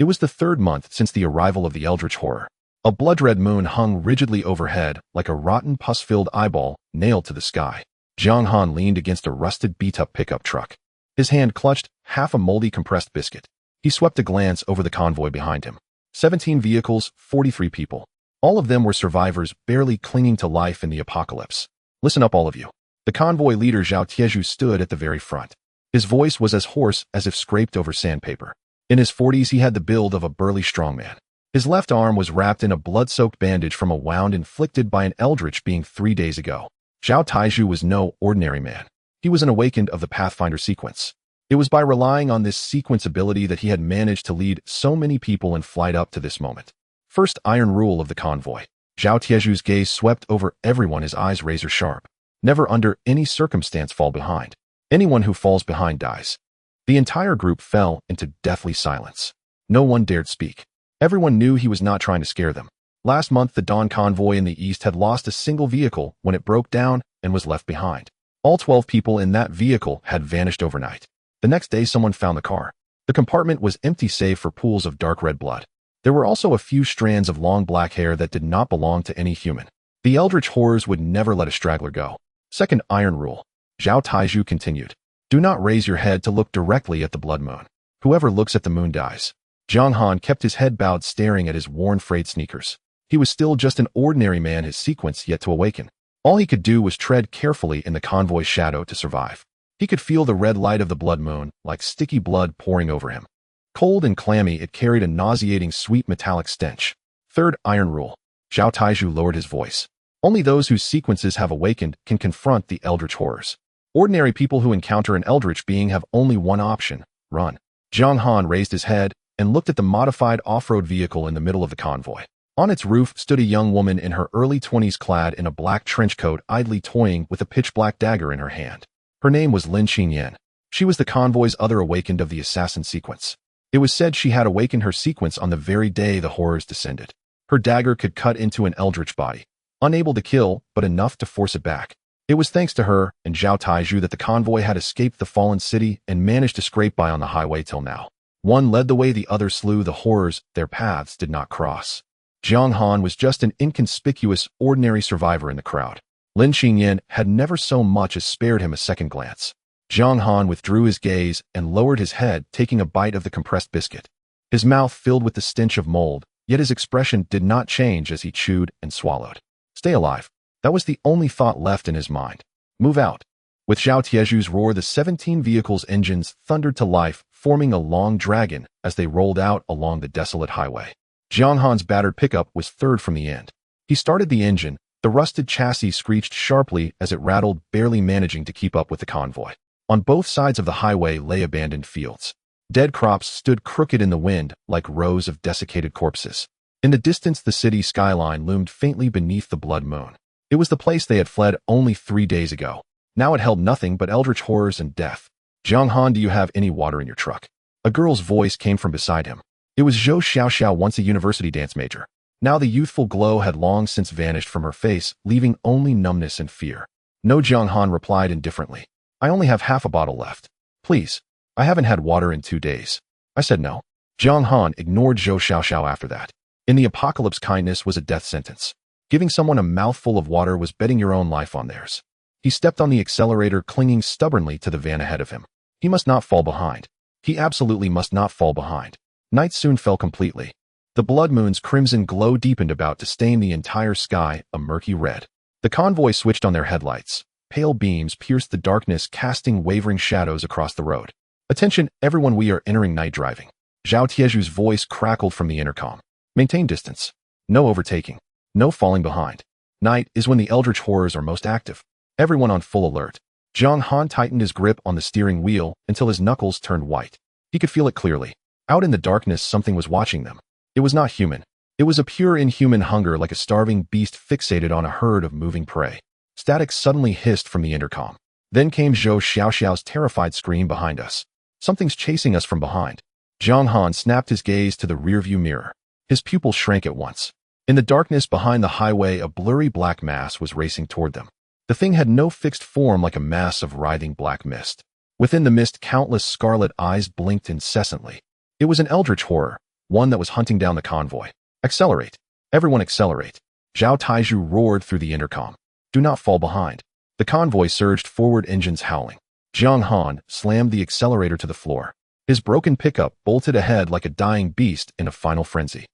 It was the third month since the arrival of the eldritch horror. A blood-red moon hung rigidly overhead like a rotten, pus-filled eyeball nailed to the sky. Jiang Han leaned against a rusted, beat-up pickup truck. His hand clutched half a moldy compressed biscuit. He swept a glance over the convoy behind him. 17 vehicles, 43 people. All of them were survivors barely clinging to life in the apocalypse. Listen up, all of you. The convoy leader Zhao Tieju stood at the very front. His voice was as hoarse as if scraped over sandpaper. In his 40s, he had the build of a burly strongman. His left arm was wrapped in a blood-soaked bandage from a wound inflicted by an eldritch being 3 days ago. Zhao Tieju was no ordinary man. He was an awakened of the Pathfinder sequence. It was by relying on this sequence ability that he had managed to lead so many people in flight up to this moment. First iron rule of the convoy. Zhao Tieju's gaze swept over everyone, his eyes razor sharp. Never under any circumstance fall behind. Anyone who falls behind dies. The entire group fell into deathly silence. No one dared speak. Everyone knew he was not trying to scare them. Last month, the Dawn convoy in the east had lost a single vehicle when it broke down and was left behind. All 12 people in that vehicle had vanished overnight. The next day, someone found the car. The compartment was empty save for pools of dark red blood. There were also a few strands of long black hair that did not belong to any human. The eldritch horrors would never let a straggler go. Second iron rule. Zhao Tieju continued. Do not raise your head to look directly at the blood moon. Whoever looks at the moon dies. Jiang Han kept his head bowed, staring at his worn frayed sneakers. He was still just an ordinary man, his sequence yet to awaken. All he could do was tread carefully in the convoy's shadow to survive. He could feel the red light of the blood moon, like sticky blood pouring over him. Cold and clammy, it carried a nauseating, sweet metallic stench. Third iron rule. Zhao Tieju lowered his voice. Only those whose sequences have awakened can confront the eldritch horrors. Ordinary people who encounter an eldritch being have only one option: run. Jiang Han raised his head and looked at the modified off-road vehicle in the middle of the convoy. On its roof stood a young woman in her early 20s, clad in a black trench coat, idly toying with a pitch-black dagger in her hand. Her name was Lin Qingyan. She was the convoy's other awakened of the assassin sequence. It was said she had awakened her sequence on the very day the horrors descended. Her dagger could cut into an eldritch body, unable to kill, but enough to force it back. It was thanks to her and Zhao Tieju that the convoy had escaped the fallen city and managed to scrape by on the highway till now. One led the way, the other slew the horrors their paths did not cross. Jiang Han was just an inconspicuous, ordinary survivor in the crowd. Lin Qingyan had never so much as spared him a second glance. Jiang Han withdrew his gaze and lowered his head, taking a bite of the compressed biscuit. His mouth filled with the stench of mold, yet his expression did not change as he chewed and swallowed. Stay alive. That was the only thought left in his mind. Move out. With Zhao Tieju's roar, the 17 vehicles' engines thundered to life, forming a long dragon as they rolled out along the desolate highway. Jiang Han's battered pickup was third from the end. He started the engine. The rusted chassis screeched sharply as it rattled, barely managing to keep up with the convoy. On both sides of the highway lay abandoned fields. Dead crops stood crooked in the wind like rows of desiccated corpses. In the distance, the city skyline loomed faintly beneath the blood moon. It was the place they had fled only 3 days ago. Now it held nothing but eldritch horrors and death. Jiang Han, do you have any water in your truck? A girl's voice came from beside him. It was Zhou Xiaoxiao, once a university dance major. Now the youthful glow had long since vanished from her face, leaving only numbness and fear. No, Jiang Han replied indifferently. I only have half a bottle left. Please. I haven't had water in 2 days. I said no. Jiang Han ignored Zhou Xiaoxiao after that. In the apocalypse, kindness was a death sentence. Giving someone a mouthful of water was betting your own life on theirs. He stepped on the accelerator, clinging stubbornly to the van ahead of him. He must not fall behind. He absolutely must not fall behind. Night soon fell completely. The blood moon's crimson glow deepened, about to stain the entire sky a murky red. The convoy switched on their headlights. Pale beams pierced the darkness, casting wavering shadows across the road. Attention, everyone, we are entering night driving. Zhao Tieju's voice crackled from the intercom. Maintain distance. No overtaking. No falling behind. Night is when the eldritch horrors are most active. Everyone on full alert. Jiang Han tightened his grip on the steering wheel until his knuckles turned white. He could feel it clearly. Out in the darkness, something was watching them. It was not human. It was a pure inhuman hunger, like a starving beast fixated on a herd of moving prey. Static suddenly hissed from the intercom. Then came Zhou Xiaoxiao's terrified scream behind us. Something's chasing us from behind. Jiang Han snapped his gaze to the rearview mirror. His pupils shrank at once. In the darkness behind the highway, a blurry black mass was racing toward them. The thing had no fixed form, like a mass of writhing black mist. Within the mist, countless scarlet eyes blinked incessantly. It was an eldritch horror, one that was hunting down the convoy. Accelerate. Everyone accelerate. Zhao Taiju roared through the intercom. Do not fall behind. The convoy surged forward, engines howling. Jiang Han slammed the accelerator to the floor. His broken pickup bolted ahead like a dying beast in a final frenzy.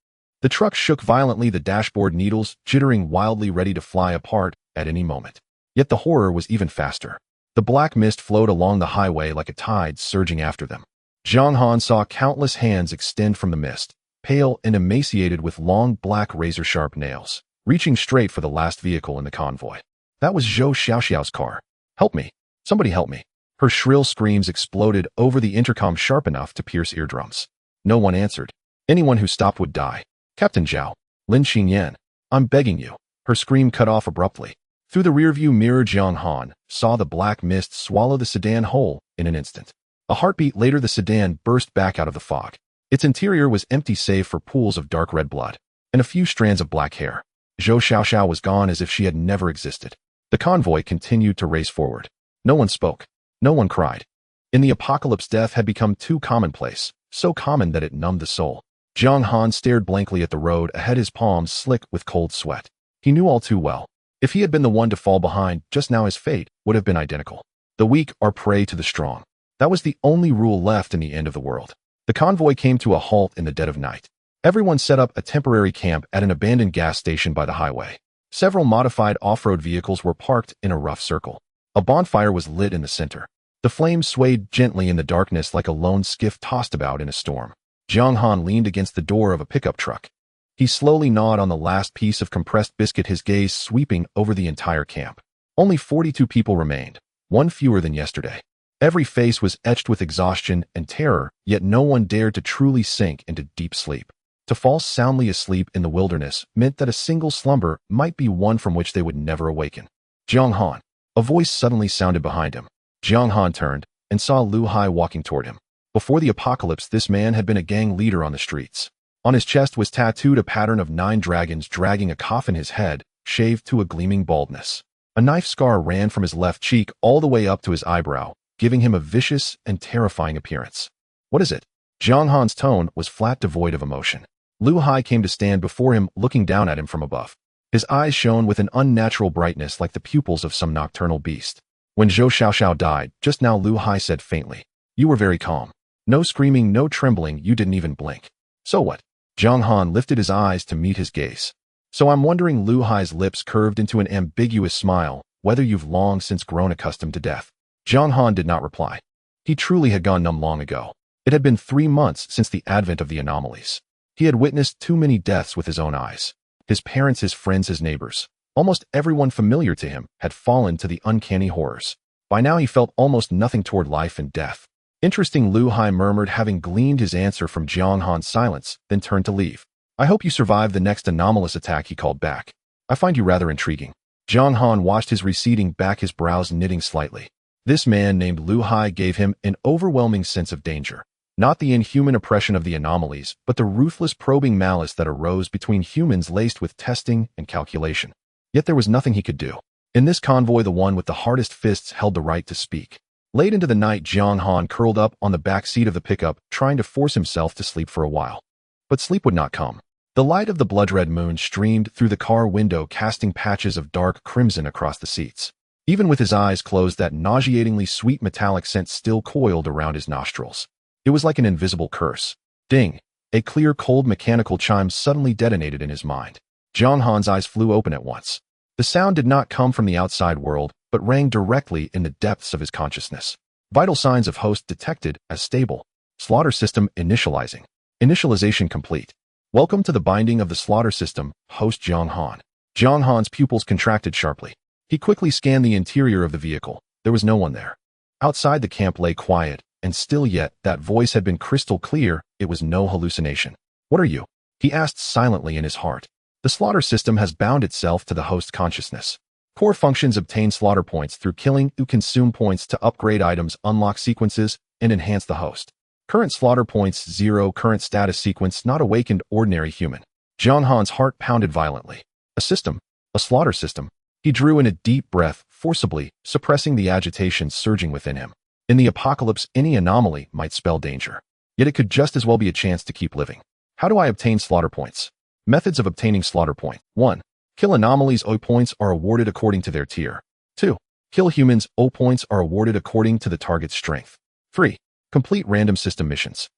The truck shook violently, the dashboard needles jittering wildly, ready to fly apart at any moment. Yet the horror was even faster. The black mist flowed along the highway like a tide surging after them. Jiang Han saw countless hands extend from the mist, pale and emaciated with long black razor-sharp nails, reaching straight for the last vehicle in the convoy. That was Zhou Xiaoxiao's car. Help me. Somebody help me. Her shrill screams exploded over the intercom, sharp enough to pierce eardrums. No one answered. Anyone who stopped would die. Captain Zhao. Lin Xinyan. I'm begging you. Her scream cut off abruptly. Through the rearview mirror, Jiang Han saw the black mist swallow the sedan whole in an instant. A heartbeat later, the sedan burst back out of the fog. Its interior was empty save for pools of dark red blood and a few strands of black hair. Zhou Xiaoxiao was gone as if she had never existed. The convoy continued to race forward. No one spoke. No one cried. In the apocalypse, death had become too commonplace, so common that it numbed the soul. Jiang Han stared blankly at the road ahead, his palms slick with cold sweat. He knew all too well. If he had been the one to fall behind, just now his fate would have been identical. The weak are prey to the strong. That was the only rule left in the end of the world. The convoy came to a halt in the dead of night. Everyone set up a temporary camp at an abandoned gas station by the highway. Several modified off-road vehicles were parked in a rough circle. A bonfire was lit in the center. The flames swayed gently in the darkness like a lone skiff tossed about in a storm. Jiang Han leaned against the door of a pickup truck. He slowly gnawed on the last piece of compressed biscuit, his gaze sweeping over the entire camp. Only 42 people remained, one fewer than yesterday. Every face was etched with exhaustion and terror, yet no one dared to truly sink into deep sleep. To fall soundly asleep in the wilderness meant that a single slumber might be one from which they would never awaken. Jiang Han. A voice suddenly sounded behind him. Jiang Han turned and saw Lu Hai walking toward him. Before the apocalypse, this man had been a gang leader on the streets. On his chest was tattooed a pattern of 9 dragons dragging a coffin, his head shaved to a gleaming baldness. A knife scar ran from his left cheek all the way up to his eyebrow, giving him a vicious and terrifying appearance. What is it? Jiang Han's tone was flat, devoid of emotion. Lu Hai came to stand before him, looking down at him from above. His eyes shone with an unnatural brightness like the pupils of some nocturnal beast. When Zhou Xiaoxiao died, just now, Lu Hai said faintly, you were very calm. No screaming, no trembling, you didn't even blink. So what? Jiang Han lifted his eyes to meet his gaze. So I'm wondering, Lu Hai's lips curved into an ambiguous smile, whether you've long since grown accustomed to death. Jiang Han did not reply. He truly had gone numb long ago. It had been 3 months since the advent of the anomalies. He had witnessed too many deaths with his own eyes. His parents, his friends, his neighbors, almost everyone familiar to him had fallen to the uncanny horrors. By now he felt almost nothing toward life and death. Interesting, Lu Hai murmured, having gleaned his answer from Jiang Han's silence, then turned to leave. I hope you survive the next anomalous attack, he called back. I find you rather intriguing. Jiang Han watched his receding back, his brows knitting slightly. This man named Lu Hai gave him an overwhelming sense of danger. Not the inhuman oppression of the anomalies, but the ruthless probing malice that arose between humans, laced with testing and calculation. Yet there was nothing he could do. In this convoy, the one with the hardest fists held the right to speak. Late into the night, Jiang Han curled up on the back seat of the pickup, trying to force himself to sleep for a while. But sleep would not come. The light of the blood-red moon streamed through the car window, casting patches of dark crimson across the seats. Even with his eyes closed, that nauseatingly sweet metallic scent still coiled around his nostrils. It was like an invisible curse. Ding! A clear, cold mechanical chime suddenly detonated in his mind. Jiang Han's eyes flew open at once. The sound did not come from the outside world, but rang directly in the depths of his consciousness. Vital signs of host detected as stable. Slaughter system initializing. Initialization complete. Welcome to the binding of the slaughter system, host Jiang Han. Jiang Han's pupils contracted sharply. He quickly scanned the interior of the vehicle. There was no one there. Outside, the camp lay quiet and still, yet that voice had been crystal clear. It was no hallucination. What are you? He asked silently in his heart. The slaughter system has bound itself to the host consciousness. Core functions: obtain slaughter points through killing, consume points to upgrade items, unlock sequences, and enhance the host. Current slaughter points 0. Current status: sequence not awakened, ordinary human. Jiang Han's heart pounded violently. A system. A slaughter system. He drew in a deep breath, forcibly, suppressing the agitation surging within him. In the apocalypse, any anomaly might spell danger. Yet it could just as well be a chance to keep living. How do I obtain slaughter points? Methods of obtaining slaughter point. 1. Kill anomalies. O points are awarded according to their tier. 2. Kill humans. O points are awarded according to the target's strength. 3. Complete random system missions.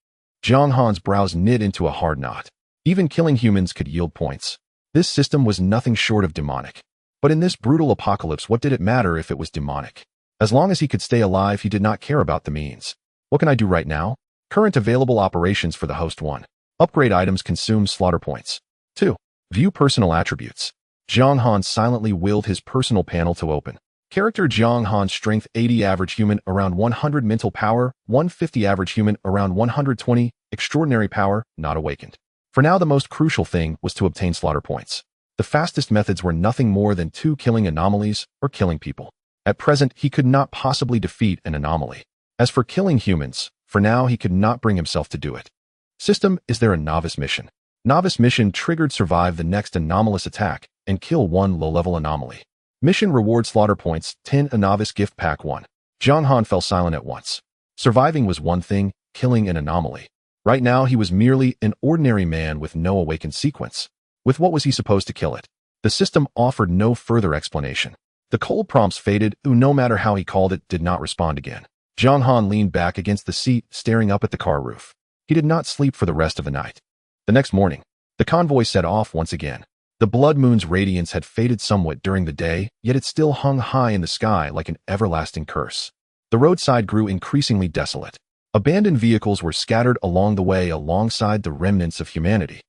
Zhang Han's brows knit into a hard knot. Even killing humans could yield points. This system was nothing short of demonic. But in this brutal apocalypse, what did it matter if it was demonic? As long as he could stay alive, he did not care about the means. What can I do right now? Current available operations for the host. 1. Upgrade items consume slaughter points. 2. View personal attributes. Zhang Han silently willed his personal panel to open. Character Zhang Han, strength 80, average human around 100, mental power 150, average human around 120, extraordinary power not awakened. For now, the most crucial thing was to obtain slaughter points. The fastest methods were nothing more than 2. Killing anomalies or killing people. At present, he could not possibly defeat an anomaly. As for killing humans, for now he could not bring himself to do it. System: is there a novice mission? Novice mission triggered: survive the next anomalous attack and kill 1 low-level anomaly. Mission reward: slaughter points 10. A novice gift pack 1. Zhang Han fell silent at once. Surviving was one thing, killing an anomaly. Right now he was merely an ordinary man with no awakened sequence. With what was he supposed to kill it? The system offered no further explanation. The cold prompts faded. No matter how he called it, did not respond again. Zhang Han leaned back against the seat, staring up at the car roof. He did not sleep for the rest of the night. The next morning, the convoy set off once again. The blood moon's radiance had faded somewhat during the day, yet it still hung high in the sky like an everlasting curse. The roadside grew increasingly desolate. Abandoned vehicles were scattered along the way alongside the remnants of humanity.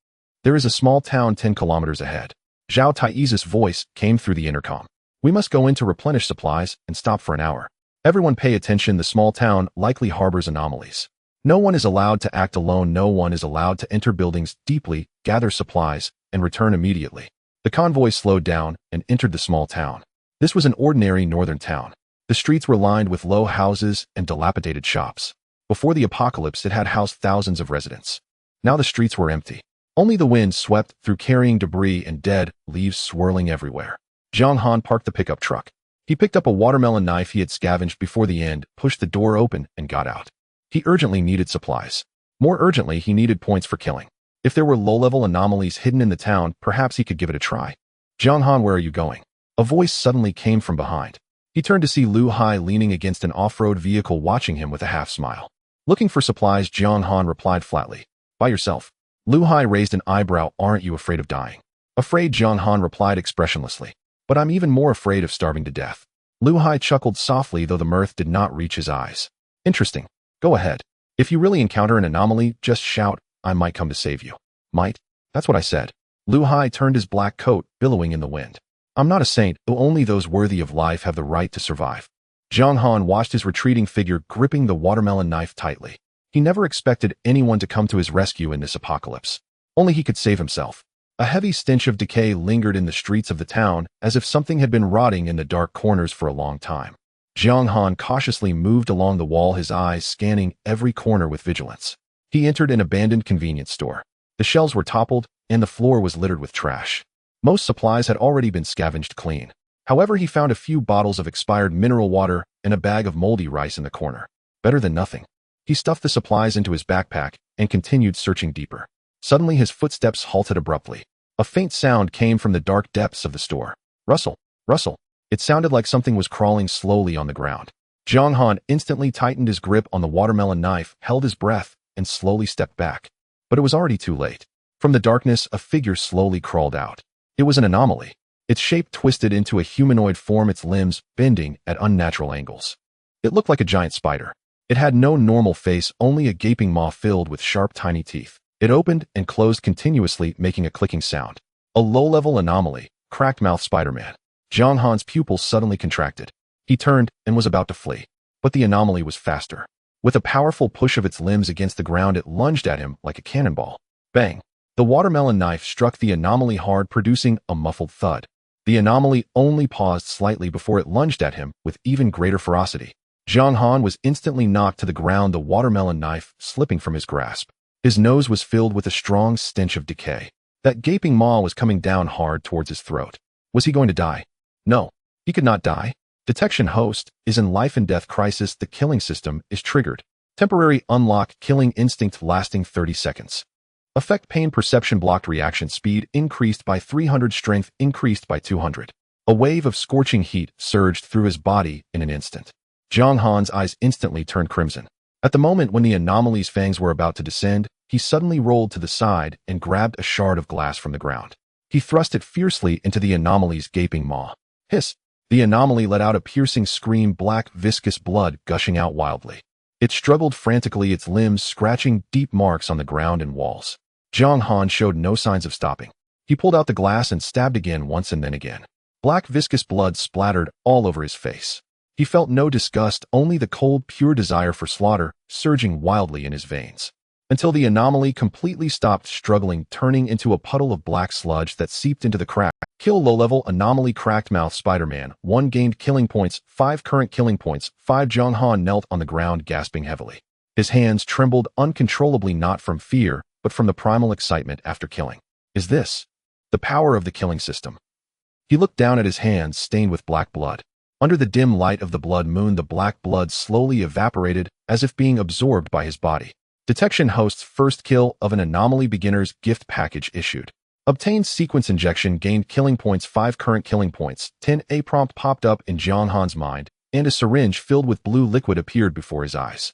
There is a small town 10 kilometers ahead. Zhao Tai's voice came through the intercom. We must go in to replenish supplies and stop for an hour. Everyone pay attention. The small town likely harbors anomalies. No one is allowed to act alone. No one is allowed to enter buildings deeply, gather supplies, and return immediately. The convoy slowed down and entered the small town. This was an ordinary northern town. The streets were lined with low houses and dilapidated shops. Before the apocalypse, it had housed thousands of residents. Now the streets were empty. Only the wind swept through, carrying debris and dead leaves swirling everywhere. Zhang Han parked the pickup truck. He picked up a watermelon knife he had scavenged before the end, pushed the door open, and got out. He urgently needed supplies. More urgently, he needed points for killing. If there were low-level anomalies hidden in the town, perhaps he could give it a try. Zhang Han, where are you going? A voice suddenly came from behind. He turned to see Lu Hai leaning against an off-road vehicle, watching him with a half-smile. Looking for supplies, Zhang Han replied flatly. By yourself? Lu Hai raised an eyebrow. Aren't you afraid of dying? Afraid, Zhang Han replied expressionlessly. But I'm even more afraid of starving to death. Lu Hai chuckled softly, though the mirth did not reach his eyes. Interesting. Go ahead. If you really encounter an anomaly, just shout. I might come to save you. Might? That's what I said. Lu Hai turned his black coat, billowing in the wind. I'm not a saint, though only those worthy of life have the right to survive. Zhang Han watched his retreating figure, gripping the watermelon knife tightly. He never expected anyone to come to his rescue in this apocalypse. Only he could save himself. A heavy stench of decay lingered in the streets of the town, as if something had been rotting in the dark corners for a long time. Zhang Han cautiously moved along the wall, his eyes scanning every corner with vigilance. He entered an abandoned convenience store. The shelves were toppled, and the floor was littered with trash. Most supplies had already been scavenged clean. However, he found a few bottles of expired mineral water and a bag of moldy rice in the corner. Better than nothing. He stuffed the supplies into his backpack and continued searching deeper. Suddenly, his footsteps halted abruptly. A faint sound came from the dark depths of the store. Rustle, rustle. It sounded like something was crawling slowly on the ground. Zhang Han instantly tightened his grip on the watermelon knife, held his breath, and slowly stepped back. But it was already too late. From the darkness, a figure slowly crawled out. It was an anomaly. Its shape twisted into a humanoid form, its limbs bending at unnatural angles. It looked like a giant spider. It had no normal face, only a gaping maw filled with sharp, tiny teeth. It opened and closed continuously, making a clicking sound. A low-level anomaly, cracked-mouthed Spider-Man. Zhang Han's pupils suddenly contracted. He turned and was about to flee. But the anomaly was faster. With a powerful push of its limbs against the ground, it lunged at him like a cannonball. Bang! The watermelon knife struck the anomaly hard, producing a muffled thud. The anomaly only paused slightly before it lunged at him with even greater ferocity. Zhang Han was instantly knocked to the ground, the watermelon knife slipping from his grasp. His nose was filled with a strong stench of decay. That gaping maw was coming down hard towards his throat. Was he going to die? No, he could not die. Detection host is in life and death crisis. The killing system is triggered. Temporary unlock, killing instinct lasting 30 seconds. Effect pain perception blocked reaction speed increased by 300 strength increased by 200. A wave of scorching heat surged through his body in an instant. Jiang Han's eyes instantly turned crimson. At the moment when the anomaly's fangs were about to descend, he suddenly rolled to the side and grabbed a shard of glass from the ground. He thrust it fiercely into the anomaly's gaping maw. Hiss! The anomaly let out a piercing scream, black, viscous blood gushing out wildly. It struggled frantically, its limbs scratching deep marks on the ground and walls. Jiang Han showed no signs of stopping. He pulled out the glass and stabbed again, once and then again. Black, viscous blood splattered all over his face. He felt no disgust, only the cold, pure desire for slaughter surging wildly in his veins. Until the anomaly completely stopped struggling, turning into a puddle of black sludge that seeped into the crack. Kill low-level anomaly cracked mouth Spider-Man. 1 gained killing points, 5 current killing points, 5. Jiang Han knelt on the ground, gasping heavily. His hands trembled uncontrollably, not from fear, but from the primal excitement after killing. Is this the power of the killing system? He looked down at his hands, stained with black blood. Under the dim light of the blood moon, the black blood slowly evaporated, as if being absorbed by his body. Detection host's first kill of an anomaly beginner's gift package issued. Obtained sequence injection, gained killing points, 5 current killing points, 10. A prompt popped up in Jiang Han's mind, and a syringe filled with blue liquid appeared before his eyes.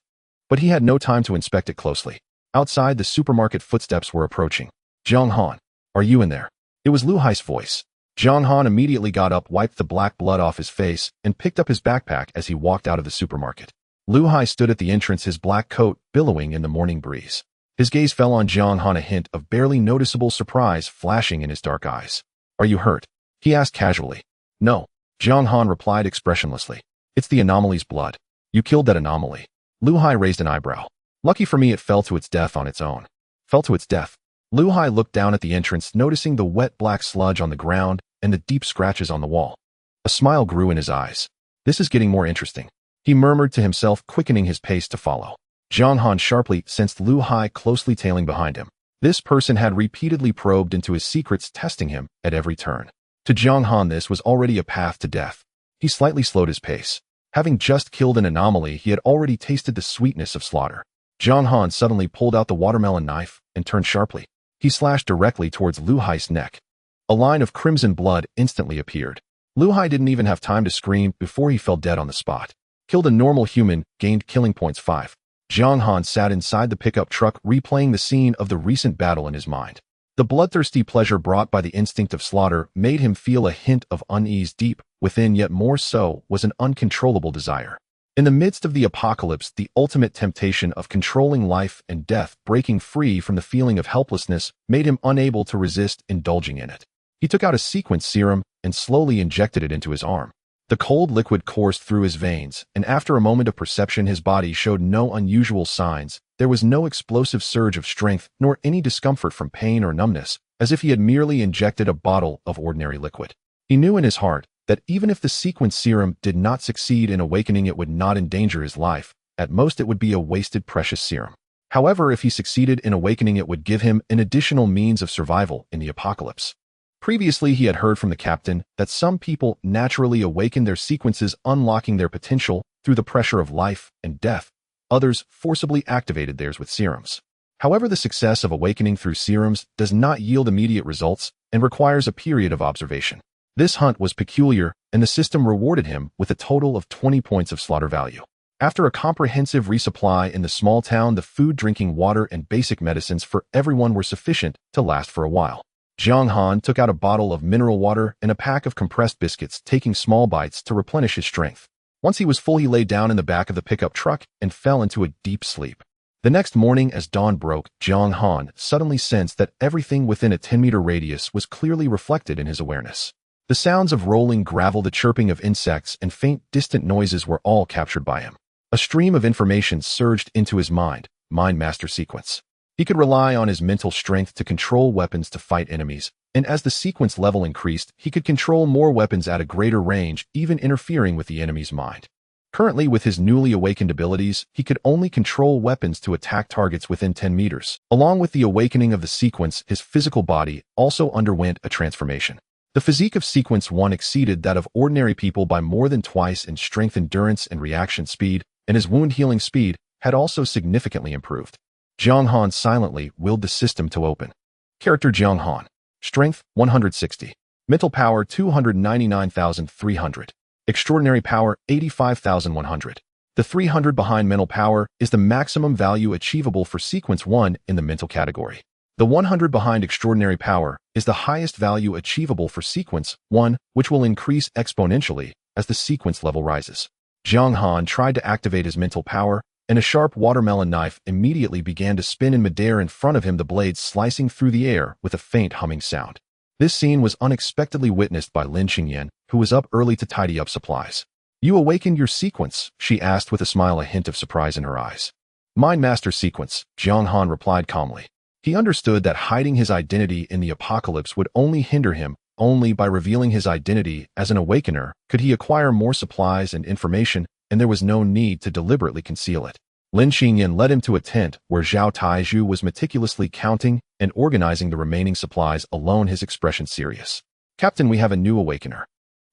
But he had no time to inspect it closely. Outside, the supermarket footsteps were approaching. Jiang Han, are you in there? It was Lu Hai's voice. Jiang Han immediately got up, wiped the black blood off his face, and picked up his backpack as he walked out of the supermarket. Lu Hai stood at the entrance, his black coat billowing in the morning breeze. His gaze fell on Jiang Han, a hint of barely noticeable surprise flashing in his dark eyes. Are you hurt? He asked casually. No, Jiang Han replied expressionlessly. It's the anomaly's blood. You killed that anomaly. Lu Hai raised an eyebrow. Lucky for me, it fell to its death on its own. Fell to its death. Lu Hai looked down at the entrance, noticing the wet black sludge on the ground and the deep scratches on the wall. A smile grew in his eyes. This is getting more interesting, he murmured to himself, quickening his pace to follow. Jiang Han sharply sensed Lu Hai closely tailing behind him. This person had repeatedly probed into his secrets, testing him at every turn. To Jiang Han, this was already a path to death. He slightly slowed his pace. Having just killed an anomaly, he had already tasted the sweetness of slaughter. Jiang Han suddenly pulled out the watermelon knife and turned sharply. He slashed directly towards Lu Hai's neck. A line of crimson blood instantly appeared. Lu Hai didn't even have time to scream before he fell dead on the spot. Killed a normal human, gained killing points 5. Jiang Han sat inside the pickup truck, replaying the scene of the recent battle in his mind. The bloodthirsty pleasure brought by the instinct of slaughter made him feel a hint of unease deep within, yet more so was an uncontrollable desire. In the midst of the apocalypse, the ultimate temptation of controlling life and death, breaking free from the feeling of helplessness, made him unable to resist indulging in it. He took out a sequence serum and slowly injected it into his arm. The cold liquid coursed through his veins, and after a moment of perception, his body showed no unusual signs. There was no explosive surge of strength, nor any discomfort from pain or numbness, as if he had merely injected a bottle of ordinary liquid. He knew in his heart that even if the sequence serum did not succeed in awakening, it would not endanger his life. At most, it would be a wasted precious serum. However, if he succeeded in awakening, it would give him an additional means of survival in the apocalypse. Previously, he had heard from the captain that some people naturally awaken their sequences, unlocking their potential through the pressure of life and death. Others forcibly activated theirs with serums. However, the success of awakening through serums does not yield immediate results and requires a period of observation. This hunt was peculiar, and the system rewarded him with a total of 20 points of slaughter value. After a comprehensive resupply in the small town, the food, drinking water, and basic medicines for everyone were sufficient to last for a while. Jiang Han took out a bottle of mineral water and a pack of compressed biscuits, taking small bites to replenish his strength. Once he was full, he lay down in the back of the pickup truck and fell into a deep sleep. The next morning, as dawn broke, Jiang Han suddenly sensed that everything within a 10-meter radius was clearly reflected in his awareness. The sounds of rolling gravel, the chirping of insects, and faint, distant noises were all captured by him. A stream of information surged into his mind master sequence. He could rely on his mental strength to control weapons to fight enemies, and as the sequence level increased, he could control more weapons at a greater range, even interfering with the enemy's mind. Currently, with his newly awakened abilities, he could only control weapons to attack targets within 10 meters. Along with the awakening of the sequence, his physical body also underwent a transformation. The physique of Sequence 1 exceeded that of ordinary people by more than twice in strength, endurance, and reaction speed, and his wound healing speed had also significantly improved. Jiang Han silently willed the system to open. Character Jiang Han. Strength 160. Mental power 299,300. Extraordinary power 85,100. The 300 behind mental power is the maximum value achievable for sequence 1 in the mental category. The 100 behind extraordinary power is the highest value achievable for sequence 1, which will increase exponentially as the sequence level rises. Jiang Han tried to activate his mental power, and a sharp watermelon knife immediately began to spin in midair in front of him, the blade slicing through the air with a faint humming sound. This scene was unexpectedly witnessed by Lin Qingyan, who was up early to tidy up supplies. "You awakened your sequence?" she asked with a smile, a hint of surprise in her eyes. "Mind Master sequence," Jiang Han replied calmly. He understood that hiding his identity in the apocalypse would only hinder him. Only by revealing his identity as an awakener could he acquire more supplies and information, and there was no need to deliberately conceal it. Lin Qingyan led him to a tent where Zhao Taizhu was meticulously counting and organizing the remaining supplies alone, his expression serious. "Captain, we have a new awakener."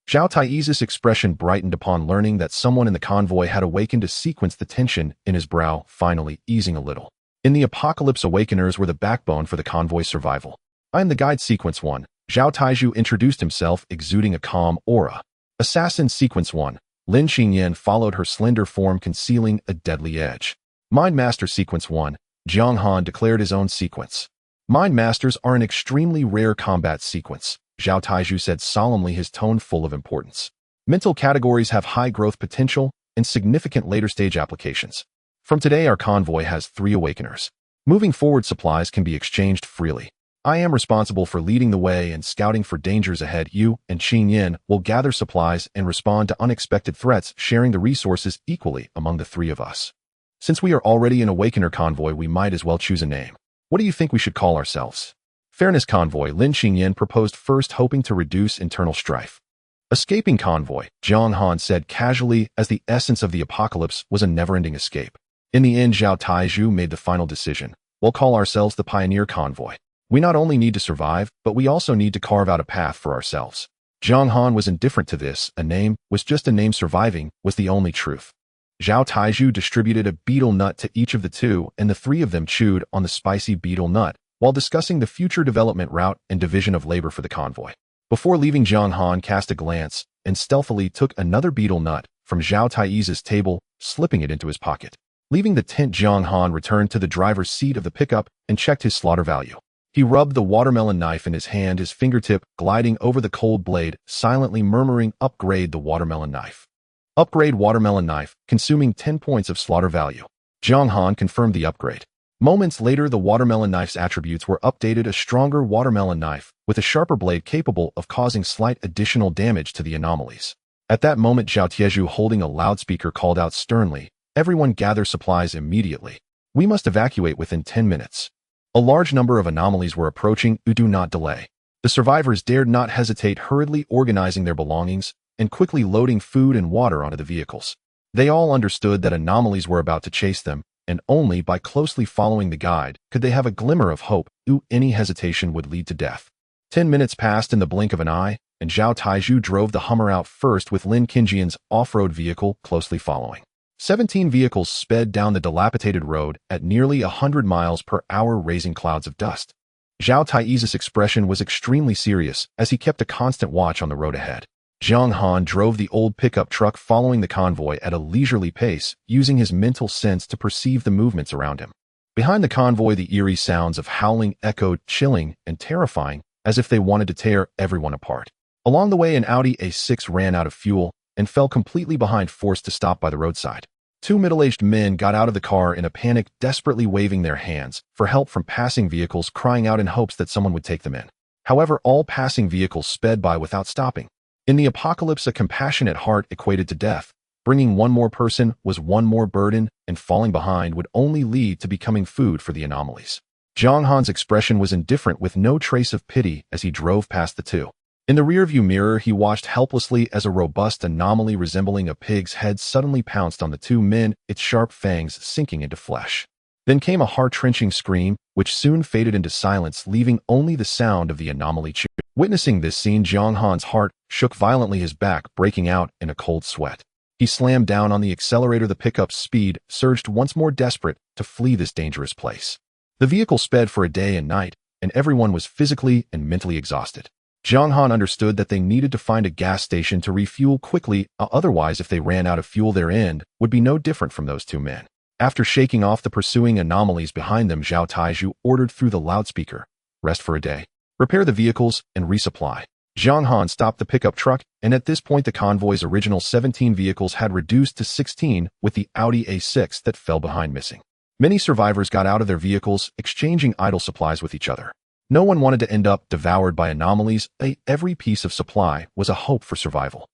Zhao Taizhu's expression brightened upon learning that someone in the convoy had awakened to sequence, the tension in his brow finally easing a little. In the apocalypse, awakeners were the backbone for the convoy's survival. "I am the guide sequence 1. Zhao Taizhu introduced himself, exuding a calm aura. "Assassin sequence 1. Lin Qingyan followed her slender form, concealing a deadly edge. "Mind Master sequence 1. Jiang Han declared his own sequence. "Mind Masters are an extremely rare combat sequence," Zhao Taizhu said solemnly, his tone full of importance. "Mental categories have high growth potential and significant later-stage applications. From today, our convoy has 3 awakeners. Moving forward, supplies can be exchanged freely. I am responsible for leading the way and scouting for dangers ahead. You and Qingyan will gather supplies and respond to unexpected threats, sharing the resources equally among the 3 of us. Since we are already an awakener convoy, we might as well choose a name. What do you think we should call ourselves?" "Fairness Convoy," Lin Qingyan proposed first, hoping to reduce internal strife. "Escaping Convoy," Jiang Han said casually, as the essence of the apocalypse was a never-ending escape. In the end, Zhao Taizhu made the final decision. "We'll call ourselves the Pioneer Convoy. We not only need to survive, but we also need to carve out a path for ourselves." Jiang Han was indifferent to this. A name was just a name. Surviving was the only truth. Zhao Taizhu distributed a beetle nut to each of the 2, and the 3 of them chewed on the spicy beetle nut while discussing the future development route and division of labor for the convoy. Before leaving, Jiang Han cast a glance and stealthily took another beetle nut from Zhao Taizhu's table, slipping it into his pocket. Leaving the tent, Jiang Han returned to the driver's seat of the pickup and checked his slaughter value. He rubbed the watermelon knife in his hand, his fingertip gliding over the cold blade, silently murmuring, "Upgrade the watermelon knife. Upgrade watermelon knife, consuming 10 points of slaughter value." Jiang Han confirmed the upgrade. Moments later, the watermelon knife's attributes were updated: a stronger watermelon knife with a sharper blade capable of causing slight additional damage to the anomalies. At that moment, Zhao Taizhu, holding a loudspeaker, called out sternly, "Everyone gather supplies immediately. We must evacuate within 10 minutes. A large number of anomalies were approaching. Do not delay." The survivors dared not hesitate, hurriedly organizing their belongings and quickly loading food and water onto the vehicles. They all understood that anomalies were about to chase them, and only by closely following the guide could they have a glimmer of hope. Any hesitation would lead to death. 10 minutes passed in the blink of an eye, and Zhao Taizhu drove the Hummer out first, with Lin Qingyan's off-road vehicle closely following. 17 vehicles sped down the dilapidated road at nearly 100 miles per hour, raising clouds of dust. Zhao Taizhu's expression was extremely serious as he kept a constant watch on the road ahead. Jiang Han drove the old pickup truck, following the convoy at a leisurely pace, using his mental sense to perceive the movements around him. Behind the convoy, the eerie sounds of howling echoed, chilling and terrifying, as if they wanted to tear everyone apart. Along the way, an Audi A6 ran out of fuel and fell completely behind, forced to stop by the roadside. 2 middle-aged men got out of the car in a panic, desperately waving their hands for help from passing vehicles, crying out in hopes that someone would take them in. However, all passing vehicles sped by without stopping. In the apocalypse, a compassionate heart equated to death. Bringing one more person was one more burden, and falling behind would only lead to becoming food for the anomalies. Jiang Han's expression was indifferent, with no trace of pity as he drove past the 2. In the rearview mirror, he watched helplessly as a robust anomaly resembling a pig's head suddenly pounced on the 2 men, its sharp fangs sinking into flesh. Then came a heart-wrenching scream, which soon faded into silence, leaving only the sound of the anomaly chewing. Witnessing this scene, Jiang Han's heart shook violently, his back breaking out in a cold sweat. He slammed down on the accelerator. The pickup's speed surged once more, desperate to flee this dangerous place. The vehicle sped for a day and night, and everyone was physically and mentally exhausted. Jiang Han understood that they needed to find a gas station to refuel quickly, otherwise if they ran out of fuel their end would be no different from those two men. After shaking off the pursuing anomalies behind them, Zhao Taizhu ordered through the loudspeaker, "Rest for a day. Repair the vehicles and resupply." Jiang Han stopped the pickup truck, and at this point the convoy's original 17 vehicles had reduced to 16, with the Audi A6 that fell behind missing. Many survivors got out of their vehicles, exchanging idle supplies with each other. No one wanted to end up devoured by anomalies. Every piece of supply was a hope for survival.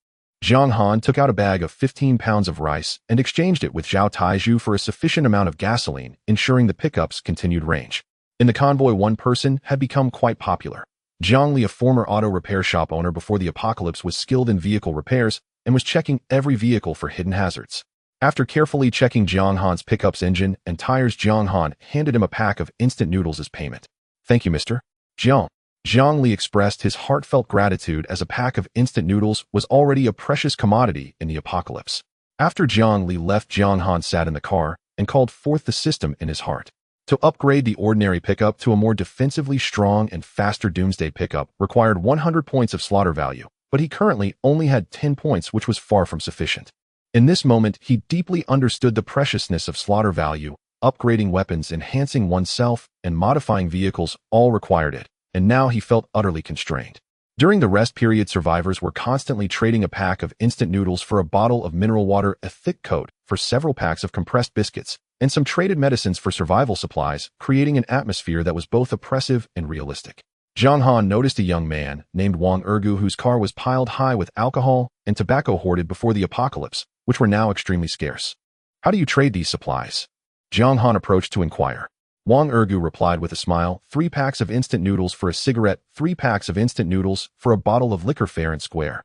Jiang Han took out a bag of 15 pounds of rice and exchanged it with Zhao Taizhu for a sufficient amount of gasoline, ensuring the pickup's continued range. In the convoy, one person had become quite popular. Jiang Li, a former auto repair shop owner before the apocalypse, was skilled in vehicle repairs and was checking every vehicle for hidden hazards. After carefully checking Jiang Han's pickup's engine and tires, Jiang Han handed him a pack of instant noodles as payment. "Thank you, Mr. Jiang." Jiang Li expressed his heartfelt gratitude, as a pack of instant noodles was already a precious commodity in the apocalypse. After Jiang Li left, Jiang Han sat in the car and called forth the system in his heart. To upgrade the ordinary pickup to a more defensively strong and faster doomsday pickup required 100 points of slaughter value, but he currently only had 10 points, which was far from sufficient. In this moment, he deeply understood the preciousness of slaughter value. Upgrading weapons, enhancing oneself, and modifying vehicles all required it, and now he felt utterly constrained. During the rest period, survivors were constantly trading a pack of instant noodles for a bottle of mineral water, a thick coat for several packs of compressed biscuits, and some traded medicines for survival supplies, creating an atmosphere that was both oppressive and realistic. Jiang Han noticed a young man named Wang Ergu, whose car was piled high with alcohol and tobacco hoarded before the apocalypse, which were now extremely scarce. "How do you trade these supplies?" Jiang Han approached to inquire. Wang Ergu replied with a smile, 3 packs of instant noodles for a cigarette, 3 packs of instant noodles for a bottle of liquor, fair and square."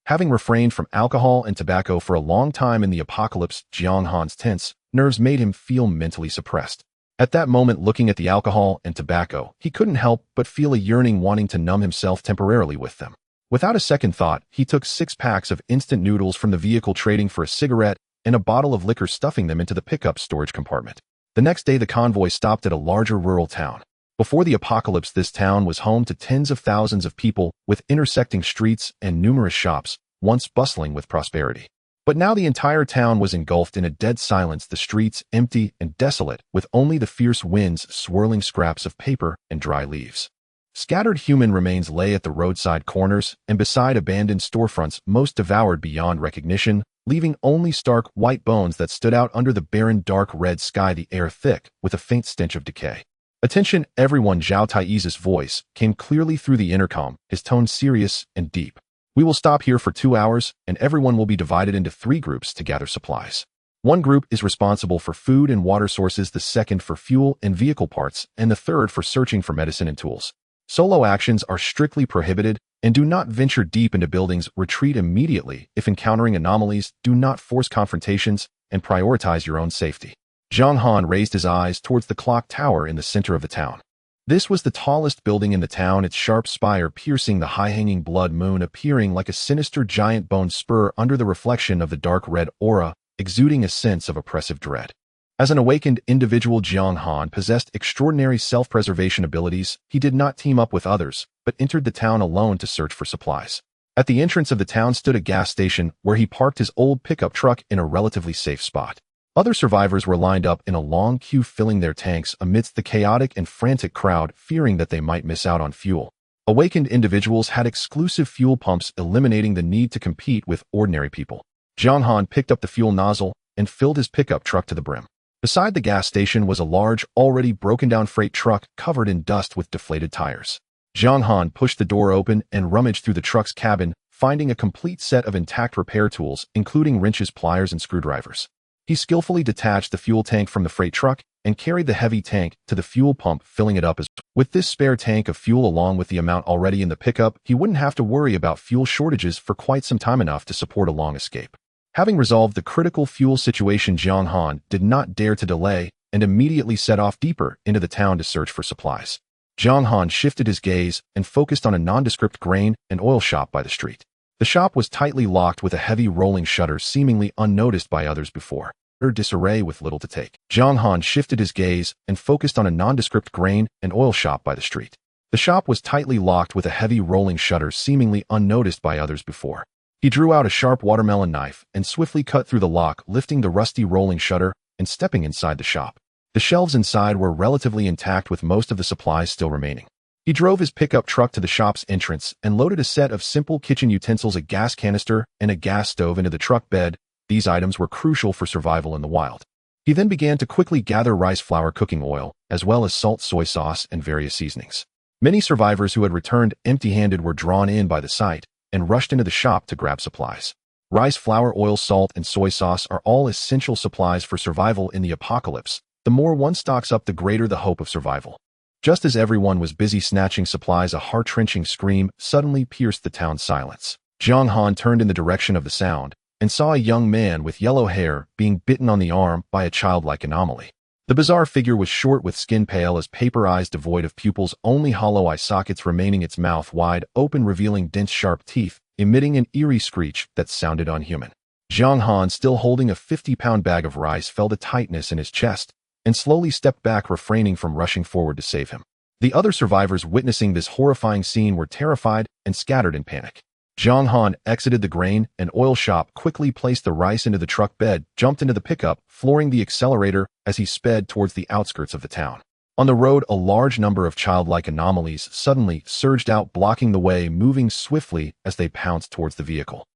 Having refrained from alcohol and tobacco for a long time in the apocalypse, Jiang Han's tense nerves made him feel mentally suppressed. At that moment, looking at the alcohol and tobacco, he couldn't help but feel a yearning, wanting to numb himself temporarily with them. Without a second thought, he took 6 packs of instant noodles from the vehicle, trading for a cigarette and a bottle of liquor, stuffing them into the pickup storage compartment. The next day, the convoy stopped at a larger rural town. Before the apocalypse, this town was home to tens of thousands of people, with intersecting streets and numerous shops, once bustling with prosperity. But now the entire town was engulfed in a dead silence, the streets empty and desolate, with only the fierce winds swirling scraps of paper and dry leaves. Scattered human remains lay at the roadside corners and beside abandoned storefronts, most devoured beyond recognition, leaving only stark white bones that stood out under the barren dark red sky, the air thick with a faint stench of decay. "Attention, everyone!" Zhao Taizhu's voice came clearly through the intercom, his tone serious and deep. "We will stop here for 2 hours, and everyone will be divided into 3 groups to gather supplies. One group is responsible for food and water sources, the second for fuel and vehicle parts, and the third for searching for medicine and tools. Solo actions are strictly prohibited, and do not venture deep into buildings. Retreat immediately if encountering anomalies. Do not force confrontations, and prioritize your own safety." Jiang Han raised his eyes towards the clock tower in the center of the town. This was the tallest building in the town, its sharp spire piercing the high-hanging blood moon, appearing like a sinister giant bone spur under the reflection of the dark red aura, exuding a sense of oppressive dread. As an awakened individual, Jiang Han possessed extraordinary self-preservation abilities. He did not team up with others, but entered the town alone to search for supplies. At the entrance of the town stood a gas station, where he parked his old pickup truck in a relatively safe spot. Other survivors were lined up in a long queue, filling their tanks amidst the chaotic and frantic crowd, fearing that they might miss out on fuel. Awakened individuals had exclusive fuel pumps, eliminating the need to compete with ordinary people. Jiang Han picked up the fuel nozzle and filled his pickup truck to the brim. Beside the gas station was a large, already broken-down freight truck covered in dust with deflated tires. Jiang Han pushed the door open and rummaged through the truck's cabin, finding a complete set of intact repair tools, including wrenches, pliers, and screwdrivers. He skillfully detached the fuel tank from the freight truck and carried the heavy tank to the fuel pump, filling it up as well. With this spare tank of fuel along with the amount already in the pickup, he wouldn't have to worry about fuel shortages for quite some time, enough to support a long escape. Having resolved the critical fuel situation, Jiang Han did not dare to delay and immediately set off deeper into the town to search for supplies. Jiang Han shifted his gaze and focused on a nondescript grain and oil shop by the street. The The shop was tightly locked with a heavy rolling shutter seemingly unnoticed by others before. Utter disarray with little to take. Jiang Han shifted his gaze and focused on a nondescript grain and oil shop by the street. The shop was tightly locked with a heavy rolling shutter seemingly unnoticed by others before. He drew out a sharp watermelon knife and swiftly cut through the lock, lifting the rusty rolling shutter and stepping inside the shop. The shelves inside were relatively intact with most of the supplies still remaining. He drove his pickup truck to the shop's entrance and loaded a set of simple kitchen utensils, a gas canister, and a gas stove into the truck bed. These items were crucial for survival in the wild. He then began to quickly gather rice flour, cooking oil, as well as salt, soy sauce, and various seasonings. Many survivors who had returned empty-handed were drawn in by the sight and rushed into the shop to grab supplies. Rice flour, oil, salt, and soy sauce are all essential supplies for survival in the apocalypse. The more one stocks up, the greater the hope of survival. Just as everyone was busy snatching supplies, a heart-wrenching scream suddenly pierced the town's silence. Jiang Han turned in the direction of the sound and saw a young man with yellow hair being bitten on the arm by a childlike anomaly. The bizarre figure was short with skin pale as paper, eyes devoid of pupils, only hollow eye sockets remaining, its mouth wide open revealing dense sharp teeth, emitting an eerie screech that sounded unhuman. Jiang Han, still holding a 50-pound bag of rice, felt a tightness in his chest and slowly stepped back, refraining from rushing forward to save him. The other survivors witnessing this horrifying scene were terrified and scattered in panic. Jiang Han exited the grain and oil shop, quickly placed the rice into the truck bed, jumped into the pickup, flooring the accelerator as he sped towards the outskirts of the town. On the road, a large number of childlike anomalies suddenly surged out, blocking the way, moving swiftly as they pounced towards the vehicle.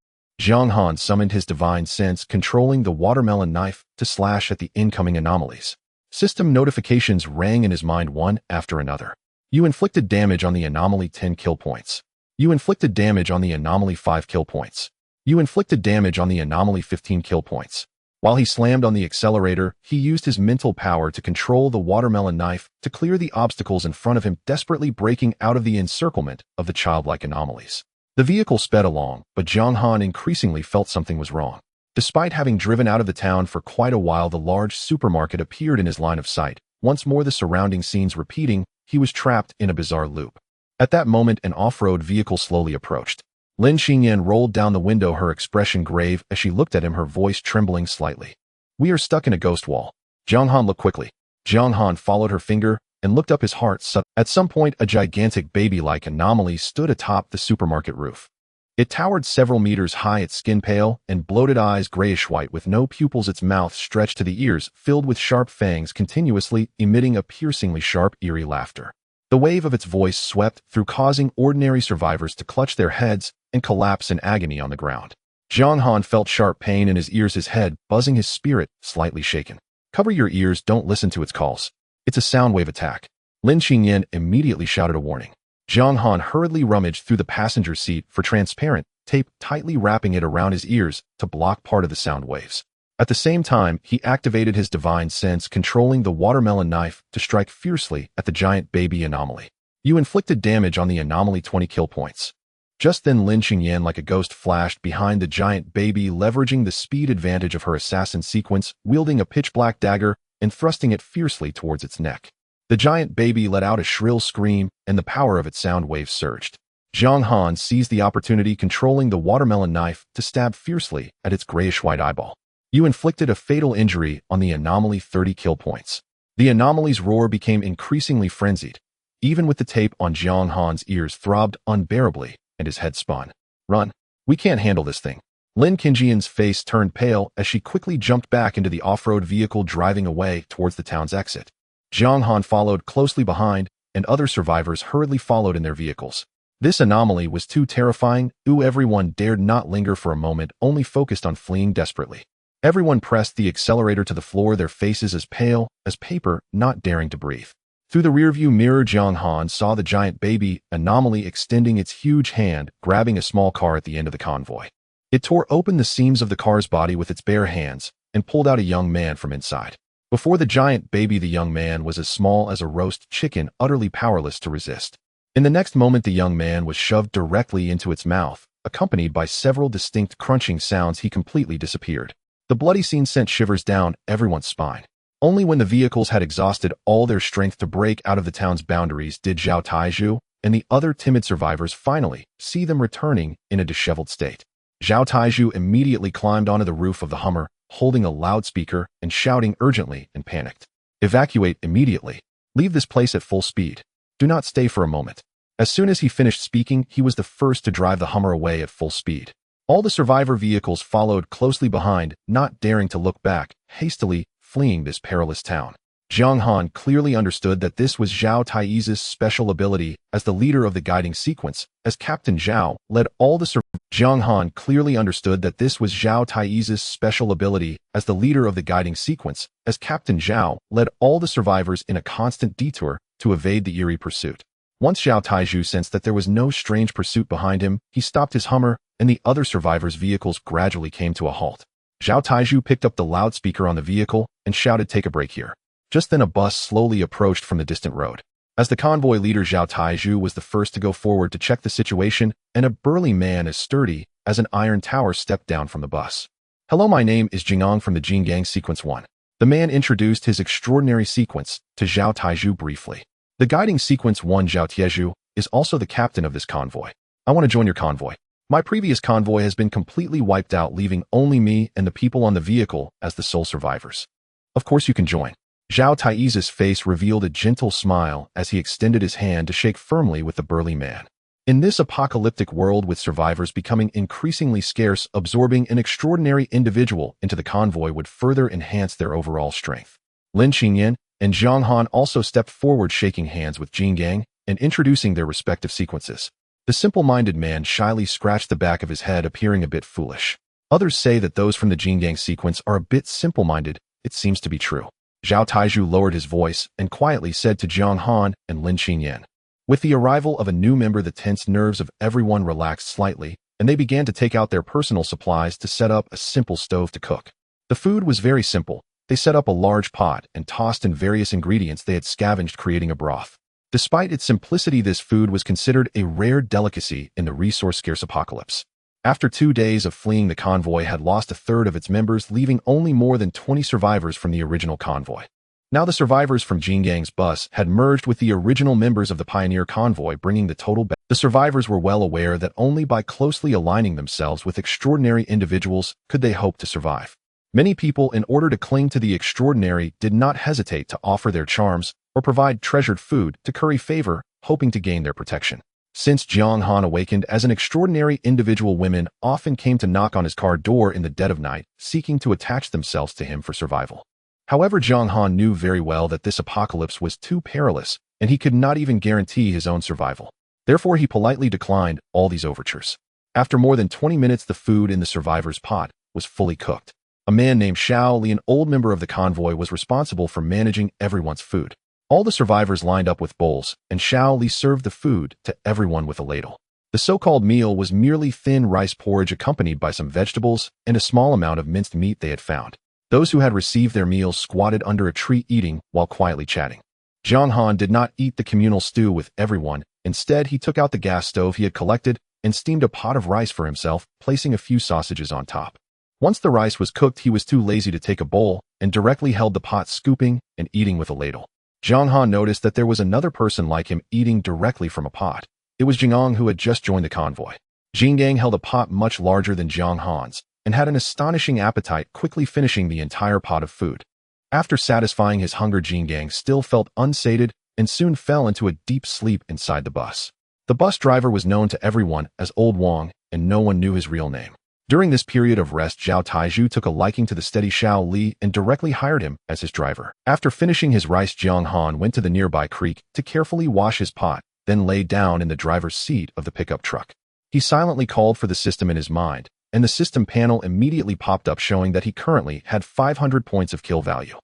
Jiang Han summoned his divine sense, controlling the watermelon knife to slash at the incoming anomalies. System notifications rang in his mind one after another. You inflicted damage on the anomaly, 10 kill points. You inflicted damage on the anomaly, 5 kill points. You inflicted damage on the anomaly, 15 kill points. While he slammed on the accelerator, he used his mental power to control the watermelon knife to clear the obstacles in front of him, desperately breaking out of the encirclement of the childlike anomalies. The vehicle sped along, but Jiang Han increasingly felt something was wrong. Despite having driven out of the town for quite a while, the large supermarket appeared in his line of sight. Once more, the surrounding scenes repeating, he was trapped in a bizarre loop. At that moment, an off-road vehicle slowly approached. Lin Xingyan rolled down the window, her expression grave as she looked at him, her voice trembling slightly. We are stuck in a ghost wall. Jiang Han looked quickly. Jiang Han followed her finger and looked up, his heart set. At some point, a gigantic baby-like anomaly stood atop the supermarket roof. It towered several meters high, its skin pale and bloated eyes grayish-white with no pupils, its mouth stretched to the ears, filled with sharp fangs, continuously emitting a piercingly sharp, eerie laughter. The wave of its voice swept through, causing ordinary survivors to clutch their heads and collapse in agony on the ground. Jiang Han felt sharp pain in his ears, his head buzzing, his spirit slightly shaken. Cover your ears, don't listen to its calls. It's a sound wave attack. Lin Xingyan immediately shouted a warning. Jiang Han hurriedly rummaged through the passenger seat for transparent tape, tightly wrapping it around his ears to block part of the sound waves. At the same time, he activated his divine sense, controlling the watermelon knife to strike fiercely at the giant baby anomaly. You inflicted damage on the anomaly, 20 kill points. Just then, Lin Xingyan like a ghost flashed behind the giant baby, leveraging the speed advantage of her assassin sequence, wielding a pitch-black dagger and thrusting it fiercely towards its neck. The giant baby let out a shrill scream, and the power of its sound waves surged. Jiang Han seized the opportunity, controlling the watermelon knife to stab fiercely at its grayish-white eyeball. You inflicted a fatal injury on the anomaly, 30 kill points. The anomaly's roar became increasingly frenzied. Even with the tape on, Jiang Han's ears throbbed unbearably, and his head spun. Run. We can't handle this thing. Lin Xingyan's face turned pale as she quickly jumped back into the off-road vehicle, driving away towards the town's exit. Jiang Han followed closely behind, and other survivors hurriedly followed in their vehicles. This anomaly was too terrifying. Everyone dared not linger for a moment, only focused on fleeing desperately. Everyone pressed the accelerator to the floor, their faces as pale as paper, not daring to breathe. Through the rearview mirror, Jiang Han saw the giant baby anomaly extending its huge hand, grabbing a small car at the end of the convoy. It tore open the seams of the car's body with its bare hands and pulled out a young man from inside. Before the giant baby, the young man was as small as a roast chicken, utterly powerless to resist. In the next moment, the young man was shoved directly into its mouth, accompanied by several distinct crunching sounds. He completely disappeared. The bloody scene sent shivers down everyone's spine. Only when the vehicles had exhausted all their strength to break out of the town's boundaries did Zhao Taizhu and the other timid survivors finally see them returning in a disheveled state. Zhao Taizhu immediately climbed onto the roof of the Hummer, holding a loudspeaker and shouting urgently and panicked. Evacuate immediately. Leave this place at full speed. Do not stay for a moment. As soon as he finished speaking, he was the first to drive the Hummer away at full speed. All the survivor vehicles followed closely behind, not daring to look back, hastily fleeing this perilous town. Jiang Han clearly understood that this was Zhao Taizhu's special ability as the leader of the guiding sequence, as Captain Zhao led all the Jiang Han clearly understood that this was Zhao Taizhu's special ability as the leader of the guiding sequence, as Captain Zhao led all the survivors in a constant detour to evade the Eerie pursuit. Once Zhao Taizhu sensed that there was no strange pursuit behind him, he stopped his Hummer, and the other survivors' vehicles gradually came to a halt. Zhao Taizhu picked up the loudspeaker on the vehicle and shouted, "Take a break here." Just then a bus slowly approached from the distant road. As the convoy leader, Zhao Taizhu was the first to go forward to check the situation, and a burly man as sturdy as an iron tower stepped down from the bus. "Hello, my name is Jing'ang from the Jinggang Sequence 1. The man introduced his extraordinary sequence to Zhao Taizhu briefly. "The guiding sequence 1 Zhao Taizhu is also the captain of this convoy. I want to join your convoy. My previous convoy has been completely wiped out, leaving only me and the people on the vehicle as the sole survivors. Of course you can join." Zhao Taizhu's face revealed a gentle smile as he extended his hand to shake firmly with the burly man. In this apocalyptic world with survivors becoming increasingly scarce, absorbing an extraordinary individual into the convoy would further enhance their overall strength. Lin Qingyan and Jiang Han also stepped forward, shaking hands with Jinggang and introducing their respective sequences. The simple-minded man shyly scratched the back of his head, appearing a bit foolish. Others say that those from the Jinggang sequence are a bit simple-minded. It seems to be true. Zhao Taizhu lowered his voice and quietly said to Jiang Han and Lin Qingyan. With the arrival of a new member, the tense nerves of everyone relaxed slightly, and they began to take out their personal supplies to set up a simple stove to cook. The food was very simple. They set up a large pot and tossed in various ingredients they had scavenged, creating a broth. Despite its simplicity, this food was considered a rare delicacy in the resource-scarce apocalypse. After 2 days of fleeing, the convoy had lost a third of its members, leaving only more than 20 survivors from the original convoy. Now the survivors from Jinggang's bus had merged with the original members of the pioneer convoy, bringing the total back. The survivors were well aware that only by closely aligning themselves with extraordinary individuals could they hope to survive. Many people, in order to cling to the extraordinary, did not hesitate to offer their charms or provide treasured food to curry favor, hoping to gain their protection. Since Jiang Han awakened as an extraordinary individual, women often came to knock on his car door in the dead of night, seeking to attach themselves to him for survival. However, Jiang Han knew very well that this apocalypse was too perilous, and he could not even guarantee his own survival. Therefore, he politely declined all these overtures. After more than 20 minutes, the food in the survivor's pot was fully cooked. A man named Xiao Li, an old member of the convoy, was responsible for managing everyone's food. All the survivors lined up with bowls, and Xiao Li served the food to everyone with a ladle. The so-called meal was merely thin rice porridge accompanied by some vegetables and a small amount of minced meat they had found. Those who had received their meals squatted under a tree eating while quietly chatting. Jiang Han did not eat the communal stew with everyone. Instead, he took out the gas stove he had collected and steamed a pot of rice for himself, placing a few sausages on top. Once the rice was cooked, he was too lazy to take a bowl and directly held the pot, scooping and eating with a ladle. Jiang Han noticed that there was another person like him eating directly from a pot. It was Jing'ang, who had just joined the convoy. Jinggang held a pot much larger than Jiang Han's and had an astonishing appetite, quickly finishing the entire pot of food. After satisfying his hunger, Jinggang still felt unsated and soon fell into a deep sleep inside the bus. The bus driver was known to everyone as Old Wang, and no one knew his real name. During this period of rest, Zhao Taizhu took a liking to the steady Xiao Li and directly hired him as his driver. After finishing his rice, Jiang Han went to the nearby creek to carefully wash his pot, then lay down in the driver's seat of the pickup truck. He silently called for the system in his mind, and the system panel immediately popped up, showing that he currently had 500 points of kill value.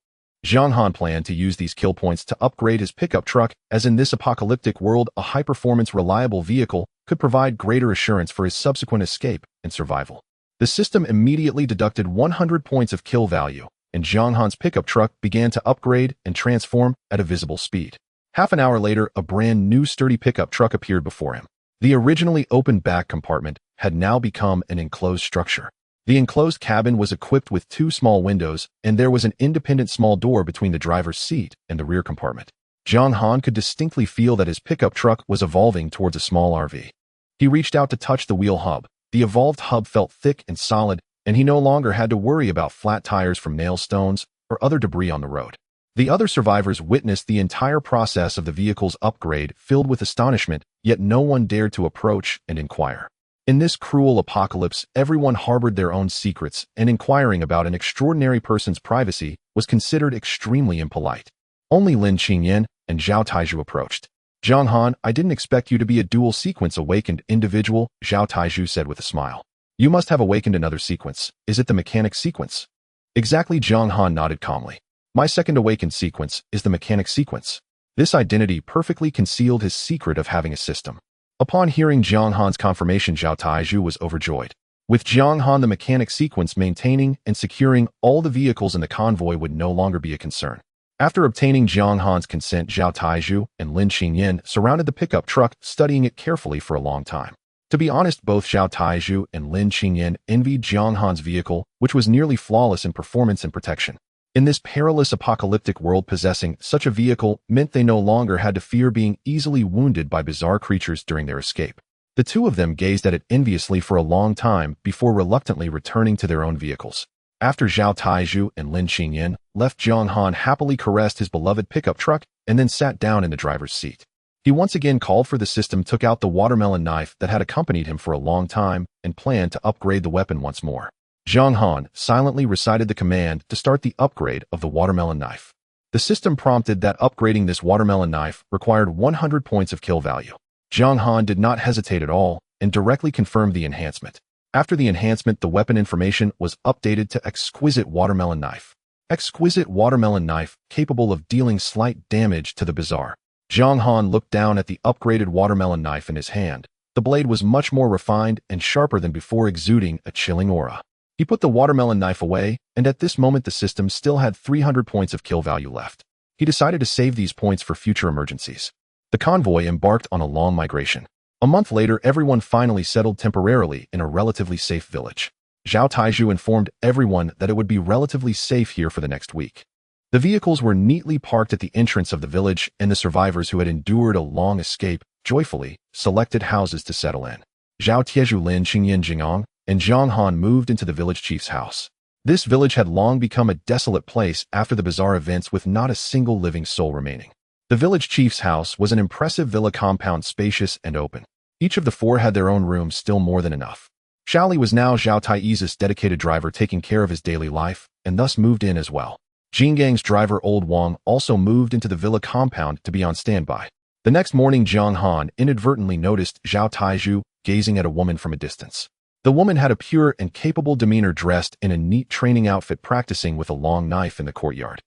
Jiang Han planned to use these kill points to upgrade his pickup truck, as in this apocalyptic world, a high-performance, reliable vehicle could provide greater assurance for his subsequent escape and survival. The system immediately deducted 100 points of kill value, and Jiang Han's pickup truck began to upgrade and transform at a visible speed. Half an hour later, a brand new sturdy pickup truck appeared before him. The originally open back compartment had now become an enclosed structure. The enclosed cabin was equipped with 2 small windows, and there was an independent small door between the driver's seat and the rear compartment. Jiang Han could distinctly feel that his pickup truck was evolving towards a small RV. He reached out to touch the wheel hub. The evolved hub felt thick and solid, and he no longer had to worry about flat tires from nail stones or other debris on the road. The other survivors witnessed the entire process of the vehicle's upgrade, filled with astonishment, yet no one dared to approach and inquire. In this cruel apocalypse, everyone harbored their own secrets, and inquiring about an extraordinary person's privacy was considered extremely impolite. Only Lin Qingyan and Zhao Taizhu approached. Jiang Han, I didn't expect you to be a dual sequence awakened individual, Zhao Taizhu said with a smile. You must have awakened another sequence. Is it the mechanic sequence? Exactly, Jiang Han nodded calmly. My second awakened sequence is the mechanic sequence. This identity perfectly concealed his secret of having a system. Upon hearing Jiang Han's confirmation, Zhao Taizhu was overjoyed. With Jiang Han, the mechanic sequence maintaining and securing all the vehicles in the convoy would no longer be a concern. After obtaining Jiang Han's consent, Zhao Taizhu and Lin Qingyan surrounded the pickup truck, studying it carefully for a long time. To be honest, both Zhao Taizhu and Lin Qingyan envied Jiang Han's vehicle, which was nearly flawless in performance and protection. In this perilous apocalyptic world, possessing such a vehicle meant they no longer had to fear being easily wounded by bizarre creatures during their escape. The two of them gazed at it enviously for a long time before reluctantly returning to their own vehicles. After Zhao Taizhu and Lin Qingyan left, Jiang Han happily caressed his beloved pickup truck and then sat down in the driver's seat. He once again called for the system, took out the watermelon knife that had accompanied him for a long time, and planned to upgrade the weapon once more. Jiang Han silently recited the command to start the upgrade of the watermelon knife. The system prompted that upgrading this watermelon knife required 100 points of kill value. Jiang Han did not hesitate at all and directly confirmed the enhancement. After the enhancement, the weapon information was updated to exquisite watermelon knife. Exquisite watermelon knife, capable of dealing slight damage to the bizarre. Jiang Han looked down at the upgraded watermelon knife in his hand. The blade was much more refined and sharper than before, exuding a chilling aura. He put the watermelon knife away, and at this moment the system still had 300 points of kill value left. He decided to save these points for future emergencies. The convoy embarked on a long migration. A month later, everyone finally settled temporarily in a relatively safe village. Zhao Taizhu informed everyone that it would be relatively safe here for the next week. The vehicles were neatly parked at the entrance of the village, and the survivors who had endured a long escape joyfully selected houses to settle in. Zhao Taizhu, Lin Qingyan, Jingong, and Jiang Han moved into the village chief's house. This village had long become a desolate place after the bizarre events, with not a single living soul remaining. The village chief's house was an impressive villa compound, spacious and open. Each of the four had their own rooms, still more than enough. Xiaoli was now Zhao Taizhu's dedicated driver, taking care of his daily life, and thus moved in as well. Jingang's driver, Old Wang, also moved into the villa compound to be on standby. The next morning, Jiang Han inadvertently noticed Zhao Taizhu gazing at a woman from a distance. The woman had a pure and capable demeanor, dressed in a neat training outfit, practicing with a long knife in the courtyard.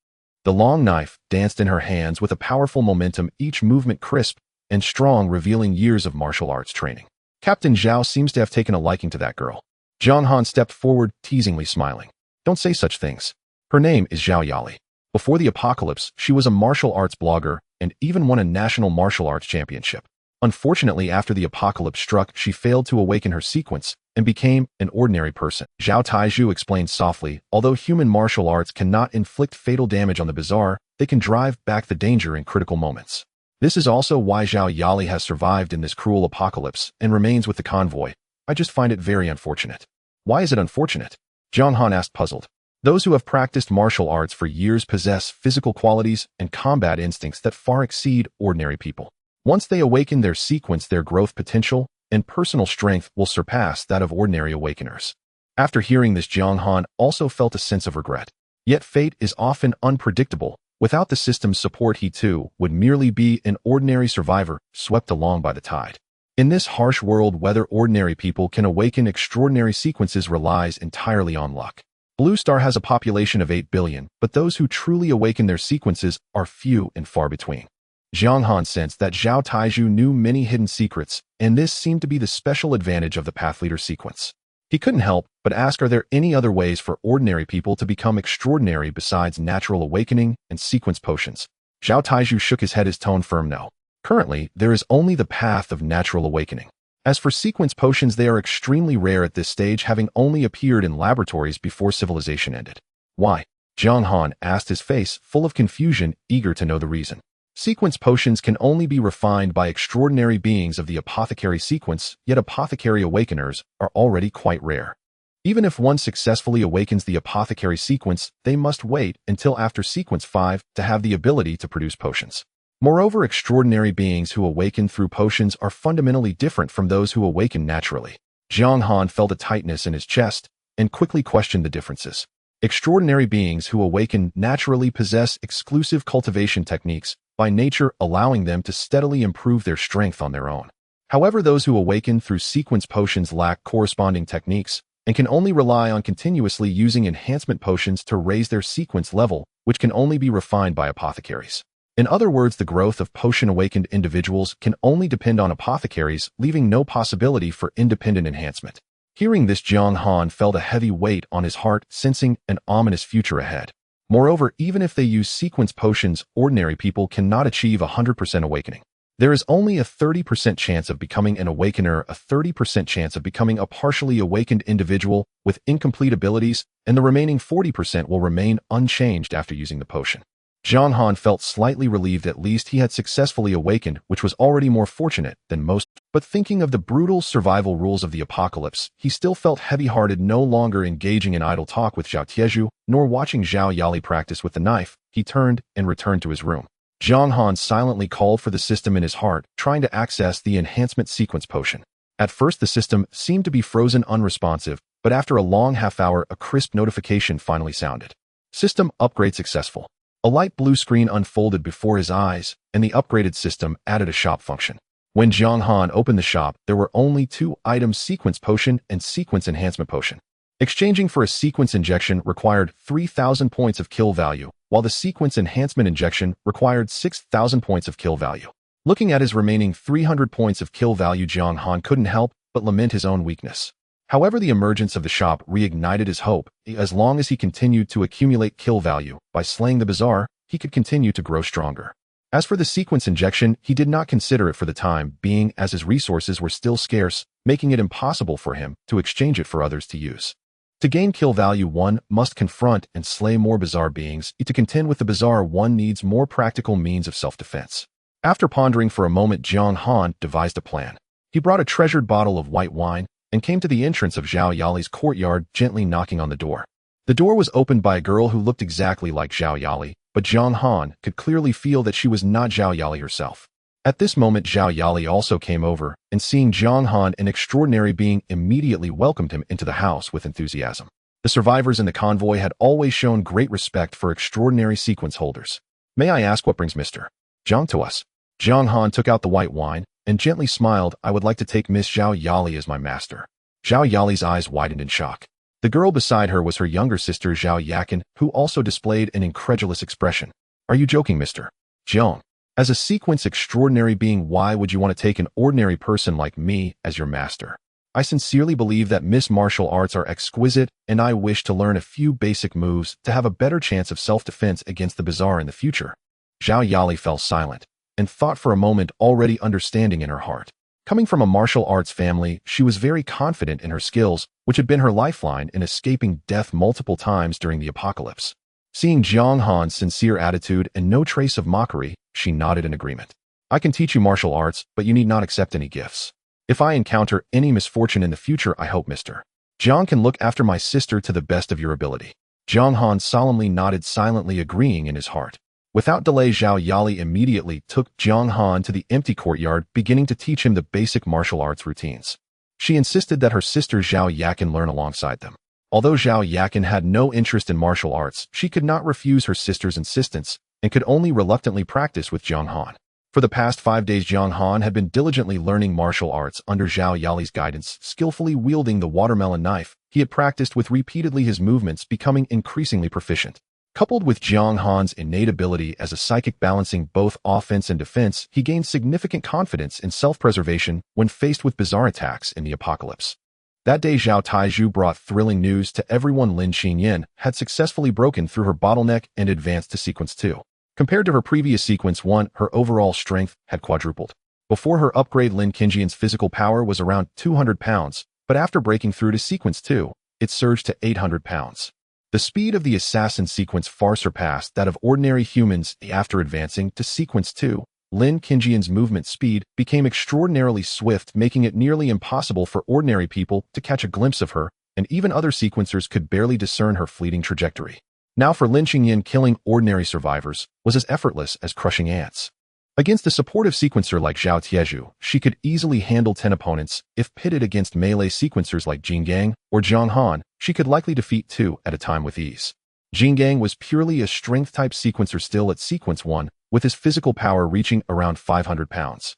The long knife danced in her hands with a powerful momentum, each movement crisp and strong, revealing years of martial arts training. Captain Zhao seems to have taken a liking to that girl. Jiang Han stepped forward, teasingly smiling. Don't say such things. Her name is Zhao Yali. Before the apocalypse, she was a martial arts blogger and even won a national martial arts championship. Unfortunately, after the apocalypse struck, she failed to awaken her sequence and became an ordinary person. Zhao Taizhu explained softly, although human martial arts cannot inflict fatal damage on the bizarre, they can drive back the danger in critical moments. This is also why Zhao Yali has survived in this cruel apocalypse and remains with the convoy. I just find it very unfortunate. Why is it unfortunate? Jiang Han asked, puzzled. Those who have practiced martial arts for years possess physical qualities and combat instincts that far exceed ordinary people. Once they awaken their sequence, their growth potential and personal strength will surpass that of ordinary awakeners. After hearing this, Jiang Han also felt a sense of regret. Yet fate is often unpredictable. Without the system's support, he too would merely be an ordinary survivor, swept along by the tide. In this harsh world, whether ordinary people can awaken extraordinary sequences relies entirely on luck. Blue Star has a population of 8 billion, but those who truly awaken their sequences are few and far between. Jiang Han sensed that Zhao Taizhu knew many hidden secrets, and this seemed to be the special advantage of the Pathleader sequence. He couldn't help but ask, are there any other ways for ordinary people to become extraordinary besides natural awakening and sequence potions? Zhao Taizhu shook his head, his tone firm. No. Currently, there is only the path of natural awakening. As for sequence potions, they are extremely rare at this stage, having only appeared in laboratories before civilization ended. Why? Jiang Han asked, his face full of confusion, eager to know the reason. Sequence potions can only be refined by extraordinary beings of the apothecary sequence, yet apothecary awakeners are already quite rare. Even if one successfully awakens the apothecary sequence, they must wait until after sequence 5 to have the ability to produce potions. Moreover, extraordinary beings who awaken through potions are fundamentally different from those who awaken naturally. Jiang Han felt a tightness in his chest and quickly questioned the differences. Extraordinary beings who awaken naturally possess exclusive cultivation techniques, by nature allowing them to steadily improve their strength on their own. However, those who awaken through sequence potions lack corresponding techniques and can only rely on continuously using enhancement potions to raise their sequence level, which can only be refined by apothecaries. In other words, the growth of potion-awakened individuals can only depend on apothecaries, leaving no possibility for independent enhancement. Hearing this, Jiang Han felt a heavy weight on his heart, sensing an ominous future ahead. Moreover, even if they use sequence potions, ordinary people cannot achieve 100% awakening. There is only a 30% chance of becoming an awakener, a 30% chance of becoming a partially awakened individual with incomplete abilities, and the remaining 40% will remain unchanged after using the potion. Jiang Han felt slightly relieved. At least he had successfully awakened, which was already more fortunate than most. But thinking of the brutal survival rules of the apocalypse, he still felt heavy-hearted. No longer engaging in idle talk with Zhao Tieju, nor watching Zhao Yali practice with the knife, he turned and returned to his room. Jiang Han silently called for the system in his heart, trying to access the enhancement sequence potion. At first, the system seemed to be frozen unresponsive, but after a long half-hour, a crisp notification finally sounded. System upgrade successful. A light blue screen unfolded before his eyes, and the upgraded system added a shop function. When Jiang Han opened the shop, there were only 2 items: sequence potion and sequence enhancement potion. Exchanging for a sequence injection required 3,000 points of kill value, while the sequence enhancement injection required 6,000 points of kill value. Looking at his remaining 300 points of kill value, Jiang Han couldn't help but lament his own weakness. However, the emergence of the shop reignited his hope. As long as he continued to accumulate kill value by slaying the bazaar, he could continue to grow stronger. As for the sequence injection, he did not consider it for the time being, as his resources were still scarce, making it impossible for him to exchange it for others to use. To gain kill value, one must confront and slay more bazaar beings. To contend with the bazaar, one needs more practical means of self-defense. After pondering for a moment, Jiang Han devised a plan. He brought a treasured bottle of white wine and came to the entrance of Zhao Yali's courtyard, gently knocking on the door. The door was opened by a girl who looked exactly like Zhao Yali, but Jiang Han could clearly feel that she was not Zhao Yali herself. At this moment, Zhao Yali also came over, and seeing Jiang Han, an extraordinary being, immediately welcomed him into the house with enthusiasm. The survivors in the convoy had always shown great respect for extraordinary sequence holders. "May I ask what brings Mr. Jiang to us?" Jiang Han took out the white wine and gently smiled. "I would like to take Miss Zhao Yali as my master." Zhao Yali's eyes widened in shock. The girl beside her was her younger sister Zhao Yakin, who also displayed an incredulous expression. "Are you joking, Mr. Jiang? As a sequence extraordinary being, why would you want to take an ordinary person like me as your master? I sincerely believe that Miss martial arts are exquisite, and I wish to learn a few basic moves to have a better chance of self-defense against the bazaar in the future." Zhao Yali fell silent and thought for a moment, already understanding in her heart. Coming from a martial arts family, she was very confident in her skills, which had been her lifeline in escaping death multiple times during the apocalypse. Seeing Jiang Han's sincere attitude and no trace of mockery, she nodded in agreement. "I can teach you martial arts, but you need not accept any gifts. If I encounter any misfortune in the future, I hope Mr. Jiang can look after my sister to the best of your ability." Jiang Han solemnly nodded, silently agreeing in his heart. Without delay, Zhao Yali immediately took Jiang Han to the empty courtyard, beginning to teach him the basic martial arts routines. She insisted that her sister Zhao Yakin learn alongside them. Although Zhao Yakin had no interest in martial arts, she could not refuse her sister's insistence and could only reluctantly practice with Jiang Han. For the past 5 days, Jiang Han had been diligently learning martial arts under Zhao Yali's guidance. Skillfully wielding the watermelon knife, he had practiced with repeatedly, his movements becoming increasingly proficient. Coupled with Jiang Han's innate ability as a psychic balancing both offense and defense, he gained significant confidence in self-preservation when faced with bizarre attacks in the apocalypse. That day, Zhao Taizhu brought thrilling news to everyone. Lin Qingyan had successfully broken through her bottleneck and advanced to Sequence 2. Compared to her previous Sequence 1, her overall strength had quadrupled. Before her upgrade, Lin Qingyan's physical power was around 200 pounds, but after breaking through to Sequence 2, it surged to 800 pounds. The The speed of the assassin sequence far surpassed that of ordinary humans. After advancing to sequence 2, Lin Qingjian's movement speed became extraordinarily swift, making it nearly impossible for ordinary people to catch a glimpse of her, and even other sequencers could barely discern her fleeting trajectory. Now for Lin Qingjian, killing ordinary survivors was as effortless as crushing ants. Against a supportive sequencer like Zhao Tieju, she could easily handle 10 opponents. If pitted against melee sequencers like Jin Gang or Jiang Han, she could likely defeat 2 at a time with ease. Jin Gang was purely a strength-type sequencer still at sequence 1, with his physical power reaching around 500 pounds.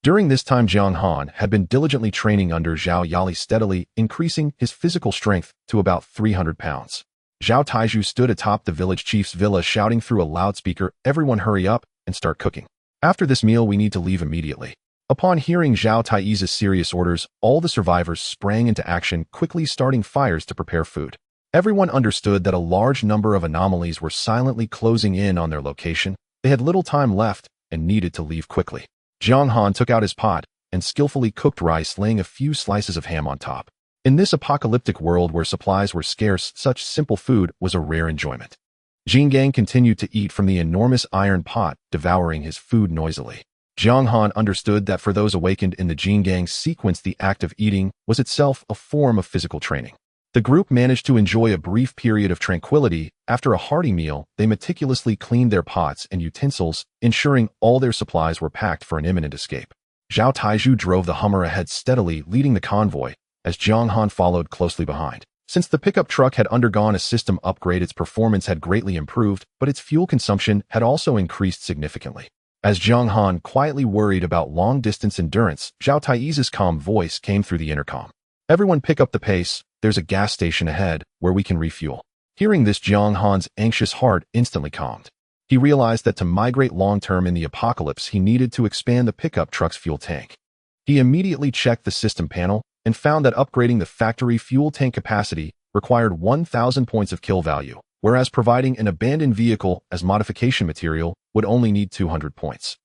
During this time, Jiang Han had been diligently training under Zhao Yali, steadily increasing his physical strength to about 300 pounds. Zhao Taiju stood atop the village chief's villa shouting through a loudspeaker, "Everyone hurry up and start cooking. After this meal, we need to leave immediately." Upon hearing Zhao Tai's serious orders, all the survivors sprang into action, quickly starting fires to prepare food. Everyone understood that a large number of anomalies were silently closing in on their location. They had little time left and needed to leave quickly. Jiang Han took out his pot and skillfully cooked rice, laying a few slices of ham on top. In this apocalyptic world where supplies were scarce, such simple food was a rare enjoyment. Jin Gang continued to eat from the enormous iron pot, devouring his food noisily. Jiang Han understood that for those awakened in the Jin Gang sequence, the act of eating was itself a form of physical training. The group managed to enjoy a brief period of tranquility. After a hearty meal, they meticulously cleaned their pots and utensils, ensuring all their supplies were packed for an imminent escape. Zhao Taiju drove the Hummer ahead steadily, leading the convoy, as Jiang Han followed closely behind. Since the pickup truck had undergone a system upgrade, its performance had greatly improved, but its fuel consumption had also increased significantly. As Jiang Han quietly worried about long-distance endurance, Zhao Tai's calm voice came through the intercom. "Everyone pick up the pace. There's a gas station ahead where we can refuel." Hearing this, Jiang Han's anxious heart instantly calmed. He realized that to migrate long-term in the apocalypse, he needed to expand the pickup truck's fuel tank. He immediately checked the system panel and found that upgrading the factory fuel tank capacity required 1,000 points of kill value, whereas providing an abandoned vehicle as modification material would only need 200 points.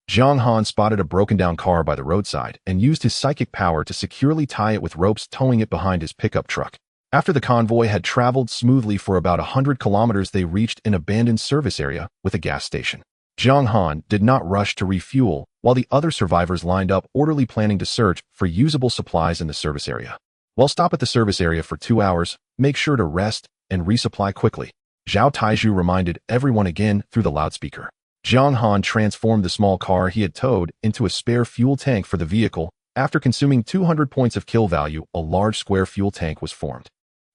Jiang Han spotted a broken-down car by the roadside and used his psychic power to securely tie it with ropes, towing it behind his pickup truck. After the convoy had traveled smoothly for about 100 kilometers, they reached an abandoned service area with a gas station. Jiang Han did not rush to refuel, while the other survivors lined up, orderly planning to search for usable supplies in the service area. While stop at the service area for 2 hours, make sure to rest and resupply quickly, Zhao Taiju reminded everyone again through the loudspeaker. Jiang Han transformed the small car he had towed into a spare fuel tank for the vehicle. After consuming 200 points of kill value, a large square fuel tank was formed.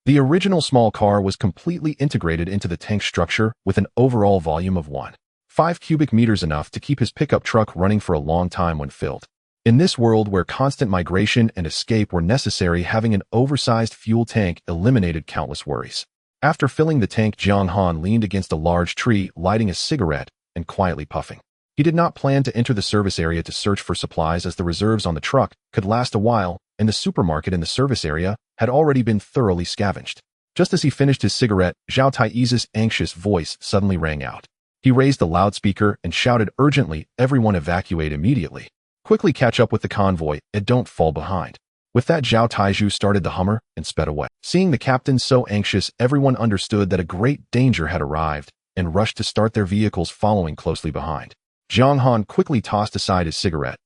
The original small car was completely integrated into the tank structure with an overall volume of 1.5 cubic meters, enough to keep his pickup truck running for a long time when filled. In this world where constant migration and escape were necessary, having an oversized fuel tank eliminated countless worries. After filling the tank, Jiang Han leaned against a large tree, lighting a cigarette and quietly puffing. He did not plan to enter the service area to search for supplies, as the reserves on the truck could last a while, and the supermarket in the service area had already been thoroughly scavenged. Just as he finished his cigarette, Zhao Tai's anxious voice suddenly rang out. He raised the loudspeaker and shouted urgently, "Everyone evacuate immediately. Quickly catch up with the convoy and don't fall behind." With that, Zhao Taiju started the Hummer and sped away. Seeing the captain so anxious, everyone understood that a great danger had arrived and rushed to start their vehicles, following closely behind. Jiang Han quickly tossed aside his cigarette,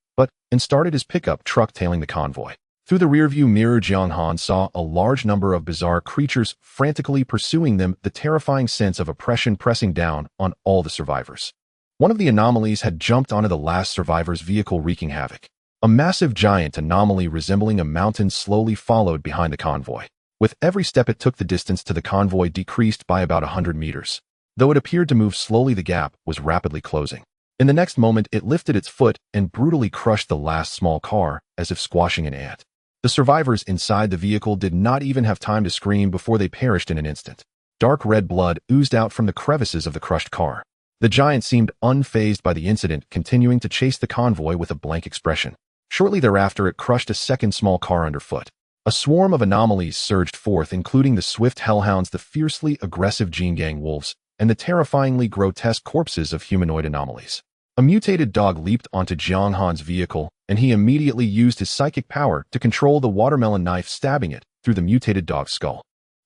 and started his pickup truck, tailing the convoy. Through the rearview mirror, Jiang Han saw a large number of bizarre creatures frantically pursuing them, the terrifying sense of oppression pressing down on all the survivors. One of the anomalies had jumped onto the last survivor's vehicle, wreaking havoc. A massive giant anomaly resembling a mountain slowly followed behind the convoy. With every step it took, the distance to the convoy decreased by about 100 meters. Though it appeared to move slowly, the gap was rapidly closing. In the next moment, it lifted its foot and brutally crushed the last small car, as if squashing an ant. The survivors inside the vehicle did not even have time to scream before they perished in an instant. Dark red blood oozed out from the crevices of the crushed car. The giant seemed unfazed by the incident, continuing to chase the convoy with a blank expression. Shortly thereafter, it crushed a second small car underfoot. A swarm of anomalies surged forth, including the swift hellhounds, the fiercely aggressive Jin Gang wolves, and the terrifyingly grotesque corpses of humanoid anomalies. A mutated dog leaped onto Jiang Han's vehicle, and he immediately used his psychic power to control the watermelon knife, stabbing it through the mutated dog's skull.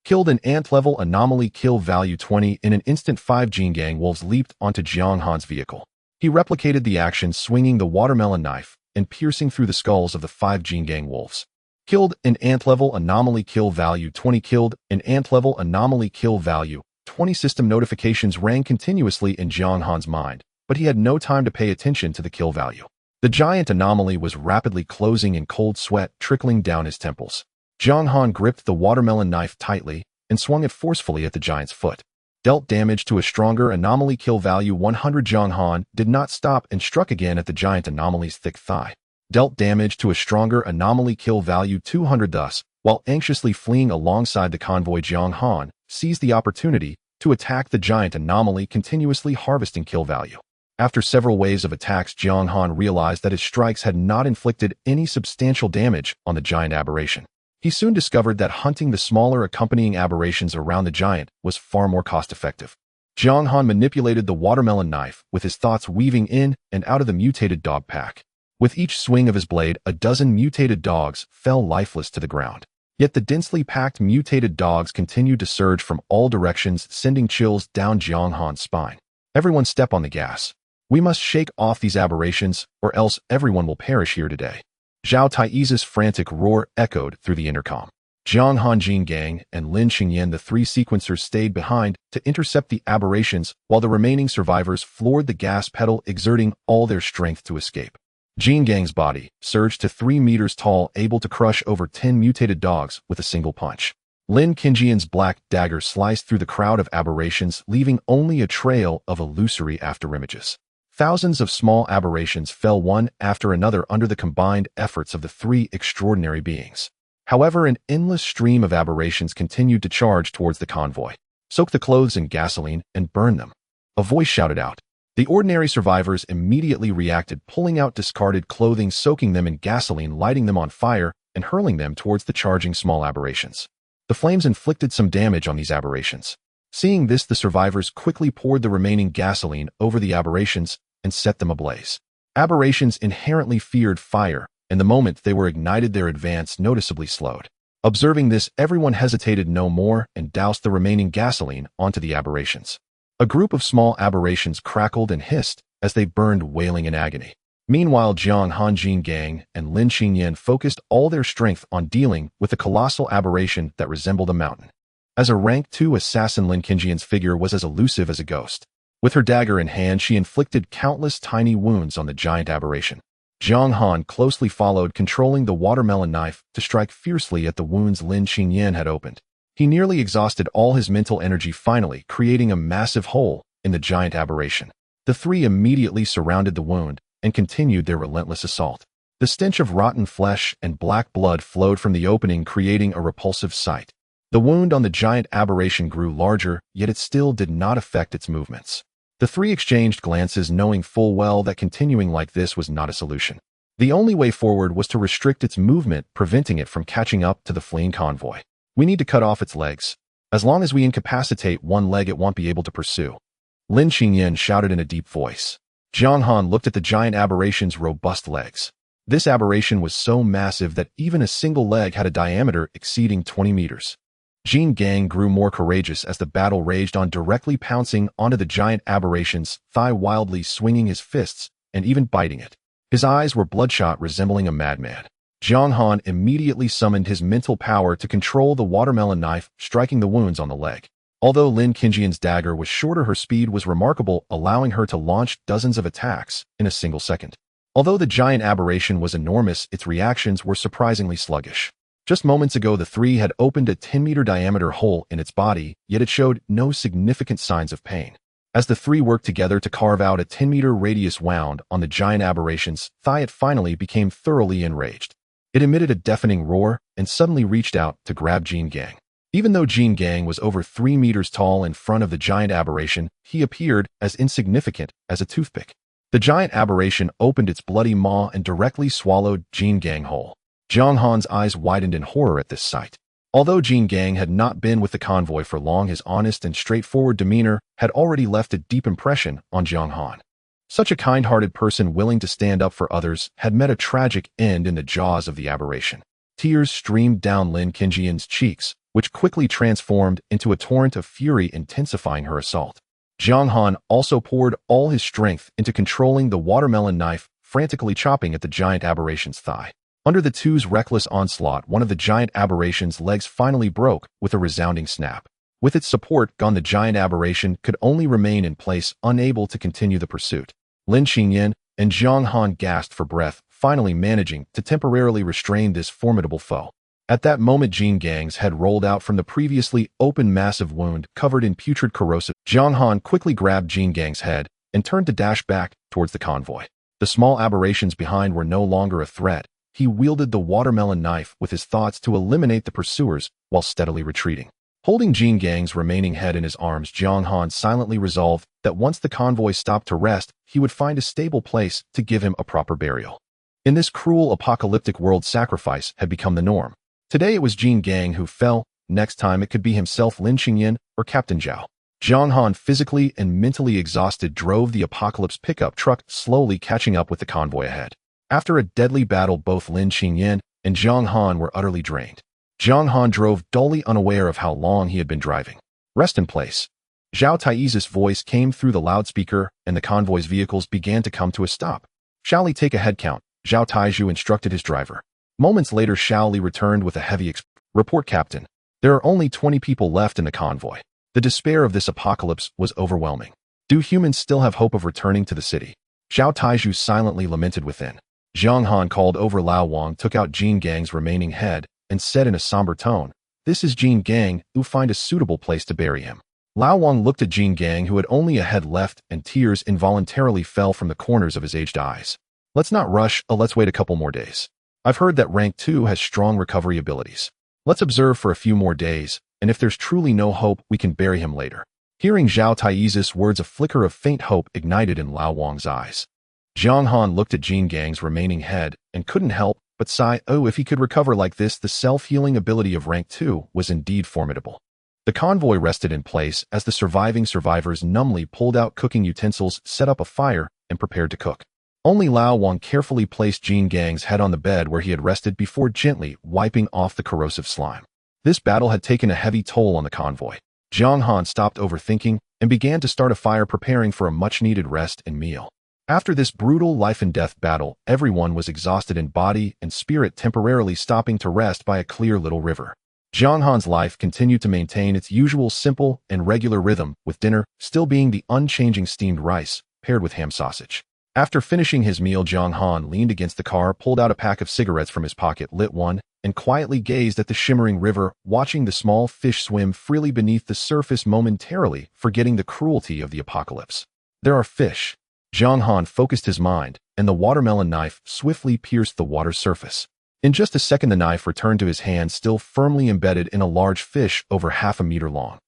Killed an ant-level anomaly, kill value 20. In an instant, 5 Jingang wolves leaped onto Jiang Han's vehicle. He replicated the action, swinging the watermelon knife and piercing through the skulls of the 5 Jingang wolves. Killed an ant-level anomaly, kill value 20. Killed an ant-level anomaly, kill value 20. System notifications rang continuously in Jiang Han's mind, but he had no time to pay attention to the kill value. The giant anomaly was rapidly closing and cold sweat trickling down his temples. Jiang Han gripped the watermelon knife tightly and swung it forcefully at the giant's foot. Dealt damage to a stronger anomaly, kill value 100. Jiang Han did not stop and struck again at the giant anomaly's thick thigh. Dealt damage to a stronger anomaly, kill value 200. Thus, while anxiously fleeing alongside the convoy, Jiang Han seized the opportunity to attack the giant anomaly, continuously harvesting kill value. After several waves of attacks, Jiang Han realized that his strikes had not inflicted any substantial damage on the giant aberration. He soon discovered that hunting the smaller accompanying aberrations around the giant was far more cost-effective. Jiang Han manipulated the watermelon knife, with his thoughts weaving in and out of the mutated dog pack. With each swing of his blade, a dozen mutated dogs fell lifeless to the ground. Yet the densely packed mutated dogs continued to surge from all directions, sending chills down Jiang Han's spine. Everyone step on the gas. We must shake off these aberrations, or else everyone will perish here today. Zhao Taiyi's frantic roar echoed through the intercom. Jiang Han, Jingang, and Lin Xingyan, the 3 sequencers, stayed behind to intercept the aberrations, while the remaining survivors floored the gas pedal, exerting all their strength to escape. Jingang's body surged to 3 meters tall, able to crush over 10 mutated dogs with a single punch. Lin Xingyan's black dagger sliced through the crowd of aberrations, leaving only a trail of illusory afterimages. Thousands of small aberrations fell one after another under the combined efforts of the 3 extraordinary beings. However, an endless stream of aberrations continued to charge towards the convoy. Soak the clothes in gasoline and burn them. A voice shouted out. The ordinary survivors immediately reacted, pulling out discarded clothing, soaking them in gasoline, lighting them on fire, and hurling them towards the charging small aberrations. The flames inflicted some damage on these aberrations. Seeing this, the survivors quickly poured the remaining gasoline over the aberrations and set them ablaze. Aberrations inherently feared fire, and the moment they were ignited, their advance noticeably slowed. Observing this, everyone hesitated no more and doused the remaining gasoline onto the aberrations. A group of small aberrations crackled and hissed as they burned, wailing in agony. Meanwhile, Jiang Han, Jingang, and Lin Xingyan focused all their strength on dealing with the colossal aberration that resembled a mountain. As a rank 2 assassin, Lin Xingyan's figure was as elusive as a ghost. With her dagger in hand, she inflicted countless tiny wounds on the giant aberration. Jiang Han closely followed, controlling the watermelon knife to strike fiercely at the wounds Lin Xingyan had opened. He nearly exhausted all his mental energy, finally creating a massive hole in the giant aberration. The 3 immediately surrounded the wound and continued their relentless assault. The stench of rotten flesh and black blood flowed from the opening, creating a repulsive sight. The wound on the giant aberration grew larger, yet it still did not affect its movements. The 3 exchanged glances, knowing full well that continuing like this was not a solution. The only way forward was to restrict its movement, preventing it from catching up to the fleeing convoy. We need to cut off its legs. As long as we incapacitate one leg, it won't be able to pursue. Lin Xingyan shouted in a deep voice. Jiang Han looked at the giant aberration's robust legs. This aberration was so massive that even a single leg had a diameter exceeding 20 meters. Jingang grew more courageous as the battle raged on, directly pouncing onto the giant aberration's thigh, wildly swinging his fists and even biting it. His eyes were bloodshot, resembling a madman. Jiang Han immediately summoned his mental power to control the watermelon knife, striking the wounds on the leg. Although Lin Xingyan's dagger was shorter, her speed was remarkable, allowing her to launch dozens of attacks in a single second. Although the giant aberration was enormous, its reactions were surprisingly sluggish. Just moments ago, the 3 had opened a 10-meter diameter hole in its body, yet it showed no significant signs of pain. As the 3 worked together to carve out a 10-meter radius wound on the giant aberration's thigh, it finally became thoroughly enraged. It emitted a deafening roar and suddenly reached out to grab Jingang. Even though Jingang was over 3 meters tall in front of the giant aberration, he appeared as insignificant as a toothpick. The giant aberration opened its bloody maw and directly swallowed Jingang whole. Jiang Han's eyes widened in horror at this sight. Although Jingang had not been with the convoy for long, his honest and straightforward demeanor had already left a deep impression on Jiang Han. Such a kind-hearted person willing to stand up for others had met a tragic end in the jaws of the aberration. Tears streamed down Lin Qingjian's cheeks, which quickly transformed into a torrent of fury, intensifying her assault. Jiang Han also poured all his strength into controlling the watermelon knife, frantically chopping at the giant aberration's thigh. Under the two's reckless onslaught, one of the giant aberration's legs finally broke with a resounding snap. With its support gone, the giant aberration could only remain in place, unable to continue the pursuit. Lin Qingyan and Jiang Han gasped for breath, finally managing to temporarily restrain this formidable foe. At that moment, Jin Gang's head rolled out from the previously open massive wound covered in putrid corrosive. Jiang Han quickly grabbed Jin Gang's head and turned to dash back towards the convoy. The small aberrations behind were no longer a threat. He wielded the watermelon knife with his thoughts to eliminate the pursuers while steadily retreating. Holding Jin Gang's remaining head in his arms, Jiang Han silently resolved that once the convoy stopped to rest, he would find a stable place to give him a proper burial. In this cruel apocalyptic world, sacrifice had become the norm. Today it was Jin Gang who fell. Next time it could be himself, Lin Qingyan, or Captain Zhao. Jiang Han, physically and mentally exhausted, drove the apocalypse pickup truck, slowly catching up with the convoy ahead. After a deadly battle, both Lin Qingyan and Jiang Han were utterly drained. Jiang Han drove dully, unaware of how long he had been driving. Rest in place. Zhao Tai's voice came through the loudspeaker, and the convoy's vehicles began to come to a stop. Shall we take a head count? Zhao Taiju instructed his driver. Moments later, Shao Li returned with a heavy report. Captain, there are only 20 people left in the convoy. The despair of this apocalypse was overwhelming. Do humans still have hope of returning to the city? Zhao Taiju silently lamented within. Jiang Han called over Lao Wang, took out Jin Gang's remaining head, and said in a somber tone, "This is Jin Gang, who find a suitable place to bury him." Lao Wang looked at Jin Gang, who had only a head left, and tears involuntarily fell from the corners of his aged eyes. Let's not rush, let's wait a couple more days. I've heard that rank 2 has strong recovery abilities. Let's observe for a few more days, and if there's truly no hope, we can bury him later. Hearing Zhao Tai's words, a flicker of faint hope ignited in Lao Wang's eyes. Jiang Han looked at Jin Gang's remaining head and couldn't help but sigh. Oh, if he could recover like this, the self-healing ability of rank 2 was indeed formidable. The convoy rested in place as the surviving survivors numbly pulled out cooking utensils, set up a fire, and prepared to cook. Only Lao Wang carefully placed Jin Gang's head on the bed where he had rested before gently wiping off the corrosive slime. This battle had taken a heavy toll on the convoy. Jiang Han stopped overthinking and began to start a fire, preparing for a much-needed rest and meal. After this brutal life-and-death battle, everyone was exhausted in body and spirit, temporarily stopping to rest by a clear little river. Jiang Han's life continued to maintain its usual simple and regular rhythm, with dinner still being the unchanging steamed rice paired with ham sausage. After finishing his meal, Jiang Han leaned against the car, pulled out a pack of cigarettes from his pocket, lit one, and quietly gazed at the shimmering river, watching the small fish swim freely beneath the surface, momentarily forgetting the cruelty of the apocalypse. There are fish. Jiang Han focused his mind, and the watermelon knife swiftly pierced the water's surface. In just a second, the knife returned to his hand, still firmly embedded in a large fish over half a meter long.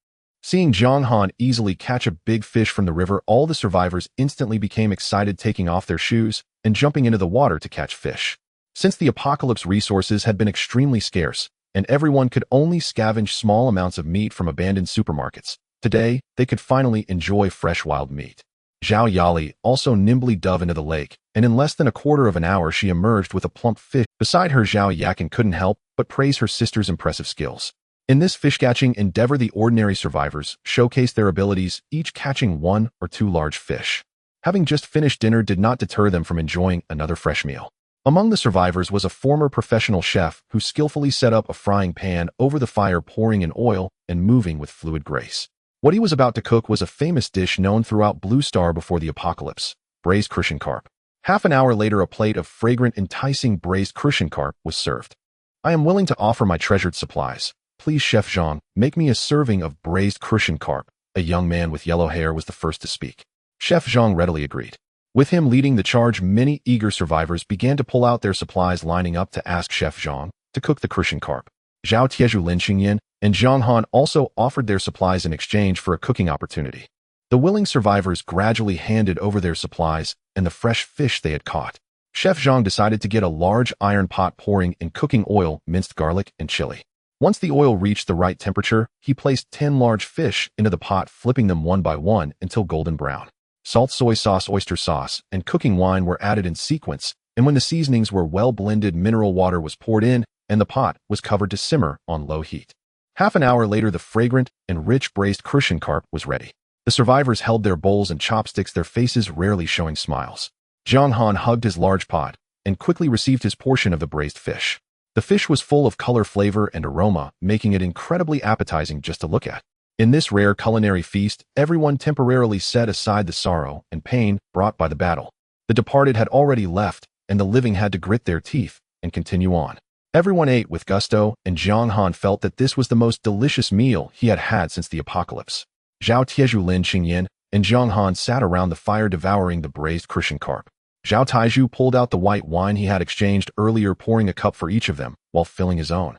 Seeing Jiang Han easily catch a big fish from the river, all the survivors instantly became excited, taking off their shoes and jumping into the water to catch fish. Since the apocalypse, resources had been extremely scarce, and everyone could only scavenge small amounts of meat from abandoned supermarkets, today they could finally enjoy fresh wild meat. Zhao Yali also nimbly dove into the lake, and in less than a quarter of an hour she emerged with a plump fish. Beside her, Zhao Yakin couldn't help but praise her sister's impressive skills. In this fish-catching endeavor, the ordinary survivors showcased their abilities, each catching 1 or 2 large fish. Having just finished dinner did not deter them from enjoying another fresh meal. Among the survivors was a former professional chef who skillfully set up a frying pan over the fire, pouring in oil and moving with fluid grace. What he was about to cook was a famous dish known throughout Blue Star before the apocalypse: braised Crucian carp. Half an hour later, a plate of fragrant, enticing braised Crucian carp was served. "I am willing to offer my treasured supplies. Please, Chef Zhang, make me a serving of braised Crucian carp." A young man with yellow hair was the first to speak. Chef Zhang readily agreed. With him leading the charge, many eager survivors began to pull out their supplies, lining up to ask Chef Zhang to cook the Crucian carp. Zhao Tieju, Lin Qingyan, and Jiang Han also offered their supplies in exchange for a cooking opportunity. The willing survivors gradually handed over their supplies and the fresh fish they had caught. Chef Zhang decided to get a large iron pot, pouring in cooking oil, minced garlic, and chili. Once the oil reached the right temperature, he placed 10 large fish into the pot, flipping them one by one until golden brown. Salt, soy sauce, oyster sauce, and cooking wine were added in sequence, and when the seasonings were well blended, mineral water was poured in, and the pot was covered to simmer on low heat. Half an hour later, the fragrant and rich braised crucian carp was ready. The survivors held their bowls and chopsticks, their faces rarely showing smiles. Jiang Han hugged his large pot and quickly received his portion of the braised fish. The fish was full of color, flavor, and aroma, making it incredibly appetizing just to look at. In this rare culinary feast, everyone temporarily set aside the sorrow and pain brought by the battle. The departed had already left, and the living had to grit their teeth and continue on. Everyone ate with gusto, and Jiang Han felt that this was the most delicious meal he had had since the apocalypse. Zhao Tieju, Lin Qingyan, and Jiang Han sat around the fire devouring the braised crucian carp. Zhao Taiju pulled out the white wine he had exchanged earlier, pouring a cup for each of them while filling his own.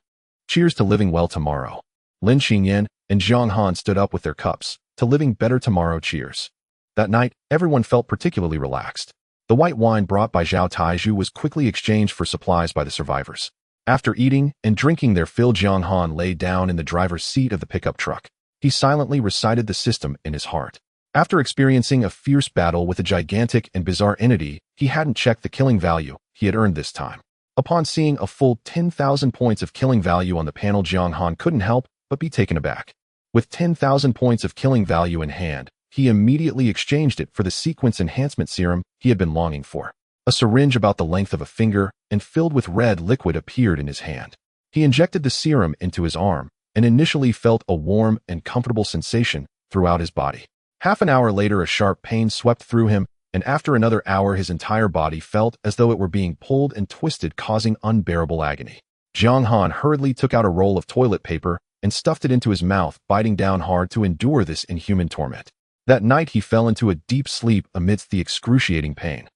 Cheers to living well tomorrow. Lin Qingyan and Jiang Han stood up with their cups. To living better tomorrow, cheers. That night, everyone felt particularly relaxed. The white wine brought by Zhao Taiju was quickly exchanged for supplies by the survivors. After eating and drinking their fill, Jiang Han lay down in the driver's seat of the pickup truck. He silently recited the system in his heart. After experiencing a fierce battle with a gigantic and bizarre entity, he hadn't checked the killing value he had earned this time. Upon seeing a full 10,000 points of killing value on the panel, Jiang Han couldn't help but be taken aback. With 10,000 points of killing value in hand, he immediately exchanged it for the sequence enhancement serum he had been longing for. A syringe about the length of a finger and filled with red liquid appeared in his hand. He injected the serum into his arm and initially felt a warm and comfortable sensation throughout his body. Half an hour later, a sharp pain swept through him, and after another hour, his entire body felt as though it were being pulled and twisted, causing unbearable agony. Jiang Han hurriedly took out a roll of toilet paper and stuffed it into his mouth, biting down hard to endure this inhuman torment. That night, he fell into a deep sleep amidst the excruciating pain.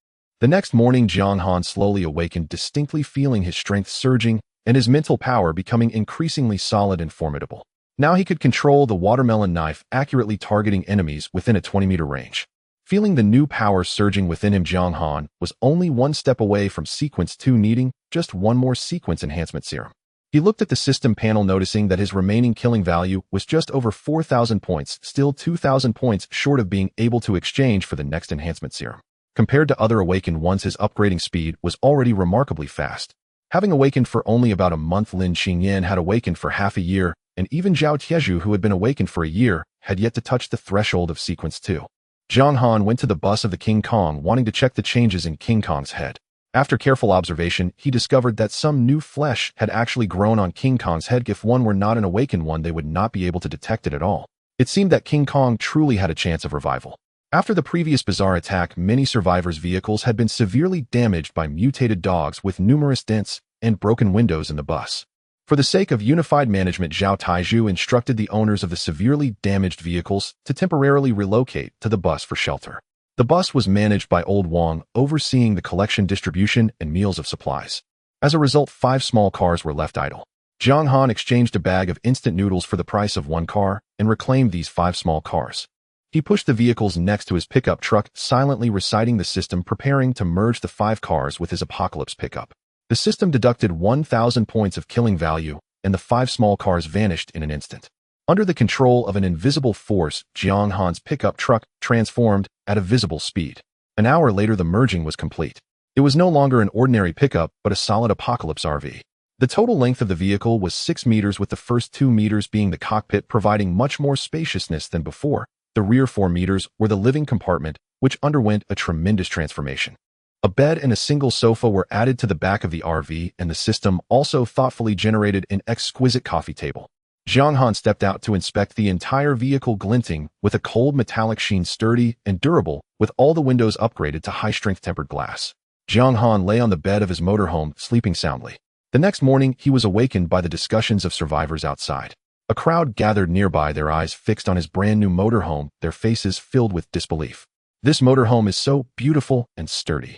The next morning, Jiang Han slowly awakened, distinctly feeling his strength surging and his mental power becoming increasingly solid and formidable. Now he could control the watermelon knife, accurately targeting enemies within a 20-meter range. Feeling the new power surging within him, Jiang Han was only one step away from Sequence 2, needing just one more sequence enhancement serum. He looked at the system panel, noticing that his remaining killing value was just over 4,000 points, still 2,000 points short of being able to exchange for the next enhancement serum. Compared to other awakened ones, his upgrading speed was already remarkably fast. Having awakened for only about a month, Lin Qingyan had awakened for half a year, and even Zhao Tieju, who had been awakened for a year, had yet to touch the threshold of Sequence 2. Jiang Han went to the bus of the King Kong, wanting to check the changes in King Kong's head. After careful observation, he discovered that some new flesh had actually grown on King Kong's head. If one were not an awakened one, they would not be able to detect it at all. It seemed that King Kong truly had a chance of revival. After the previous bizarre attack, many survivors' vehicles had been severely damaged by mutated dogs, with numerous dents and broken windows in the bus. For the sake of unified management, Zhao Taiju instructed the owners of the severely damaged vehicles to temporarily relocate to the bus for shelter. The bus was managed by Old Wang, overseeing the collection, distribution, and meals of supplies. As a result, 5 small cars were left idle. Jiang Han exchanged a bag of instant noodles for the price of 1 car and reclaimed these 5 small cars. He pushed the vehicles next to his pickup truck, silently reciting the system, preparing to merge the 5 cars with his apocalypse pickup. The system deducted 1,000 points of killing value, and the 5 small cars vanished in an instant. Under the control of an invisible force, Jiang Han's pickup truck transformed at a visible speed. An hour later, the merging was complete. It was no longer an ordinary pickup, but a solid apocalypse RV. The total length of the vehicle was 6 meters, with the first 2 meters being the cockpit, providing much more spaciousness than before. The rear 4 meters were the living compartment, which underwent a tremendous transformation. A bed and a single sofa were added to the back of the RV, and the system also thoughtfully generated an exquisite coffee table. Jiang Han stepped out to inspect the entire vehicle, glinting with a cold metallic sheen, sturdy and durable, with all the windows upgraded to high-strength tempered glass. Jiang Han lay on the bed of his motorhome, sleeping soundly. The next morning, he was awakened by the discussions of survivors outside. A crowd gathered nearby, their eyes fixed on his brand-new motorhome, their faces filled with disbelief. This motorhome is so beautiful and sturdy.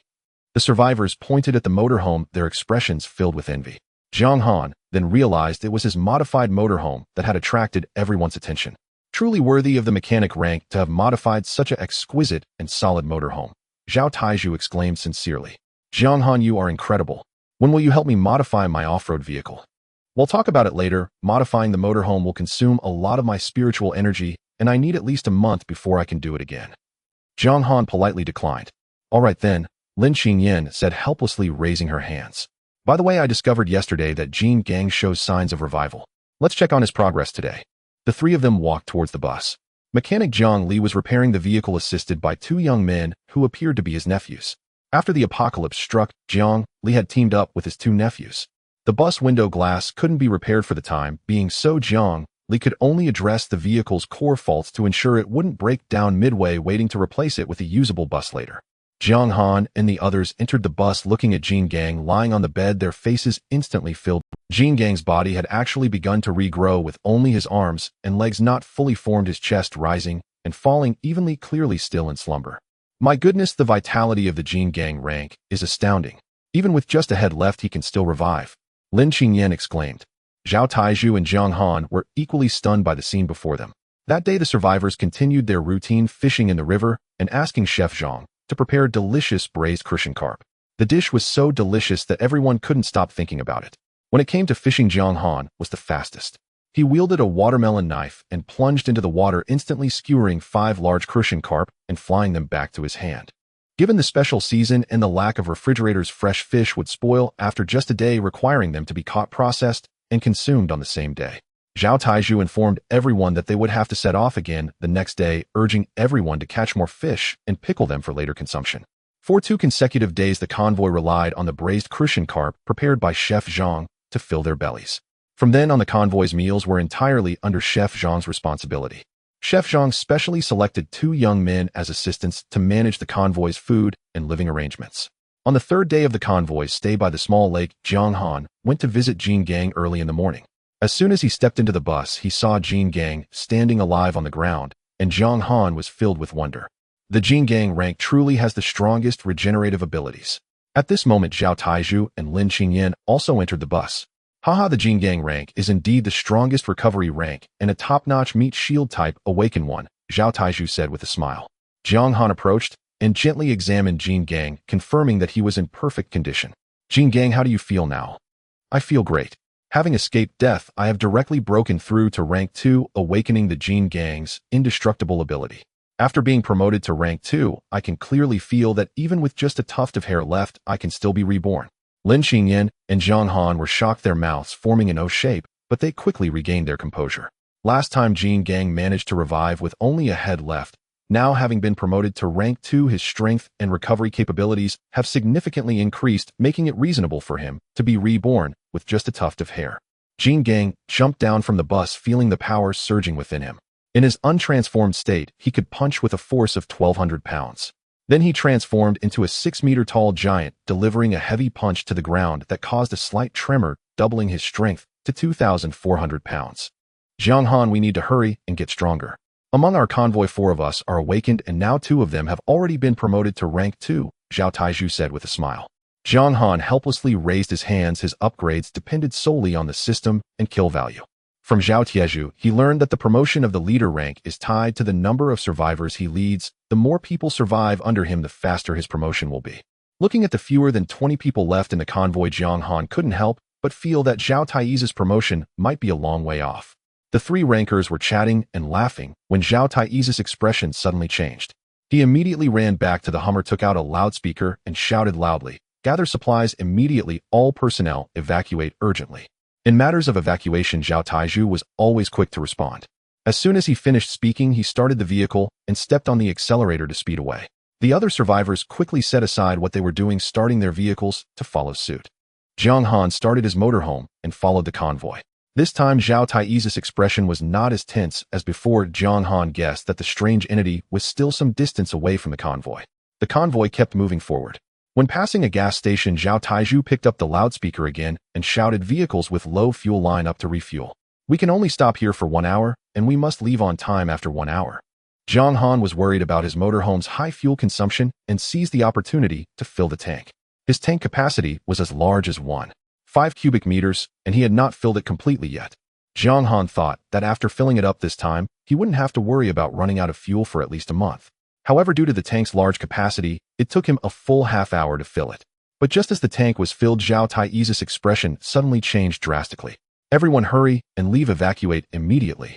The survivors pointed at the motorhome, their expressions filled with envy. Jiang Han then realized it was his modified motorhome that had attracted everyone's attention. Truly worthy of the mechanic rank to have modified such an exquisite and solid motorhome, Zhao Taiju exclaimed sincerely. Jiang Han, you are incredible. When will you help me modify my off-road vehicle? We'll talk about it later. Modifying the motorhome will consume a lot of my spiritual energy, and I need at least a month before I can do it again. Jiang Han politely declined. All right then, Lin Qingyan said, helplessly raising her hands. By the way, I discovered yesterday that Jin Gang shows signs of revival. Let's check on his progress today. The three of them walked towards the bus. Mechanic Zhang Li was repairing the vehicle assisted by two young men who appeared to be his nephews. After the apocalypse struck, Zhang Li had teamed up with his two nephews. The bus window glass couldn't be repaired for the time being, so Zhang Li could only address the vehicle's core faults to ensure it wouldn't break down midway, waiting to replace it with a usable bus later. Jiang Han and the others entered the bus looking at Jin Gang lying on the bed, their faces instantly filled. Jin Gang's body had actually begun to regrow, with only his arms and legs not fully formed, his chest rising and falling evenly, clearly still in slumber. My goodness, the vitality of the Jin Gang rank is astounding. Even with just a head left, he can still revive. Lin Qingyan exclaimed. Zhao Taizhu and Jiang Han were equally stunned by the scene before them. That day, the survivors continued their routine fishing in the river and asking Chef Zhang to prepare delicious braised crucian carp. The dish was so delicious that everyone couldn't stop thinking about it. When it came to fishing, Jiang Han was the fastest. He wielded a watermelon knife and plunged into the water, instantly skewering 5 large crucian carp and flying them back to his hand. Given the special season and the lack of refrigerators, fresh fish would spoil after just a day, requiring them to be caught, processed, and consumed on the same day. Zhao Taizhu informed everyone that they would have to set off again the next day, urging everyone to catch more fish and pickle them for later consumption. For 2 consecutive days, the convoy relied on the braised crucian carp prepared by Chef Zhang to fill their bellies. From then on, the convoy's meals were entirely under Chef Zhang's responsibility. Chef Zhang specially selected 2 young men as assistants to manage the convoy's food and living arrangements. On the 3rd day of the convoy's stay by the small lake, Jiang Han went to visit Jin Gang early in the morning. As soon as he stepped into the bus, he saw Jin Gang standing alive on the ground, and Jiang Han was filled with wonder. The Jin Gang rank truly has the strongest regenerative abilities. At this moment, Zhao Taizhu and Lin Qingyan also entered the bus. Haha, the Jin Gang rank is indeed the strongest recovery rank and a top-notch meat shield type awakened one, Zhao Taizhu said with a smile. Jiang Han approached and gently examined Jin Gang, confirming that he was in perfect condition. Jin Gang, how do you feel now? I feel great. Having escaped death, I have directly broken through to rank 2, awakening the Jin Gang's indestructible ability. After being promoted to rank 2, I can clearly feel that even with just a tuft of hair left, I can still be reborn. Lin Qingyan and Jiang Han were shocked, their mouths forming an O shape, but they quickly regained their composure. Last time Jin Gang managed to revive with only a head left. Now, having been promoted to rank 2, his strength and recovery capabilities have significantly increased, making it reasonable for him to be reborn with just a tuft of hair. Jin Gang jumped down from the bus, feeling the power surging within him. In his untransformed state, he could punch with a force of 1,200 pounds. Then he transformed into a 6-meter-tall giant, delivering a heavy punch to the ground that caused a slight tremor, doubling his strength to 2,400 pounds. Jiang Han, we need to hurry and get stronger. Among our convoy, 4 of us are awakened, and now 2 of them have already been promoted to rank 2, Zhao Taizhu said with a smile. Jiang Han helplessly raised his hands. His upgrades depended solely on the system and kill value. From Zhao Taizhu, he learned that the promotion of the leader rank is tied to the number of survivors he leads. The more people survive under him, the faster his promotion will be. Looking at the fewer than 20 people left in the convoy, Jiang Han couldn't help but feel that Zhao Taizhu's promotion might be a long way off. The 3 rankers were chatting and laughing when Zhao Taizhu's expression suddenly changed. He immediately ran back to the Hummer, took out a loudspeaker, and shouted loudly, "Gather supplies immediately, all personnel, evacuate urgently." In matters of evacuation, Zhao Taizhu was always quick to respond. As soon as he finished speaking, he started the vehicle and stepped on the accelerator to speed away. The other survivors quickly set aside what they were doing, starting their vehicles to follow suit. Jiang Han started his motorhome and followed the convoy. This time, Zhao Taizhu's expression was not as tense as before. Jiang Han guessed that the strange entity was still some distance away from the convoy. The convoy kept moving forward. When passing a gas station, Zhao Taizhu picked up the loudspeaker again and shouted, "Vehicles with low fuel line up to refuel. We can only stop here for 1 hour, and we must leave on time after 1 hour." Jiang Han was worried about his motorhome's high fuel consumption and seized the opportunity to fill the tank. His tank capacity was as large as 1.5 cubic meters, and he had not filled it completely yet. Jiang Han thought that after filling it up this time, he wouldn't have to worry about running out of fuel for at least a month. However, due to the tank's large capacity, it took him a full half-hour to fill it. But just as the tank was filled, Zhao Taizhu's expression suddenly changed drastically. "Everyone hurry and leave, evacuate immediately."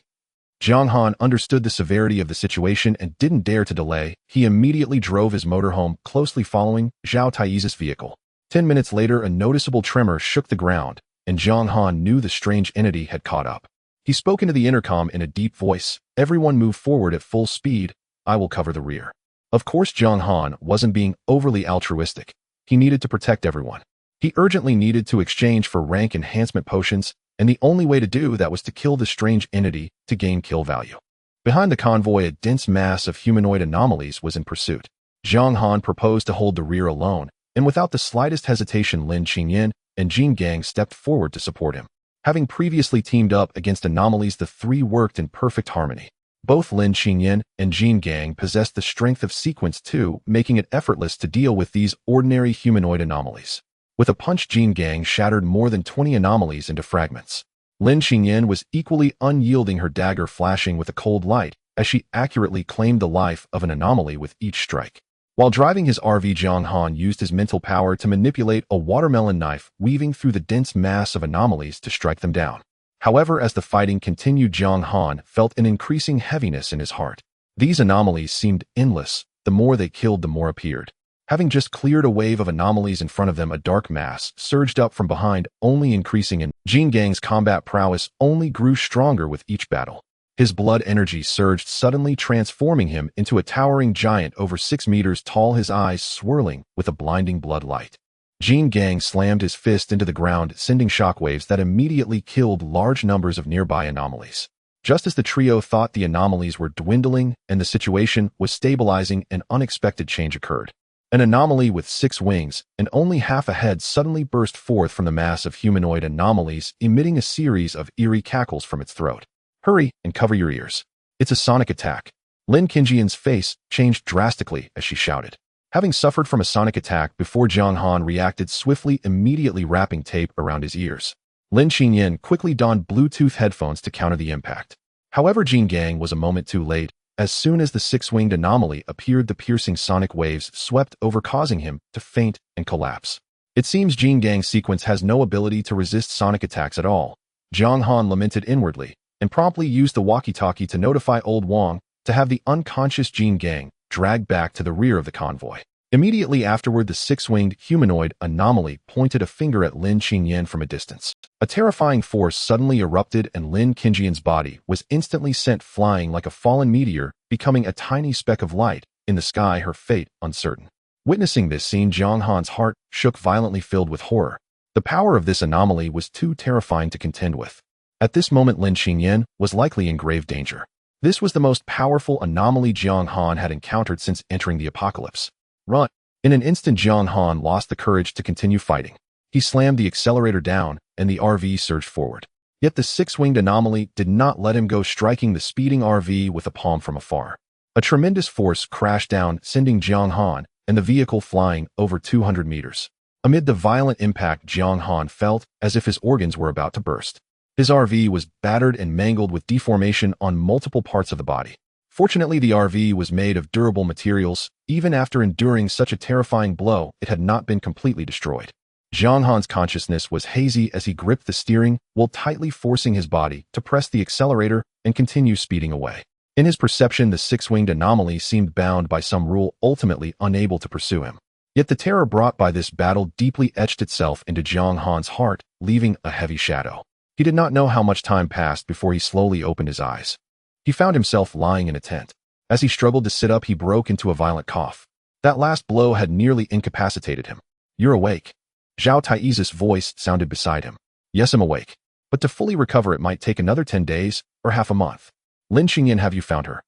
Jiang Han understood the severity of the situation and didn't dare to delay. He immediately drove his motorhome, closely following Zhao Taizhu's vehicle. 10 minutes later, a noticeable tremor shook the ground, and Zhang Han knew the strange entity had caught up. He spoke into the intercom in a deep voice. Everyone move forward at full speed. I will cover the rear. Of course, Zhang Han wasn't being overly altruistic. He needed to protect everyone. He urgently needed to exchange for rank enhancement potions, and the only way to do that was to kill the strange entity to gain kill value. Behind the convoy, a dense mass of humanoid anomalies was in pursuit. Zhang Han proposed to hold the rear alone, and without the slightest hesitation, Lin Qingyan and Jin Gang stepped forward to support him. Having previously teamed up against anomalies, the three worked in perfect harmony. Both Lin Qingyan and Jin Gang possessed the strength of sequence too, making it effortless to deal with these ordinary humanoid anomalies. With a punch, Jin Gang shattered more than 20 anomalies into fragments. Lin Qingyan was equally unyielding, her dagger flashing with a cold light as she accurately claimed the life of an anomaly with each strike. While driving his RV, Zhang Han used his mental power to manipulate a watermelon knife, weaving through the dense mass of anomalies to strike them down. However, as the fighting continued, Zhang Han felt an increasing heaviness in his heart. These anomalies seemed endless. The more they killed, the more appeared. Having just cleared a wave of anomalies in front of them, a dark mass surged up from behind, only increasing, and Jin Gang's combat prowess only grew stronger with each battle. His blood energy surged, suddenly transforming him into a towering giant over 6 meters tall, his eyes swirling with a blinding blood light. Jin Gang slammed his fist into the ground, sending shockwaves that immediately killed large numbers of nearby anomalies. Just as the trio thought the anomalies were dwindling and the situation was stabilizing, an unexpected change occurred. An anomaly with 6 wings and only half a head suddenly burst forth from the mass of humanoid anomalies, emitting a series of eerie cackles from its throat. Hurry and cover your ears. It's a sonic attack. Lin Qingyan's face changed drastically as she shouted. Having suffered from a sonic attack before, Zhang Han reacted swiftly, immediately wrapping tape around his ears. Lin Qingyan quickly donned Bluetooth headphones to counter the impact. However, Jin Gang was a moment too late. As soon as the 6-winged anomaly appeared, the piercing sonic waves swept over, causing him to faint and collapse. It seems Jin Gang's sequence has no ability to resist sonic attacks at all. Zhang Han lamented inwardly and promptly used the walkie-talkie to notify Old Wang to have the unconscious Jin Gang dragged back to the rear of the convoy. Immediately afterward, the 6-winged humanoid anomaly pointed a finger at Lin Qingyan from a distance. A terrifying force suddenly erupted, and Lin Qingyan's body was instantly sent flying like a fallen meteor, becoming a tiny speck of light in the sky, her fate uncertain. Witnessing this scene, Zhang Han's heart shook violently, filled with horror. The power of this anomaly was too terrifying to contend with. At this moment, Lin Qingyan was likely in grave danger. This was the most powerful anomaly Zhang Han had encountered since entering the apocalypse. Run! In an instant, Zhang Han lost the courage to continue fighting. He slammed the accelerator down, and the RV surged forward. Yet the 6-winged anomaly did not let him go, striking the speeding RV with a palm from afar. A tremendous force crashed down, sending Zhang Han and the vehicle flying over 200 meters. Amid the violent impact, Zhang Han felt as if his organs were about to burst. His RV was battered and mangled with deformation on multiple parts of the body. Fortunately, the RV was made of durable materials. Even after enduring such a terrifying blow, it had not been completely destroyed. Zhang Han's consciousness was hazy as he gripped the steering while tightly forcing his body to press the accelerator and continue speeding away. In his perception, the 6-winged anomaly seemed bound by some rule, ultimately unable to pursue him. Yet the terror brought by this battle deeply etched itself into Zhang Han's heart, leaving a heavy shadow. He did not know how much time passed before he slowly opened his eyes. He found himself lying in a tent. As he struggled to sit up, he broke into a violent cough. That last blow had nearly incapacitated him. "You're awake." Zhao Tai's voice sounded beside him. "Yes, I'm awake. But to fully recover, it might take another 10 days or half a month." "Lin Qingyan, have you found her?"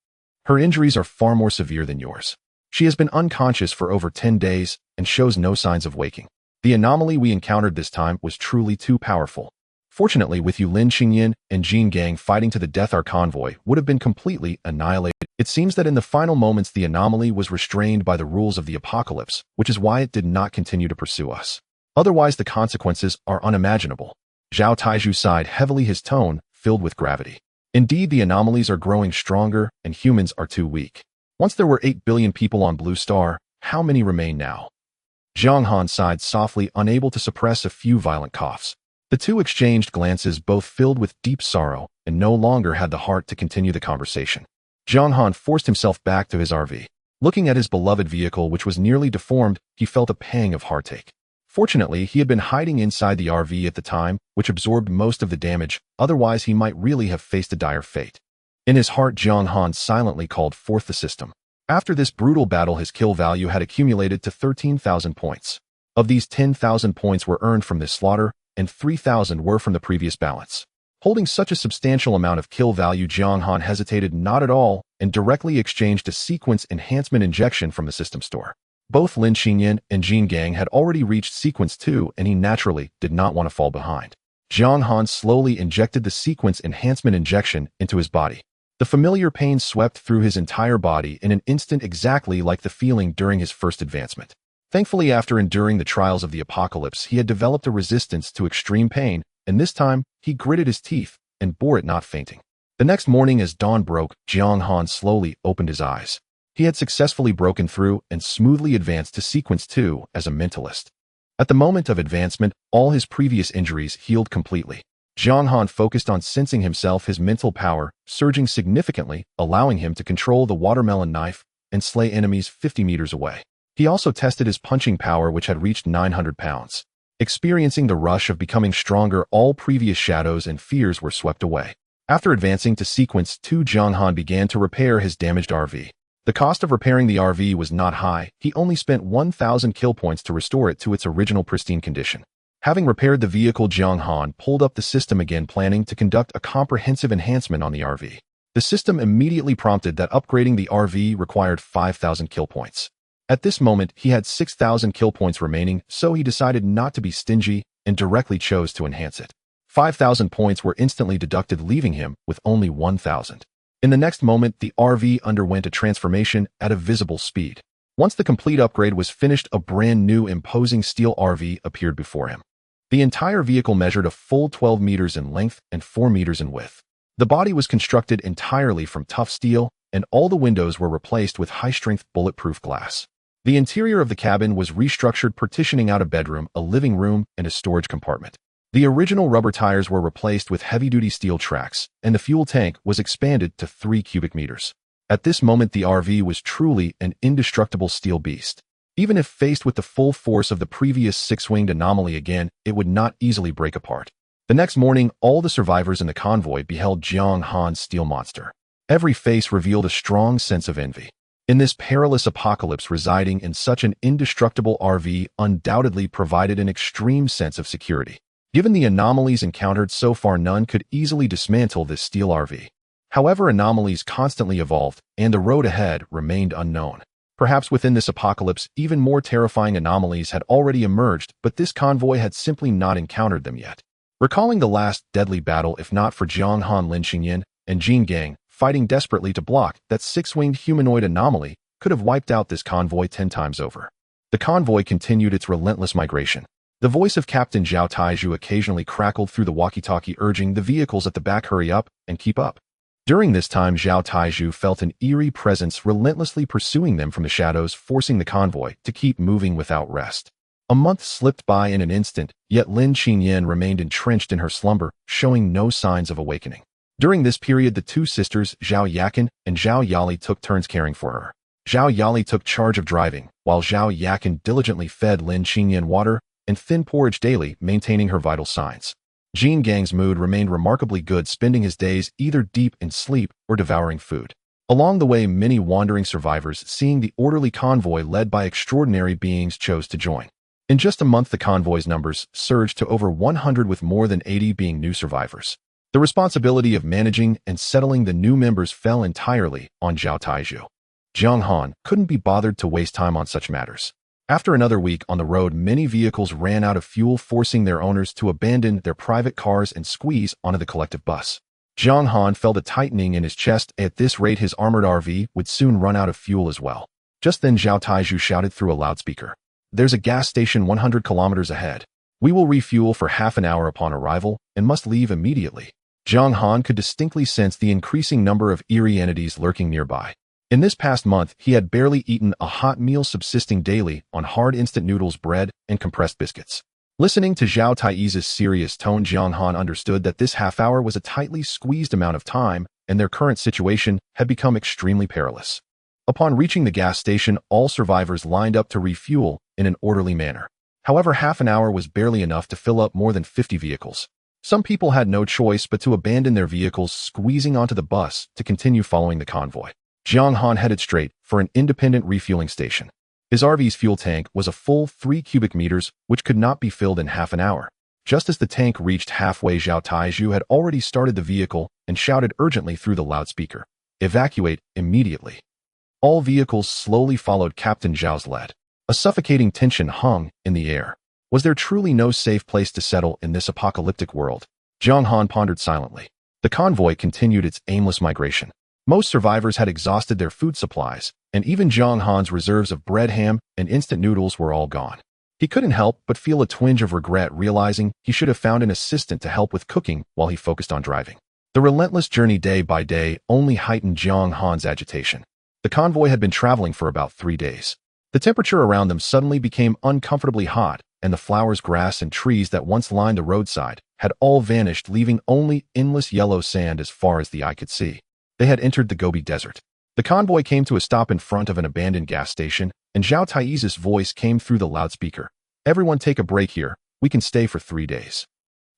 "Her injuries are far more severe than yours. She has been unconscious for over 10 days and shows no signs of waking. The anomaly we encountered this time was truly too powerful. Fortunately, with you, Lin Qingyan and Jin Gang fighting to the death, our convoy would have been completely annihilated." It seems that in the final moments, the anomaly was restrained by the rules of the apocalypse, which is why it did not continue to pursue us. Otherwise, the consequences are unimaginable. Zhao Taiju sighed heavily, his tone filled with gravity. Indeed, the anomalies are growing stronger, and humans are too weak. Once there were 8 billion people on Blue Star, how many remain now? Zhang Han sighed softly, unable to suppress a few violent coughs. The two exchanged glances, both filled with deep sorrow, and no longer had the heart to continue the conversation. Zhang Han forced himself back to his RV. Looking at his beloved vehicle, which was nearly deformed, he felt a pang of heartache. Fortunately, he had been hiding inside the RV at the time, which absorbed most of the damage, otherwise he might really have faced a dire fate. In his heart, Jiang Han silently called forth the system. After this brutal battle, his kill value had accumulated to 13,000 points. Of these, 10,000 points were earned from this slaughter, and 3,000 were from the previous balance. Holding such a substantial amount of kill value, Jiang Han hesitated not at all and directly exchanged a sequence enhancement injection from the system store. Both Lin Xinyan and Jin Gang had already reached sequence 2, and he naturally did not want to fall behind. Jiang Han slowly injected the sequence enhancement injection into his body. The familiar pain swept through his entire body in an instant, exactly like the feeling during his first advancement. Thankfully, after enduring the trials of the apocalypse, he had developed a resistance to extreme pain, and this time, he gritted his teeth and bore it, not fainting. The next morning, as dawn broke, Jiang Han slowly opened his eyes. He had successfully broken through and smoothly advanced to sequence 2 as a mentalist. At the moment of advancement, all his previous injuries healed completely. Jiang Han focused on sensing himself, his mental power surging significantly, allowing him to control the watermelon knife and slay enemies 50 meters away. He also tested his punching power, which had reached 900 pounds. Experiencing the rush of becoming stronger, all previous shadows and fears were swept away. After advancing to sequence 2, Jiang Han began to repair his damaged RV. The cost of repairing the RV was not high. He only spent 1,000 kill points to restore it to its original pristine condition. Having repaired the vehicle, Jiang Han pulled up the system again, planning to conduct a comprehensive enhancement on the RV. The system immediately prompted that upgrading the RV required 5,000 kill points. At this moment, he had 6,000 kill points remaining, so he decided not to be stingy and directly chose to enhance it. 5,000 points were instantly deducted, leaving him with only 1,000. In the next moment, the RV underwent a transformation at a visible speed. Once the complete upgrade was finished, a brand new imposing steel RV appeared before him. The entire vehicle measured a full 12 meters in length and 4 meters in width. The body was constructed entirely from tough steel, and all the windows were replaced with high-strength bulletproof glass. The interior of the cabin was restructured, partitioning out a bedroom, a living room, and a storage compartment. The original rubber tires were replaced with heavy-duty steel tracks, and the fuel tank was expanded to 3 cubic meters. At this moment, the RV was truly an indestructible steel beast. Even if faced with the full force of the previous six-winged anomaly again, it would not easily break apart. The next morning, all the survivors in the convoy beheld Jiang Han's steel monster. Every face revealed a strong sense of envy. In this perilous apocalypse, residing in such an indestructible RV undoubtedly provided an extreme sense of security. Given the anomalies encountered so far, none could easily dismantle this steel RV. However, anomalies constantly evolved, and the road ahead remained unknown. Perhaps within this apocalypse, even more terrifying anomalies had already emerged, but this convoy had simply not encountered them yet. Recalling the last deadly battle, if not for Jiang Han, Lin Xinyan, and Jin Gang, fighting desperately to block that six-winged humanoid anomaly, could have wiped out this convoy 10 times over. The convoy continued its relentless migration. The voice of Captain Zhao Taizhu occasionally crackled through the walkie-talkie, urging the vehicles at the back hurry up and keep up. During this time, Zhao Taizhu felt an eerie presence relentlessly pursuing them from the shadows, forcing the convoy to keep moving without rest. A month slipped by in an instant, yet Lin Xinyan remained entrenched in her slumber, showing no signs of awakening. During this period, the two sisters, Zhao Yakin and Zhao Yali, took turns caring for her. Zhao Yali took charge of driving, while Zhao Yakin diligently fed Lin Xinyan water and thin porridge daily, maintaining her vital signs. Jin Gang's mood remained remarkably good, spending his days either deep in sleep or devouring food. Along the way, many wandering survivors, seeing the orderly convoy led by extraordinary beings, chose to join. In just a month, the convoy's numbers surged to over 100, with more than 80 being new survivors. The responsibility of managing and settling the new members fell entirely on Zhao Taizhu. Jiang Han couldn't be bothered to waste time on such matters. After another week on the road, many vehicles ran out of fuel, forcing their owners to abandon their private cars and squeeze onto the collective bus. Jiang Han felt a tightening in his chest. At this rate, his armored RV would soon run out of fuel as well. Just then, Zhao Taizhu shouted through a loudspeaker, "There's a gas station 100 kilometers ahead. We will refuel for half an hour upon arrival and must leave immediately." Jiang Han could distinctly sense the increasing number of eerie entities lurking nearby. In this past month, he had barely eaten a hot meal, subsisting daily on hard instant noodles, bread, and compressed biscuits. Listening to Zhao Taizhu's serious tone, Jiang Han understood that this half hour was a tightly squeezed amount of time, and their current situation had become extremely perilous. Upon reaching the gas station, all survivors lined up to refuel in an orderly manner. However, half an hour was barely enough to fill up more than 50 vehicles. Some people had no choice but to abandon their vehicles, squeezing onto the bus to continue following the convoy. Jiang Han headed straight for an independent refueling station. His RV's fuel tank was a full 3 cubic meters, which could not be filled in half an hour. Just as the tank reached halfway, Zhao Taizhu had already started the vehicle and shouted urgently through the loudspeaker, "Evacuate immediately." All vehicles slowly followed Captain Zhao's lead. A suffocating tension hung in the air. Was there truly no safe place to settle in this apocalyptic world? Jiang Han pondered silently. The convoy continued its aimless migration. Most survivors had exhausted their food supplies, and even Jiang Han's reserves of bread, ham, and instant noodles were all gone. He couldn't help but feel a twinge of regret, realizing he should have found an assistant to help with cooking while he focused on driving. The relentless journey day by day only heightened Jiang Han's agitation. The convoy had been traveling for about 3 days. The temperature around them suddenly became uncomfortably hot, and the flowers, grass, and trees that once lined the roadside had all vanished, leaving only endless yellow sand as far as the eye could see. They had entered the Gobi Desert. The convoy came to a stop in front of an abandoned gas station, and Zhao Taizhu's voice came through the loudspeaker. "Everyone take a break here. We can stay for 3 days."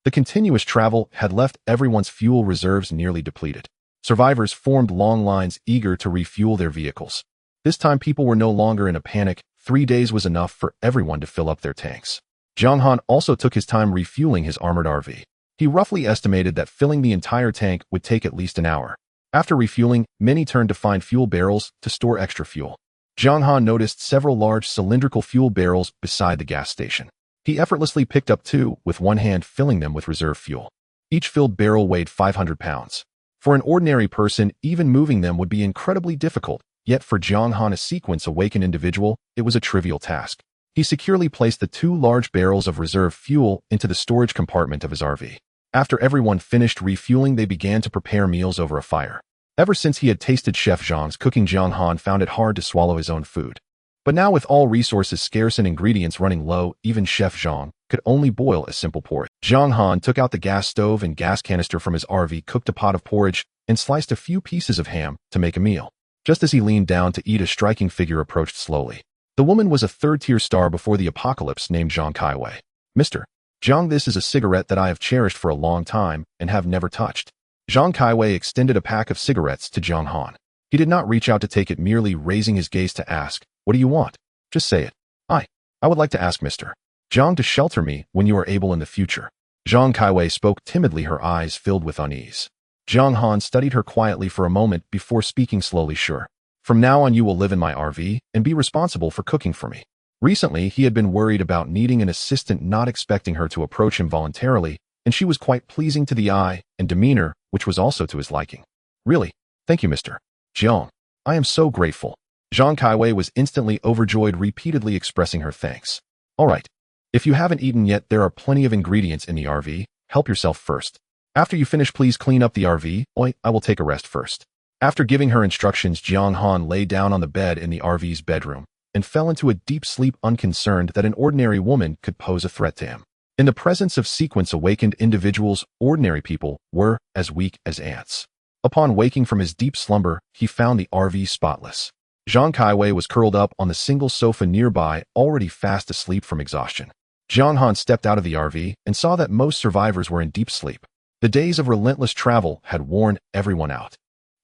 The continuous travel had left everyone's fuel reserves nearly depleted. Survivors formed long lines, eager to refuel their vehicles. This time people were no longer in a panic. 3 days was enough for everyone to fill up their tanks. Jiang Han also took his time refueling his armored RV. He roughly estimated that filling the entire tank would take at least an hour. After refueling, many turned to find fuel barrels to store extra fuel. Jiang Han noticed several large cylindrical fuel barrels beside the gas station. He effortlessly picked up 2, with one hand filling them with reserve fuel. Each filled barrel weighed 500 pounds. For an ordinary person, even moving them would be incredibly difficult, yet for Jiang Han, a sequence-awakened individual, it was a trivial task. He securely placed the 2 large barrels of reserve fuel into the storage compartment of his RV. After everyone finished refueling, they began to prepare meals over a fire. Ever since he had tasted Chef Zhang's cooking, Jiang Han found it hard to swallow his own food. But now, with all resources scarce and ingredients running low, even Chef Zhang could only boil a simple porridge. Jiang Han took out the gas stove and gas canister from his RV, cooked a pot of porridge, and sliced a few pieces of ham to make a meal. Just as he leaned down to eat, a striking figure approached slowly. The woman was a third-tier star before the apocalypse named Zhang Kaiwei. "Mr. Zhang, this is a cigarette that I have cherished for a long time and have never touched." Zhang Kaiwei extended a pack of cigarettes to Jiang Han. He did not reach out to take it, merely raising his gaze to ask, "What do you want? Just say it." I would like to ask Mr. Zhang to shelter me when you are able in the future." Zhang Kaiwei spoke timidly, her eyes filled with unease. Jiang Han studied her quietly for a moment before speaking slowly. "Sure. From now on you will live in my RV and be responsible for cooking for me." Recently, he had been worried about needing an assistant, not expecting her to approach him voluntarily, and she was quite pleasing to the eye and demeanor, which was also to his liking. "Really? Thank you, Mr. Jiang. I am so grateful." Zhang Kaiwei was instantly overjoyed, repeatedly expressing her thanks. "All right. If you haven't eaten yet, there are plenty of ingredients in the RV. Help yourself first. After you finish, please clean up the RV. I will take a rest first." After giving her instructions, Jiang Han lay down on the bed in the RV's bedroom and fell into a deep sleep, unconcerned that an ordinary woman could pose a threat to him. In the presence of sequence-awakened individuals, ordinary people were as weak as ants. Upon waking from his deep slumber, he found the RV spotless. Zhang Kaiwei was curled up on the single sofa nearby, already fast asleep from exhaustion. Jiang Han stepped out of the RV and saw that most survivors were in deep sleep. The days of relentless travel had worn everyone out.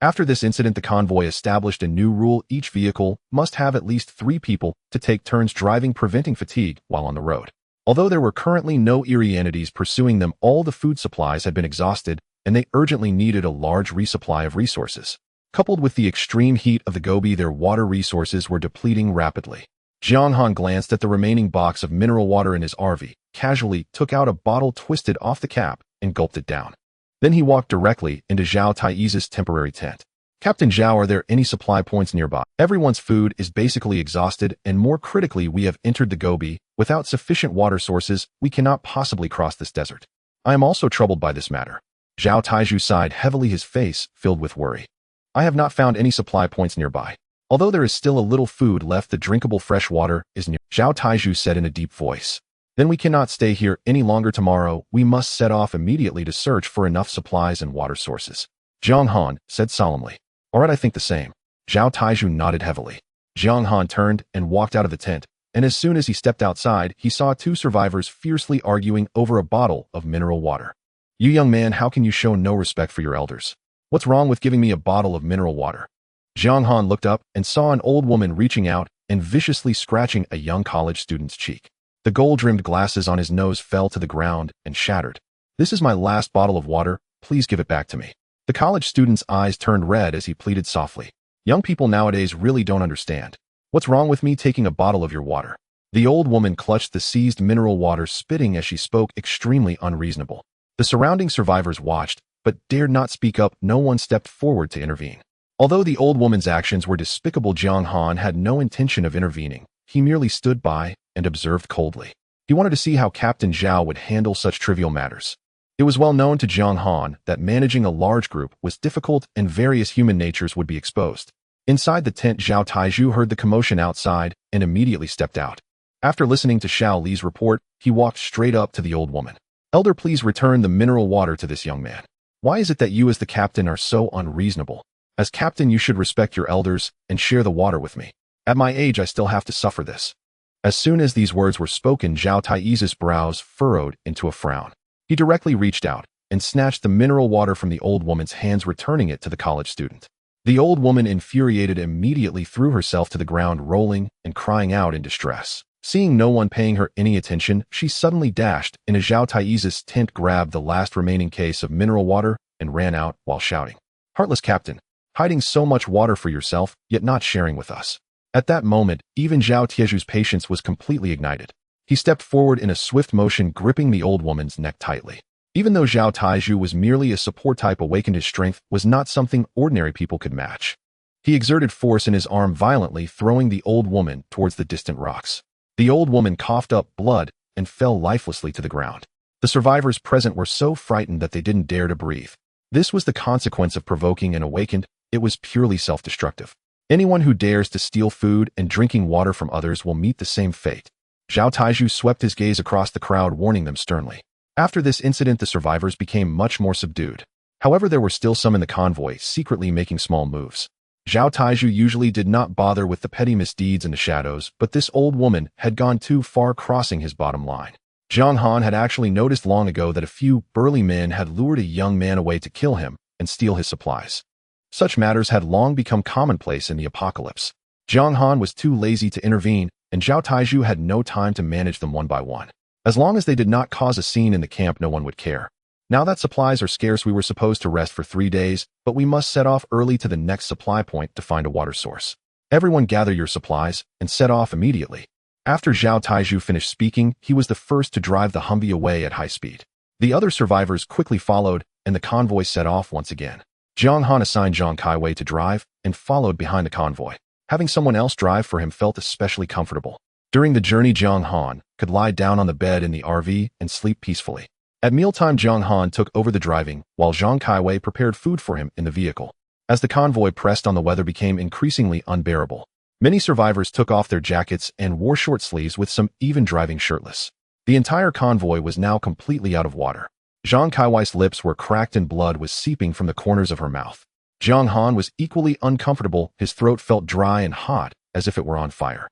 After this incident, the convoy established a new rule: each vehicle must have at least 3 people to take turns driving, preventing fatigue while on the road. Although there were currently no Eerie entities pursuing them, all the food supplies had been exhausted, and they urgently needed a large resupply of resources. Coupled with the extreme heat of the Gobi, their water resources were depleting rapidly. Jiang Han glanced at the remaining box of mineral water in his RV, casually took out a bottle, twisted off the cap, and gulped it down. Then he walked directly into Zhao Taizhu's temporary tent. "Captain Zhao, are there any supply points nearby? Everyone's food is basically exhausted, and more critically, we have entered the Gobi. Without sufficient water sources, we cannot possibly cross this desert. I am also troubled by this matter." Zhao Taizhu sighed heavily, his face filled with worry. "I have not found any supply points nearby. Although there is still a little food left, the drinkable fresh water is near," Zhao Taizhu said in a deep voice. "Then we cannot stay here any longer. Tomorrow, we must set off immediately to search for enough supplies and water sources." Jiang Han said solemnly. "All right, I think the same." Zhao Taizhu nodded heavily. Jiang Han turned and walked out of the tent, and as soon as he stepped outside, he saw two survivors fiercely arguing over a bottle of mineral water. "You young man, how can you show no respect for your elders? What's wrong with giving me a bottle of mineral water?" Jiang Han looked up and saw an old woman reaching out and viciously scratching a young college student's cheek. The gold-rimmed glasses on his nose fell to the ground and shattered. "This is my last bottle of water. Please give it back to me." The college student's eyes turned red as he pleaded softly. "Young people nowadays really don't understand. What's wrong with me taking a bottle of your water?" The old woman clutched the seized mineral water, spitting as she spoke, extremely unreasonable. The surrounding survivors watched, but dared not speak up. No one stepped forward to intervene. Although the old woman's actions were despicable, Jiang Han had no intention of intervening. He merely stood by and observed coldly. He wanted to see how Captain Zhao would handle such trivial matters. It was well known to Jiang Han that managing a large group was difficult and various human natures would be exposed. Inside the tent, Zhao Taizhu heard the commotion outside and immediately stepped out. After listening to Xiao Li's report, he walked straight up to the old woman. "Elder, please return the mineral water to this young man. Why is it that you as the captain are so unreasonable? As captain, you should respect your elders and share the water with me. At my age, I still have to suffer this." As soon as these words were spoken, Zhao Taizhu's brows furrowed into a frown. He directly reached out and snatched the mineral water from the old woman's hands, returning it to the college student. The old woman, infuriated, immediately threw herself to the ground, rolling and crying out in distress. Seeing no one paying her any attention, she suddenly dashed into Zhao Taizhu's tent, grabbed the last remaining case of mineral water, and ran out while shouting, "Heartless captain, hiding so much water for yourself, yet not sharing with us." At that moment, even Zhao Taizhu's patience was completely ignited. He stepped forward in a swift motion, gripping the old woman's neck tightly. Even though Zhao Taizhu was merely a support type, awakened, his strength was not something ordinary people could match. He exerted force in his arm, violently throwing the old woman towards the distant rocks. The old woman coughed up blood and fell lifelessly to the ground. The survivors present were so frightened that they didn't dare to breathe. This was the consequence of provoking an awakened. It was purely self-destructive. Anyone who dares to steal food and drinking water from others will meet the same fate. Zhao Taizhu swept his gaze across the crowd, warning them sternly. After this incident, the survivors became much more subdued. However, there were still some in the convoy, secretly making small moves. Zhao Taizhu usually did not bother with the petty misdeeds in the shadows, but this old woman had gone too far, crossing his bottom line. Jiang Han had actually noticed long ago that a few burly men had lured a young man away to kill him and steal his supplies. Such matters had long become commonplace in the apocalypse. Jiang Han was too lazy to intervene, and Zhao Taizhu had no time to manage them one by one. As long as they did not cause a scene in the camp, no one would care. Now that supplies are scarce, we were supposed to rest for 3 days, but we must set off early to the next supply point to find a water source. Everyone gather your supplies and set off immediately. After Zhao Taizhu finished speaking, he was the first to drive the Humvee away at high speed. The other survivors quickly followed, and the convoy set off once again. Jiang Han assigned Zhang Kaiwei to drive and followed behind the convoy. Having someone else drive for him felt especially comfortable. During the journey, Jiang Han could lie down on the bed in the RV and sleep peacefully. At mealtime, Jiang Han took over the driving, while Zhang Kaiwei prepared food for him in the vehicle. As the convoy pressed on, the weather became increasingly unbearable. Many survivors took off their jackets and wore short sleeves, with some even driving shirtless. The entire convoy was now completely out of water. Zhang Kaiwei's lips were cracked and blood was seeping from the corners of her mouth. Jiang Han was equally uncomfortable. His throat felt dry and hot, as if it were on fire.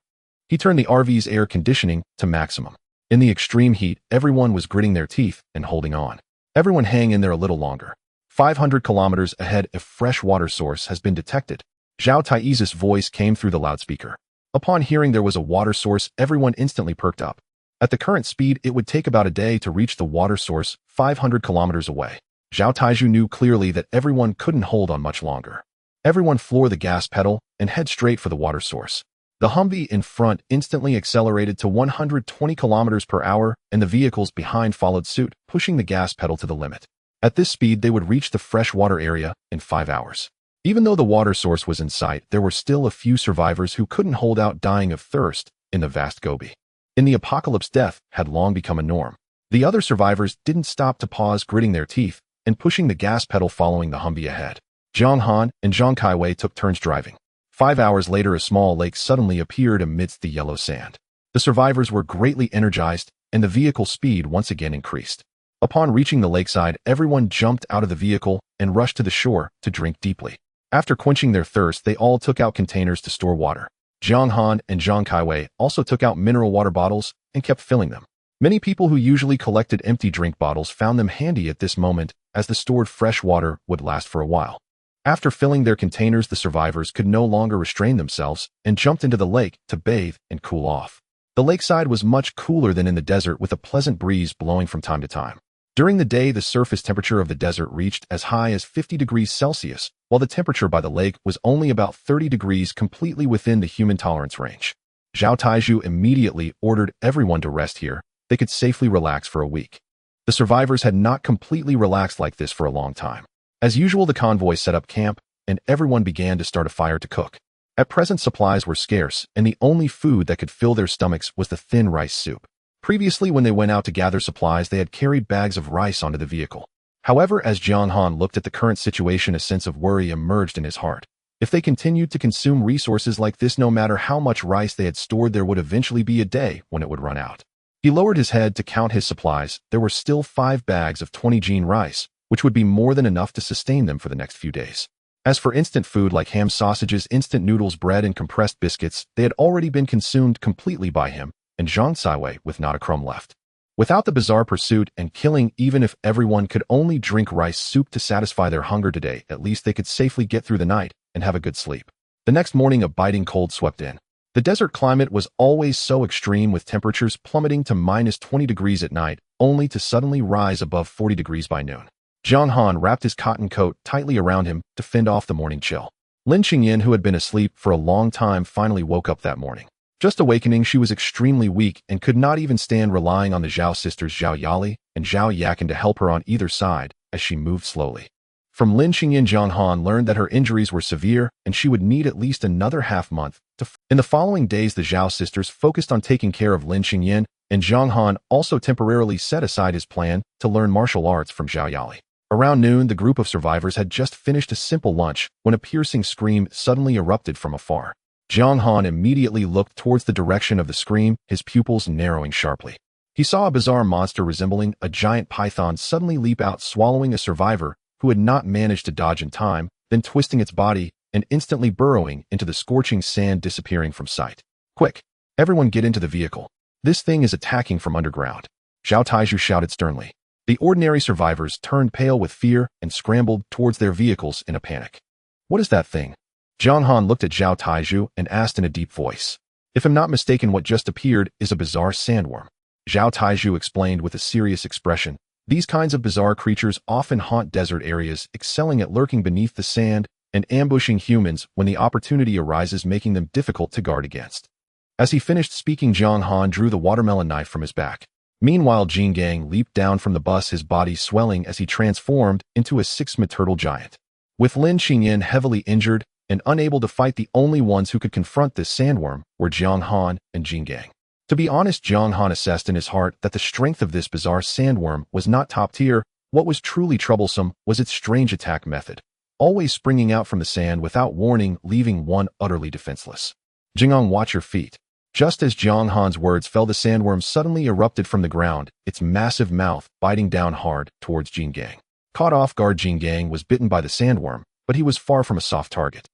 He turned the RV's air conditioning to maximum. In the extreme heat, everyone was gritting their teeth and holding on. Everyone hang in there a little longer. 500 kilometers ahead, a fresh water source has been detected. Zhao Taizhu's voice came through the loudspeaker. Upon hearing there was a water source, everyone instantly perked up. At the current speed, it would take about a day to reach the water source 500 kilometers away. Zhao Taizhu knew clearly that everyone couldn't hold on much longer. Everyone floored the gas pedal and head straight for the water source. The Humvee in front instantly accelerated to 120 kilometers per hour, and the vehicles behind followed suit, pushing the gas pedal to the limit. At this speed, they would reach the freshwater area in 5 hours. Even though the water source was in sight, there were still a few survivors who couldn't hold out, dying of thirst in the vast Gobi. In the apocalypse, death had long become a norm. The other survivors didn't stop to pause, gritting their teeth and pushing the gas pedal, following the Humvee ahead. Jiang Han and Zhang Kaiwei took turns driving. 5 hours later, a small lake suddenly appeared amidst the yellow sand. The survivors were greatly energized, and the vehicle speed once again increased. Upon reaching the lakeside, everyone jumped out of the vehicle and rushed to the shore to drink deeply. After quenching their thirst, they all took out containers to store water. Jiang Han and Zhang Kaiwei also took out mineral water bottles and kept filling them. Many people who usually collected empty drink bottles found them handy at this moment, as the stored fresh water would last for a while. After filling their containers, the survivors could no longer restrain themselves and jumped into the lake to bathe and cool off. The lakeside was much cooler than in the desert, with a pleasant breeze blowing from time to time. During the day, the surface temperature of the desert reached as high as 50 degrees Celsius, while the temperature by the lake was only about 30 degrees, completely within the human tolerance range. Zhao Taizhu immediately ordered everyone to rest here. They could safely relax for a week. The survivors had not completely relaxed like this for a long time. As usual, the convoy set up camp, and everyone began to start a fire to cook. At present, supplies were scarce, and the only food that could fill their stomachs was the thin rice soup. Previously, when they went out to gather supplies, they had carried bags of rice onto the vehicle. However, as Jiang Han looked at the current situation, a sense of worry emerged in his heart. If they continued to consume resources like this, no matter how much rice they had stored, there would eventually be a day when it would run out. He lowered his head to count his supplies. There were still 5 bags of 20 gene rice, which would be more than enough to sustain them for the next few days. As for instant food like ham, sausages, instant noodles, bread, and compressed biscuits, they had already been consumed completely by him and Zhang Saiwei, with not a crumb left. Without the bizarre pursuit and killing, even if everyone could only drink rice soup to satisfy their hunger today, at least they could safely get through the night and have a good sleep. The next morning, a biting cold swept in. The desert climate was always so extreme, with temperatures plummeting to -20 degrees at night, only to suddenly rise above 40 degrees by noon. Jiang Han wrapped his cotton coat tightly around him to fend off the morning chill. Lin Qingyan, who had been asleep for a long time, finally woke up that morning. Just awakening, she was extremely weak and could not even stand, relying on the Zhao sisters Zhao Yali and Zhao Yakin to help her on either side as she moved slowly. From Lin Qingyan, Jiang Han learned that her injuries were severe and she would need at least another half-month to. In the following days, the Zhao sisters focused on taking care of Lin Qingyan, and Jiang Han also temporarily set aside his plan to learn martial arts from Zhao Yali. Around noon, the group of survivors had just finished a simple lunch when a piercing scream suddenly erupted from afar. Jiang Han immediately looked towards the direction of the scream, his pupils narrowing sharply. He saw a bizarre monster resembling a giant python suddenly leap out, swallowing a survivor who had not managed to dodge in time, then twisting its body and instantly burrowing into the scorching sand, disappearing from sight. "Quick! Everyone get into the vehicle. This thing is attacking from underground," Zhao Taizhu shouted sternly. The ordinary survivors turned pale with fear and scrambled towards their vehicles in a panic. "What is that thing?" Jiang Han looked at Zhao Taizhu and asked in a deep voice. "If I'm not mistaken, what just appeared is a bizarre sandworm," Zhao Taizhu explained with a serious expression. These kinds of bizarre creatures often haunt desert areas, excelling at lurking beneath the sand and ambushing humans when the opportunity arises, making them difficult to guard against. As he finished speaking, Jiang Han drew the watermelon knife from his back. Meanwhile, Jin Gang leaped down from the bus, his body swelling as he transformed into a 6-foot turtle giant. With Lin Qingyan heavily injured and unable to fight, the only ones who could confront this sandworm were Jiang Han and Jin Gang. To be honest, Jiang Han assessed in his heart that the strength of this bizarre sandworm was not top tier. What was truly troublesome was its strange attack method, always springing out from the sand without warning, leaving one utterly defenseless. "Jingong, watch your feet." Just as Jiang Han's words fell, the sandworm suddenly erupted from the ground, its massive mouth biting down hard towards Jin Gang. Caught off guard, Jin Gang was bitten by the sandworm, but he was far from a soft target.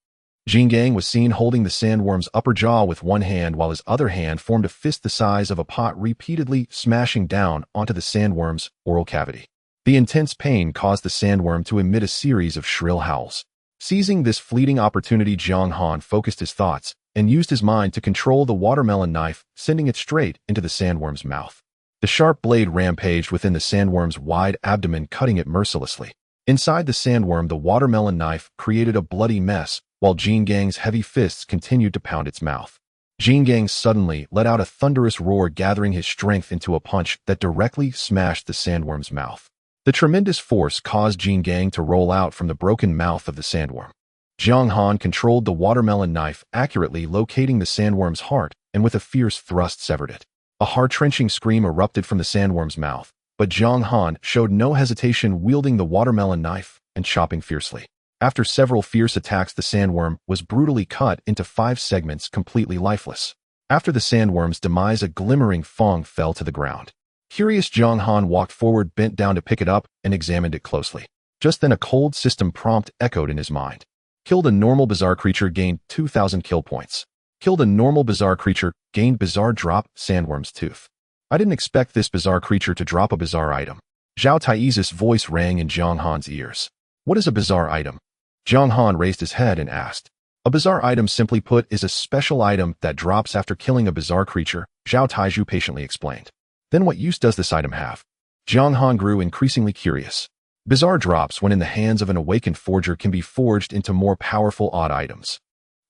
Jin Gang was seen holding the sandworm's upper jaw with one hand, while his other hand formed a fist the size of a pot, repeatedly smashing down onto the sandworm's oral cavity. The intense pain caused the sandworm to emit a series of shrill howls. Seizing this fleeting opportunity, Jiang Han focused his thoughts and used his mind to control the watermelon knife, sending it straight into the sandworm's mouth. The sharp blade rampaged within the sandworm's wide abdomen, cutting it mercilessly. Inside the sandworm, the watermelon knife created a bloody mess, while Jin Gang's heavy fists continued to pound its mouth. Jin Gang suddenly let out a thunderous roar, gathering his strength into a punch that directly smashed the sandworm's mouth. The tremendous force caused Jin Gang to roll out from the broken mouth of the sandworm. Jiang Han controlled the watermelon knife, accurately locating the sandworm's heart, and with a fierce thrust severed it. A heart-wrenching scream erupted from the sandworm's mouth, but Jiang Han showed no hesitation, wielding the watermelon knife and chopping fiercely. After several fierce attacks, the sandworm was brutally cut into 5 segments, completely lifeless. After the sandworm's demise, a glimmering fong fell to the ground. Curious, Jiang Han walked forward, bent down to pick it up, and examined it closely. Just then, a cold system prompt echoed in his mind. Killed a normal bizarre creature, gained 2,000 kill points. Killed a normal bizarre creature, gained bizarre drop, sandworm's tooth. I didn't expect this bizarre creature to drop a bizarre item. Zhao Tai's voice rang in Jiang Han's ears. What is a bizarre item? Jiang Han raised his head and asked. A bizarre item, simply put, is a special item that drops after killing a bizarre creature, Zhao Taiju patiently explained. Then what use does this item have? Jiang Han grew increasingly curious. Bizarre drops when in the hands of an awakened forger can be forged into more powerful odd items.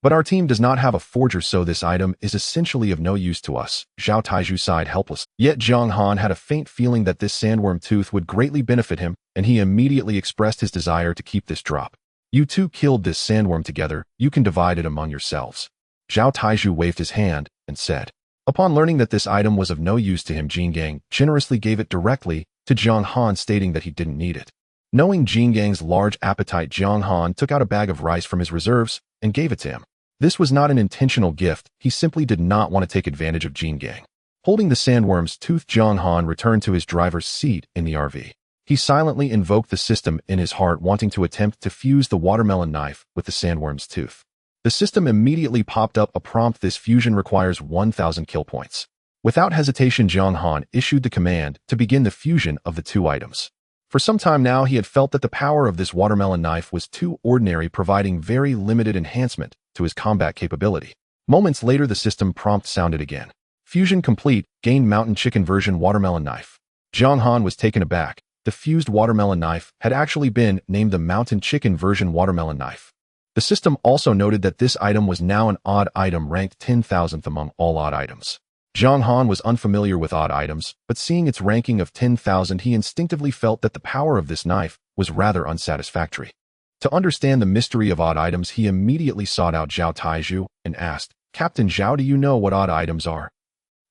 But our team does not have a forger, so this item is essentially of no use to us, Zhao Taiju sighed helpless. Yet Jiang Han had a faint feeling that this sandworm tooth would greatly benefit him, and he immediately expressed his desire to keep this drop. You two killed this sandworm together, you can divide it among yourselves. Zhao Taiju waved his hand and said. Upon learning that this item was of no use to him, Jingang generously gave it directly to Jiang Han, stating that he didn't need it. Knowing Jingang's large appetite, Jiang Han took out a bag of rice from his reserves and gave it to him. This was not an intentional gift, he simply did not want to take advantage of Jingang. Holding the sandworm's tooth, Jiang Han returned to his driver's seat in the RV. He silently invoked the system in his heart, wanting to attempt to fuse the watermelon knife with the sandworm's tooth. The system immediately popped up a prompt: this fusion requires 1,000 kill points. Without hesitation, Jiang Han issued the command to begin the fusion of the two items. For some time now, he had felt that the power of this watermelon knife was too ordinary, providing very limited enhancement to his combat capability. Moments later, the system prompt sounded again. Fusion complete, gain mountain chicken version watermelon knife. Jiang Han was taken aback. The fused watermelon knife had actually been named the mountain chicken version watermelon knife. The system also noted that this item was now an odd item, ranked 10,000th among all odd items. Jiang Han was unfamiliar with odd items, but seeing its ranking of 10,000, he instinctively felt that the power of this knife was rather unsatisfactory. To understand the mystery of odd items, he immediately sought out Zhao Taiju and asked, Captain Zhao, do you know what odd items are?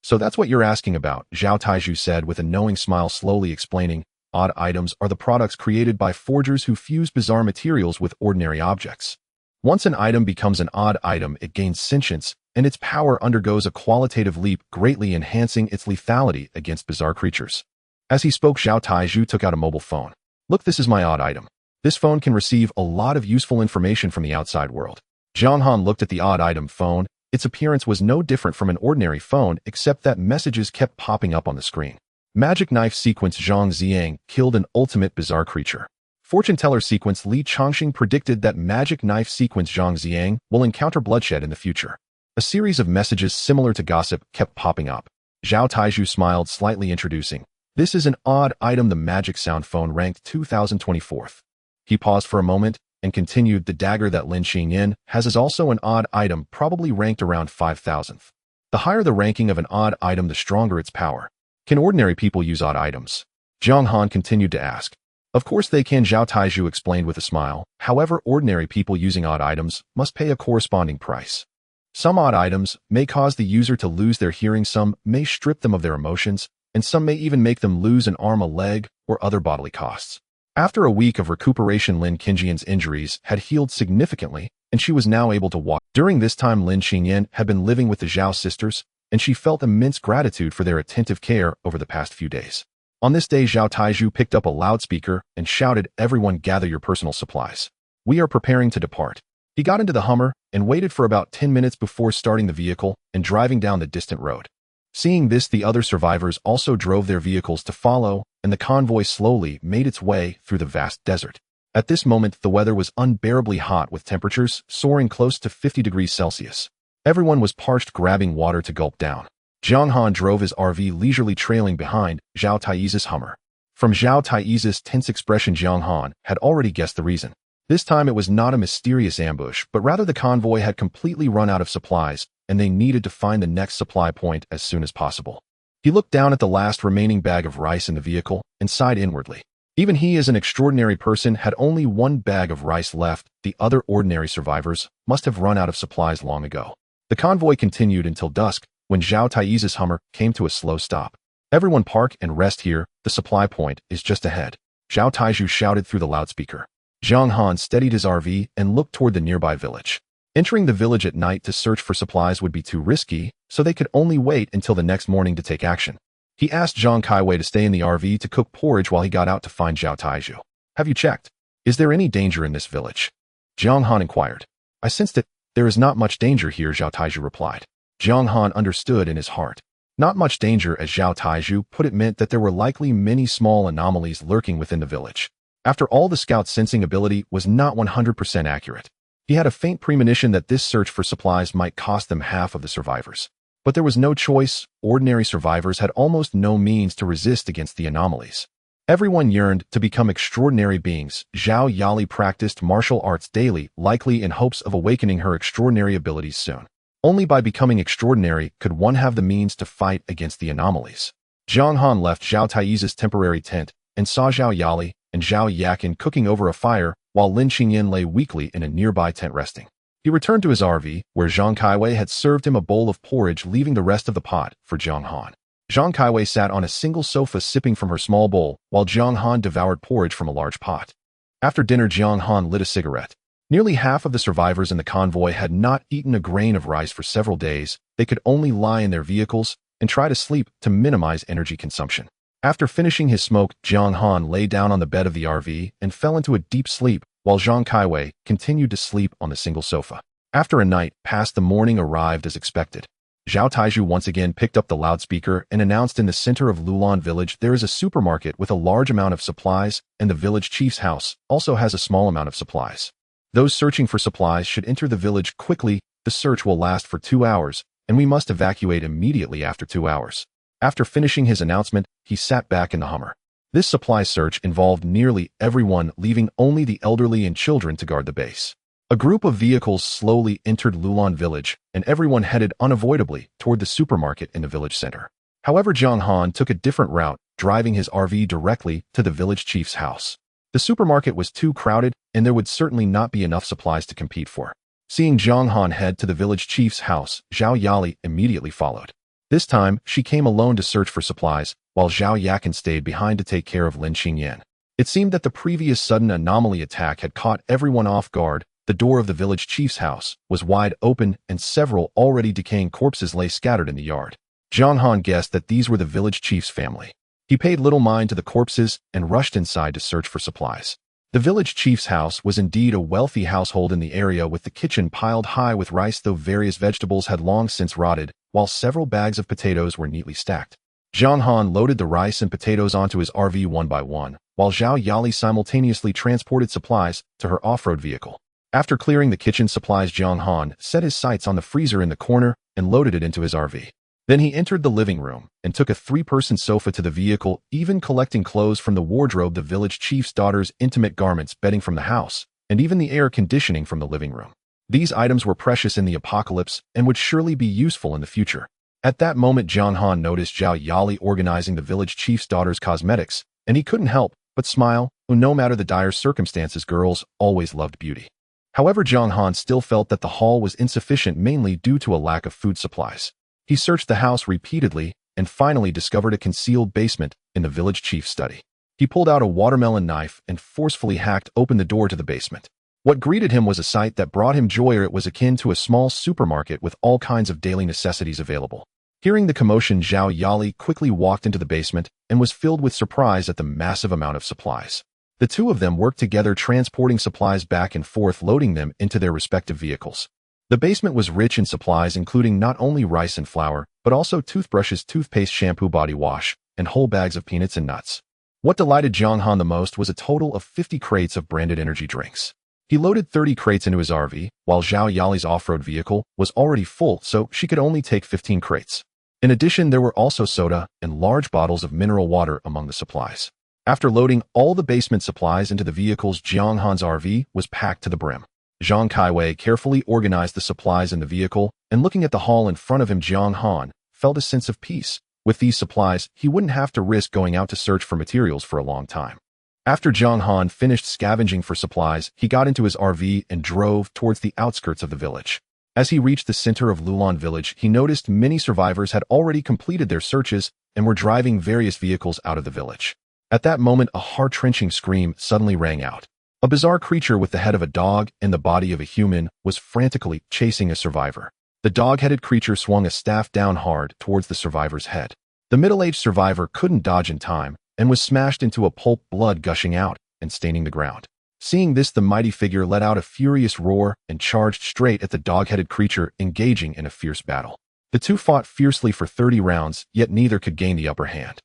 So that's what you're asking about, Zhao Taiju said with a knowing smile, slowly explaining. Odd items are the products created by forgers who fuse bizarre materials with ordinary objects. Once an item becomes an odd item, it gains sentience, and its power undergoes a qualitative leap, greatly enhancing its lethality against bizarre creatures. As he spoke, Zhao Taiju took out a mobile phone. Look, this is my odd item. This phone can receive a lot of useful information from the outside world. Jiang Han looked at the odd item phone. Its appearance was no different from an ordinary phone, except that messages kept popping up on the screen. Magic Knife Sequence: Zhang Ziang killed an ultimate bizarre creature. Fortune Teller Sequence: Li Chongxing predicted that Magic Knife Sequence Zhang Ziang will encounter bloodshed in the future. A series of messages similar to gossip kept popping up. Zhao Taiju smiled slightly, introducing. This is an odd item, the Magic Sound Phone, ranked 2024th. He paused for a moment and continued. The dagger that Lin Xingyan has is also an odd item, probably ranked around 5,000th. The higher the ranking of an odd item, the stronger its power. Can ordinary people use odd items? Jiang Han continued to ask. Of course they can, Zhao Taiju explained with a smile. However, ordinary people using odd items must pay a corresponding price. Some odd items may cause the user to lose their hearing, some may strip them of their emotions, and some may even make them lose an arm, a leg, or other bodily costs. After a week of recuperation, Lin Qingyan's injuries had healed significantly, and she was now able to walk. During this time, Lin Qingyan had been living with the Zhao sisters, and she felt immense gratitude for their attentive care over the past few days. On this day, Zhao Taiju picked up a loudspeaker and shouted, "Everyone gather your personal supplies. We are preparing to depart." He got into the Hummer and waited for about 10 minutes before starting the vehicle and driving down the distant road. Seeing this, the other survivors also drove their vehicles to follow, and the convoy slowly made its way through the vast desert. At this moment, the weather was unbearably hot, with temperatures soaring close to 50 degrees Celsius. Everyone was parched, grabbing water to gulp down. Jiang Han drove his RV leisurely, trailing behind Zhao Tai's Hummer. From Zhao Tai's tense expression, Jiang Han had already guessed the reason. This time it was not a mysterious ambush, but rather the convoy had completely run out of supplies, and they needed to find the next supply point as soon as possible. He looked down at the last remaining bag of rice in the vehicle and sighed inwardly. Even he, as an extraordinary person, had only one bag of rice left. The other ordinary survivors must have run out of supplies long ago. The convoy continued until dusk, when Zhao Tai's Hummer came to a slow stop. "Everyone park and rest here, the supply point is just ahead," Zhao Taiju shouted through the loudspeaker. Jiang Han steadied his RV and looked toward the nearby village. Entering the village at night to search for supplies would be too risky, so they could only wait until the next morning to take action. He asked Zhang Kaiwei to stay in the RV to cook porridge while he got out to find Zhao Taiju. "Have you checked? Is there any danger in this village?" Jiang Han inquired. "I sensed it. There is not much danger here, Zhao Taizhu replied. Jiang Han understood in his heart. Not much danger, as Zhao Taizhu put it, meant that there were likely many small anomalies lurking within the village. After all, the scout's sensing ability was not 100% accurate. He had a faint premonition that this search for supplies might cost them half of the survivors. But there was no choice. Ordinary survivors had almost no means to resist against the anomalies. Everyone yearned to become extraordinary beings. Zhao Yali practiced martial arts daily, likely in hopes of awakening her extraordinary abilities soon. Only by becoming extraordinary could one have the means to fight against the anomalies. Jiang Han left Zhao Taiyi's temporary tent and saw Zhao Yali and Zhao Yakin cooking over a fire while Lin Qingyan lay weakly in a nearby tent resting. He returned to his RV, where Zhang Kaiwei had served him a bowl of porridge, leaving the rest of the pot for Jiang Han. Zhang Kaiwei sat on a single sofa sipping from her small bowl, while Jiang Han devoured porridge from a large pot. After dinner, Jiang Han lit a cigarette. Nearly half of the survivors in the convoy had not eaten a grain of rice for several days. They could only lie in their vehicles and try to sleep to minimize energy consumption. After finishing his smoke, Jiang Han lay down on the bed of the RV and fell into a deep sleep, while Zhang Kaiwei continued to sleep on the single sofa. After a night passed, the morning arrived as expected. Zhao Taizhu once again picked up the loudspeaker and announced, in the center of Lulan village there is a supermarket with a large amount of supplies, and the village chief's house also has a small amount of supplies. Those searching for supplies should enter the village quickly. The search will last for 2 hours, and we must evacuate immediately after 2 hours. After finishing his announcement, he sat back in the Hummer. This supply search involved nearly everyone, leaving only the elderly and children to guard the base. A group of vehicles slowly entered Lulan village, and everyone headed unavoidably toward the supermarket in the village center. However, Jiang Han took a different route, driving his RV directly to the village chief's house. The supermarket was too crowded, and there would certainly not be enough supplies to compete for. Seeing Jiang Han head to the village chief's house, Zhao Yali immediately followed. This time, she came alone to search for supplies, while Zhao Yakin stayed behind to take care of Lin Qingyan. It seemed that the previous sudden anomaly attack had caught everyone off guard. The door of the village chief's house was wide open, and several already decaying corpses lay scattered in the yard. Jiang Han guessed that these were the village chief's family. He paid little mind to the corpses and rushed inside to search for supplies. The village chief's house was indeed a wealthy household in the area, with the kitchen piled high with rice, though various vegetables had long since rotted, while several bags of potatoes were neatly stacked. Jiang Han loaded the rice and potatoes onto his RV one by one, while Zhao Yali simultaneously transported supplies to her off-road vehicle. After clearing the kitchen supplies, Jiang Han set his sights on the freezer in the corner and loaded it into his RV. Then he entered the living room and took a 3-person sofa to the vehicle, even collecting clothes from the wardrobe, the village chief's daughter's intimate garments, bedding from the house, and even the air conditioning from the living room. These items were precious in the apocalypse and would surely be useful in the future. At that moment, Jiang Han noticed Zhao Yali organizing the village chief's daughter's cosmetics, and he couldn't help but smile. No matter the dire circumstances, girls always loved beauty. However, Jiang Han still felt that the haul was insufficient, mainly due to a lack of food supplies. He searched the house repeatedly and finally discovered a concealed basement in the village chief's study. He pulled out a watermelon knife and forcefully hacked open the door to the basement. What greeted him was a sight that brought him joy. It was akin to a small supermarket with all kinds of daily necessities available. Hearing the commotion, Zhao Yali quickly walked into the basement and was filled with surprise at the massive amount of supplies. The two of them worked together, transporting supplies back and forth, loading them into their respective vehicles. The basement was rich in supplies, including not only rice and flour, but also toothbrushes, toothpaste, shampoo, body wash, and whole bags of peanuts and nuts. What delighted Jiang Han the most was a total of 50 crates of branded energy drinks. He loaded 30 crates into his RV, while Zhao Yali's off-road vehicle was already full, so she could only take 15 crates. In addition, there were also soda and large bottles of mineral water among the supplies. After loading all the basement supplies into the vehicles, Jiang Han's RV was packed to the brim. Zhang Kaiwei carefully organized the supplies in the vehicle, and looking at the haul in front of him, Jiang Han felt a sense of peace. With these supplies, he wouldn't have to risk going out to search for materials for a long time. After Jiang Han finished scavenging for supplies, he got into his RV and drove towards the outskirts of the village. As he reached the center of Lulan village, he noticed many survivors had already completed their searches and were driving various vehicles out of the village. At that moment, a heart-wrenching scream suddenly rang out. A bizarre creature with the head of a dog and the body of a human was frantically chasing a survivor. The dog-headed creature swung a staff down hard towards the survivor's head. The middle-aged survivor couldn't dodge in time and was smashed into a pulp, blood gushing out and staining the ground. Seeing this, the mighty figure let out a furious roar and charged straight at the dog-headed creature, engaging in a fierce battle. The two fought fiercely for 30 rounds, yet neither could gain the upper hand.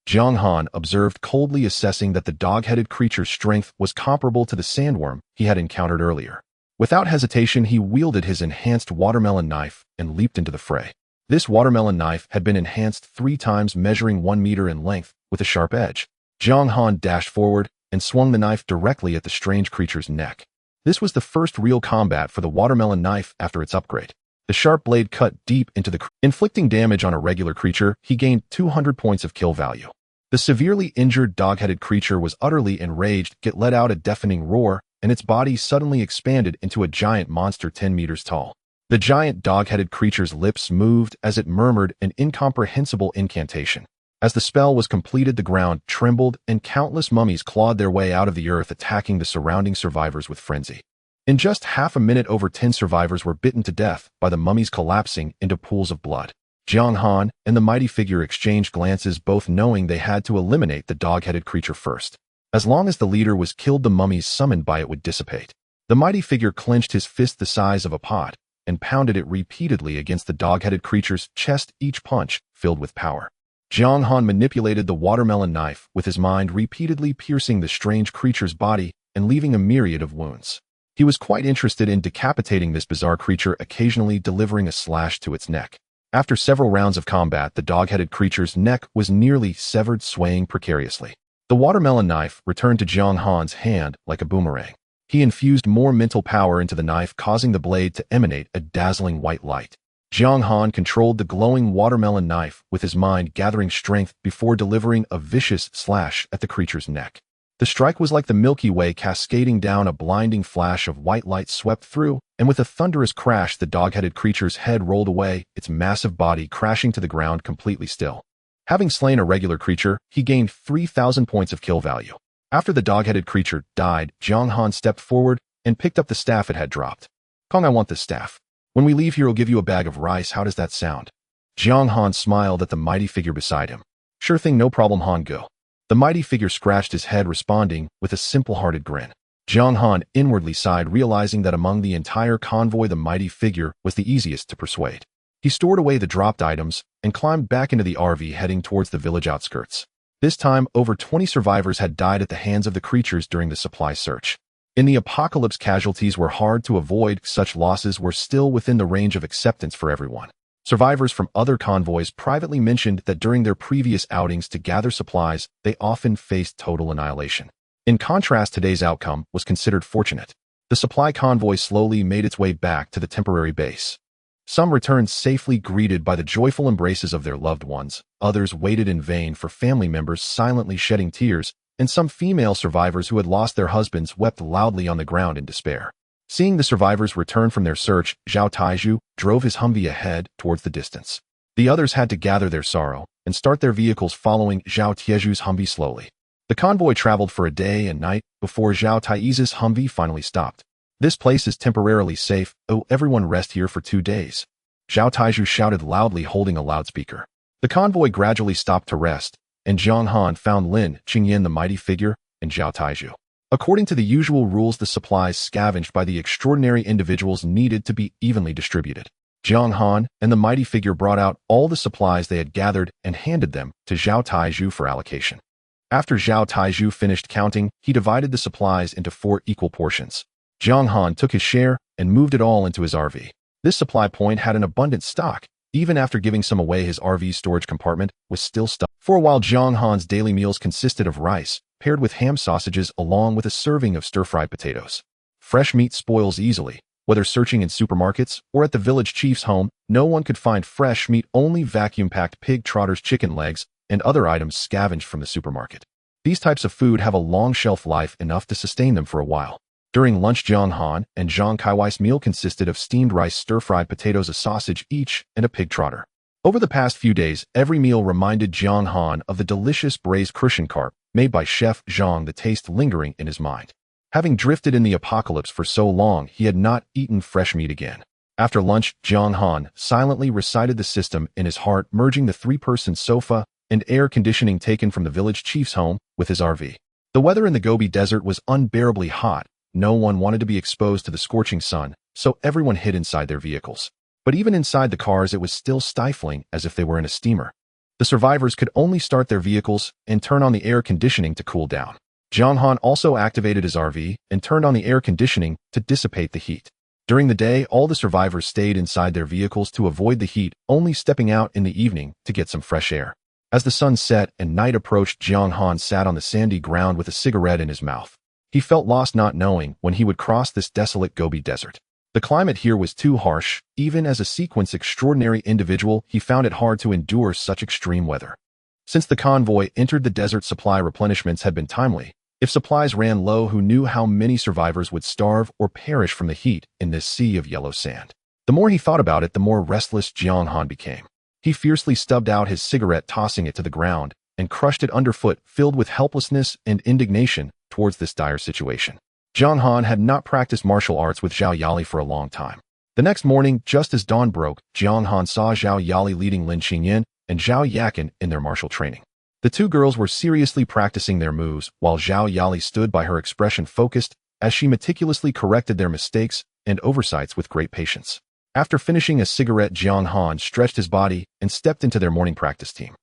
Jiang Han observed coldly, assessing that the dog-headed creature's strength was comparable to the sandworm he had encountered earlier. Without hesitation, he wielded his enhanced watermelon knife and leaped into the fray. This watermelon knife had been enhanced 3 times, measuring 1 meter in length, with a sharp edge. Jiang Han dashed forward and swung the knife directly at the strange creature's neck. This was the first real combat for the watermelon knife after its upgrade. The sharp blade cut deep into the inflicting damage on a regular creature. He gained 200 points of kill value. The severely injured dog-headed creature was utterly enraged, yet let out a deafening roar, and its body suddenly expanded into a giant monster 10 meters tall. The giant dog-headed creature's lips moved as it murmured an incomprehensible incantation. As the spell was completed, the ground trembled and countless mummies clawed their way out of the earth, attacking the surrounding survivors with frenzy. In just half a minute, over 10 survivors were bitten to death by the mummies, collapsing into pools of blood. Jiang Han and the mighty figure exchanged glances, both knowing they had to eliminate the dog-headed creature first. As long as the leader was killed, the mummies summoned by it would dissipate. The mighty figure clenched his fist the size of a pot and pounded it repeatedly against the dog-headed creature's chest, each punch filled with power. Jiang Han manipulated the watermelon knife with his mind, repeatedly piercing the strange creature's body and leaving a myriad of wounds. He was quite interested in decapitating this bizarre creature, occasionally delivering a slash to its neck. After several rounds of combat, the dog-headed creature's neck was nearly severed, swaying precariously. The watermelon knife returned to Jiang Han's hand like a boomerang. He infused more mental power into the knife, causing the blade to emanate a dazzling white light. Jiang Han controlled the glowing watermelon knife with his mind, gathering strength before delivering a vicious slash at the creature's neck. The strike was like the Milky Way cascading down. A blinding flash of white light swept through, and with a thunderous crash, the dog-headed creature's head rolled away, its massive body crashing to the ground completely still. Having slain a regular creature, he gained 3,000 points of kill value. After the dog-headed creature died, Jiang Han stepped forward and picked up the staff it had dropped. "Kong, I want this staff. When we leave here, I'll give you a bag of rice. How does that sound?" Jiang Han smiled at the mighty figure beside him. "Sure thing, no problem, Han, go." The mighty figure scratched his head, responding with a simple-hearted grin. Jiang Han inwardly sighed, realizing that among the entire convoy, the mighty figure was the easiest to persuade. He stored away the dropped items and climbed back into the RV, heading towards the village outskirts. This time, over 20 survivors had died at the hands of the creatures during the supply search. In the apocalypse, casualties were hard to avoid. Such losses were still within the range of acceptance for everyone. Survivors from other convoys privately mentioned that during their previous outings to gather supplies, they often faced total annihilation. In contrast, today's outcome was considered fortunate. The supply convoy slowly made its way back to the temporary base. Some returned safely, greeted by the joyful embraces of their loved ones. Others waited in vain for family members, silently shedding tears, and some female survivors who had lost their husbands wept loudly on the ground in despair. Seeing the survivors return from their search, Zhao Taizhu drove his Humvee ahead towards the distance. The others had to gather their sorrow and start their vehicles, following Zhao Tieju's Humvee slowly. The convoy traveled for a day and night before Zhao Taizhu's Humvee finally stopped. "This place is temporarily safe. Oh, everyone rest here for 2 days." Zhao Taizhu shouted loudly, holding a loudspeaker. The convoy gradually stopped to rest, and Jiang Han found Lin Qingyan, the mighty figure, and Zhao Taizhu. According to the usual rules, the supplies scavenged by the extraordinary individuals needed to be evenly distributed. Jiang Han and the mighty figure brought out all the supplies they had gathered and handed them to Zhao Taizhu for allocation. After Zhao Taizhu finished counting, he divided the supplies into 4 equal portions. Jiang Han took his share and moved it all into his RV. This supply point had an abundant stock. Even after giving some away, his RV's storage compartment was still stuffed. For a while, Jiang Han's daily meals consisted of rice, paired with ham sausages, along with a serving of stir-fried potatoes. Fresh meat spoils easily. Whether searching in supermarkets or at the village chief's home, no one could find fresh meat, only vacuum-packed pig trotters, chicken legs, and other items scavenged from the supermarket. These types of food have a long shelf life, enough to sustain them for a while. During lunch, Jiang Han and Zhang Kaiwai's meal consisted of steamed rice, stir-fried potatoes, a sausage each, and a pig trotter. Over the past few days, every meal reminded Jiang Han of the delicious braised crucian carp made by Chef Zhang, the taste lingering in his mind. Having drifted in the apocalypse for so long, he had not eaten fresh meat again. After lunch, Jiang Han silently recited the system in his heart, merging the 3-person sofa and air conditioning taken from the village chief's home with his RV. The weather in the Gobi Desert was unbearably hot. No one wanted to be exposed to the scorching sun, so everyone hid inside their vehicles. But even inside the cars, it was still stifling, as if they were in a steamer. The survivors could only start their vehicles and turn on the air conditioning to cool down. Jiang Han also activated his RV and turned on the air conditioning to dissipate the heat. During the day, all the survivors stayed inside their vehicles to avoid the heat, only stepping out in the evening to get some fresh air. As the sun set and night approached, Jiang Han sat on the sandy ground with a cigarette in his mouth. He felt lost, not knowing when he would cross this desolate Gobi Desert. The climate here was too harsh. Even as a sequence extraordinary individual, he found it hard to endure such extreme weather. Since the convoy entered the desert, supply replenishments had been timely. If supplies ran low, who knew how many survivors would starve or perish from the heat in this sea of yellow sand? The more he thought about it, the more restless Jiang Han became. He fiercely stubbed out his cigarette, tossing it to the ground, and crushed it underfoot, filled with helplessness and indignation towards this dire situation. Jiang Han had not practiced martial arts with Zhao Yali for a long time. The next morning, just as dawn broke, Jiang Han saw Zhao Yali leading Lin Qingyan and Zhao Yakin in their martial training. The two girls were seriously practicing their moves, while Zhao Yali stood by, her expression focused, as she meticulously corrected their mistakes and oversights with great patience. After finishing a cigarette, Jiang Han stretched his body and stepped into their morning practice team.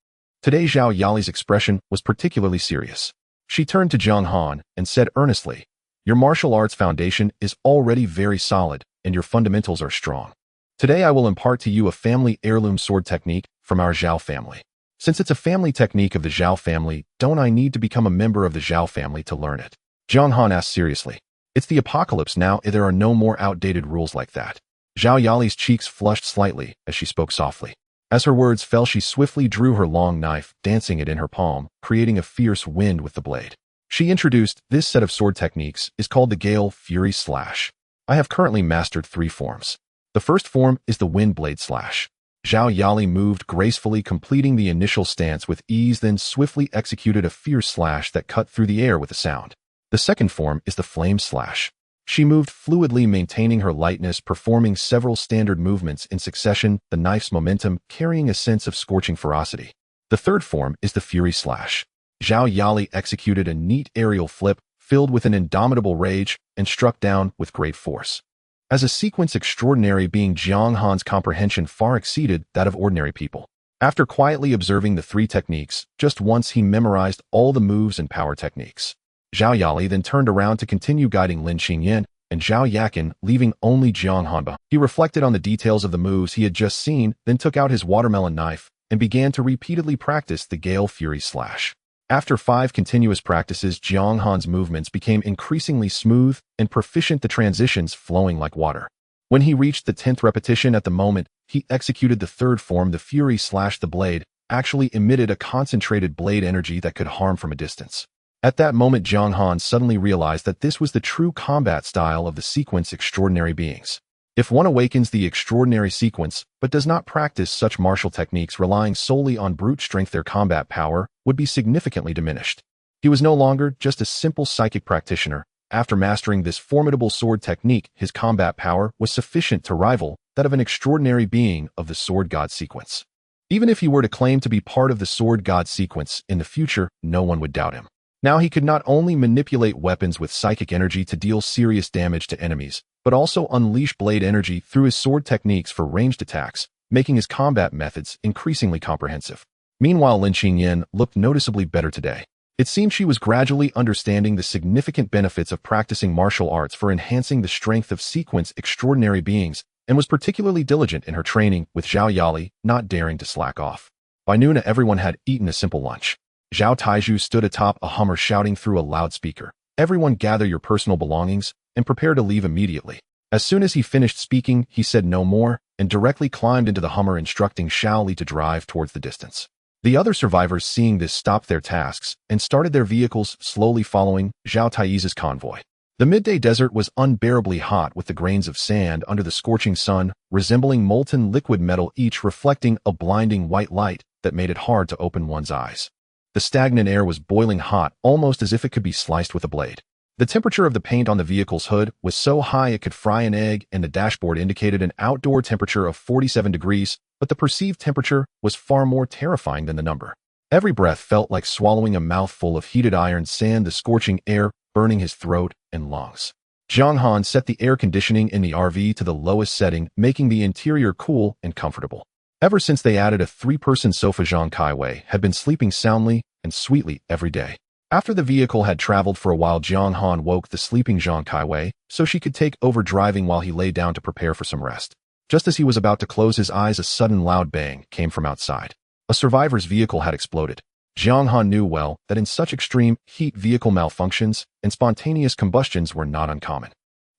Today, Zhao Yali's expression was particularly serious. She turned to Jiang Han and said earnestly, "Your martial arts foundation is already very solid, and your fundamentals are strong. Today I will impart to you a family heirloom sword technique from our Zhao family. Since it's a family technique of the Zhao family, don't I need to become a member of the Zhao family to learn it?" Jiang Han asked seriously. "It's the apocalypse now, there are no more outdated rules like that." Zhao Yali's cheeks flushed slightly as she spoke softly. As her words fell, she swiftly drew her long knife, dancing it in her palm, creating a fierce wind with the blade. She introduced, "This set of sword techniques is called the Gale Fury Slash. I have currently mastered 3 forms. The first form is the Wind Blade Slash." Zhao Yali moved gracefully, completing the initial stance with ease, then swiftly executed a fierce slash that cut through the air with a sound. The second form is the Flame Slash. She moved fluidly, maintaining her lightness, performing several standard movements in succession, the knife's momentum carrying a sense of scorching ferocity. The third form is the Fury Slash. Zhao Yali executed a neat aerial flip, filled with an indomitable rage, and struck down with great force. As a sequence extraordinary being, Jiang Han's comprehension far exceeded that of ordinary people. After quietly observing the 3 techniques, just once he memorized all the moves and power techniques. Zhao Yali then turned around to continue guiding Lin Qingyan and Zhao Yakin, leaving only Jiang Han behind. He reflected on the details of the moves he had just seen, then took out his watermelon knife and began to repeatedly practice the Gale Fury Slash. After 5 continuous practices, Jiang Han's movements became increasingly smooth and proficient, the transitions flowing like water. When he reached the 10th repetition, at the moment he executed the third form, the Fury Slash, the blade actually emitted a concentrated blade energy that could harm from a distance. At that moment, Jiang Han suddenly realized that this was the true combat style of the sequence extraordinary beings. If one awakens the extraordinary sequence, but does not practice such martial techniques, relying solely on brute strength, their combat power would be significantly diminished. He was no longer just a simple psychic practitioner. After mastering this formidable sword technique, his combat power was sufficient to rival that of an extraordinary being of the Sword God sequence. Even if he were to claim to be part of the Sword God sequence in the future, no one would doubt him. Now he could not only manipulate weapons with psychic energy to deal serious damage to enemies, but also unleash blade energy through his sword techniques for ranged attacks, making his combat methods increasingly comprehensive. Meanwhile, Lin Qingyan looked noticeably better today. It seemed she was gradually understanding the significant benefits of practicing martial arts for enhancing the strength of sequence extraordinary beings, and was particularly diligent in her training with Zhao Yali, not daring to slack off. By noon, everyone had eaten a simple lunch. Zhao Taizhu stood atop a Hummer, shouting through a loudspeaker, "Everyone gather your personal belongings and prepare to leave immediately." As soon as he finished speaking, he said no more and directly climbed into the Hummer, instructing Shao Li to drive towards the distance. The other survivors, seeing this, stopped their tasks and started their vehicles, slowly following Zhao Taizhu's convoy. The midday desert was unbearably hot, with the grains of sand under the scorching sun resembling molten liquid metal, each reflecting a blinding white light that made it hard to open one's eyes. The stagnant air was boiling hot, almost as if it could be sliced with a blade. The temperature of the paint on the vehicle's hood was so high it could fry an egg, and the dashboard indicated an outdoor temperature of 47 degrees, but the perceived temperature was far more terrifying than the number. Every breath felt like swallowing a mouthful of heated iron sand, the scorching air burning his throat and lungs. Jiang Han set the air conditioning in the RV to the lowest setting, making the interior cool and comfortable. Ever since they added a 3-person sofa, Zhang Kaiwei had been sleeping soundly and sweetly every day. After the vehicle had traveled for a while, Jiang Han woke the sleeping Zhang Kaiwei so she could take over driving while he lay down to prepare for some rest. Just as he was about to close his eyes, a sudden loud bang came from outside. A survivor's vehicle had exploded. Jiang Han knew well that in such extreme heat, vehicle malfunctions and spontaneous combustions were not uncommon.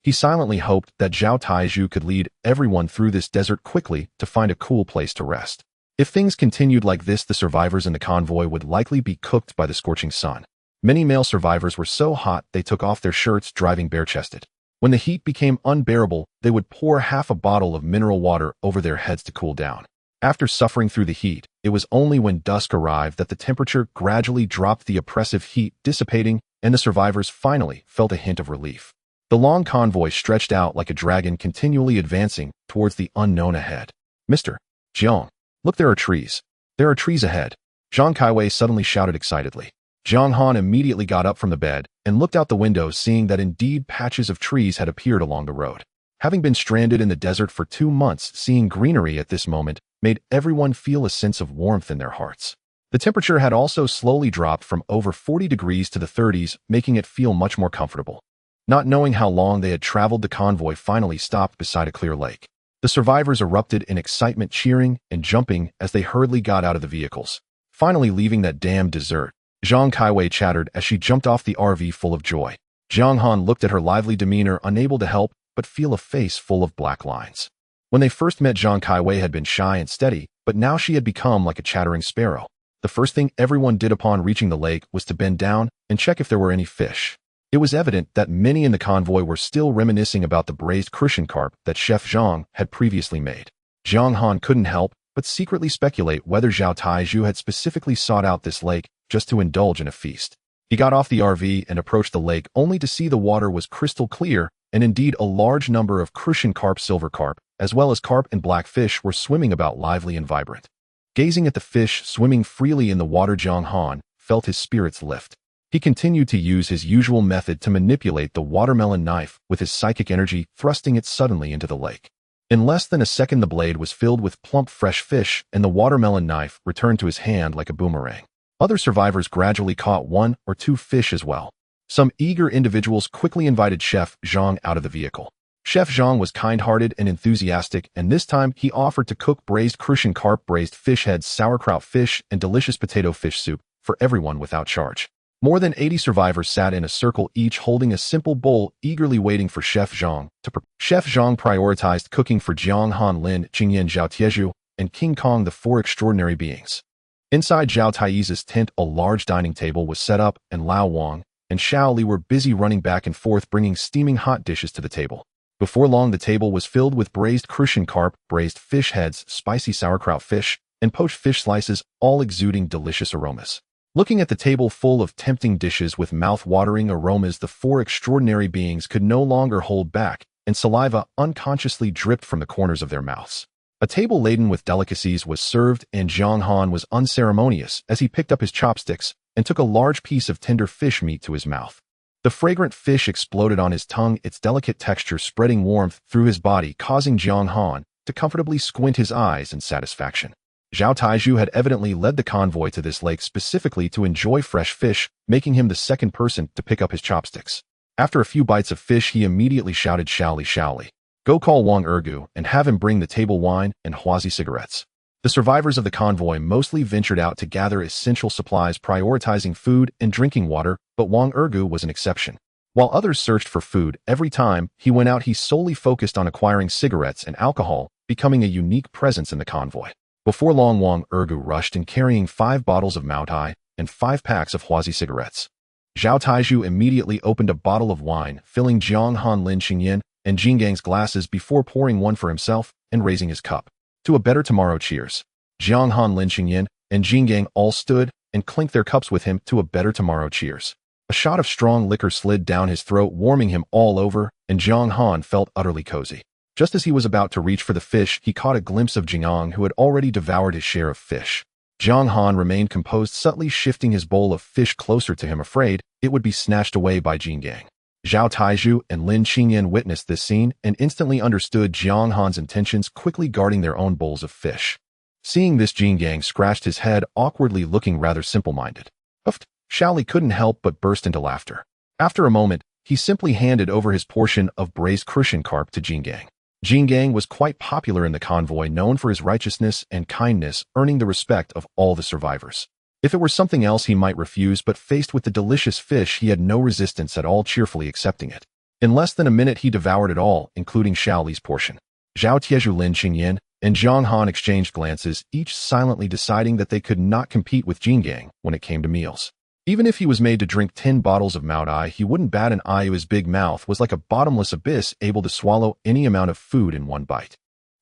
He silently hoped that Zhao Taizhu could lead everyone through this desert quickly to find a cool place to rest. If things continued like this, the survivors in the convoy would likely be cooked by the scorching sun. Many male survivors were so hot they took off their shirts, driving bare-chested. When the heat became unbearable, they would pour half a bottle of mineral water over their heads to cool down. After suffering through the heat, it was only when dusk arrived that the temperature gradually dropped, the oppressive heat dissipating, and the survivors finally felt a hint of relief. The long convoy stretched out like a dragon, continually advancing towards the unknown ahead. Mr. Jiang, look, there are trees. There are trees ahead. Zhang Kaiwei suddenly shouted excitedly. Jiang Han immediately got up from the bed and looked out the window, seeing that indeed patches of trees had appeared along the road. Having been stranded in the desert for 2 months, seeing greenery at this moment made everyone feel a sense of warmth in their hearts. The temperature had also slowly dropped from over 40 degrees to the 30s, making it feel much more comfortable. Not knowing how long they had traveled, the convoy finally stopped beside a clear lake. The survivors erupted in excitement, cheering and jumping as they hurriedly got out of the vehicles. Finally leaving that damned desert, Zhang Kaiwei chattered as she jumped off the RV full of joy. Jiang Han looked at her lively demeanor, unable to help but feel a face full of black lines. When they first met, Zhang Kaiwei had been shy and steady, but now she had become like a chattering sparrow. The first thing everyone did upon reaching the lake was to bend down and check if there were any fish. It was evident that many in the convoy were still reminiscing about the braised crucian carp that Chef Zhang had previously made. Jiang Han couldn't help but secretly speculate whether Zhao Taizhu had specifically sought out this lake just to indulge in a feast. He got off the RV and approached the lake, only to see the water was crystal clear, and indeed a large number of crucian carp, silver carp, as well as carp and black fish were swimming about, lively and vibrant. Gazing at the fish swimming freely in the water, Jiang Han felt his spirits lift. He continued to use his usual method to manipulate the watermelon knife with his psychic energy, thrusting it suddenly into the lake. In less than a second, the blade was filled with plump fresh fish, and the watermelon knife returned to his hand like a boomerang. Other survivors gradually caught 1 or 2 fish as well. Some eager individuals quickly invited Chef Zhang out of the vehicle. Chef Zhang was kind-hearted and enthusiastic, and this time he offered to cook braised crucian carp, braised fish heads, sauerkraut fish, and delicious potato fish soup for everyone without charge. More than 80 survivors sat in a circle, each holding a simple bowl, eagerly waiting for Chef Zhang to prepare. Chef Zhang prioritized cooking for Jiang Han, Lin, Qingyan, Zhao Tieju, and King Kong, the 4 extraordinary beings. Inside Zhao Taiz's tent, a large dining table was set up, and Lao Wang and Xiao Li were busy running back and forth, bringing steaming hot dishes to the table. Before long, the table was filled with braised crucian carp, braised fish heads, spicy sauerkraut fish, and poached fish slices, all exuding delicious aromas. Looking at the table full of tempting dishes with mouth-watering aromas, the 4 extraordinary beings could no longer hold back, and saliva unconsciously dripped from the corners of their mouths. A table laden with delicacies was served, and Jiang Han was unceremonious as he picked up his chopsticks and took a large piece of tender fish meat to his mouth. The fragrant fish exploded on his tongue, its delicate texture spreading warmth through his body, causing Jiang Han to comfortably squint his eyes in satisfaction. Zhao Taizhu had evidently led the convoy to this lake specifically to enjoy fresh fish, making him the second person to pick up his chopsticks. After a few bites of fish, he immediately shouted, Xiao Li, go call Wang Ergu and have him bring the table wine and Huazi cigarettes. The survivors of the convoy mostly ventured out to gather essential supplies, prioritizing food and drinking water, but Wang Ergu was an exception. While others searched for food, every time he went out he solely focused on acquiring cigarettes and alcohol, becoming a unique presence in the convoy. Before long, Wang Ergu rushed in carrying 5 bottles of Maotai and 5 packs of Huazi cigarettes. Zhao Taizhu immediately opened a bottle of wine, filling Jiang Han, Lin Qingyan, and Jingang's glasses before pouring one for himself and raising his cup. To a better tomorrow, cheers. Jiang Han, Lin Qingyan, and Jingang all stood and clinked their cups with him. To a better tomorrow, cheers. A shot of strong liquor slid down his throat, warming him all over, and Jiang Han felt utterly cozy. Just as he was about to reach for the fish, he caught a glimpse of Jingang, who had already devoured his share of fish. Jiang Han remained composed, subtly shifting his bowl of fish closer to him, afraid it would be snatched away by Jin Gang. Zhao Taizhu and Lin Qingyan witnessed this scene and instantly understood Jiang Han's intentions, quickly guarding their own bowls of fish. Seeing this, Jin Gang scratched his head, awkwardly, looking rather simple-minded. Huffed. Shaoli couldn't help but burst into laughter. After a moment, he simply handed over his portion of braised crucian carp to Jin Gang. Jin Gang was quite popular in the convoy, known for his righteousness and kindness, earning the respect of all the survivors. If it were something else, he might refuse, but faced with the delicious fish, he had no resistance at all, cheerfully accepting it. In less than a minute, he devoured it all, including Shaoli's portion. Zhao Tiezhu, Lin Qingyan, and Jiang Han exchanged glances, each silently deciding that they could not compete with Jin Gang when it came to meals. Even if he was made to drink 10 bottles of Mao Dai, he wouldn't bat an eye. His big mouth was like a bottomless abyss, able to swallow any amount of food in one bite.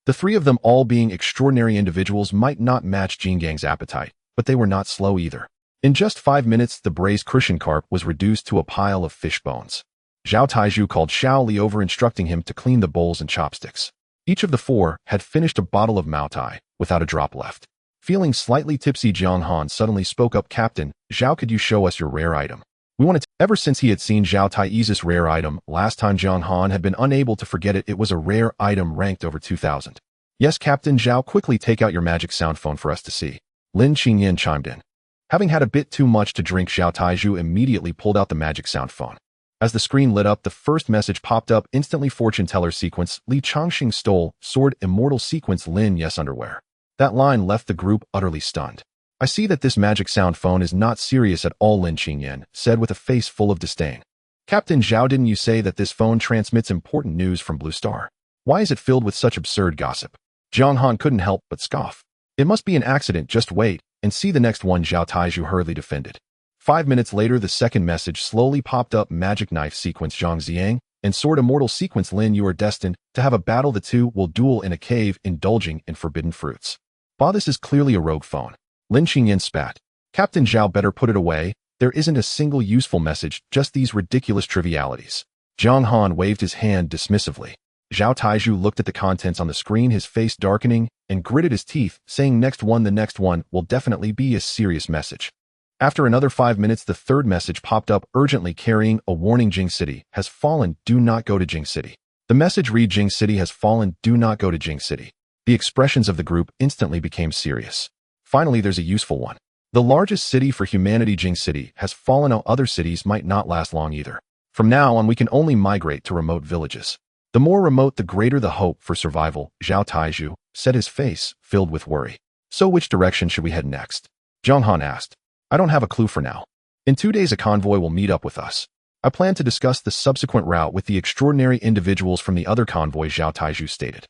The three of them, all being extraordinary individuals, might not match Jin Gang's appetite, but they were not slow either. In just 5 minutes, the braised crucian carp was reduced to a pile of fish bones. Zhao Taizhu called Shaoli over, instructing him to clean the bowls and chopsticks. Each of the four had finished a bottle of Mao Tai, without a drop left. Feeling slightly tipsy, Jiang Han suddenly spoke up. "Captain, Zhao, could you show us your rare item? We wanted to." Ever since he had seen Zhao Tai's rare item last time, Jiang Han had been unable to forget it. It was a rare item ranked over 2,000. "Yes, Captain Zhao, quickly take out your magic sound phone for us to see." Lin Qingyan chimed in. Having had a bit too much to drink, Zhao Taizhu immediately pulled out the magic sound phone. As the screen lit up, the first message popped up instantly. "Fortune teller sequence, Li Changxing stole, sword, immortal sequence, Lin, yes, underwear." That line left the group utterly stunned. "I see that this magic sound phone is not serious at all," Lin Qingyan said with a face full of disdain. "Captain Zhao, didn't you say that this phone transmits important news from Blue Star? Why is it filled with such absurd gossip?" Jiang Han couldn't help but scoff. "It must be an accident, just wait and see the next one," Zhao Taizhu hurriedly defended. 5 minutes later, the second message slowly popped up. "Magic knife sequence, Zhang Xiang, and sword immortal sequence, Lin, you are destined to have a battle. The two will duel in a cave, indulging in forbidden fruits." "Bah, this is clearly a rogue phone." Lin Qingyan spat. "Captain Zhao, better put it away. There isn't a single useful message, just these ridiculous trivialities." Jiang Han waved his hand dismissively. Zhao Taizhu looked at the contents on the screen, his face darkening, and gritted his teeth, saying, "Next one, the next one will definitely be a serious message." After another 5 minutes, the third message popped up, urgently carrying a warning: "Jing City has fallen. Do not go to Jing City." The message read, "Jing City has fallen. Do not go to Jing City." The expressions of the group instantly became serious. Finally, there's a useful one. "The largest city for humanity, Jing City, has fallen. Now other cities might not last long either. From now on, we can only migrate to remote villages. The more remote, the greater the hope for survival." Zhao Taizhu said, his face filled with worry. "So which direction should we head next?" Jiang Han asked. "I don't have a clue for now. In 2 days, a convoy will meet up with us. I plan to discuss the subsequent route with the extraordinary individuals from the other convoy," Zhao Taizhu stated.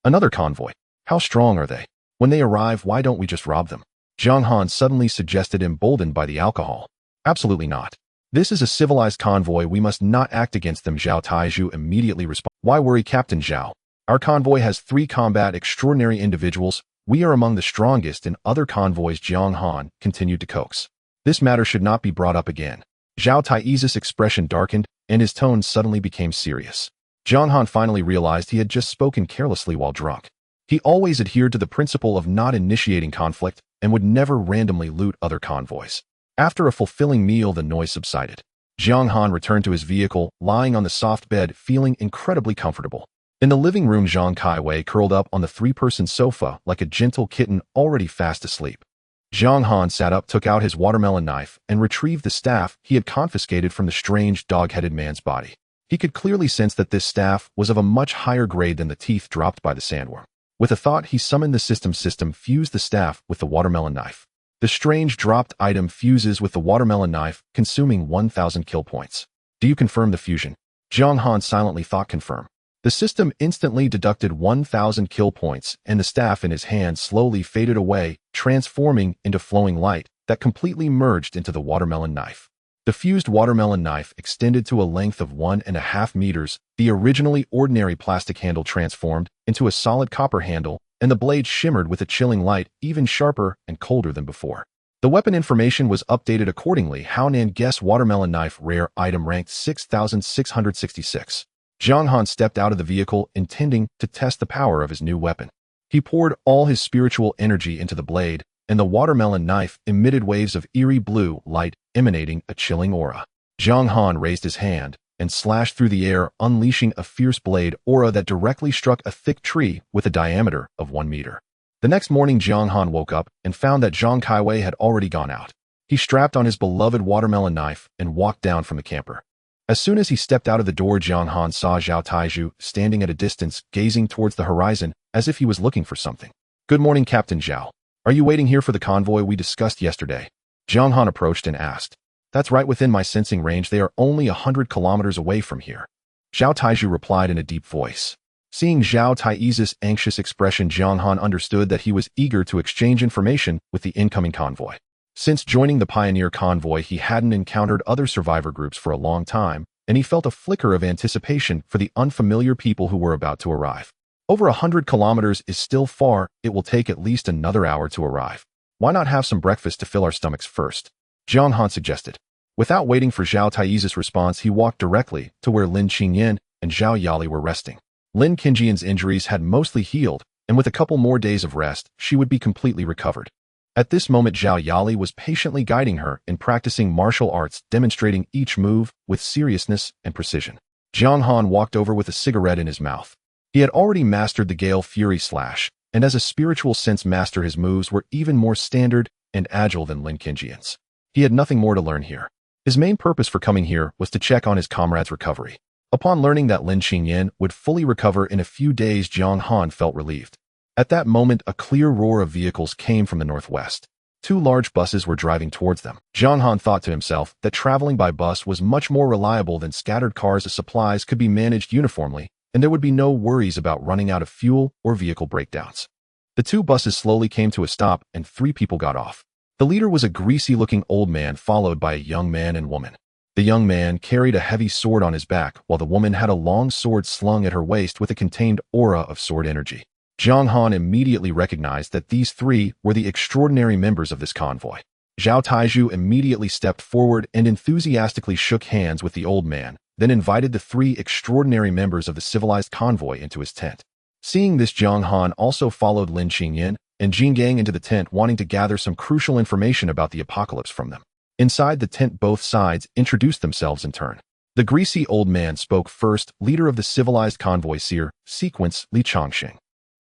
"Another convoy? How strong are they? When they arrive, why don't we just rob them?" Jiang Han suddenly suggested, emboldened by the alcohol. "Absolutely not. This is a civilized convoy. We must not act against them," Zhao Taizhu immediately responded. "Why worry, Captain Zhao? Our convoy has 3 combat extraordinary individuals. We are among the strongest in other convoys," Jiang Han continued to coax. "This matter should not be brought up again." Zhao Tai's expression darkened, and his tone suddenly became serious. Jiang Han finally realized he had just spoken carelessly while drunk. He always adhered to the principle of not initiating conflict and would never randomly loot other convoys. After a fulfilling meal, the noise subsided. Jiang Han returned to his vehicle, lying on the soft bed, feeling incredibly comfortable. In the living room, Zhang Kaiwei curled up on the 3-person sofa like a gentle kitten already fast asleep. Jiang Han sat up, took out his watermelon knife, and retrieved the staff he had confiscated from the strange dog-headed man's body. He could clearly sense that this staff was of a much higher grade than the teeth dropped by the sandworm. With a thought, he summoned the system, fused the staff with the watermelon knife. The strange dropped item fuses with the watermelon knife, consuming 1,000 kill points. "Do you confirm the fusion?" Jiang Han silently thought. "Confirm." The system instantly deducted 1,000 kill points, and the staff in his hand slowly faded away, transforming into flowing light that completely merged into the watermelon knife. The fused watermelon knife extended to a length of 1.5 meters. The originally ordinary plastic handle transformed into a solid copper handle, and the blade shimmered with a chilling light, even sharper and colder than before. The weapon information was updated accordingly. Haonan Guess watermelon knife rare item ranked 6,666. Jiang Han stepped out of the vehicle, intending to test the power of his new weapon. He poured all his spiritual energy into the blade, and the watermelon knife emitted waves of eerie blue light emanating a chilling aura. Jiang Han raised his hand and slashed through the air, unleashing a fierce blade aura that directly struck a thick tree with a diameter of 1 meter. The next morning, Jiang Han woke up and found that Zhang Kaiwei had already gone out. He strapped on his beloved watermelon knife and walked down from the camper. As soon as he stepped out of the door, Jiang Han saw Zhao Taiju standing at a distance, gazing towards the horizon as if he was looking for something. "Good morning, Captain Zhao. Are you waiting here for the convoy we discussed yesterday?" Jiang Han approached and asked. "That's right within my sensing range. They are only 100 kilometers away from here." Zhao Taiju replied in a deep voice. Seeing Zhao Taizu's anxious expression, Jiang Han understood that he was eager to exchange information with the incoming convoy. Since joining the pioneer convoy, he hadn't encountered other survivor groups for a long time, and he felt a flicker of anticipation for the unfamiliar people who were about to arrive. Over 100 kilometers is still far. It will take at least another hour to arrive. Why not have some breakfast to fill our stomachs first? Jiang Han suggested. Without waiting for Zhao Taizu's response, he walked directly to where Lin Qingyan and Zhao Yali were resting. Lin Qingyan's injuries had mostly healed, and with a couple more days of rest, she would be completely recovered. At this moment, Zhao Yali was patiently guiding her in practicing martial arts, demonstrating each move with seriousness and precision. Jiang Han walked over with a cigarette in his mouth. He had already mastered the Gale Fury Slash, and as a spiritual sense master, his moves were even more standard and agile than Lin Qingyan's. He had nothing more to learn here. His main purpose for coming here was to check on his comrade's recovery. Upon learning that Lin Qingyan would fully recover in a few days, Jiang Han felt relieved. At that moment, a clear roar of vehicles came from the northwest. 2 large buses were driving towards them. Jiang Han thought to himself that traveling by bus was much more reliable than scattered cars, as supplies could be managed uniformly, and there would be no worries about running out of fuel or vehicle breakdowns. The 2 buses slowly came to a stop, and 3 people got off. The leader was a greasy-looking old man, followed by a young man and woman. The young man carried a heavy sword on his back, while the woman had a long sword slung at her waist with a contained aura of sword energy. Jiang Han immediately recognized that these 3 were the extraordinary members of this convoy. Zhao Taiju immediately stepped forward and enthusiastically shook hands with the old man, then invited the 3 extraordinary members of the civilized convoy into his tent. Seeing this, Jiang Han also followed Lin Qingyan and Jin Gang into the tent, wanting to gather some crucial information about the apocalypse from them. Inside the tent, both sides introduced themselves in turn. The greasy old man spoke first, leader of the civilized convoy Seer, Sequence, Li Changxing.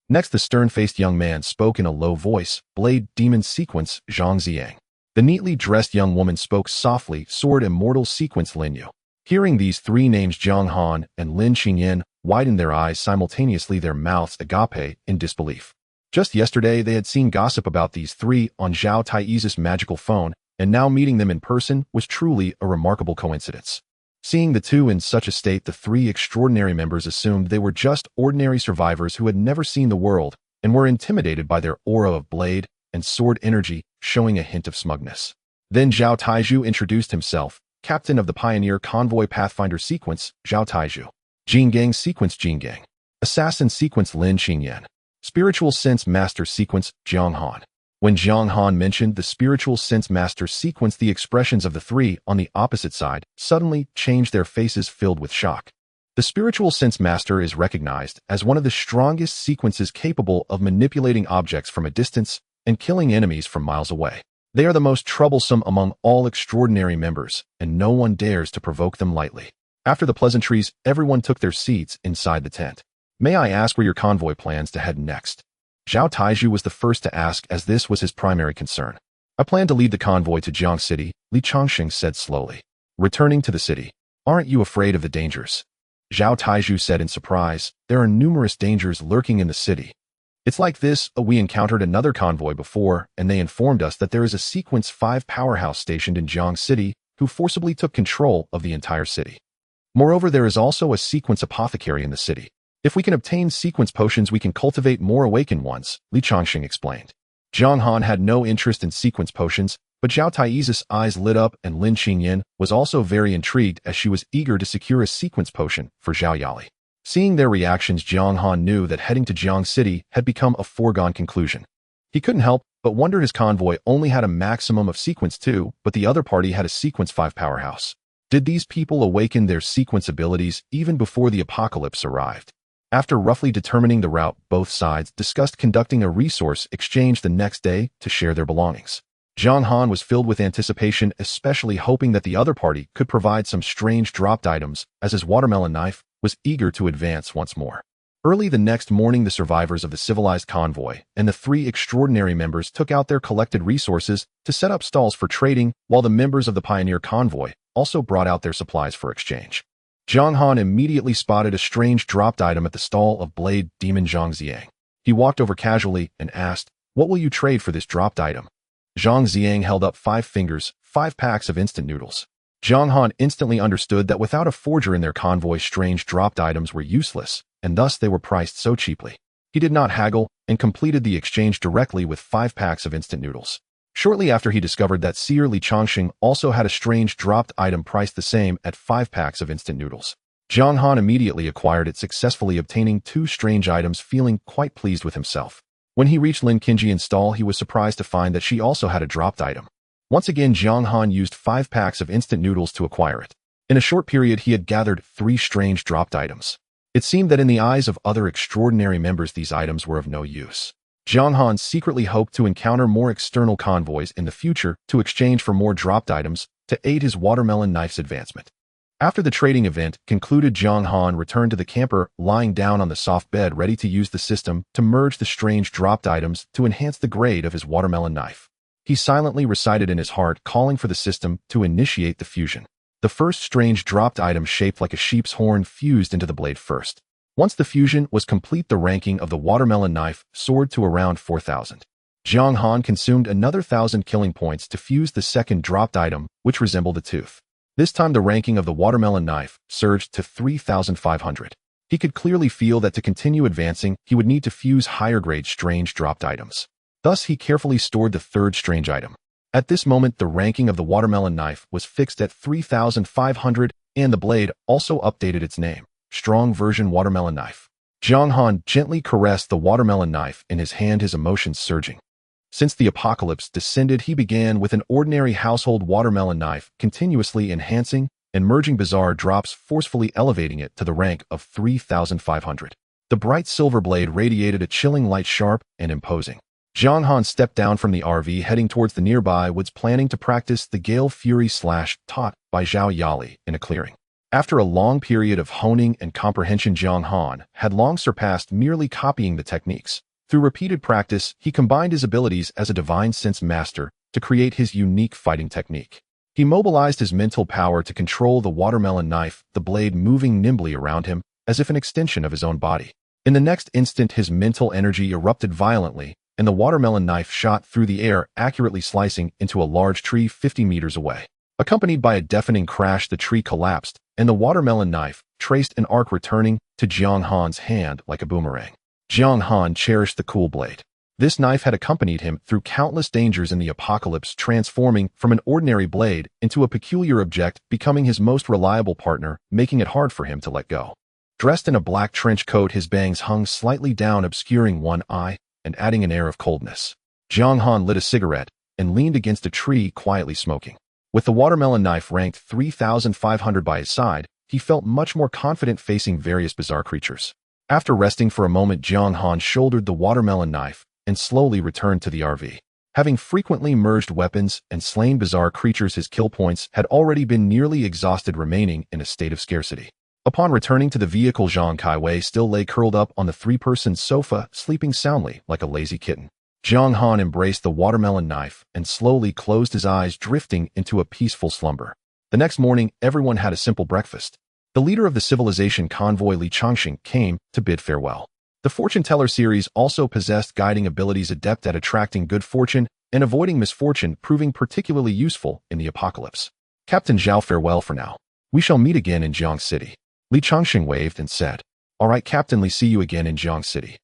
Next, the stern-faced young man spoke in a low voice, Blade Demon Sequence, Zhang Ziang. The neatly dressed young woman spoke softly, Sword Immortal Sequence, Lin Yu. Hearing these 3 names, Jiang Han and Lin Qingyan widened their eyes simultaneously, their mouths agape in disbelief. Just yesterday, they had seen gossip about these 3 on Zhao Taizu's magical phone, and now meeting them in person was truly a remarkable coincidence. Seeing the 2 in such a state, the 3 extraordinary members assumed they were just ordinary survivors who had never seen the world and were intimidated by their aura of blade and sword energy, showing a hint of smugness. Then Zhao Taiju introduced himself, captain of the pioneer convoy Pathfinder Sequence, Zhao Taiju. Jin Gang Sequence, Jin Gang. Assassin Sequence, Lin Qingyan. Spiritual Sense Master Sequence, Jiang Han. When Jiang Han mentioned the Spiritual Sense Master Sequence, the expressions of the 3 on the opposite side suddenly changed, their faces filled with shock. The Spiritual Sense Master is recognized as one of the strongest sequences capable of manipulating objects from a distance and killing enemies from miles away. They are the most troublesome among all extraordinary members, and no one dares to provoke them lightly. After the pleasantries, everyone took their seats inside the tent. "May I ask where your convoy plans to head next?" Zhao Taiju was the first to ask, as this was his primary concern. "I plan to lead the convoy to Jiang City," Li Changxing said slowly. "Returning to the city. Aren't you afraid of the dangers?" Zhao Taiju said in surprise. "There are numerous dangers lurking in the city. It's like this, we encountered another convoy before, and they informed us that there is a Sequence 5 powerhouse stationed in Jiang City who forcibly took control of the entire city. Moreover, there is also a Sequence apothecary in the city. If we can obtain Sequence potions, we can cultivate more awakened ones," Li Changxing explained. Jiang Han had no interest in Sequence potions, but Zhao Taizu's eyes lit up, and Lin Qingyan was also very intrigued, as she was eager to secure a Sequence potion for Zhao Yali. Seeing their reactions, Jiang Han knew that heading to Jiang City had become a foregone conclusion. He couldn't help but wonder, his convoy only had a maximum of Sequence 2, but the other party had a Sequence 5 powerhouse. Did these people awaken their Sequence abilities even before the apocalypse arrived? After roughly determining the route, both sides discussed conducting a resource exchange the next day to share their belongings. Zhang Han was filled with anticipation, especially hoping that the other party could provide some strange dropped items, as his watermelon knife was eager to advance once more. Early the next morning, the survivors of the civilized convoy and the 3 extraordinary members took out their collected resources to set up stalls for trading, while the members of the pioneer convoy also brought out their supplies for exchange. Zhang Han immediately spotted a strange dropped item at the stall of Blade Demon Zhang Ziang. He walked over casually and asked, "What will you trade for this dropped item?" Zhang Ziang held up 5 fingers, 5 packs of instant noodles. Zhang Han instantly understood that without a forger in their convoy, strange dropped items were useless, and thus they were priced so cheaply. He did not haggle and completed the exchange directly with 5 packs of instant noodles. Shortly after, he discovered that Seer Li Changxing also had a strange dropped item priced the same at 5 packs of instant noodles. Zhang Han immediately acquired it, successfully obtaining 2 strange items, feeling quite pleased with himself. When he reached Lin Qingjian's stall, he was surprised to find that she also had a dropped item. Once again, Zhang Han used 5 packs of instant noodles to acquire it. In a short period, he had gathered 3 strange dropped items. It seemed that in the eyes of other extraordinary members, these items were of no use. Zhang Han secretly hoped to encounter more external convoys in the future to exchange for more dropped items to aid his watermelon knife's advancement. After the trading event concluded, Zhang Han returned to the camper, lying down on the soft bed, ready to use the system to merge the strange dropped items to enhance the grade of his watermelon knife. He silently recited in his heart, calling for the system to initiate the fusion. The first strange dropped item, shaped like a sheep's horn, fused into the blade first. Once the fusion was complete, the ranking of the watermelon knife soared to around 4,000. Zhang Han consumed another 1,000 killing points to fuse the second dropped item, which resembled a tooth. This time the ranking of the watermelon knife surged to 3,500. He could clearly feel that to continue advancing, he would need to fuse higher-grade strange dropped items. Thus, he carefully stored the third strange item. At this moment, the ranking of the watermelon knife was fixed at 3,500, and the blade also updated its name, Strong Version Watermelon Knife. Zhang Han gently caressed the watermelon knife in his hand, his emotions surging. Since the apocalypse descended, he began with an ordinary household watermelon knife, continuously enhancing and merging bizarre drops, forcefully elevating it to the rank of 3,500. The bright silver blade radiated a chilling light, sharp and imposing. Zhang Han stepped down from the RV, heading towards the nearby woods, planning to practice the Gale Fury / taught by Zhao Yali in a clearing. After a long period of honing and comprehension, Zhang Han had long surpassed merely copying the techniques. Through repeated practice, he combined his abilities as a divine sense master to create his unique fighting technique. He mobilized his mental power to control the watermelon knife, the blade moving nimbly around him as if an extension of his own body. In the next instant, his mental energy erupted violently, and the watermelon knife shot through the air, accurately slicing into a large tree 50 meters away. Accompanied by a deafening crash, the tree collapsed, and the watermelon knife traced an arc, returning to Zhang Han's hand like a boomerang. Zhang Han cherished the cool blade. This knife had accompanied him through countless dangers in the apocalypse, transforming from an ordinary blade into a peculiar object, becoming his most reliable partner, making it hard for him to let go. Dressed in a black trench coat, his bangs hung slightly down, obscuring one eye and adding an air of coldness. Zhang Han lit a cigarette and leaned against a tree, quietly smoking. With the watermelon knife ranked 3,500 by his side, he felt much more confident facing various bizarre creatures. After resting for a moment, Zhang Han shouldered the watermelon knife and slowly returned to the RV. Having frequently merged weapons and slain bizarre creatures, his kill points had already been nearly exhausted, remaining in a state of scarcity. Upon returning to the vehicle, Zhang Kaiwei still lay curled up on the 3-person sofa, sleeping soundly like a lazy kitten. Zhang Han embraced the watermelon knife and slowly closed his eyes, drifting into a peaceful slumber. The next morning, everyone had a simple breakfast. The leader of the civilization convoy, Li Changxing, came to bid farewell. The fortune teller series also possessed guiding abilities, adept at attracting good fortune and avoiding misfortune, proving particularly useful in the apocalypse. Captain Zhao, farewell for now. We shall meet again in Jiang City. Li Changxing waved and said, "All right, Captain Li, see you again in Jiang City."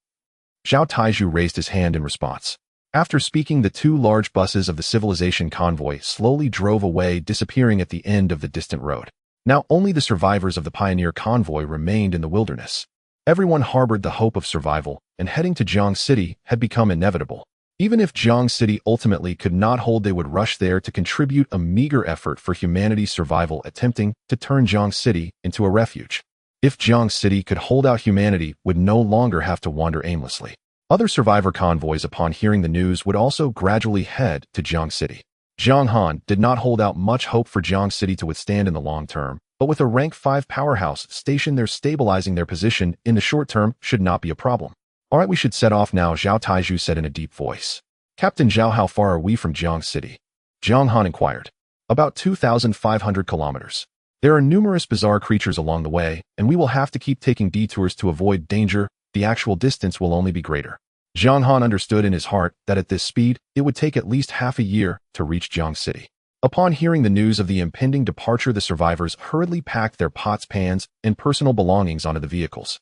Zhao Taizhu raised his hand in response. After speaking, the 2 large buses of the civilization convoy slowly drove away, disappearing at the end of the distant road. Now only the survivors of the pioneer convoy remained in the wilderness. Everyone harbored the hope of survival, and heading to Jiang City had become inevitable. Even if Jiang City ultimately could not hold, they would rush there to contribute a meager effort for humanity's survival, attempting to turn Jiang City into a refuge. If Jiang City could hold out, humanity would no longer have to wander aimlessly. Other survivor convoys, upon hearing the news, would also gradually head to Jiang City. Jiang Han did not hold out much hope for Jiang City to withstand in the long term, but with a rank 5 powerhouse stationed there, stabilizing their position in the short term should not be a problem. All right, we should set off now, Zhao Taizhu said in a deep voice. Captain Zhao, how far are we from Jiang City? Jiang Han inquired. About 2,500 kilometers. There are numerous bizarre creatures along the way, and we will have to keep taking detours to avoid danger. The actual distance will only be greater. Jiang Han understood in his heart that at this speed, it would take at least half a year to reach Jiang City. Upon hearing the news of the impending departure, the survivors hurriedly packed their pots, pans, and personal belongings onto the vehicles.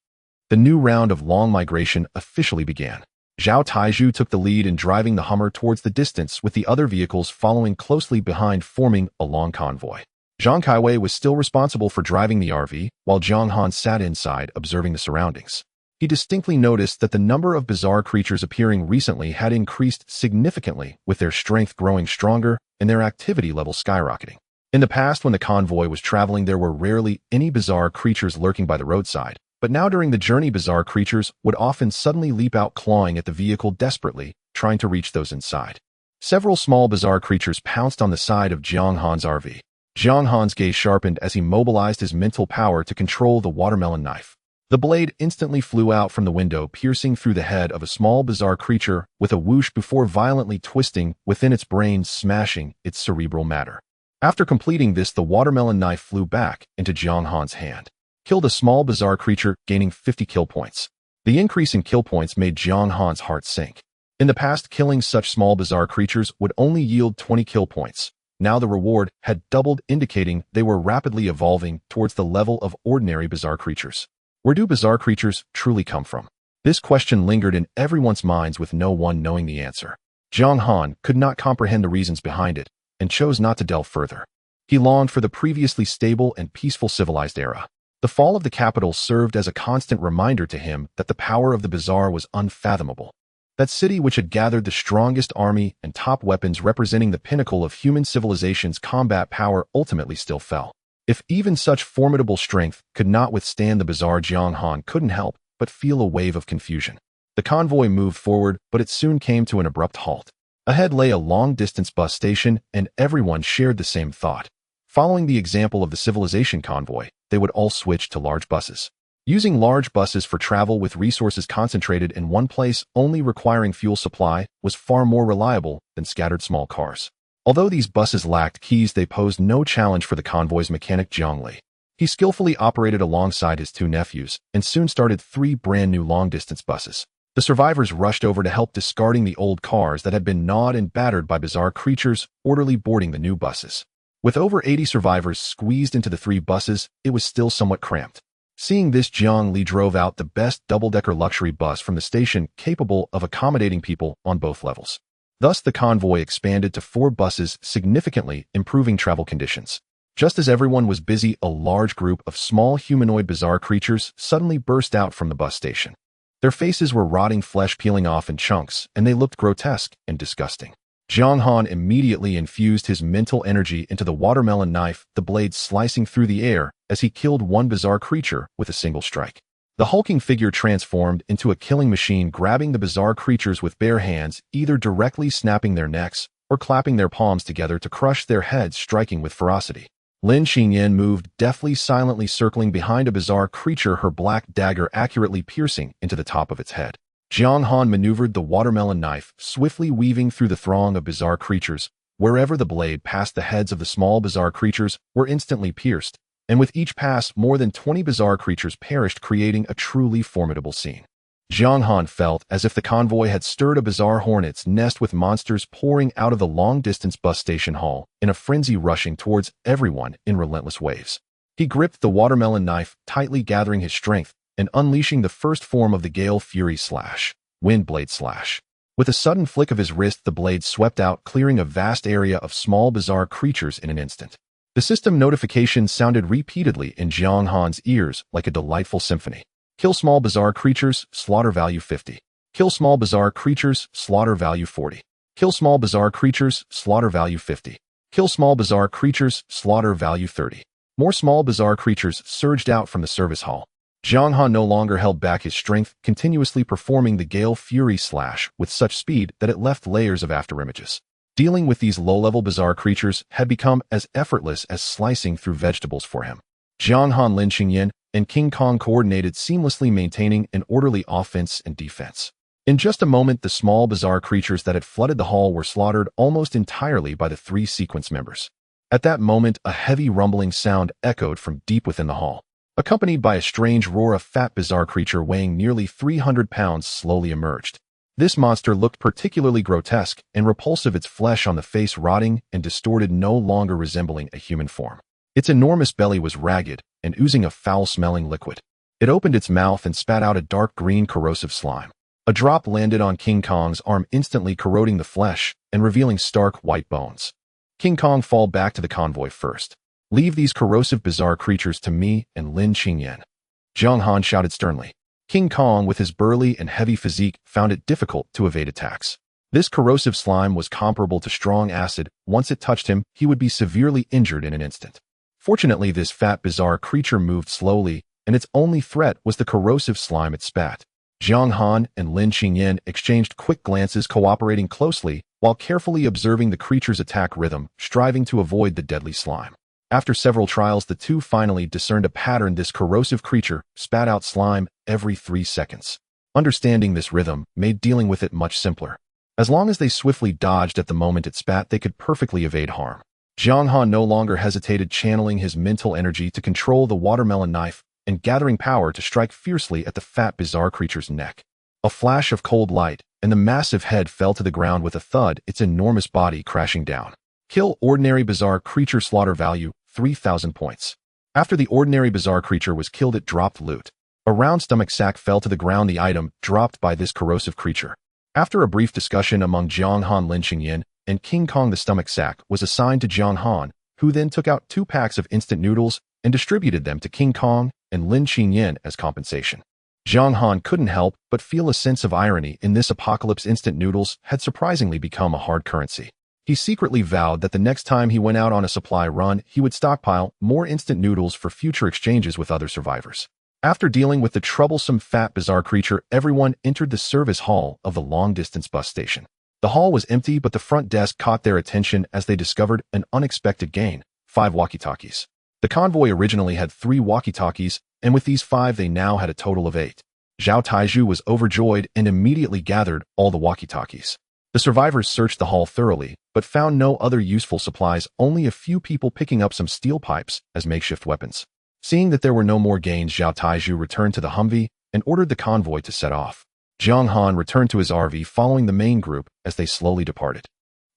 The new round of long migration officially began. Zhao Taizhu took the lead in driving the Hummer towards the distance, with the other vehicles following closely behind, forming a long convoy. Zhang Kaiwei was still responsible for driving the RV, while Jiang Han sat inside observing the surroundings. He distinctly noticed that the number of bizarre creatures appearing recently had increased significantly, with their strength growing stronger and their activity level skyrocketing. In the past, when the convoy was traveling, there were rarely any bizarre creatures lurking by the roadside, but now during the journey, bizarre creatures would often suddenly leap out, clawing at the vehicle desperately, trying to reach those inside. Several small bizarre creatures pounced on the side of Jiang Han's RV. Jiang Han's gaze sharpened as he mobilized his mental power to control the watermelon knife. The blade instantly flew out from the window, piercing through the head of a small bizarre creature with a whoosh before violently twisting within its brain, smashing its cerebral matter. After completing this, the watermelon knife flew back into Jiang Han's hand. Killed a small bizarre creature, gaining 50 kill points. The increase in kill points made Jiang Han's heart sink. In the past, killing such small bizarre creatures would only yield 20 kill points. Now the reward had doubled, indicating they were rapidly evolving towards the level of ordinary bizarre creatures. Where do bizarre creatures truly come from? This question lingered in everyone's minds, with no one knowing the answer. Jiang Han could not comprehend the reasons behind it, and chose not to delve further. He longed for the previously stable and peaceful civilized era. The fall of the capital served as a constant reminder to him that the power of the bizarre was unfathomable. That city, which had gathered the strongest army and top weapons, representing the pinnacle of human civilization's combat power, ultimately still fell. If even such formidable strength could not withstand the bizarre, Jiang Han couldn't help but feel a wave of confusion. The convoy moved forward, but it soon came to an abrupt halt. Ahead lay a long-distance bus station, and everyone shared the same thought. Following the example of the civilization convoy, they would all switch to large buses. Using large buses for travel with resources concentrated in one place, only requiring fuel supply, was far more reliable than scattered small cars. Although these buses lacked keys, they posed no challenge for the convoy's mechanic, Jiang Li. He skillfully operated alongside his two nephews, and soon started 3 brand-new long-distance buses. The survivors rushed over to help, discarding the old cars that had been gnawed and battered by bizarre creatures, orderly boarding the new buses. With over 80 survivors squeezed into the 3 buses, it was still somewhat cramped. Seeing this, Jiang Li drove out the best double-decker luxury bus from the station, capable of accommodating people on both levels. Thus, the convoy expanded to 4 buses, significantly improving travel conditions. Just as everyone was busy, a large group of small humanoid bizarre creatures suddenly burst out from the bus station. Their faces were rotting flesh peeling off in chunks, and they looked grotesque and disgusting. Jiang Han immediately infused his mental energy into the watermelon knife, the blade slicing through the air as he killed one bizarre creature with a single strike. The hulking figure transformed into a killing machine, grabbing the bizarre creatures with bare hands, either directly snapping their necks or clapping their palms together to crush their heads, striking with ferocity. Lin Xingyan moved deftly, silently circling behind a bizarre creature, her black dagger accurately piercing into the top of its head. Jiang Han maneuvered the watermelon knife, swiftly weaving through the throng of bizarre creatures. Wherever the blade passed, the heads of the small bizarre creatures were instantly pierced, and with each pass, more than 20 bizarre creatures perished, creating a truly formidable scene. Jiang Han felt as if the convoy had stirred a bizarre hornet's nest, with monsters pouring out of the long-distance bus station hall in a frenzy, rushing towards everyone in relentless waves. He gripped the watermelon knife, tightly gathering his strength and unleashing the first form of the Gale Fury Slash, Wind Blade Slash. With a sudden flick of his wrist, the blade swept out, clearing a vast area of small bizarre creatures in an instant. The system notification sounded repeatedly in Jiang Han's ears like a delightful symphony. Kill small bizarre creatures, slaughter value 50. Kill small bizarre creatures, slaughter value 40. Kill small bizarre creatures, slaughter value 50. Kill small bizarre creatures, slaughter value 30. More small bizarre creatures surged out from the service hall, Jiang Han no longer held back his strength, continuously performing the Gale Fury slash with such speed that it left layers of afterimages. Dealing with these low-level bizarre creatures had become as effortless as slicing through vegetables for him. Jiang Han, Lin Qingyan, and King Kong coordinated seamlessly, maintaining an orderly offense and defense. In just a moment, the small bizarre creatures that had flooded the hall were slaughtered almost entirely by the three sequence members. At that moment, a heavy rumbling sound echoed from deep within the hall. Accompanied by a strange roar, a fat bizarre creature weighing nearly 300 pounds slowly emerged. This monster looked particularly grotesque and repulsive, its flesh on the face rotting and distorted, no longer resembling a human form. Its enormous belly was ragged and oozing a foul-smelling liquid. It opened its mouth and spat out a dark green corrosive slime. A drop landed on King Kong's arm, instantly corroding the flesh and revealing stark white bones. King Kong, fall back to the convoy first. Leave these corrosive bizarre creatures to me and Lin Qingyan. Jiang Han shouted sternly. King Kong, with his burly and heavy physique, found it difficult to evade attacks. This corrosive slime was comparable to strong acid. Once it touched him, he would be severely injured in an instant. Fortunately, this fat bizarre creature moved slowly, and its only threat was the corrosive slime it spat. Jiang Han and Lin Qingyan exchanged quick glances, cooperating closely while carefully observing the creature's attack rhythm, striving to avoid the deadly slime. After several trials, the two finally discerned a pattern. This corrosive creature spat out slime every 3 seconds. Understanding this rhythm made dealing with it much simpler. As long as they swiftly dodged at the moment it spat, they could perfectly evade harm. Jiang Han no longer hesitated, channeling his mental energy to control the watermelon knife and gathering power to strike fiercely at the fat bizarre creature's neck. A flash of cold light, and the massive head fell to the ground with a thud, its enormous body crashing down. Kill ordinary bizarre creature, slaughter value 3,000 points. After the ordinary bizarre creature was killed, it dropped loot. A round stomach sack fell to the ground, the item dropped by this corrosive creature. After a brief discussion among Jiang Han, Lin Qingyan, and King Kong, the stomach sack was assigned to Jiang Han, who then took out 2 packs of instant noodles and distributed them to King Kong and Lin Qingyan as compensation. Jiang Han couldn't help but feel a sense of irony in this apocalypse. Instant noodles had surprisingly become a hard currency. He secretly vowed that the next time he went out on a supply run, he would stockpile more instant noodles for future exchanges with other survivors. After dealing with the troublesome fat bizarre creature, everyone entered the service hall of the long-distance bus station. The hall was empty, but the front desk caught their attention as they discovered an unexpected gain: 5 walkie-talkies. The convoy originally had 3 walkie-talkies, and with these 5 they now had a total of 8. Zhao Taizhu was overjoyed and immediately gathered all the walkie-talkies. The survivors searched the hall thoroughly, but found no other useful supplies, only a few people picking up some steel pipes as makeshift weapons. Seeing that there were no more gains, Zhao Taizhu returned to the Humvee and ordered the convoy to set off. Jiang Han returned to his RV, following the main group as they slowly departed.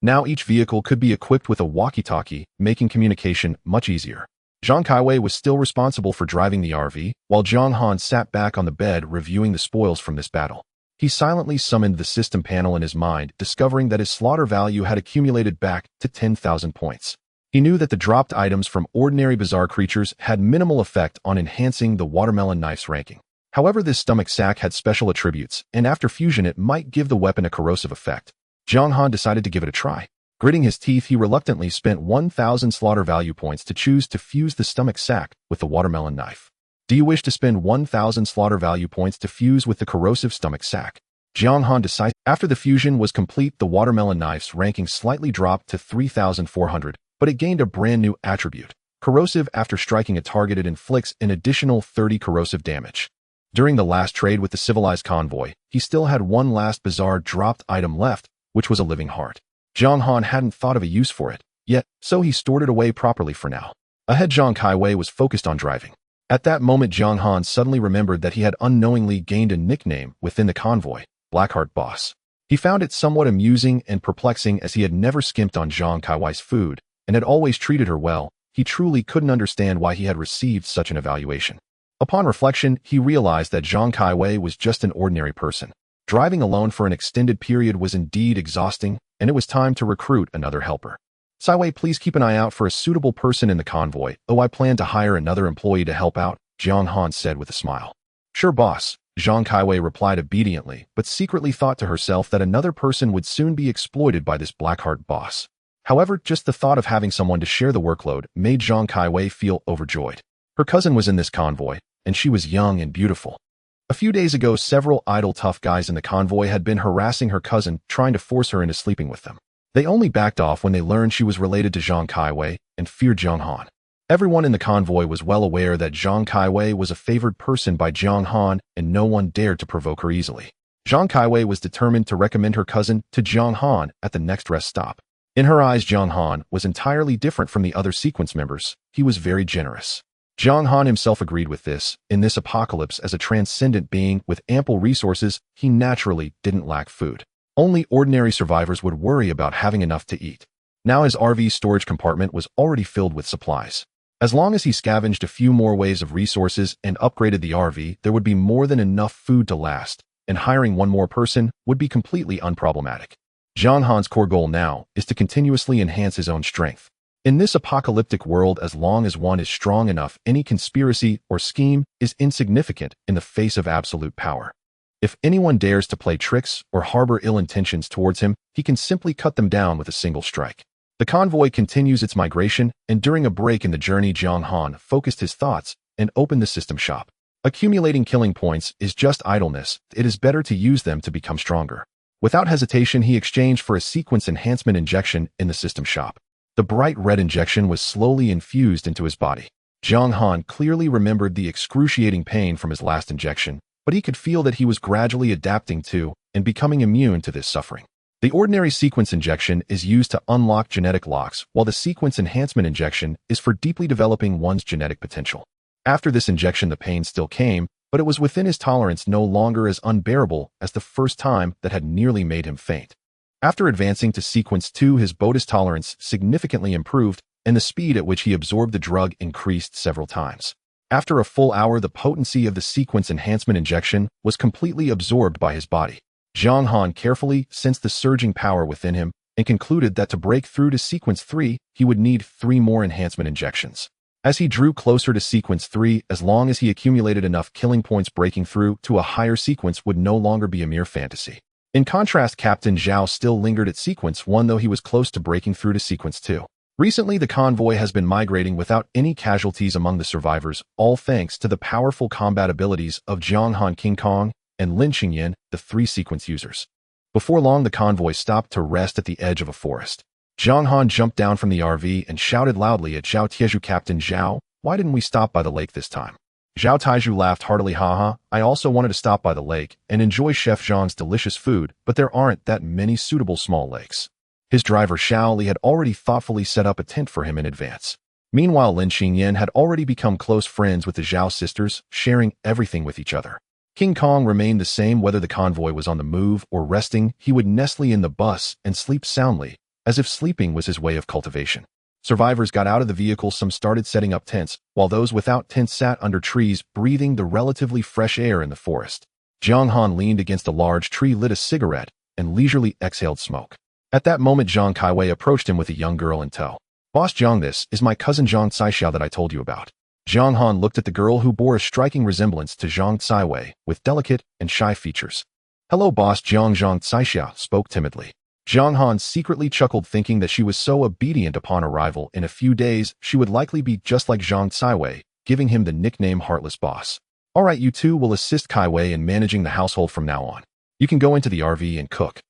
Now each vehicle could be equipped with a walkie-talkie, making communication much easier. Zhang Kaiwei was still responsible for driving the RV, while Jiang Han sat back on the bed reviewing the spoils from this battle. He silently summoned the system panel in his mind, discovering that his slaughter value had accumulated back to 10,000 points. He knew that the dropped items from ordinary bizarre creatures had minimal effect on enhancing the watermelon knife's ranking. However, this stomach sack had special attributes, and after fusion it might give the weapon a corrosive effect. Jiang Han decided to give it a try. Gritting his teeth, he reluctantly spent 1,000 slaughter value points to choose to fuse the stomach sack with the watermelon knife. Do you wish to spend 1,000 slaughter value points to fuse with the corrosive stomach sack? Jiang Han decided. After the fusion was complete, the watermelon knife's ranking slightly dropped to 3,400, but it gained a brand new attribute: corrosive. After striking a target, it inflicts an additional 30 corrosive damage. During the last trade with the civilized convoy, he still had one last bizarre dropped item left, which was a living heart. Jiang Han hadn't thought of a use for it yet, so he stored it away properly for now. Ahead, Zhang Kaiwei was focused on driving. At that moment, Jiang Han suddenly remembered that he had unknowingly gained a nickname within the convoy: Blackheart Boss. He found it somewhat amusing and perplexing, as he had never skimped on Zhang Kaiwei's food and had always treated her well. He truly couldn't understand why he had received such an evaluation. Upon reflection, he realized that Zhang Kaiwei was just an ordinary person. Driving alone for an extended period was indeed exhausting, and it was time to recruit another helper. Saiwei, please keep an eye out for a suitable person in the convoy. Oh, I plan to hire another employee to help out, Jiang Han said with a smile. Sure, boss, Zhang Kaiwei replied obediently, but secretly thought to herself that another person would soon be exploited by this Blackheart Boss. However, just the thought of having someone to share the workload made Zhang Kaiwei feel overjoyed. Her cousin was in this convoy, and she was young and beautiful. A few days ago, several idle tough guys in the convoy had been harassing her cousin, trying to force her into sleeping with them. They only backed off when they learned she was related to Zhang Kaiwei and feared Jiang Han. Everyone in the convoy was well aware that Zhang Kaiwei was a favored person by Jiang Han, and no one dared to provoke her easily. Zhang Kaiwei was determined to recommend her cousin to Jiang Han at the next rest stop. In her eyes, Jiang Han was entirely different from the other sequence members. He was very generous. Jiang Han himself agreed with this. In this apocalypse, as a transcendent being with ample resources, he naturally didn't lack food. Only ordinary survivors would worry about having enough to eat. Now his RV's storage compartment was already filled with supplies. As long as he scavenged a few more waves of resources and upgraded the RV, there would be more than enough food to last, and hiring one more person would be completely unproblematic. Jiang Han's core goal now is to continuously enhance his own strength. In this apocalyptic world, as long as one is strong enough, any conspiracy or scheme is insignificant in the face of absolute power. If anyone dares to play tricks or harbor ill intentions towards him, he can simply cut them down with a single strike. The convoy continues its migration, and during a break in the journey, Jiang Han focused his thoughts and opened the system shop. Accumulating killing points is just idleness. It is better to use them to become stronger. Without hesitation, he exchanged for a sequence enhancement injection in the system shop. The bright red injection was slowly infused into his body. Jiang Han clearly remembered the excruciating pain from his last injection, but he could feel that he was gradually adapting to and becoming immune to this suffering. The ordinary sequence injection is used to unlock genetic locks, while the sequence enhancement injection is for deeply developing one's genetic potential. After this injection, the pain still came, but it was within his tolerance, no longer as unbearable as the first time that had nearly made him faint. After advancing to sequence 2, his bodus tolerance significantly improved, and the speed at which he absorbed the drug increased several times. After a full hour, the potency of the sequence enhancement injection was completely absorbed by his body. Jiang Han carefully sensed the surging power within him and concluded that to break through to sequence 3, he would need 3 more enhancement injections. As he drew closer to sequence 3, as long as he accumulated enough killing points, breaking through to a higher sequence would no longer be a mere fantasy. In contrast, Captain Zhao still lingered at sequence 1, though he was close to breaking through to sequence 2. Recently, the convoy has been migrating without any casualties among the survivors, all thanks to the powerful combat abilities of Jiang Han, King Kong, and Lin Xingyan, the 3 sequence users. Before long, the convoy stopped to rest at the edge of a forest. Jiang Han jumped down from the RV and shouted loudly at Zhao Taizhu, "Captain Zhao, why didn't we stop by the lake this time?" Zhao Taizhu laughed heartily, "Haha, I also wanted to stop by the lake and enjoy Chef Zhang's delicious food, but there aren't that many suitable small lakes." His driver Xiao Li had already thoughtfully set up a tent for him in advance. Meanwhile, Lin Xingyan had already become close friends with the Zhao sisters, sharing everything with each other. King Kong remained the same whether the convoy was on the move or resting. He would nestle in the bus and sleep soundly, as if sleeping was his way of cultivation. Survivors got out of the vehicle, some started setting up tents, while those without tents sat under trees, breathing the relatively fresh air in the forest. Jiang Han leaned against a large tree, lit a cigarette, and leisurely exhaled smoke. At that moment, Zhang Kaiwei approached him with a young girl in tow. "Boss Zhang, this is my cousin Zhang Caixiao that I told you about." Jiang Han looked at the girl, who bore a striking resemblance to Zhang Caiwei, with delicate and shy features. "Hello, boss Zhang." Zhang Caixiao spoke timidly. Jiang Han secretly chuckled, thinking that she was so obedient. Upon arrival, in a few days, she would likely be just like Zhang Caiwei, giving him the nickname Heartless Boss. "All right, you two will assist Kaiwei in managing the household from now on. You can go into the RV and cook."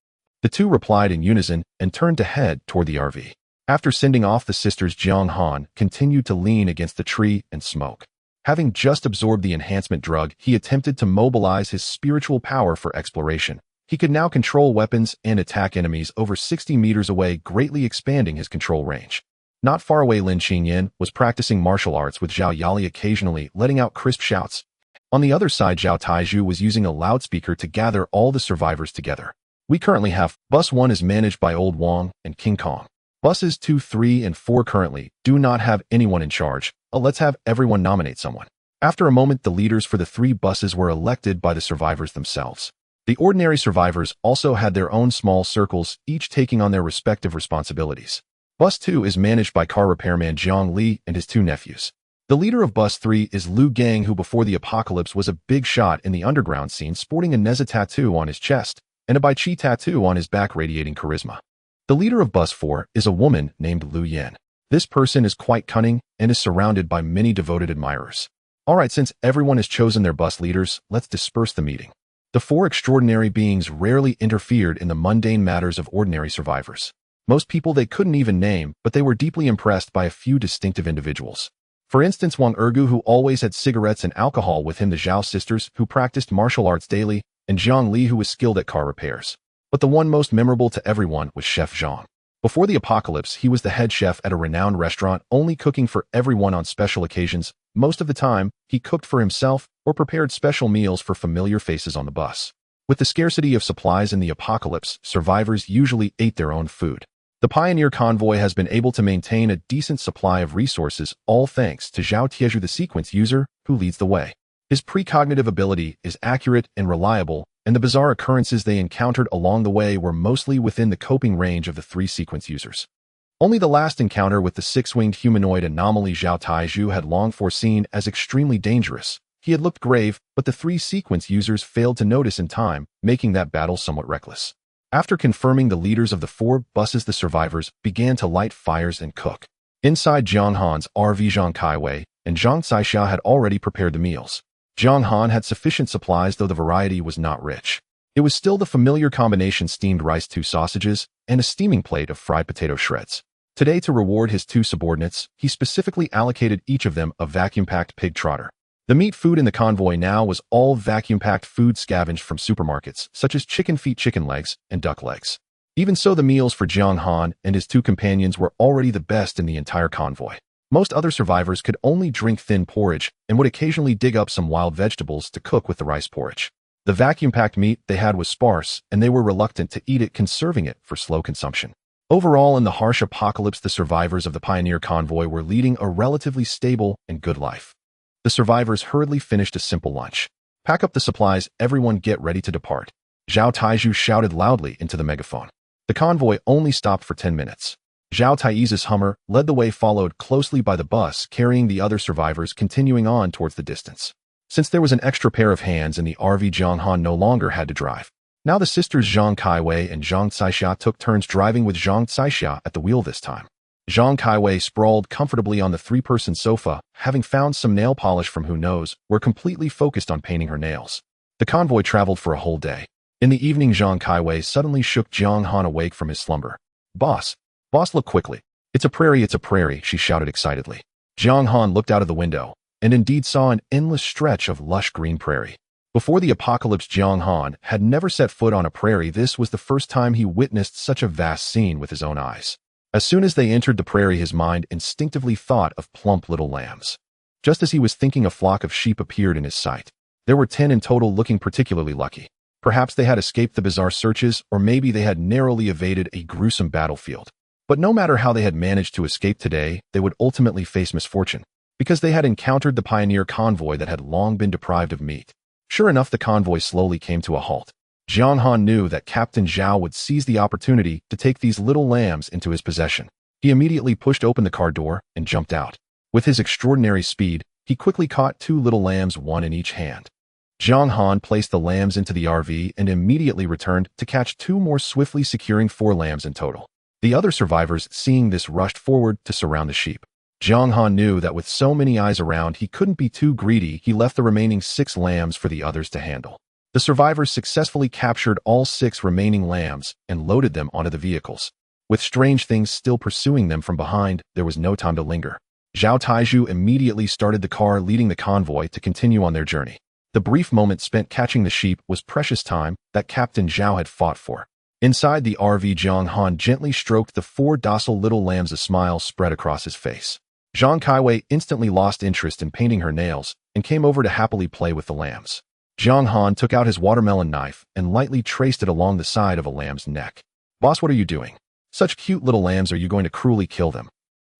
The two replied in unison and turned to head toward the RV. After sending off the sisters, Jiang Han continued to lean against the tree and smoke. Having just absorbed the enhancement drug, he attempted to mobilize his spiritual power for exploration. He could now control weapons and attack enemies over 60 meters away, greatly expanding his control range. Not far away, Lin Xingyan was practicing martial arts with Zhao Yali, occasionally letting out crisp shouts. On the other side, Zhao Taizhu was using a loudspeaker to gather all the survivors together. "We currently have Bus 1 is managed by Old Wang and King Kong. Buses 2, 3, and 4 currently do not have anyone in charge. Let's have everyone nominate someone." After a moment, the leaders for the 3 buses were elected by the survivors themselves. The ordinary survivors also had their own small circles, each taking on their respective responsibilities. Bus 2 is managed by car repairman Jiang Li and his 2 nephews. The leader of Bus 3 is Liu Gang, who before the apocalypse was a big shot in the underground scene, sporting a Neza tattoo on his chest and a Bai Chi tattoo on his back, radiating charisma. The leader of Bus 4 is a woman named Lu Yan. This person is quite cunning and is surrounded by many devoted admirers. Alright, since everyone has chosen their bus leaders, let's disperse the meeting. The four extraordinary beings rarely interfered in the mundane matters of ordinary survivors. Most people they couldn't even name, but they were deeply impressed by a few distinctive individuals. For instance, Wang Ergu, who always had cigarettes and alcohol with him, the Zhao sisters, who practiced martial arts daily, and Zhang Li, who was skilled at car repairs. But the one most memorable to everyone was Chef Zhang. Before the apocalypse, he was the head chef at a renowned restaurant, only cooking for everyone on special occasions. Most of the time, he cooked for himself or prepared special meals for familiar faces on the bus. With the scarcity of supplies in the apocalypse, survivors usually ate their own food. The pioneer convoy has been able to maintain a decent supply of resources, all thanks to Zhao Tieju, the sequence user, who leads the way. His precognitive ability is accurate and reliable, and the bizarre occurrences they encountered along the way were mostly within the coping range of the three sequence users. Only the last encounter with the six-winged humanoid anomaly Zhao Tieju had long foreseen as extremely dangerous. He had looked grave, but the three sequence users failed to notice in time, making that battle somewhat reckless. After confirming the leaders of the four buses, the survivors began to light fires and cook. Inside Jiang Han's RV, Zhang Kaiwei and Zhang Caixia had already prepared the meals. Jiang Han had sufficient supplies, though the variety was not rich. It was still the familiar combination: steamed rice, 2 sausages, and a steaming plate of fried potato shreds. Today, to reward his 2 subordinates, he specifically allocated each of them a vacuum-packed pig trotter. The meat food in the convoy now was all vacuum-packed food scavenged from supermarkets, such as chicken feet, chicken legs, and duck legs. Even so, the meals for Jiang Han and his 2 companions were already the best in the entire convoy. Most other survivors could only drink thin porridge and would occasionally dig up some wild vegetables to cook with the rice porridge. The vacuum-packed meat they had was sparse, and they were reluctant to eat it, conserving it for slow consumption. Overall, in the harsh apocalypse, the survivors of the pioneer convoy were leading a relatively stable and good life. The survivors hurriedly finished a simple lunch. "Pack up the supplies, everyone, get ready to depart," Zhao Tieju shouted loudly into the megaphone. The convoy only stopped for 10 minutes. Zhao Tieju's Hummer led the way, followed closely by the bus carrying the other survivors, continuing on towards the distance. Since there was an extra pair of hands in the RV, Jiang Han no longer had to drive. Now the sisters Zhang Kaiwei and Zhang Caixia took turns driving, with Zhang Caixia at the wheel this time. Zhang Kaiwei sprawled comfortably on the 3-person sofa, having found some nail polish from who knows were completely focused on painting her nails. The convoy traveled for a whole day. In the evening, Zhang Kaiwei suddenly shook Jiang Han awake from his slumber. Boss, look quickly. It's a prairie," she shouted excitedly. Jiang Han looked out of the window, and indeed saw an endless stretch of lush green prairie. Before the apocalypse, Jiang Han had never set foot on a prairie. This was the first time he witnessed such a vast scene with his own eyes. As soon as they entered the prairie, his mind instinctively thought of plump little lambs. Just as he was thinking, a flock of sheep appeared in his sight. There were 10 in total, looking particularly lucky. Perhaps they had escaped the bizarre searches, or maybe they had narrowly evaded a gruesome battlefield. But no matter how they had managed to escape today, they would ultimately face misfortune, because they had encountered the pioneer convoy that had long been deprived of meat. Sure enough, the convoy slowly came to a halt. Jiang Han knew that Captain Zhao would seize the opportunity to take these little lambs into his possession. He immediately pushed open the car door and jumped out. With his extraordinary speed, he quickly caught 2 little lambs, 1 in each hand. Jiang Han placed the lambs into the RV and immediately returned to catch 2 more, swiftly securing 4 lambs in total. The other survivors, seeing this, rushed forward to surround the sheep. Jiang Han knew that with so many eyes around, he couldn't be too greedy. He left the remaining 6 lambs for the others to handle. The survivors successfully captured all 6 remaining lambs and loaded them onto the vehicles. With strange things still pursuing them from behind, there was no time to linger. Zhao Tieju immediately started the car, leading the convoy to continue on their journey. The brief moment spent catching the sheep was precious time that Captain Zhao had fought for. Inside the RV, Jiang Han gently stroked the 4 docile little lambs. A smile spread across his face. Zhang Kaiwei instantly lost interest in painting her nails and came over to happily play with the lambs. Jiang Han took out his watermelon knife and lightly traced it along the side of a lamb's neck. "Boss, what are you doing? Such cute little lambs, are you going to cruelly kill them?"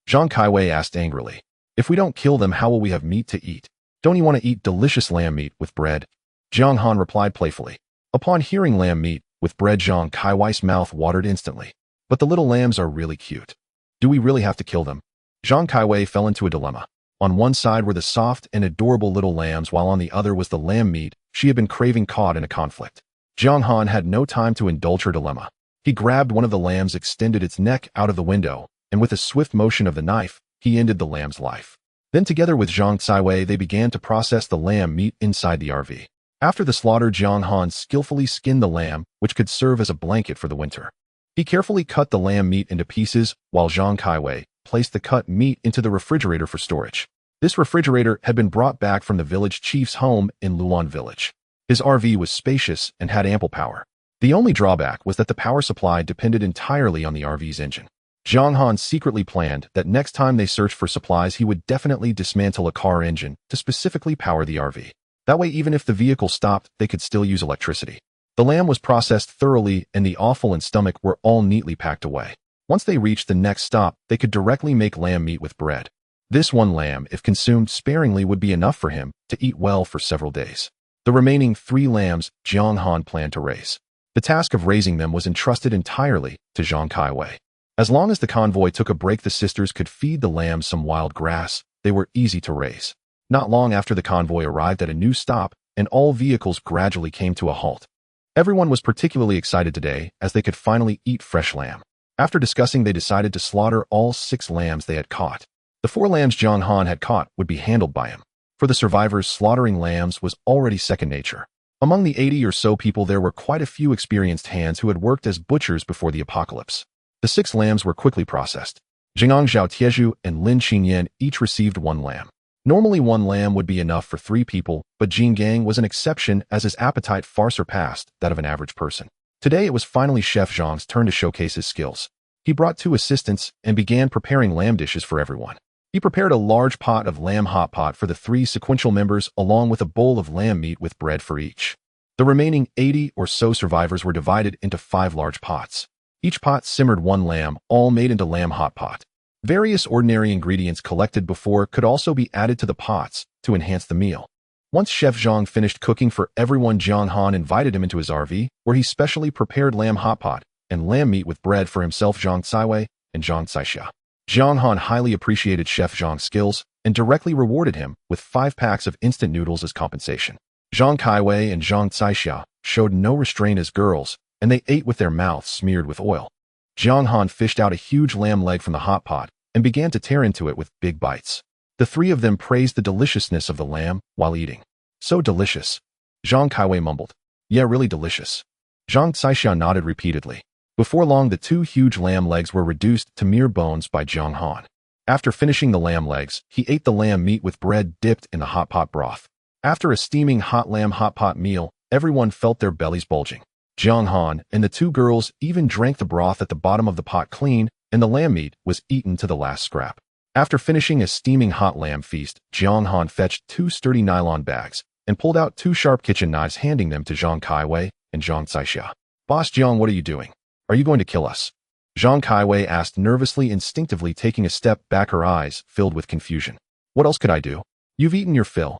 Zhang Kaiwei asked angrily. "If we don't kill them, how will we have meat to eat? Don't you want to eat delicious lamb meat with bread?" Jiang Han replied playfully. Upon hearing lamb meat with bread, Zhang Kaiwei's mouth watered instantly. "But the little lambs are really cute. Do we really have to kill them?" Zhang Kaiwei fell into a dilemma. On one side were the soft and adorable little lambs, while on the other was the lamb meat she had been craving, caught in a conflict. Jiang Han had no time to indulge her dilemma. He grabbed one of the lambs, extended its neck out of the window, and with a swift motion of the knife, he ended the lamb's life. Then together with Zhang Caiwei, they began to process the lamb meat inside the RV. After the slaughter, Jiang Han skillfully skinned the lamb, which could serve as a blanket for the winter. He carefully cut the lamb meat into pieces, while Zhang Caiwei placed the cut meat into the refrigerator for storage. This refrigerator had been brought back from the village chief's home in Lulan village. His RV was spacious and had ample power. The only drawback was that the power supply depended entirely on the RV's engine. Jiang Han secretly planned that next time they searched for supplies, he would definitely dismantle a car engine to specifically power the RV. That way, even if the vehicle stopped, they could still use electricity. The lamb was processed thoroughly, and the offal and stomach were all neatly packed away. Once they reached the next stop, they could directly make lamb meat with bread. This one lamb, if consumed sparingly, would be enough for him to eat well for several days. The remaining 3 lambs Jiang Han planned to raise. The task of raising them was entrusted entirely to Zhang Caiwei. As long as the convoy took a break, the sisters could feed the lambs some wild grass. They were easy to raise. Not long after the convoy arrived at a new stop, and all vehicles gradually came to a halt. Everyone was particularly excited today, as they could finally eat fresh lamb. After discussing, they decided to slaughter all 6 lambs they had caught. The 4 lambs Jiang Han had caught would be handled by him. For the survivors, slaughtering lambs was already second nature. Among the 80 or so people, there were quite a few experienced hands who had worked as butchers before the apocalypse. The 6 lambs were quickly processed. Jingang Zhao Tieju and Lin Qingyan each received 1 lamb. Normally 1 lamb would be enough for 3 people, but Jin Gang was an exception as his appetite far surpassed that of an average person. Today it was finally Chef Zhang's turn to showcase his skills. He brought 2 assistants and began preparing lamb dishes for everyone. He prepared a large pot of lamb hot pot for the 3 sequential members, along with a bowl of lamb meat with bread for each. The remaining 80 or so survivors were divided into 5 large pots. Each pot simmered 1 lamb, all made into lamb hot pot. Various ordinary ingredients collected before could also be added to the pots to enhance the meal. Once Chef Zhang finished cooking for everyone, Jiang Han invited him into his RV, where he specially prepared lamb hot pot and lamb meat with bread for himself, Zhang Caiwei, and Zhang Caixia. Jiang Han highly appreciated Chef Zhang's skills and directly rewarded him with 5 packs of instant noodles as compensation. Zhang Caiwei and Zhang Caixia showed no restraint as girls, and they ate with their mouths smeared with oil. Jiang Han fished out a huge lamb leg from the hot pot and began to tear into it with big bites. The 3 of them praised the deliciousness of the lamb while eating. So delicious. Zhang Caiwei mumbled. Yeah, really delicious. Zhang Caixia nodded repeatedly. Before long, the 2 huge lamb legs were reduced to mere bones by Jiang Han. After finishing the lamb legs, he ate the lamb meat with bread dipped in the hot pot broth. After a steaming hot lamb hot pot meal, everyone felt their bellies bulging. Jiang Han and the 2 girls even drank the broth at the bottom of the pot clean, and the lamb meat was eaten to the last scrap. After finishing a steaming hot lamb feast, Jiang Han fetched 2 sturdy nylon bags and pulled out 2 sharp kitchen knives, handing them to Zhang Caiwei and Zhang Caixia. Boss Jiang, what are you doing? Are you going to kill us? Zhang Caiwei asked nervously, instinctively taking a step back, her eyes filled with confusion. What else could I do? You've eaten your fill.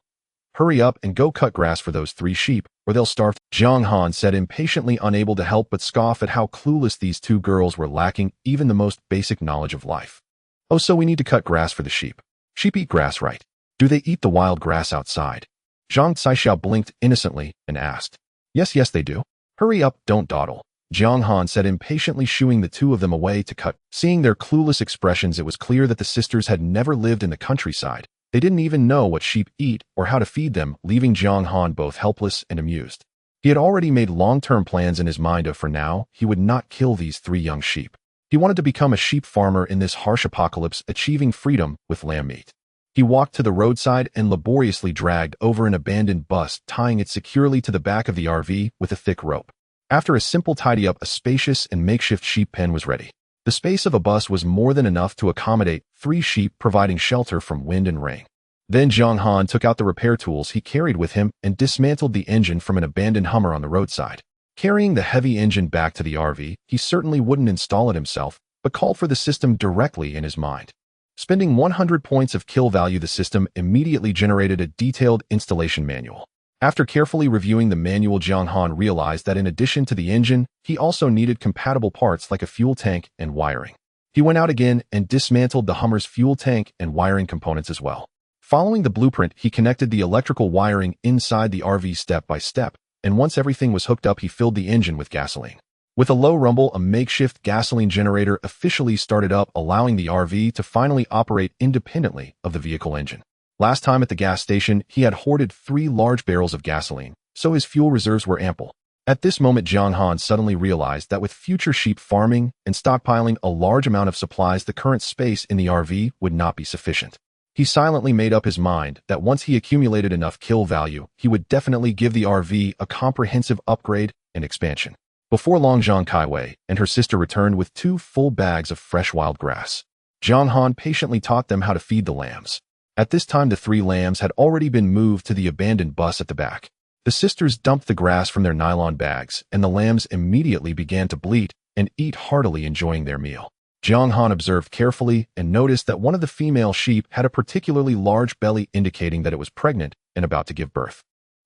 Hurry up and go cut grass for those 3 sheep, or they'll starve. Jiang Han said, impatiently, unable to help but scoff at how clueless these 2 girls were, lacking even the most basic knowledge of life. Oh, so we need to cut grass for the sheep. Sheep eat grass, right? Do they eat the wild grass outside? Zhang Caixia blinked innocently and asked. Yes, they do. Hurry up, don't dawdle. Jiang Han said, impatiently, shooing the 2 of them away to cut. Seeing their clueless expressions, it was clear that the sisters had never lived in the countryside. They didn't even know what sheep eat or how to feed them, leaving Jiang Han both helpless and amused. He had already made long-term plans in his mind of, for now, he would not kill these 3 young sheep. He wanted to become a sheep farmer in this harsh apocalypse, achieving freedom with lamb meat. He walked to the roadside and laboriously dragged over an abandoned bus, tying it securely to the back of the RV with a thick rope. After a simple tidy-up, a spacious and makeshift sheep pen was ready. The space of a bus was more than enough to accommodate 3 sheep, providing shelter from wind and rain. Then Jiang Han took out the repair tools he carried with him and dismantled the engine from an abandoned Hummer on the roadside. Carrying the heavy engine back to the RV, he certainly wouldn't install it himself, but called for the system directly in his mind. Spending 100 points of kill value, the system immediately generated a detailed installation manual. After carefully reviewing the manual, Jiang Han realized that in addition to the engine, he also needed compatible parts like a fuel tank and wiring. He went out again and dismantled the Hummer's fuel tank and wiring components as well. Following the blueprint, he connected the electrical wiring inside the RV step by step, and once everything was hooked up, he filled the engine with gasoline. With a low rumble, a makeshift gasoline generator officially started up, allowing the RV to finally operate independently of the vehicle engine. Last time at the gas station, he had hoarded 3 large barrels of gasoline, so his fuel reserves were ample. At this moment, Jiang Han suddenly realized that with future sheep farming and stockpiling a large amount of supplies, the current space in the RV would not be sufficient. He silently made up his mind that once he accumulated enough kill value, he would definitely give the RV a comprehensive upgrade and expansion. Before long, Zhang Kaiwei and her sister returned with 2 full bags of fresh wild grass. Jiang Han patiently taught them how to feed the lambs. At this time, the 3 lambs had already been moved to the abandoned bus at the back. The sisters dumped the grass from their nylon bags, and the lambs immediately began to bleat and eat heartily, enjoying their meal. Jiang Han observed carefully and noticed that one of the female sheep had a particularly large belly, indicating that it was pregnant and about to give birth.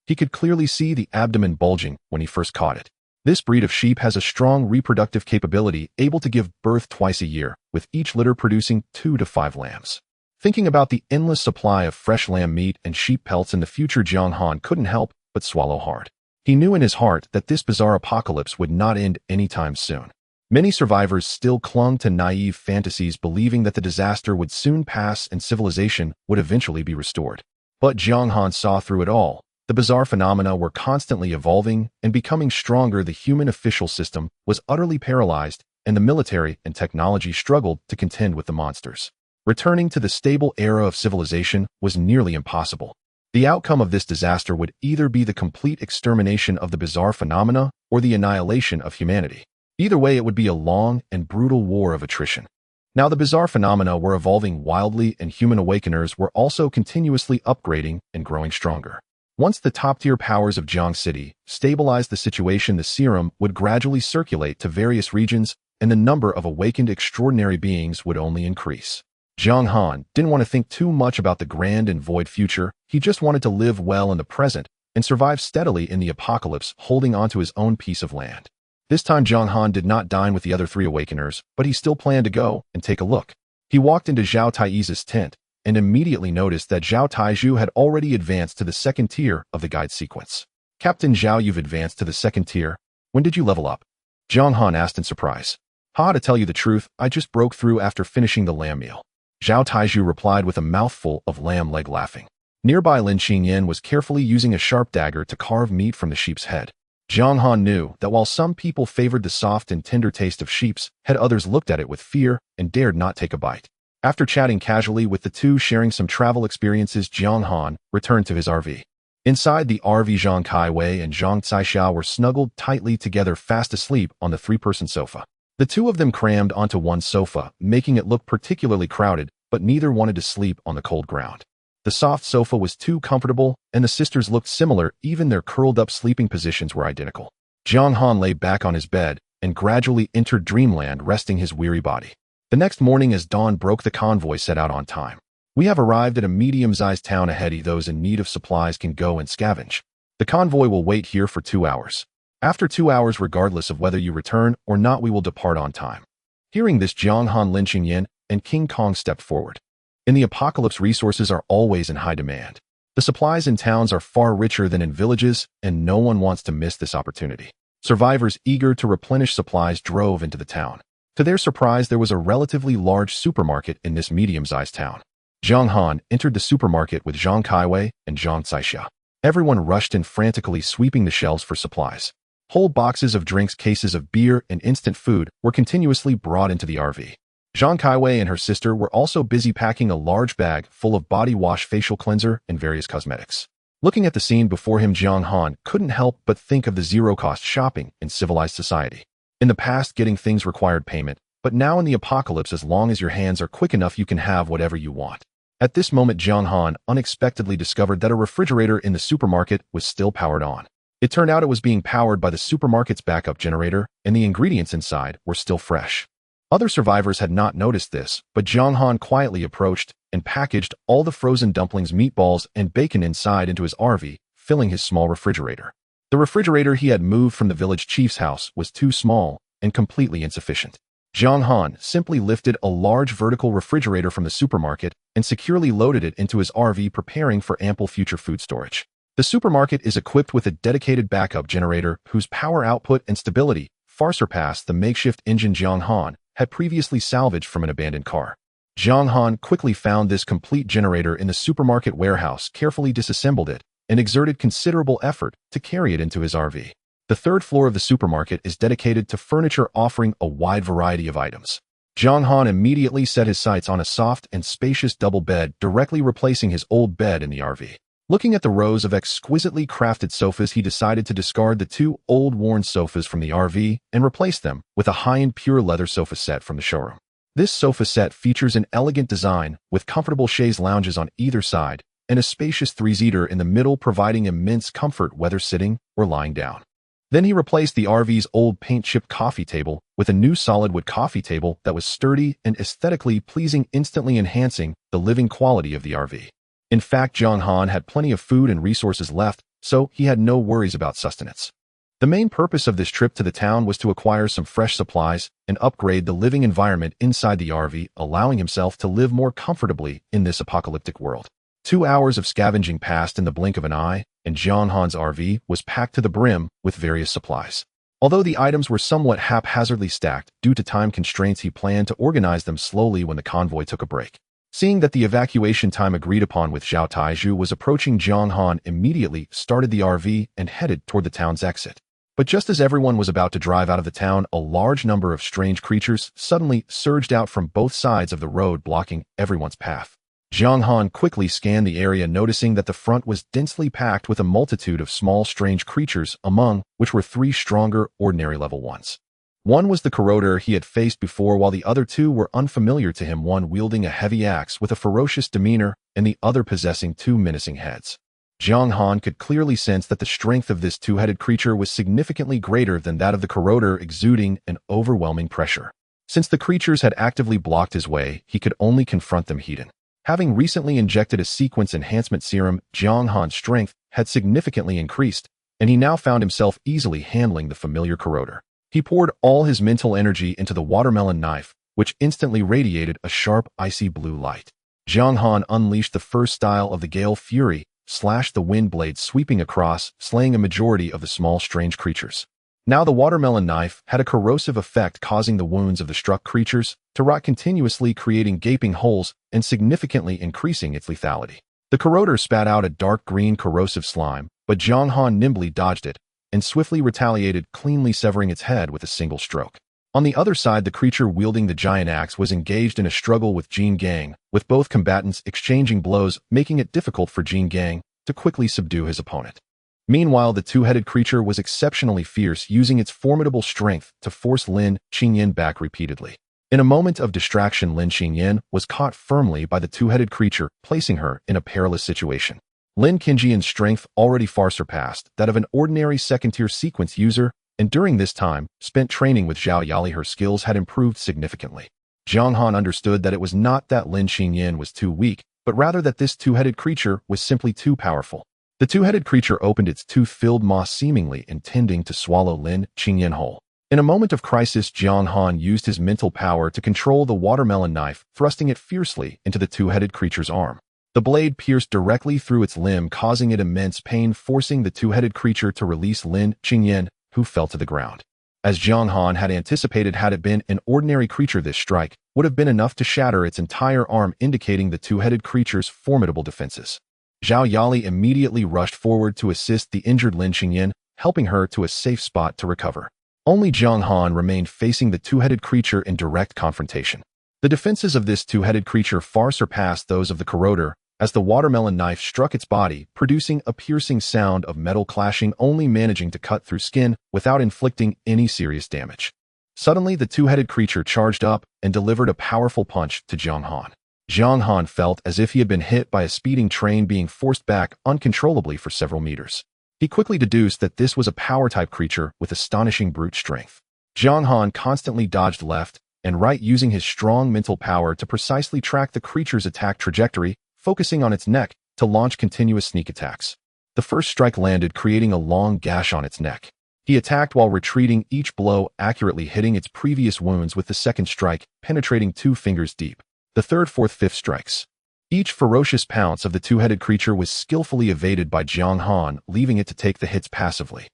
He could clearly see the abdomen bulging when he first caught it. This breed of sheep has a strong reproductive capability, able to give birth twice a year, with each litter producing 2 to 5 lambs. Thinking about the endless supply of fresh lamb meat and sheep pelts in the future, Jiang Han couldn't help but swallow hard. He knew in his heart that this bizarre apocalypse would not end anytime soon. Many survivors still clung to naive fantasies, believing that the disaster would soon pass and civilization would eventually be restored. But Jiang Han saw through it all. The bizarre phenomena were constantly evolving and becoming stronger. The human official system was utterly paralyzed, and the military and technology struggled to contend with the monsters. Returning to the stable era of civilization was nearly impossible. The outcome of this disaster would either be the complete extermination of the bizarre phenomena or the annihilation of humanity. Either way, it would be a long and brutal war of attrition. Now, the bizarre phenomena were evolving wildly, and human awakeners were also continuously upgrading and growing stronger. Once the top-tier powers of Jiang City stabilized the situation, the serum would gradually circulate to various regions, and the number of awakened extraordinary beings would only increase. Jiang Han didn't want to think too much about the grand and void future. He just wanted to live well in the present and survive steadily in the apocalypse, holding onto his own piece of land. This time, Jiang Han did not dine with the other 3 awakeners, but he still planned to go and take a look. He walked into Zhao Tai's tent and immediately noticed that Zhao Taizhu had already advanced to the 2nd tier of the guide sequence. "Captain Zhao, you've advanced to the 2nd tier. When did you level up?" Jiang Han asked in surprise. To tell you the truth, I just broke through after finishing the lamb meal," Zhao Taizhu replied with a mouthful of lamb leg, laughing. Nearby, Lin Qingyan was carefully using a sharp dagger to carve meat from the sheep's head. Jiang Han knew that while some people favored the soft and tender taste of sheep's head, others looked at it with fear and dared not take a bite. After chatting casually with the 2, sharing some travel experiences, Jiang Han returned to his RV. Inside the RV, Zhang Kaiwei and Zhang Caixia were snuggled tightly together, fast asleep on the 3-person sofa. The 2 of them crammed onto one sofa, making it look particularly crowded, but neither wanted to sleep on the cold ground. The soft sofa was too comfortable, and the sisters looked similar. Even their curled-up sleeping positions were identical. Jiang Han lay back on his bed and gradually entered dreamland, resting his weary body. The next morning, as dawn broke, the convoy set out on time. "We have arrived at a medium-sized town ahead. Those in need of supplies can go and scavenge. The convoy will wait here for 2 hours. After 2 hours, regardless of whether you return or not, we will depart on time." Hearing this, Jiang Han, Lin Qingyan, and King Kong stepped forward. In the apocalypse, resources are always in high demand. The supplies in towns are far richer than in villages, and no one wants to miss this opportunity. Survivors eager to replenish supplies drove into the town. To their surprise, there was a relatively large supermarket in this medium-sized town. Jiang Han entered the supermarket with Zhang Kaiwei and Zhang Caixia. Everyone rushed in, frantically sweeping the shelves for supplies. Whole boxes of drinks, cases of beer, and instant food were continuously brought into the RV. Zhang Kaiwei and her sister were also busy packing a large bag full of body wash, facial cleanser, and various cosmetics. Looking at the scene before him, Jiang Han couldn't help but think of the zero-cost shopping in civilized society. In the past, getting things required payment, but now in the apocalypse, as long as your hands are quick enough, you can have whatever you want. At this moment, Jiang Han unexpectedly discovered that a refrigerator in the supermarket was still powered on. It turned out it was being powered by the supermarket's backup generator, and the ingredients inside were still fresh. Other survivors had not noticed this, but Jiang Han quietly approached and packaged all the frozen dumplings, meatballs, and bacon inside into his RV, filling his small refrigerator. The refrigerator he had moved from the village chief's house was too small and completely insufficient. Jiang Han simply lifted a large vertical refrigerator from the supermarket and securely loaded it into his RV, preparing for ample future food storage. The supermarket is equipped with a dedicated backup generator whose power output and stability far surpassed the makeshift engine Jiang Han had previously salvaged from an abandoned car. Jiang Han quickly found this complete generator in the supermarket warehouse, carefully disassembled it, and exerted considerable effort to carry it into his RV. The third floor of the supermarket is dedicated to furniture offering a wide variety of items. Jiang Han immediately set his sights on a soft and spacious double bed directly replacing his old bed in the RV. Looking at the rows of exquisitely crafted sofas, he decided to discard the two old worn sofas from the RV and replace them with a high-end pure leather sofa set from the showroom. This sofa set features an elegant design with comfortable chaise lounges on either side and a spacious three-seater in the middle, providing immense comfort whether sitting or lying down. Then he replaced the RV's old paint-chipped coffee table with a new solid wood coffee table that was sturdy and aesthetically pleasing, instantly enhancing the living quality of the RV. In fact, Jiang Han had plenty of food and resources left, so he had no worries about sustenance. The main purpose of this trip to the town was to acquire some fresh supplies and upgrade the living environment inside the RV, allowing himself to live more comfortably in this apocalyptic world. 2 hours of scavenging passed in the blink of an eye, and Jiang Han's RV was packed to the brim with various supplies. Although the items were somewhat haphazardly stacked due to time constraints, he planned to organize them slowly when the convoy took a break. Seeing that the evacuation time agreed upon with Zhao Taizhu was approaching, Jiang Han immediately started the RV and headed toward the town's exit. But just as everyone was about to drive out of the town, a large number of strange creatures suddenly surged out from both sides of the road, blocking everyone's path. Jiang Han quickly scanned the area, noticing that the front was densely packed with a multitude of small strange creatures, among which were 3 stronger ordinary level ones. One was the corroder he had faced before, while the other 2 were unfamiliar to him, one wielding a heavy axe with a ferocious demeanor and the other possessing 2 menacing heads. Jiang Han could clearly sense that the strength of this 2-headed creature was significantly greater than that of the corroder, exuding an overwhelming pressure. Since the creatures had actively blocked his way, he could only confront them head-on. Having recently injected a sequence enhancement serum, Jiang Han's strength had significantly increased, and he now found himself easily handling the familiar corroder. He poured all his mental energy into the watermelon knife, which instantly radiated a sharp, icy blue light. Jiang Han unleashed the first style of the Gale Fury, slashed the wind blade sweeping across, slaying a majority of the small strange creatures. Now the watermelon knife had a corrosive effect, causing the wounds of the struck creatures to rot continuously, creating gaping holes and significantly increasing its lethality. The corroder spat out a dark green corrosive slime, but Jiang Han nimbly dodged it and swiftly retaliated, cleanly severing its head with a single stroke. On the other side, the creature wielding the giant axe was engaged in a struggle with Jin Gang, with both combatants exchanging blows, making it difficult for Jin Gang to quickly subdue his opponent. Meanwhile, the 2-headed creature was exceptionally fierce, using its formidable strength to force Lin Qingyan back repeatedly. In a moment of distraction, Lin Qingyan was caught firmly by the 2-headed creature, placing her in a perilous situation. Lin Qingyan's strength already far surpassed that of an ordinary second-tier sequence user, and during this time spent training with Zhao Yali, her skills had improved significantly. Jiang Han understood that it was not that Lin Qingyan was too weak, but rather that this 2-headed creature was simply too powerful. The 2-headed creature opened its tooth-filled maw, seemingly intending to swallow Lin Qingyan whole. In a moment of crisis, Jiang Han used his mental power to control the watermelon knife, thrusting it fiercely into the 2-headed creature's arm. The blade pierced directly through its limb, causing it immense pain, forcing the 2-headed creature to release Lin Qingyan, who fell to the ground. As Jiang Han had anticipated, had it been an ordinary creature, this strike would have been enough to shatter its entire arm, indicating the 2-headed creature's formidable defenses. Zhao Yali immediately rushed forward to assist the injured Lin Qingyan, helping her to a safe spot to recover. Only Jiang Han remained facing the 2-headed creature in direct confrontation. The defenses of this 2-headed creature far surpassed those of the corroder, as the watermelon knife struck its body, producing a piercing sound of metal clashing, only managing to cut through skin without inflicting any serious damage. Suddenly, the 2-headed creature charged up and delivered a powerful punch to Jiang Han. Jiang Han felt as if he had been hit by a speeding train, being forced back uncontrollably for several meters. He quickly deduced that this was a power-type creature with astonishing brute strength. Jiang Han constantly dodged left and right, using his strong mental power to precisely track the creature's attack trajectory, focusing on its neck to launch continuous sneak attacks. The first strike landed, creating a long gash on its neck. He attacked while retreating, each blow accurately hitting its previous wounds, with the second strike penetrating 2 fingers deep. The third, fourth, fifth strikes. Each ferocious pounce of the 2-headed creature was skillfully evaded by Jiang Han, leaving it to take the hits passively.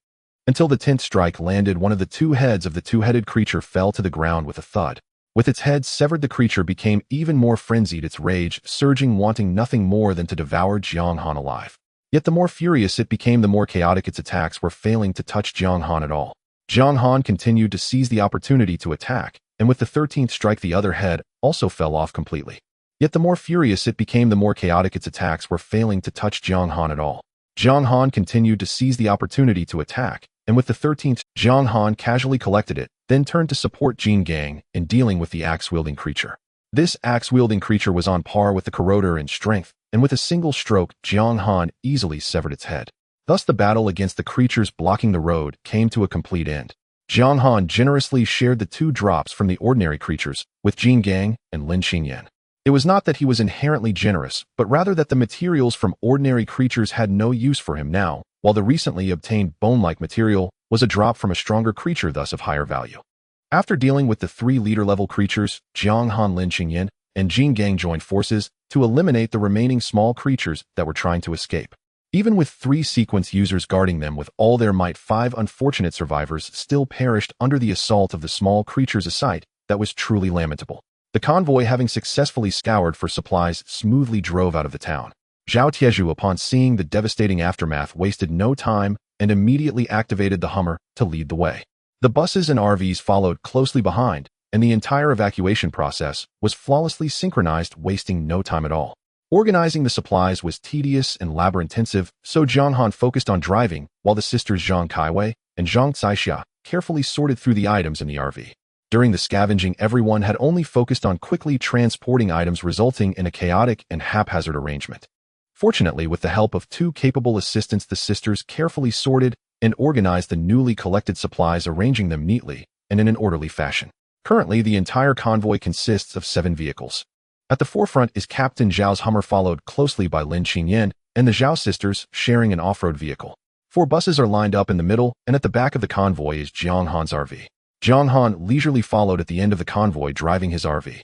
until the 10th strike landed. One of the two heads of the two-headed creature fell to the ground with a thud. With its head severed, the creature became even more frenzied, its rage surging, wanting nothing more than to devour Jiang Han alive. Yet the more furious it became, the more chaotic its attacks were, failing to touch Jiang Han at all. Jiang Han continued to seize the opportunity to attack, and with the 13th strike the other head also fell off completely. Yet the more furious it became, the more chaotic its attacks were, failing to touch Jiang Han at all. Jiang Han continued to seize the opportunity to attack, and with the 13th, Jiang Han casually collected it, then turned to support Jin Gang in dealing with the axe-wielding creature. This axe-wielding creature was on par with the corroder in strength, and with a single stroke, Jiang Han easily severed its head. Thus the battle against the creatures blocking the road came to a complete end. Jiang Han generously shared the 2 drops from the ordinary creatures with Jin Gang and Lin Xinyan. It was not that he was inherently generous, but rather that the materials from ordinary creatures had no use for him now, while the recently obtained bone-like material was a drop from a stronger creature, thus of higher value. After dealing with the 3 leader-level creatures, Jiang Han, Lin Xinyan, and Jin Gang joined forces to eliminate the remaining small creatures that were trying to escape. Even with 3 sequence users guarding them with all their might, 5 unfortunate survivors still perished under the assault of the small creatures, a sight that was truly lamentable. The convoy, having successfully scoured for supplies, smoothly drove out of the town. Zhao Tieju, upon seeing the devastating aftermath, wasted no time and immediately activated the Hummer to lead the way. The buses and RVs followed closely behind, and the entire evacuation process was flawlessly synchronized, wasting no time at all. Organizing the supplies was tedious and labor-intensive, so Jiang Han focused on driving, while the sisters Zhang Kaiwei and Zhang Caixia carefully sorted through the items in the RV. During the scavenging, everyone had only focused on quickly transporting items, resulting in a chaotic and haphazard arrangement. Fortunately, with the help of 2 capable assistants, the sisters carefully sorted and organized the newly collected supplies, arranging them neatly and in an orderly fashion. Currently, the entire convoy consists of 7 vehicles. At the forefront is Captain Zhao's Hummer, followed closely by Lin Xinyan and the Zhao sisters, sharing an off-road vehicle. 4 buses are lined up in the middle, and at the back of the convoy is Jiang Han's RV. Jiang Han leisurely followed at the end of the convoy, driving his RV.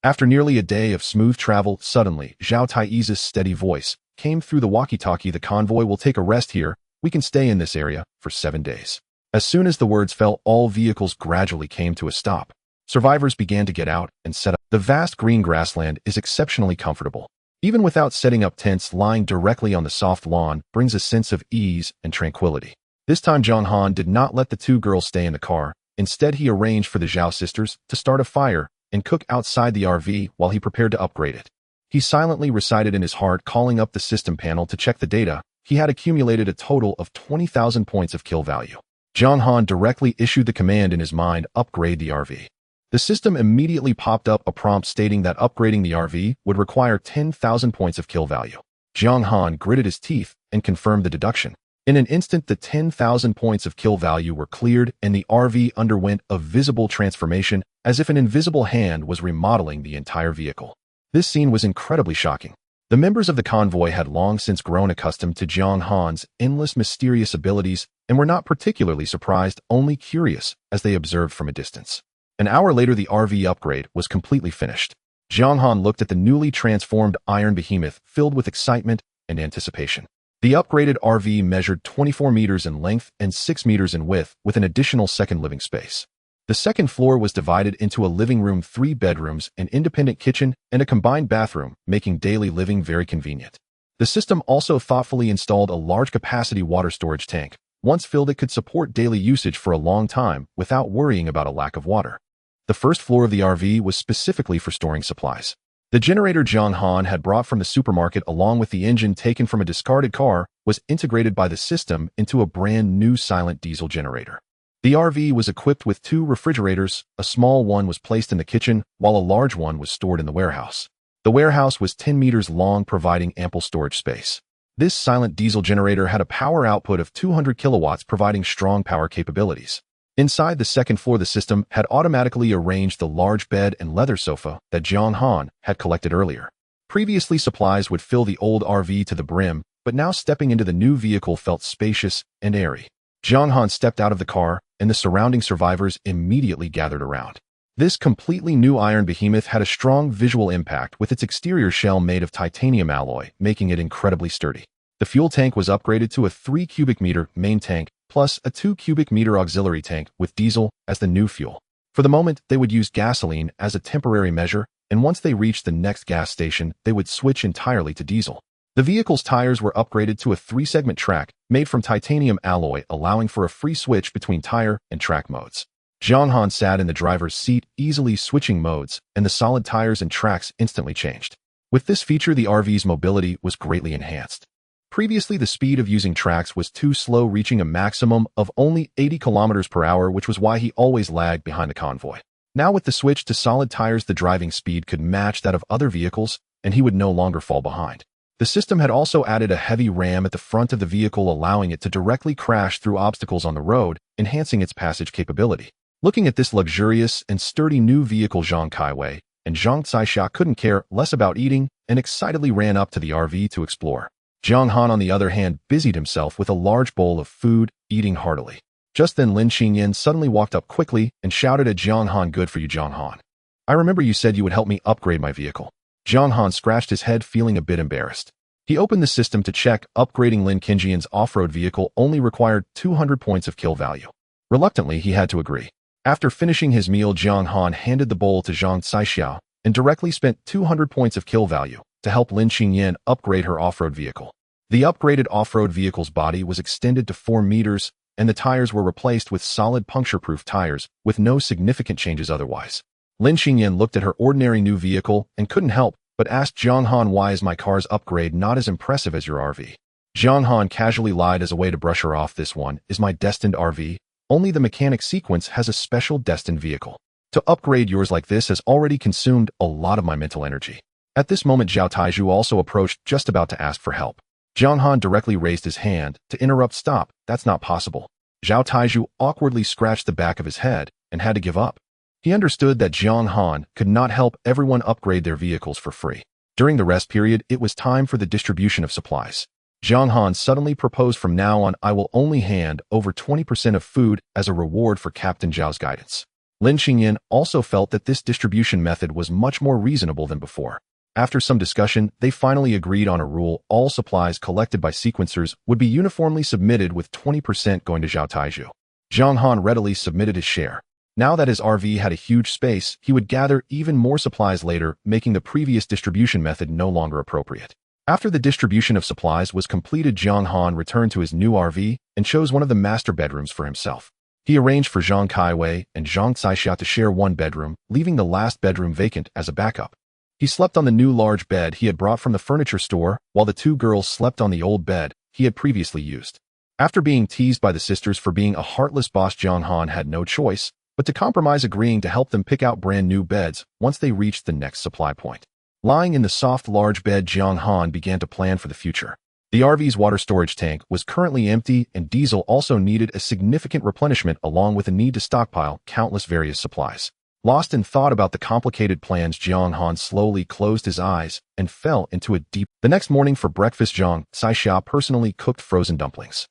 After nearly a day of smooth travel, suddenly, Zhao Taiyi's steady voice came through the walkie-talkie. "The convoy will take a rest here. We can stay in this area for 7 days. As soon as the words fell, all vehicles gradually came to a stop. Survivors began to get out and set up. The vast green grassland is exceptionally comfortable. Even without setting up tents, lying directly on the soft lawn brings a sense of ease and tranquility. This time, Jiang Han did not let the 2 girls stay in the car. Instead, he arranged for the Zhao sisters to start a fire and cook outside the RV while he prepared to upgrade it. He silently recited in his heart, calling up the system panel to check the data. He had accumulated a total of 20,000 points of kill value. Jiang Han directly issued the command in his mind, "Upgrade the RV." The system immediately popped up a prompt stating that upgrading the RV would require 10,000 points of kill value. Jiang Han gritted his teeth and confirmed the deduction. In an instant, the 10,000 points of kill value were cleared, and the RV underwent a visible transformation, as if an invisible hand was remodeling the entire vehicle. This scene was incredibly shocking. The members of the convoy had long since grown accustomed to Jiang Han's endless mysterious abilities and were not particularly surprised, only curious, as they observed from a distance. An hour later, the RV upgrade was completely finished. Jiang Han looked at the newly transformed iron behemoth, filled with excitement and anticipation. The upgraded RV measured 24 meters in length and 6 meters in width, with an additional second living space. The second floor was divided into a living room, 3 bedrooms, an independent kitchen, and a combined bathroom, making daily living very convenient. The system also thoughtfully installed a large-capacity water storage tank. Once filled, it could support daily usage for a long time without worrying about a lack of water. The first floor of the RV was specifically for storing supplies. The generator Jiang Han had brought from the supermarket, along with the engine taken from a discarded car, was integrated by the system into a brand new silent diesel generator. The RV was equipped with 2 refrigerators. A small one was placed in the kitchen, while a large one was stored in the warehouse. The warehouse was 10 meters long, providing ample storage space. This silent diesel generator had a power output of 200 kilowatts, providing strong power capabilities. Inside the second floor, the system had automatically arranged the large bed and leather sofa that Jiang Han had collected earlier. Previously, supplies would fill the old RV to the brim, but now stepping into the new vehicle felt spacious and airy. Jiang Han stepped out of the car, and the surrounding survivors immediately gathered around. This completely new iron behemoth had a strong visual impact, with its exterior shell made of titanium alloy, making it incredibly sturdy. The fuel tank was upgraded to a 3 cubic meter main tank, plus a 2 cubic meter auxiliary tank with diesel as the new fuel. For the moment, they would use gasoline as a temporary measure, and once they reached the next gas station, they would switch entirely to diesel. The vehicle's tires were upgraded to a 3-segment track made from titanium alloy, allowing for a free switch between tire and track modes. Jiang Han sat in the driver's seat, easily switching modes, and the solid tires and tracks instantly changed. With this feature, the RV's mobility was greatly enhanced. Previously, the speed of using tracks was too slow, reaching a maximum of only 80 kilometers per hour, which was why he always lagged behind the convoy. Now with the switch to solid tires, the driving speed could match that of other vehicles, and he would no longer fall behind. The system had also added a heavy ram at the front of the vehicle, allowing it to directly crash through obstacles on the road, enhancing its passage capability. Looking at this luxurious and sturdy new vehicle, Zhang Kaiwei and Zhang Caixia couldn't care less about eating and excitedly ran up to the RV to explore. Jiang Han, on the other hand, busied himself with a large bowl of food, eating heartily. Just then Lin Qingyan suddenly walked up quickly and shouted at Jiang Han, "Good for you, Jiang Han. I remember you said you would help me upgrade my vehicle." Jiang Han scratched his head, feeling a bit embarrassed. He opened the system to check. Upgrading Lin Qingyan's off-road vehicle only required 200 points of kill value. Reluctantly, he had to agree. After finishing his meal, Jiang Han handed the bowl to Zhang Caixia and directly spent 200 points of kill value to help Lin Qingyan upgrade her off-road vehicle. The upgraded off-road vehicle's body was extended to 4 meters, and the tires were replaced with solid puncture-proof tires, with no significant changes otherwise. Lin Qingyan looked at her ordinary new vehicle and couldn't help but asked Jiang Han, "Why is my car's upgrade not as impressive as your RV?" Jiang Han casually lied as a way to brush her off. "This one is my destined RV. Only the mechanic sequence has a special destined vehicle. To upgrade yours like this has already consumed a lot of my mental energy." At this moment, Zhao Taizhu also approached, just about to ask for help. Jiang Han directly raised his hand to interrupt. "Stop, that's not possible." Zhao Taizhu awkwardly scratched the back of his head and had to give up. He understood that Jiang Han could not help everyone upgrade their vehicles for free. During the rest period, it was time for the distribution of supplies. Jiang Han suddenly proposed, "From now on, I will only hand over 20% of food as a reward for Captain Zhao's guidance." Lin Qingyan also felt that this distribution method was much more reasonable than before. After some discussion, they finally agreed on a rule: all supplies collected by sequencers would be uniformly submitted, with 20% going to Zhao Taizhu. Jiang Han readily submitted his share. Now that his RV had a huge space, he would gather even more supplies later, making the previous distribution method no longer appropriate. After the distribution of supplies was completed, Jiang Han returned to his new RV and chose one of the master bedrooms for himself. He arranged for Zhang Kaiwei and Zhang Caixia to share one bedroom, leaving the last bedroom vacant as a backup. He slept on the new large bed he had brought from the furniture store, while the 2 girls slept on the old bed he had previously used. After being teased by the sisters for being a heartless boss, Jiang Han had no choice but to compromise, agreeing to help them pick out brand new beds once they reached the next supply point. Lying in the soft large bed, Jiang Han began to plan for the future. The RV's water storage tank was currently empty, and diesel also needed a significant replenishment, along with a need to stockpile countless various supplies. Lost in thought about the complicated plans, Jiang Han slowly closed his eyes and fell into a deep. The next morning for breakfast, Zhang Caixia personally cooked frozen dumplings.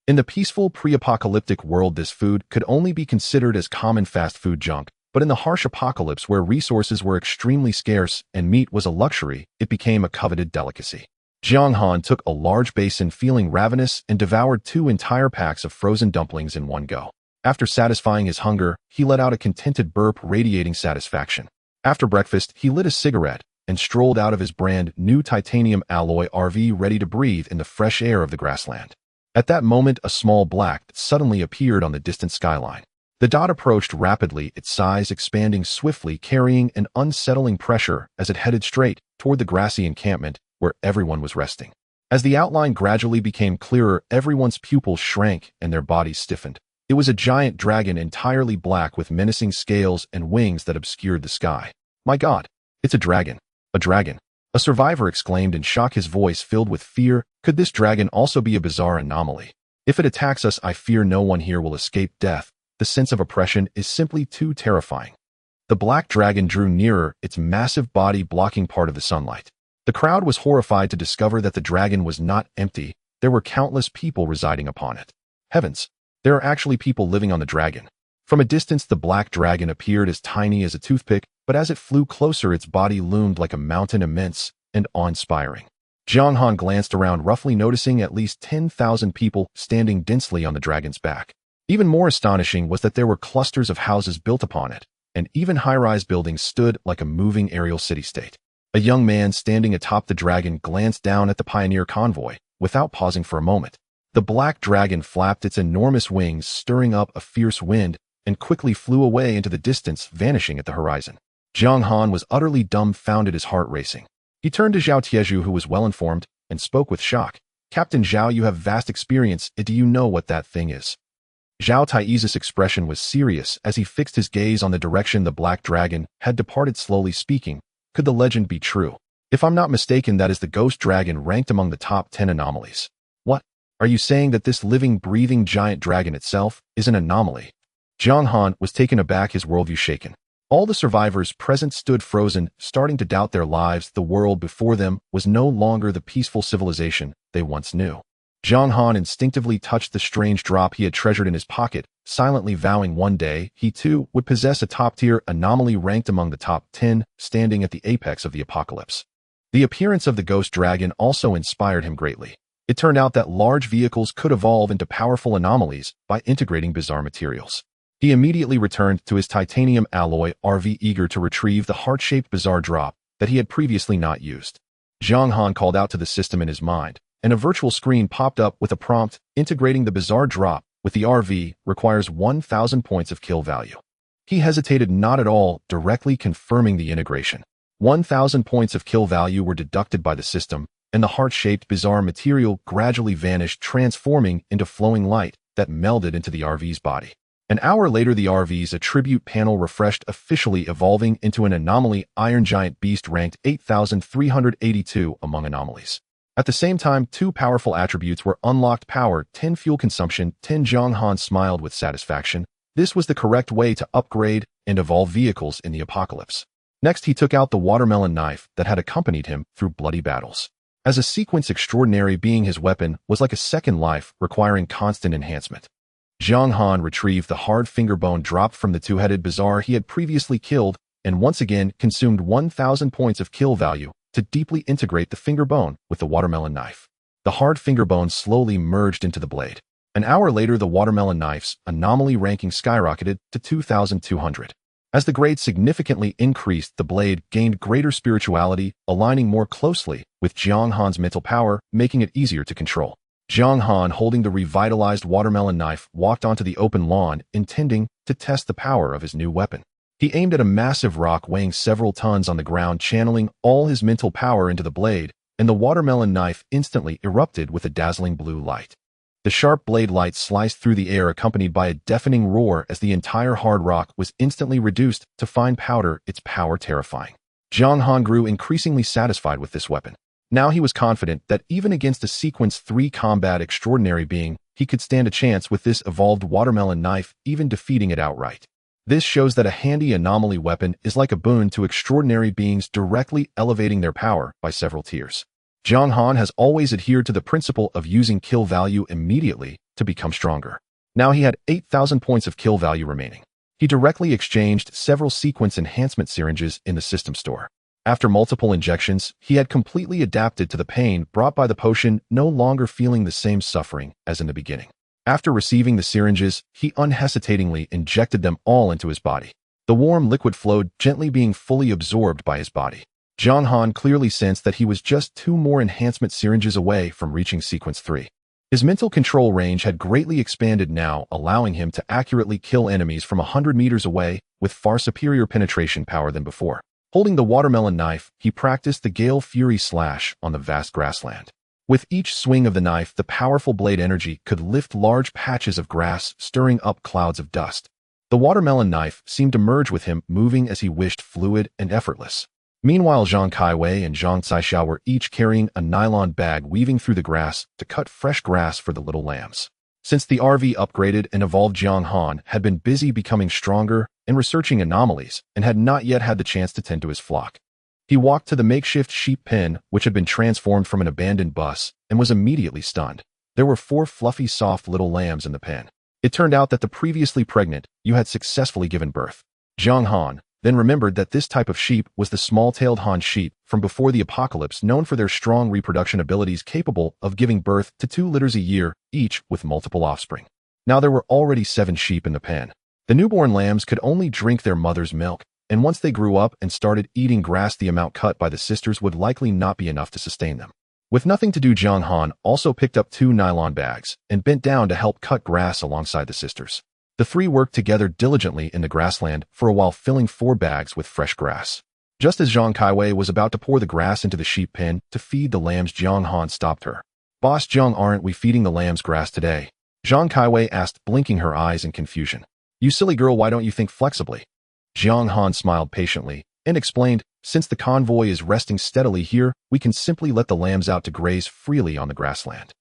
In the peaceful pre-apocalyptic world, this food could only be considered as common fast food junk, but in the harsh apocalypse where resources were extremely scarce and meat was a luxury, it became a coveted delicacy. Jiang Han took a large basin, feeling ravenous, and devoured 2 entire packs of frozen dumplings in one go. After satisfying his hunger, he let out a contented burp, radiating satisfaction. After breakfast, he lit a cigarette and strolled out of his brand new titanium alloy RV, ready to breathe in the fresh air of the grassland. At that moment, a small black dot suddenly appeared on the distant skyline. The dot approached rapidly, its size expanding swiftly, carrying an unsettling pressure as it headed straight toward the grassy encampment where everyone was resting. As the outline gradually became clearer, everyone's pupils shrank and their bodies stiffened. It was a giant dragon, entirely black, with menacing scales and wings that obscured the sky. "My God, it's a dragon! A dragon!" A survivor exclaimed in shock, his voice filled with fear. "Could this dragon also be a bizarre anomaly? If it attacks us, I fear no one here will escape death. The sense of oppression is simply too terrifying." The black dragon drew nearer, its massive body blocking part of the sunlight. The crowd was horrified to discover that the dragon was not empty. There were countless people residing upon it. Heavens! There are actually people living on the dragon. From a distance, the black dragon appeared as tiny as a toothpick, but as it flew closer, its body loomed like a mountain, immense and awe-inspiring. Jiang Han glanced around, roughly noticing at least 10,000 people standing densely on the dragon's back. Even more astonishing was that there were clusters of houses built upon it, and even high-rise buildings stood like a moving aerial city-state. A young man standing atop the dragon glanced down at the pioneer convoy, without pausing for a moment. The black dragon flapped its enormous wings, stirring up a fierce wind, and quickly flew away into the distance, vanishing at the horizon. Jiang Han was utterly dumbfounded, his heart racing. He turned to Zhao Tieju, who was well-informed, and spoke with shock. "Captain Zhao, you have vast experience. Do you know what that thing is?" Zhao Tieju's expression was serious as he fixed his gaze on the direction the black dragon had departed, slowly speaking. "Could the legend be true? If I'm not mistaken, that is the ghost dragon ranked among the top 10 anomalies." "What? Are you saying that this living, breathing giant dragon itself is an anomaly?" Jiang Han was taken aback, his worldview shaken. All the survivors present stood frozen, starting to doubt their lives. The world before them was no longer the peaceful civilization they once knew. Jiang Han instinctively touched the strange drop he had treasured in his pocket, silently vowing one day he too would possess a top-tier anomaly ranked among the top 10, standing at the apex of the apocalypse. The appearance of the ghost dragon also inspired him greatly. It turned out that large vehicles could evolve into powerful anomalies by integrating bizarre materials. He immediately returned to his titanium alloy RV, eager to retrieve the heart-shaped bizarre drop that he had previously not used. Jiang Han called out to the system in his mind, and a virtual screen popped up with a prompt: integrating the bizarre drop with the RV requires 1,000 points of kill value. He hesitated not at all, directly confirming the integration. 1,000 points of kill value were deducted by the system, and the heart-shaped bizarre material gradually vanished, transforming into flowing light that melded into the RV's body. An hour later, the RV's attribute panel refreshed, officially evolving into an anomaly iron giant beast ranked 8,382 among anomalies. At the same time, two powerful attributes were unlocked: power 10, fuel consumption 10. Jiang Han smiled with satisfaction. This was the correct way to upgrade and evolve vehicles in the apocalypse. Next, he took out the watermelon knife that had accompanied him through bloody battles. As a sequence extraordinary being, his weapon was like a second life, requiring constant enhancement. Jiang Han retrieved the hard finger bone dropped from the two-headed bizarre he had previously killed, and once again consumed 1,000 points of kill value to deeply integrate the finger bone with the watermelon knife. The hard finger bone slowly merged into the blade. An hour later, the watermelon knife's anomaly ranking skyrocketed to 2,200. As the grade significantly increased, the blade gained greater spirituality, aligning more closely with Jiang Han's mental power, making it easier to control. Jiang Han, holding the revitalized watermelon knife, walked onto the open lawn, intending to test the power of his new weapon. He aimed at a massive rock weighing several tons on the ground, channeling all his mental power into the blade, and the watermelon knife instantly erupted with a dazzling blue light. The sharp blade light sliced through the air, accompanied by a deafening roar as the entire hard rock was instantly reduced to fine powder, its power terrifying. Jiang Han grew increasingly satisfied with this weapon. Now he was confident that even against a Sequence 3 combat extraordinary being, he could stand a chance with this evolved watermelon knife, even defeating it outright. This shows that a handy anomaly weapon is like a boon to extraordinary beings, directly elevating their power by several tiers. Jiang Han has always adhered to the principle of using kill value immediately to become stronger. Now he had 8,000 points of kill value remaining. He directly exchanged several sequence enhancement syringes in the system store. After multiple injections, he had completely adapted to the pain brought by the potion, no longer feeling the same suffering as in the beginning. After receiving the syringes, he unhesitatingly injected them all into his body. The warm liquid flowed gently, being fully absorbed by his body. Jiang Han clearly sensed that he was just 2 more enhancement syringes away from reaching Sequence 3. His mental control range had greatly expanded now, allowing him to accurately kill enemies from 100 meters away with far superior penetration power than before. Holding the watermelon knife, he practiced the Gale Fury slash on the vast grassland. With each swing of the knife, the powerful blade energy could lift large patches of grass, stirring up clouds of dust. The watermelon knife seemed to merge with him, moving as he wished, fluid and effortless. Meanwhile, Zhang Kaiwei and Zhang Caixao were each carrying a nylon bag, weaving through the grass to cut fresh grass for the little lambs. Since the RV upgraded and evolved, Jiang Han had been busy becoming stronger and researching anomalies, and had not yet had the chance to tend to his flock. He walked to the makeshift sheep pen, which had been transformed from an abandoned bus, and was immediately stunned. There were 4 fluffy, soft little lambs in the pen. It turned out that the previously pregnant ewe had successfully given birth. Jiang Han, then remembered that this type of sheep was the small-tailed Han sheep from before the apocalypse, known for their strong reproduction abilities capable of giving birth to 2 litters a year, each with multiple offspring. Now there were already 7 sheep in the pen. The newborn lambs could only drink their mother's milk, and once they grew up and started eating grass, the amount cut by the sisters would likely not be enough to sustain them. With nothing to do, Jiang Han also picked up 2 nylon bags and bent down to help cut grass alongside the sisters. The 3 worked together diligently in the grassland for a while, filling 4 bags with fresh grass. Just as Zhang Kaiwei was about to pour the grass into the sheep pen to feed the lambs, Jiang Han stopped her. "Boss Jiang, aren't we feeding the lambs grass today?" Zhang Kaiwei asked, blinking her eyes in confusion. "You silly girl, why don't you think flexibly?" Jiang Han smiled patiently and explained, "Since the convoy is resting steadily here, we can simply let the lambs out to graze freely on the grassland.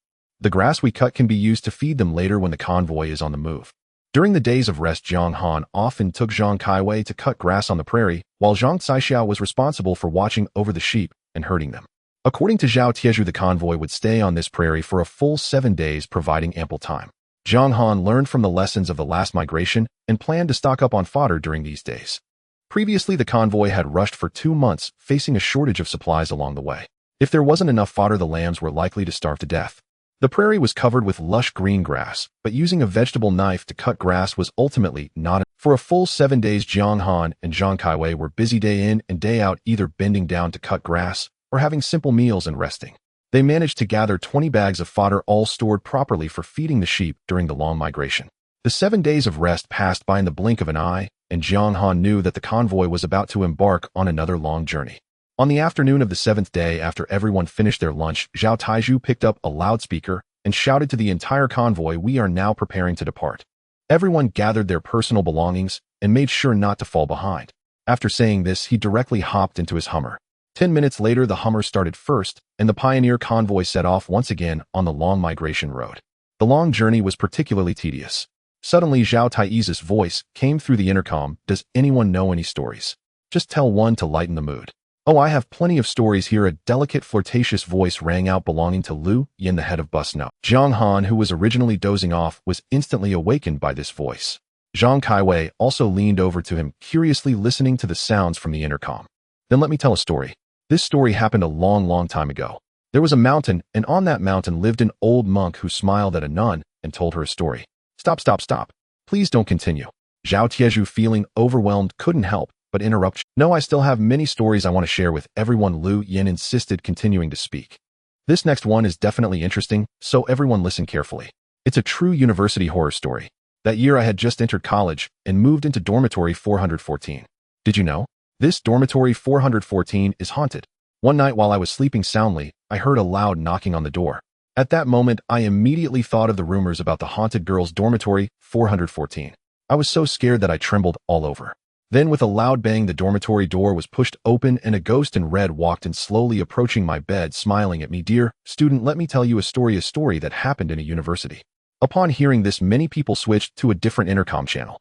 The grass we cut can be used to feed them later when the convoy is on the move." During the days of rest, Jiang Han often took Zhang Kaiwei to cut grass on the prairie, while Zhang Caixiao was responsible for watching over the sheep and herding them. According to Zhao Tieju, the convoy would stay on this prairie for a full 7 days, providing ample time. Jiang Han learned from the lessons of the last migration and planned to stock up on fodder during these days. Previously, the convoy had rushed for 2 months, facing a shortage of supplies along the way. If there wasn't enough fodder, the lambs were likely to starve to death. The prairie was covered with lush green grass, but using a vegetable knife to cut grass was ultimately not enough. For a full 7 days, Jiang Han and Zhang Kaiwei were busy day in and day out, either bending down to cut grass or having simple meals and resting. They managed to gather 20 bags of fodder, all stored properly for feeding the sheep during the long migration. The 7 days of rest passed by in the blink of an eye, and Jiang Han knew that the convoy was about to embark on another long journey. On the afternoon of the 7th day, after everyone finished their lunch, Zhao Taiju picked up a loudspeaker and shouted to the entire convoy, "We are now preparing to depart." Everyone gathered their personal belongings and made sure not to fall behind. After saying this, he directly hopped into his Hummer. 10 minutes later, the Hummer started first, and the pioneer convoy set off once again on the long migration road. The long journey was particularly tedious. Suddenly, Zhao Taizu's voice came through the intercom. "Does anyone know any stories? Just tell one to lighten the mood." "Oh, I have plenty of stories here," a delicate, flirtatious voice rang out, belonging to Lu Yin, the head of Bus No. Jiang Han, who was originally dozing off, was instantly awakened by this voice. Zhang Kaiwei also leaned over to him, curiously listening to the sounds from the intercom. "Then let me tell a story. This story happened a long, long time ago. There was a mountain, and on that mountain lived an old monk who smiled at a nun and told her a story." Stop, stop, stop. Please don't continue." Zhao Tieju, feeling overwhelmed, couldn't help but interrupt. "No, I still have many stories I want to share with everyone," Lu Yin insisted, continuing to speak. "This next one is definitely interesting, so everyone listen carefully. It's a true university horror story. That year I had just entered college and moved into dormitory 414. Did you know? This dormitory 414 is haunted. One night while I was sleeping soundly, I heard a loud knocking on the door. At that moment, I immediately thought of the rumors about the haunted girls' dormitory 414. I was so scared that I trembled all over. Then with a loud bang, the dormitory door was pushed open and a ghost in red walked in, slowly approaching my bed, smiling at me. "Dear student, let me tell you a story that happened in a university." Upon hearing this, many people switched to a different intercom channel.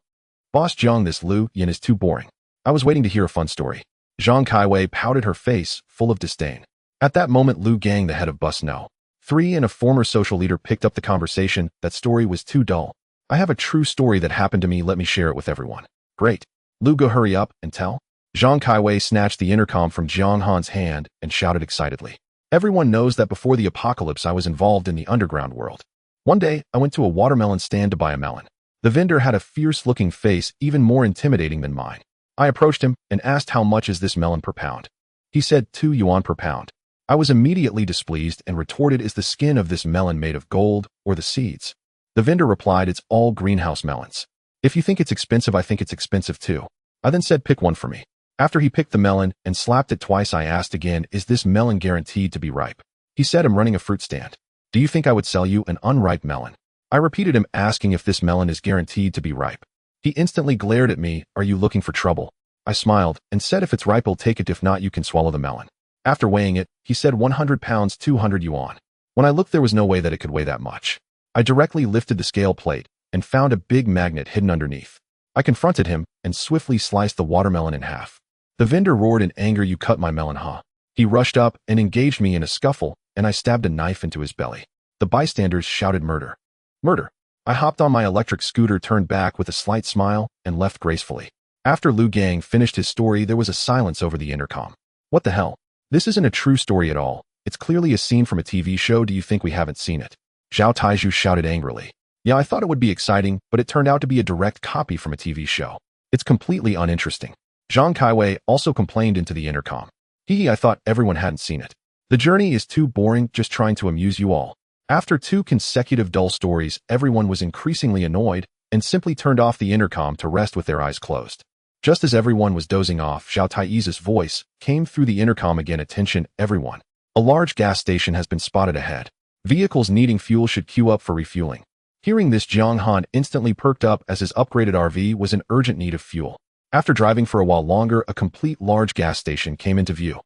"Boss Jiang, this Lu Yin is too boring. I was waiting to hear a fun story." Zhang Kaiwei pouted, her face full of disdain. At that moment, Lu Gang, the head of Bus No. 3 and a former social leader, picked up the conversation. "That story was too dull. I have a true story that happened to me. Let me share it with everyone." "Great. Lu, go hurry up and tell." Zhang Kaiwei snatched the intercom from Jiang Han's hand and shouted excitedly. "Everyone knows that before the apocalypse, I was involved in the underground world. One day, I went to a watermelon stand to buy a melon. The vendor had a fierce-looking face, even more intimidating than mine. I approached him and asked, 'How much is this melon per pound?' He said 2 yuan per pound. I was immediately displeased and retorted, 'Is the skin of this melon made of gold or the seeds?' The vendor replied, 'It's all greenhouse melons. If you think it's expensive, I think it's expensive too.' I then said, 'Pick one for me.' After he picked the melon and slapped it twice, I asked again, 'Is this melon guaranteed to be ripe?' He said, 'I'm running a fruit stand. Do you think I would sell you an unripe melon?' I repeated him, asking if this melon is guaranteed to be ripe. He instantly glared at me. 'Are you looking for trouble?' I smiled and said, 'If it's ripe, I'll take it. If not, you can swallow the melon.' After weighing it, he said 100 pounds, 200 yuan. When I looked, there was no way that it could weigh that much. I directly lifted the scale plate and found a big magnet hidden underneath. I confronted him and swiftly sliced the watermelon in half. The vendor roared in anger, 'You cut my melon, huh?' He rushed up and engaged me in a scuffle, and I stabbed a knife into his belly. The bystanders shouted, 'Murder! Murder!' I hopped on my electric scooter, turned back with a slight smile, and left gracefully. After Liu Gang finished his story, there was a silence over the intercom. What the hell? This isn't a true story at all. It's clearly a scene from a TV show. Do you think we haven't seen it? Zhao Taizhu shouted angrily. Yeah, I thought it would be exciting, but it turned out to be a direct copy from a TV show. It's completely uninteresting. Zhang Kaiwei also complained into the intercom. I thought everyone hadn't seen it. The journey is too boring, just trying to amuse you all. After 2 consecutive dull stories, everyone was increasingly annoyed and simply turned off the intercom to rest with their eyes closed. Just as everyone was dozing off, Zhao Taiyi's voice came through the intercom again. Attention, everyone. A large gas station has been spotted ahead. Vehicles needing fuel should queue up for refueling. Hearing this, Jiang Han instantly perked up as his upgraded RV was in urgent need of fuel. After driving for a while longer, a complete large gas station came into view.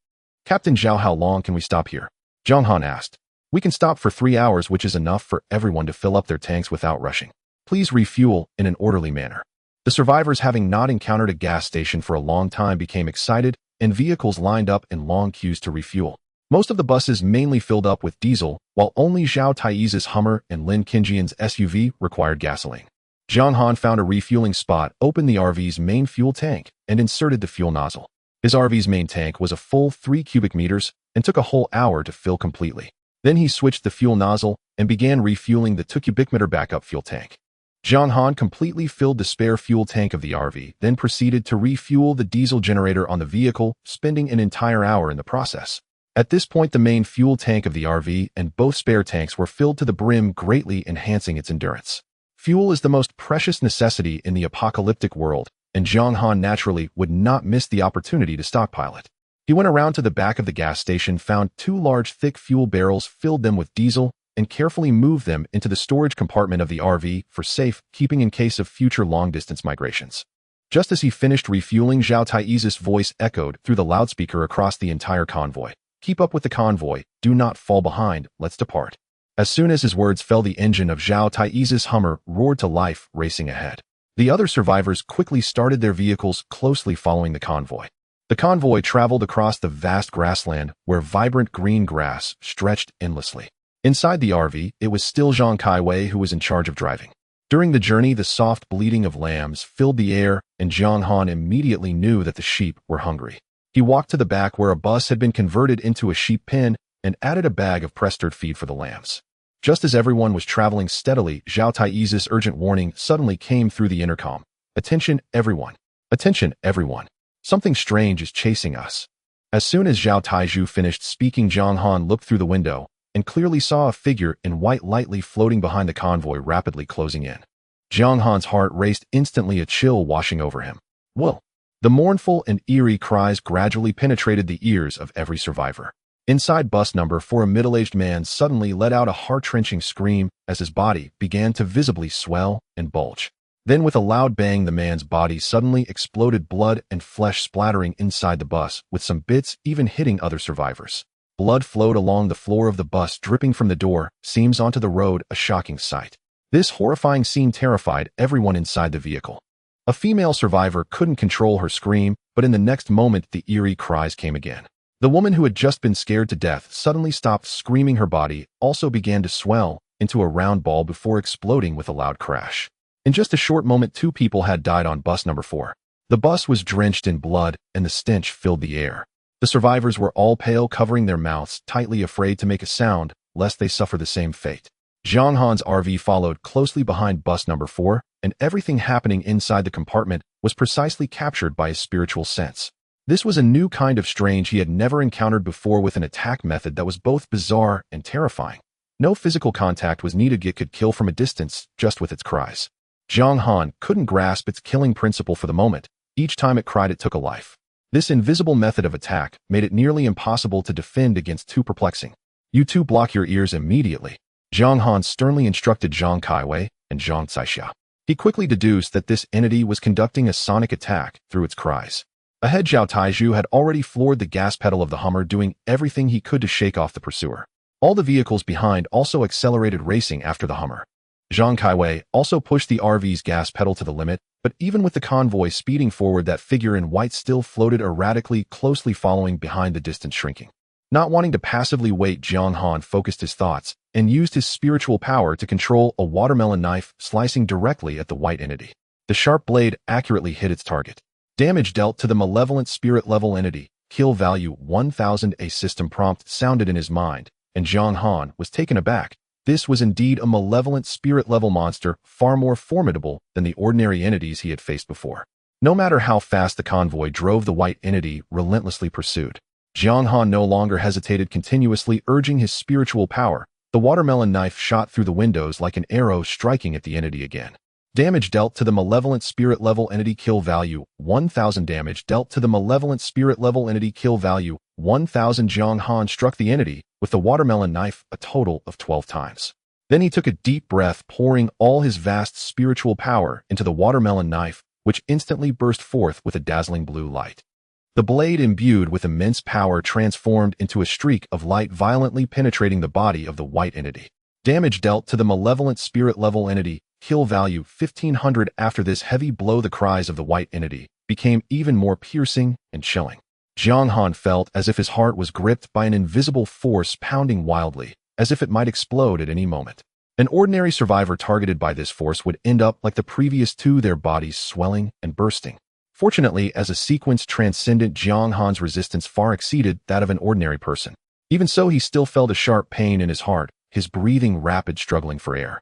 Captain Zhao, how long can we stop here? Jiang Han asked. We can stop for 3 hours, which is enough for everyone to fill up their tanks without rushing. Please refuel in an orderly manner. The survivors, having not encountered a gas station for a long time, became excited, and vehicles lined up in long queues to refuel. Most of the buses mainly filled up with diesel, while only Zhao Taiyi's Hummer and Lin Qingjian's SUV required gasoline. Jiang Han found a refueling spot, opened the RV's main fuel tank, and inserted the fuel nozzle. His RV's main tank was a full 3 cubic meters and took a whole hour to fill completely. Then he switched the fuel nozzle and began refueling the 2 cubic meter backup fuel tank. Jiang Han completely filled the spare fuel tank of the RV, then proceeded to refuel the diesel generator on the vehicle, spending an entire hour in the process. At this point, the main fuel tank of the RV and both spare tanks were filled to the brim, greatly enhancing its endurance. Fuel is the most precious necessity in the apocalyptic world, and Jiang Han naturally would not miss the opportunity to stockpile it. He went around to the back of the gas station, found 2 large thick fuel barrels, filled them with diesel, and carefully moved them into the storage compartment of the RV for safe keeping in case of future long-distance migrations. Just as he finished refueling, Zhao Taiyi's voice echoed through the loudspeaker across the entire convoy. Keep up with the convoy, do not fall behind, let's depart. As soon as his words fell, the engine of Zhao Taiyi's Hummer roared to life, racing ahead. The other survivors quickly started their vehicles, closely following the convoy. The convoy traveled across the vast grassland where vibrant green grass stretched endlessly. Inside the RV, it was still Zhang Kaiwei who was in charge of driving. During the journey, the soft bleating of lambs filled the air, and Jiang Han immediately knew that the sheep were hungry. He walked to the back where a bus had been converted into a sheep pen and added a bag of pressed feed for the lambs. Just as everyone was traveling steadily, Zhao Taiyi's urgent warning suddenly came through the intercom. Attention, everyone. Attention, everyone. Something strange is chasing us. As soon as Zhao Taizhu finished speaking, Jiang Han looked through the window and clearly saw a figure in white lightly floating behind the convoy, rapidly closing in. Jiang Han's heart raced instantly, a chill washing over him. Whoa! The mournful and eerie cries gradually penetrated the ears of every survivor. Inside bus number 4, a middle-aged man suddenly let out a heart-wrenching scream as his body began to visibly swell and bulge. Then with a loud bang, the man's body suddenly exploded, blood and flesh splattering inside the bus, with some bits even hitting other survivors. Blood flowed along the floor of the bus, dripping from the door seams onto the road, a shocking sight. This horrifying scene terrified everyone inside the vehicle. A female survivor couldn't control her scream, but in the next moment the eerie cries came again. The woman who had just been scared to death suddenly stopped screaming. Her body also began to swell into a round ball before exploding with a loud crash. In just a short moment, 2 people had died on bus number 4. The bus was drenched in blood and the stench filled the air. The survivors were all pale, covering their mouths tightly, afraid to make a sound lest they suffer the same fate. Jiang Han's RV followed closely behind bus number 4, and everything happening inside the compartment was precisely captured by his spiritual sense. This was a new kind of strange he had never encountered before, with an attack method that was both bizarre and terrifying. No physical contact was needed, it could kill from a distance just with its cries. Jiang Han couldn't grasp its killing principle for the moment. Each time it cried, it took a life. This invisible method of attack made it nearly impossible to defend against. Too perplexing. You 2 block your ears immediately, Jiang Han sternly instructed Zhang Kaiwei and Zhang Caixia. He quickly deduced that this entity was conducting a sonic attack through its cries. Ahead, Zhao Taizhu had already floored the gas pedal of the Hummer, doing everything he could to shake off the pursuer. All the vehicles behind also accelerated, racing after the Hummer. Zhang Kaiwei also pushed the RV's gas pedal to the limit, but even with the convoy speeding forward, that figure in white still floated erratically, closely following behind, the distance shrinking. Not wanting to passively wait, Jiang Han focused his thoughts and used his spiritual power to control a watermelon knife, slicing directly at the white entity. The sharp blade accurately hit its target. Damage dealt to the malevolent spirit level entity. Kill value 1000. A system prompt sounded in his mind, and Zhang Han was taken aback. This was indeed a malevolent spirit level monster, far more formidable than the ordinary entities he had faced before. No matter how fast the convoy drove, the white entity relentlessly pursued. Zhang Han no longer hesitated, continuously urging his spiritual power. The watermelon knife shot through the windows like an arrow, striking at the entity again. Damage dealt to the malevolent spirit level entity. Kill value 1000. Damage dealt to the malevolent spirit level entity. Kill value 1000. Zhang Han struck the entity with the watermelon knife a total of 12 times. Then he took a deep breath, pouring all his vast spiritual power into the watermelon knife, which instantly burst forth with a dazzling blue light. The blade, imbued with immense power, transformed into a streak of light, violently penetrating the body of the white entity. Damage dealt to the malevolent spirit level entity. Kill value 1500. After this heavy blow, the cries of the white entity became even more piercing and chilling. Zhang Han felt as if his heart was gripped by an invisible force, pounding wildly, as if it might explode at any moment. An ordinary survivor targeted by this force would end up like the previous two, their bodies swelling and bursting. Fortunately, as a sequence transcendent, Zhang Han's resistance far exceeded that of an ordinary person. Even so, he still felt a sharp pain in his heart, his breathing rapid, struggling for air.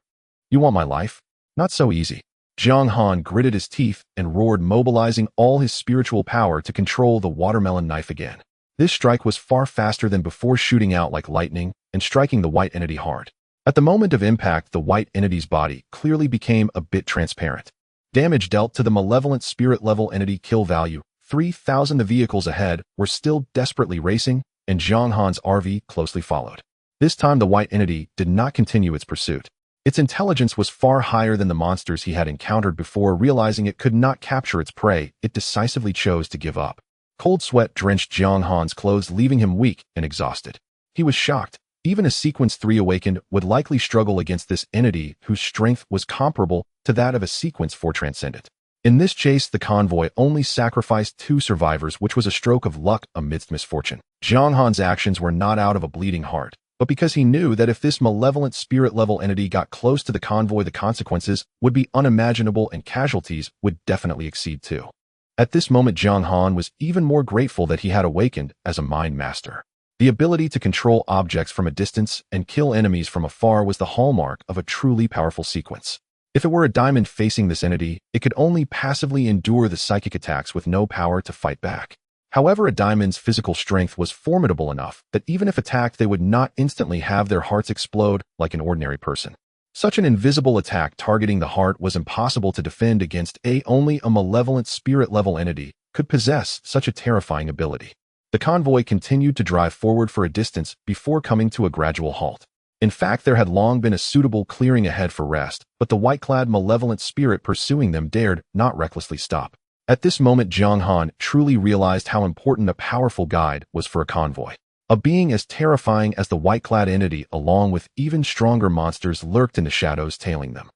"You want my life? Not so easy." Zhang Han gritted his teeth and roared, mobilizing all his spiritual power to control the watermelon knife again. This strike was far faster than before, shooting out like lightning and striking the white entity hard. At the moment of impact, the white entity's body clearly became a bit transparent. Damage dealt to the malevolent spirit level entity. Kill value 3000. The vehicles ahead were still desperately racing, and Zhang Han's RV closely followed. This time the white entity did not continue its pursuit. Its intelligence was far higher than the monsters he had encountered before. Realizing it could not capture its prey, it decisively chose to give up. Cold sweat drenched Zhang Han's clothes, leaving him weak and exhausted. He was shocked. Even a Sequence 3 awakened would likely struggle against this entity whose strength was comparable to that of a Sequence 4 transcendent. In this chase, the convoy only sacrificed 2 survivors, which was a stroke of luck amidst misfortune. Zhang Han's actions were not out of a bleeding heart, but because he knew that if this malevolent spirit-level entity got close to the convoy, the consequences would be unimaginable and casualties would definitely exceed 2. At this moment, Zhang Han was even more grateful that he had awakened as a mind master. The ability to control objects from a distance and kill enemies from afar was the hallmark of a truly powerful sequence. If it were a diamond facing this entity, it could only passively endure the psychic attacks with no power to fight back. However, a diamond's physical strength was formidable enough that even if attacked, they would not instantly have their hearts explode like an ordinary person. Such an invisible attack targeting the heart was impossible to defend against. Only a malevolent spirit-level entity could possess such a terrifying ability. The convoy continued to drive forward for a distance before coming to a gradual halt. In fact, there had long been a suitable clearing ahead for rest, but the white-clad malevolent spirit pursuing them dared not recklessly stop. At this moment, Zhang Han truly realized how important a powerful guide was for a convoy. A being as terrifying as the white-clad entity, along with even stronger monsters, lurked in the shadows, tailing them.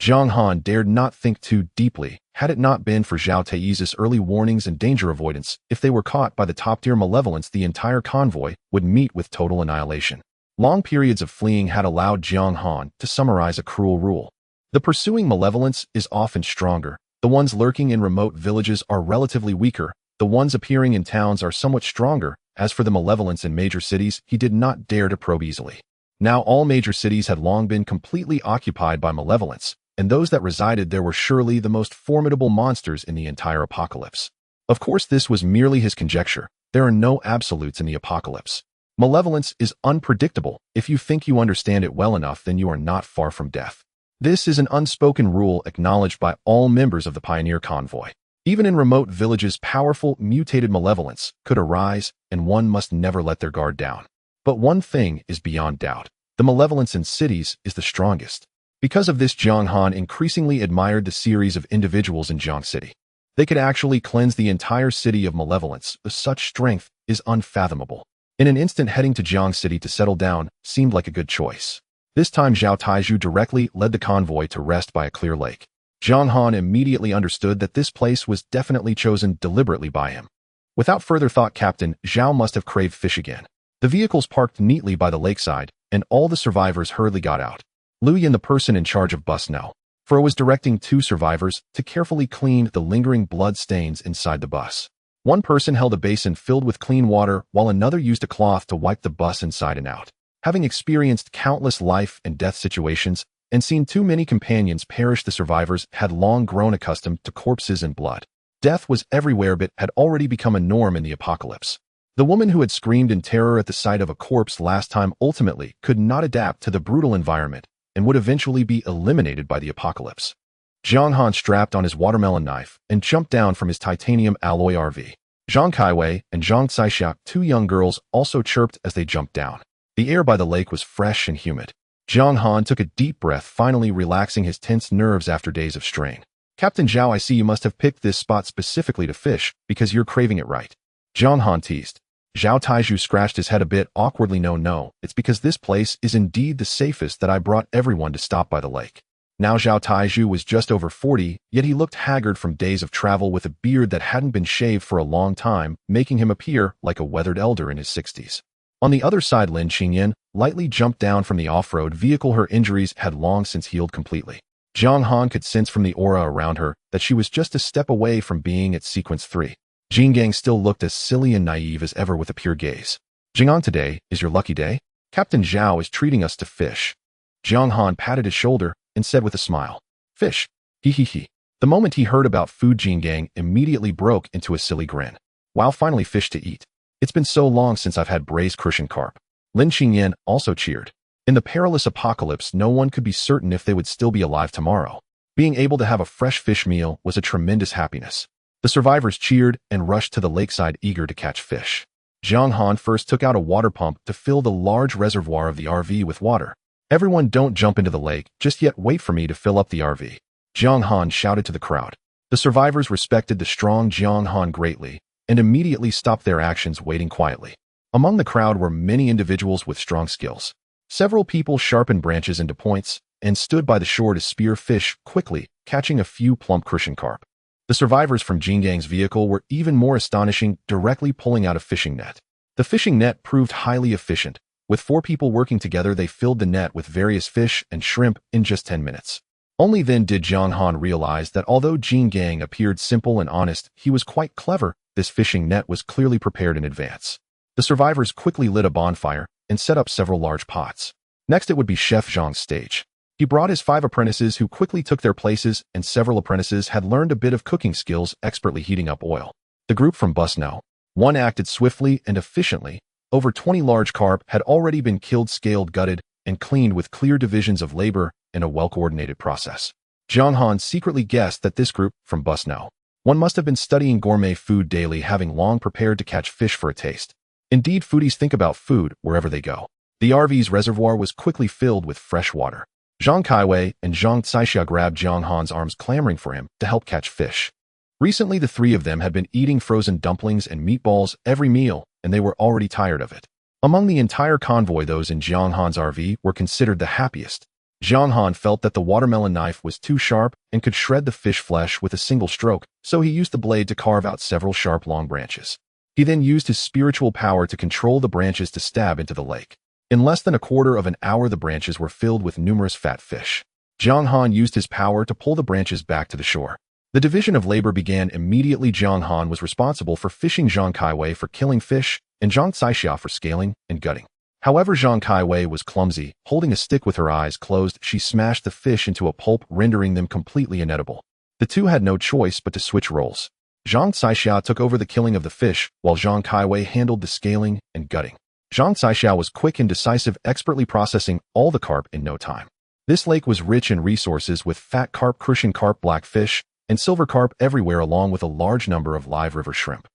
Zhang Han dared not think too deeply. Had it not been for Zhao Tai's early warnings and danger avoidance, if they were caught by the top-tier malevolence, the entire convoy would meet with total annihilation. Long periods of fleeing had allowed Zhang Han to summarize a cruel rule. The pursuing malevolence is often stronger. The ones lurking in remote villages are relatively weaker. The ones appearing in towns are somewhat stronger. As for the malevolence in major cities, he did not dare to probe easily. Now all major cities had long been completely occupied by malevolence, and those that resided there were surely the most formidable monsters in the entire apocalypse. Of course, this was merely his conjecture. There are no absolutes in the apocalypse. Malevolence is unpredictable. If you think you understand it well enough, then you are not far from death. This is an unspoken rule acknowledged by all members of the pioneer convoy. Even in remote villages, powerful, mutated malevolence could arise, and one must never let their guard down. But one thing is beyond doubt. The malevolence in cities is the strongest. Because of this, Zhang Han increasingly admired the series of individuals in Zhang City. They could actually cleanse the entire city of malevolence. Such strength is unfathomable. In an instant, heading to Zhang City to settle down seemed like a good choice. This time, Zhao Taizhu directly led the convoy to rest by a clear lake. Zhang Han immediately understood that this place was definitely chosen deliberately by him. Without further thought, Captain Zhao must have craved fish again. The vehicles parked neatly by the lakeside, and all the survivors hurriedly got out. Lu Yan, the person in charge of bus now, Fro was directing two survivors to carefully clean the lingering blood stains inside the bus. One person held a basin filled with clean water while another used a cloth to wipe the bus inside and out. Having experienced countless life and death situations and seen too many companions perish, the survivors had long grown accustomed to corpses and blood. Death was everywhere but had already become a norm in the apocalypse. The woman who had screamed in terror at the sight of a corpse last time ultimately could not adapt to the brutal environment and would eventually be eliminated by the apocalypse. Jiang Han strapped on his watermelon knife and jumped down from his titanium alloy RV. Zhang Kaiwei and Zhang Caixia, two young girls, also chirped as they jumped down. The air by the lake was fresh and humid. Jiang Han took a deep breath, finally relaxing his tense nerves after days of strain. Captain Zhao, I see you must have picked this spot specifically to fish because you're craving it, right? Jiang Han teased. Zhao Taizhu scratched his head a bit awkwardly. No, it's because this place is indeed the safest that I brought everyone to stop by the lake. Now Zhao Taizhu was just over 40, yet he looked haggard from days of travel with a beard that hadn't been shaved for a long time, making him appear like a weathered elder in his 60s. On the other side, Lin Qingyan lightly jumped down from the off-road vehicle. Her injuries had long since healed completely. Jiang Han could sense from the aura around her that she was just a step away from being at sequence 3. Jingang still looked as silly and naive as ever with a pure gaze. Jing'an, today is your lucky day. Captain Zhao is treating us to fish. Jiang Han patted his shoulder and said with a smile, "Fish, he. The moment he heard about food, Jingang immediately broke into a silly grin. Wow, finally fish to eat. It's been so long since I've had braised crucian carp." Lin Qingyan also cheered. In the perilous apocalypse, no one could be certain if they would still be alive tomorrow. Being able to have a fresh fish meal was a tremendous happiness. The survivors cheered and rushed to the lakeside, eager to catch fish. Jiang Han first took out a water pump to fill the large reservoir of the RV with water. "Everyone, don't jump into the lake just yet, wait for me to fill up the RV," Jiang Han shouted to the crowd. The survivors respected the strong Jiang Han greatly and immediately stopped their actions, waiting quietly. Among the crowd were many individuals with strong skills. Several people sharpened branches into points and stood by the shore to spear fish quickly, catching a few plump crucian carp. The survivors from Jingang's vehicle were even more astonishing, directly pulling out a fishing net. The fishing net proved highly efficient. With 4 people working together, they filled the net with various fish and shrimp in just 10 minutes. Only then did Jiang Han realize that although Jingang appeared simple and honest, he was quite clever. This fishing net was clearly prepared in advance. The survivors quickly lit a bonfire and set up several large pots. Next, it would be Chef Zhang's stage. He brought his 5 apprentices who quickly took their places, and several apprentices had learned a bit of cooking skills, expertly heating up oil. The group from Bus No. 1 acted swiftly and efficiently. Over 20 large carp had already been killed, scaled, gutted, and cleaned with clear divisions of labor in a well-coordinated process. Jiang Han secretly guessed that this group from Bus No. 1 must have been studying gourmet food daily, having long prepared to catch fish for a taste. Indeed, foodies think about food wherever they go. The RV's reservoir was quickly filled with fresh water. Zhang Kaiwei and Zhang Caixia grabbed Jiang Han's arms, clamoring for him to help catch fish. Recently, the 3 of them had been eating frozen dumplings and meatballs every meal, and they were already tired of it. Among the entire convoy, those in Jiang Han's RV were considered the happiest. Jiang Han felt that the watermelon knife was too sharp and could shred the fish flesh with a single stroke, so he used the blade to carve out several sharp, long branches. He then used his spiritual power to control the branches to stab into the lake. In less than a quarter of an hour, the branches were filled with numerous fat fish. Jiang Han used his power to pull the branches back to the shore. The division of labor began immediately. Jiang Han was responsible for fishing, Zhang Kaiwei for killing fish, and Zhang Caixia for scaling and gutting. However, Zhang Kaiwei was clumsy. Holding a stick with her eyes closed, she smashed the fish into a pulp, rendering them completely inedible. The 2 had no choice but to switch roles. Zhang Caixia took over the killing of the fish, while Zhang Kaiwei handled the scaling and gutting. Zhang Caixia was quick and decisive, expertly processing all the carp in no time. This lake was rich in resources, with fat carp, crucian carp, blackfish, and silver carp everywhere, along with a large number of live river shrimp.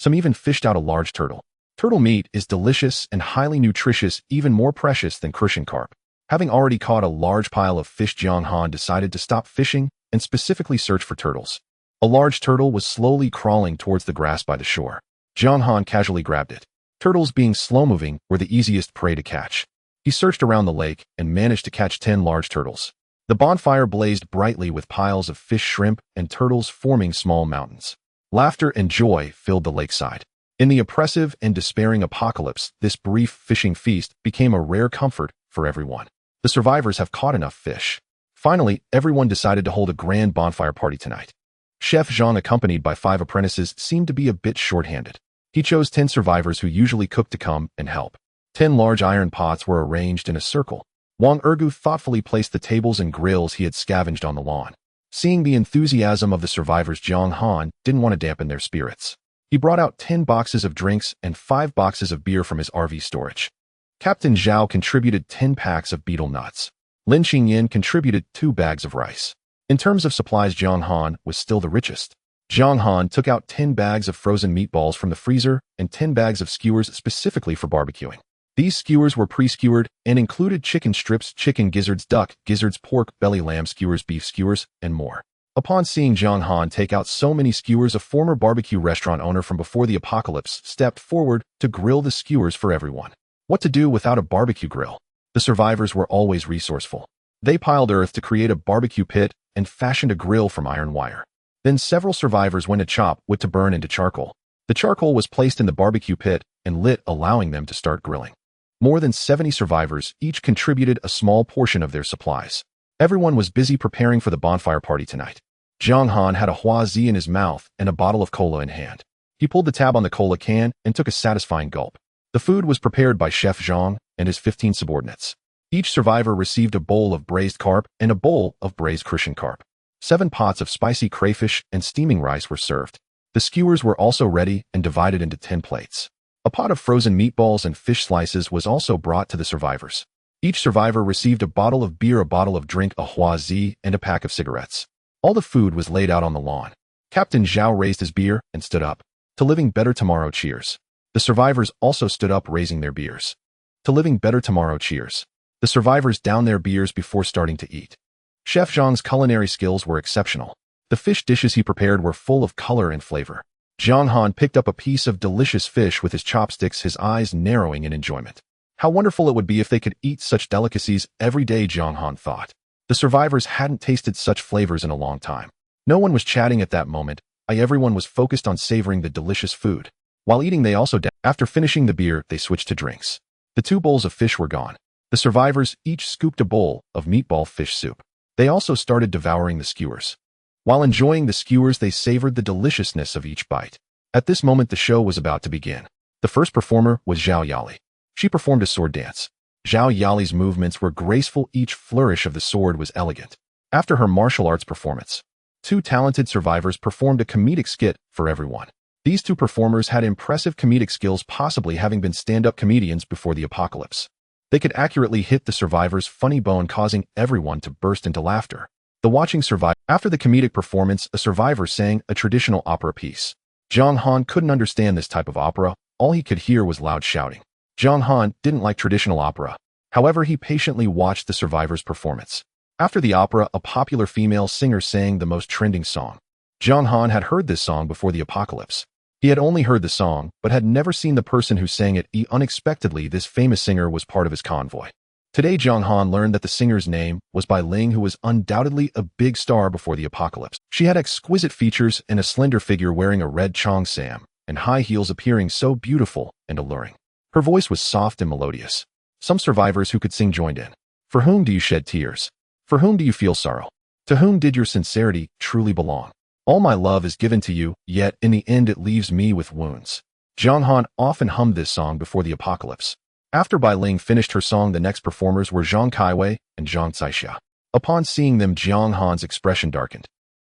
Some even fished out a large turtle. Turtle meat is delicious and highly nutritious, even more precious than crucian carp. Having already caught a large pile of fish, Jiang Han decided to stop fishing and specifically search for turtles. A large turtle was slowly crawling towards the grass by the shore. Jiang Han casually grabbed it. Turtles, being slow-moving, were the easiest prey to catch. He searched around the lake and managed to catch 10 large turtles. The bonfire blazed brightly with piles of fish, shrimp, and turtles forming small mountains. Laughter and joy filled the lakeside. In the oppressive and despairing apocalypse, this brief fishing feast became a rare comfort for everyone. The survivors have caught enough fish. Finally, everyone decided to hold a grand bonfire party tonight. Chef Zhang, accompanied by 5 apprentices, seemed to be a bit short-handed. He chose 10 survivors who usually cook to come and help. 10 large iron pots were arranged in a circle. Wang Ergu thoughtfully placed the tables and grills he had scavenged on the lawn. Seeing the enthusiasm of the survivors, Jiang Han didn't want to dampen their spirits. He brought out 10 boxes of drinks and 5 boxes of beer from his RV storage. Captain Zhao contributed 10 packs of betel nuts. Lin Qingyan contributed 2 bags of rice. In terms of supplies, Jiang Han was still the richest. Jiang Han took out 10 bags of frozen meatballs from the freezer and 10 bags of skewers specifically for barbecuing. These skewers were pre-skewered and included chicken strips, chicken gizzards, duck gizzards, pork belly, lamb skewers, beef skewers, and more. Upon seeing Jiang Han take out so many skewers, a former barbecue restaurant owner from before the apocalypse stepped forward to grill the skewers for everyone. What to do without a barbecue grill? The survivors were always resourceful. They piled earth to create a barbecue pit and fashioned a grill from iron wire. Then several survivors went to chop wood to burn into charcoal. The charcoal was placed in the barbecue pit and lit, allowing them to start grilling. More than 70 survivors each contributed a small portion of their supplies. Everyone was busy preparing for the bonfire party tonight. Jiang Han had a huazi in his mouth and a bottle of cola in hand. He pulled the tab on the cola can and took a satisfying gulp. The food was prepared by Chef Zhang and his 15 subordinates. Each survivor received a bowl of braised carp and a bowl of braised Christian carp. 7 pots of spicy crayfish and steaming rice were served. The skewers were also ready and divided into 10 plates. A pot of frozen meatballs and fish slices was also brought to the survivors. Each survivor received a bottle of beer, a bottle of drink, a huazi, and a pack of cigarettes. All the food was laid out on the lawn. Captain Zhao raised his beer and stood up. To living better tomorrow, cheers. The survivors also stood up, raising their beers. To living better tomorrow, cheers. The survivors downed their beers before starting to eat. Chef Zhang's culinary skills were exceptional. The fish dishes he prepared were full of color and flavor. Jiang Han picked up a piece of delicious fish with his chopsticks, his eyes narrowing in enjoyment. How wonderful it would be if they could eat such delicacies every day, Jiang Han thought. The survivors hadn't tasted such flavors in a long time. No one was chatting at that moment. Everyone was focused on savoring the delicious food. While eating, they also after finishing the beer, they switched to drinks. The 2 bowls of fish were gone. The survivors each scooped a bowl of meatball fish soup. They also started devouring the skewers. While enjoying the skewers, they savored the deliciousness of each bite. At this moment, the show was about to begin. The first performer was Zhao Yali. She performed a sword dance. Zhao Yali's movements were graceful. Each flourish of the sword was elegant. After her martial arts performance, 2 talented survivors performed a comedic skit for everyone. These 2 performers had impressive comedic skills, possibly having been stand-up comedians before the apocalypse. They could accurately hit the survivors' funny bone, causing everyone to burst into laughter. The watching survivor. After the comedic performance, a survivor sang a traditional opera piece. Jiang Han couldn't understand this type of opera. All he could hear was loud shouting. Jiang Han didn't like traditional opera. However, he patiently watched the survivors' performance. After the opera, a popular female singer sang the most trending song. Jiang Han had heard this song before the apocalypse. He had only heard the song, but had never seen the person who sang it. Unexpectedly, this famous singer was part of his convoy. Today, Jiang Han learned that the singer's name was Bai Ling, who was undoubtedly a big star before the apocalypse. She had exquisite features and a slender figure, wearing a red cheongsam and high heels, appearing so beautiful and alluring. Her voice was soft and melodious. Some survivors who could sing joined in. For whom do you shed tears? For whom do you feel sorrow? To whom did your sincerity truly belong? All my love is given to you, yet in the end it leaves me with wounds. Jiang Han often hummed this song before the apocalypse. After Bai Ling finished her song, the next performers were Zhang Kaiwei and Zhang Caixia. Upon seeing them, Jiang Han's expression darkened.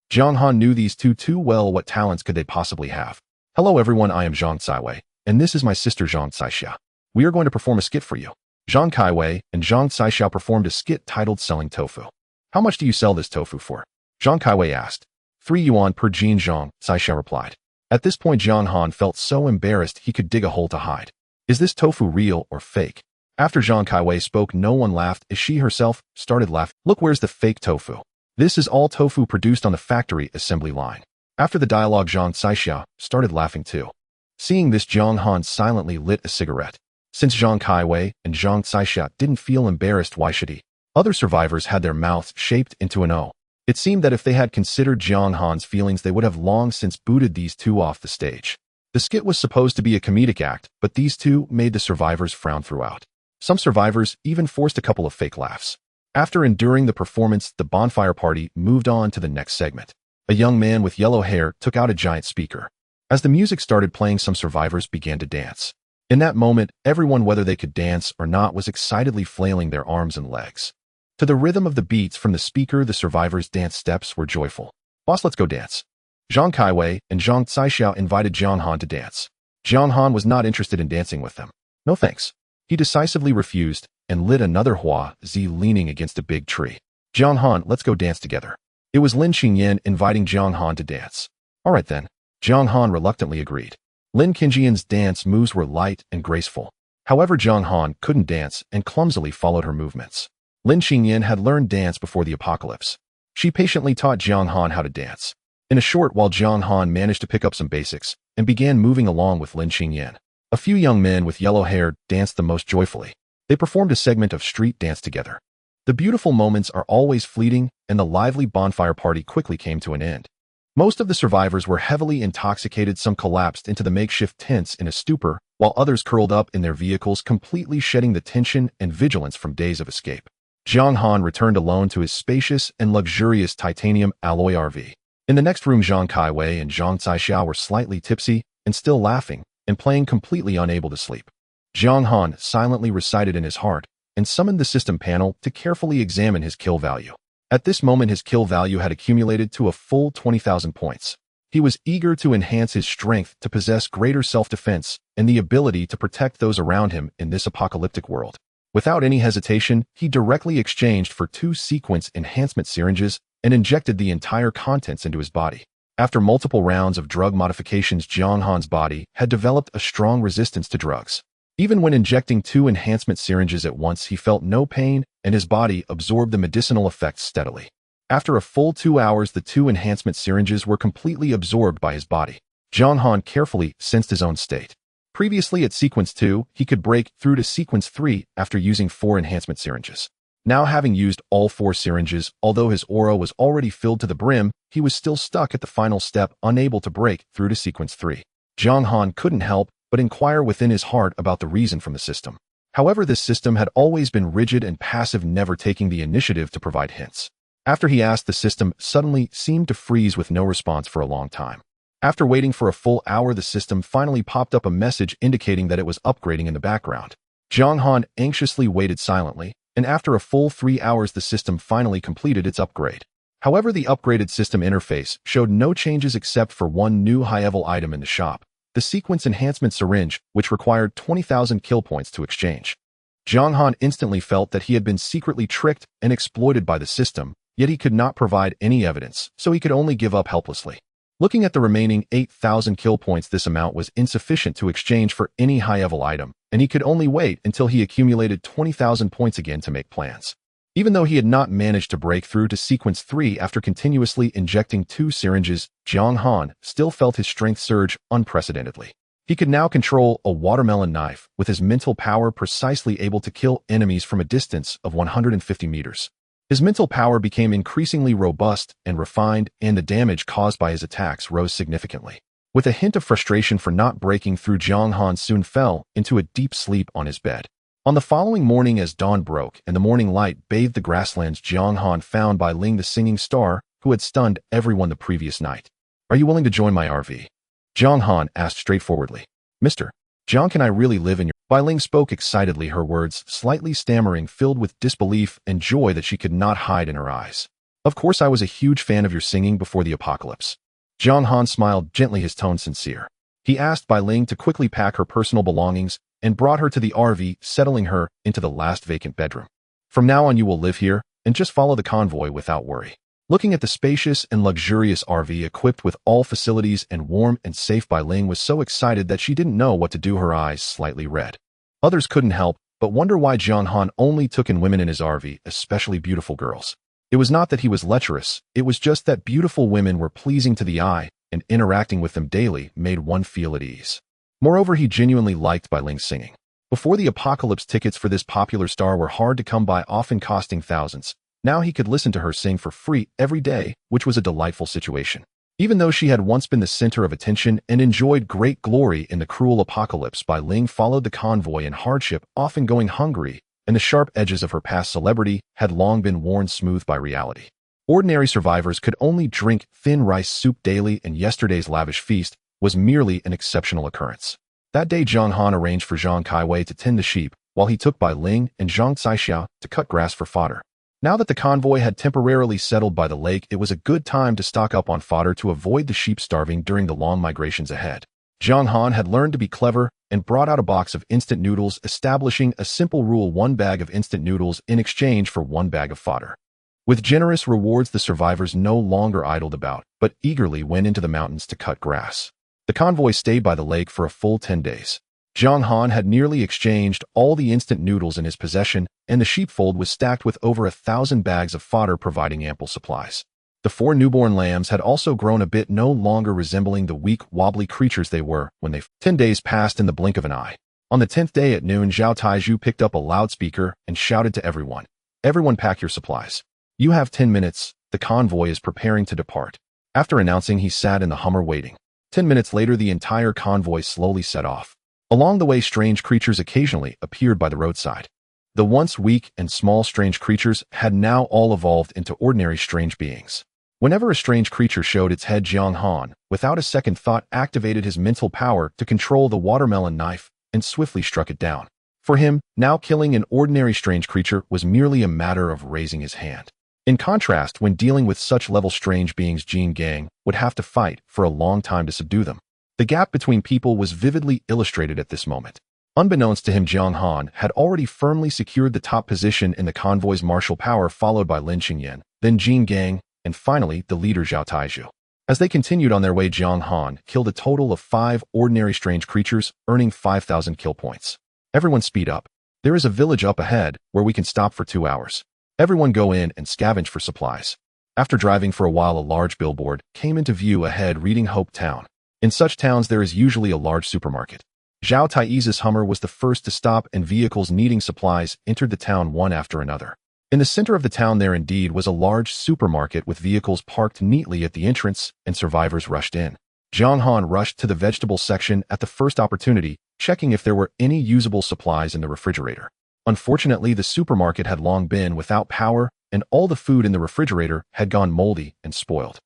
Jiang Han knew these 2 too well. What talents could they possibly have? Hello everyone, I am Zhang Kaiwei, and this is my sister Zhang Caixia. We are going to perform a skit for you. Zhang Kaiwei and Zhang Caixia performed a skit titled Selling Tofu. How much do you sell this tofu for? Zhang Kaiwei asked. 3 yuan per jean, Zhang Caixia replied. At this point, Jiang Han felt so embarrassed he could dig a hole to hide. Is this tofu real or fake? After Zhang Kaiwei spoke, no one laughed as she herself started laughing. Look, where's the fake tofu? This is all tofu produced on the factory assembly line. After the dialogue, Zhang Caixia started laughing too. Seeing this, Jiang Han silently lit a cigarette. Since Zhang Kaiwei and Zhang Caixia didn't feel embarrassed, why should he? Other survivors had their mouths shaped into an O. It seemed that if they had considered Jiang Han's feelings, they would have long since booted these 2 off the stage. The skit was supposed to be a comedic act, but these 2 made the survivors frown throughout. Some survivors even forced a couple of fake laughs. After enduring the performance, the bonfire party moved on to the next segment. A young man with yellow hair took out a giant speaker. As the music started playing, some survivors began to dance. In that moment, everyone, whether they could dance or not, was excitedly flailing their arms and legs. To the rhythm of the beats from the speaker, the survivors' dance steps were joyful. "Boss, let's go dance." Zhang Kaiwei and Zhang Caixao invited Jiang Han to dance. Jiang Han was not interested in dancing with them. No thanks. He decisively refused and lit another Hua Zi leaning against a big tree. "Jiang Han, let's go dance together." It was Lin Qingyan inviting Jiang Han to dance. All right then. Jiang Han reluctantly agreed. Lin Qingyan's dance moves were light and graceful. However, Jiang Han couldn't dance and clumsily followed her movements. Lin Qingyan had learned dance before the apocalypse. She patiently taught Jiang Han how to dance. In a short while, Jiang Han managed to pick up some basics and began moving along with Lin Qingyan. A few young men with yellow hair danced the most joyfully. They performed a segment of street dance together. The beautiful moments are always fleeting, and the lively bonfire party quickly came to an end. Most of the survivors were heavily intoxicated. Some collapsed into the makeshift tents in a stupor, while others curled up in their vehicles, completely shedding the tension and vigilance from days of escape. Jiang Han returned alone to his spacious and luxurious titanium alloy RV. In the next room, Zhang Kaiwei and Zhang Caixao were slightly tipsy and still laughing and playing, completely unable to sleep. Jiang Han silently recited in his heart and summoned the system panel to carefully examine his kill value. At this moment, his kill value had accumulated to a full 20,000 points. He was eager to enhance his strength to possess greater self-defense and the ability to protect those around him in this apocalyptic world. Without any hesitation, he directly exchanged for 2 sequence enhancement syringes and injected the entire contents into his body. After multiple rounds of drug modifications, Jiang Han's body had developed a strong resistance to drugs. Even when injecting 2 enhancement syringes at once, he felt no pain, and his body absorbed the medicinal effects steadily. After a full 2 hours, the 2 enhancement syringes were completely absorbed by his body. Jiang Han carefully sensed his own state. Previously at sequence 2, he could break through to sequence 3 after using 4 enhancement syringes. Now, having used all 4 syringes, although his aura was already filled to the brim, he was still stuck at the final step, unable to break through to sequence 3. Jiang Han couldn't help but inquire within his heart about the reason from the system. However, this system had always been rigid and passive, never taking the initiative to provide hints. After he asked, the system suddenly seemed to freeze with no response for a long time. After waiting for a full hour, the system finally popped up a message indicating that it was upgrading in the background. Jiang Han anxiously waited silently, and after a full 3 hours, the system finally completed its upgrade. However, the upgraded system interface showed no changes except for one new high-level item in the shop, the sequence enhancement syringe, which required 20,000 kill points to exchange. Jiang Han instantly felt that he had been secretly tricked and exploited by the system, yet he could not provide any evidence, so he could only give up helplessly. Looking at the remaining 8,000 kill points, this amount was insufficient to exchange for any high-level item, and he could only wait until he accumulated 20,000 points again to make plans. Even though he had not managed to break through to sequence 3 after continuously injecting 2 syringes, Jiang Han still felt his strength surge unprecedentedly. He could now control a watermelon knife with his mental power, precisely able to kill enemies from a distance of 150 meters. His mental power became increasingly robust and refined, and the damage caused by his attacks rose significantly. With a hint of frustration for not breaking through, Jiang Han soon fell into a deep sleep on his bed. On the following morning, as dawn broke and the morning light bathed the grasslands, Jiang Han found Bai Ling, the singing star, who had stunned everyone the previous night. "Are you willing to join my RV?" Jiang Han asked straightforwardly. "Mr. Jiang, can I really live in your—" Bai Ling spoke excitedly, her words slightly stammering, filled with disbelief and joy that she could not hide in her eyes. "Of course, I was a huge fan of your singing before the apocalypse." Jiang Han smiled gently, his tone sincere. He asked Bai Ling to quickly pack her personal belongings and brought her to the RV, settling her into the last vacant bedroom. "From now on, you will live here and just follow the convoy without worry." Looking at the spacious and luxurious RV equipped with all facilities and warm and safe, Bai Ling was so excited that she didn't know what to do, her eyes slightly red. Others couldn't help but wonder why Jiang Han only took in women in his RV, especially beautiful girls. It was not that he was lecherous, it was just that beautiful women were pleasing to the eye, and interacting with them daily made one feel at ease. Moreover, he genuinely liked Bai Ling's singing. Before the apocalypse, tickets for this popular star were hard to come by, often costing thousands. Now he could listen to her sing for free every day, which was a delightful situation. Even though she had once been the center of attention and enjoyed great glory in the cruel apocalypse, Bai Ling followed the convoy in hardship, often going hungry and the sharp edges of her past celebrity had long been worn smooth by reality. Ordinary survivors could only drink thin rice soup daily, and yesterday's lavish feast was merely an exceptional occurrence. That day, Zhang Han arranged for Zhang Kaiwei to tend the sheep, while he took Bai Ling and Zhang Caixia to cut grass for fodder. Now that the convoy had temporarily settled by the lake, it was a good time to stock up on fodder to avoid the sheep starving during the long migrations ahead. Zhang Han had learned to be clever and brought out a box of instant noodles, establishing a simple rule: 1 bag of instant noodles in exchange for 1 bag of fodder. With generous rewards, the survivors no longer idled about, but eagerly went into the mountains to cut grass. The convoy stayed by the lake for a full 10 days. Zhang Han had nearly exchanged all the instant noodles in his possession, and the sheepfold was stacked with over 1,000 bags of fodder, providing ample supplies. The 4 newborn lambs had also grown a bit, no longer resembling the weak, wobbly creatures they were when they 10 days passed in the blink of an eye. On the 10th day at noon, Zhao Taizhu picked up a loudspeaker and shouted to everyone, "Everyone pack your supplies. You have 10 minutes, the convoy is preparing to depart." After announcing, he sat in the Hummer waiting. 10 minutes later, the entire convoy slowly set off. Along the way, strange creatures occasionally appeared by the roadside. The once weak and small strange creatures had now all evolved into ordinary strange beings. Whenever a strange creature showed its head, Zhang Han, without a second thought, activated his mental power to control the watermelon knife and swiftly struck it down. For him, now killing an ordinary strange creature was merely a matter of raising his hand. In contrast, when dealing with such level strange beings, Jin Gang would have to fight for a long time to subdue them. The gap between people was vividly illustrated at this moment. Unbeknownst to him, Zhang Han had already firmly secured the top position in the convoy's martial power, followed by Lin Qingyan, then Jin Gang, and finally the leader Zhao Taizhu. As they continued on their way, Zhang Han killed a total of 5 ordinary strange creatures, earning 5,000 kill points. Everyone speed up. There is a village up ahead where we can stop for 2 hours. Everyone go in and scavenge for supplies. After driving for a while, a large billboard came into view ahead reading Hope Town. In such towns, there is usually a large supermarket. Zhao Taizhu's Hummer was the first to stop, and vehicles needing supplies entered the town one after another. In the center of the town there indeed was a large supermarket with vehicles parked neatly at the entrance, and survivors rushed in. Zhang Han rushed to the vegetable section at the first opportunity, checking if there were any usable supplies in the refrigerator. Unfortunately, the supermarket had long been without power, and all the food in the refrigerator had gone moldy and spoiled.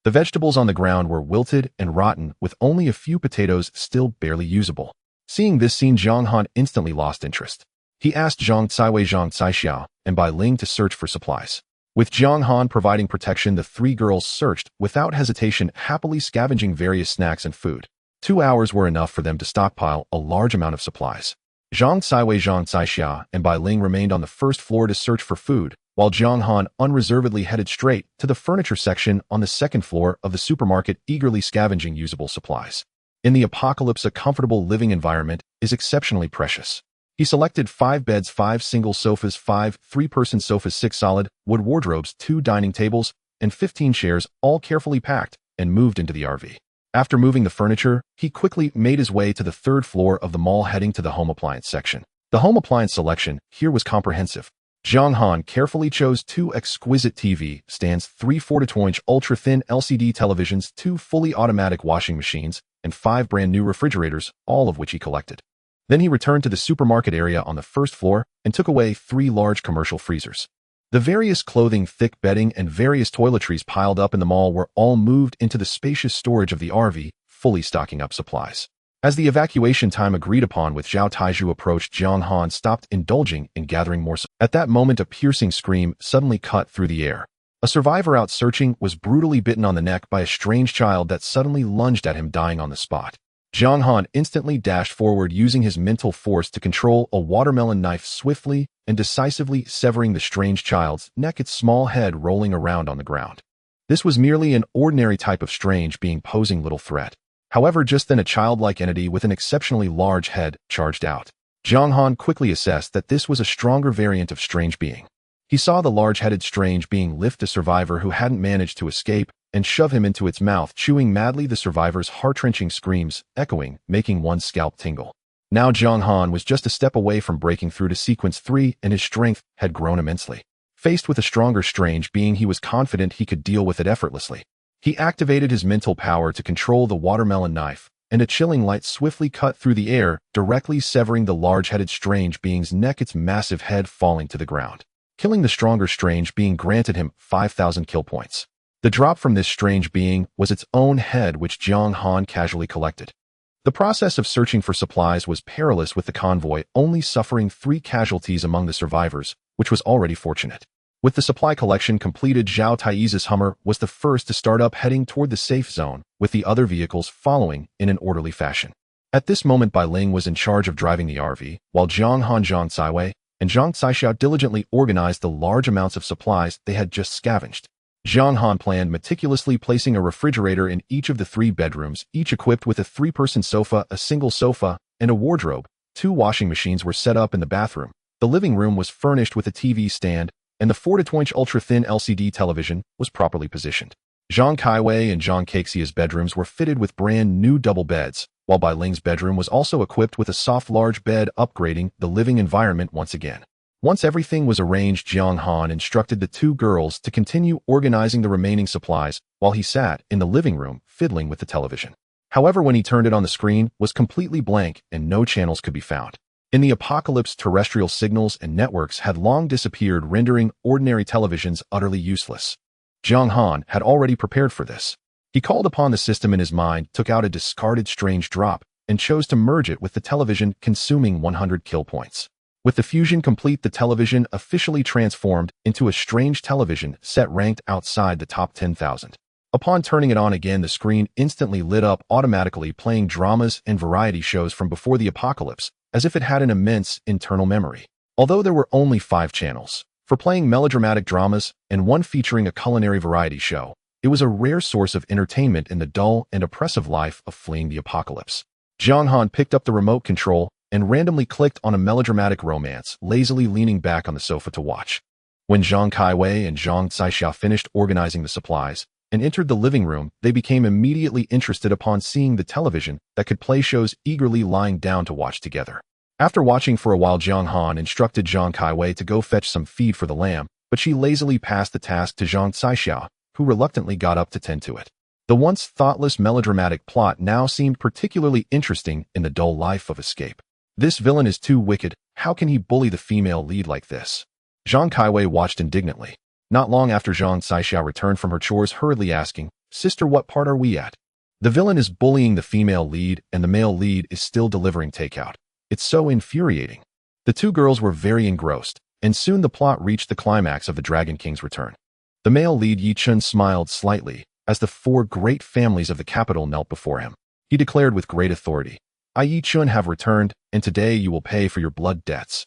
The vegetables on the ground were wilted and rotten, with only a few potatoes still barely usable. Seeing this scene, Zhang Han instantly lost interest. He asked Zhang Caiwei, Zhang Caixia, and Bai Ling to search for supplies. With Zhang Han providing protection, the 3 girls searched without hesitation, happily scavenging various snacks and food. 2 hours were enough for them to stockpile a large amount of supplies. Zhang Caiwei, Zhang Caixia, and Bai Ling remained on the first floor to search for food, while Zhang Han unreservedly headed straight to the furniture section on the second floor of the supermarket, eagerly scavenging usable supplies. In the apocalypse, a comfortable living environment is exceptionally precious. He selected 5 beds, 5 single sofas, 5 three-person sofas, 6 solid wood wardrobes, 2 dining tables, and 15 chairs, all carefully packed, and moved into the RV. After moving the furniture, he quickly made his way to the 3rd floor of the mall, heading to the home appliance section. The home appliance selection here was comprehensive. Zhang Han carefully chose 2 exquisite TV stands, 3 42-inch ultra-thin LCD televisions, 2 fully automatic washing machines, and 5 brand new refrigerators, all of which he collected. Then he returned to the supermarket area on the 1st floor and took away 3 large commercial freezers. The various clothing, thick bedding, and various toiletries piled up in the mall were all moved into the spacious storage of the RV, fully stocking up supplies. As the evacuation time agreed upon with Zhao Taizhu approached, Zhang Han stopped indulging in gathering more supplies. At that moment, a piercing scream suddenly cut through the air. A survivor out searching was brutally bitten on the neck by a strange child that suddenly lunged at him, dying on the spot. Zhang Han instantly dashed forward, using his mental force to control a watermelon knife, swiftly and decisively severing the strange child's neck, its small head rolling around on the ground. This was merely an ordinary type of strange being, posing little threat. However, just then a childlike entity with an exceptionally large head charged out. Zhang Han quickly assessed that this was a stronger variant of strange being. He saw the large-headed strange being lift a survivor who hadn't managed to escape and shove him into its mouth, chewing madly, the survivor's heart-wrenching screams echoing, making one's scalp tingle. Now Zhang Han was just a step away from breaking through to sequence 3, and his strength had grown immensely. Faced with a stronger strange being, he was confident he could deal with it effortlessly. He activated his mental power to control the watermelon knife and a chilling light swiftly cut through the air, directly severing the large-headed strange being's neck, its massive head falling to the ground. Killing the stronger strange being granted him 5,000 kill points. The drop from this strange being was its own head, which Jiang Han casually collected. The process of searching for supplies was perilous, with the convoy only suffering 3 casualties among the survivors, which was already fortunate. With the supply collection completed, Zhao Tai's Hummer was the first to start up, heading toward the safe zone, with the other vehicles following in an orderly fashion. At this moment, Bai Ling was in charge of driving the RV, while Jiang Han, Zhang Caiwei, and Zhang Caixia diligently organized the large amounts of supplies they had just scavenged. Jiang Han planned meticulously, placing a refrigerator in each of the 3 bedrooms, each equipped with a 3-person sofa, a single sofa, and a wardrobe. 2 washing machines were set up in the bathroom. The living room was furnished with a TV stand, and the 42-inch ultra-thin LCD television was properly positioned. Zhang Caiwei and Zhang Caxia's bedrooms were fitted with brand new double beds, while Bai Ling's bedroom was also equipped with a soft large bed, upgrading the living environment once again. Once everything was arranged, Jiang Han instructed the 2 girls to continue organizing the remaining supplies while he sat in the living room fiddling with the television. However, when he turned it on, the screen was completely blank and no channels could be found. In the apocalypse, terrestrial signals and networks had long disappeared, rendering ordinary televisions utterly useless. Jiang Han had already prepared for this. He called upon the system in his mind, took out a discarded strange drop, and chose to merge it with the television, consuming 100 kill points. With the fusion complete, the television officially transformed into a strange television set ranked outside the top 10,000. Upon turning it on again, the screen instantly lit up, automatically playing dramas and variety shows from before the apocalypse, as if it had an immense internal memory. Although there were only 5 channels for playing melodramatic dramas and 1 featuring a culinary variety show, it was a rare source of entertainment in the dull and oppressive life of fleeing the apocalypse. Jiang Han picked up the remote control and randomly clicked on a melodramatic romance, lazily leaning back on the sofa to watch. When Zhang Caiwei and Zhang Caixia finished organizing the supplies and entered the living room, they became immediately interested upon seeing the television that could play shows, eagerly lying down to watch together. After watching for a while, Jiang Han instructed Zhang Caiwei to go fetch some feed for the lamb, but she lazily passed the task to Zhang Caixia, who reluctantly got up to tend to it. The once thoughtless melodramatic plot now seemed particularly interesting in the dull life of escape. This villain is too wicked. How can he bully the female lead like this? Zhang Caiwei watched indignantly. Not long after, Zhang Caixia returned from her chores, hurriedly asking, "Sister, what part are we at? The villain is bullying the female lead, and the male lead is still delivering takeout. It's so infuriating." The 2 girls were very engrossed, and soon the plot reached the climax of the Dragon King's return. The male lead, Yi Chun, smiled slightly as the 4 great families of the capital knelt before him. He declared with great authority, "I, Yi Chun, have returned, and today you will pay for your blood debts."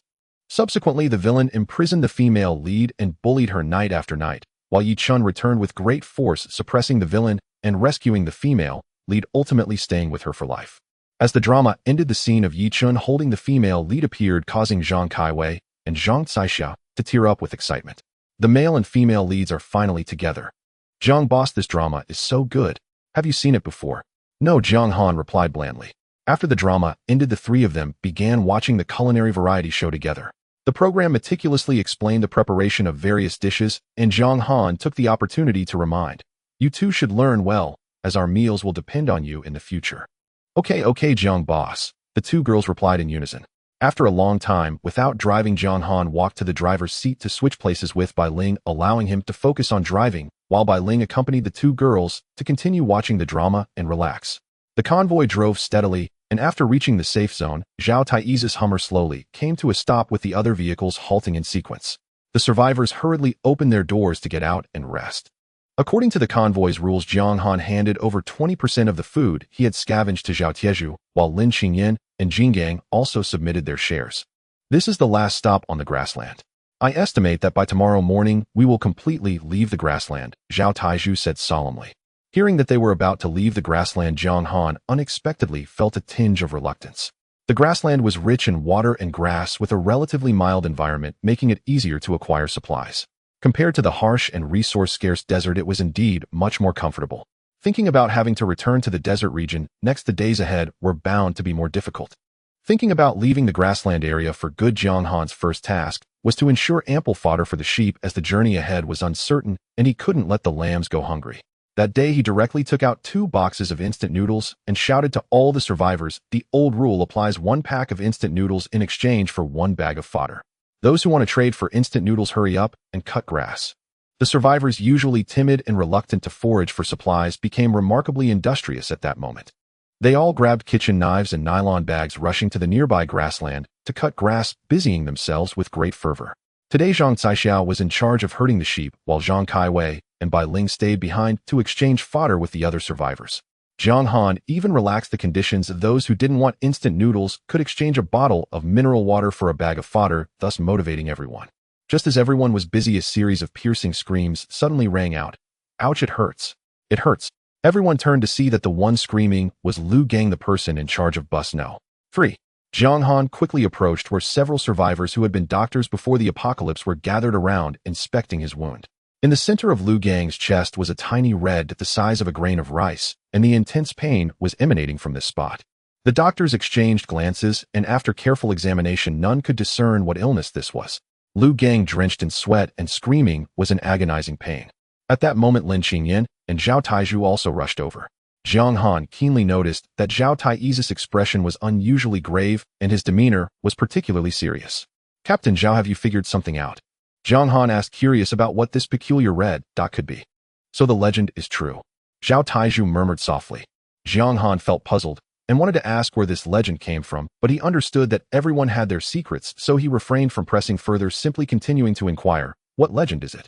Subsequently, the villain imprisoned the female lead and bullied her night after night, while Yi Chun returned with great force, suppressing the villain and rescuing the female lead, ultimately staying with her for life. As the drama ended, the scene of Yi Chun holding the female lead appeared, causing Zhang Caiwei and Zhang Caixia to tear up with excitement. The male and female leads are finally together. "Zhang boss, this drama is so good. Have you seen it before?" "No," Jiang Han replied blandly. After the drama ended, the 3 of them began watching the culinary variety show together. The program meticulously explained the preparation of various dishes, and Jiang Han took the opportunity to remind, "You 2 should learn well, as our meals will depend on you in the future." Okay, Jiang boss," the 2 girls replied in unison. After a long time, without driving, Jiang Han walked to the driver's seat to switch places with Bai Ling, allowing him to focus on driving, while Bai Ling accompanied the 2 girls to continue watching the drama and relax. The convoy drove steadily, and after reaching the safe zone, Zhao Tai's Hummer slowly came to a stop, with the other vehicles halting in sequence. The survivors hurriedly opened their doors to get out and rest. According to the convoy's rules, Jiang Han handed over 20% of the food he had scavenged to Zhao Tieju, while Lin Xingyan and Jinggang also submitted their shares. "This is the last stop on the grassland. I estimate that by tomorrow morning we will completely leave the grassland," Zhao Taiju said solemnly. Hearing that they were about to leave the grassland, Jiang Han unexpectedly felt a tinge of reluctance. The grassland was rich in water and grass, with a relatively mild environment, making it easier to acquire supplies. Compared to the harsh and resource-scarce desert, it was indeed much more comfortable. Thinking about having to return to the desert region next, the days ahead were bound to be more difficult. Thinking about leaving the grassland area for good, Jiang Han's first task was to ensure ample fodder for the sheep, as the journey ahead was uncertain and he couldn't let the lambs go hungry. That day he directly took out 2 boxes of instant noodles and shouted to all the survivors, "The old rule applies: 1 pack of instant noodles in exchange for 1 bag of fodder. Those who want to trade for instant noodles, hurry up and cut grass." The survivors, usually timid and reluctant to forage for supplies, became remarkably industrious at that moment. They all grabbed kitchen knives and nylon bags, rushing to the nearby grassland to cut grass, busying themselves with great fervor. Today Zhang Caixiao was in charge of herding the sheep, while Zhang Kaiwei and Bai Ling stayed behind to exchange fodder with the other survivors. Zhang Han even relaxed the conditions. Of those who didn't want instant noodles could exchange a bottle of mineral water for a bag of fodder, thus motivating everyone. Just as everyone was busy, a series of piercing screams suddenly rang out. "Ouch, it hurts. It hurts." Everyone turned to see that the one screaming was Lu Gang, the person in charge of Bus No. 3. Zhang Han quickly approached where several survivors who had been doctors before the apocalypse were gathered around, inspecting his wound. In the center of Lu Gang's chest was a tiny red the size of a grain of rice, and the intense pain was emanating from this spot. The doctors exchanged glances, and after careful examination none could discern what illness this was. Lu Gang, drenched in sweat and screaming, was in agonizing pain. At that moment Lin Qingyan and Zhao Taizhu also rushed over. Zhang Han keenly noticed that Zhao Tai's expression was unusually grave and his demeanor was particularly serious. "Captain Zhao, have you figured something out?" Zhang Han asked, curious about what this peculiar red dot could be. "So the legend is true," Zhao Taizhu murmured softly. Zhang Han felt puzzled and wanted to ask where this legend came from, but he understood that everyone had their secrets, so he refrained from pressing further, simply continuing to inquire, "What legend is it?"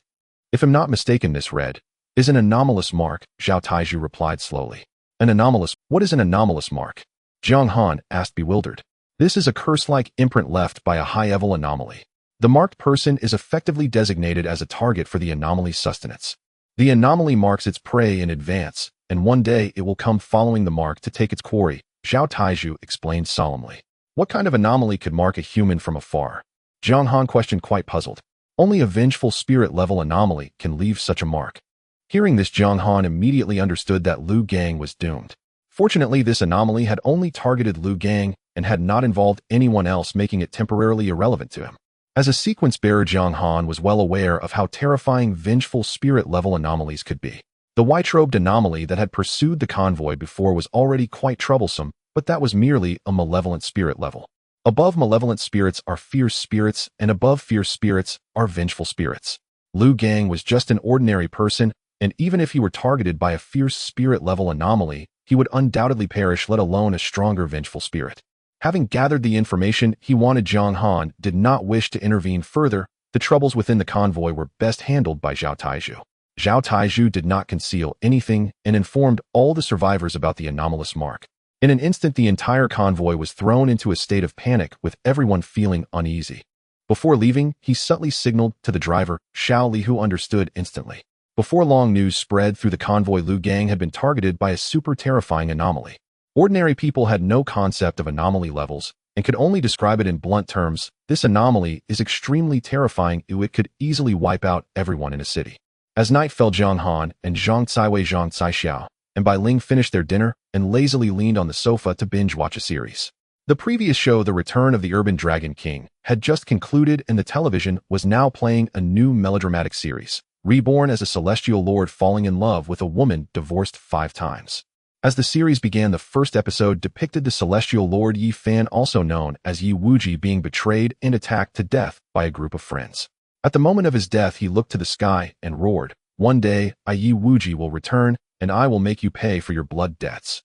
"If I'm not mistaken, this red is an anomalous mark," Zhao Taizhu replied slowly. "An anomalous? What is an anomalous mark?" Zhang Han asked, bewildered. "This is a curse-like imprint left by a high-level anomaly. The marked person is effectively designated as a target for the anomaly's sustenance. The anomaly marks its prey in advance, and one day it will come following the mark to take its quarry," Zhao Taizhu explained solemnly. "What kind of anomaly could mark a human from afar?" Zhang Han questioned, quite puzzled. "Only a vengeful spirit-level anomaly can leave such a mark." Hearing this, Zhang Han immediately understood that Lu Gang was doomed. Fortunately, this anomaly had only targeted Lu Gang and had not involved anyone else, making it temporarily irrelevant to him. As a sequence bearer, Zhang Han was well aware of how terrifying vengeful spirit-level anomalies could be. The white-robed anomaly that had pursued the convoy before was already quite troublesome, but that was merely a malevolent spirit level. Above malevolent spirits are fierce spirits, and above fierce spirits are vengeful spirits. Lu Gang was just an ordinary person, and even if he were targeted by a fierce spirit-level anomaly, he would undoubtedly perish, let alone a stronger vengeful spirit. Having gathered the information he wanted, Zhang Han did not wish to intervene further. The troubles within the convoy were best handled by Zhao Taizhu. Zhao Taizhu did not conceal anything and informed all the survivors about the anomalous mark. In an instant, the entire convoy was thrown into a state of panic, with everyone feeling uneasy. Before leaving, he subtly signaled to the driver, Xiao Li, who understood instantly. Before long, news spread through the convoy: Lu Gang had been targeted by a super terrifying anomaly. Ordinary people had no concept of anomaly levels and could only describe it in blunt terms. This anomaly is extremely terrifying. It could easily wipe out everyone in a city. As night fell, Zhang Han and Zhang Caixiao and Bai Ling finished their dinner and lazily leaned on the sofa to binge-watch a series. The previous show, The Return of the Urban Dragon King, had just concluded, and the television was now playing a new melodramatic series, reborn as a celestial lord falling in love with a woman divorced 5 times. As the series began, the first episode depicted the celestial lord Yi Fan, also known as Yi Wuji, being betrayed and attacked to death by a group of friends. At the moment of his death, he looked to the sky and roared, "One day, I, Yi Wuji, will return, and I will make you pay for your blood debts."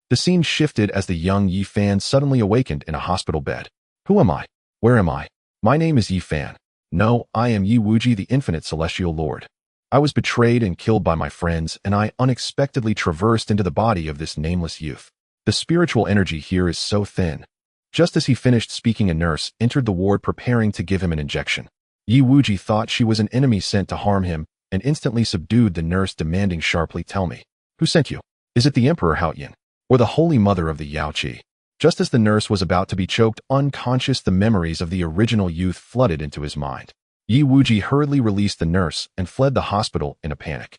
The scene shifted as the young Yi Fan suddenly awakened in a hospital bed. "Who am I? Where am I? My name is Yi Fan. No, I am Yi Wuji, the infinite celestial lord. I was betrayed and killed by my friends, and I unexpectedly traversed into the body of this nameless youth. The spiritual energy here is so thin." Just as he finished speaking, a nurse entered the ward preparing to give him an injection. Yi Wuji thought she was an enemy sent to harm him and instantly subdued the nurse, demanding sharply, "Tell me, who sent you? Is it the Emperor Haoyan or the Holy Mother of the Yaoqi?" Just as the nurse was about to be choked unconscious, the memories of the original youth flooded into his mind. Yi Wuji hurriedly released the nurse and fled the hospital in a panic.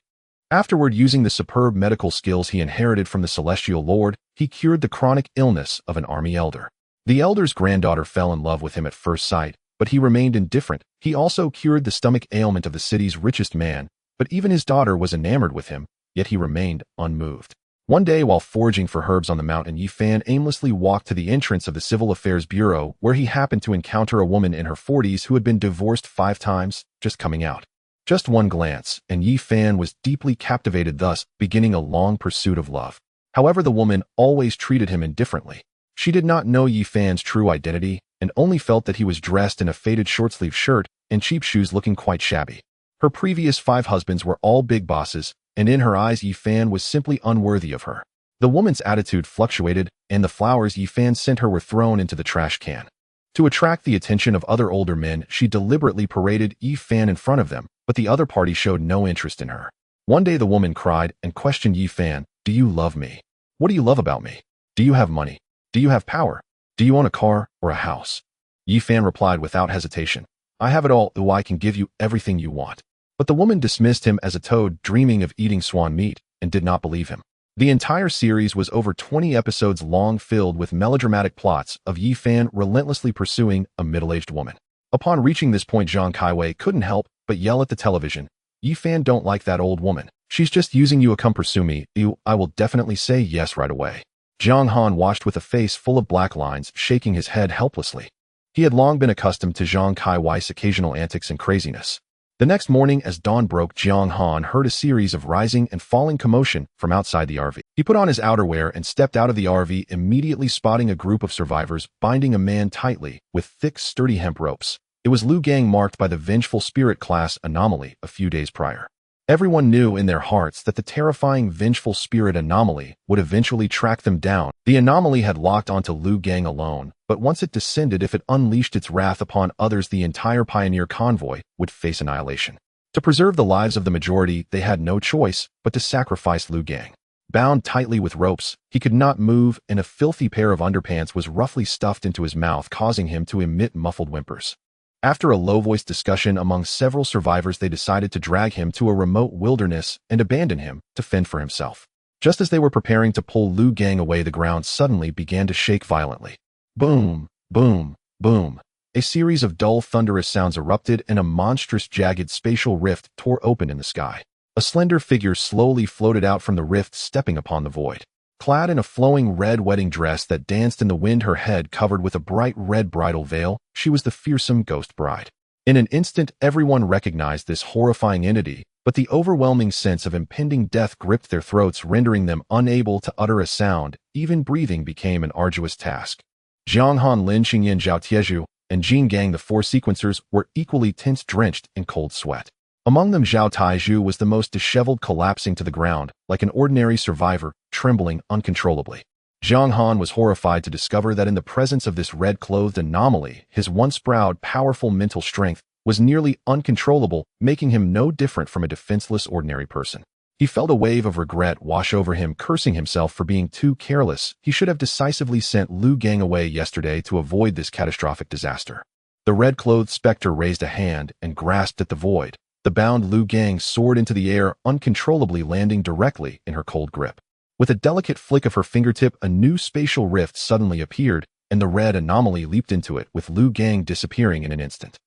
Afterward, using the superb medical skills he inherited from the Celestial Lord, he cured the chronic illness of an army elder. The elder's granddaughter fell in love with him at first sight, but he remained indifferent. He also cured the stomach ailment of the city's richest man, but even his daughter was enamored with him, yet he remained unmoved. One day, while foraging for herbs on the mountain, Yi Fan aimlessly walked to the entrance of the Civil Affairs Bureau, where he happened to encounter a woman in her 40s who had been divorced 5 times, just coming out. Just one glance, and Yi Fan was deeply captivated, thus beginning a long pursuit of love. However, the woman always treated him indifferently. She did not know Yi Fan's true identity, and only felt that he was dressed in a faded short-sleeved shirt and cheap shoes, looking quite shabby. Her previous 5 husbands were all big bosses, and in her eyes Yi Fan was simply unworthy of her. The woman's attitude fluctuated, and the flowers Yi Fan sent her were thrown into the trash can. To attract the attention of other older men, she deliberately paraded Yi Fan in front of them, but the other party showed no interest in her. One day the woman cried and questioned Yi Fan, "Do you love me? What do you love about me? Do you have money? Do you have power? Do you own a car or a house?" Yi Fan replied without hesitation, "I have it all, I can give you everything you want." But the woman dismissed him as a toad dreaming of eating swan meat, and did not believe him. The entire series was over 20 episodes long, filled with melodramatic plots of Yi Fan relentlessly pursuing a middle-aged woman. Upon reaching this point, Zhang Kaiwei couldn't help but yell at the television, "Yi Fan, don't like that old woman. She's just using you. Come pursue me. I will definitely say yes right away." Jiang Han watched with a face full of black lines, shaking his head helplessly. He had long been accustomed to Zhang Kaiwei's occasional antics and craziness. The next morning, as dawn broke, Jiang Han heard a series of rising and falling commotion from outside the RV. He put on his outerwear and stepped out of the RV, immediately spotting a group of survivors binding a man tightly with thick, sturdy hemp ropes. It was Lu Gang, marked by the vengeful spirit class anomaly a few days prior. Everyone knew in their hearts that the terrifying vengeful spirit anomaly would eventually track them down. The anomaly had locked onto Lu Gang alone, but once it descended, if it unleashed its wrath upon others, the entire pioneer convoy would face annihilation. To preserve the lives of the majority, they had no choice but to sacrifice Lu Gang. Bound tightly with ropes, he could not move, and a filthy pair of underpants was roughly stuffed into his mouth, causing him to emit muffled whimpers. After a low-voiced discussion among several survivors, they decided to drag him to a remote wilderness and abandon him to fend for himself. Just as they were preparing to pull Lu Gang away, the ground suddenly began to shake violently. Boom, boom, boom. A series of dull, thunderous sounds erupted, and a monstrous, jagged spatial rift tore open in the sky. A slender figure slowly floated out from the rift, stepping upon the void. Clad in a flowing red wedding dress that danced in the wind, her head covered with a bright red bridal veil, she was the fearsome ghost bride. In an instant, everyone recognized this horrifying entity, but the overwhelming sense of impending death gripped their throats, rendering them unable to utter a sound. Even breathing became an arduous task. Jiang Han, Lin Xingyan, Zhao Tieju, and Jin Gang, the 4 sequencers, were equally tense, drenched in cold sweat. Among them, Zhao Taizhu was the most disheveled, collapsing to the ground like an ordinary survivor, trembling uncontrollably. Jiang Han was horrified to discover that in the presence of this red-clothed anomaly, his once proud, powerful mental strength was nearly uncontrollable, making him no different from a defenseless ordinary person. He felt a wave of regret wash over him, cursing himself for being too careless. He should have decisively sent Lu Gang away yesterday to avoid this catastrophic disaster. The red-clothed specter raised a hand and grasped at the void. The bound Lu Gang soared into the air uncontrollably, landing directly in her cold grip. With a delicate flick of her fingertip, a new spatial rift suddenly appeared, and the red anomaly leaped into it, with Lu Gang disappearing in an instant.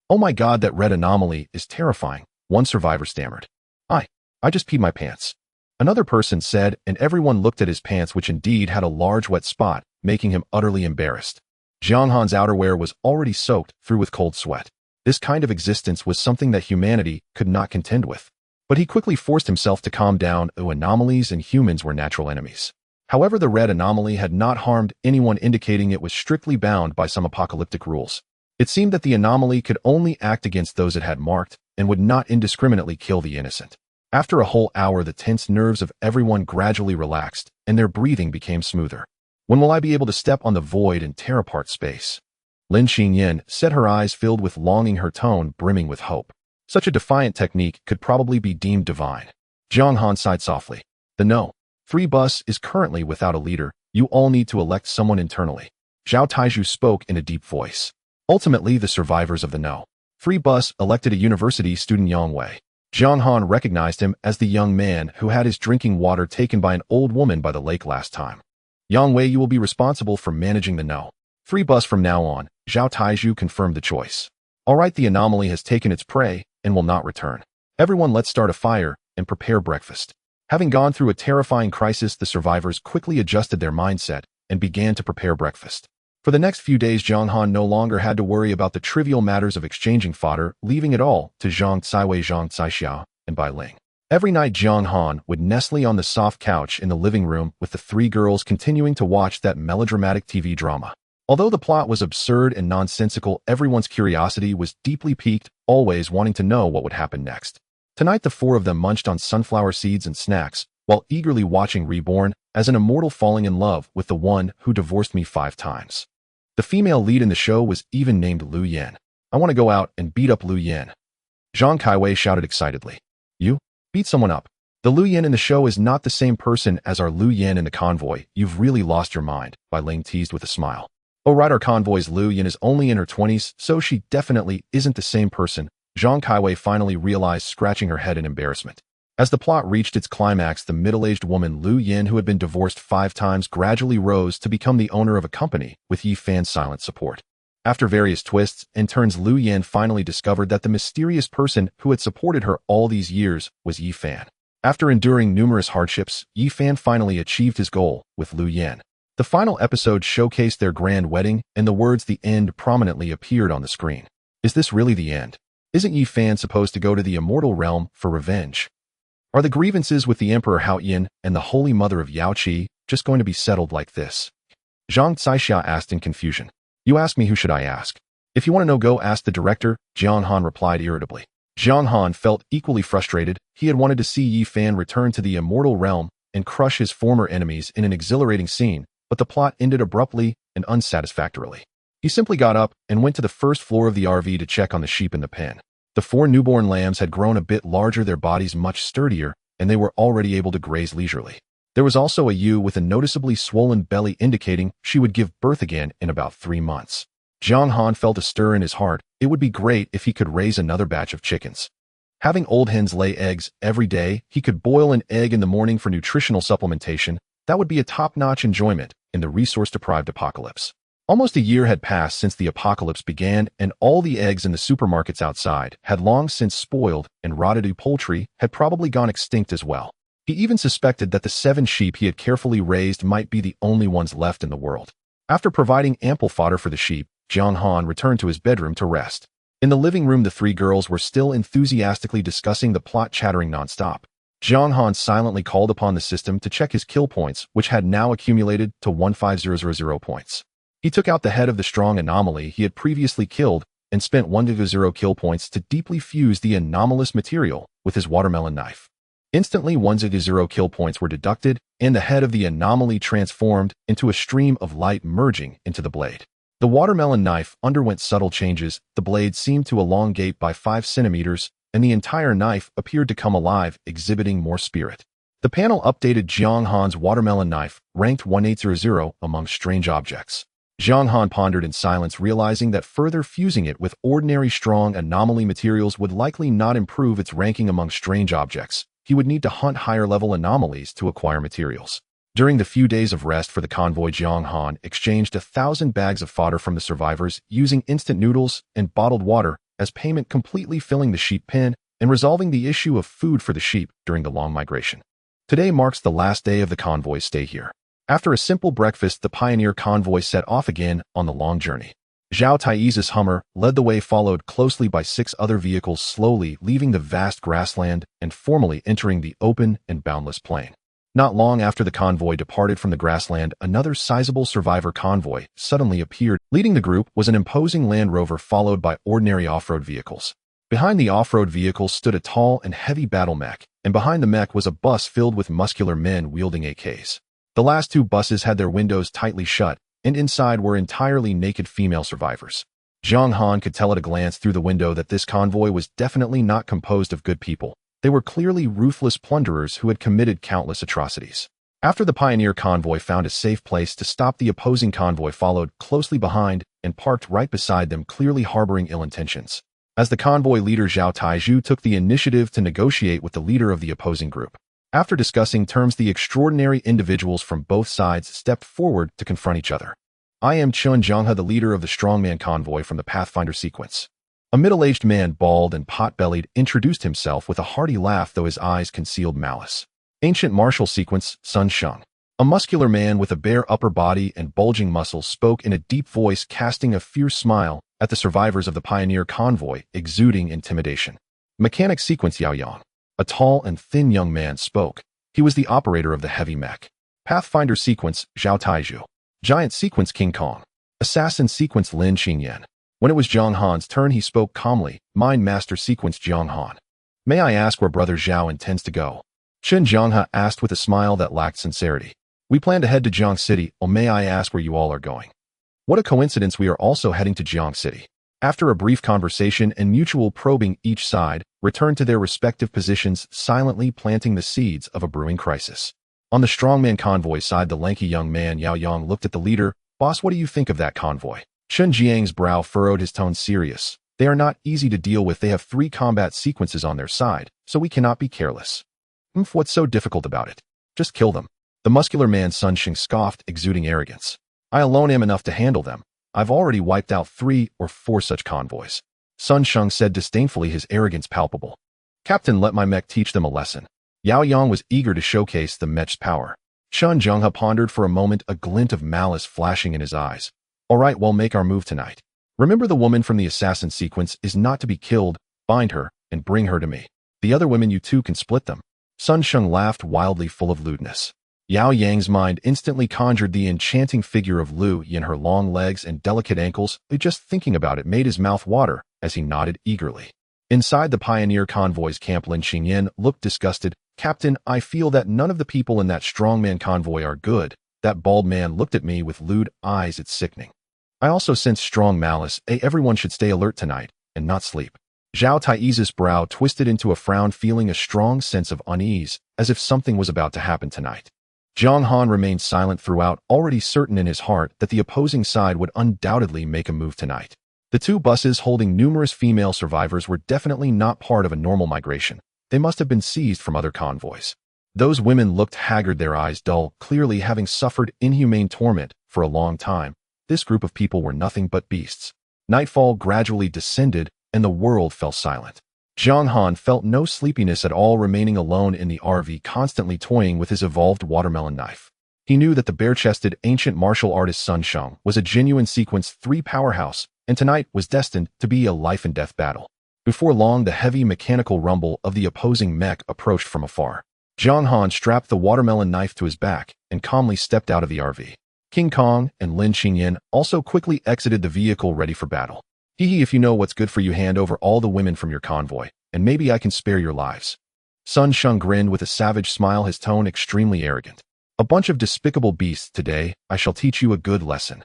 "Oh my God, that red anomaly is terrifying," one survivor stammered. I just peed my pants," another person said, and everyone looked at his pants, which indeed had a large wet spot, making him utterly embarrassed. Jiang Han's outerwear was already soaked through with cold sweat. This kind of existence was something that humanity could not contend with. But he quickly forced himself to calm down. Anomalies and humans were natural enemies. However, the red anomaly had not harmed anyone, indicating it was strictly bound by some apocalyptic rules. It seemed that the anomaly could only act against those it had marked, and would not indiscriminately kill the innocent. After a whole hour, the tense nerves of everyone gradually relaxed, and their breathing became smoother. "When will I be able to step on the void and tear apart space?" Lin Xingyan said, her eyes filled with longing, her tone brimming with hope. Such a defiant technique could probably be deemed divine. Jiang Han sighed softly. "The No. 3 bus is currently without a leader. You all need to elect someone internally." Zhao Taizhu spoke in a deep voice. Ultimately, the survivors of the No. 3 bus elected a university student, Yang Wei. Jiang Han recognized him as the young man who had his drinking water taken by an old woman by the lake last time. "Yang Wei, you will be responsible for managing the No. 3 bus from now on." Zhao Taizhu confirmed the choice. "All right, the anomaly has taken its prey and will not return. Everyone, let's start a fire and prepare breakfast." Having gone through a terrifying crisis, the survivors quickly adjusted their mindset and began to prepare breakfast. For the next few days, Zhang Han no longer had to worry about the trivial matters of exchanging fodder, leaving it all to Zhang Caiwei, Zhang Caixia, and Bai Ling. Every night, Zhang Han would nestle on the soft couch in the living room with the three girls continuing to watch that melodramatic TV drama. Although the plot was absurd and nonsensical, everyone's curiosity was deeply piqued, always wanting to know what would happen next. Tonight, the four of them munched on sunflower seeds and snacks, while eagerly watching Reborn as an immortal falling in love with the one who divorced me 5 times. The female lead in the show was even named Lu Yan. I want to go out and beat up Lu Yan. Zhang Caiwei shouted excitedly. You? Beat someone up. The Lu Yan in the show is not the same person as our Lu Yan in the convoy. You've really lost your mind, Bai Ling teased with a smile. Oh right, our convoy's Lu Yan is only in her 20s, so she definitely isn't the same person, Zhang Caiwei finally realized, scratching her head in embarrassment. As the plot reached its climax, the middle-aged woman Lu Yan, who had been divorced 5 times, gradually rose to become the owner of a company with Yi Fan's silent support. After various twists and turns, Lu Yan finally discovered that the mysterious person who had supported her all these years was Yi Fan. After enduring numerous hardships, Yi Fan finally achieved his goal with Lu Yan. The final episode showcased their grand wedding, and the words "the end" prominently appeared on the screen. Is this really the end? Isn't Yi Fan supposed to go to the immortal realm for revenge? Are the grievances with the Emperor Hao Yin and the Holy Mother of Yao Qi just going to be settled like this? Zhang Caixia asked in confusion. You ask me, who should I ask? If you want to know, go ask the director, Zhang Han replied irritably. Zhang Han felt equally frustrated. He had wanted to see Yi Fan return to the immortal realm and crush his former enemies in an exhilarating scene, but the plot ended abruptly and unsatisfactorily. He simply got up and went to the first floor of the RV to check on the sheep in the pen. The 4 newborn lambs had grown a bit larger, their bodies much sturdier, and they were already able to graze leisurely. There was also a ewe with a noticeably swollen belly, indicating she would give birth again in about 3 months. Zhang Han felt a stir in his heart. It would be great if he could raise another batch of chickens. Having old hens lay eggs every day, he could boil an egg in the morning for nutritional supplementation. That would be a top-notch enjoyment in the resource-deprived apocalypse. Almost a year had passed since the apocalypse began, and all the eggs in the supermarkets outside had long since spoiled, and rotted poultry had probably gone extinct as well. He even suspected that the 7 sheep he had carefully raised might be the only ones left in the world. After providing ample fodder for the sheep, Zhang Han returned to his bedroom to rest. In the living room, the 3 girls were still enthusiastically discussing the plot, chattering nonstop. Zhang Han silently called upon the system to check his kill points, which had now accumulated to 15000 points. He took out the head of the strong anomaly he had previously killed and spent 100 kill points to deeply fuse the anomalous material with his watermelon knife. Instantly, 100 kill points were deducted, and the head of the anomaly transformed into a stream of light, merging into the blade. The watermelon knife underwent subtle changes. The blade seemed to elongate by 5 centimeters, and the entire knife appeared to come alive, exhibiting more spirit. The panel updated Zhang Han's watermelon knife, ranked 1800 among strange objects. Zhang Han pondered in silence, realizing that further fusing it with ordinary strong anomaly materials would likely not improve its ranking among strange objects. He would need to hunt higher-level anomalies to acquire materials. During the few days of rest for the convoy, Zhang Han exchanged 1,000 bags of fodder from the survivors, using instant noodles and bottled water as payment, completely filling the sheep pen and resolving the issue of food for the sheep during the long migration. Today marks the last day of the convoy's stay here. After a simple breakfast, the pioneer convoy set off again on the long journey. Zhao Tai's Hummer led the way, followed closely by 6 other vehicles, slowly leaving the vast grassland and formally entering the open and boundless plain. Not long after the convoy departed from the grassland, another sizable survivor convoy suddenly appeared. Leading the group was an imposing Land Rover, followed by ordinary off-road vehicles. Behind the off-road vehicles stood a tall and heavy battle mech, and behind the mech was a bus filled with muscular men wielding AKs. The last 2 buses had their windows tightly shut, and inside were entirely naked female survivors. Zhang Han could tell at a glance through the window that this convoy was definitely not composed of good people. They were clearly ruthless plunderers who had committed countless atrocities. After the pioneer convoy found a safe place to stop, the opposing convoy followed closely behind and parked right beside them, clearly harboring ill intentions. As the convoy leader, Zhao Taizhu took the initiative to negotiate with the leader of the opposing group. After discussing terms, the extraordinary individuals from both sides stepped forward to confront each other. I am Chun Zhanghe, the leader of the strongman convoy from the Pathfinder sequence. A middle-aged man, bald and pot-bellied, introduced himself with a hearty laugh, though his eyes concealed malice. Ancient martial sequence, Sun Sheng. A muscular man with a bare upper body and bulging muscles spoke in a deep voice, casting a fierce smile at the survivors of the pioneer convoy, exuding intimidation. Mechanic sequence, Yao Yang. A tall and thin young man spoke. He was the operator of the heavy mech. Pathfinder sequence, Zhao Taizhu. Giant sequence, King Kong. Assassin sequence, Lin Qingyan. When it was Jiang Han's turn, he spoke calmly. Mind Master sequence, Jiang Han. May I ask where Brother Zhao intends to go? Chen Jianghe asked with a smile that lacked sincerity. We plan to head to Jiang City, or may I ask where you all are going? What a coincidence, we are also heading to Jiang City. After a brief conversation and mutual probing, each side returned to their respective positions, silently planting the seeds of a brewing crisis. On the strongman convoy side, the lanky young man Yao Yang looked at the leader. Boss, what do you think of that convoy? Chen Jiang's brow furrowed, his tone serious. They are not easy to deal with. They have 3 combat sequences on their side, so we cannot be careless. What's so difficult about it? Just kill them. The muscular man Sun Sheng scoffed, exuding arrogance. I alone am enough to handle them. I've already wiped out 3 or 4 such convoys. Sun Sheng said disdainfully, his arrogance palpable. Captain, let my mech teach them a lesson. Yao Yang was eager to showcase the mech's power. Chen Jianghe pondered for a moment, a glint of malice flashing in his eyes. All right, we'll make our move tonight. Remember, the woman from the assassin sequence is not to be killed. Find her and bring her to me. The other women, you two can split them. Sun Sheng laughed wildly, full of lewdness. Yao Yang's mind instantly conjured the enchanting figure of Lu Yin, her long legs and delicate ankles. Just thinking about it made his mouth water as he nodded eagerly. Inside the pioneer convoy's camp, Lin Qingyan looked disgusted. Captain, I feel that none of the people in that strongman convoy are good. That bald man looked at me with lewd eyes. It's sickening. I also sense strong malice. Everyone should stay alert tonight and not sleep. Zhao Tai's brow twisted into a frown, feeling a strong sense of unease, as if something was about to happen tonight. Jiang Han remained silent throughout, already certain in his heart that the opposing side would undoubtedly make a move tonight. The 2 buses holding numerous female survivors were definitely not part of a normal migration. They must have been seized from other convoys. Those women looked haggard, their eyes dull, clearly having suffered inhumane torment for a long time. This group of people were nothing but beasts. Nightfall gradually descended, and the world fell silent. Jiang Han felt no sleepiness at all, remaining alone in the RV, constantly toying with his evolved watermelon knife. He knew that the bare-chested ancient martial artist Sun Sheng was a genuine sequence 3 powerhouse, and tonight was destined to be a life-and-death battle. Before long, the heavy mechanical rumble of the opposing mech approached from afar. Jiang Han strapped the watermelon knife to his back and calmly stepped out of the RV. King Kong and Lin Qingyan also quickly exited the vehicle, ready for battle. Hee, if you know what's good for you, hand over all the women from your convoy, and maybe I can spare your lives. Sun Sheng grinned with a savage smile, his tone extremely arrogant. A bunch of despicable beasts. Today, I shall teach you a good lesson.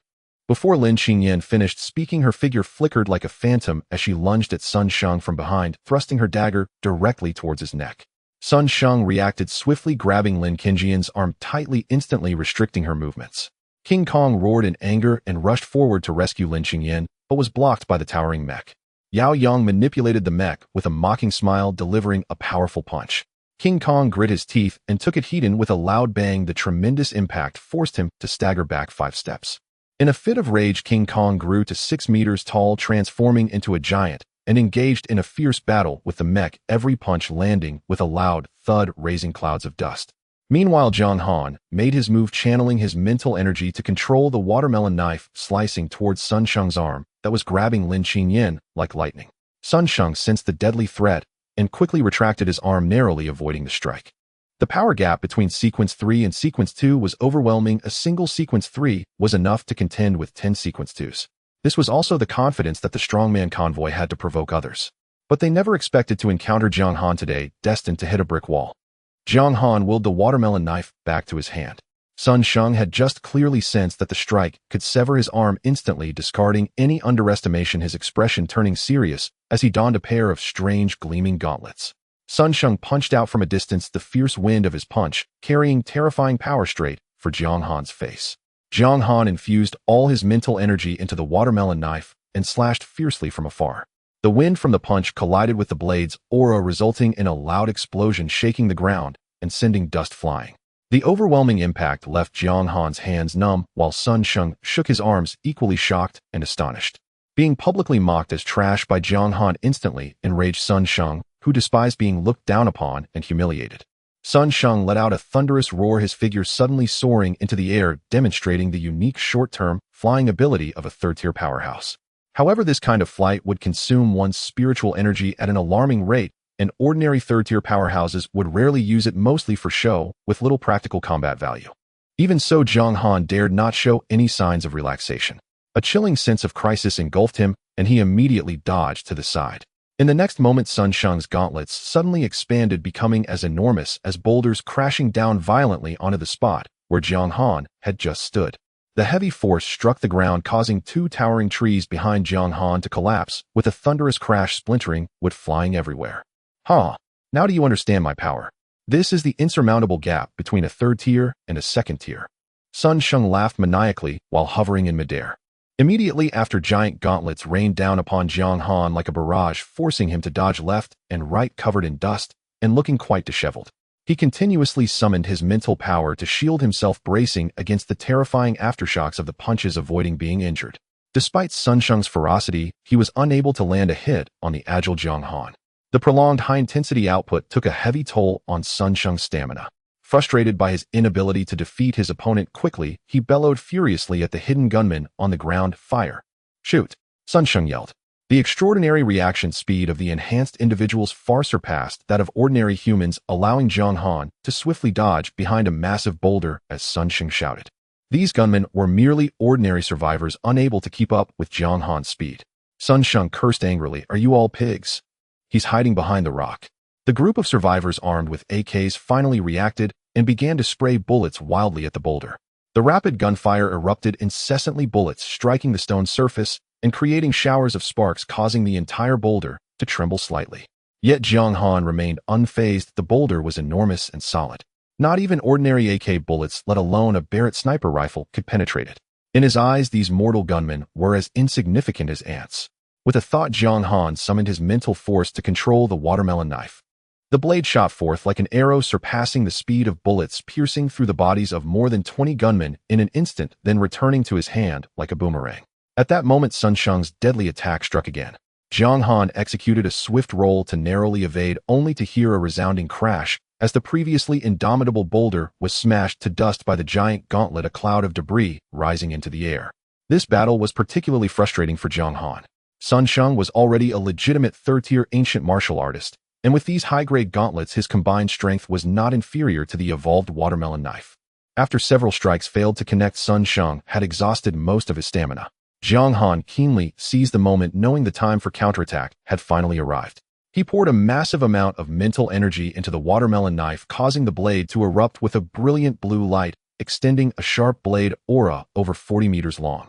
Before Lin Qingyan finished speaking, her figure flickered like a phantom as she lunged at Sun Sheng from behind, thrusting her dagger directly towards his neck. Sun Sheng reacted swiftly, grabbing Lin Qingyan's arm tightly, instantly restricting her movements. King Kong roared in anger and rushed forward to rescue Lin Qingyan, but was blocked by the towering mech. Yao Yang manipulated the mech with a mocking smile, delivering a powerful punch. King Kong grit his teeth and took it head-on with a loud bang. The tremendous impact forced him to stagger back 5 steps. In a fit of rage, King Kong grew to 6 meters tall, transforming into a giant, and engaged in a fierce battle with the mech, every punch landing with a loud thud, raising clouds of dust. Meanwhile, Jiang Han made his move, channeling his mental energy to control the watermelon knife, slicing towards Sun Sheng's arm that was grabbing Lin Qingyan like lightning. Sun Sheng sensed the deadly threat and quickly retracted his arm, narrowly avoiding the strike. The power gap between Sequence 3 and Sequence 2 was overwhelming. A single Sequence 3 was enough to contend with 10 Sequence 2s. This was also the confidence that the strongman convoy had to provoke others. But they never expected to encounter Jiang Han today, destined to hit a brick wall. Jiang Han willed the watermelon knife back to his hand. Sun Sheng had just clearly sensed that the strike could sever his arm instantly, discarding any underestimation, his expression turning serious as he donned a pair of strange, gleaming gauntlets. Sun Sheng punched out from a distance, the fierce wind of his punch carrying terrifying power straight for Jiang Han's face. Jiang Han infused all his mental energy into the watermelon knife and slashed fiercely from afar. The wind from the punch collided with the blade's aura, resulting in a loud explosion, shaking the ground and sending dust flying. The overwhelming impact left Jiang Han's hands numb, while Sun Sheng shook his arms, equally shocked and astonished. Being publicly mocked as trash by Jiang Han instantly enraged Sun Sheng, who despised being looked down upon and humiliated. Sun Sheng let out a thunderous roar, his figure suddenly soaring into the air, demonstrating the unique short-term flying ability of a third-tier powerhouse. However, this kind of flight would consume one's spiritual energy at an alarming rate, and ordinary third-tier powerhouses would rarely use it, mostly for show, with little practical combat value. Even so, Zhang Han dared not show any signs of relaxation. A chilling sense of crisis engulfed him, and he immediately dodged to the side. In the next moment, Sun Sheng's gauntlets suddenly expanded, becoming as enormous as boulders, crashing down violently onto the spot where Zhang Han had just stood. The heavy force struck the ground, causing two towering trees behind Zhang Han to collapse, with a thunderous crash, splintering wood flying everywhere. Now do you understand my power? This is the insurmountable gap between a third tier and a second tier. Sun Sheng laughed maniacally while hovering in midair. Immediately after, giant gauntlets rained down upon Zhang Han like a barrage, forcing him to dodge left and right, covered in dust and looking quite disheveled. He continuously summoned his mental power to shield himself, bracing against the terrifying aftershocks of the punches, avoiding being injured. Despite Sun Sheng's ferocity, he was unable to land a hit on the agile Zhang Han. The prolonged high-intensity output took a heavy toll on Sun Sheng's stamina. Frustrated by his inability to defeat his opponent quickly, he bellowed furiously at the hidden gunman on the ground. Fire! Shoot! Sun Sheng yelled. The extraordinary reaction speed of the enhanced individuals far surpassed that of ordinary humans, allowing Zhang Han to swiftly dodge behind a massive boulder as Sun Sheng shouted. These gunmen were merely ordinary survivors, unable to keep up with Zhang Han's speed. Sun Sheng cursed angrily. Are you all pigs? He's hiding behind the rock. The group of survivors armed with AKs finally reacted and began to spray bullets wildly at the boulder. The rapid gunfire erupted incessantly, bullets striking the stone surface and creating showers of sparks, causing the entire boulder to tremble slightly. Yet Zhang Han remained unfazed. The boulder was enormous and solid. Not even ordinary AK bullets, let alone a Barrett sniper rifle, could penetrate it. In his eyes, these mortal gunmen were as insignificant as ants. With a thought, Zhang Han summoned his mental force to control the watermelon knife. The blade shot forth like an arrow, surpassing the speed of bullets, piercing through the bodies of more than 20 gunmen in an instant, then returning to his hand like a boomerang. At that moment, Sun Sheng's deadly attack struck again. Zhang Han executed a swift roll to narrowly evade, only to hear a resounding crash as the previously indomitable boulder was smashed to dust by the giant gauntlet, a cloud of debris rising into the air. This battle was particularly frustrating for Zhang Han. Sun Sheng was already a legitimate third-tier ancient martial artist, and with these high-grade gauntlets, his combined strength was not inferior to the evolved watermelon knife. After several strikes failed to connect, Sun Sheng had exhausted most of his stamina. Zhang Han keenly seized the moment, knowing the time for counterattack had finally arrived. He poured a massive amount of mental energy into the watermelon knife, causing the blade to erupt with a brilliant blue light, extending a sharp blade aura over 40 meters long.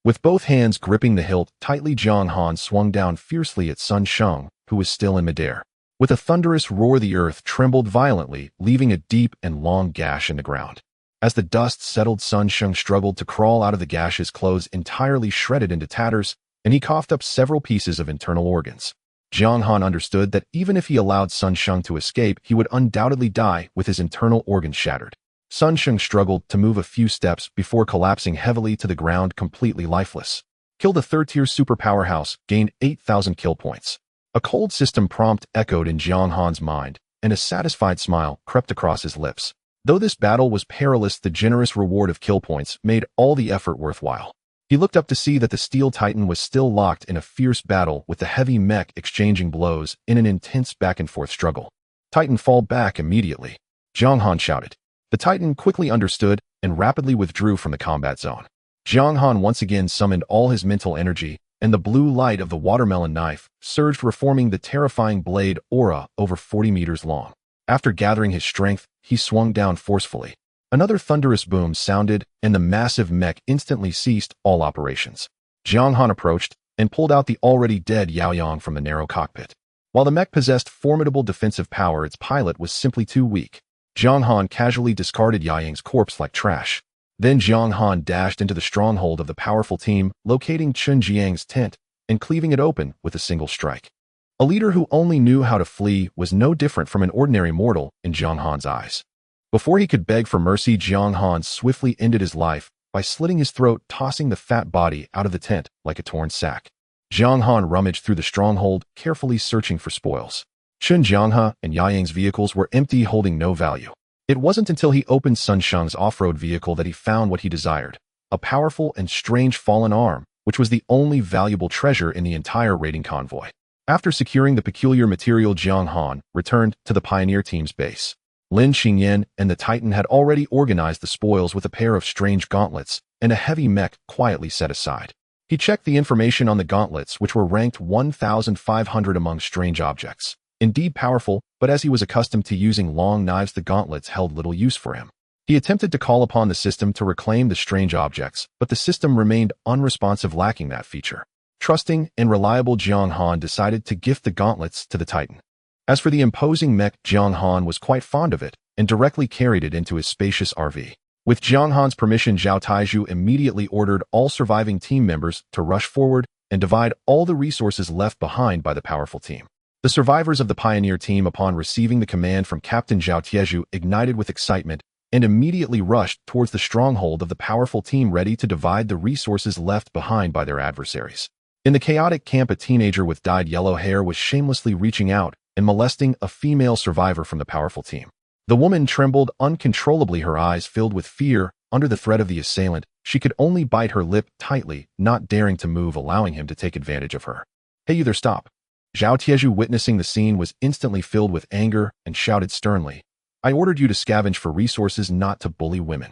With both hands gripping the hilt tightly, Zhang Han swung down fiercely at Sun Sheng, who was still in midair. With a thunderous roar, the earth trembled violently, leaving a deep and long gash in the ground. As the dust settled, Sun Sheng struggled to crawl out of the gash, his clothes entirely shredded into tatters, and he coughed up several pieces of internal organs. Zhang Han understood that even if he allowed Sun Sheng to escape, he would undoubtedly die with his internal organs shattered. Sun Sheng struggled to move a few steps before collapsing heavily to the ground, completely lifeless. Killed a third-tier super powerhouse, gained 8,000 kill points. A cold system prompt echoed in Zhang Han's mind, and a satisfied smile crept across his lips. Though this battle was perilous, the generous reward of kill points made all the effort worthwhile. He looked up to see that the Steel Titan was still locked in a fierce battle, with the heavy mech exchanging blows in an intense back-and-forth struggle. Titan, fall back immediately, Zhang Han shouted. The Titan quickly understood and rapidly withdrew from the combat zone. Zhang Han once again summoned all his mental energy, and the blue light of the watermelon knife surged, reforming the terrifying blade aura over 40 meters long. After gathering his strength, he swung down forcefully. Another thunderous boom sounded, and the massive mech instantly ceased all operations. Zhang Han approached and pulled out the already dead Yaoyang from the narrow cockpit. While the mech possessed formidable defensive power, its pilot was simply too weak. Zhang Han casually discarded Yaoyang's corpse like trash. Then Zhang Han dashed into the stronghold of the powerful team, locating Chun Jiang's tent and cleaving it open with a single strike. A leader who only knew how to flee was no different from an ordinary mortal in Zhang Han's eyes. Before he could beg for mercy, Zhang Han swiftly ended his life by slitting his throat, tossing the fat body out of the tent like a torn sack. Zhang Han rummaged through the stronghold, carefully searching for spoils. Chun Jianghe and Yayang's vehicles were empty, holding no value. It wasn't until he opened Sun Sheng's off-road vehicle that he found what he desired, a powerful and strange fallen arm, which was the only valuable treasure in the entire raiding convoy. After securing the peculiar material, Jiang Han returned to the pioneer team's base. Lin Xingyan and the Titan had already organized the spoils with a pair of strange gauntlets and a heavy mech quietly set aside. He checked the information on the gauntlets, which were ranked 1,500 among strange objects. Indeed powerful, but as he was accustomed to using long knives, the gauntlets held little use for him. He attempted to call upon the system to reclaim the strange objects, but the system remained unresponsive, lacking that feature. Trusting and reliable Jiang Han decided to gift the gauntlets to the Titan. As for the imposing mech, Jiang Han was quite fond of it and directly carried it into his spacious RV. With Jiang Han's permission, Zhao Taizhu immediately ordered all surviving team members to rush forward and divide all the resources left behind by the powerful team. The survivors of the pioneer team, upon receiving the command from Captain Zhao Taizhu, ignited with excitement and immediately rushed towards the stronghold of the powerful team, ready to divide the resources left behind by their adversaries. In the chaotic camp, a teenager with dyed yellow hair was shamelessly reaching out and molesting a female survivor from the powerful team. The woman trembled uncontrollably, her eyes filled with fear. Under the threat of the assailant, she could only bite her lip tightly, not daring to move, allowing him to take advantage of her. "Hey, you there, stop!" Zhao Taizhu, witnessing the scene, was instantly filled with anger and shouted sternly, "I ordered you to scavenge for resources, not to bully women."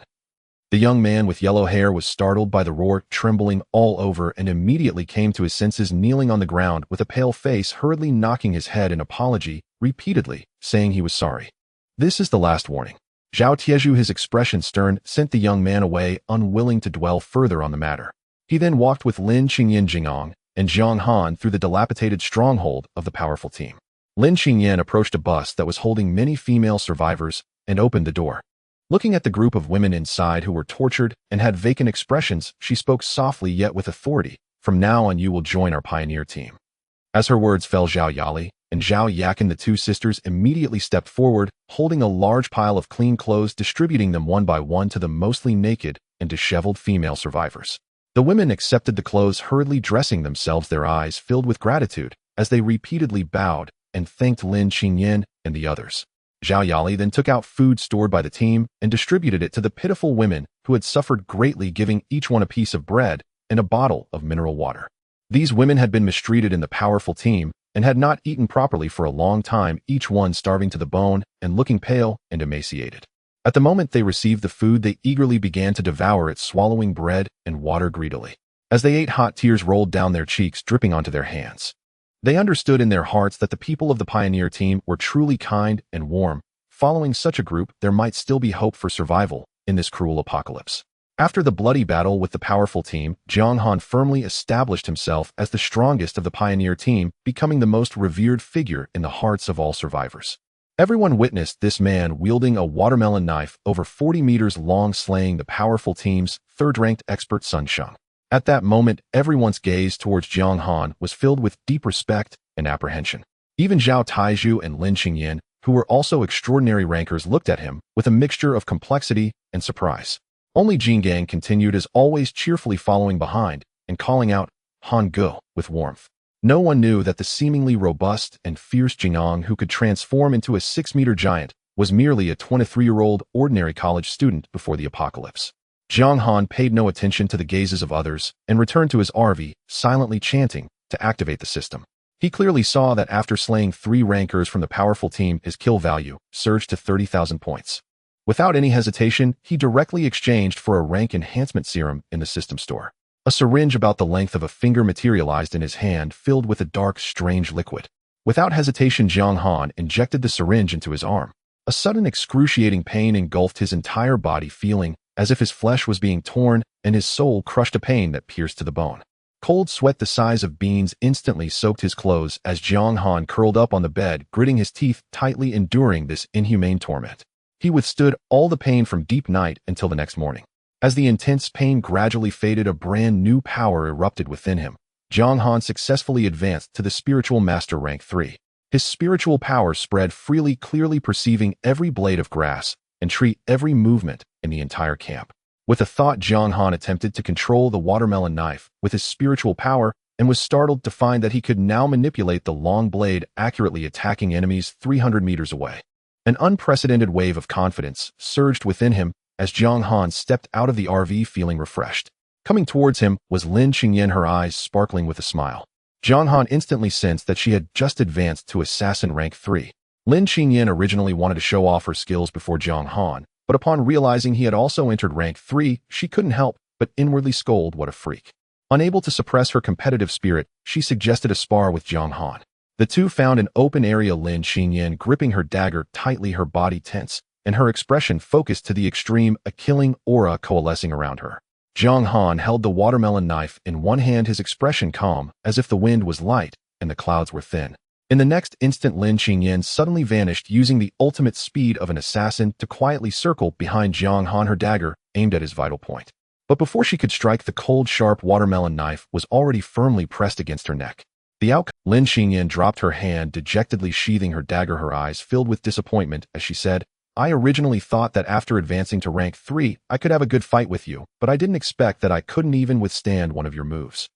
The young man with yellow hair was startled by the roar, trembling all over, and immediately came to his senses, kneeling on the ground with a pale face, hurriedly knocking his head in apology, repeatedly saying he was sorry. "This is the last warning." Zhao Taizhu, his expression stern, sent the young man away, unwilling to dwell further on the matter. He then walked with Lin Xingyan, Jingong, and Jiang Han through the dilapidated stronghold of the powerful team. Lin Xingyan approached a bus that was holding many female survivors and opened the door. Looking at the group of women inside who were tortured and had vacant expressions, she spoke softly yet with authority, "From now on you will join our pioneer team." As her words fell, Zhao Yali and Zhao Yakin, the two sisters, immediately stepped forward, holding a large pile of clean clothes, distributing them one by one to the mostly naked and disheveled female survivors. The women accepted the clothes, hurriedly dressing themselves, their eyes filled with gratitude as they repeatedly bowed and thanked Lin Xingyan and the others. Zhao Yali then took out food stored by the team and distributed it to the pitiful women who had suffered greatly, giving each one a piece of bread and a bottle of mineral water. These women had been mistreated in the powerful team and had not eaten properly for a long time, each one starving to the bone and looking pale and emaciated. At the moment they received the food, they eagerly began to devour it, swallowing bread and water greedily. As they ate, hot tears rolled down their cheeks, dripping onto their hands. They understood in their hearts that the people of the pioneer team were truly kind and warm. Following such a group, there might still be hope for survival in this cruel apocalypse. After the bloody battle with the powerful team, Jiang Han firmly established himself as the strongest of the pioneer team, becoming the most revered figure in the hearts of all survivors. Everyone witnessed this man wielding a watermelon knife over 40 meters long, slaying the powerful team's third-ranked expert Sun Sheng. At that moment, everyone's gaze towards Jiang Han was filled with deep respect and apprehension. Even Zhao Taizhu and Lin Xingyan, who were also extraordinary rankers, looked at him with a mixture of complexity and surprise. Only Jingang continued as always, cheerfully following behind and calling out Han Ge with warmth. No one knew that the seemingly robust and fierce Jingong, who could transform into a 6-meter giant, was merely a 23-year-old ordinary college student before the apocalypse. Jiang Han paid no attention to the gazes of others and returned to his RV, silently chanting to activate the system. He clearly saw that after slaying 3 rankers from the powerful team, his kill value surged to 30,000 points. Without any hesitation, he directly exchanged for a rank enhancement serum in the system store. A syringe about the length of a finger materialized in his hand, filled with a dark, strange liquid. Without hesitation, Jiang Han injected the syringe into his arm. A sudden excruciating pain engulfed his entire body, feeling as if his flesh was being torn and his soul crushed, a pain that pierced to the bone. Cold sweat the size of beans instantly soaked his clothes as Jiang Han curled up on the bed, gritting his teeth tightly, enduring this inhumane torment. He withstood all the pain from deep night until the next morning. As the intense pain gradually faded, a brand new power erupted within him. Jiang Han successfully advanced to the spiritual master rank 3. His spiritual power spread freely, clearly perceiving every blade of grass and tree, every movement in the entire camp. With a thought, Jiang Han attempted to control the watermelon knife with his spiritual power, and was startled to find that he could now manipulate the long blade, accurately attacking enemies 300 meters away. An unprecedented wave of confidence surged within him as Jiang Han stepped out of the RV feeling refreshed. Coming towards him was Lin Qingyan, her eyes sparkling with a smile. Jiang Han instantly sensed that she had just advanced to Assassin Rank 3. Lin Qingyan originally wanted to show off her skills before Jiang Han, but upon realizing he had also entered Rank 3, she couldn't help but inwardly scold what a freak. Unable to suppress her competitive spirit, she suggested a spar with Jiang Han. The two found an open area, Lin Qingyan gripping her dagger tightly, her body tense, and her expression focused to the extreme, a killing aura coalescing around her. Jiang Han held the watermelon knife in one hand, his expression calm, as if the wind was light and the clouds were thin. In the next instant, Lin Qingyan suddenly vanished, using the ultimate speed of an assassin to quietly circle behind Jiang Han, her dagger aimed at his vital point. But before she could strike, the cold, sharp watermelon knife was already firmly pressed against her neck. The outcome, Lin Qingyan dropped her hand, dejectedly sheathing her dagger, her eyes filled with disappointment as she said, "I originally thought that after advancing to Rank 3, I could have a good fight with you, but I didn't expect that I couldn't even withstand one of your moves.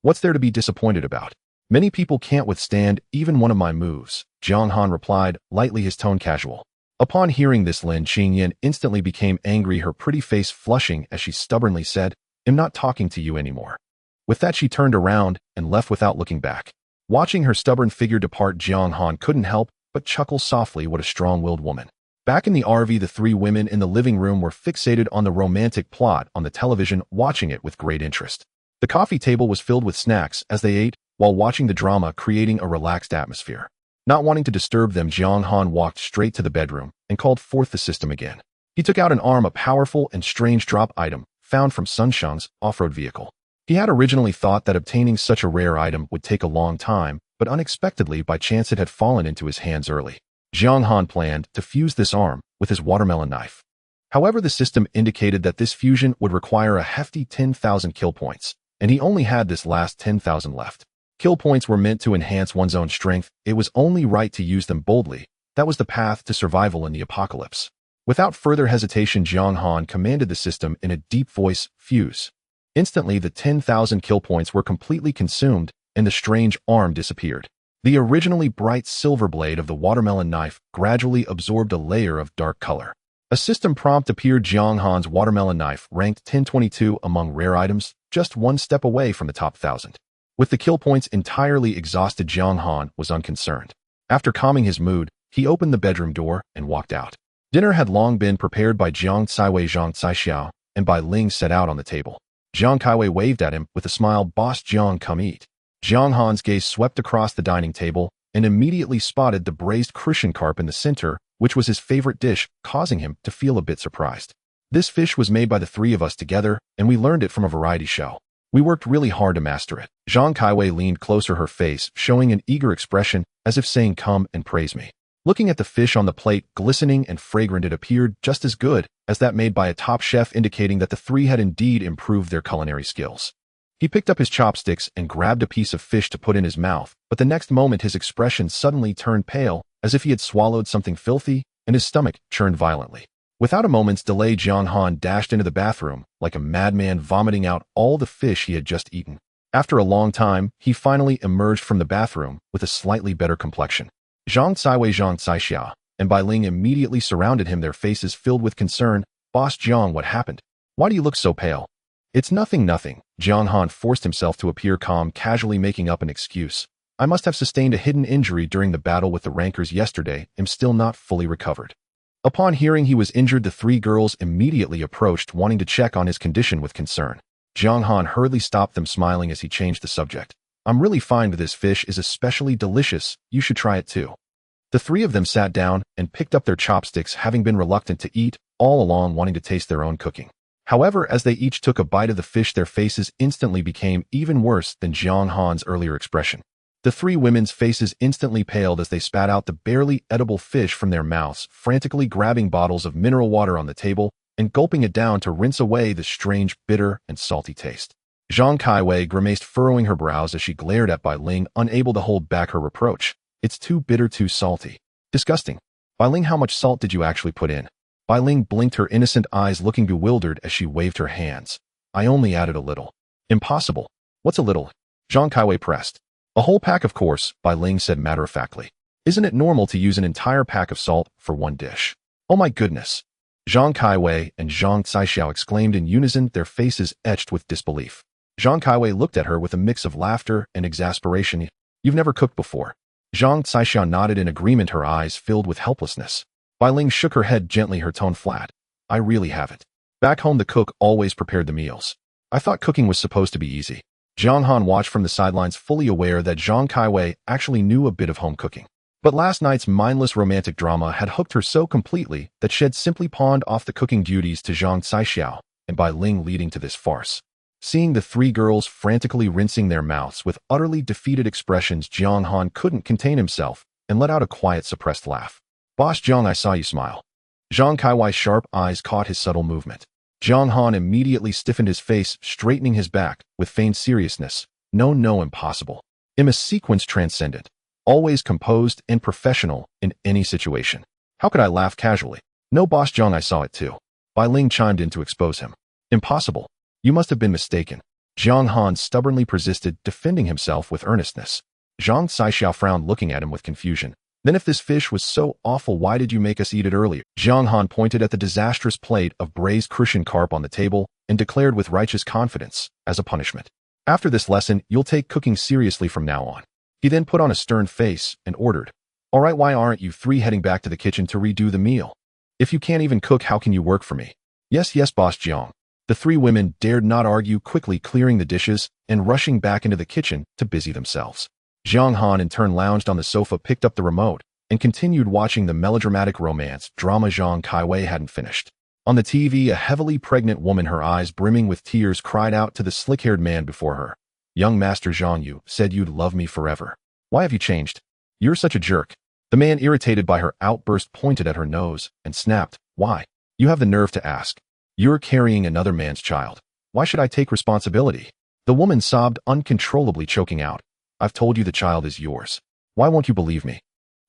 What's there to be disappointed about? Many people can't withstand even one of my moves," Jiang Han replied, lightly, his tone casual. Upon hearing this, Lin Qingyan instantly became angry, her pretty face flushing as she stubbornly said, "I'm not talking to you anymore." With that, she turned around and left without looking back. Watching her stubborn figure depart, Jiang Han couldn't help but chuckle softly. What a strong-willed woman. Back in the RV, the three women in the living room were fixated on the romantic plot on the television, watching it with great interest. The coffee table was filled with snacks as they ate, while watching the drama, creating a relaxed atmosphere. Not wanting to disturb them, Jiang Han walked straight to the bedroom and called forth the system again. He took out an arm, a powerful and strange drop item found from Sun Shang's off-road vehicle. He had originally thought that obtaining such a rare item would take a long time, but unexpectedly, by chance, it had fallen into his hands early. Jiang Han planned to fuse this arm with his watermelon knife. However, the system indicated that this fusion would require a hefty 10,000 kill points, and he only had this last 10,000 left. Kill points were meant to enhance one's own strength. It was only right to use them boldly. That was the path to survival in the apocalypse. Without further hesitation, Jiang Han commanded the system in a deep voice, "Fuse." Instantly, the 10,000 kill points were completely consumed, and the strange arm disappeared. The originally bright silver blade of the watermelon knife gradually absorbed a layer of dark color. A system prompt appeared. Jiang Han's watermelon knife ranked 1022 among rare items, just one step away from the top 1,000. With the kill points entirely exhausted, Jiang Han was unconcerned. After calming his mood, he opened the bedroom door and walked out. Dinner had long been prepared by Jiang Caiwei, Zhang Caixiao, and by Ling set out on the table. Jiang Caiwei waved at him with a smile. "Boss Jiang, come eat." Jiang Han's gaze swept across the dining table and immediately spotted the braised crucian carp in the center, which was his favorite dish, causing him to feel a bit surprised. "This fish was made by the three of us together, and we learned it from a variety show. We worked really hard to master it." Zhang Caiwei leaned closer, her face showing an eager expression, as if saying, "Come and praise me." Looking at the fish on the plate, glistening and fragrant, it appeared just as good as that made by a top chef, indicating that the three had indeed improved their culinary skills. He picked up his chopsticks and grabbed a piece of fish to put in his mouth, but the next moment his expression suddenly turned pale, as if he had swallowed something filthy, and his stomach churned violently. Without a moment's delay, Jiang Han dashed into the bathroom, like a madman, vomiting out all the fish he had just eaten. After a long time, he finally emerged from the bathroom with a slightly better complexion. Zhang Caiwei, Zhang Caixiao, and Bai Ling immediately surrounded him, their faces filled with concern. "Boss Jiang, what happened? Why do you look so pale?" "It's nothing, nothing." Jiang Han forced himself to appear calm, casually making up an excuse. "I must have sustained a hidden injury during the battle with the rankers yesterday. I'm still not fully recovered." Upon hearing he was injured, the three girls immediately approached, wanting to check on his condition with concern. Jiang Han hurriedly stopped them, smiling as he changed the subject. "I'm really fine, but this fish is especially delicious. You should try it too." The three of them sat down and picked up their chopsticks, having been reluctant to eat, all along wanting to taste their own cooking. However, as they each took a bite of the fish, their faces instantly became even worse than Jiang Han's earlier expression. The three women's faces instantly paled as they spat out the barely edible fish from their mouths, frantically grabbing bottles of mineral water on the table and gulping it down to rinse away the strange, bitter, and salty taste. Zhang Caiwei grimaced, furrowing her brows as she glared at Bai Ling, unable to hold back her reproach. "It's too bitter, too salty. Disgusting. Bai Ling, how much salt did you actually put in?" Bai Ling blinked, her innocent eyes looking bewildered as she waved her hands. "I only added a little." "Impossible. What's a little?" Zhang Kaiwei pressed. A whole pack, of course, Bai Ling said matter-of-factly. Isn't it normal to use an entire pack of salt for one dish? Oh my goodness. Zhang Kaiwei and Zhang Caishiao exclaimed in unison, their faces etched with disbelief. Zhang Kaiwei looked at her with a mix of laughter and exasperation. You've never cooked before. Zhang Caishiao nodded in agreement, her eyes filled with helplessness. Bai Ling shook her head gently, her tone flat. I really haven't. Back home the cook always prepared the meals. I thought cooking was supposed to be easy. Jiang Han watched from the sidelines, fully aware that Zhang Kaiwei actually knew a bit of home cooking. But last night's mindless romantic drama had hooked her so completely that she had simply pawned off the cooking duties to Zhang Caishiao, and Bai Ling leading to this farce. Seeing the three girls frantically rinsing their mouths with utterly defeated expressions, Jiang Han couldn't contain himself and let out a quiet, suppressed laugh. Boss Jiang, I saw you smile. Zhang Kaiwei's sharp eyes caught his subtle movement. Jiang Han immediately stiffened his face, straightening his back with feigned seriousness. No, impossible. I'm a sequence transcendent, always composed and professional in any situation. How could I laugh casually? No, Boss Jiang, I saw it too. Bai Ling chimed in to expose him. Impossible. You must have been mistaken. Jiang Han stubbornly persisted, defending himself with earnestness. Zhang Caishiao frowned, looking at him with confusion. Then if this fish was so awful, why did you make us eat it earlier? Jiang Han pointed at the disastrous plate of braised Crucian carp on the table and declared with righteous confidence, as a punishment. After this lesson, you'll take cooking seriously from now on. He then put on a stern face and ordered, all right, why aren't you three heading back to the kitchen to redo the meal? If you can't even cook, how can you work for me? Yes, Boss Jiang. The three women dared not argue, quickly clearing the dishes and rushing back into the kitchen to busy themselves. Jiang Han in turn lounged on the sofa, picked up the remote, and continued watching the melodramatic romance drama Zhang Kaiwei hadn't finished. On the TV, a heavily pregnant woman, her eyes brimming with tears, cried out to the slick-haired man before her. Young Master Zhang, you said you'd love me forever. Why have you changed? You're such a jerk. The man, irritated by her outburst, pointed at her nose and snapped. Why? You have the nerve to ask. You're carrying another man's child. Why should I take responsibility? The woman sobbed, uncontrollably choking out. I've told you the child is yours. Why won't you believe me?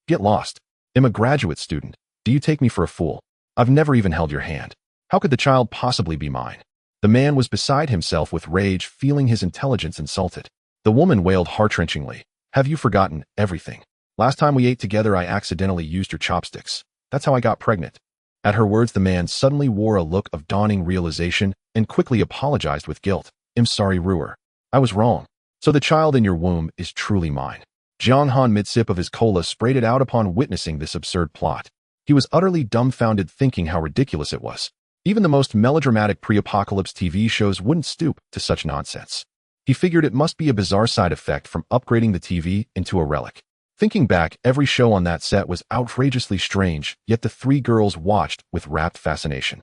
Get lost. I'm a graduate student. Do you take me for a fool? I've never even held your hand. How could the child possibly be mine? The man was beside himself with rage, feeling his intelligence insulted. The woman wailed heart-wrenchingly. Have you forgotten everything? Last time we ate together, I accidentally used your chopsticks. That's how I got pregnant. At her words, the man suddenly wore a look of dawning realization and quickly apologized with guilt. I'm sorry, Ruer. I was wrong. So the child in your womb is truly mine. Jiang Han, mid-sip of his cola, sprayed it out upon witnessing this absurd plot. He was utterly dumbfounded, thinking how ridiculous it was. Even the most melodramatic pre-apocalypse TV shows wouldn't stoop to such nonsense. He figured it must be a bizarre side effect from upgrading the TV into a relic. Thinking back, every show on that set was outrageously strange, yet the three girls watched with rapt fascination.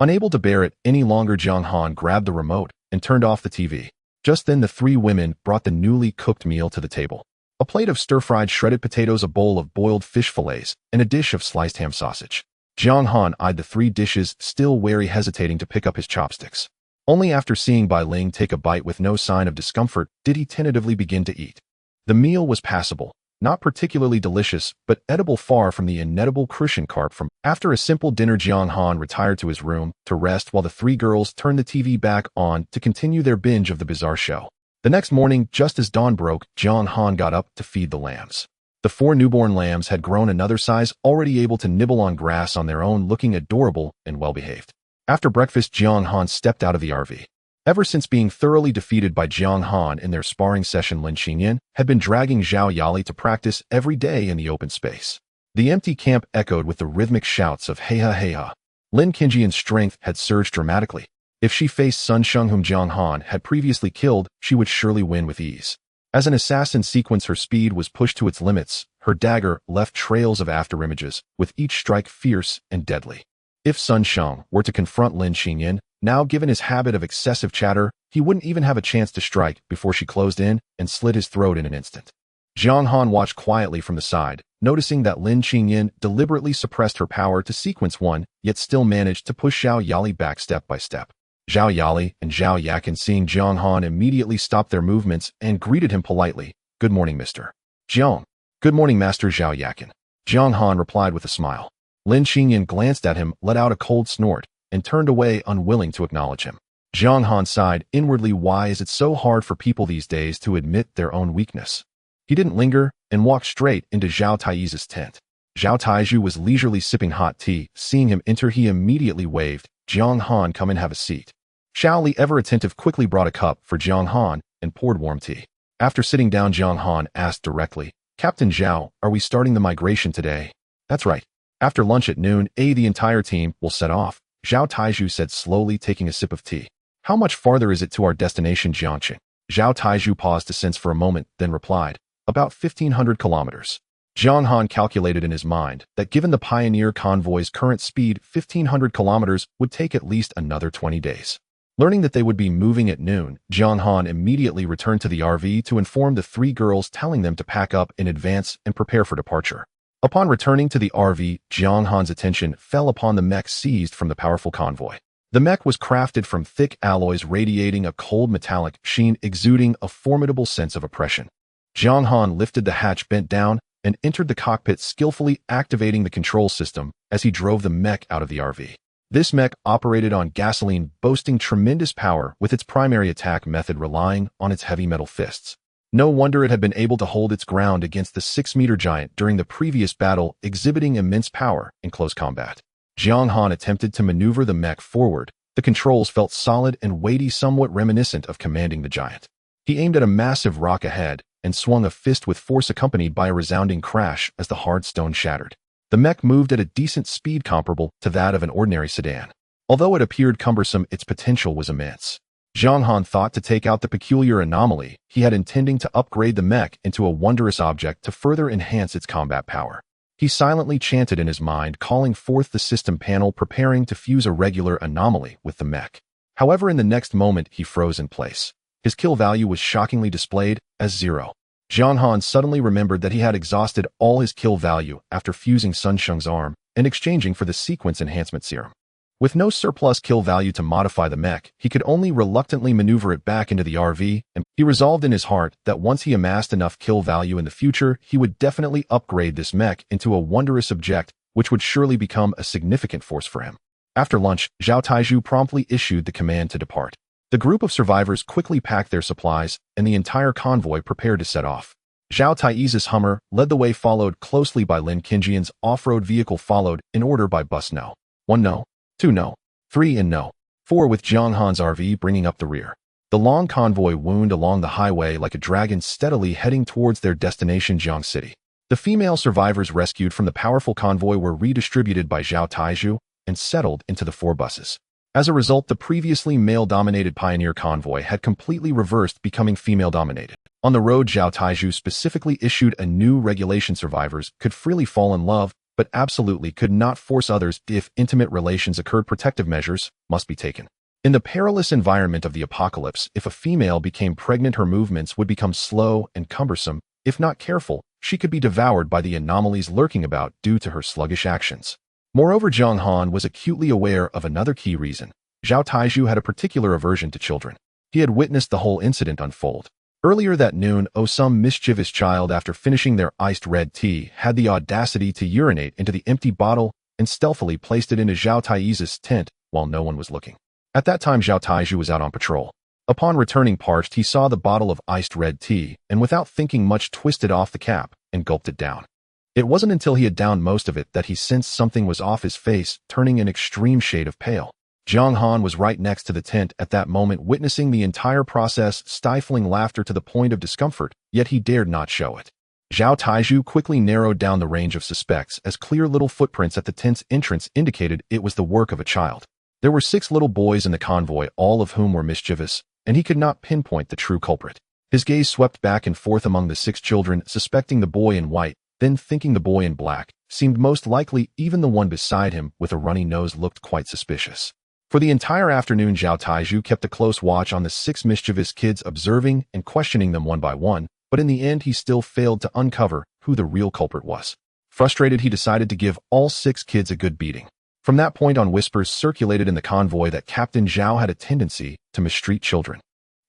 Unable to bear it any longer, Jiang Han grabbed the remote and turned off the TV. Just then, the three women brought the newly cooked meal to the table. A plate of stir-fried shredded potatoes, a bowl of boiled fish fillets, and a dish of sliced ham sausage. Jiang Han eyed the three dishes, still wary, hesitating to pick up his chopsticks. Only after seeing Bai Ling take a bite with no sign of discomfort did he tentatively begin to eat. The meal was passable. Not particularly delicious, but edible, far from the inedible Crucian carp from. After a simple dinner, Jiang Han retired to his room to rest while the three girls turned the TV back on to continue their binge of the bizarre show. The next morning, just as dawn broke, Jiang Han got up to feed the lambs. The four newborn lambs had grown another size, already able to nibble on grass on their own, looking adorable and well-behaved. After breakfast, Jiang Han stepped out of the RV. Ever since being thoroughly defeated by Jiang Han in their sparring session, Lin Qingyan had been dragging Zhao Yali to practice every day in the open space. The empty camp echoed with the rhythmic shouts of "Hey ha, hey ha." Lin Qingyan's strength had surged dramatically. If she faced Sun Sheng, whom Jiang Han had previously killed, she would surely win with ease. As an assassin sequence, her speed was pushed to its limits. Her dagger left trails of afterimages, with each strike fierce and deadly. If Sun Sheng were to confront Lin Qingyan, now given his habit of excessive chatter, he wouldn't even have a chance to strike before she closed in and slit his throat in an instant. Jiang Han watched quietly from the side, noticing that Lin Qingyan deliberately suppressed her power to sequence one, yet still managed to push Zhao Yali back step by step. Zhao Yali and Zhao Yakin, seeing Jiang Han, immediately stopped their movements and greeted him politely. Good morning, Mr. Jiang. Good morning, Master Zhao Yakin. Jiang Han replied with a smile. Lin Qingyan glanced at him, let out a cold snort, and turned away, unwilling to acknowledge him. Jiang Han sighed inwardly. Why is it so hard for people these days to admit their own weakness? He didn't linger and walked straight into Zhao Taiyi's tent. Zhao Taiju was leisurely sipping hot tea. Seeing him enter, he immediately waved, "Jiang Han, come and have a seat." Xiao Li, ever attentive, quickly brought a cup for Jiang Han and poured warm tea. After sitting down, Jiang Han asked directly, "Captain Zhao, are we starting the migration today?" "That's right. After lunch at noon, the entire team will set off," Zhao Taiju said slowly, taking a sip of tea. "How much farther is it to our destination, Jiangqing?" Zhao Taiju paused to sense for a moment, then replied, "About 1,500 kilometers." Jiang Han calculated in his mind that given the pioneer convoy's current speed, 1,500 kilometers would take at least another 20 days. Learning that they would be moving at noon, Jiang Han immediately returned to the RV to inform the three girls, telling them to pack up in advance and prepare for departure. Upon returning to the RV, Jiang Han's attention fell upon the mech seized from the powerful convoy. The mech was crafted from thick alloys radiating a cold metallic sheen, exuding a formidable sense of oppression. Jiang Han lifted the hatch, bent down, and entered the cockpit, skillfully activating the control system as he drove the mech out of the RV. This mech operated on gasoline, boasting tremendous power, with its primary attack method relying on its heavy metal fists. No wonder it had been able to hold its ground against the 6-meter giant during the previous battle, exhibiting immense power in close combat. Jiang Han attempted to maneuver the mech forward. The controls felt solid and weighty, somewhat reminiscent of commanding the giant. He aimed at a massive rock ahead and swung a fist with force, accompanied by a resounding crash as the hard stone shattered. The mech moved at a decent speed comparable to that of an ordinary sedan. Although it appeared cumbersome, its potential was immense. Jiang Han thought to take out the peculiar anomaly he had, intending to upgrade the mech into a wondrous object to further enhance its combat power. He silently chanted in his mind, calling forth the system panel, preparing to fuse a regular anomaly with the mech. However, in the next moment, he froze in place. His kill value was shockingly displayed as 0. Jiang Han suddenly remembered that he had exhausted all his kill value after fusing Sun Sheng's arm and exchanging for the sequence enhancement serum. With no surplus kill value to modify the mech, he could only reluctantly maneuver it back into the RV, and he resolved in his heart that once he amassed enough kill value in the future, he would definitely upgrade this mech into a wondrous object, which would surely become a significant force for him. After lunch, Zhao Taiju promptly issued the command to depart. The group of survivors quickly packed their supplies, and the entire convoy prepared to set off. Zhao Taiyi's Hummer led the way, followed closely by Lin Qingjian's off-road vehicle, followed in order by bus No. 1 No. 2 No. 3 and No. 4, with Jiang Han's RV bringing up the rear. The long convoy wound along the highway like a dragon, steadily heading towards their destination, Jiang City. The female survivors rescued from the powerful convoy were redistributed by Zhao Taiju and settled into the 4 buses. As a result, the previously male-dominated pioneer convoy had completely reversed, becoming female-dominated. On the road, Zhao Taiju specifically issued a new regulation: survivors could freely fall in love, but absolutely could not force others. If intimate relations occurred, protective measures must be taken. In the perilous environment of the apocalypse, if a female became pregnant, her movements would become slow and cumbersome. If not careful, she could be devoured by the anomalies lurking about due to her sluggish actions. Moreover, Jiang Han was acutely aware of another key reason. Zhao Taiju had a particular aversion to children. He had witnessed the whole incident unfold. Earlier that noon, some mischievous child, after finishing their iced red tea, had the audacity to urinate into the empty bottle and stealthily placed it into Zhao Taiyi's tent while no one was looking. At that time, Zhao Taiju was out on patrol. Upon returning parched, he saw the bottle of iced red tea and, without thinking much, twisted off the cap and gulped it down. It wasn't until he had downed most of it that he sensed something was off, his face turning an extreme shade of pale. Jiang Han was right next to the tent at that moment, witnessing the entire process, stifling laughter to the point of discomfort, yet he dared not show it. Zhao Taiju quickly narrowed down the range of suspects, as clear little footprints at the tent's entrance indicated it was the work of a child. There were 6 little boys in the convoy, all of whom were mischievous, and he could not pinpoint the true culprit. His gaze swept back and forth among the 6 children, suspecting the boy in white, then thinking the boy in black seemed most likely. Even the one beside him with a runny nose looked quite suspicious. For the entire afternoon, Zhao Taiju kept a close watch on the 6 mischievous kids, observing and questioning them one by one, but in the end he still failed to uncover who the real culprit was. Frustrated, he decided to give all 6 kids a good beating. From that point on, whispers circulated in the convoy that Captain Zhao had a tendency to mistreat children.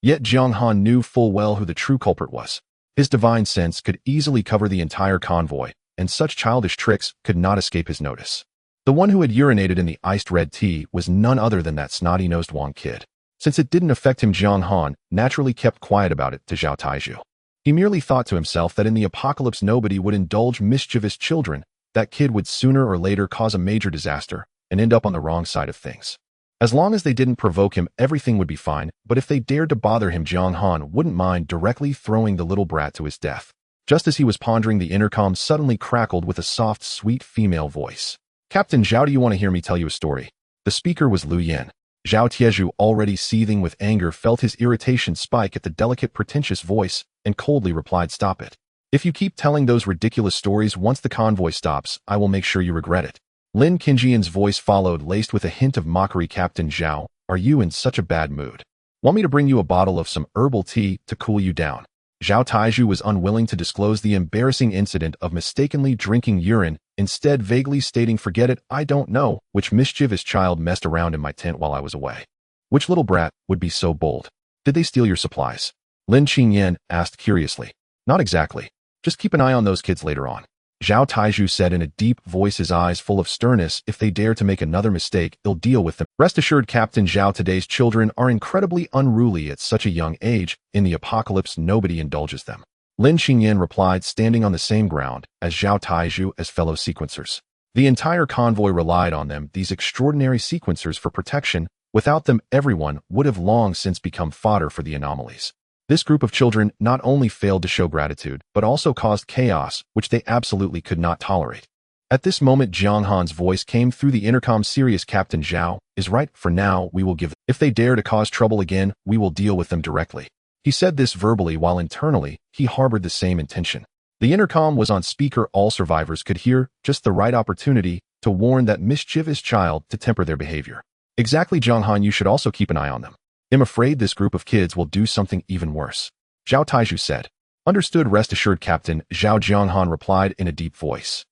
Yet Jiang Han knew full well who the true culprit was. His divine sense could easily cover the entire convoy, and such childish tricks could not escape his notice. The one who had urinated in the iced red tea was none other than that snotty-nosed Wang kid. Since it didn't affect him, Jiang Han naturally kept quiet about it to Zhao Taizhu. He merely thought to himself that in the apocalypse nobody would indulge mischievous children. That kid would sooner or later cause a major disaster and end up on the wrong side of things. As long as they didn't provoke him, everything would be fine, but if they dared to bother him, Jiang Han wouldn't mind directly throwing the little brat to his death. Just as he was pondering, the intercom suddenly crackled with a soft, sweet female voice. "Captain Zhao, do you want to hear me tell you a story?" The speaker was Lu Yin. Zhao Taizhu, already seething with anger, felt his irritation spike at the delicate, pretentious voice and coldly replied, "Stop it. If you keep telling those ridiculous stories, once the convoy stops, I will make sure you regret it." Lin Qingjian's voice followed, laced with a hint of mockery. "Captain Zhao, are you in such a bad mood? Want me to bring you a bottle of some herbal tea to cool you down?" Zhao Taizhu was unwilling to disclose the embarrassing incident of mistakenly drinking urine, instead vaguely stating, "Forget it, I don't know which mischievous child messed around in my tent while I was away. Which little brat would be so bold? Did they steal your supplies?" Lin Qingyan asked curiously. "Not exactly. Just keep an eye on those kids later on," Zhao Taizhu said in a deep voice, his eyes full of sternness. "If they dare to make another mistake, I'll deal with them. Rest assured, Captain Zhao, today's children are incredibly unruly at such a young age. In the apocalypse, nobody indulges them." Lin Qingyan replied, standing on the same ground as Zhao Taizhu as fellow sequencers. The entire convoy relied on them, these extraordinary sequencers, for protection. Without them, everyone would have long since become fodder for the anomalies. This group of children not only failed to show gratitude, but also caused chaos, which they absolutely could not tolerate. At this moment, Jiang Han's voice came through the intercom. "Serious, Captain Zhao is right. For now, we will give them. If they dare to cause trouble again, we will deal with them directly." He said this verbally, while internally, he harbored the same intention. The intercom was on speaker. All survivors could hear just the right opportunity to warn that mischievous child to temper their behavior. "Exactly, Jiang Han, you should also keep an eye on them. I'm afraid this group of kids will do something even worse," Zhao Taizhu said. "Understood, rest assured, Captain Zhao," Jiang Han replied in a deep voice.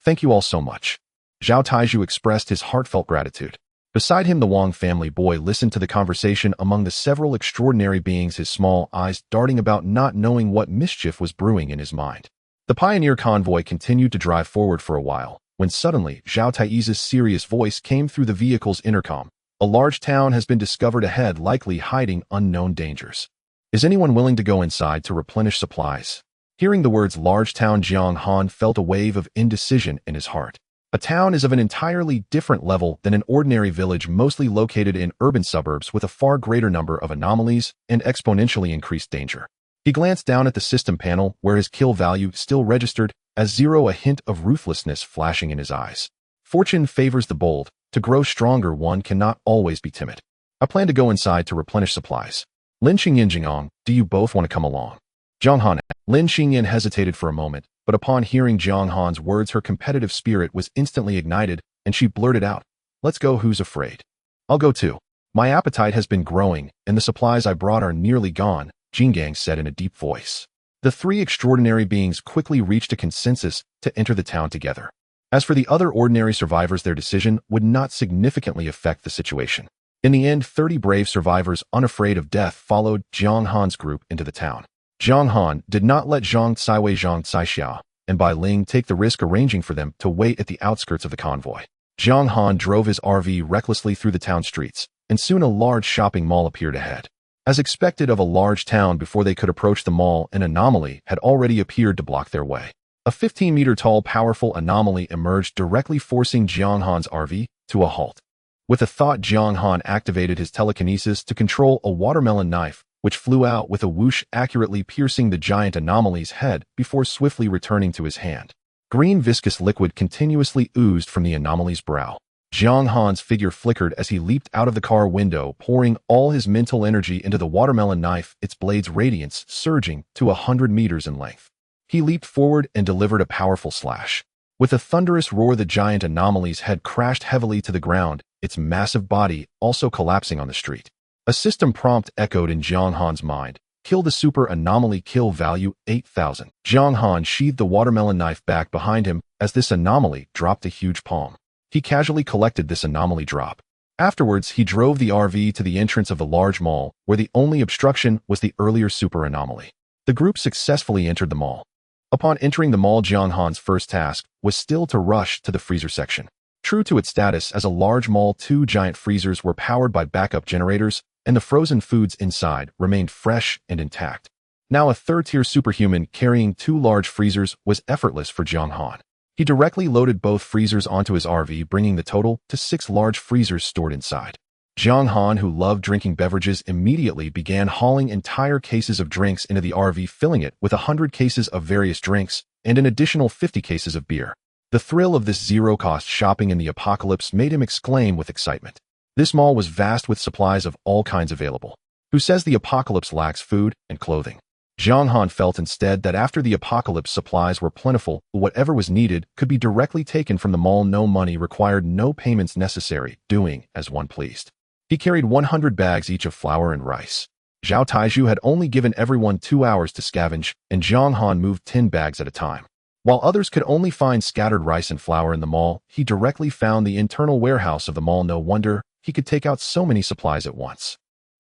"Thank you all so much." Zhao Taizhu expressed his heartfelt gratitude. Beside him, the Wang family boy listened to the conversation among the several extraordinary beings, his small eyes darting about, not knowing what mischief was brewing in his mind. The pioneer convoy continued to drive forward for a while, when suddenly Zhao Taizhu's serious voice came through the vehicle's intercom. "A large town has been discovered ahead, likely hiding unknown dangers. Is anyone willing to go inside to replenish supplies?" Hearing the words large town, Jiang Han felt a wave of indecision in his heart. A town is of an entirely different level than an ordinary village, mostly located in urban suburbs with a far greater number of anomalies and exponentially increased danger. He glanced down at the system panel, where his kill value still registered as 0, a hint of ruthlessness flashing in his eyes. Fortune favors the bold. To grow stronger, one cannot always be timid. "I plan to go inside to replenish supplies. Lin Qingyan, Jingong, do you both want to come along?" Jiang Han. Lin Qingyan hesitated for a moment, but upon hearing Jiang Han's words, her competitive spirit was instantly ignited, and she blurted out, "Let's go, who's afraid? I'll go too. My appetite has been growing, and the supplies I brought are nearly gone," Jingang said in a deep voice. The three extraordinary beings quickly reached a consensus to enter the town together. As for the other ordinary survivors, their decision would not significantly affect the situation. In the end, 30 brave survivors, unafraid of death, followed Jiang Han's group into the town. Jiang Han did not let Zhang Caiwei, Zhang Caixia, and Bai Ling take the risk, arranging for them to wait at the outskirts of the convoy. Jiang Han drove his RV recklessly through the town streets, and soon a large shopping mall appeared ahead. As expected of a large town, before they could approach the mall, an anomaly had already appeared to block their way. A 15-meter-tall, powerful anomaly emerged directly, forcing Jiang Han's RV to a halt. With a thought, Jiang Han activated his telekinesis to control a watermelon knife, which flew out with a whoosh, accurately piercing the giant anomaly's head before swiftly returning to his hand. Green viscous liquid continuously oozed from the anomaly's brow. Jiang Han's figure flickered as he leaped out of the car window, pouring all his mental energy into the watermelon knife, its blade's radiance surging to 100 meters in length. He leaped forward and delivered a powerful slash. With a thunderous roar, the giant anomaly's head crashed heavily to the ground, its massive body also collapsing on the street. A system prompt echoed in Jiang Han's mind. "Kill the super anomaly, kill value 8,000. Jiang Han sheathed the watermelon knife back behind him as this anomaly dropped a huge palm. He casually collected this anomaly drop. Afterwards, he drove the RV to the entrance of the large mall, where the only obstruction was the earlier super anomaly. The group successfully entered the mall. Upon entering the mall, Jiang Han's first task was still to rush to the freezer section. True to its status as a large mall, 2 giant freezers were powered by backup generators, and the frozen foods inside remained fresh and intact. Now a third-tier superhuman carrying 2 large freezers was effortless for Jiang Han. He directly loaded both freezers onto his RV, bringing the total to 6 large freezers stored inside. Jiang Han, who loved drinking beverages, immediately began hauling entire cases of drinks into the RV, filling it with 100 cases of various drinks and an additional 50 cases of beer. The thrill of this zero-cost shopping in the apocalypse made him exclaim with excitement. This mall was vast with supplies of all kinds available. Who says the apocalypse lacks food and clothing? Jiang Han felt instead that after the apocalypse supplies were plentiful, whatever was needed could be directly taken from the mall. No money required, no payments necessary, doing as one pleased. He carried 100 bags each of flour and rice. Zhao Taiju had only given everyone 2 hours to scavenge, and Jiang Han moved 10 bags at a time. While others could only find scattered rice and flour in the mall, he directly found the internal warehouse of the mall. No wonder he could take out so many supplies at once.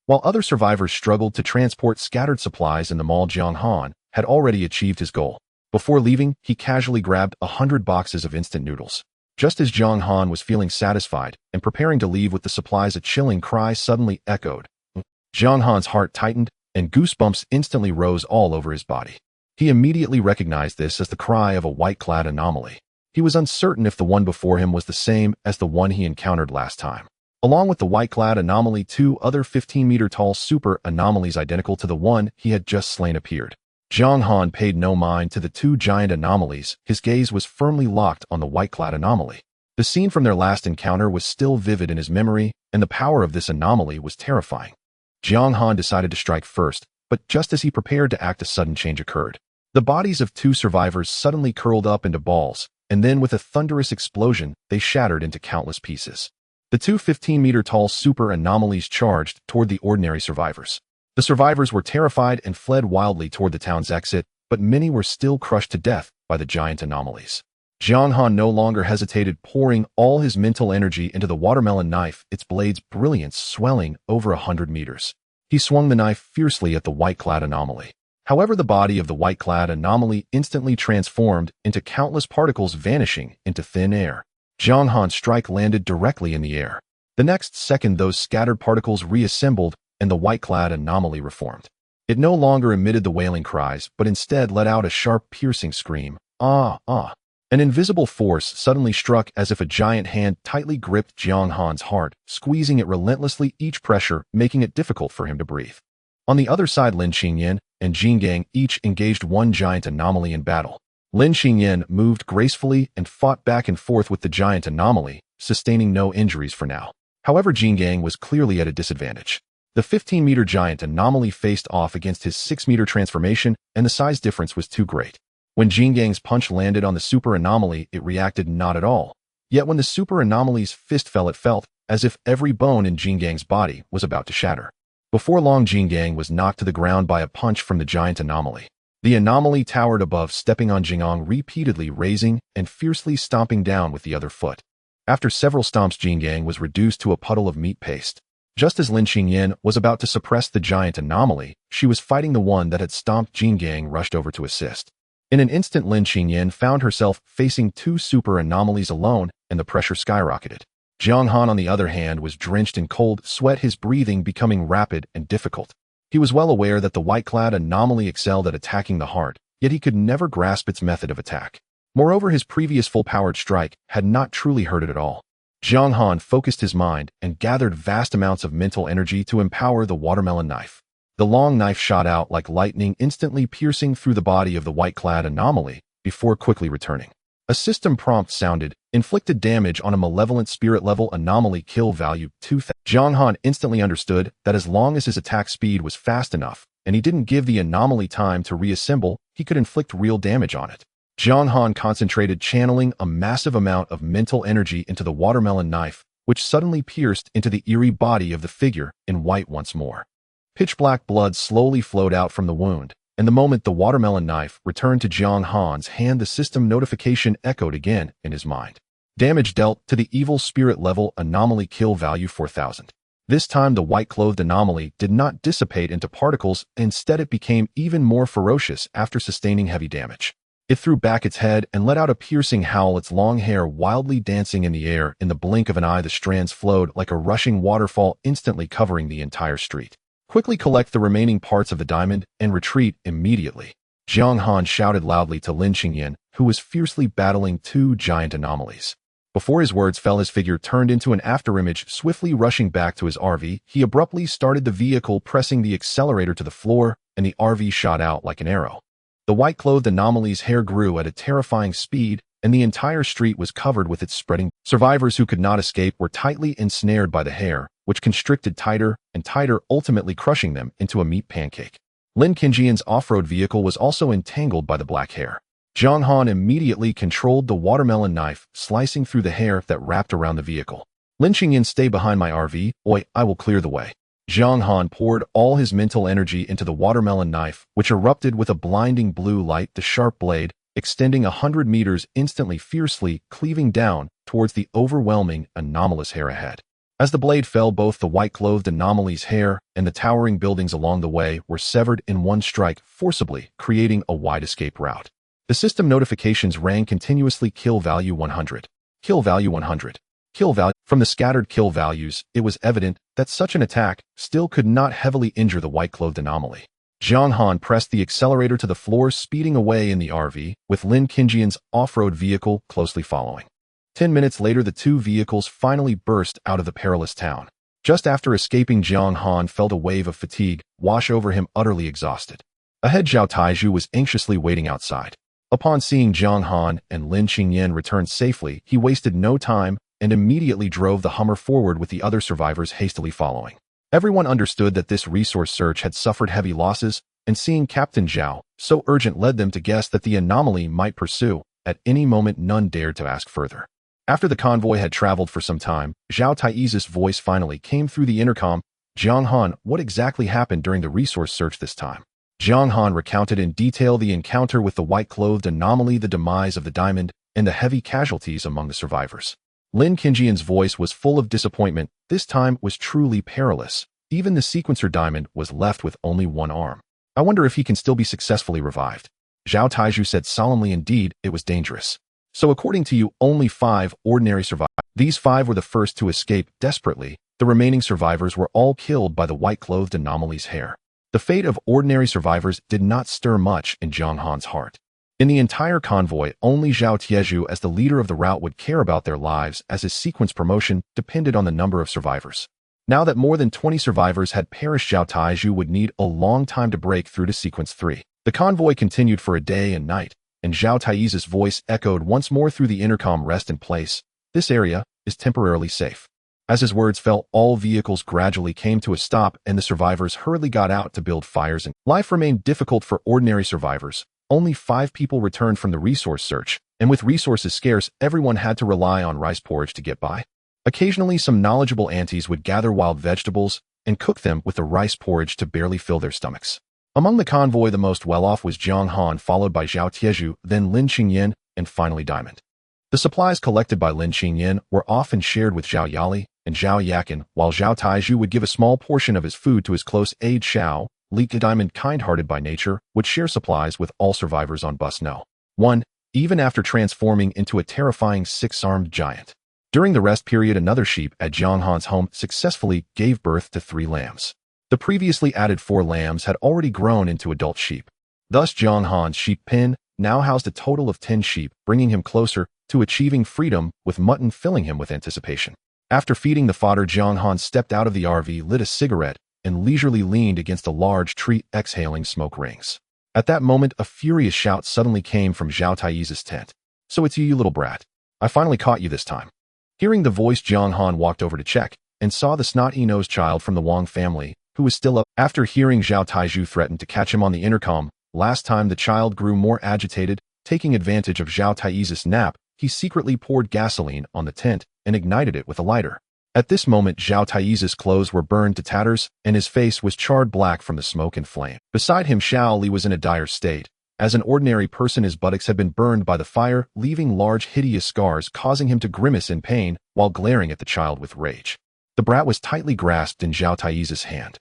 While other survivors struggled to transport scattered supplies in the mall, Jiang Han had already achieved his goal. Before leaving, he casually grabbed 100 boxes of instant noodles. Just as Jiang Han was feeling satisfied and preparing to leave with the supplies, a chilling cry suddenly echoed. Jiang Han's heart tightened, and goosebumps instantly rose all over his body. He immediately recognized this as the cry of a white-clad anomaly. He was uncertain if the one before him was the same as the one he encountered last time. Along with the white-clad anomaly, 2 other 15-meter-tall super anomalies identical to the one he had just slain appeared. Jiang Han paid no mind to the 2 giant anomalies. His gaze was firmly locked on the white-clad anomaly. The scene from their last encounter was still vivid in his memory, and the power of this anomaly was terrifying. Jiang Han decided to strike first, but just as he prepared to act, a sudden change occurred. The bodies of 2 survivors suddenly curled up into balls, and then with a thunderous explosion, they shattered into countless pieces. The 2 15-meter-tall super anomalies charged toward the ordinary survivors. The survivors were terrified and fled wildly toward the town's exit, but many were still crushed to death by the giant anomalies. Jiang Han no longer hesitated, pouring all his mental energy into the watermelon knife, its blade's brilliance swelling over 100 meters. He swung the knife fiercely at the white-clad anomaly. However, the body of the white-clad anomaly instantly transformed into countless particles, vanishing into thin air. Jiang Han's strike landed directly in the air. The next second, those scattered particles reassembled, and the white-clad anomaly reformed. It no longer emitted the wailing cries, but instead let out a sharp, piercing scream. Ah, ah. An invisible force suddenly struck, as if a giant hand tightly gripped Jiang Han's heart, squeezing it relentlessly, each pressure making it difficult for him to breathe. On the other side, Lin Qingyan and Jin Gang each engaged 1 giant anomaly in battle. Lin Qingyan moved gracefully and fought back and forth with the giant anomaly, sustaining no injuries for now. However, Jin Gang was clearly at a disadvantage. The 15-meter giant anomaly faced off against his 6-meter transformation, and the size difference was too great. When Jin Gang's punch landed on the super anomaly, it reacted not at all. Yet when the super anomaly's fist fell, it felt as if every bone in Jin Gang's body was about to shatter. Before long, Jin Gang was knocked to the ground by a punch from the giant anomaly. The anomaly towered above, stepping on Jing'ang repeatedly, raising and fiercely stomping down with the other foot. After several stomps, Jin Gang was reduced to a puddle of meat paste. Just as Lin Qingyan was about to suppress the giant anomaly, she was fighting the one that had stomped. Jin Gang rushed over to assist. In an instant, Lin Qingyan found herself facing 2 super anomalies alone, and the pressure skyrocketed. Jiang Han, on the other hand, was drenched in cold sweat, his breathing becoming rapid and difficult. He was well aware that the white-clad anomaly excelled at attacking the heart, yet he could never grasp its method of attack. Moreover, his previous full-powered strike had not truly hurt it at all. Jiang Han focused his mind and gathered vast amounts of mental energy to empower the watermelon knife. The long knife shot out like lightning, instantly piercing through the body of the white-clad anomaly before quickly returning. A system prompt sounded. Inflicted damage on a malevolent spirit-level anomaly, kill value 2,000. Jiang Han instantly understood that as long as his attack speed was fast enough, and he didn't give the anomaly time to reassemble, he could inflict real damage on it. Jiang Han concentrated, channeling a massive amount of mental energy into the watermelon knife, which suddenly pierced into the eerie body of the figure in white once more. Pitch-black blood slowly flowed out from the wound, and the moment the watermelon knife returned to Jiang Han's hand, the system notification echoed again in his mind. Damage dealt to the evil spirit-level anomaly, kill value 4,000. This time the white-clothed anomaly did not dissipate into particles, instead it became even more ferocious after sustaining heavy damage. It threw back its head and let out a piercing howl, its long hair wildly dancing in the air. In the blink of an eye, the strands flowed like a rushing waterfall, instantly covering the entire street. Quickly collect the remaining parts of the diamond and retreat immediately. Jiang Han shouted loudly to Lin Qingyan, who was fiercely battling two giant anomalies. Before his words fell, his figure turned into an afterimage, swiftly rushing back to his RV. He abruptly started the vehicle, pressing the accelerator to the floor, and the RV shot out like an arrow. The white-clothed anomaly's hair grew at a terrifying speed, and the entire street was covered with its spreading. Survivors who could not escape were tightly ensnared by the hair, which constricted tighter and tighter, ultimately crushing them into a meat pancake. Lin Qingyan's off-road vehicle was also entangled by the black hair. Jiang Han immediately controlled the watermelon knife, slicing through the hair that wrapped around the vehicle. Lin Qingyan, stay behind my RV. Oi, I will clear the way. Jiang Han poured all his mental energy into the watermelon knife, which erupted with a blinding blue light, the sharp blade, extending 100 meters, instantly fiercely cleaving down towards the overwhelming, anomalous hair ahead. As the blade fell, both the white-clothed anomaly's hair and the towering buildings along the way were severed in one strike, forcibly creating a wide escape route. The system notifications rang continuously. Kill value 100. Kill value 100. Kill value. From the scattered kill values, it was evident that such an attack still could not heavily injure the white-clothed anomaly. Jiang Han pressed the accelerator to the floor, speeding away in the RV, with Lin Qingyan's off-road vehicle closely following. 10 minutes later, the two vehicles finally burst out of the perilous town. Just after escaping, Jiang Han felt a wave of fatigue wash over him, utterly exhausted. Ahead, Zhao Taizhu was anxiously waiting outside. Upon seeing Jiang Han and Lin Qingyan return safely, he wasted no time and immediately drove the Hummer forward, with the other survivors hastily following. Everyone understood that this resource search had suffered heavy losses, and seeing Captain Zhao so urgent led them to guess that the anomaly might pursue. At any moment, none dared to ask further. After the convoy had traveled for some time, Zhao Taizhu's voice finally came through the intercom. Jiang Han, what exactly happened during the resource search this time? Jiang Han recounted in detail the encounter with the white-clothed anomaly, the demise of the diamond, and the heavy casualties among the survivors. Lin Qingyan's voice was full of disappointment. This time was truly perilous. Even the sequencer diamond was left with only one arm. I wonder if he can still be successfully revived. Zhao Taizhu said solemnly. Indeed, it was dangerous. So according to you, only 5 ordinary survivors. These 5 were the first to escape desperately. The remaining survivors were all killed by the white-clothed anomaly's hair. The fate of ordinary survivors did not stir much in Jiang Han's heart. In the entire convoy, only Zhao Taizhu, as the leader of the route, would care about their lives, as his sequence promotion depended on the number of survivors. Now that more than 20 survivors had perished, Zhao Taizhu would need a long time to break through to sequence 3. The convoy continued for a day and night, and Zhao Taizhu's voice echoed once more through the intercom. Rest in place. This area is temporarily safe. As his words fell, all vehicles gradually came to a stop, and the survivors hurriedly got out to build fires. And life remained difficult for ordinary survivors. Only 5 people returned from the resource search, and with resources scarce, everyone had to rely on rice porridge to get by. Occasionally, some knowledgeable aunties would gather wild vegetables and cook them with the rice porridge to barely fill their stomachs. Among the convoy, the most well-off was Jiang Han, followed by Zhao Taizhu, then Lin Qingyan, and finally Diamond. The supplies collected by Lin Qingyan were often shared with Zhao Yali and Zhao Yakin, while Zhao Taizhu would give a small portion of his food to his close aide Xiao. Li Diamond, kind-hearted by nature, would share supplies with all survivors on bus No. 1, even after transforming into a terrifying 6-armed giant. During the rest period, another sheep at Jiang Han's home successfully gave birth to 3 lambs. The previously added 4 lambs had already grown into adult sheep. Thus, Jiang Han's sheep pen now housed a total of 10 sheep, bringing him closer to achieving freedom, with mutton filling him with anticipation. After feeding the fodder, Jiang Han stepped out of the RV, lit a cigarette, and leisurely leaned against a large tree, exhaling smoke rings. At that moment, a furious shout suddenly came from Zhao Taizhu's tent. So it's you, you little brat. I finally caught you this time. Hearing the voice, Jiang Han walked over to check, and saw the snotty-nosed child from the Wang family, who was still up. After hearing Zhao Taizhu threaten to catch him on the intercom, last time the child grew more agitated. Taking advantage of Zhao Taizhu's nap, he secretly poured gasoline on the tent and ignited it with a lighter. At this moment, Zhao Taizhu's clothes were burned to tatters, and his face was charred black from the smoke and flame. Beside him, Xiao Li was in a dire state. As an ordinary person, his buttocks had been burned by the fire, leaving large hideous scars, causing him to grimace in pain while glaring at the child with rage. The brat was tightly grasped in Zhao Taizhu's hand.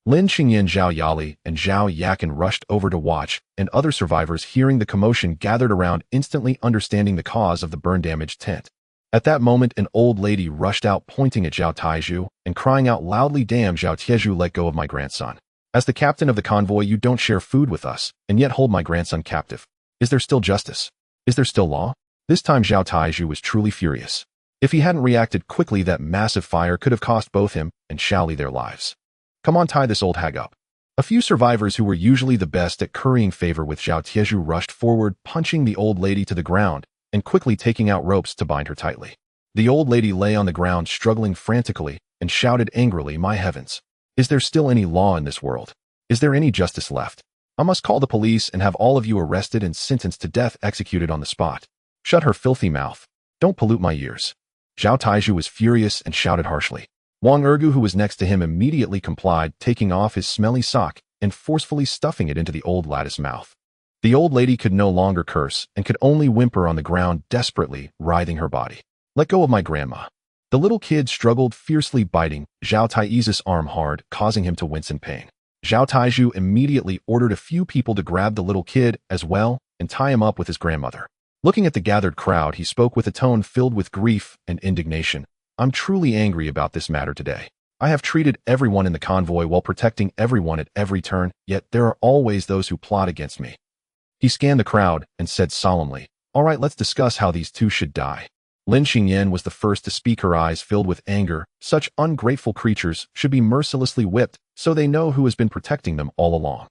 Lin Xingyan, Zhao Yali, and Zhao Yakin rushed over to watch, and other survivors hearing the commotion gathered around, instantly understanding the cause of the burn-damaged tent. At that moment, an old lady rushed out pointing at Zhao Taizhu and crying out loudly, "Damn, Zhao Taizhu, let go of my grandson. As the captain of the convoy, you don't share food with us, and yet hold my grandson captive. Is there still justice? Is there still law?" This time Zhao Taizhu was truly furious. If he hadn't reacted quickly, that massive fire could have cost both him and Shaoli their lives. "Come on, tie this old hag up." A few survivors who were usually the best at currying favor with Zhao Taizhu rushed forward, punching the old lady to the ground and quickly taking out ropes to bind her tightly. The old lady lay on the ground struggling frantically and shouted angrily, "My heavens! Is there still any law in this world? Is there any justice left? I must call the police and have all of you arrested and sentenced to death, executed on the spot. Shut her filthy mouth. Don't pollute my ears." Zhao Taizhu was furious and shouted harshly. Wang Ergu, who was next to him, immediately complied, taking off his smelly sock and forcefully stuffing it into the old lady's mouth. The old lady could no longer curse and could only whimper on the ground, desperately writhing her body. "Let go of my grandma." The little kid struggled, fiercely biting Zhao Taizhu's arm hard, causing him to wince in pain. Zhao Taizhu immediately ordered a few people to grab the little kid as well and tie him up with his grandmother. Looking at the gathered crowd, he spoke with a tone filled with grief and indignation. "I'm truly angry about this matter today. I have treated everyone in the convoy while protecting everyone at every turn, yet there are always those who plot against me." He scanned the crowd and said solemnly, "All right, let's discuss how these two should die." Lin Xingyan was the first to speak, her eyes filled with anger. "Such ungrateful creatures should be mercilessly whipped so they know who has been protecting them all along.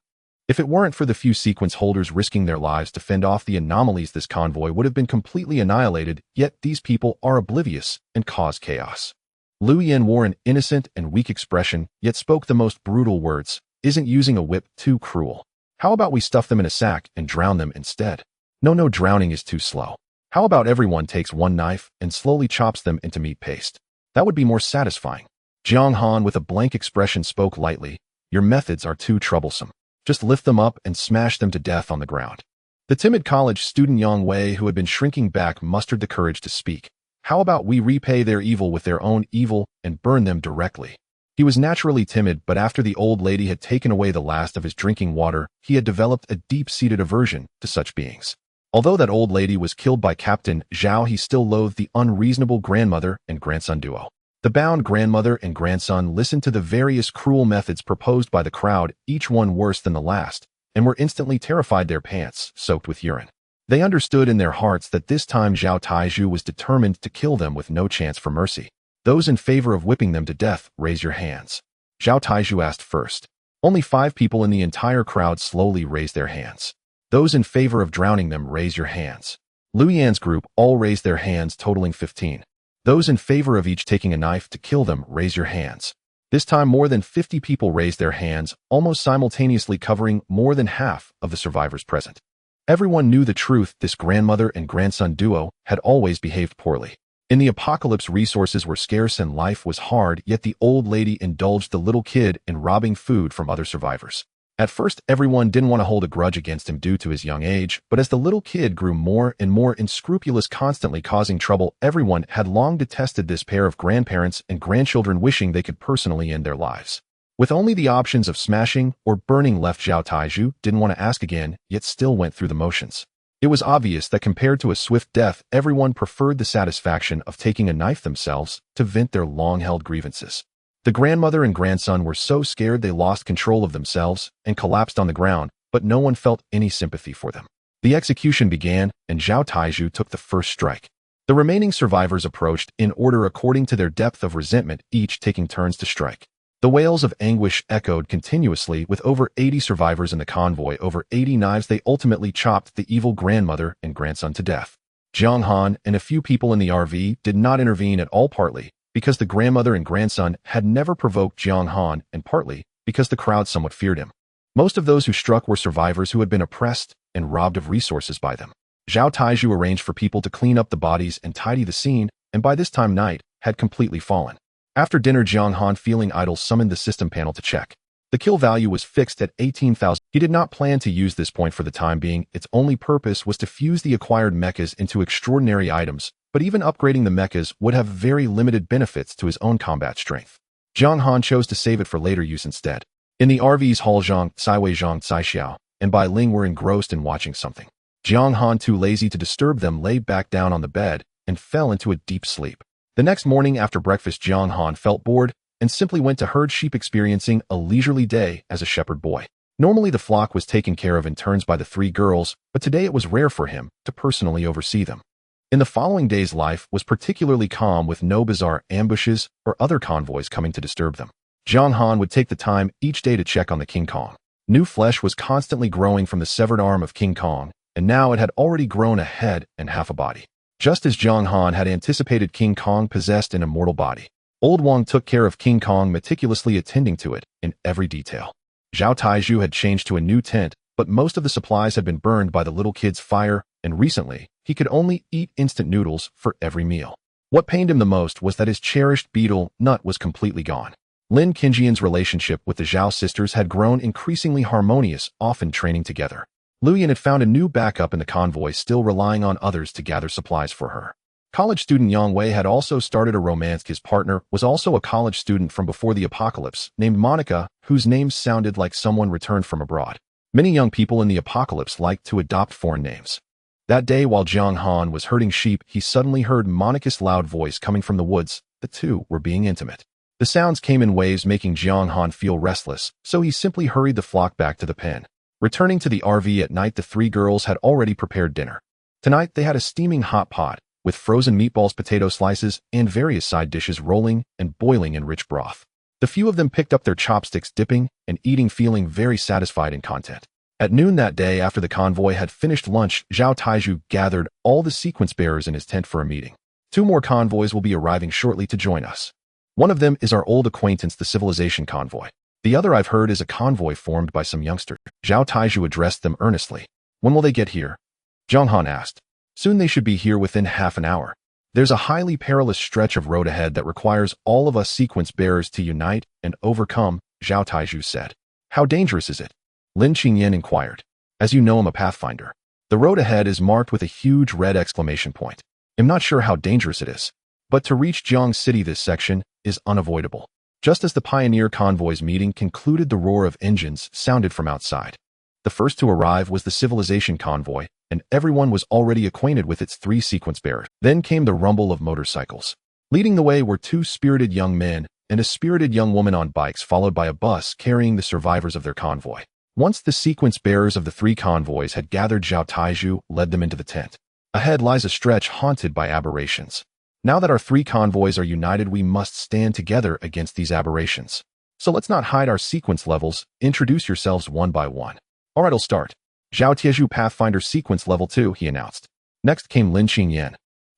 If it weren't for the few sequence holders risking their lives to fend off the anomalies, this convoy would have been completely annihilated, yet these people are oblivious and cause chaos." Lu Yin wore an innocent and weak expression, yet spoke the most brutal words. "Isn't using a whip too cruel? How about we stuff them in a sack and drown them instead?" No, drowning is too slow. "How about everyone takes one knife and slowly chops them into meat paste? That would be more satisfying." Jiang Han, with a blank expression, spoke lightly. "Your methods are too troublesome. Just lift them up and smash them to death on the ground." The timid college student Yang Wei, who had been shrinking back, mustered the courage to speak. "How about we repay their evil with their own evil and burn them directly?" He was naturally timid, but after the old lady had taken away the last of his drinking water, he had developed a deep-seated aversion to such beings. Although that old lady was killed by Captain Zhao, he still loathed the unreasonable grandmother and grandson duo. The bound grandmother and grandson listened to the various cruel methods proposed by the crowd, each one worse than the last, and were instantly terrified, their pants soaked with urine. They understood in their hearts that this time Zhao Taizhu was determined to kill them with no chance for mercy. "Those in favor of whipping them to death, raise your hands." Zhao Taizhu asked first. Only 5 people in the entire crowd slowly raised their hands. "Those in favor of drowning them, raise your hands." Lu Yan's group all raised their hands, totaling 15. "Those in favor of each taking a knife to kill them, raise your hands." This time more than 50 people raised their hands, almost simultaneously covering more than half of the survivors present. Everyone knew the truth. This grandmother and grandson duo had always behaved poorly. In the apocalypse, resources were scarce and life was hard, yet the old lady indulged the little kid in robbing food from other survivors. At first, everyone didn't want to hold a grudge against him due to his young age, but as the little kid grew more and more unscrupulous, constantly causing trouble, everyone had long detested this pair of grandparents and grandchildren, wishing they could personally end their lives. With only the options of smashing or burning left, Zhao Taizhu didn't want to ask again, yet still went through the motions. It was obvious that compared to a swift death, everyone preferred the satisfaction of taking a knife themselves to vent their long-held grievances. The grandmother and grandson were so scared they lost control of themselves and collapsed on the ground, but no one felt any sympathy for them. The execution began, and Zhao Taizhu took the first strike. The remaining survivors approached in order according to their depth of resentment, each taking turns to strike. The wails of anguish echoed continuously. With over 80 survivors in the convoy, over 80 knives, they ultimately chopped the evil grandmother and grandson to death. Jiang Han and a few people in the RV did not intervene at all, partly because the grandmother and grandson had never provoked Jiang Han, and partly because the crowd somewhat feared him. Most of those who struck were survivors who had been oppressed and robbed of resources by them. Zhao Taizhu arranged for people to clean up the bodies and tidy the scene, and by this time night had completely fallen. After dinner, Jiang Han, feeling idle, summoned the system panel to check. The kill value was fixed at 18,000. He did not plan to use this point for the time being. Its only purpose was to fuse the acquired mechas into extraordinary items, but even upgrading the mechas would have very limited benefits to his own combat strength. Jiang Han chose to save it for later use instead. In the RV's hall, Zhang Caiwei, Zhang Caixiao, and Bai Ling were engrossed in watching something. Jiang Han, too lazy to disturb them, lay back down on the bed and fell into a deep sleep. The next morning after breakfast, Jiang Han felt bored and simply went to herd sheep, experiencing a leisurely day as a shepherd boy. Normally the flock was taken care of in turns by the three girls, but today it was rare for him to personally oversee them. In the following days, life was particularly calm, with no bizarre ambushes or other convoys coming to disturb them. Jiang Han would take the time each day to check on the King Kong. New flesh was constantly growing from the severed arm of King Kong, and now it had already grown a head and half a body. Just as Jiang Han had anticipated, King Kong possessed an immortal body. Old Wang took care of King Kong, meticulously attending to it in every detail. Zhao Taizhu had changed to a new tent, but most of the supplies had been burned by the little kid's fire, and recently, he could only eat instant noodles for every meal. What pained him the most was that his cherished beetle nut was completely gone. Lin Qingjian's relationship with the Zhao sisters had grown increasingly harmonious, often training together. Lu Yan had found a new backup in the convoy, still relying on others to gather supplies for her. College student Yang Wei had also started a romance. His partner was also a college student from before the apocalypse, named Monica, whose name sounded like someone returned from abroad. Many young people in the apocalypse liked to adopt foreign names. That day, while Jiang Han was herding sheep, he suddenly heard Monica's loud voice coming from the woods. The two were being intimate. The sounds came in waves, making Jiang Han feel restless, so he simply hurried the flock back to the pen. Returning to the RV at night, the three girls had already prepared dinner. Tonight, they had a steaming hot pot, with frozen meatballs, potato slices, and various side dishes rolling and boiling in rich broth. The few of them picked up their chopsticks, dipping and eating, feeling very satisfied and content. At noon that day, after the convoy had finished lunch, Zhao Taizhu gathered all the sequence bearers in his tent for a meeting. 2 more convoys will be arriving shortly to join us. One of them is our old acquaintance, the civilization convoy. The other, I've heard, is a convoy formed by some youngsters. Zhao Taizhu addressed them earnestly. When will they get here? Jiang Han asked. Soon, they should be here within half an hour. There's a highly perilous stretch of road ahead that requires all of us sequence bearers to unite and overcome, Zhao Taizhu said. How dangerous is it? Lin Qingyan inquired. As you know, I'm a pathfinder. The road ahead is marked with a huge red exclamation point. I'm not sure how dangerous it is, but to reach Jiang City, this section is unavoidable. Just as the pioneer convoy's meeting concluded, the roar of engines sounded from outside. The first to arrive was the civilization convoy, and everyone was already acquainted with its 3 sequence bearers. Then came the rumble of motorcycles. Leading the way were 2 spirited young men and a spirited young woman on bikes, followed by a bus carrying the survivors of their convoy. Once the sequence bearers of the 3 convoys had gathered, Zhao Taizhu led them into the tent. Ahead lies a stretch haunted by aberrations. Now that our 3 convoys are united, we must stand together against these aberrations. So let's not hide our sequence levels. Introduce yourselves one by one. Alright, I'll start. Zhao Taizhu, Pathfinder Sequence Level 2, he announced. Next came Lin Qingyan.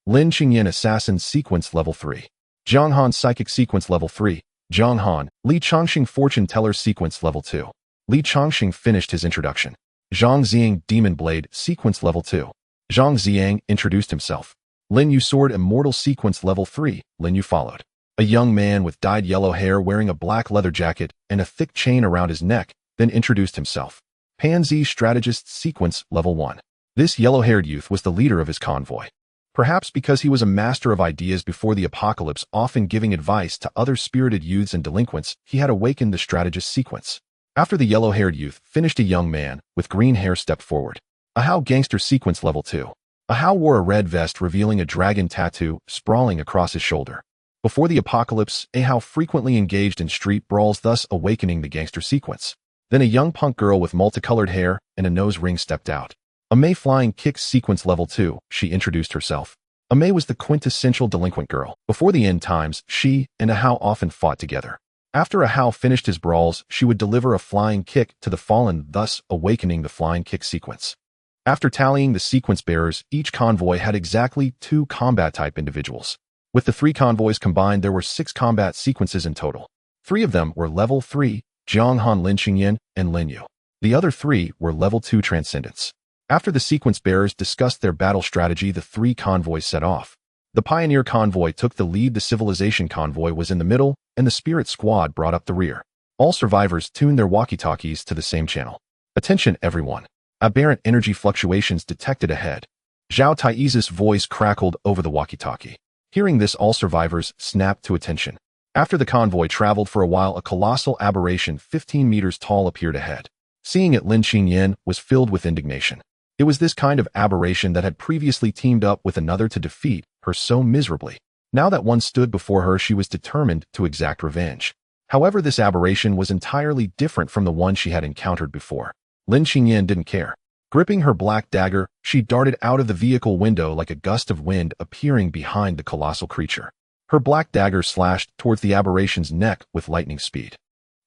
Lin Qingyan, Assassin Sequence Level 3. Jiang Han, Psychic Sequence Level 3. Jiang Han. Li Chongxing, Fortune Teller Sequence Level 2. Li Chongxing finished his introduction. Zhang Xiang, Demon Blade Sequence Level 2. Zhang Xiang introduced himself. Lin Yu, Sword Immortal Sequence Level 3. Lin Yu followed. A young man with dyed yellow hair, wearing a black leather jacket and a thick chain around his neck, then introduced himself. Pansy, Strategist Sequence Level 1. This yellow-haired youth was the leader of his convoy. Perhaps because he was a master of ideas before the apocalypse, often giving advice to other spirited youths and delinquents, he had awakened the Strategist Sequence. After the yellow-haired youth finished, a young man with green hair stepped forward. Ahau, Gangster Sequence Level 2. Ahau wore a red vest revealing a dragon tattoo sprawling across his shoulder. Before the apocalypse, Ahau frequently engaged in street brawls, thus awakening the gangster sequence. Then a young punk girl with multicolored hair and a nose ring stepped out. Amei, Flying Kicks Sequence Level 2, she introduced herself. Amei was the quintessential delinquent girl. Before the end times, she and Ahau often fought together. After Ahau finished his brawls, she would deliver a flying kick to the fallen, thus awakening the flying kick sequence. After tallying the sequence bearers, each convoy had exactly 2 combat-type individuals. With the 3 convoys combined, there were 6 combat sequences in total. 3 of them were Level 3, Jiang Han, Lin Qingyan, and Lin Yu. The other 3 were Level 2 Transcendence. After the sequence bearers discussed their battle strategy, the 3 convoys set off. The Pioneer convoy took the lead, the Civilization convoy was in the middle, and the Spirit squad brought up the rear. All survivors tuned their walkie-talkies to the same channel. Attention, everyone. Aberrant energy fluctuations detected ahead. Zhao Taizhu's voice crackled over the walkie-talkie. Hearing this, all survivors snapped to attention. After the convoy traveled for a while, a colossal aberration 15 meters tall appeared ahead. Seeing it, Lin Qingyan was filled with indignation. It was this kind of aberration that had previously teamed up with another to defeat her so miserably. Now that one stood before her, she was determined to exact revenge. However, this aberration was entirely different from the one she had encountered before. Lin Qingyan didn't care. Gripping her black dagger, she darted out of the vehicle window like a gust of wind, appearing behind the colossal creature. Her black dagger slashed towards the aberration's neck with lightning speed.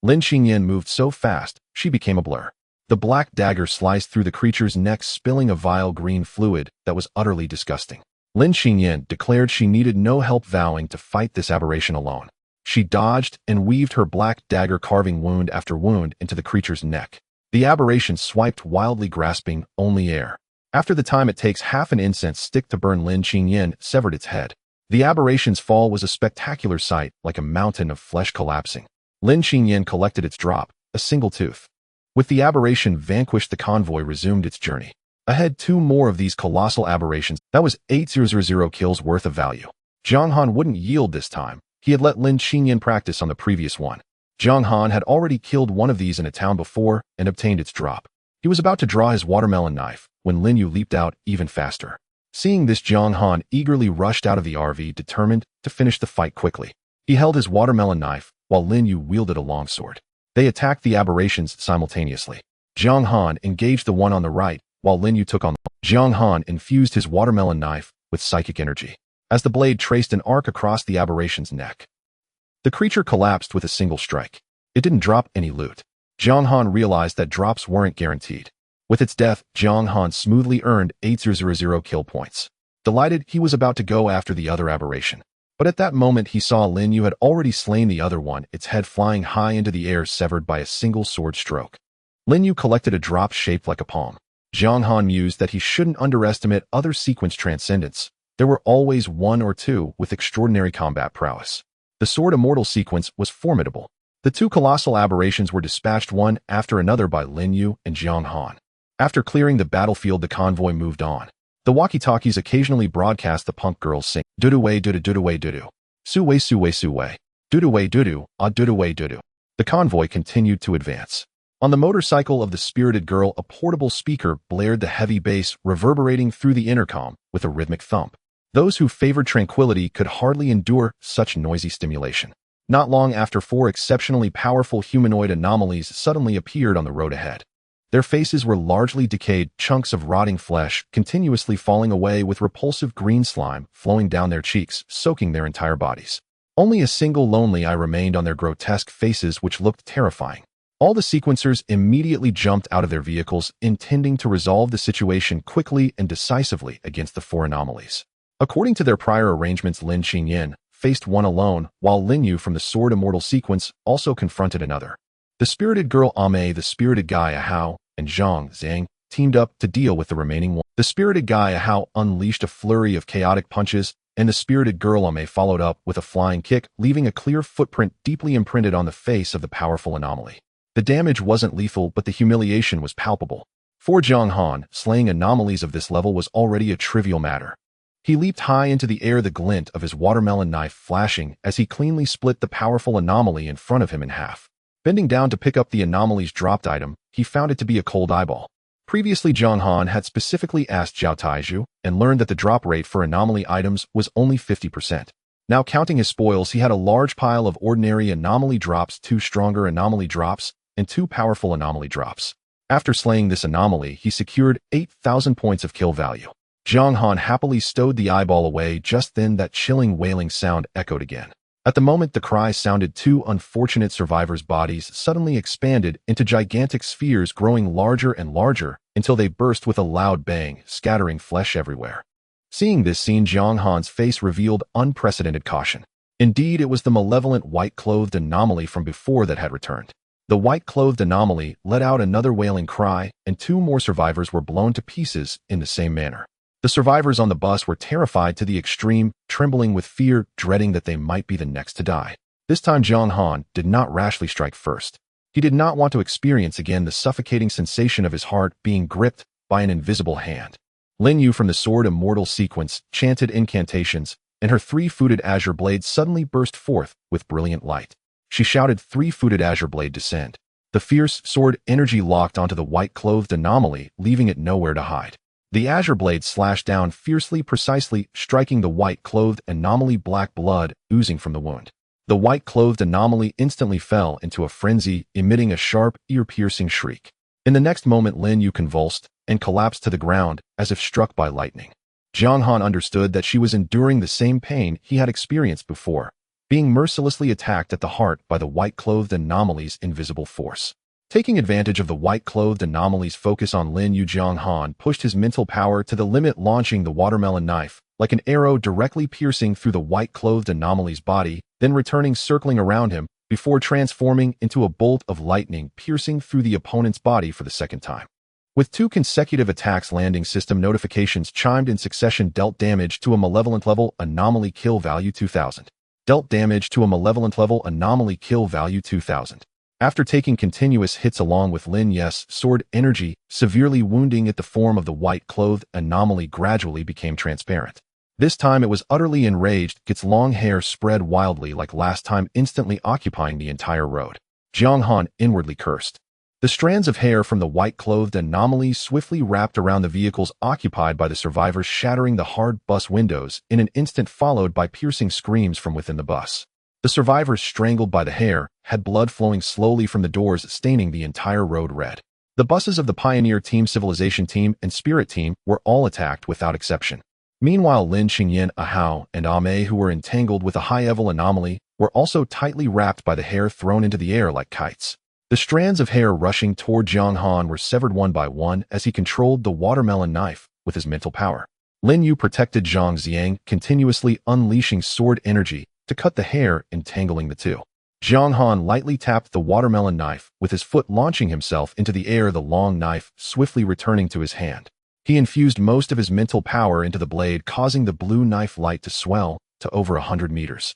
Lin Qingyan moved so fast, she became a blur. The black dagger sliced through the creature's neck, spilling a vile green fluid that was utterly disgusting. Lin Qingyan declared she needed no help, vowing to fight this aberration alone. She dodged and weaved her black dagger, carving wound after wound into the creature's neck. The aberration swiped wildly, grasping only air. After the time it takes half an incense stick to burn, Lin Qingyan severed its head. The aberration's fall was a spectacular sight, like a mountain of flesh collapsing. Lin Qingyan collected its drop, a single tooth. With the aberration vanquished, the convoy resumed its journey. Ahead, 2 more of these colossal aberrations. That was 8,000 kills worth of value. Zhang Han wouldn't yield this time. He had let Lin Qingyan practice on the previous one. Zhang Han had already killed one of these in a town before and obtained its drop. He was about to draw his watermelon knife when Lin Yu leaped out even faster. Seeing this, Zhang Han eagerly rushed out of the RV, determined to finish the fight quickly. He held his watermelon knife while Lin Yu wielded a longsword. They attacked the aberrations simultaneously. Zhang Han engaged the one on the right, while Lin Yu took on Zhang Han infused his watermelon knife with psychic energy. As the blade traced an arc across the aberration's neck, the creature collapsed with a single strike. It didn't drop any loot. Zhang Han realized that drops weren't guaranteed. With its death, Zhang Han smoothly earned 8,000 kill points. Delighted, he was about to go after the other aberration. But at that moment he saw Lin Yu had already slain the other one, its head flying high into the air, severed by a single sword stroke. Lin Yu collected a drop shaped like a palm. Zhang Han mused that he shouldn't underestimate other sequence transcendents. There were always 1 or 2 with extraordinary combat prowess. The Sword Immortal sequence was formidable. The 2 colossal aberrations were dispatched one after another by Lin Yu and Zhang Han. After clearing the battlefield, the convoy moved on. The walkie-talkies occasionally broadcast the punk girls sing, "Dudu-wei dudu-dudu-wei dudu. Su-wei su-wei su-wei. Dudu-wei dudu, ah dudu-wei dudu." The convoy continued to advance. On the motorcycle of the spirited girl, a portable speaker blared the heavy bass, reverberating through the intercom with a rhythmic thump. Those who favored tranquility could hardly endure such noisy stimulation. Not long after, 4 exceptionally powerful humanoid anomalies suddenly appeared on the road ahead. Their faces were largely decayed, chunks of rotting flesh continuously falling away, with repulsive green slime flowing down their cheeks, soaking their entire bodies. Only a single lonely eye remained on their grotesque faces, which looked terrifying. All the sequencers immediately jumped out of their vehicles, intending to resolve the situation quickly and decisively against the 4 anomalies. According to their prior arrangements, Lin Qingyan faced one alone, while Lin Yu from the Sword Immortal sequence also confronted another. The spirited girl Ame, the spirited guy Ahao, and Zhang Zhang teamed up to deal with the remaining one. The spirited guy Ahao unleashed a flurry of chaotic punches, and the spirited girl Ame followed up with a flying kick, leaving a clear footprint deeply imprinted on the face of the powerful anomaly. The damage wasn't lethal, but the humiliation was palpable. For Zhang Han, slaying anomalies of this level was already a trivial matter. He leaped high into the air, the glint of his watermelon knife flashing as he cleanly split the powerful anomaly in front of him in half. Bending down to pick up the anomaly's dropped item, he found it to be a cold eyeball. Previously, Zhang Han had specifically asked Zhao Taizhu and learned that the drop rate for anomaly items was only 50%. Now, counting his spoils, he had a large pile of ordinary anomaly drops, 2 stronger anomaly drops, and 2 powerful anomaly drops. After slaying this anomaly, he secured 8,000 points of kill value. Zhang Han happily stowed the eyeball away. Just then, that chilling wailing sound echoed again. At the moment the cry sounded, 2 unfortunate survivors' bodies suddenly expanded into gigantic spheres, growing larger and larger until they burst with a loud bang, scattering flesh everywhere. Seeing this scene, Zhang Han's face revealed unprecedented caution. Indeed, it was the malevolent white-clothed anomaly from before that had returned. The white-clothed anomaly let out another wailing cry, and 2 more survivors were blown to pieces in the same manner. The survivors on the bus were terrified to the extreme, trembling with fear, dreading that they might be the next to die. This time Zhang Han did not rashly strike first. He did not want to experience again the suffocating sensation of his heart being gripped by an invisible hand. Lin Yu from the Sword Immortal sequence chanted incantations, and her three-footed azure blade suddenly burst forth with brilliant light. She shouted, "Three-footed azure blade, descend." The fierce sword energy locked onto the white-clothed anomaly, leaving it nowhere to hide. The azure blade slashed down fiercely, precisely striking the white-clothed anomaly, black blood oozing from the wound. The white-clothed anomaly instantly fell into a frenzy, emitting a sharp, ear-piercing shriek. In the next moment, Lin Yu convulsed and collapsed to the ground as if struck by lightning. Jiang Han understood that she was enduring the same pain he had experienced before, being mercilessly attacked at the heart by the white-clothed anomaly's invisible force. Taking advantage of the white-clothed anomaly's focus on Lin Yu, Jiang Han pushed his mental power to the limit, launching the watermelon knife like an arrow directly piercing through the white-clothed anomaly's body, then returning circling around him before transforming into a bolt of lightning piercing through the opponent's body for the second time. With two consecutive attacks, landing system notifications chimed in succession. Dealt damage to a malevolent level anomaly, kill value 2000. Dealt damage to a malevolent level anomaly, kill value 2000. After taking continuous hits along with Lin Yu's sword energy, severely wounding it, the form of the white-clothed anomaly gradually became transparent. This time it was utterly enraged, its long hair spread wildly like last time, instantly occupying the entire road. Jiang Han inwardly cursed. The strands of hair from the white-clothed anomaly swiftly wrapped around the vehicles occupied by the survivors, shattering the hard bus windows in an instant, followed by piercing screams from within the bus. The survivors, strangled by the hair, had blood flowing slowly from the doors, staining the entire road red. The buses of the Pioneer Team, Civilization Team, and Spirit Team were all attacked without exception. Meanwhile, Lin Qingyan, Ahao, and Ame, who were entangled with a high-level anomaly, were also tightly wrapped by the hair thrown into the air like kites. The strands of hair rushing toward Jiang Han were severed one by one as he controlled the watermelon knife with his mental power. Lin Yu protected Zhang Xiang, continuously unleashing sword energy to cut the hair, entangling the two. Jiang Han lightly tapped the watermelon knife with his foot, launching himself into the air, the long knife swiftly returning to his hand. He infused most of his mental power into the blade, causing the blue knife light to swell to over 100 meters.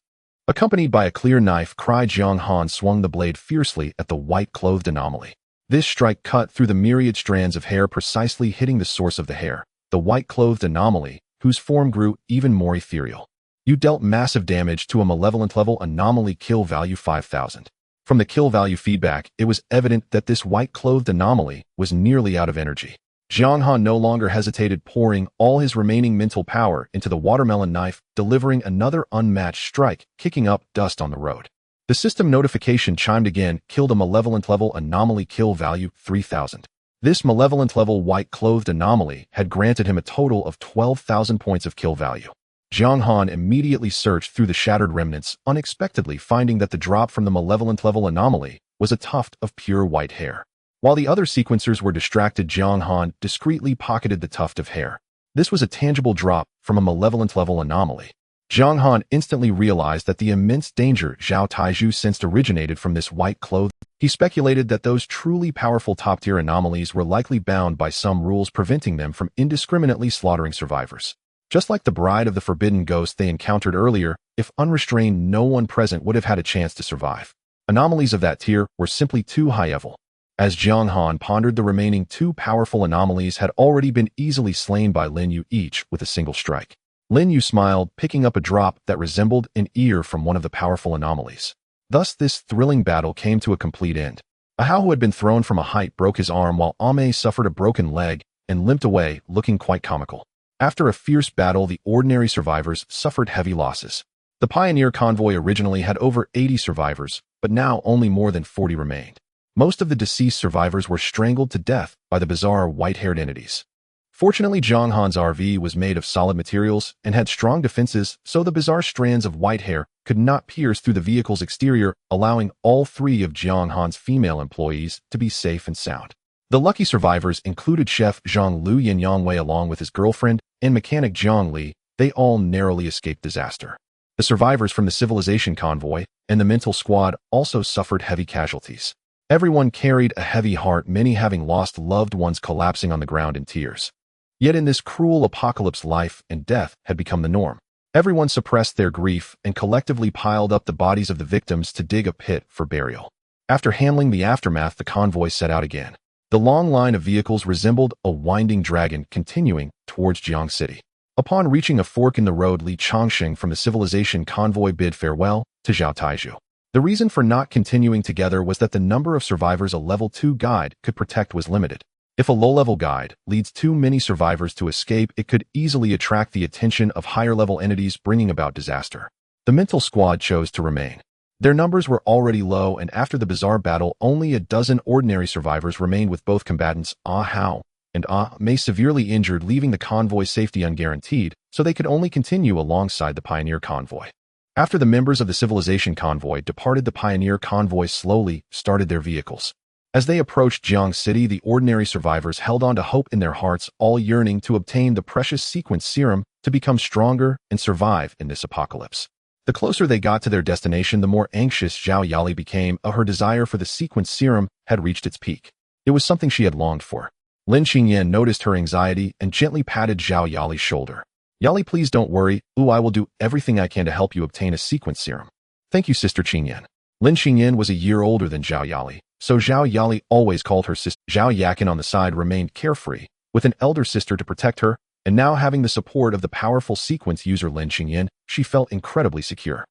Accompanied by a clear knife cry, Jiang Han swung the blade fiercely at the white-clothed anomaly. This strike cut through the myriad strands of hair, precisely hitting the source of the hair, the white-clothed anomaly, whose form grew even more ethereal. You dealt massive damage to a malevolent level anomaly, kill value 5000. From the kill value feedback, it was evident that this white-clothed anomaly was nearly out of energy. Jiang Han no longer hesitated, pouring all his remaining mental power into the watermelon knife, delivering another unmatched strike, kicking up dust on the road. The system notification chimed again, killed a malevolent level anomaly, kill value 3000. This malevolent level white-clothed anomaly had granted him a total of 12,000 points of kill value. Jiang Han immediately searched through the shattered remnants, unexpectedly finding that the drop from the malevolent level anomaly was a tuft of pure white hair. While the other sequencers were distracted, Jiang Han discreetly pocketed the tuft of hair. This was a tangible drop from a malevolent level anomaly. Jiang Han instantly realized that the immense danger Zhao Taizhu sensed originated from this white cloth. He speculated that those truly powerful top-tier anomalies were likely bound by some rules preventing them from indiscriminately slaughtering survivors. Just like the bride of the forbidden ghost they encountered earlier, if unrestrained, no one present would have had a chance to survive. Anomalies of that tier were simply too high-level. As Jiang Han pondered, the remaining two powerful anomalies had already been easily slain by Lin Yu, each with a single strike. Lin Yu smiled, picking up a drop that resembled an ear from one of the powerful anomalies. Thus, this thrilling battle came to a complete end. Ahao, who had been thrown from a height, broke his arm, while Ame suffered a broken leg and limped away, looking quite comical. After a fierce battle, the ordinary survivors suffered heavy losses. The Pioneer convoy originally had over 80 survivors, but now only more than 40 remained. Most of the deceased survivors were strangled to death by the bizarre white-haired entities. Fortunately, Jiang Han's RV was made of solid materials and had strong defenses, so the bizarre strands of white hair could not pierce through the vehicle's exterior, allowing all three of Jiang Han's female employees to be safe and sound. The lucky survivors included Chef Zhang Lu Yin Yangwei along with his girlfriend and mechanic Zhang Li. They all narrowly escaped disaster. The survivors from the civilization convoy and the mental squad also suffered heavy casualties. Everyone carried a heavy heart, many having lost loved ones collapsing on the ground in tears. Yet in this cruel apocalypse, life and death had become the norm. Everyone suppressed their grief and collectively piled up the bodies of the victims to dig a pit for burial. After handling the aftermath, the convoy set out again. The long line of vehicles resembled a winding dragon continuing towards Jiang City. Upon reaching a fork in the road, Li Chongsheng from the civilization convoy bid farewell to Zhao Taizhu. The reason for not continuing together was that the number of survivors a level 2 guide could protect was limited. If a low-level guide leads too many survivors to escape, it could easily attract the attention of higher-level entities, bringing about disaster. The mental squad chose to remain. Their numbers were already low, and after the bizarre battle, only a dozen ordinary survivors remained, with both combatants Ah Hao and Ah Mei severely injured, leaving the convoy's safety unguaranteed, so they could only continue alongside the pioneer convoy. After the members of the civilization convoy departed, the pioneer convoy slowly started their vehicles. As they approached Jiang City, the ordinary survivors held on to hope in their hearts, all yearning to obtain the precious sequence serum to become stronger and survive in this apocalypse. The closer they got to their destination, the more anxious Zhao Yali became. Her desire for the sequence serum had reached its peak. It was something she had longed for. Lin Qingyan noticed her anxiety and gently patted Zhao Yali's shoulder. "Yali, please don't worry. I will do everything I can to help you obtain a sequence serum." "Thank you, Sister Qingyan." Lin Qingyan was a year older than Zhao Yali, so Zhao Yali always called her sister. Zhao Yakin on the side remained carefree, with an elder sister to protect her, and now having the support of the powerful sequence user Lin Qingyan, she felt incredibly secure.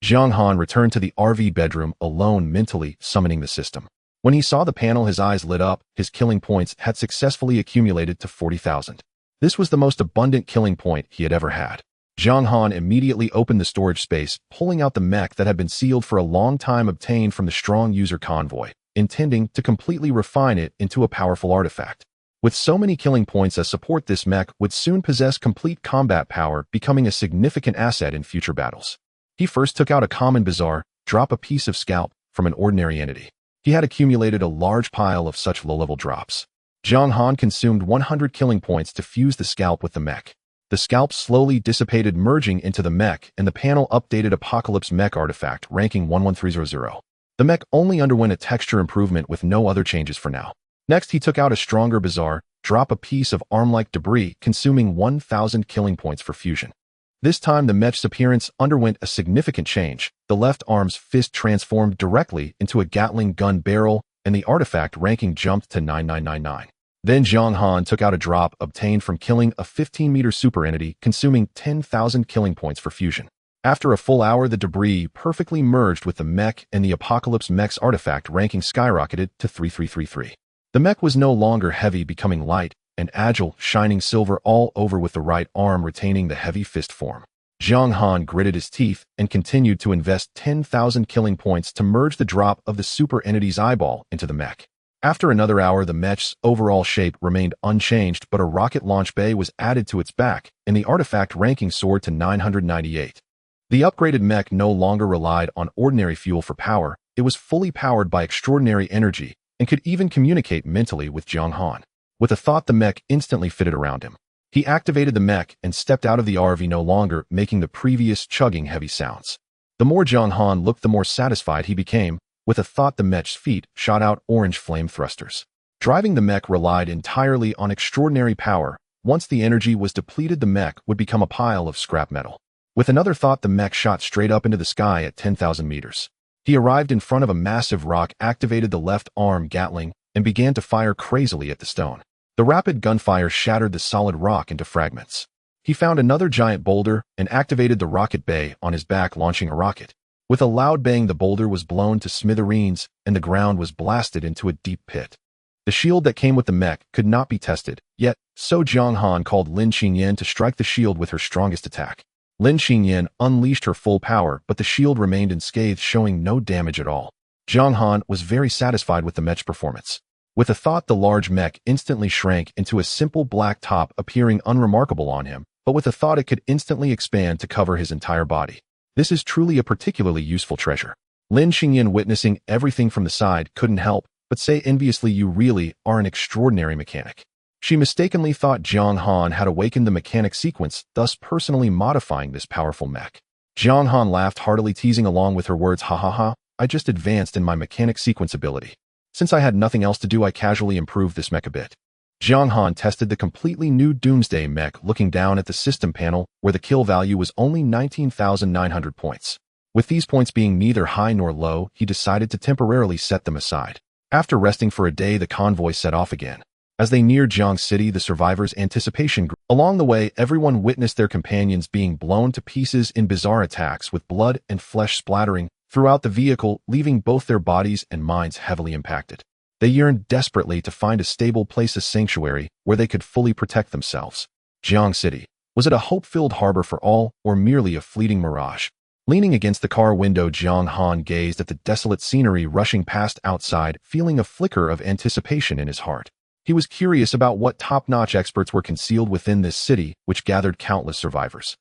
Zhang Han returned to the RV bedroom alone, mentally summoning the system. When he saw the panel, his eyes lit up. His killing points had successfully accumulated to 40,000. This was the most abundant killing point he had ever had. Zhang Han immediately opened the storage space, pulling out the mech that had been sealed for a long time, obtained from the strong user convoy, intending to completely refine it into a powerful artifact. With so many killing points as support, this mech would soon possess complete combat power, becoming a significant asset in future battles. He first took out a common bazaar, drop a piece of scalp from an ordinary entity. He had accumulated a large pile of such low-level drops. Zhang Han consumed 100 killing points to fuse the scalp with the mech. The scalp slowly dissipated, merging into the mech, and the panel updated Apocalypse Mech Artifact, ranking 11300. The mech only underwent a texture improvement with no other changes for now. Next, he took out a stronger bazaar, drop a piece of arm-like debris, consuming 1,000 killing points for fusion. This time, the mech's appearance underwent a significant change. The left arm's fist transformed directly into a Gatling gun barrel, and the artifact ranking jumped to 9999. Then Zhang Han took out a drop obtained from killing a 15-meter super entity, consuming 10,000 killing points for fusion. After a full hour, the debris perfectly merged with the mech, and the Apocalypse Mech's artifact ranking skyrocketed to 3333. The mech was no longer heavy, becoming light and agile, shining silver all over, with the right arm retaining the heavy fist form. Zhang Han gritted his teeth and continued to invest 10,000 killing points to merge the drop of the super entity's eyeball into the mech. After another hour, the mech's overall shape remained unchanged, but a rocket launch bay was added to its back, and the artifact ranking soared to 998. The upgraded mech no longer relied on ordinary fuel for power. It was fully powered by extraordinary energy and could even communicate mentally with Zhang Han. With a thought, the mech instantly fitted around him. He activated the mech and stepped out of the RV, no longer making the previous chugging heavy sounds. The more Zhang Han looked, the more satisfied he became. With a thought, the mech's feet shot out orange flame thrusters. Driving the mech relied entirely on extraordinary power. Once the energy was depleted, the mech would become a pile of scrap metal. With another thought, the mech shot straight up into the sky at 10,000 meters. He arrived in front of a massive rock, activated the left arm Gatling, and began to fire crazily at the stone. The rapid gunfire shattered the solid rock into fragments. He found another giant boulder and activated the rocket bay on his back, launching a rocket. With a loud bang, the boulder was blown to smithereens, and the ground was blasted into a deep pit. The shield that came with the mech could not be tested, yet, so Zhang Han called Lin Qingyan to strike the shield with her strongest attack. Lin Qingyan unleashed her full power, but the shield remained unscathed, showing no damage at all. Zhang Han was very satisfied with the mech's performance. With a thought, the large mech instantly shrank into a simple black top, appearing unremarkable on him, but with a thought, it could instantly expand to cover his entire body. This is truly a particularly useful treasure. Lin Qingyan, witnessing everything from the side, couldn't help but say enviously, "You really are an extraordinary mechanic." She mistakenly thought Zhang Han had awakened the mechanic sequence, thus personally modifying this powerful mech. Zhang Han laughed heartily, teasing along with her words, "Ha ha ha, I just advanced in my mechanic sequence ability. Since I had nothing else to do, I casually improved this mech a bit." Zhang Han tested the completely new Doomsday mech, looking down at the system panel, where the kill value was only 19,900 points. With these points being neither high nor low, he decided to temporarily set them aside. After resting for a day, the convoy set off again. As they neared Jiang City, the survivors' anticipation grew. Along the way, everyone witnessed their companions being blown to pieces in bizarre attacks with blood and flesh splattering throughout the vehicle, leaving both their bodies and minds heavily impacted. They yearned desperately to find a stable place, a sanctuary, where they could fully protect themselves. Jiang City. Was it a hope-filled harbor for all, or merely a fleeting mirage? Leaning against the car window, Jiang Han gazed at the desolate scenery rushing past outside, feeling a flicker of anticipation in his heart. He was curious about what top-notch experts were concealed within this city, which gathered countless survivors.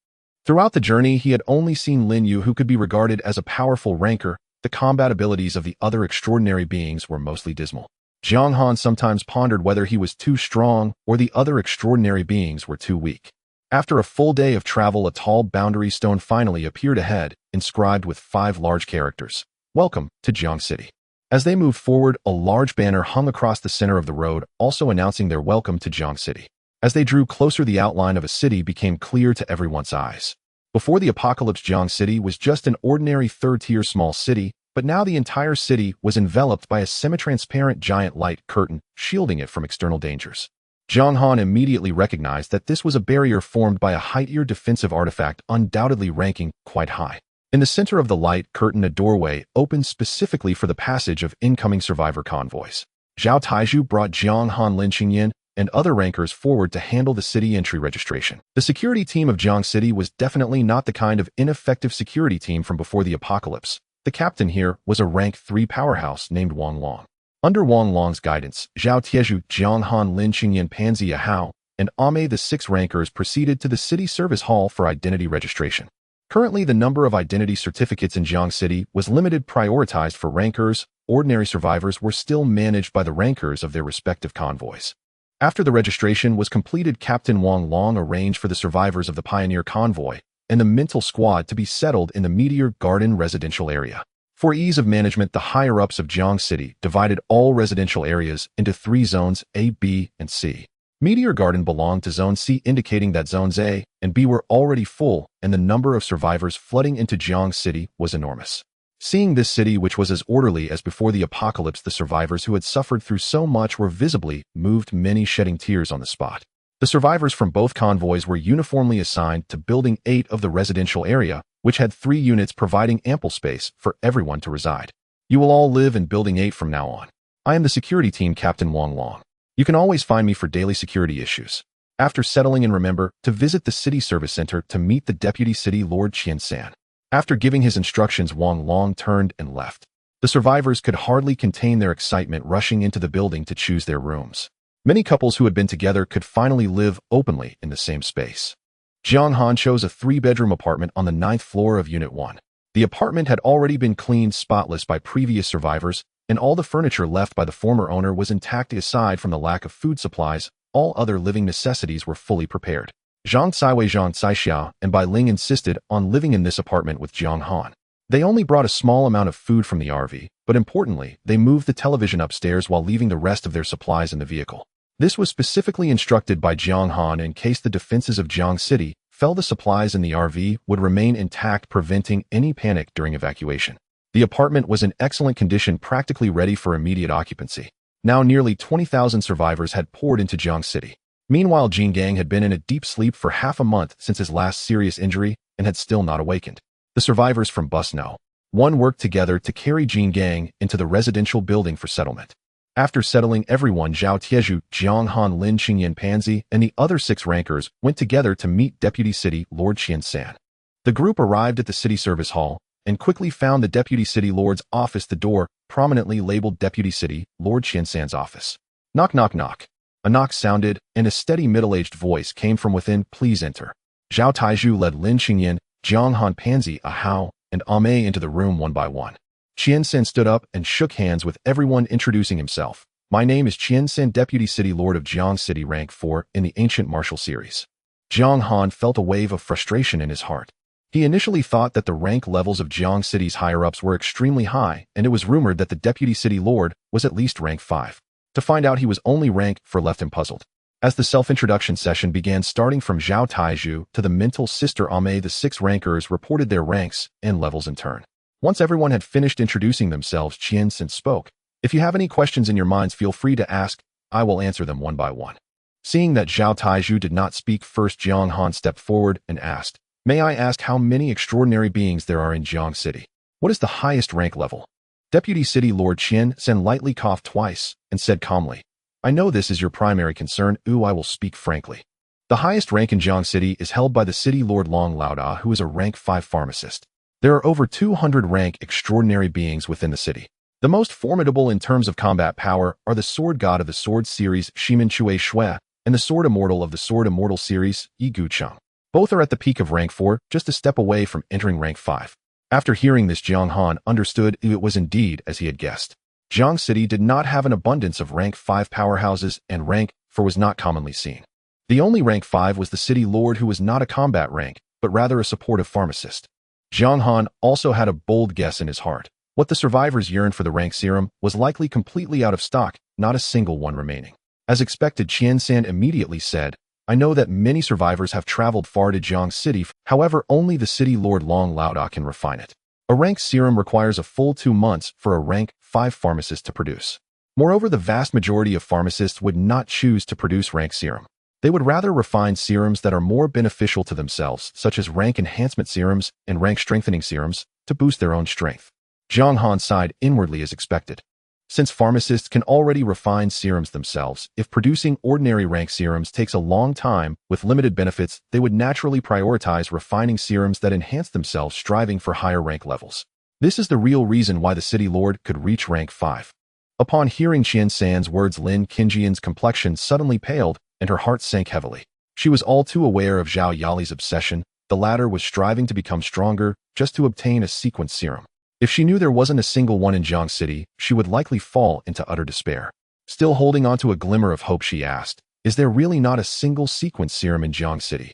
Throughout the journey, he had only seen Lin Yu, who could be regarded as a powerful ranker. The combat abilities of the other extraordinary beings were mostly dismal. Jiang Han sometimes pondered whether he was too strong or the other extraordinary beings were too weak. After a full day of travel, a tall boundary stone finally appeared ahead, inscribed with 5 large characters. Welcome to Jiang City. As they moved forward, a large banner hung across the center of the road, also announcing their welcome to Jiang City. As they drew closer, the outline of a city became clear to everyone's eyes. Before the apocalypse, Jiang City was just an ordinary third-tier small city, but now the entire city was enveloped by a semi-transparent giant light curtain, shielding it from external dangers. Jiang Han immediately recognized that this was a barrier formed by a high-tier defensive artifact, undoubtedly ranking quite high. In the center of the light curtain, a doorway opened specifically for the passage of incoming survivor convoys. Zhao Taizhu brought Jiang Han, Lin Qingyan, and other rankers forward to handle the city entry registration. The security team of Jiang City was definitely not the kind of ineffective security team from before the apocalypse. The captain here was a rank 3 powerhouse named Wang Long. Under Wang Long's guidance, Zhao Tiezhu, Jiang Han, Lin Qingyan, Panzi Ahao, and Ame, the 6 rankers, proceeded to the city service hall for identity registration. Currently, the number of identity certificates in Jiang City was limited, prioritized for rankers. Ordinary survivors were still managed by the rankers of their respective convoys. After the registration was completed, Captain Wang Long arranged for the survivors of the Pioneer Convoy and the Mental Squad to be settled in the Meteor Garden residential area. For ease of management, the higher-ups of Jiang City divided all residential areas into 3 zones, A, B, and C. Meteor Garden belonged to Zone C, indicating that Zones A and B were already full, and the number of survivors flooding into Jiang City was enormous. Seeing this city, which was as orderly as before the apocalypse, the survivors who had suffered through so much were visibly moved, many shedding tears on the spot. The survivors from both convoys were uniformly assigned to Building 8 of the residential area, which had 3 units providing ample space for everyone to reside. You will all live in Building 8 from now on. I am the security team, Captain Wang Long. You can always find me for daily security issues. After settling in, remember to visit the city service center to meet the Deputy City Lord Qian San. After giving his instructions, Wang Long turned and left. The survivors could hardly contain their excitement, rushing into the building to choose their rooms. Many couples who had been together could finally live openly in the same space. Jiang Han chose a 3-bedroom apartment on the 9th floor of Unit 1. The apartment had already been cleaned spotless by previous survivors, and all the furniture left by the former owner was intact. Aside from the lack of food supplies, all other living necessities were fully prepared. Zhang Caiwei, Zhang Caixia, and Bai Ling insisted on living in this apartment with Jiang Han. They only brought a small amount of food from the RV, but importantly, they moved the television upstairs while leaving the rest of their supplies in the vehicle. This was specifically instructed by Jiang Han in case the defenses of Jiang City fell. The supplies in the RV would remain intact, preventing any panic during evacuation. The apartment was in excellent condition, practically ready for immediate occupancy. Now nearly 20,000 survivors had poured into Jiang City. Meanwhile, Jin Gang had been in a deep sleep for half a month since his last serious injury and had still not awakened. The survivors from Bus No. 1 worked together to carry Jin Gang into the residential building for settlement. After settling everyone, Zhao Tiezhu, Jiang Han, Lin Qingyan, Panzi, and the other 6 rankers went together to meet Deputy City Lord Qian San. The group arrived at the city service hall and quickly found the Deputy City Lord's office. The door prominently labeled Deputy City Lord Qian San's office. Knock, knock, knock. A knock sounded, and a steady middle-aged voice came from within. Please enter. Zhao Taizhu led Lin Qingyan, Jiang Han, Panzi, Ahao, and Ame into the room one by one. Qian San stood up and shook hands with everyone, introducing himself. My name is Qian San, Deputy City Lord of Jiang City, rank 4 in the Ancient Martial Series. Jiang Han felt a wave of frustration in his heart. He initially thought that the rank levels of Jiang City's higher-ups were extremely high, and it was rumored that the Deputy City Lord was at least rank 5. To find out he was only rank 4 left him puzzled. As the self-introduction session began, starting from Zhao Taizhu to the mental sister Ame, the 6 rankers reported their ranks and levels in turn. Once everyone had finished introducing themselves, Qian San spoke. If you have any questions in your minds, feel free to ask. I will answer them one by one. Seeing that Zhao Taizhu did not speak first, Jiang Han stepped forward and asked, May I ask how many extraordinary beings there are in Jiang City? What is the highest rank level? Deputy City Lord Qian Sen lightly coughed twice and said calmly, I know this is your primary concern. I will speak frankly. The highest rank in Jiang City is held by the City Lord Long Laoda, who is a rank 5 pharmacist. There are over 200 rank extraordinary beings within the city. The most formidable in terms of combat power are the Sword God of the Sword series Shimin Chui Shui and the Sword Immortal of the Sword Immortal series Yi Gu Cheng. Both are at the peak of rank 4, just a step away from entering rank 5. After hearing this, Jiang Han understood it was indeed as he had guessed. Jiang City did not have an abundance of rank 5 powerhouses, and rank 4 was not commonly seen. The only rank 5 was the City Lord, who was not a combat rank, but rather a supportive pharmacist. Jiang Han also had a bold guess in his heart. What the survivors yearned for, the rank serum, was likely completely out of stock, not a single one remaining. As expected, Qian San immediately said, I know that many survivors have traveled far to Jiang City, however, only the City Lord Long Laoda can refine it. A rank serum requires a full 2 months for a rank 5 pharmacist to produce. Moreover, the vast majority of pharmacists would not choose to produce rank serum. They would rather refine serums that are more beneficial to themselves, such as rank enhancement serums and rank strengthening serums, to boost their own strength. Jiang Han sighed inwardly as expected. Since pharmacists can already refine serums themselves, if producing ordinary rank serums takes a long time with limited benefits, they would naturally prioritize refining serums that enhance themselves, striving for higher rank levels. This is the real reason why the City Lord could reach rank 5. Upon hearing Qian San's words, Lin Qingjian's complexion suddenly paled and her heart sank heavily. She was all too aware of Zhao Yali's obsession. The latter was striving to become stronger just to obtain a sequence serum. If she knew there wasn't a single one in Jiang City, she would likely fall into utter despair. Still holding on to a glimmer of hope, she asked, Is there really not a single sequence serum in Jiang City?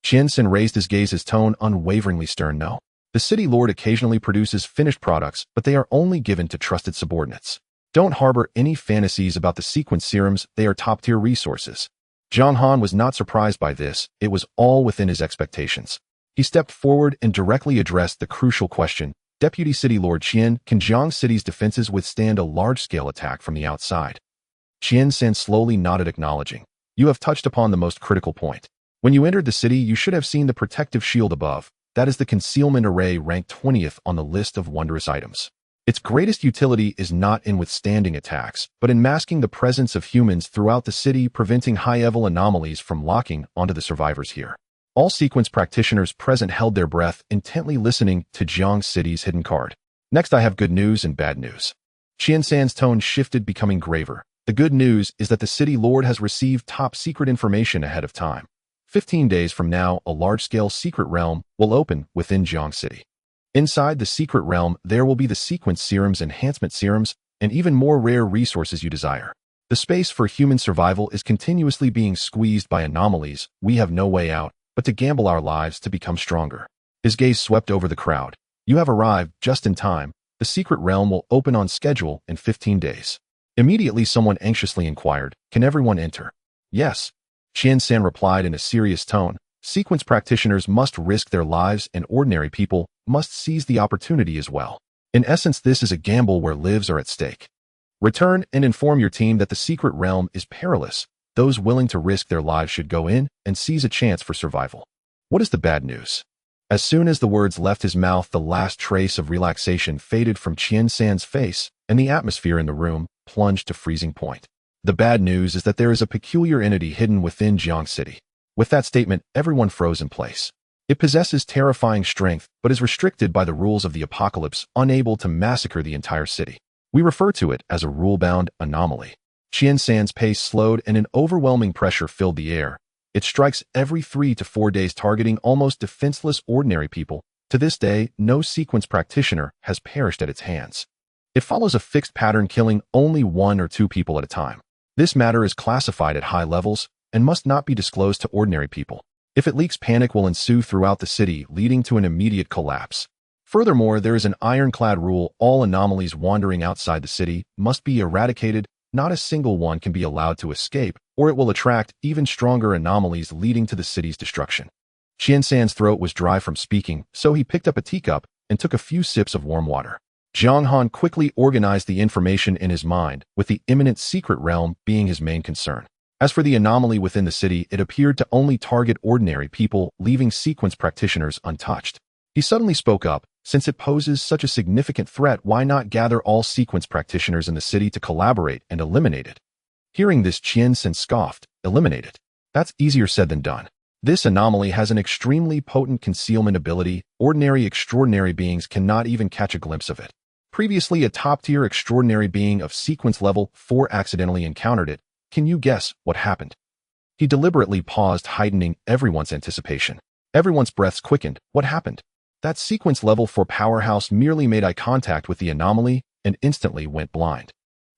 Qian San raised his gaze, his tone unwaveringly stern. No. The City Lord occasionally produces finished products, but they are only given to trusted subordinates. Don't harbor any fantasies about the sequence serums, they are top-tier resources. Jiang Han was not surprised by this, it was all within his expectations. He stepped forward and directly addressed the crucial question, Deputy City Lord Qian, can Jiang City's defenses withstand a large-scale attack from the outside? Qian San slowly nodded, acknowledging. You have touched upon the most critical point. When you entered the city, you should have seen the protective shield above. That is the concealment array, ranked 20th on the list of wondrous items. Its greatest utility is not in withstanding attacks, but in masking the presence of humans throughout the city, preventing high-level anomalies from locking onto the survivors here. All sequence practitioners present held their breath, intently listening to Jiang City's hidden card. Next, I have good news and bad news. Qian San's tone shifted, becoming graver. The good news is that the City Lord has received top-secret information ahead of time. 15 days from now, a large-scale secret realm will open within Jiang City. Inside the secret realm, there will be the sequence serums, enhancement serums, and even more rare resources you desire. The space for human survival is continuously being squeezed by anomalies. We have no way out but to gamble our lives to become stronger. His gaze swept over the crowd. You have arrived just in time. The secret realm will open on schedule in 15 days. Immediately, someone anxiously inquired, Can everyone enter? Yes. Qian San replied in a serious tone. Sequence practitioners must risk their lives, and ordinary people must seize the opportunity as well. In essence, this is a gamble where lives are at stake. Return and inform your team that the secret realm is perilous. Those willing to risk their lives should go in and seize a chance for survival. What is the bad news? As soon as the words left his mouth, the last trace of relaxation faded from Qian San's face, and the atmosphere in the room plunged to freezing point. The bad news is that there is a peculiar entity hidden within Jiang City. With that statement, everyone froze in place. It possesses terrifying strength, but is restricted by the rules of the apocalypse, unable to massacre the entire city. We refer to it as a rule-bound anomaly. Qian San's pace slowed and an overwhelming pressure filled the air. It strikes every 3 to 4 days, targeting almost defenseless ordinary people. To this day, no sequence practitioner has perished at its hands. It follows a fixed pattern, killing only 1 or 2 people at a time. This matter is classified at high levels and must not be disclosed to ordinary people. If it leaks, panic will ensue throughout the city, leading to an immediate collapse. Furthermore, there is an ironclad rule: all anomalies wandering outside the city must be eradicated. Not a single one can be allowed to escape, or it will attract even stronger anomalies, leading to the city's destruction. Qian San's throat was dry from speaking, so he picked up a teacup and took a few sips of warm water. Jiang Han quickly organized the information in his mind, with the imminent secret realm being his main concern. As for the anomaly within the city, it appeared to only target ordinary people, leaving sequence practitioners untouched. He suddenly spoke up, since it poses such a significant threat, why not gather all sequence practitioners in the city to collaborate and eliminate it? Hearing this, Qian Sen scoffed. Eliminate it? That's easier said than done. This anomaly has an extremely potent concealment ability. Ordinary extraordinary beings cannot even catch a glimpse of it. Previously, a top-tier extraordinary being of sequence level 4 accidentally encountered it. Can you guess what happened? He deliberately paused, heightening everyone's anticipation. Everyone's breaths quickened. What happened? That sequence level 4 powerhouse merely made eye contact with the anomaly and instantly went blind.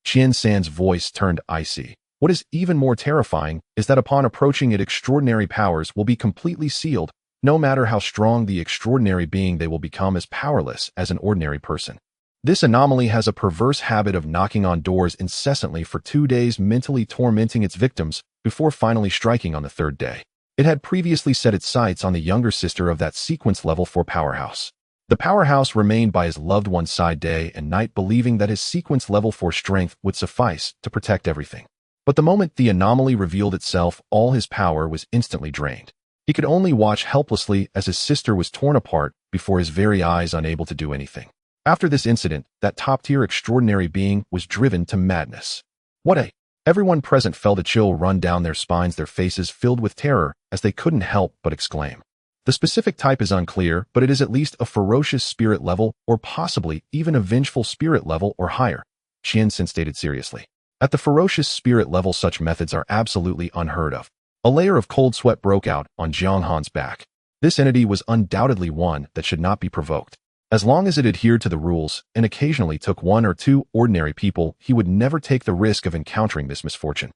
Qian San's voice turned icy. What is even more terrifying is that upon approaching it, extraordinary powers will be completely sealed. No matter how strong the extraordinary being, they will become as powerless as an ordinary person. This anomaly has a perverse habit of knocking on doors incessantly for 2 days, mentally tormenting its victims before finally striking on the 3rd day. It had previously set its sights on the younger sister of that sequence level 4 powerhouse. The powerhouse remained by his loved one's side day and night, believing that his sequence level 4 strength would suffice to protect everything. But the moment the anomaly revealed itself, all his power was instantly drained. He could only watch helplessly as his sister was torn apart before his very eyes, unable to do anything. After this incident, that top-tier extraordinary being was driven to madness. Everyone present felt a chill run down their spines, their faces filled with terror as they couldn't help but exclaim. The specific type is unclear, but it is at least a ferocious spirit level, or possibly even a vengeful spirit level or higher, Qian Sen stated seriously. At the ferocious spirit level, such methods are absolutely unheard of. A layer of cold sweat broke out on Jiang Han's back. This entity was undoubtedly one that should not be provoked. As long as it adhered to the rules and occasionally took 1 or 2 ordinary people, he would never take the risk of encountering this misfortune.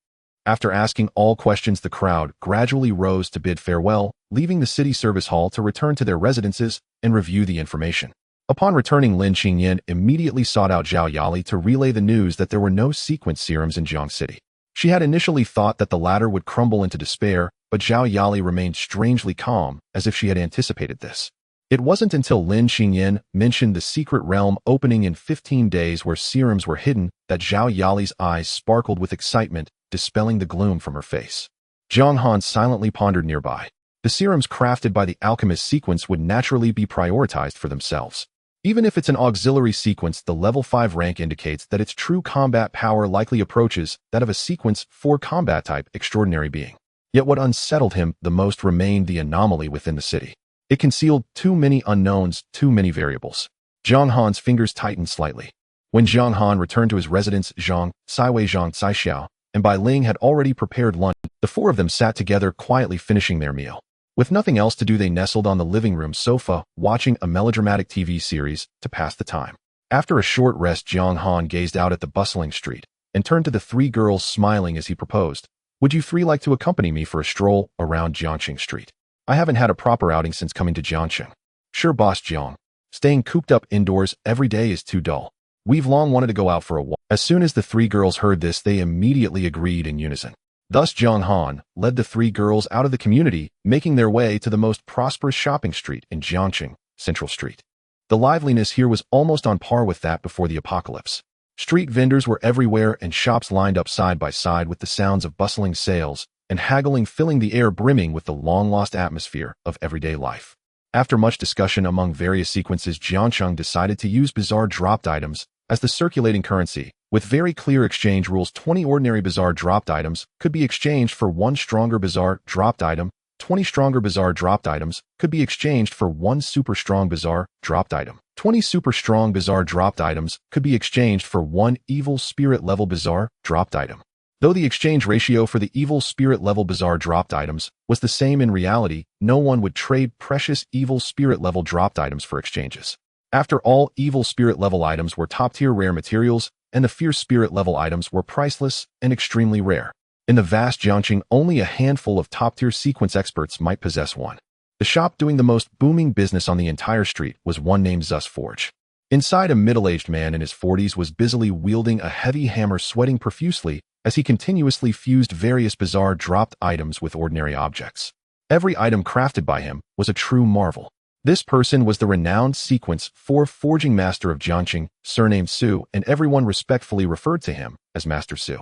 After asking all questions, the crowd gradually rose to bid farewell, leaving the city service hall to return to their residences and review the information. Upon returning, Lin Qingyan immediately sought out Zhao Yali to relay the news that there were no sequence serums in Jiang City. She had initially thought that the latter would crumble into despair, but Zhao Yali remained strangely calm, as if she had anticipated this. It wasn't until Lin Qingyan mentioned the secret realm opening in 15 days where serums were hidden that Zhao Yali's eyes sparkled with excitement, dispelling the gloom from her face. Jiang Han silently pondered nearby. The serums crafted by the alchemist sequence would naturally be prioritized for themselves. Even if it's an auxiliary sequence, the level 5 rank indicates that its true combat power likely approaches that of a sequence 4 combat type extraordinary being. Yet what unsettled him the most remained the anomaly within the city. It concealed too many unknowns, too many variables. Jiang Han's fingers tightened slightly. When Jiang Han returned to his residence, Zhang, Saiwei Zhang Caixiao, and Bai Ling had already prepared lunch. The 4 of them sat together, quietly finishing their meal. With nothing else to do, they nestled on the living room sofa, watching a melodramatic TV series to pass the time. After a short rest, Jiang Han gazed out at the bustling street and turned to the 3 girls, smiling as he proposed. Would you 3 like to accompany me for a stroll around Jiangqing Street? I haven't had a proper outing since coming to Jiangqing. Sure, boss Jiang. Staying cooped up indoors every day is too dull. We've long wanted to go out for a walk. As soon as the 3 girls heard this, they immediately agreed in unison. Thus, Jiang Han led the 3 girls out of the community, making their way to the most prosperous shopping street in Jiangqing, Central Street. The liveliness here was almost on par with that before the apocalypse. Street vendors were everywhere and shops lined up side by side, with the sounds of bustling sales and haggling filling the air, brimming with the long-lost atmosphere of everyday life. After much discussion among various sequences, Jiangcheng decided to use bizarre dropped items as the circulating currency. With very clear exchange rules, 20 ordinary bizarre dropped items could be exchanged for 1 stronger bizarre dropped item. 20 stronger bizarre dropped items could be exchanged for 1 super strong bizarre dropped item. 20 super strong bizarre dropped items could be exchanged for 1 evil spirit level bizarre dropped item. Though the exchange ratio for the evil spirit level bizarre dropped items was the same, in reality, no one would trade precious evil spirit level dropped items for exchanges. After all, evil spirit level items were top-tier rare materials, and the fierce spirit level items were priceless and extremely rare. In the vast Jiangqing, only a handful of top-tier sequence experts might possess one. The shop doing the most booming business on the entire street was one named Zus Forge. Inside, a middle-aged man in his 40s was busily wielding a heavy hammer, sweating profusely as he continuously fused various bizarre dropped items with ordinary objects. Every item crafted by him was a true marvel. This person was the renowned Sequence 4 forging master of Jiangqing, surnamed Su, and everyone respectfully referred to him as Master Su.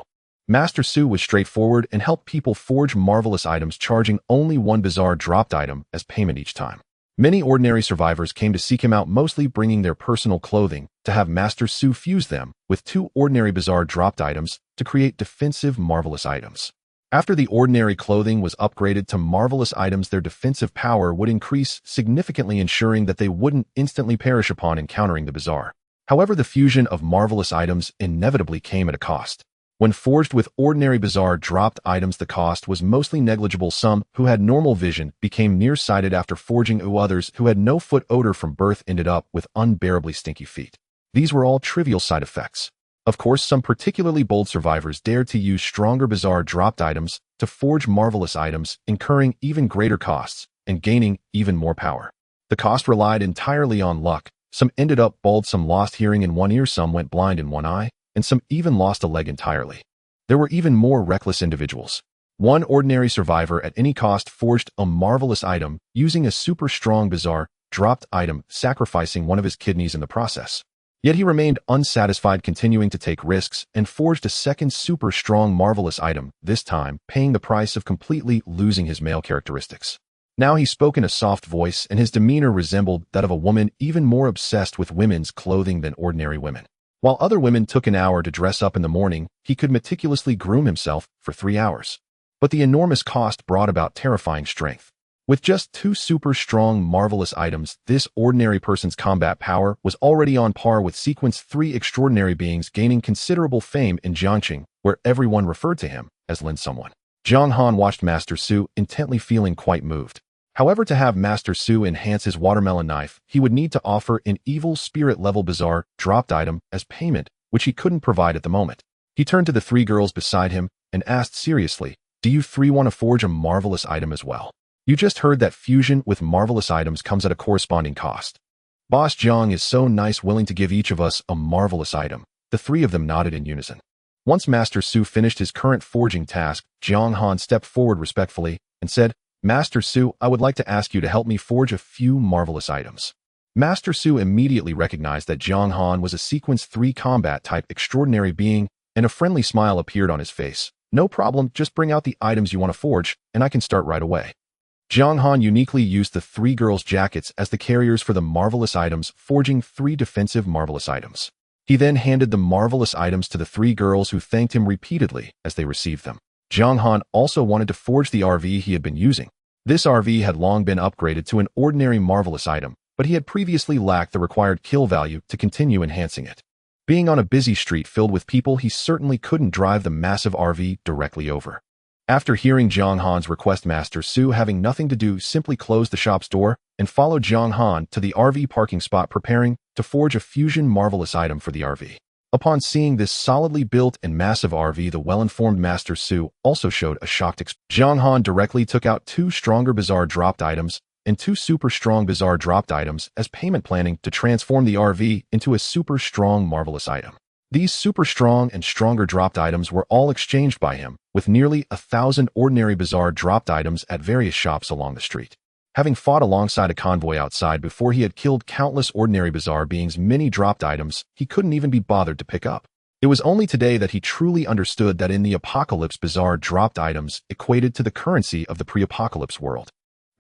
Master Su was straightforward and helped people forge marvelous items, charging only one bizarre dropped item as payment each time. Many ordinary survivors came to seek him out, mostly bringing their personal clothing, to have Master Su fuse them with 2 ordinary bizarre dropped items to create defensive marvelous items. After the ordinary clothing was upgraded to marvelous items, their defensive power would increase significantly, ensuring that they wouldn't instantly perish upon encountering the bizarre. However, the fusion of marvelous items inevitably came at a cost. When forged with ordinary bizarre dropped items, the cost was mostly negligible. Some who had normal vision became nearsighted after forging, others who had no foot odor from birth ended up with unbearably stinky feet. These were all trivial side effects. Of course, some particularly bold survivors dared to use stronger bizarre dropped items to forge marvelous items, incurring even greater costs and gaining even more power. The cost relied entirely on luck. Some ended up bald, some lost hearing in one ear, some went blind in one eye, and some even lost a leg entirely. There were even more reckless individuals. One ordinary survivor at any cost forged a marvelous item using a super strong bizarre dropped item, sacrificing one of his kidneys in the process. Yet he remained unsatisfied, continuing to take risks, and forged a second super strong marvelous item, this time paying the price of completely losing his male characteristics. Now he spoke in a soft voice, and his demeanor resembled that of a woman even more obsessed with women's clothing than ordinary women. While other women took an hour to dress up in the morning, he could meticulously groom himself for 3 hours. But the enormous cost brought about terrifying strength. With just 2 super strong marvelous items, this ordinary person's combat power was already on par with Sequence 3 extraordinary beings, gaining considerable fame in Jiangqing, where everyone referred to him as Lin someone. Zhang Han watched Master Su, intently, feeling quite moved. However, to have Master Su enhance his watermelon knife, he would need to offer an evil spirit-level bizarre dropped item as payment, which he couldn't provide at the moment. He turned to the 3 girls beside him and asked seriously, "Do you 3 want to forge a marvelous item as well? You just heard that fusion with marvelous items comes at a corresponding cost. Boss Zhang is so nice, willing to give each of us a marvelous item." The 3 of them nodded in unison. Once Master Su finished his current forging task, Zhang Han stepped forward respectfully and said, "Master Su, I would like to ask you to help me forge a few marvelous items." Master Su immediately recognized that Zhang Han was a Sequence 3 combat type extraordinary being, and a friendly smile appeared on his face. "No problem, just bring out the items you want to forge, and I can start right away." Zhang Han uniquely used the 3 girls' jackets as the carriers for the marvelous items, forging 3 defensive marvelous items. He then handed the marvelous items to the 3 girls, who thanked him repeatedly as they received them. Zhang Han also wanted to forge the RV he had been using. This RV had long been upgraded to an ordinary marvelous item, but he had previously lacked the required kill value to continue enhancing it. Being on a busy street filled with people, he certainly couldn't drive the massive RV directly over. After hearing Zhang Han's request, Master Su, having nothing to do, simply closed the shop's door and followed Zhang Han to the RV parking spot, preparing to forge a fusion marvelous item for the RV. Upon seeing this solidly built and massive RV, the well-informed Master Su also showed a shocked expression. Zhang Han directly took out 2 stronger bizarre dropped items and 2 super strong bizarre dropped items as payment, planning to transform the RV into a super strong marvelous item. These super strong and stronger dropped items were all exchanged by him, with nearly 1,000 ordinary bizarre dropped items at various shops along the street. Having fought alongside a convoy outside before, he had killed countless ordinary bizarre beings. Many dropped items he couldn't even be bothered to pick up. It was only today that he truly understood that in the apocalypse, bizarre dropped items equated to the currency of the pre-apocalypse world.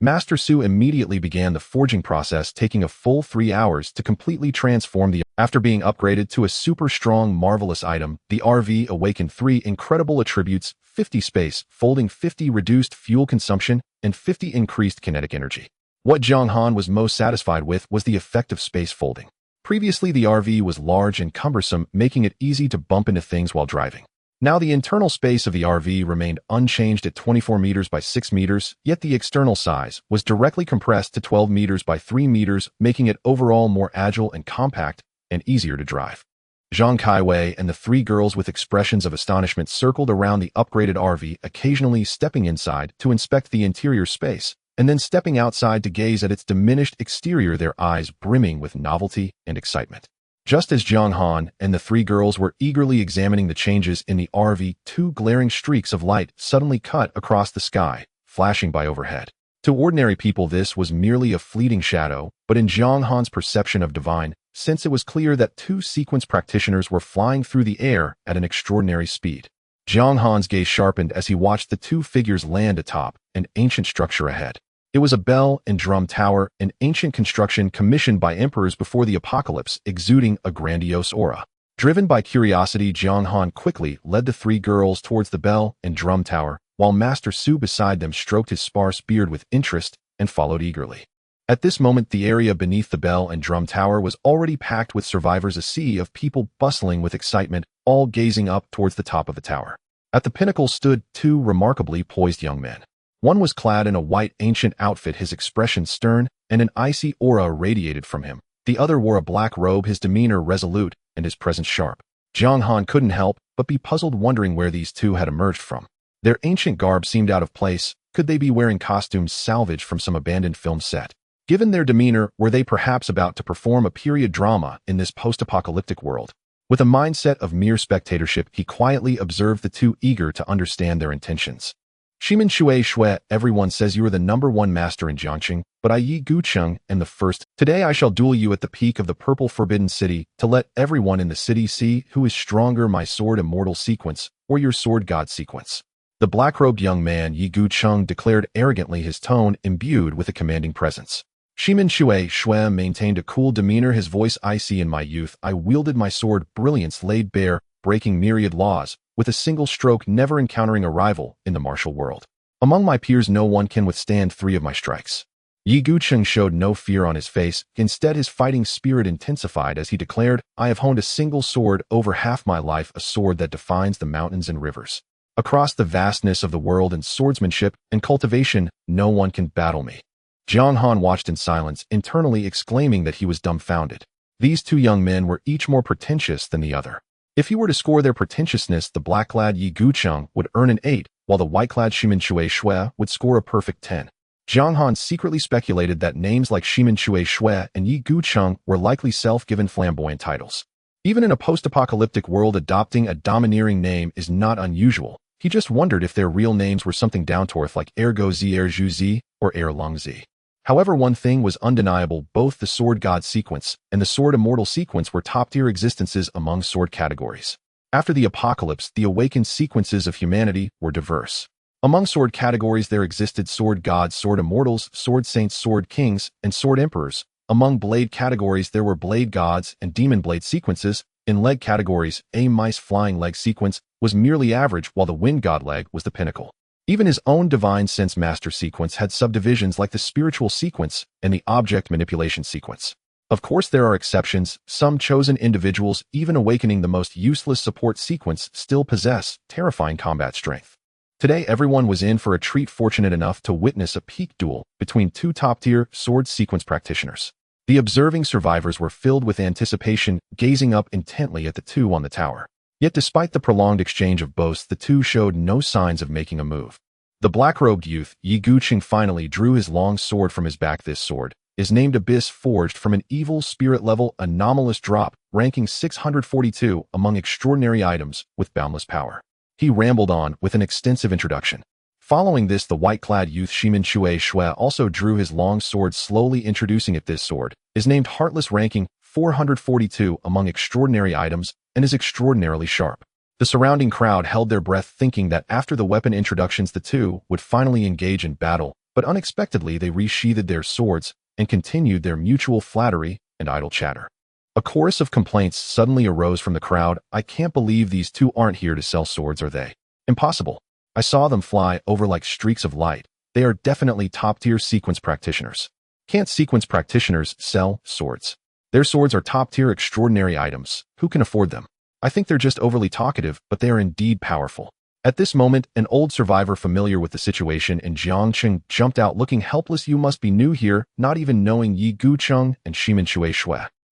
Master Su immediately began the forging process, taking a full 3 hours to completely transform the. After being upgraded to a super strong marvelous item, the RV awakened 3 incredible attributes: 50 space folding, 50 reduced fuel consumption, and 50 increased kinetic energy. What Zhang Han was most satisfied with was the effect of space folding. Previously, the RV was large and cumbersome, making it easy to bump into things while driving. Now the internal space of the RV remained unchanged at 24 meters by 6 meters, yet the external size was directly compressed to 12 meters by 3 meters, making it overall more agile and compact and easier to drive. Zhang Kaiwei and the 3 girls, with expressions of astonishment, circled around the upgraded RV, occasionally stepping inside to inspect the interior space, and then stepping outside to gaze at its diminished exterior, their eyes brimming with novelty and excitement. Just as Zhang Han and the 3 girls were eagerly examining the changes in the RV, 2 glaring streaks of light suddenly cut across the sky, flashing by overhead. To ordinary people this was merely a fleeting shadow, but in Jiang Han's perception of divine, since it was clear that two sequence practitioners were flying through the air at an extraordinary speed. Jiang Han's gaze sharpened as he watched the two figures land atop an ancient structure ahead. It was a bell and drum tower, an ancient construction commissioned by emperors before the apocalypse, exuding a grandiose aura. Driven by curiosity, Jiang Han quickly led the three girls towards the bell and drum tower, while Master Su beside them stroked his sparse beard with interest and followed eagerly. At this moment, the area beneath the bell and drum tower was already packed with survivors, a sea of people bustling with excitement, all gazing up towards the top of the tower. At the pinnacle stood two remarkably poised young men. One was clad in a white ancient outfit, his expression stern, and an icy aura radiated from him. The other wore a black robe, his demeanor resolute, and his presence sharp. Jiang Han couldn't help but be puzzled, wondering where these two had emerged from. Their ancient garb seemed out of place. Could they be wearing costumes salvaged from some abandoned film set? Given their demeanor, were they perhaps about to perform a period drama in this post-apocalyptic world? With a mindset of mere spectatorship, he quietly observed the two, eager to understand their intentions. Shimin Shui, everyone says you are the #1 master in Jiangqing, but I Yi Gucheng am the first. Today I shall duel you at the peak of the purple forbidden city, to let everyone in the city see who is stronger, my sword immortal sequence, or your sword god sequence. The black-robed young man Yi Gucheng declared arrogantly, his tone imbued with a commanding presence. Shimin Shui maintained a cool demeanor, his voice icy. In my youth, I wielded my sword, brilliance laid bare, breaking myriad laws, with a single stroke, never encountering a rival in the martial world. Among my peers no one can withstand 3 of my strikes. Yi Gucheng showed no fear on his face. Instead, his fighting spirit intensified as he declared, I have honed a single sword over half my life, a sword that defines the mountains and rivers. Across the vastness of the world in swordsmanship and cultivation, no one can battle me. Jiang Han watched in silence, internally exclaiming that he was dumbfounded. These two young men were each more pretentious than the other. If he were to score their pretentiousness, the black-clad Yi Gucheng would earn an 8, while the white-clad Shimin Shui would score a perfect 10. Jiang Han secretly speculated that names like Shimin Shui and Yi Gucheng were likely self-given flamboyant titles. Even in a post-apocalyptic world, adopting a domineering name is not unusual. He just wondered if their real names were something down to earth, like Ergo Zi Erju Zi or Erlong Zi. However, one thing was undeniable: both the Sword God sequence and the Sword Immortal sequence were top-tier existences among sword categories. After the apocalypse, the awakened sequences of humanity were diverse. Among sword categories there existed Sword Gods, Sword Immortals, Sword Saints, Sword Kings, and Sword Emperors. Among blade categories there were Blade Gods and Demon Blade sequences. In leg categories, a Mice Flying Leg sequence was merely average, while the Wind God leg was the pinnacle. Even his own Divine Sense Master sequence had subdivisions like the Spiritual sequence and the Object Manipulation sequence. Of course, there are exceptions. Some chosen individuals, even awakening the most useless support sequence, still possess terrifying combat strength. Today, everyone was in for a treat, fortunate enough to witness a peak duel between two top-tier sword sequence practitioners. The observing survivors were filled with anticipation, gazing up intently at the two on the tower. Yet despite the prolonged exchange of boasts, the two showed no signs of making a move. The black-robed youth, Yi Gucheng, finally drew his long sword from his back. This sword is named Abyss, forged from an evil spirit-level anomalous drop, ranking 642 among extraordinary items with boundless power. He rambled on with an extensive introduction. Following this, the white-clad youth Shimin Shui also drew his long sword, slowly introducing it. This sword is named Heartless, ranking 442 among extraordinary items, and is extraordinarily sharp. The surrounding crowd held their breath, thinking that after the weapon introductions the two would finally engage in battle, but unexpectedly they resheathed their swords and continued their mutual flattery and idle chatter. A chorus of complaints suddenly arose from the crowd. I can't believe these two aren't here to sell swords, are they? Impossible. I saw them fly over like streaks of light. They are definitely top-tier sequence practitioners. Can't sequence practitioners sell swords? Their swords are top-tier extraordinary items. Who can afford them? I think they're just overly talkative, but they are indeed powerful. At this moment, an old survivor familiar with the situation in Jiangqing jumped out, looking helpless. You must be new here, not even knowing Yi Gucheng and Shimin Shui.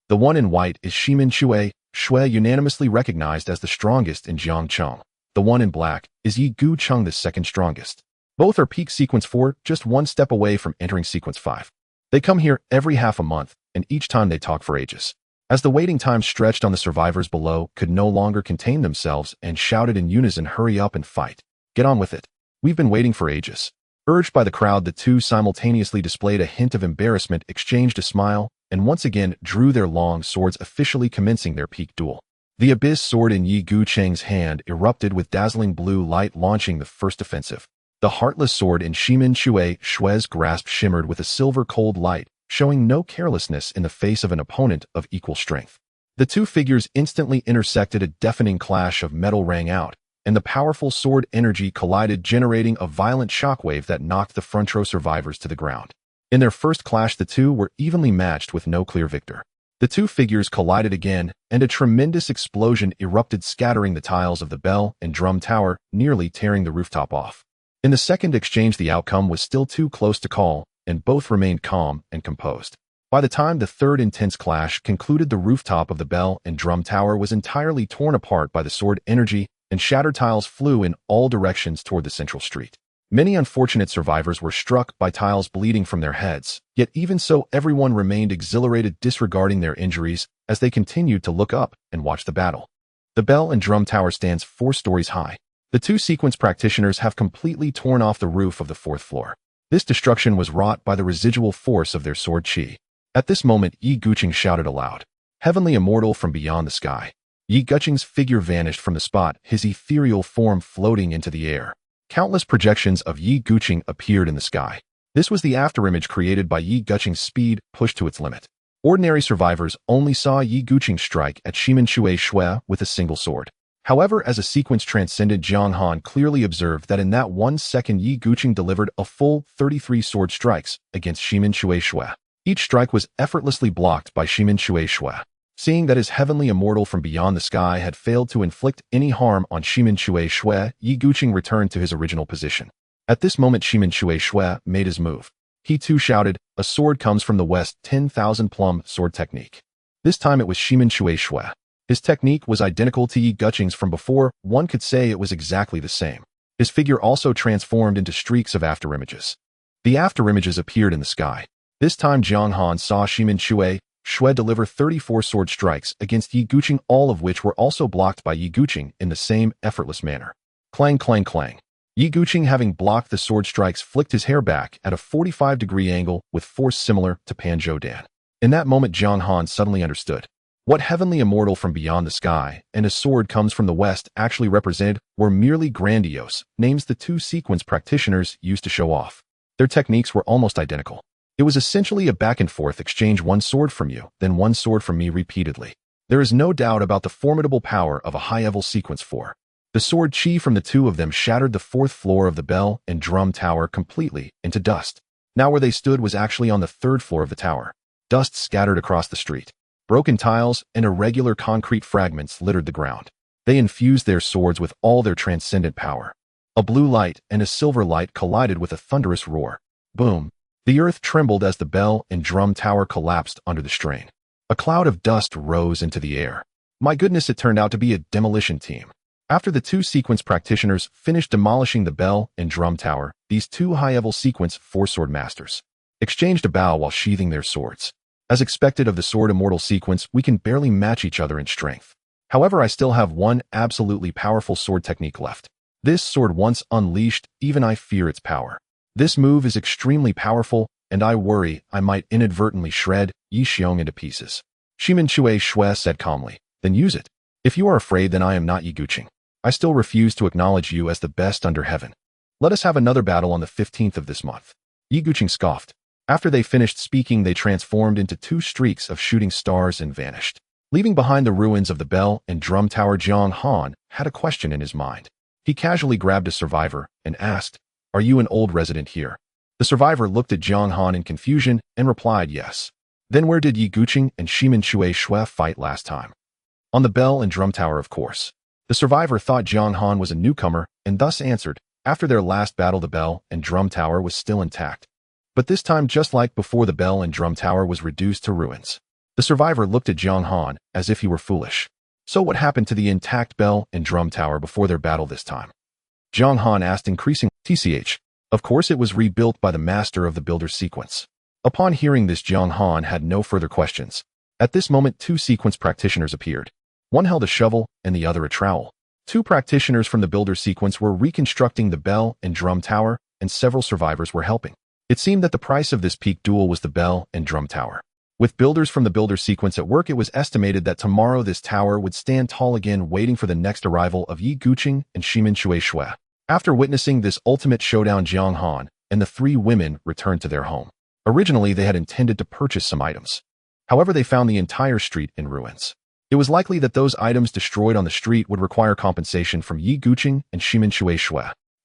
The one in white is Shimin Shui, unanimously recognized as the strongest in Jiangqing. The one in black is Yi Gucheng, the second strongest. Both are peak sequence 4, just one step away from entering sequence 5. They come here every half a month, and each time they talk for ages. As the waiting time stretched on, the survivors below could no longer contain themselves and shouted in unison, hurry up and fight. Get on with it. We've been waiting for ages. Urged by the crowd, the two simultaneously displayed a hint of embarrassment, exchanged a smile, and once again drew their long swords, officially commencing their peak duel. The abyss sword in Yi Gucheng's hand erupted with dazzling blue light, launching the first offensive. The heartless sword in Shimin Shue's grasp shimmered with a silver cold light, showing no carelessness in the face of an opponent of equal strength. The two figures instantly intersected, a deafening clash of metal rang out, and the powerful sword energy collided, generating a violent shockwave that knocked the front row survivors to the ground. In their first clash, the two were evenly matched with no clear victor. The two figures collided again, and a tremendous explosion erupted, scattering the tiles of the bell and drum tower, nearly tearing the rooftop off. In the second exchange, the outcome was still too close to call, and both remained calm and composed. By the time the third intense clash concluded, the rooftop of the bell and drum tower was entirely torn apart by the sword energy, and shattered tiles flew in all directions toward the central street. Many unfortunate survivors were struck by tiles bleeding from their heads, yet even so everyone remained exhilarated, disregarding their injuries as they continued to look up and watch the battle. The bell and drum tower stands 4 stories high. The two sequence practitioners have completely torn off the roof of the 4th floor. This destruction was wrought by the residual force of their sword chi. At this moment, Yi Gucheng shouted aloud, "Heavenly immortal from beyond the sky." Yi Gucheng's figure vanished from the spot, his ethereal form floating into the air. Countless projections of Yi Gucheng appeared in the sky. This was the afterimage created by Yi Gucheng's speed pushed to its limit. Ordinary survivors only saw Yi Gucheng strike at Shimin Shui with a single sword. However, as a sequence transcendent, Jiang Han clearly observed that in that 1 second Yi Gucheng delivered a full 33 sword strikes against Shimin Shui. Each strike was effortlessly blocked by Shimin Shui. Seeing that his heavenly immortal from beyond the sky had failed to inflict any harm on Shimin Shui, Yi Gucheng returned to his original position. At this moment, Shimin Shui made his move. He too shouted, "A sword comes from the west, 10,000 plumb sword technique." This time it was Shimin Shui. His technique was identical to Yi Gucheng's from before. One could say it was exactly the same. His figure also transformed into streaks of afterimages. The afterimages appeared in the sky. This time Jiang Han saw Shimin Shui deliver 34 sword strikes against Yi Gucheng, all of which were also blocked by Yi Gucheng in the same effortless manner. Clang, clang, clang. Yi Gucheng, having blocked the sword strikes, flicked his hair back at a 45-degree angle with force similar to Pan Zhou. In that moment, Jiang Han suddenly understood. What heavenly immortal from beyond the sky and a sword comes from the west actually represented were merely grandiose names the two sequence practitioners used to show off. Their techniques were almost identical. It was essentially a back-and-forth exchange, one sword from you, then one sword from me, repeatedly. There is no doubt about the formidable power of a high-level sequence 4. The sword chi from the two of them shattered the 4th floor of the bell and drum tower completely into dust. Now where they stood was actually on the 3rd floor of the tower. Dust scattered across the street. Broken tiles and irregular concrete fragments littered the ground. They infused their swords with all their transcendent power. A blue light and a silver light collided with a thunderous roar. Boom! The earth trembled as the bell and drum tower collapsed under the strain. A cloud of dust rose into the air. My goodness, it turned out to be a demolition team. After the two sequence practitioners finished demolishing the bell and drum tower, these two high-level sequence 4 sword masters exchanged a bow while sheathing their swords. As expected of the sword immortal sequence, we can barely match each other in strength. However, I still have one absolutely powerful sword technique left. This sword, once unleashed, even I fear its power. This move is extremely powerful, and I worry I might inadvertently shred Yi Xiong into pieces. Shimin Shui said calmly, "Then use it. If you are afraid, then I am not Yi Gucheng. I still refuse to acknowledge you as the best under heaven. Let us have another battle on the 15th of this month." Yi Gucheng scoffed. After they finished speaking, they transformed into 2 streaks of shooting stars and vanished. Leaving behind the ruins of the bell and drum tower, Jiang Han had a question in his mind. He casually grabbed a survivor and asked, "Are you an old resident here?" The survivor looked at Jiang Han in confusion and replied, "Yes." "Then where did Yi Gucheng and Shimin Shui fight last time?" "On the bell and drum tower, of course." The survivor thought Jiang Han was a newcomer and thus answered, "After their last battle, the bell and drum tower was still intact. But this time, just like before, the bell and drum tower was reduced to ruins." The survivor looked at Jiang Han as if he were foolish. "So what happened to the intact bell and drum tower before their battle this time?" Jiang Han asked, increasing TCH. Of course, it was rebuilt by the master of the builder's sequence. Upon hearing this, Jiang Han had no further questions. At this moment, 2 sequence practitioners appeared. One held a shovel and the other a trowel. 2 practitioners from the builder's sequence were reconstructing the bell and drum tower, and several survivors were helping. It seemed that the price of this peak duel was the bell and drum tower. With builders from the builder sequence at work, it was estimated that tomorrow this tower would stand tall again, waiting for the next arrival of Yi Guqing and Shimin Shui. After witnessing this ultimate showdown, Jiang Han and the three women returned to their home. Originally, they had intended to purchase some items. However, they found the entire street in ruins. It was likely that those items destroyed on the street would require compensation from Yi Guqing and Shimin Shui.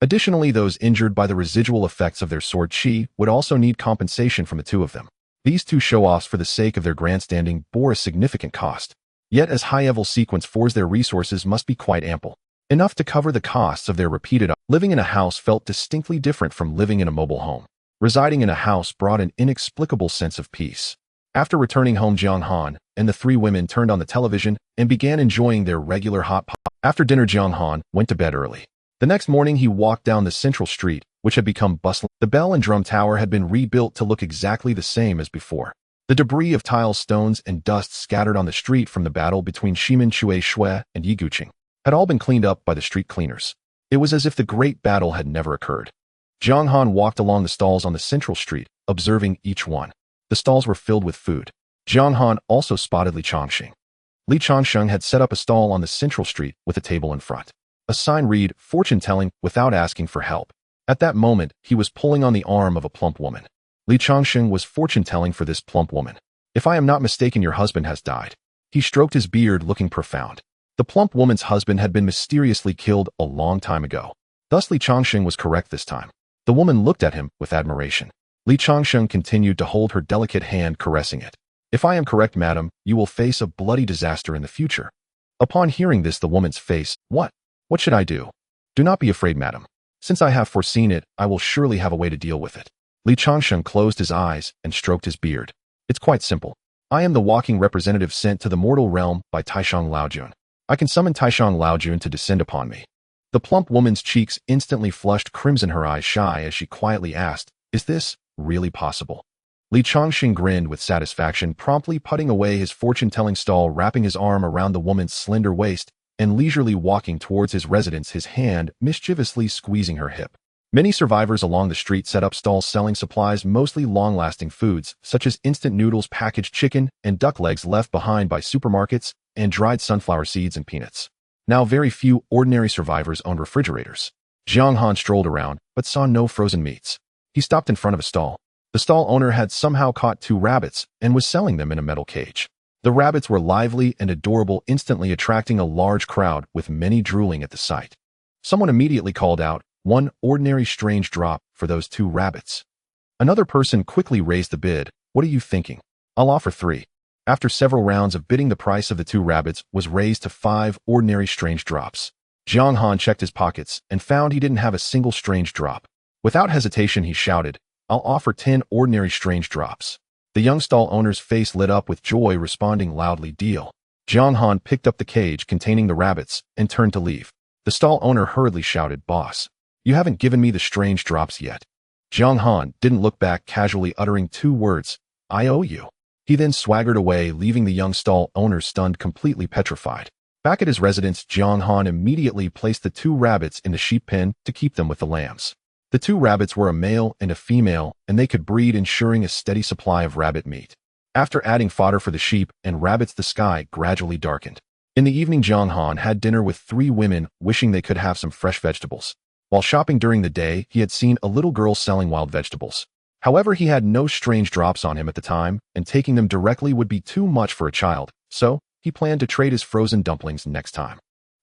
Additionally, those injured by the residual effects of their sword qi would also need compensation from the two of them. These two show-offs, for the sake of their grandstanding, bore a significant cost. Yet, as high-level sequence 4's, their resources must be quite ample, enough to cover the costs of their repeated. Living in a house felt distinctly different from living in a mobile home. Residing in a house brought an inexplicable sense of peace. After returning home, Jiang Han and the three women turned on the television and began enjoying their regular hot pot. After dinner, Jiang Han went to bed early. The next morning, he walked down the central street, which had become bustling. The bell and drum tower had been rebuilt to look exactly the same as before. The debris of tiles, stones, and dust scattered on the street from the battle between Shimin Shui and Yi Guqing had all been cleaned up by the street cleaners. It was as if the great battle had never occurred. Jiang Han walked along the stalls on the central street, observing each one. The stalls were filled with food. Jiang Han also spotted Li Changsheng. Li Changsheng had set up a stall on the central street with a table in front. A sign read, "Fortune-telling without asking for help." At that moment, he was pulling on the arm of a plump woman. Li Changsheng was fortune-telling for this plump woman. "If I am not mistaken, your husband has died." He stroked his beard, looking profound. The plump woman's husband had been mysteriously killed a long time ago. Thus, Li Changsheng was correct this time. The woman looked at him with admiration. Li Changsheng continued to hold her delicate hand, caressing it. "If I am correct, madam, you will face a bloody disaster in the future." Upon hearing this, the woman's face, What should I do?" "Do not be afraid, madam. Since I have foreseen it, I will surely have a way to deal with it." Li Changsheng closed his eyes and stroked his beard. "It's quite simple. I am the walking representative sent to the mortal realm by Taishang Laojun. I can summon Taishang Laojun to descend upon me." The plump woman's cheeks instantly flushed crimson, her eyes shy as she quietly asked, "Is this really possible?" Li Changsheng grinned with satisfaction, promptly putting away his fortune-telling stall, wrapping his arm around the woman's slender waist, and leisurely walking towards his residence, his hand mischievously squeezing her hip. Many survivors along the street set up stalls selling supplies, mostly long-lasting foods, such as instant noodles, packaged chicken, and duck legs left behind by supermarkets, and dried sunflower seeds and peanuts. Now, very few ordinary survivors owned refrigerators. Jiang Han strolled around, but saw no frozen meats. He stopped in front of a stall. The stall owner had somehow caught 2 rabbits and was selling them in a metal cage. The rabbits were lively and adorable, instantly attracting a large crowd, with many drooling at the sight. Someone immediately called out, "1 ordinary strange drop for those 2 rabbits." Another person quickly raised the bid. "What are you thinking? I'll offer 3. After several rounds of bidding, the price of the 2 rabbits was raised to 5 ordinary strange drops. Jiang Han checked his pockets and found he didn't have a single strange drop. Without hesitation, he shouted, "I'll offer 10 ordinary strange drops." The young stall owner's face lit up with joy, responding loudly, "Deal." Jiang Han picked up the cage containing the rabbits and turned to leave. The stall owner hurriedly shouted, "Boss, you haven't given me the strange drops yet." Jiang Han didn't look back, casually uttering 2 words, "I owe you." He then swaggered away, leaving the young stall owner stunned, completely petrified. Back at his residence, Jiang Han immediately placed the 2 rabbits in the sheep pen to keep them with the lambs. The 2 rabbits were a male and a female, and they could breed, ensuring a steady supply of rabbit meat. After adding fodder for the sheep and rabbits, the sky gradually darkened. In the evening, Jiang Han had dinner with 3 women, wishing they could have some fresh vegetables. While shopping during the day, he had seen a little girl selling wild vegetables. However, he had no strange drops on him at the time, and taking them directly would be too much for a child, so he planned to trade his frozen dumplings next time.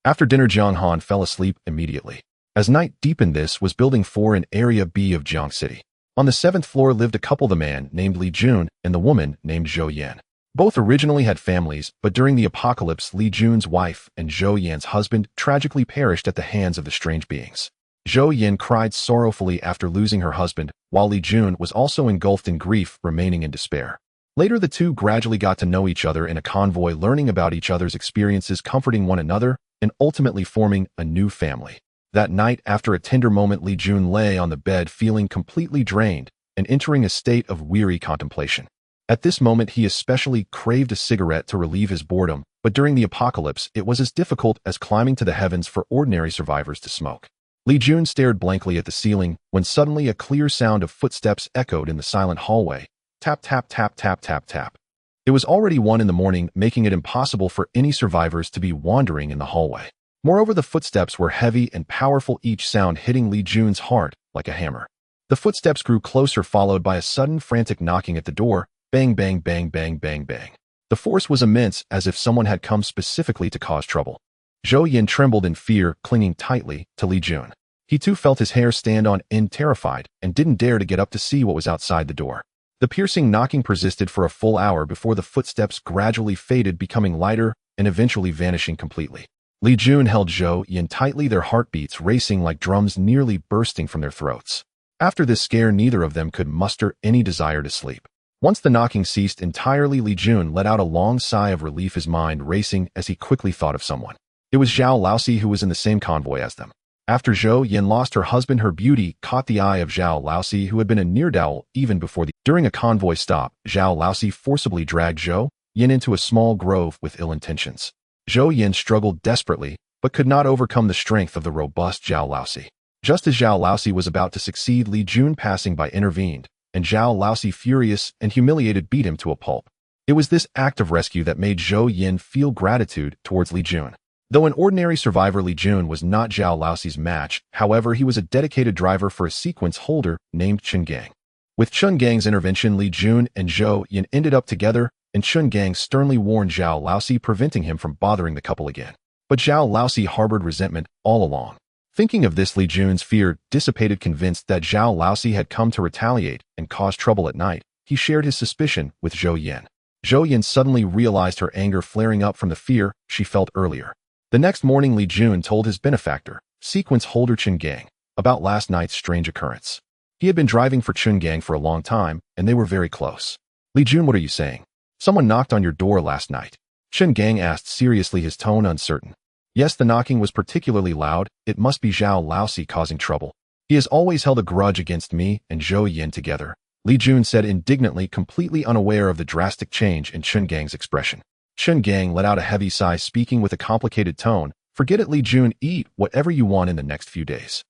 After dinner, Jiang Han fell asleep immediately. As night deepened, this was Building 4 in Area B of Jiang City. On the 7th floor lived a couple, the man named Li Jun and the woman named Zhou Yan. Both originally had families, but during the apocalypse, Li Jun's wife and Zhou Yan's husband tragically perished at the hands of the strange beings. Zhou Yan cried sorrowfully after losing her husband, while Li Jun was also engulfed in grief, remaining in despair. Later, the two gradually got to know each other in a convoy, learning about each other's experiences, comforting one another, and ultimately forming a new family. That night, after a tender moment, Li Jun lay on the bed feeling completely drained and entering a state of weary contemplation. At this moment, he especially craved a cigarette to relieve his boredom, but during the apocalypse, it was as difficult as climbing to the heavens for ordinary survivors to smoke. Li Jun stared blankly at the ceiling when suddenly a clear sound of footsteps echoed in the silent hallway. Tap, tap, tap, tap, tap, tap. It was already 1 in the morning, making it impossible for any survivors to be wandering in the hallway. Moreover, the footsteps were heavy and powerful, each sound hitting Li Jun's heart like a hammer. The footsteps grew closer, followed by a sudden frantic knocking at the door. Bang, bang, bang, bang, bang, bang. The force was immense, as if someone had come specifically to cause trouble. Zhou Yin trembled in fear, clinging tightly to Li Jun. He too felt his hair stand on end, terrified, and didn't dare to get up to see what was outside the door. The piercing knocking persisted for a full hour before the footsteps gradually faded, becoming lighter and eventually vanishing completely. Li Jun held Zhou Yin tightly, their heartbeats racing like drums, nearly bursting from their throats. After this scare, neither of them could muster any desire to sleep. Once the knocking ceased entirely, Li Jun let out a long sigh of relief, his mind racing as he quickly thought of someone. It was Zhao Laosi, who was in the same convoy as them. After Zhou Yin lost her husband, her beauty caught the eye of Zhao Laosi, who had been a near-dowel even before During a convoy stop, Zhao Laosi forcibly dragged Zhou Yin into a small grove with ill intentions. Zhou Yin struggled desperately, but could not overcome the strength of the robust Zhao Laosi. Just as Zhao Laosi was about to succeed, Li Jun passing by intervened, and Zhao Laosi, furious and humiliated, beat him to a pulp. It was this act of rescue that made Zhou Yin feel gratitude towards Li Jun. Though an ordinary survivor, Li Jun was not Zhao Laosi's match. However, he was a dedicated driver for a sequence holder named Chen Gang. With Chen Gang's intervention, Li Jun and Zhou Yin ended up together, and Chen Gang sternly warned Zhao Laosi, preventing him from bothering the couple again. But Zhao Laosi harbored resentment all along. Thinking of this, Li Jun's fear dissipated. Convinced that Zhao Laosi had come to retaliate and cause trouble at night, he shared his suspicion with Zhou Yin. Zhou Yin suddenly realized her anger flaring up from the fear she felt earlier. The next morning, Li Jun told his benefactor, sequence holder Chen Gang, about last night's strange occurrence. He had been driving for Chen Gang for a long time, and they were very close. Li Jun, what are you saying? Someone knocked on your door last night. Chen Gang asked seriously, his tone uncertain. Yes, the knocking was particularly loud. It must be Zhao Laosi causing trouble. He has always held a grudge against me and Zhou Yin together, Li Jun said indignantly, completely unaware of the drastic change in Chen Gang's expression. Chen Gang let out a heavy sigh, speaking with a complicated tone. Forget it, Li Jun. Eat whatever you want in the next few days.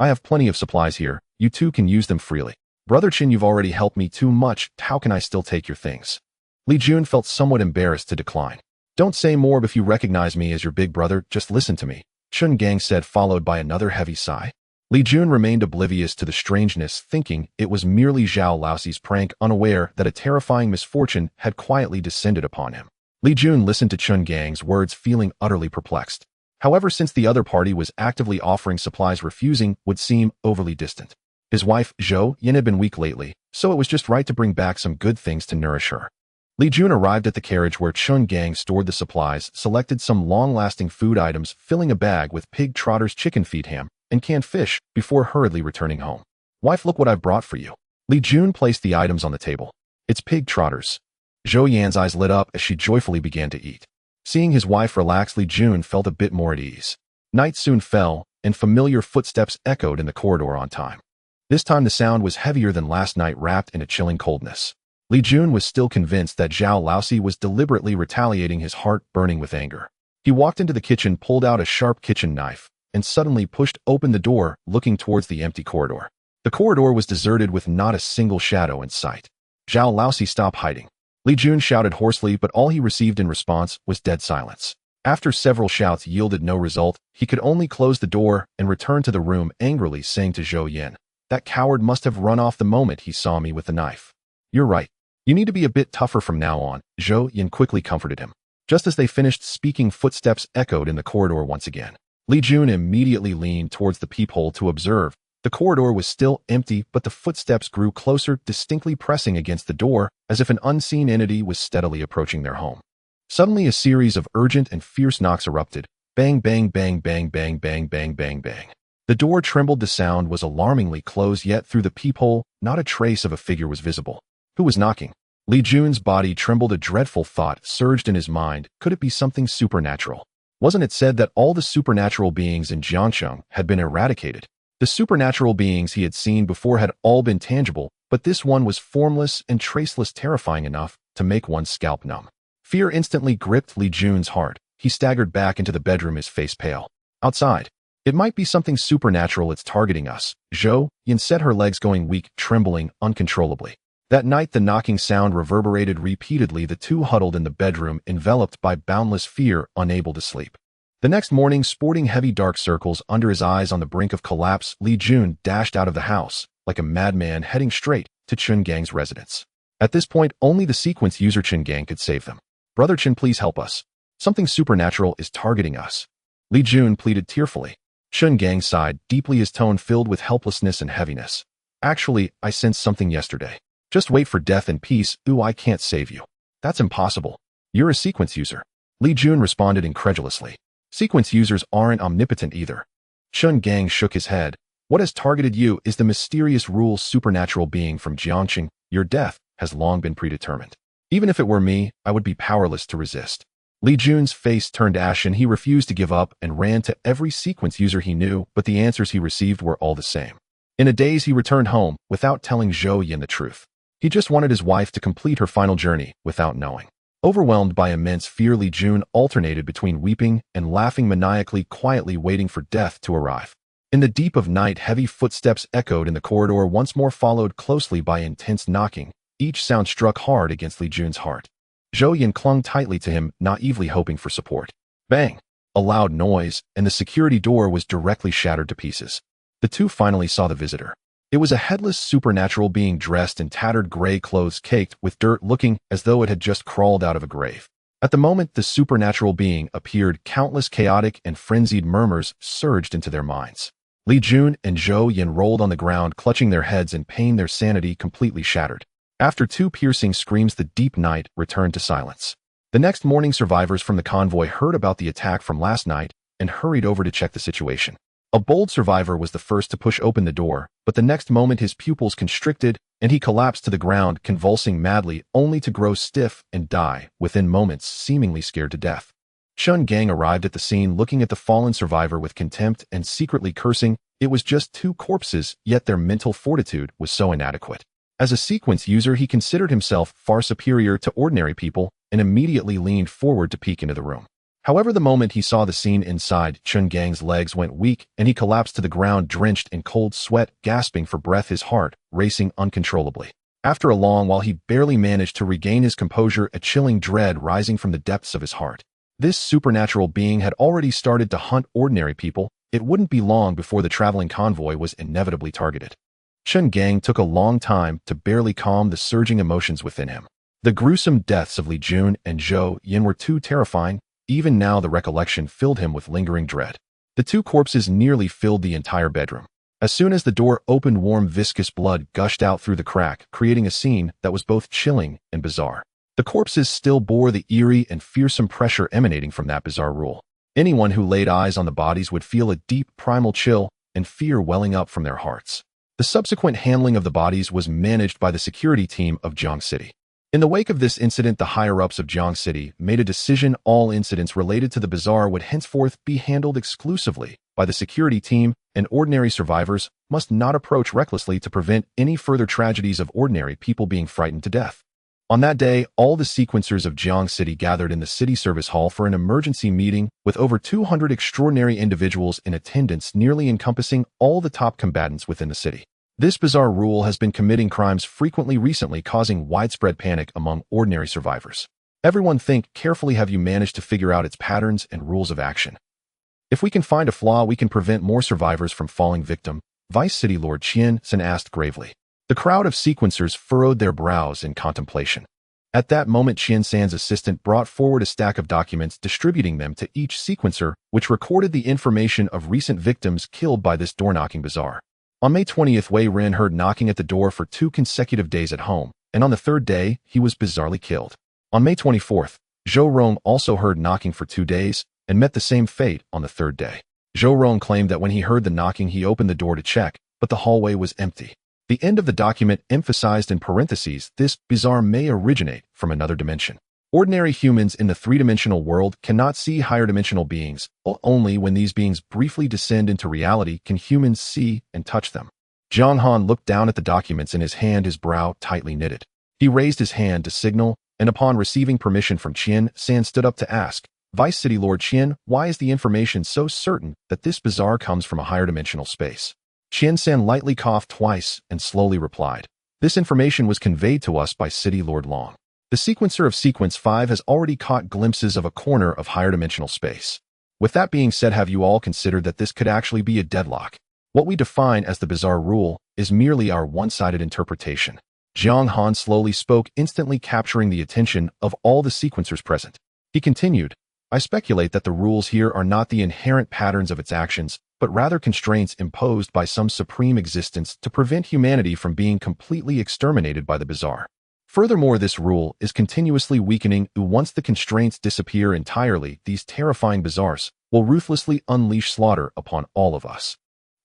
I have plenty of supplies here. You two can use them freely. Brother Chen, you've already helped me too much. How can I still take your things? Li Jun felt somewhat embarrassed to decline. Don't say more if you recognize me as your big brother. Just listen to me, Chen Gang said, followed by another heavy sigh. Li Jun remained oblivious to the strangeness, thinking it was merely Zhao Laosi's prank, unaware that a terrifying misfortune had quietly descended upon him. Li Jun listened to Chen Gang's words, feeling utterly perplexed. However, since the other party was actively offering supplies, refusing would seem overly distant. His wife, Zhou Yin, had been weak lately, so it was just right to bring back some good things to nourish her. Li Jun arrived at the carriage where Chen Gang stored the supplies, selected some long-lasting food items, filling a bag with pig trotters, chicken feed, ham, and canned fish, before hurriedly returning home. Wife, look what I've brought for you. Li Jun placed the items on the table. It's pig trotters. Zhou Yan's eyes lit up as she joyfully began to eat. Seeing his wife relax, Li Jun felt a bit more at ease. Night soon fell, and familiar footsteps echoed in the corridor on time. This time the sound was heavier than last night, wrapped in a chilling coldness. Li Jun was still convinced that Zhao Laosi was deliberately retaliating, his heart burning with anger. He walked into the kitchen, pulled out a sharp kitchen knife, and suddenly pushed open the door, looking towards the empty corridor. The corridor was deserted, with not a single shadow in sight. Zhao Laosi, stop hiding. Li Jun shouted hoarsely, but all he received in response was dead silence. After several shouts yielded no result, he could only close the door and return to the room, angrily saying to Zhou Yin, that coward must have run off the moment he saw me with the knife. You're right. You need to be a bit tougher from now on, Zhou Yin quickly comforted him. Just as they finished speaking, footsteps echoed in the corridor once again. Li Jun immediately leaned towards the peephole to observe. The corridor was still empty, but the footsteps grew closer, distinctly pressing against the door, as if an unseen entity was steadily approaching their home. Suddenly, a series of urgent and fierce knocks erupted. Bang, bang, bang, bang, bang, bang, bang, bang, bang. The door trembled. The sound was alarmingly close, yet through the peephole, not a trace of a figure was visible. Who was knocking? Li Jun's body trembled. A dreadful thought surged in his mind. Could it be something supernatural? Wasn't it said that all the supernatural beings in Jiangsheng had been eradicated? The supernatural beings he had seen before had all been tangible, but this one was formless and traceless, terrifying enough to make one's scalp numb. Fear instantly gripped Li Jun's heart. He staggered back into the bedroom, his face pale. Outside, It might be something supernatural it's targeting us. Zhou Yin said, her legs going weak, trembling uncontrollably. That night the knocking sound reverberated repeatedly. The two huddled in the bedroom, enveloped by boundless fear, unable to sleep. The next morning, sporting heavy dark circles under his eyes on the brink of collapse, Li Jun dashed out of the house, like a madman heading straight to Chen Gang's residence. At this point, only the sequence user Chen Gang could save them. "Brother Chen, please help us. Something supernatural is targeting us," Li Jun pleaded tearfully. Chen Gang sighed deeply, his tone filled with helplessness and heaviness. "Actually, I sensed something yesterday. Just wait for death and peace. Ooh, I can't save you." "That's impossible. You're a sequence user," Li Jun responded incredulously. "Sequence users aren't omnipotent either." Chen Gang shook his head. "What has targeted you is the mysterious rule supernatural being from Jiangqing. Your death has long been predetermined. Even if it were me, I would be powerless to resist." Li Jun's face turned ashen. He refused to give up and ran to every sequence user he knew, but the answers he received were all the same. In a daze, he returned home without telling Zhou Yin the truth. He just wanted his wife to complete her final journey without knowing. Overwhelmed by immense fear, Li Jun alternated between weeping and laughing maniacally, quietly waiting for death to arrive. In the deep of night, heavy footsteps echoed in the corridor, once more followed closely by intense knocking. Each sound struck hard against Li Jun's heart. Zhou Yin clung tightly to him, naively hoping for support. Bang! A loud noise, and the security door was directly shattered to pieces. The two finally saw the visitor. It was a headless supernatural being dressed in tattered gray clothes caked with dirt, looking as though it had just crawled out of a grave. At the moment the supernatural being appeared, countless chaotic and frenzied murmurs surged into their minds. Li Jun and Zhou Yin rolled on the ground, clutching their heads in pain, their sanity completely shattered. After two piercing screams, the deep night returned to silence. The next morning, survivors from the convoy heard about the attack from last night and hurried over to check the situation. A bold survivor was the first to push open the door, but the next moment his pupils constricted and he collapsed to the ground, convulsing madly, only to grow stiff and die within moments, seemingly scared to death. Chen Gang arrived at the scene, looking at the fallen survivor with contempt and secretly cursing. It was just two corpses, yet their mental fortitude was so inadequate. As a sequence user, he considered himself far superior to ordinary people and immediately leaned forward to peek into the room. However, the moment he saw the scene inside, Chen Gang's legs went weak and he collapsed to the ground, drenched in cold sweat, gasping for breath, his heart racing uncontrollably. After a long while, he barely managed to regain his composure, a chilling dread rising from the depths of his heart. This supernatural being had already started to hunt ordinary people. It wouldn't be long before the traveling convoy was inevitably targeted. Chen Gang took a long time to barely calm the surging emotions within him. The gruesome deaths of Li Jun and Zhou Yin were too terrifying. Even now the recollection filled him with lingering dread. The two corpses nearly filled the entire bedroom. As soon as the door opened, warm viscous blood gushed out through the crack, creating a scene that was both chilling and bizarre. The corpses still bore the eerie and fearsome pressure emanating from that bizarre rule. Anyone who laid eyes on the bodies would feel a deep primal chill and fear welling up from their hearts. The subsequent handling of the bodies was managed by the security team of Jiang City. In the wake of this incident, the higher-ups of Jiang City made a decision: all incidents related to the bazaar would henceforth be handled exclusively by the security team, and ordinary survivors must not approach recklessly to prevent any further tragedies of ordinary people being frightened to death. On that day, all the sequencers of Jiang City gathered in the city service hall for an emergency meeting with over 200 extraordinary individuals in attendance, nearly encompassing all the top combatants within the city. This bizarre rule has been committing crimes frequently recently, causing widespread panic among ordinary survivors. Everyone think carefully. Have you managed to figure out its patterns and rules of action? If we can find a flaw, we can prevent more survivors from falling victim, Vice City Lord Qian Sen asked gravely. The crowd of sequencers furrowed their brows in contemplation. At that moment, Qian San's assistant brought forward a stack of documents, distributing them to each sequencer, which recorded the information of recent victims killed by this door-knocking bazaar. On May 20th, Wei Ren heard knocking at the door for 2 consecutive days at home, and on the third day, he was bizarrely killed. On May 24th, Zhou Rong also heard knocking for 2 days and met the same fate on the third day. Zhou Rong claimed that when he heard the knocking, he opened the door to check, but the hallway was empty. The end of the document emphasized in parentheses, this bazaar may originate from another dimension. Ordinary humans in the three-dimensional world cannot see higher-dimensional beings. Only when these beings briefly descend into reality can humans see and touch them. Zhang Han looked down at the documents in his hand, his brow tightly knitted. He raised his hand to signal, and upon receiving permission from Qian San, stood up to ask, Vice City Lord Qian, why is the information so certain that this bazaar comes from a higher dimensional space? Qian-san lightly coughed twice and slowly replied. This information was conveyed to us by City Lord Long. The sequencer of Sequence 5 has already caught glimpses of a corner of higher dimensional space. With that being said, have you all considered that this could actually be a deadlock? What we define as the bizarre rule is merely our one-sided interpretation. Jiang Han slowly spoke, instantly capturing the attention of all the sequencers present. He continued, I speculate that the rules here are not the inherent patterns of its actions, but rather constraints imposed by some supreme existence to prevent humanity from being completely exterminated by the bizarre. Furthermore, this rule is continuously weakening. Once the constraints disappear entirely, these terrifying bizarres will ruthlessly unleash slaughter upon all of us.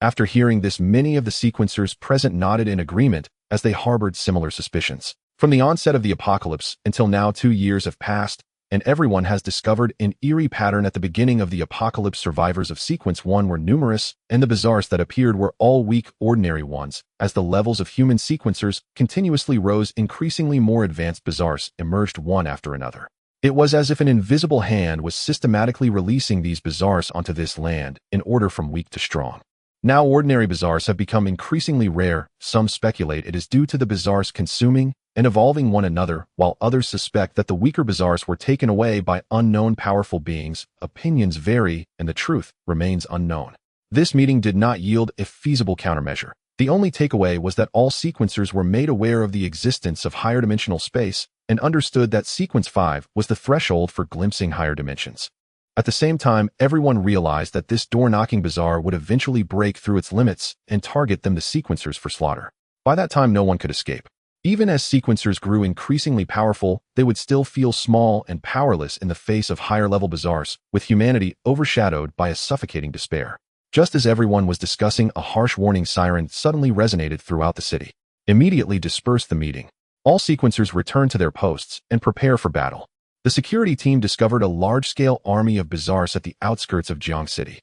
After hearing this, many of the sequencers present nodded in agreement as they harbored similar suspicions. From the onset of the apocalypse until now, 2 years have passed, and everyone has discovered an eerie pattern. At the beginning of the apocalypse, survivors of Sequence 1 were numerous, and the bizarres that appeared were all weak, ordinary ones. As the levels of human sequencers continuously rose, increasingly more advanced bizarres emerged one after another. It was as if an invisible hand was systematically releasing these bizarres onto this land in order from weak to strong. Now ordinary bizarres have become increasingly rare. Some speculate it is due to the bizarres consuming and evolving one another, while others suspect that the weaker bizarres were taken away by unknown powerful beings. Opinions vary, and the truth remains unknown. This meeting did not yield a feasible countermeasure. The only takeaway was that all sequencers were made aware of the existence of higher dimensional space and understood that Sequence 5 was the threshold for glimpsing higher dimensions. At the same time, everyone realized that this door-knocking bizarre would eventually break through its limits and target them, the sequencers, for slaughter. By that time, no one could escape. Even as sequencers grew increasingly powerful, they would still feel small and powerless in the face of higher-level bizarres, with humanity overshadowed by a suffocating despair. Just as everyone was discussing, a harsh warning siren suddenly resonated throughout the city. Immediately dispersed the meeting. All sequencers returned to their posts and prepare for battle. The security team discovered a large-scale army of bizarres at the outskirts of Jiang City.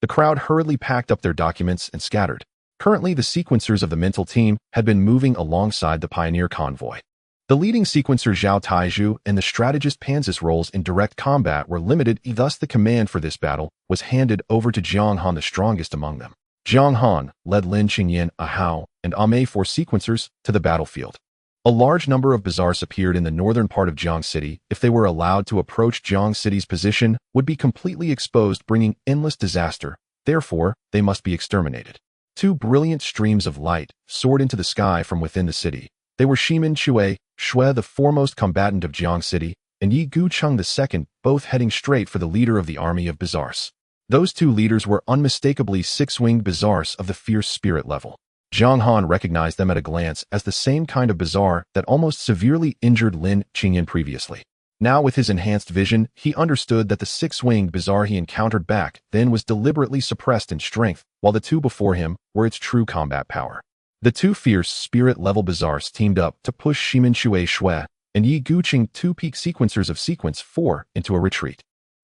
The crowd hurriedly packed up their documents and scattered. Currently, the sequencers of the mental team had been moving alongside the pioneer convoy. The leading sequencer Zhao Taizhu and the strategist Panzis roles in direct combat were limited, thus the command for this battle was handed over to Jiang Han, the strongest among them. Jiang Han led Lin Qingyan, Ahao, and Ame, 4 sequencers, to the battlefield. A large number of bizarres appeared in the northern part of Jiang City. If they were allowed to approach, Jiang City's position would be completely exposed, bringing endless disaster. Therefore, they must be exterminated. 2 brilliant streams of light soared into the sky from within the city. They were Shimin Shui, the foremost combatant of Jiang City, and Yi Gucheng II, both heading straight for the leader of the army of bizarres. Those 2 leaders were unmistakably 6-winged bizarres of the fierce spirit level. Jiang Han recognized them at a glance as the same kind of bizarre that almost severely injured Lin Qingyan previously. Now, with his enhanced vision, he understood that the 6-winged bizarre he encountered back then was deliberately suppressed in strength, while the 2 before him were its true combat power. The 2 fierce spirit-level bizarres teamed up to push Shimin Shui and Yi Gucheng, 2 peak sequencers of Sequence 4, into a retreat.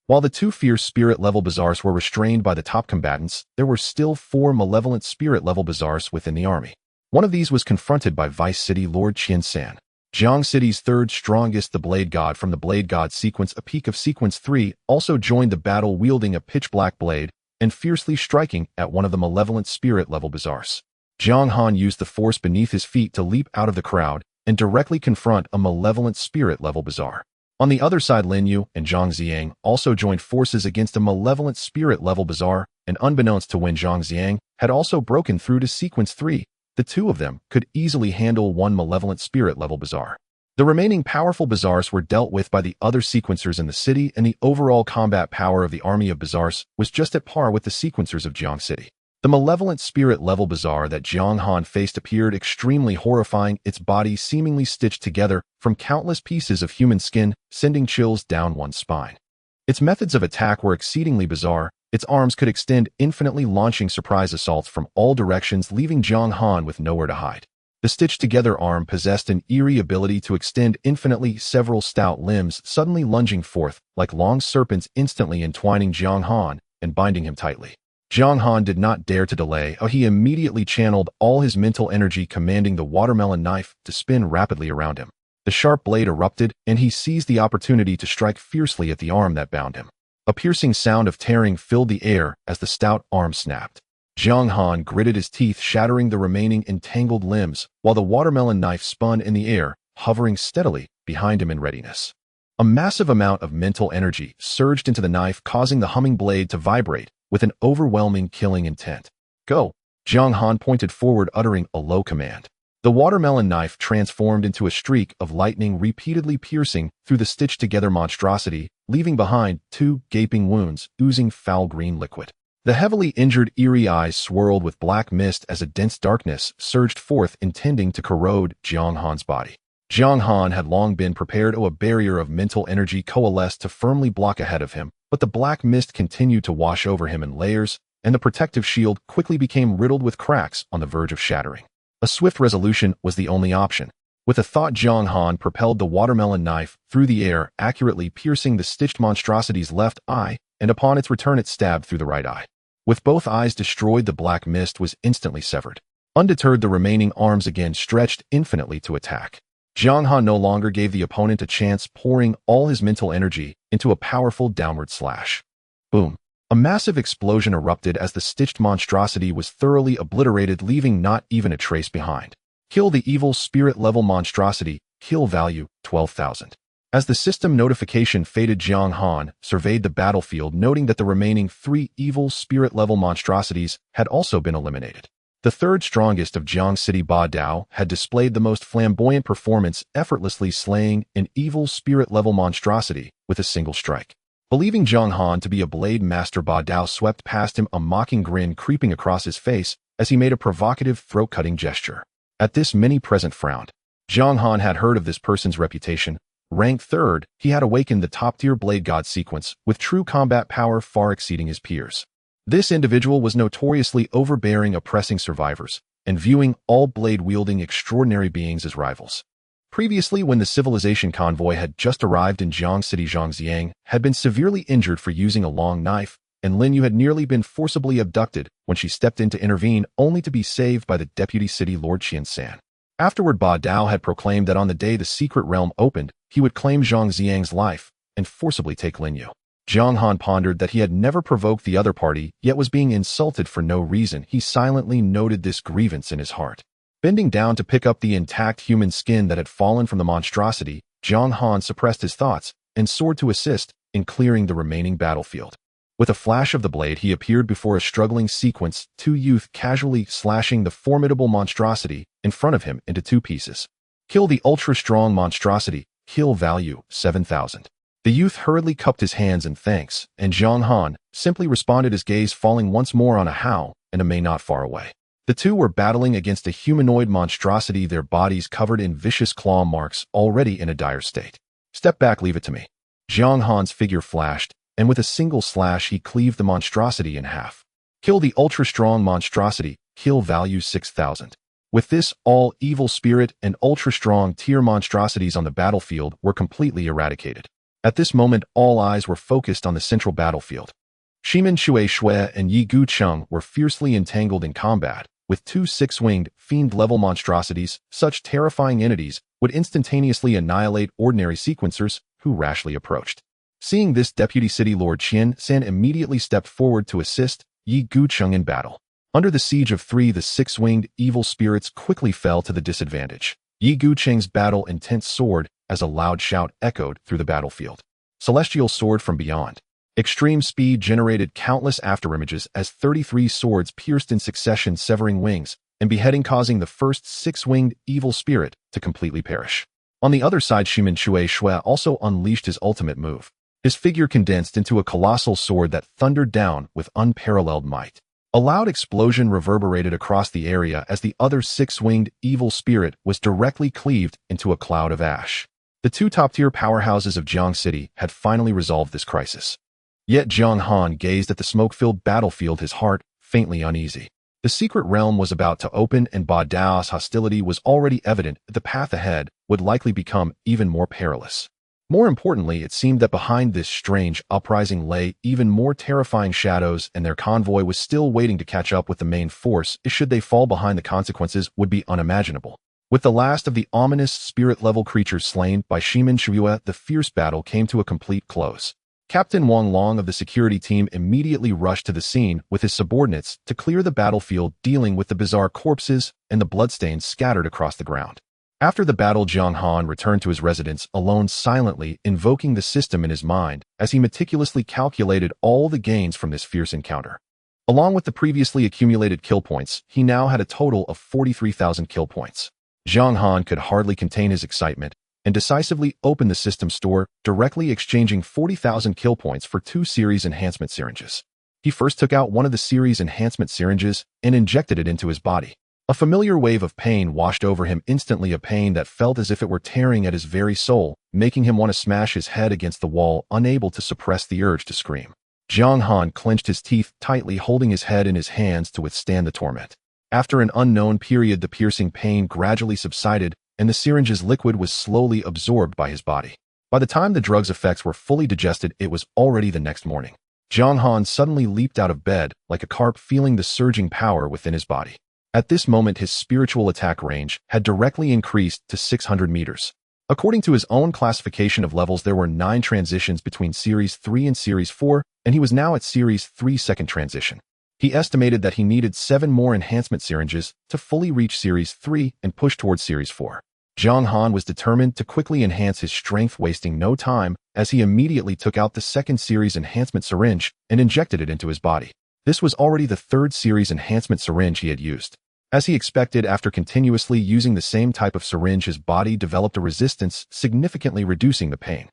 While the 2 fierce spirit-level bizarres were restrained by the top combatants, there were still 4 malevolent spirit-level bizarres within the army. One of these was confronted by Vice City Lord Qian-san. Jiang City's 3rd strongest, the Blade God from the Blade God sequence, a peak of Sequence 3, also joined the battle, wielding a pitch-black blade and fiercely striking at one of the malevolent spirit-level bizarres. Jiang Han used the force beneath his feet to leap out of the crowd and directly confront a malevolent spirit-level bizarre. On the other side, Lin Yu and Zhang Xiang also joined forces against a malevolent spirit-level bizarre, and unbeknownst to Wen, Zhang Xiang had also broken through to Sequence 3. The 2 of them could easily handle one malevolent spirit-level bizarre. The remaining powerful bizarres were dealt with by the other sequencers in the city, and the overall combat power of the army of bizarres was just at par with the sequencers of Jiang City. The malevolent spirit-level bizarre that Jiang Han faced appeared extremely horrifying, its body seemingly stitched together from countless pieces of human skin, sending chills down one's spine. Its methods of attack were exceedingly bizarre. Its arms could extend infinitely, launching surprise assaults from all directions, leaving Jiang Han with nowhere to hide. The stitched-together arm possessed an eerie ability to extend infinitely, several stout limbs suddenly lunging forth like long serpents, instantly entwining Jiang Han and binding him tightly. Jiang Han did not dare to delay. He immediately channeled all his mental energy, commanding the watermelon knife to spin rapidly around him. The sharp blade erupted, and he seized the opportunity to strike fiercely at the arm that bound him. A piercing sound of tearing filled the air as the stout arm snapped. Jiang Han gritted his teeth, shattering the remaining entangled limbs, while the watermelon knife spun in the air, hovering steadily behind him in readiness. A massive amount of mental energy surged into the knife, causing the humming blade to vibrate with an overwhelming killing intent. Go! Jiang Han pointed forward, uttering a low command. The watermelon knife transformed into a streak of lightning, repeatedly piercing through the stitched-together monstrosity, leaving behind 2 gaping wounds oozing foul green liquid. The heavily injured Eerie eyes swirled with black mist as a dense darkness surged forth, intending to corrode Jiang Han's body. Jiang Han had long been prepared. A barrier of mental energy coalesced to firmly block ahead of him, but the black mist continued to wash over him in layers, and the protective shield quickly became riddled with cracks on the verge of shattering. A swift resolution was the only option. With a thought, Jiang Han propelled the watermelon knife through the air, accurately piercing the stitched monstrosity's left eye, and upon its return it stabbed through the right eye. With both eyes destroyed, the black mist was instantly severed. Undeterred, the remaining arms again stretched infinitely to attack. Jiang Han no longer gave the opponent a chance, pouring all his mental energy into a powerful downward slash. Boom! A massive explosion erupted as the stitched monstrosity was thoroughly obliterated, leaving not even a trace behind. Kill the evil spirit-level monstrosity, kill value 12,000. As the system notification faded, Jiang Han surveyed the battlefield, noting that the remaining 3 evil spirit-level monstrosities had also been eliminated. The third strongest of Jiang City, Ba Dao, had displayed the most flamboyant performance, effortlessly slaying an evil spirit-level monstrosity with a single strike. Believing Jiang Han to be a blade master, Ba Dao swept past him, a mocking grin creeping across his face as he made a provocative throat-cutting gesture. At this, many present frowned. Jiang Han had heard of this person's reputation. Ranked 3rd, he had awakened the top-tier Blade God sequence, with true combat power far exceeding his peers. This individual was notoriously overbearing, oppressing survivors, and viewing all blade-wielding extraordinary beings as rivals. Previously, when the civilization convoy had just arrived in Jiang City, Zhang Xiang had been severely injured for using a long knife, and Lin Yu had nearly been forcibly abducted when she stepped in to intervene, only to be saved by the deputy city lord Qian San. Afterward, Ba Dao had proclaimed that on the day the secret realm opened, he would claim Zhang Xiang's life and forcibly take Lin Yu. Jiang Han pondered that he had never provoked the other party, yet was being insulted for no reason. He silently noted this grievance in his heart. Bending down to pick up the intact human skin that had fallen from the monstrosity, Jiang Han suppressed his thoughts and soared to assist in clearing the remaining battlefield. With a flash of the blade, he appeared before a struggling sequence, 2 youth casually slashing the formidable monstrosity in front of him into 2 pieces. Kill the ultra-strong monstrosity, kill value 7,000. The youth hurriedly cupped his hands in thanks, and Jiang Han simply responded, his gaze falling once more on a Hao and a Mei not far away. The 2 were battling against a humanoid monstrosity, their bodies covered in vicious claw marks, already in a dire state. Step back, leave it to me. Jiang Han's figure flashed, and with a single slash he cleaved the monstrosity in half. Kill the ultra-strong monstrosity, kill value 6,000. With this, all evil spirit and ultra-strong tier monstrosities on the battlefield were completely eradicated. At this moment, all eyes were focused on the central battlefield. Shimin Shui Shui and Yi Gu Cheng were fiercely entangled in combat, with 2 6-winged, fiend-level monstrosities. Such terrifying entities would instantaneously annihilate ordinary sequencers who rashly approached. Seeing this, Deputy City Lord Qian San immediately stepped forward to assist Yi Gu Cheng in battle. Under the siege of 3, the 6-winged evil spirits quickly fell to the disadvantage. Yi Gu Cheng's battle intent soared as a loud shout echoed through the battlefield. Celestial Sword from Beyond. Extreme speed generated countless afterimages as 33 swords pierced in succession, severing wings and beheading, causing the first 6-winged evil spirit to completely perish. On the other side, Shimin Shui Shui also unleashed his ultimate move. His figure condensed into a colossal sword that thundered down with unparalleled might. A loud explosion reverberated across the area as the other 6-winged evil spirit was directly cleaved into a cloud of ash. The 2 top-tier powerhouses of Jiang City had finally resolved this crisis. Yet Jiang Han gazed at the smoke-filled battlefield, his heart faintly uneasy. The secret realm was about to open, and Ba Dao's hostility was already evident that the path ahead would likely become even more perilous. More importantly, it seemed that behind this strange uprising lay even more terrifying shadows, and their convoy was still waiting to catch up with the main force. Should they fall behind, the consequences would be unimaginable. With the last of the ominous spirit-level creatures slain by Shimin Shui, the fierce battle came to a complete close. Captain Wang Long of the security team immediately rushed to the scene with his subordinates to clear the battlefield, dealing with the bizarre corpses and the bloodstains scattered across the ground. After the battle, Jiang Han returned to his residence alone, silently invoking the system in his mind as he meticulously calculated all the gains from this fierce encounter. Along with the previously accumulated kill points, he now had a total of 43,000 kill points. Jiang Han could hardly contain his excitement and decisively opened the system store, directly exchanging 40,000 kill points for 2 series enhancement syringes. He first took out one of the series enhancement syringes and injected it into his body. A familiar wave of pain washed over him instantly, a pain that felt as if it were tearing at his very soul, making him want to smash his head against the wall, unable to suppress the urge to scream. Jiang Han clenched his teeth tightly, holding his head in his hands to withstand the torment. After an unknown period, the piercing pain gradually subsided, and the syringe's liquid was slowly absorbed by his body. By the time the drug's effects were fully digested, it was already the next morning. Jiang Han suddenly leaped out of bed, like a carp, feeling the surging power within his body. At this moment, his spiritual attack range had directly increased to 600 meters. According to his own classification of levels, there were 9 transitions between Series 3 and Series 4, and he was now at Series 3 second transition. He estimated that he needed 7 more enhancement syringes to fully reach Series 3 and push towards Series 4. Jiang Han was determined to quickly enhance his strength, wasting no time, as he immediately took out the second series enhancement syringe and injected it into his body. This was already the 3rd series enhancement syringe he had used. As he expected, after continuously using the same type of syringe, his body developed a resistance, significantly reducing the pain.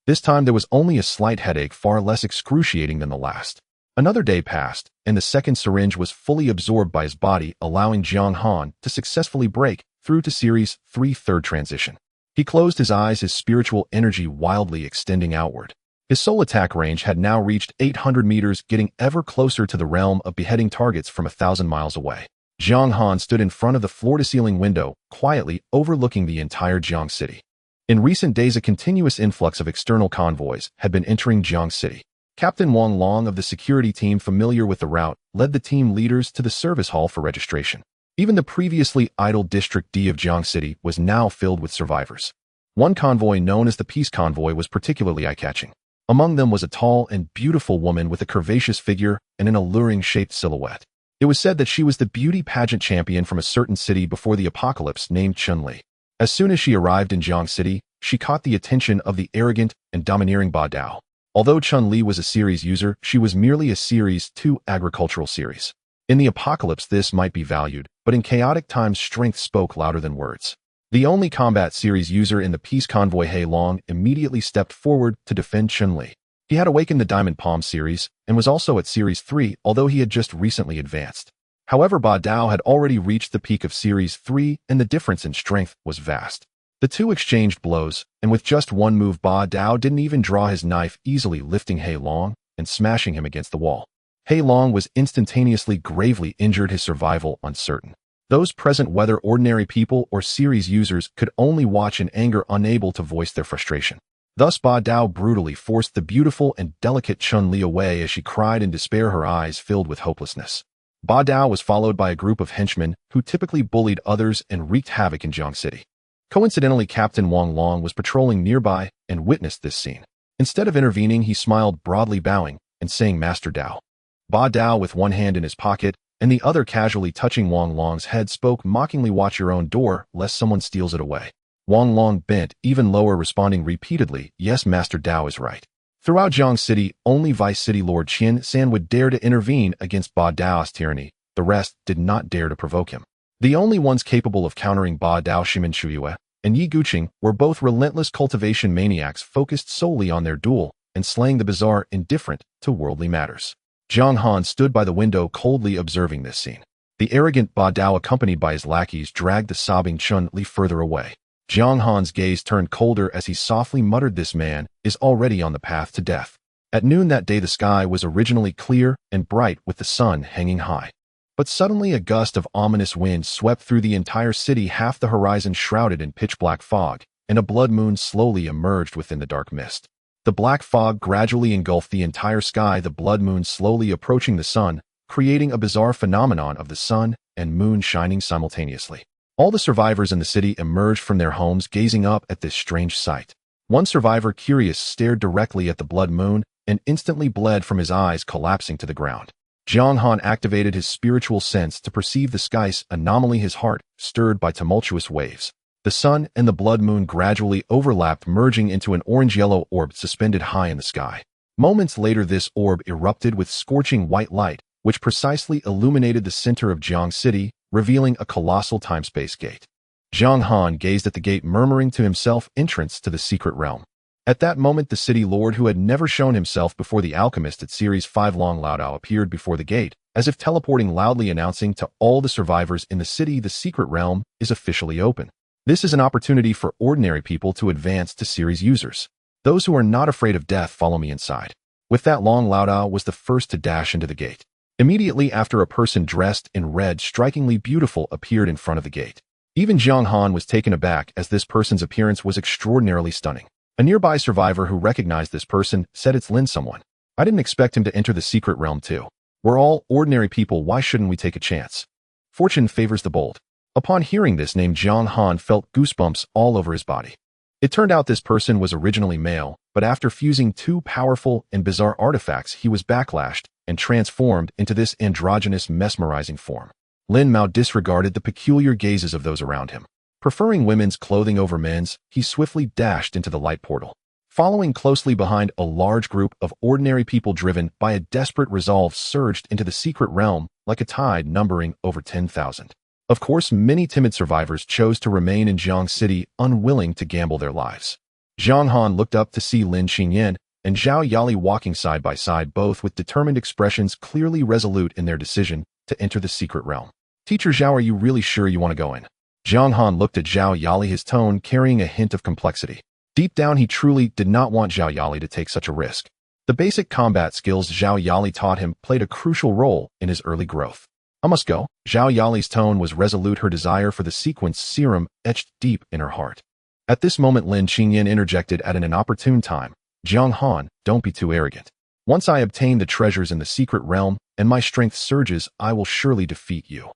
This time there was only a slight headache, far less excruciating than the last. Another day passed, and the second syringe was fully absorbed by his body, allowing Jiang Han to successfully break through to Series 3 third transition. He closed his eyes, his spiritual energy wildly extending outward. His soul attack range had now reached 800 meters, getting ever closer to the realm of beheading targets from 1,000 miles away. Jiang Han stood in front of the floor-to-ceiling window, quietly overlooking the entire Jiang City. In recent days, a continuous influx of external convoys had been entering Jiang City. Captain Wang Long of the security team, familiar with the route, led the team leaders to the service hall for registration. Even the previously idle District D of Jiang City was now filled with survivors. One convoy, known as the Peace Convoy, was particularly eye-catching. Among them was a tall and beautiful woman with a curvaceous figure and an alluring-shaped silhouette. It was said that she was the beauty pageant champion from a certain city before the apocalypse, named Chun-Li. As soon as she arrived in Jiang City, she caught the attention of the arrogant and domineering Ba Dao. Although Chun-Li was a series user, she was merely a Series 2 agricultural series. In the apocalypse, this might be valued, but in chaotic times, strength spoke louder than words. The only combat series user in the Peace Convoy, He Long, immediately stepped forward to defend Chun-Li. He had awakened the Diamond Palm series and was also at Series 3, although he had just recently advanced. However, Ba Dao had already reached the peak of Series 3, and the difference in strength was vast. The two exchanged blows, and with just one move, Ba Dao didn't even draw his knife, easily lifting He Long and smashing him against the wall. He Long was instantaneously gravely injured, his survival uncertain. Those present, whether ordinary people or series users, could only watch in anger, unable to voice their frustration. Thus, Ba Dao brutally forced the beautiful and delicate Chun-Li away as she cried in despair, her eyes filled with hopelessness. Ba Dao was followed by a group of henchmen who typically bullied others and wreaked havoc in Jiang City. Coincidentally, Captain Wang Long was patrolling nearby and witnessed this scene. Instead of intervening, he smiled broadly, bowing and saying, "Master Dao." Ba Dao, with one hand in his pocket and the other casually touching Wang Long's head, spoke mockingly, "Watch your own door, lest someone steals it away." Wang Long bent even lower, responding repeatedly, "Yes, Master Dao is right." Throughout Jiang City, only Vice City Lord Qin San would dare to intervene against Ba Dao's tyranny. The rest did not dare to provoke him. The only ones capable of countering Ba Dao, Shimin Shuyue and Yi Guqing, were both relentless cultivation maniacs focused solely on their duel and slaying the bizarre, indifferent to worldly matters. Jiang Han stood by the window, coldly observing this scene. The arrogant Ba Dao, accompanied by his lackeys, dragged the sobbing Chun-Li further away. Jiang Han's gaze turned colder as he softly muttered, "This man is already on the path to death." At noon that day, the sky was originally clear and bright with the sun hanging high. But suddenly a gust of ominous wind swept through the entire city, half the horizon shrouded in pitch-black fog, and a blood moon slowly emerged within the dark mist. The black fog gradually engulfed the entire sky, the blood moon slowly approaching the sun, creating a bizarre phenomenon of the sun and moon shining simultaneously. All the survivors in the city emerged from their homes, gazing up at this strange sight. One survivor, curious, stared directly at the blood moon and instantly bled from his eyes, collapsing to the ground. Jiang Han activated his spiritual sense to perceive the sky's anomaly, his heart stirred by tumultuous waves. The sun and the blood moon gradually overlapped, merging into an orange-yellow orb suspended high in the sky. Moments later, this orb erupted with scorching white light, which precisely illuminated the center of Jiang City, revealing a colossal time-space gate. Jiang Han gazed at the gate, murmuring to himself, entrance to the secret realm. At that moment, the city lord, who had never shown himself before the alchemist at Series 5 Long Laodao, appeared before the gate, as if teleporting, loudly announcing to all the survivors in the city, the secret realm is officially open. This is an opportunity for ordinary people to advance to Series users. Those who are not afraid of death, follow me inside. With that, Long Laodao was the first to dash into the gate. Immediately after, a person dressed in red, strikingly beautiful, appeared in front of the gate. Even Jiang Han was taken aback, as this person's appearance was extraordinarily stunning. A nearby survivor who recognized this person said, "It's Lin someone. I didn't expect him to enter the secret realm too. We're all ordinary people, why shouldn't we take a chance? Fortune favors the bold." Upon hearing this name, Jiang Han felt goosebumps all over his body. It turned out this person was originally male, but after fusing two powerful and bizarre artifacts, he was backlashed and transformed into this androgynous, mesmerizing form. Lin Mao disregarded the peculiar gazes of those around him. Preferring women's clothing over men's, he swiftly dashed into the light portal. Following closely behind, a large group of ordinary people driven by a desperate resolve surged into the secret realm like a tide, numbering over 10,000. Of course, many timid survivors chose to remain in Jiang City, unwilling to gamble their lives. Jiang Han looked up to see Lin Qingyan and Zhao Yali walking side by side, both with determined expressions, clearly resolute in their decision to enter the secret realm. "Teacher Zhao, are you really sure you want to go in?" Jiang Han looked at Zhao Yali, his tone carrying a hint of complexity. Deep down, he truly did not want Zhao Yali to take such a risk. The basic combat skills Zhao Yali taught him played a crucial role in his early growth. "I must go." Zhao Yali's tone was resolute, her desire for the sequence serum etched deep in her heart. At this moment, Lin Qingyan interjected at an inopportune time. "Jiang Han, don't be too arrogant. Once I obtain the treasures in the secret realm and my strength surges, I will surely defeat you."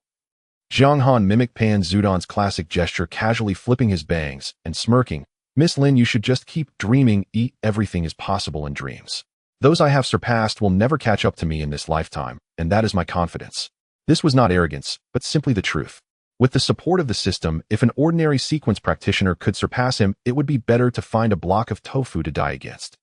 Jiang Han mimicked Pan Zudon's classic gesture, casually flipping his bangs and smirking. "Miss Lin, you should just keep dreaming. Everything is possible in dreams. Those I have surpassed will never catch up to me in this lifetime, and that is my confidence." This was not arrogance, but simply the truth. With the support of the system, if an ordinary sequence practitioner could surpass him, it would be better to find a block of tofu to die against.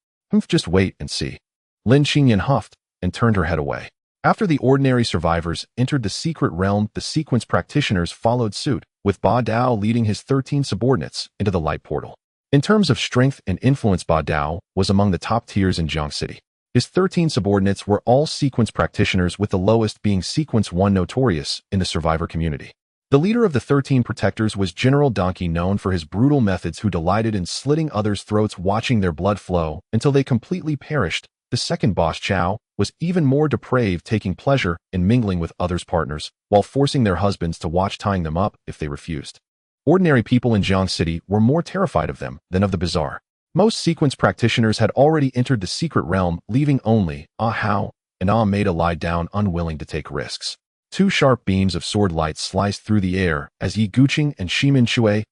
Just wait and see." Lin Qingyan huffed and turned her head away. After the ordinary survivors entered the secret realm, the sequence practitioners followed suit, with Ba Dao leading his 13 subordinates into the light portal. In terms of strength and influence, Ba Dao was among the top tiers in Jiang City. His 13 subordinates were all sequence practitioners, with the lowest being Sequence 1, notorious in the survivor community. The leader of the 13 protectors was General Donkey, known for his brutal methods, who delighted in slitting others' throats, watching their blood flow until they completely perished. The second boss, Chao, was even more depraved, taking pleasure in mingling with others' partners, while forcing their husbands to watch, tying them up if they refused. Ordinary people in Jiang City were more terrified of them than of the bizarre. Most sequence practitioners had already entered the secret realm, leaving only Hao and Maida lie down, unwilling to take risks. Two sharp beams of sword light sliced through the air as Yi Guqing and Shimin Shui,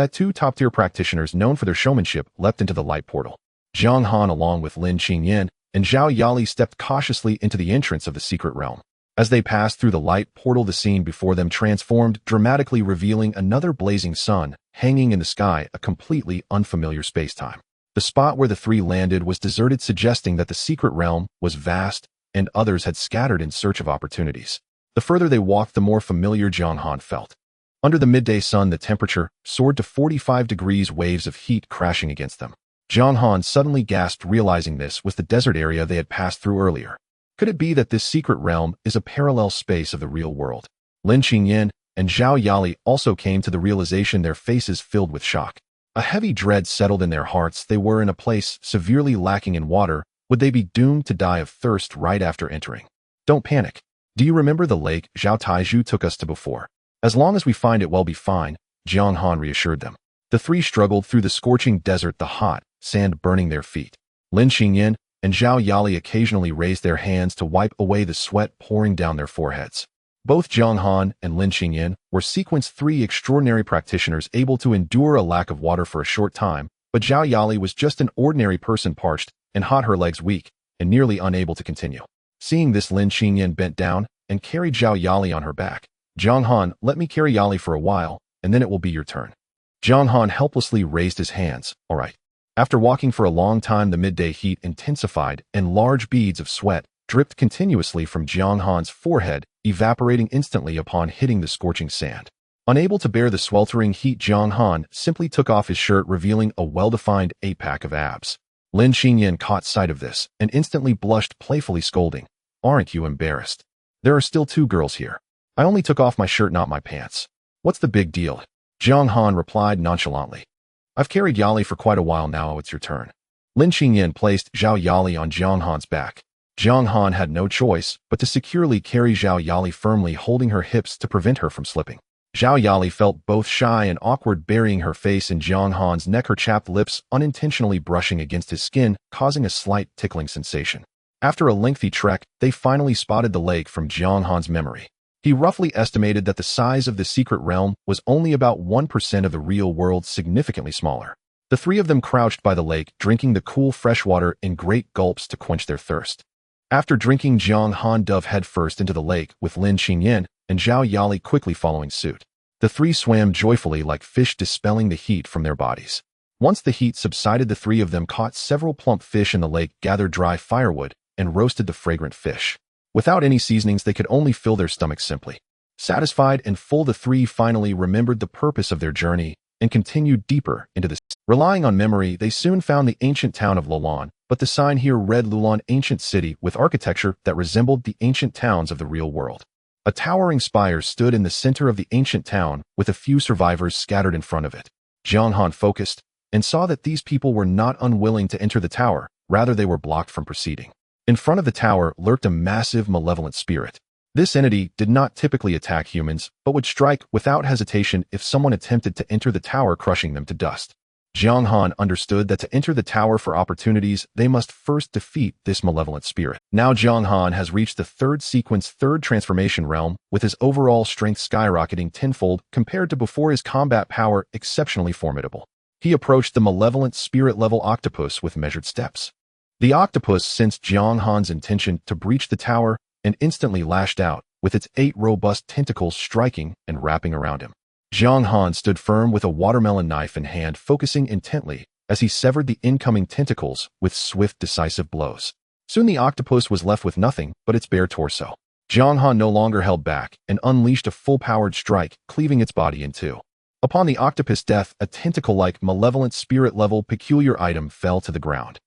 two top-tier practitioners known for their showmanship, leapt into the light portal. Jiang Han, along with Lin Qingyan and Zhao Yali, stepped cautiously into the entrance of the secret realm. As they passed through the light portal, the scene before them transformed dramatically, revealing another blazing sun hanging in the sky, a completely unfamiliar space-time. The spot where the three landed was deserted, suggesting that the secret realm was vast and others had scattered in search of opportunities. The further they walked, the more familiar Jiang Han felt. Under the midday sun, the temperature soared to 45 degrees, waves of heat crashing against them. Jiang Han suddenly gasped, realizing this was the desert area they had passed through earlier. Could it be that this secret realm is a parallel space of the real world? Lin Qingyan and Zhao Yali also came to the realization, their faces filled with shock. A heavy dread settled in their hearts. They were in a place severely lacking in water. Would they be doomed to die of thirst right after entering? "Don't panic. Do you remember the lake Zhao Taizhu took us to before? As long as we find it, we'll be fine," Jiang Han reassured them. The three struggled through the scorching desert, the hot sand burning their feet. Lin Qingyan and Zhao Yali occasionally raised their hands to wipe away the sweat pouring down their foreheads. Both Jiang Han and Lin Qingyan were Sequence 3 extraordinary practitioners, able to endure a lack of water for a short time, But Zhao Yali was just an ordinary person, parched and hot, her legs weak and nearly unable to continue. Seeing this, Lin Qingyan bent down and carried Zhao Yali on her back. Zhang Han, let me carry Yali for a while, and then it will be your turn. Zhang Han helplessly raised his hands. All right. After walking for a long time, the midday heat intensified and large beads of sweat dripped continuously from Zhang Han's forehead, evaporating instantly upon hitting the scorching sand. Unable to bear the sweltering heat, Zhang Han simply took off his shirt, revealing a well-defined 8-pack of abs. Lin Qingyan caught sight of this and instantly blushed, playfully scolding, "Aren't you embarrassed? There are still 2 girls here. I only took off my shirt, not my pants. What's the big deal?" Zhang Han replied nonchalantly. "I've carried Yali for quite a while now, it's your turn." Lin Qingyan placed Zhao Yali on Zhang Han's back. Zhang Han had no choice but to securely carry Zhao Yali, firmly holding her hips to prevent her from slipping. Zhao Yali felt both shy and awkward, burying her face in Zhang Han's neck, her chapped lips unintentionally brushing against his skin, causing a slight tickling sensation. After a lengthy trek, they finally spotted the lake from Zhang Han's memory. He roughly estimated that the size of the secret realm was only about 1% of the real world, significantly smaller. The 3 of them crouched by the lake, drinking the cool fresh water in great gulps to quench their thirst. After drinking, Zhang Han dove headfirst into the lake, with Lin Qingyan and Zhao Yali quickly following suit. The 3 swam joyfully like fish, dispelling the heat from their bodies. Once the heat subsided, the 3 of them caught several plump fish in the lake, gathered dry firewood, and roasted the fragrant fish. Without any seasonings, they could only fill their stomachs simply. Satisfied and full, the 3 finally remembered the purpose of their journey and continued deeper into the sea. Relying on memory, they soon found the ancient town of Lulan, but the sign here read Lulan, ancient city, with architecture that resembled the ancient towns of the real world. A towering spire stood in the center of the ancient town, with a few survivors scattered in front of it. Zhang Han focused and saw that these people were not unwilling to enter the tower, rather they were blocked from proceeding. In front of the tower lurked a massive, malevolent spirit. This entity did not typically attack humans, but would strike without hesitation if someone attempted to enter the tower, crushing them to dust. Zhang Han understood that to enter the tower for opportunities, they must first defeat this malevolent spirit. Now Zhang Han has reached the 3rd sequence, 3rd transformation realm, with his overall strength skyrocketing tenfold compared to before, his combat power exceptionally formidable. He approached the malevolent spirit-level octopus with measured steps. The octopus sensed Zhang Han's intention to breach the tower and instantly lashed out, with its 8 robust tentacles striking and wrapping around him. Zhang Han stood firm with a watermelon knife in hand, focusing intently as he severed the incoming tentacles with swift, decisive blows. Soon the octopus was left with nothing but its bare torso. Zhang Han no longer held back and unleashed a full-powered strike, cleaving its body in 2. Upon the octopus' death, a tentacle-like, malevolent spirit-level peculiar item fell to the ground.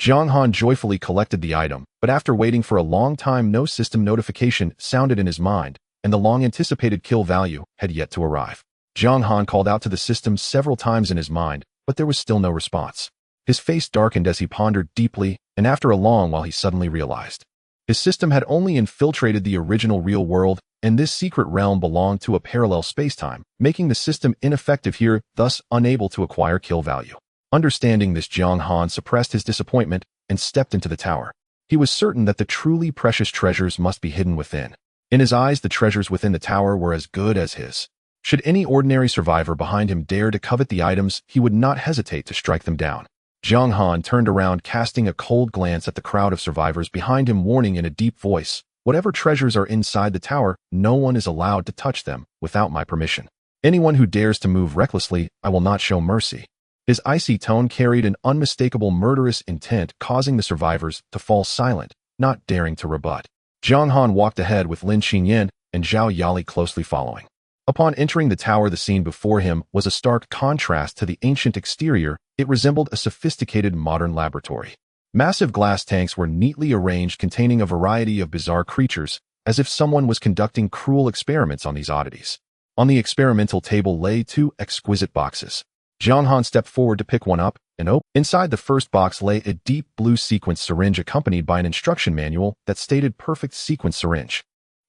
Zhang Han joyfully collected the item, but after waiting for a long time, no system notification sounded in his mind, and the long-anticipated kill value had yet to arrive. Zhang Han called out to the system several times in his mind, but there was still no response. His face darkened as he pondered deeply, and after a long while he suddenly realized. His system had only infiltrated the original real world, and this secret realm belonged to a parallel spacetime, making the system ineffective here, thus unable to acquire kill value. Understanding this, Zhang Han suppressed his disappointment and stepped into the tower. He was certain that the truly precious treasures must be hidden within. In his eyes, the treasures within the tower were as good as his. Should any ordinary survivor behind him dare to covet the items, he would not hesitate to strike them down. Zhang Han turned around, casting a cold glance at the crowd of survivors behind him, warning in a deep voice, "Whatever treasures are inside the tower, no one is allowed to touch them without my permission. Anyone who dares to move recklessly, I will not show mercy." His icy tone carried an unmistakable murderous intent, causing the survivors to fall silent, not daring to rebut. Zhang Han walked ahead with Lin Qingyan and Zhao Yali closely following. Upon entering the tower, the scene before him was a stark contrast to the ancient exterior. It resembled a sophisticated modern laboratory. Massive glass tanks were neatly arranged, containing a variety of bizarre creatures, as if someone was conducting cruel experiments on these oddities. On the experimental table lay 2 exquisite boxes. Zhang Han stepped forward to pick one up and open. Inside the first box lay a deep blue sequence syringe, accompanied by an instruction manual that stated perfect sequence syringe.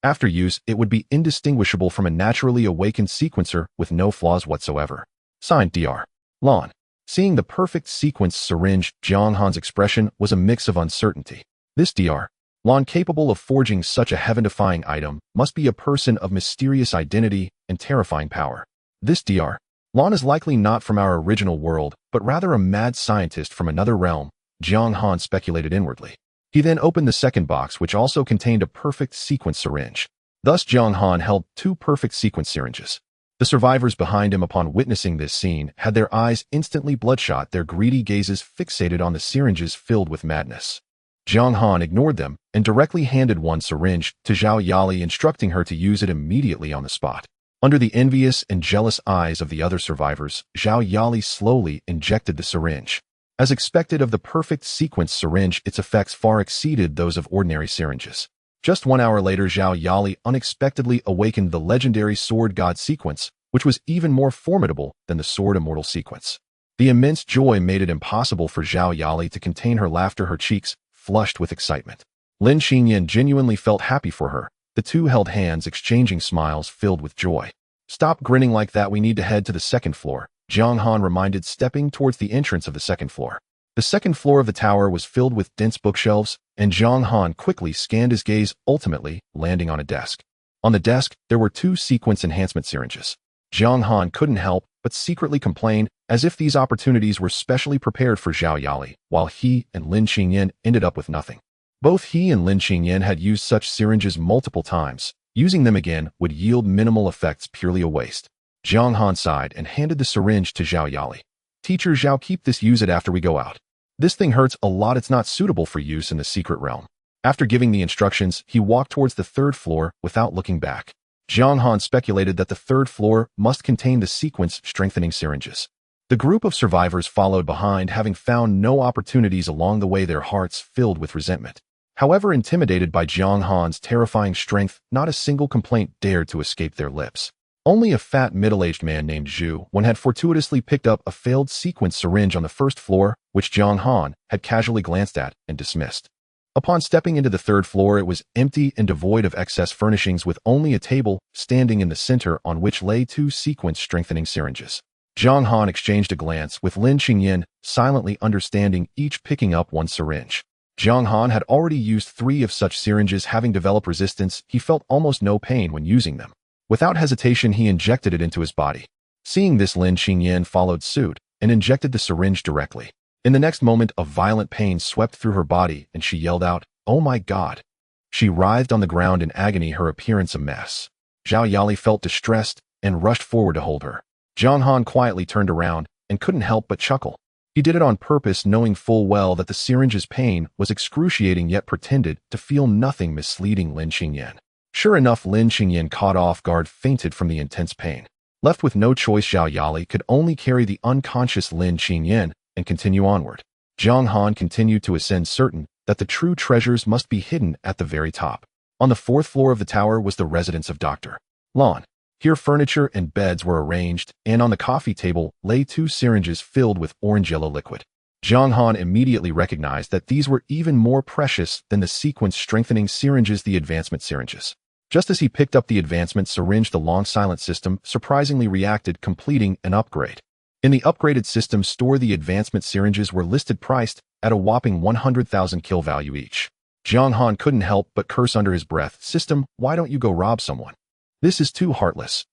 After use, it would be indistinguishable from a naturally awakened sequencer with no flaws whatsoever. Signed, Dr. Lon. Seeing the perfect sequence syringe, Zhang Han's expression was a mix of uncertainty. This Dr. Lon, capable of forging such a heaven-defying item, must be a person of mysterious identity and terrifying power. This Dr. Lan is likely not from our original world, but rather a mad scientist from another realm, Jiang Han speculated inwardly. He then opened the second box, which also contained a perfect sequence syringe. Thus Jiang Han held 2 perfect sequence syringes. The survivors behind him, upon witnessing this scene, had their eyes instantly bloodshot, their greedy gazes fixated on the syringes filled with madness. Jiang Han ignored them and directly handed one syringe to Zhao Yali, instructing her to use it immediately on the spot. Under the envious and jealous eyes of the other survivors, Zhao Yali slowly injected the syringe. As expected of the perfect sequence syringe, its effects far exceeded those of ordinary syringes. Just 1 hour later, Zhao Yali unexpectedly awakened the legendary Sword God sequence, which was even more formidable than the Sword Immortal sequence. The immense joy made it impossible for Zhao Yali to contain her laughter, her cheeks flushed with excitement. Lin Xingyan genuinely felt happy for her. The two held hands, exchanging smiles filled with joy. Stop grinning like that, we need to head to the second floor, Jiang Han reminded, stepping towards the entrance of the second floor. The second floor of the tower was filled with dense bookshelves, and Jiang Han quickly scanned his gaze, ultimately landing on a desk. On the desk, there were 2 sequence enhancement syringes. Jiang Han couldn't help but secretly complain, as if these opportunities were specially prepared for Zhao Yali, while he and Lin Xingyan ended up with nothing. Both he and Lin Xingyan had used such syringes multiple times. Using them again would yield minimal effects, purely a waste. Jiang Han sighed and handed the syringe to Zhao Yali. Teacher Zhao, keep this, use it after we go out. This thing hurts a lot, it's not suitable for use in the secret realm. After giving the instructions, he walked towards the 3rd floor without looking back. Jiang Han speculated that the 3rd floor must contain the sequence strengthening syringes. The group of survivors followed behind, having found no opportunities along the way, their hearts filled with resentment. However, intimidated by Jiang Han's terrifying strength, not a single complaint dared to escape their lips. Only a fat middle-aged man named Zhu Wen had fortuitously picked up a failed sequence syringe on the 1st floor, which Jiang Han had casually glanced at and dismissed. Upon stepping into the 3rd floor, it was empty and devoid of excess furnishings, with only a table standing in the center on which lay 2 sequence strengthening syringes. Jiang Han exchanged a glance with Lin Xingyan, silently understanding, each picking up 1 syringe. Jiang Han had already used 3 of such syringes, having developed resistance. He felt almost no pain when using them. Without hesitation, he injected it into his body. Seeing this, Lin Xingyan followed suit and injected the syringe directly. In the next moment, a violent pain swept through her body, and she yelled out, "Oh my God!" She writhed on the ground in agony, her appearance a mess. Zhao Yali felt distressed and rushed forward to hold her. Jiang Han quietly turned around and couldn't help but chuckle. He did it on purpose, knowing full well that the syringe's pain was excruciating, yet pretended to feel nothing, misleading Lin Xingyan. Sure enough, Lin Xingyan, caught off guard, fainted from the intense pain. Left with no choice, Zhao Yali could only carry the unconscious Lin Xingyan and continue onward. Jiang Han continued to ascend, certain that the true treasures must be hidden at the very top. On the 4th floor of the tower was the residence of Dr. Lan. Here furniture and beds were arranged, and on the coffee table lay 2 syringes filled with orange-yellow liquid. Jiang Han immediately recognized that these were even more precious than the sequence-strengthening syringes, the advancement syringes. Just as he picked up the advancement syringe, the long silent system surprisingly reacted, completing an upgrade. In the upgraded system store, the advancement syringes were listed priced at a whopping 100,000 kill value each. Jiang Han couldn't help but curse under his breath, "System, why don't you go rob someone? This is too heartless."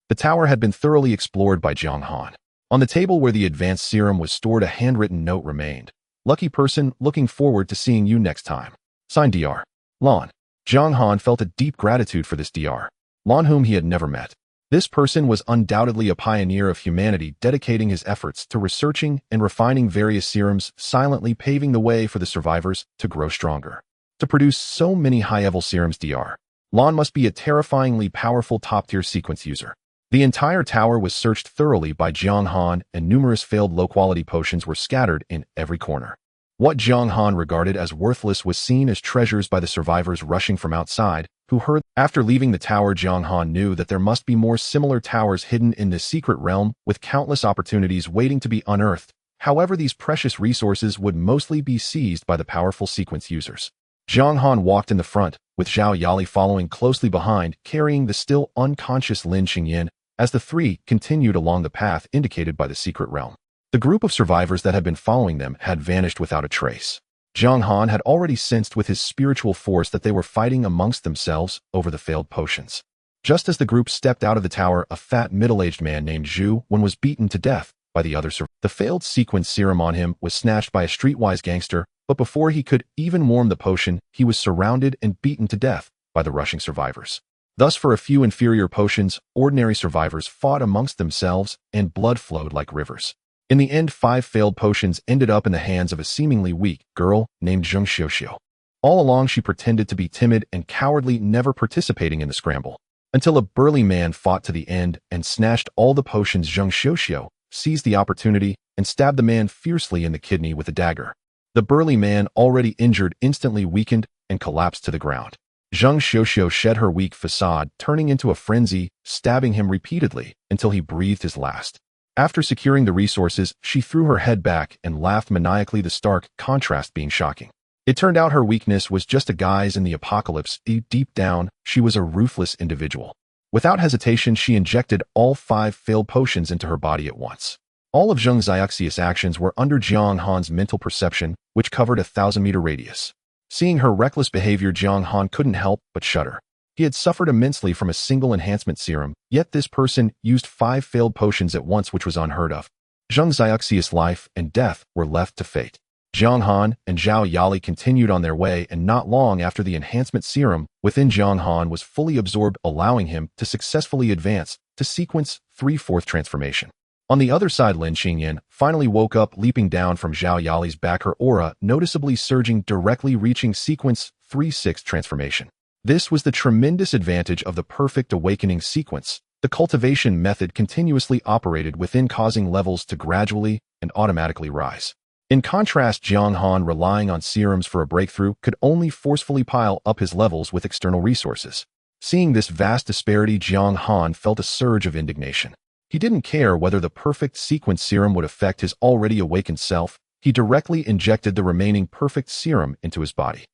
The tower had been thoroughly explored by Jiang Han. On the table where the advanced serum was stored, a handwritten note remained. "Lucky person, looking forward to seeing you next time. Signed Dr. Lan." Jiang Han felt a deep gratitude for this Dr. Lan, whom he had never met. This person was undoubtedly a pioneer of humanity, dedicating his efforts to researching and refining various serums, silently paving the way for the survivors to grow stronger. To produce so many high-level serums, Dr. Lan must be a terrifyingly powerful top-tier sequence user. The entire tower was searched thoroughly by Jiang Han, and numerous failed low-quality potions were scattered in every corner. What Jiang Han regarded as worthless was seen as treasures by the survivors rushing from outside, who heard. After leaving the tower, Jiang Han knew that there must be more similar towers hidden in this secret realm, with countless opportunities waiting to be unearthed. However, these precious resources would mostly be seized by the powerful sequence users. Jiang Han walked in the front, with Zhao Yali following closely behind, carrying the still unconscious Lin Xingyan, as the 3 continued along the path indicated by the secret realm. The group of survivors that had been following them had vanished without a trace. Jiang Han had already sensed with his spiritual force that they were fighting amongst themselves over the failed potions. Just as the group stepped out of the tower, a fat middle-aged man named Zhu Wen was beaten to death by the other survivors. The failed sequence serum on him was snatched by a streetwise gangster, but before he could even warm the potion, he was surrounded and beaten to death by the rushing survivors. Thus, for a few inferior potions, ordinary survivors fought amongst themselves, and blood flowed like rivers. In the end, 5 failed potions ended up in the hands of a seemingly weak girl named Zheng Xiuxiu. All along, she pretended to be timid and cowardly, never participating in the scramble. Until a burly man fought to the end and snatched all the potions. Zheng Xiuxiu seized the opportunity and stabbed the man fiercely in the kidney with a dagger. The burly man, already injured, instantly weakened and collapsed to the ground. Zheng Xiuxiu shed her weak facade, turning into a frenzy, stabbing him repeatedly until he breathed his last. After securing the resources, she threw her head back and laughed maniacally, the stark contrast being shocking. It turned out her weakness was just a guise in the apocalypse. Deep down, she was a ruthless individual. Without hesitation, she injected all 5 failed potions into her body at once. All of Zheng Xiuxiu's actions were under Jiang Han's mental perception, which covered a 1,000-meter radius. Seeing her reckless behavior, Jiang Han couldn't help but shudder. He had suffered immensely from a single enhancement serum, yet this person used 5 failed potions at once, which was unheard of. Zheng Xiuxiu's life and death were left to fate. Jiang Han and Zhao Yali continued on their way, and not long after, the enhancement serum within Jiang Han was fully absorbed, allowing him to successfully advance to sequence 3/4 transformation. On the other side, Lin Qingyan finally woke up, leaping down from Zhao Yali's back, her aura noticeably surging, directly reaching sequence 3/6 transformation. This was the tremendous advantage of the perfect awakening sequence. The cultivation method continuously operated within, causing levels to gradually and automatically rise. In contrast, Jiang Han, relying on serums for a breakthrough, could only forcefully pile up his levels with external resources. Seeing this vast disparity, Jiang Han felt a surge of indignation. He didn't care whether the perfect sequence serum would affect his already awakened self. He directly injected the remaining perfect serum into his body.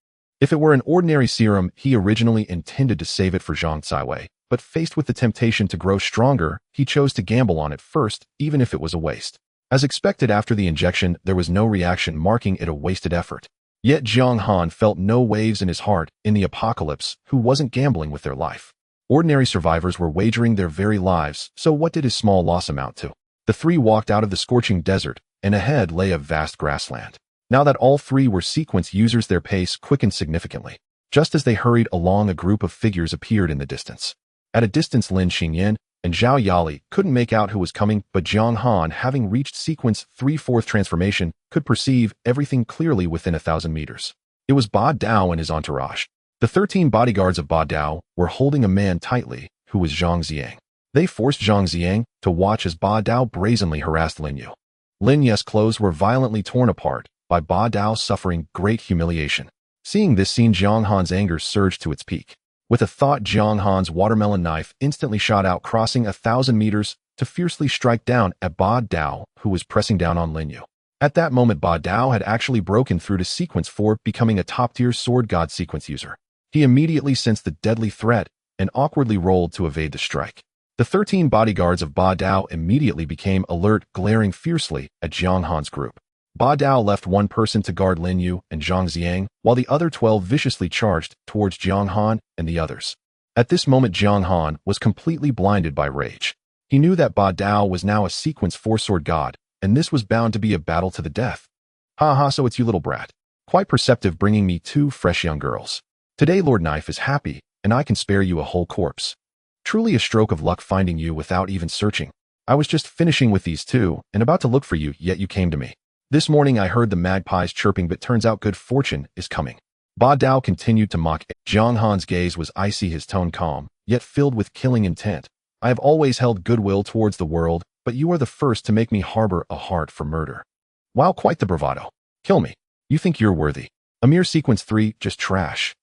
If it were an ordinary serum, he originally intended to save it for Zhang Caiwei, but faced with the temptation to grow stronger, he chose to gamble on it first, even if it was a waste. As expected, after the injection, there was no reaction, marking it a wasted effort. Yet Jiang Han felt no waves in his heart. In the apocalypse, who wasn't gambling with their life? Ordinary survivors were wagering their very lives, so what did his small loss amount to? The 3 walked out of the scorching desert, and ahead lay a vast grassland. Now that all 3 were sequence users, their pace quickened significantly. Just as they hurried along, a group of figures appeared in the distance. At a distance, Lin Qingyan and Zhao Yali couldn't make out who was coming, but Jiang Han, having reached sequence 3/4 transformation, could perceive everything clearly within 1,000 meters. It was Ba Dao and his entourage. The 13 bodyguards of Ba Dao were holding a man tightly, who was Zhang Xiang. They forced Zhang Xiang to watch as Ba Dao brazenly harassed Lin Yu. Lin Yu's clothes were violently torn apart by Ba Dao, suffering great humiliation. Seeing this scene, Jiang Han's anger surged to its peak. With a thought, Jiang Han's watermelon knife instantly shot out, crossing 1,000 meters to fiercely strike down at Ba Dao, who was pressing down on Lin Yu. At that moment, Ba Dao had actually broken through to sequence 4, becoming a top-tier sword god sequence user. He immediately sensed the deadly threat and awkwardly rolled to evade the strike. The 13 bodyguards of Ba Dao immediately became alert, glaring fiercely at Jiang Han's group. Ba Dao left 1 person to guard Lin Yu and Zhang Xiang, while the other 12 viciously charged towards Jiang Han and the others. At this moment, Jiang Han was completely blinded by rage. He knew that Ba Dao was now a sequence 4 sword god, and this was bound to be a battle to the death. Ha ha, so it's you, little brat. Quite perceptive, bringing me 2 fresh young girls. Today Lord Knife is happy, and I can spare you a whole corpse. Truly a stroke of luck finding you without even searching. I was just finishing with these 2, and about to look for you, yet you came to me. This morning I heard the magpies chirping, but turns out good fortune is coming. Ba Dao continued to mock. Jiang Han's gaze was icy, his tone calm, yet filled with killing intent. I have always held goodwill towards the world, but you are the first to make me harbor a heart for murder. Wow, quite the bravado. Kill me. You think you're worthy. A mere sequence 3, just trash.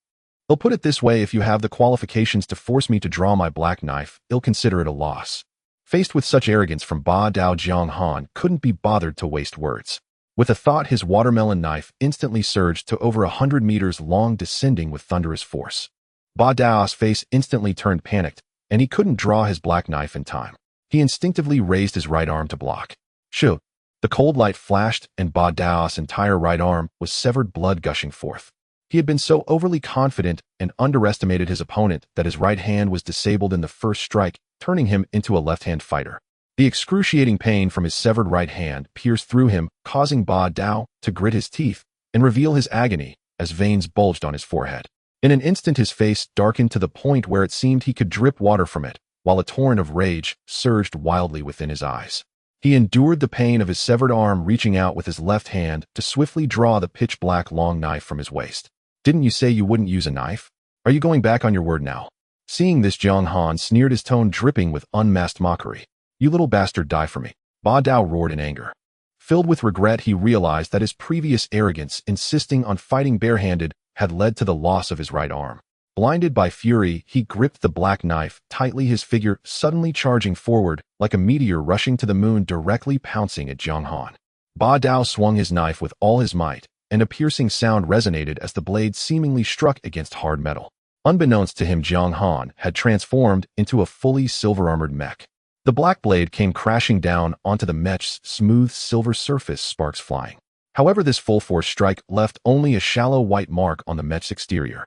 I'll put it this way, if you have the qualifications to force me to draw my black knife, I'll consider it a loss. Faced with such arrogance from Ba Dao, Jiang Han couldn't be bothered to waste words. With a thought, his watermelon knife instantly surged to over 100 meters long, descending with thunderous force. Ba Dao's face instantly turned panicked, and he couldn't draw his black knife in time. He instinctively raised his right arm to block. Shoot! The cold light flashed, and Ba Dao's entire right arm was severed, blood gushing forth. He had been so overly confident and underestimated his opponent that his right hand was disabled in the first strike, turning him into a left-hand fighter. The excruciating pain from his severed right hand pierced through him, causing Ba Dao to grit his teeth and reveal his agony as veins bulged on his forehead. In an instant his face darkened to the point where it seemed he could drip water from it, while a torrent of rage surged wildly within his eyes. He endured the pain of his severed arm, reaching out with his left hand to swiftly draw the pitch-black long knife from his waist. "Didn't you say you wouldn't use a knife? Are you going back on your word now?" Seeing this, Jiang Han sneered, his tone dripping with unmasked mockery. "You little bastard, die for me." Ba Dao roared in anger. Filled with regret, he realized that his previous arrogance, insisting on fighting barehanded, had led to the loss of his right arm. Blinded by fury, he gripped the black knife tightly, his figure suddenly charging forward like a meteor rushing to the moon, directly pouncing at Jiang Han. Ba Dao swung his knife with all his might, and a piercing sound resonated as the blade seemingly struck against hard metal. Unbeknownst to him, Jiang Han had transformed into a fully silver-armored mech. The black blade came crashing down onto the mech's smooth silver surface, sparks flying. However, this full-force strike left only a shallow white mark on the mech's exterior.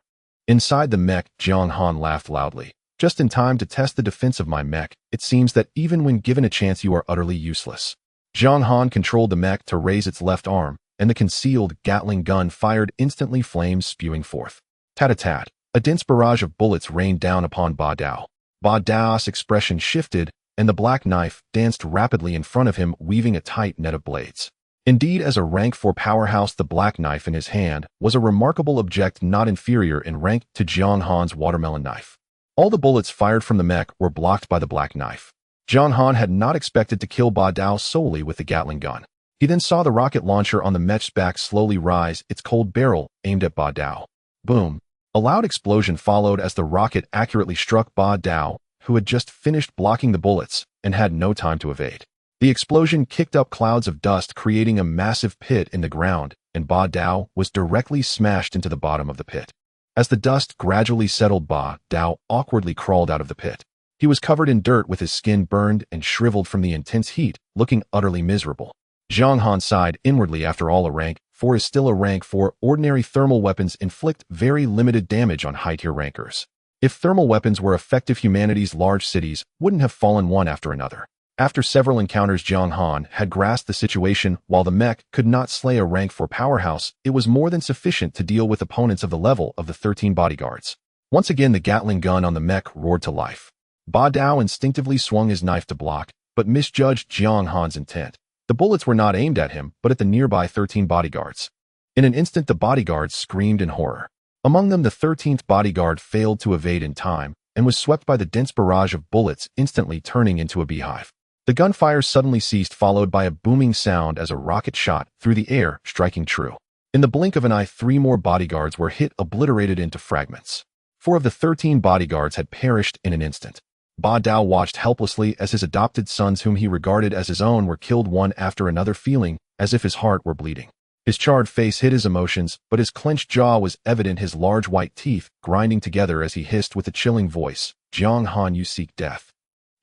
Inside the mech, Jiang Han laughed loudly. "Just in time to test the defense of my mech. It seems that even when given a chance, you are utterly useless." Jiang Han controlled the mech to raise its left arm, and the concealed Gatling gun fired instantly, flames spewing forth. Tat-a-tat. A dense barrage of bullets rained down upon Ba Dao. Ba Dao's expression shifted, and the black knife danced rapidly in front of him, weaving a tight net of blades. Indeed, as a rank 4 powerhouse, the black knife in his hand was a remarkable object, not inferior in rank to Jiang Han's watermelon knife. All the bullets fired from the mech were blocked by the black knife. Jiang Han had not expected to kill Ba Dao solely with the Gatling gun. He then saw the rocket launcher on the mech's back slowly rise, its cold barrel aimed at Ba Dao. Boom! A loud explosion followed as the rocket accurately struck Ba Dao, who had just finished blocking the bullets and had no time to evade. The explosion kicked up clouds of dust, creating a massive pit in the ground, and Ba Dao was directly smashed into the bottom of the pit. As the dust gradually settled, Ba Dao awkwardly crawled out of the pit. He was covered in dirt, with his skin burned and shriveled from the intense heat, looking utterly miserable. Jiang Han sighed inwardly. After all, a rank 4 is still a rank 4. Ordinary thermal weapons inflict very limited damage on high-tier rankers. If thermal weapons were effective, humanity's large cities wouldn't have fallen one after another. After several encounters, Jiang Han had grasped the situation. While the mech could not slay a rank 4 powerhouse, it was more than sufficient to deal with opponents of the level of the 13 bodyguards. Once again, the Gatling gun on the mech roared to life. Ba Dao instinctively swung his knife to block, but misjudged Jiang Han's intent. The bullets were not aimed at him, but at the nearby 13 bodyguards. In an instant, the bodyguards screamed in horror. Among them, the 13th bodyguard failed to evade in time and was swept by the dense barrage of bullets, instantly turning into a beehive. The gunfire suddenly ceased, followed by a booming sound as a rocket shot through the air, striking true. In the blink of an eye, 3 more bodyguards were hit, obliterated into fragments. 4 of the 13 bodyguards had perished in an instant. Ba Dao watched helplessly as his adopted sons, whom he regarded as his own, were killed one after another, feeling as if his heart were bleeding. His charred face hid his emotions, but his clenched jaw was evident, his large white teeth grinding together as he hissed with a chilling voice, "Jiang Han, you seek death."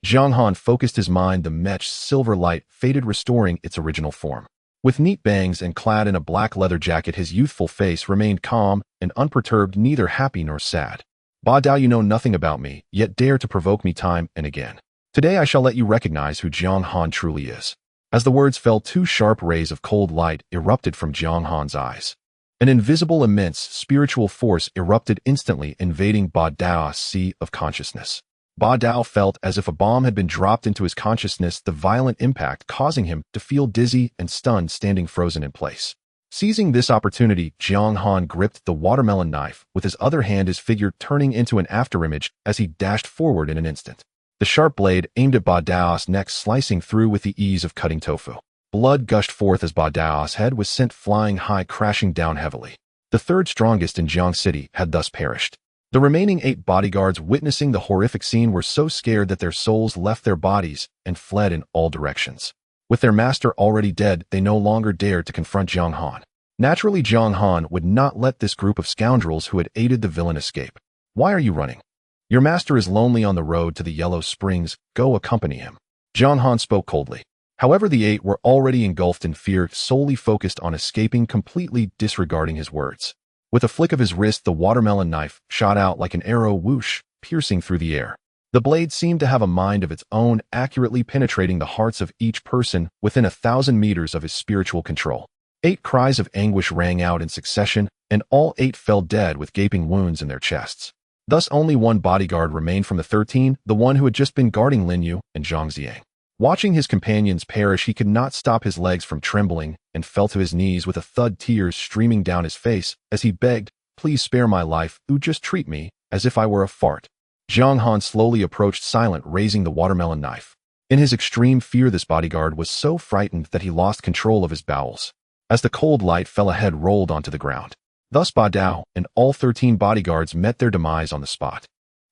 Jiang Han focused his mind. The mech's silver light faded, restoring its original form. With neat bangs and clad in a black leather jacket, his youthful face remained calm and unperturbed, neither happy nor sad. "Ba Dao, you know nothing about me, yet dare to provoke me time and again. Today I shall let you recognize who Jiang Han truly is." As the words fell, 2 sharp rays of cold light erupted from Jiang Han's eyes. An invisible, immense spiritual force erupted instantly, invading Ba Dao's sea of consciousness. Ba Dao felt as if a bomb had been dropped into his consciousness, the violent impact causing him to feel dizzy and stunned, standing frozen in place. Seizing this opportunity, Jiang Han gripped the watermelon knife with his other hand, his figure turning into an afterimage as he dashed forward in an instant. The sharp blade aimed at Ba Dao's neck, slicing through with the ease of cutting tofu. Blood gushed forth as Ba Dao's head was sent flying high, crashing down heavily. The 3rd strongest in Jiang City had thus perished. The remaining 8 bodyguards, witnessing the horrific scene, were so scared that their souls left their bodies and fled in all directions. With their master already dead, they no longer dared to confront Jiang Han. Naturally, Jiang Han would not let this group of scoundrels who had aided the villain escape. "Why are you running? Your master is lonely on the road to the Yellow Springs. Go accompany him." Jiang Han spoke coldly. However, the 8 were already engulfed in fear, solely focused on escaping, completely disregarding his words. With a flick of his wrist, the watermelon knife shot out like an arrow, whoosh, piercing through the air. The blade seemed to have a mind of its own, accurately penetrating the hearts of each person within 1,000 meters of his spiritual control. 8 cries of anguish rang out in succession, and all 8 fell dead with gaping wounds in their chests. Thus only one bodyguard remained from the 13, the one who had just been guarding Lin Yu and Zhang Ziang. Watching his companions perish, he could not stop his legs from trembling and fell to his knees with a thud, tears streaming down his face as he begged, "Please spare my life, or just treat me as if I were a fart." Zhang Han slowly approached, silent, raising the watermelon knife. In his extreme fear, this bodyguard was so frightened that he lost control of his bowels. As the cold light fell, a head rolled onto the ground. Thus Ba Dao and all 13 bodyguards met their demise on the spot.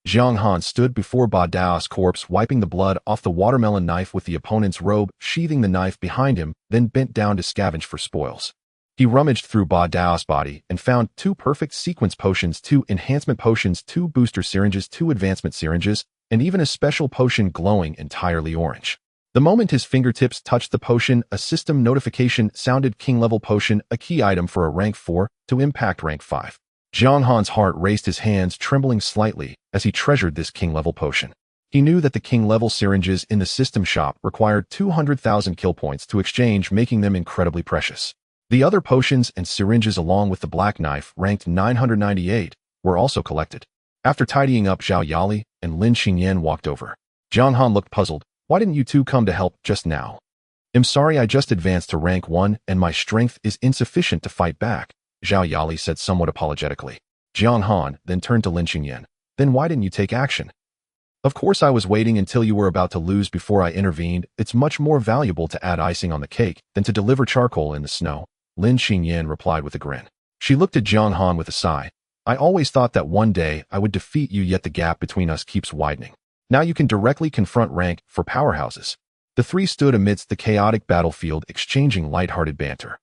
Zhang Han stood before Ba Dao's corpse, wiping the blood off the watermelon knife with the opponent's robe, sheathing the knife behind him, then bent down to scavenge for spoils. He rummaged through Ba Dao's body and found 2 perfect sequence potions, 2 enhancement potions, 2 booster syringes, 2 advancement syringes, and even a special potion glowing entirely orange. The moment his fingertips touched the potion, a system notification sounded: King-level potion, a key item for a rank 4 to impact rank 5. Zhang Han's heart raced, his hands trembling slightly as he treasured this king-level potion. He knew that the king-level syringes in the system shop required 200,000 kill points to exchange, making them incredibly precious. The other potions and syringes, along with the black knife, ranked 998, were also collected. After tidying up, Zhao Yali and Lin Xingyan walked over. Zhang Han looked puzzled. "Why didn't you two come to help just now?" "I'm sorry, I just advanced to rank 1 and my strength is insufficient to fight back," Zhao Yali said somewhat apologetically. Zhang Han then turned to Lin Xingyan. "Then why didn't you take action?" "Of course I was waiting until you were about to lose before I intervened. It's much more valuable to add icing on the cake than to deliver charcoal in the snow," Lin Xingyan replied with a grin. She looked at Zhang Han with a sigh. "I always thought that one day I would defeat you, yet the gap between us keeps widening. Now you can directly confront rank for powerhouses." The 3 stood amidst the chaotic battlefield, exchanging light-hearted banter.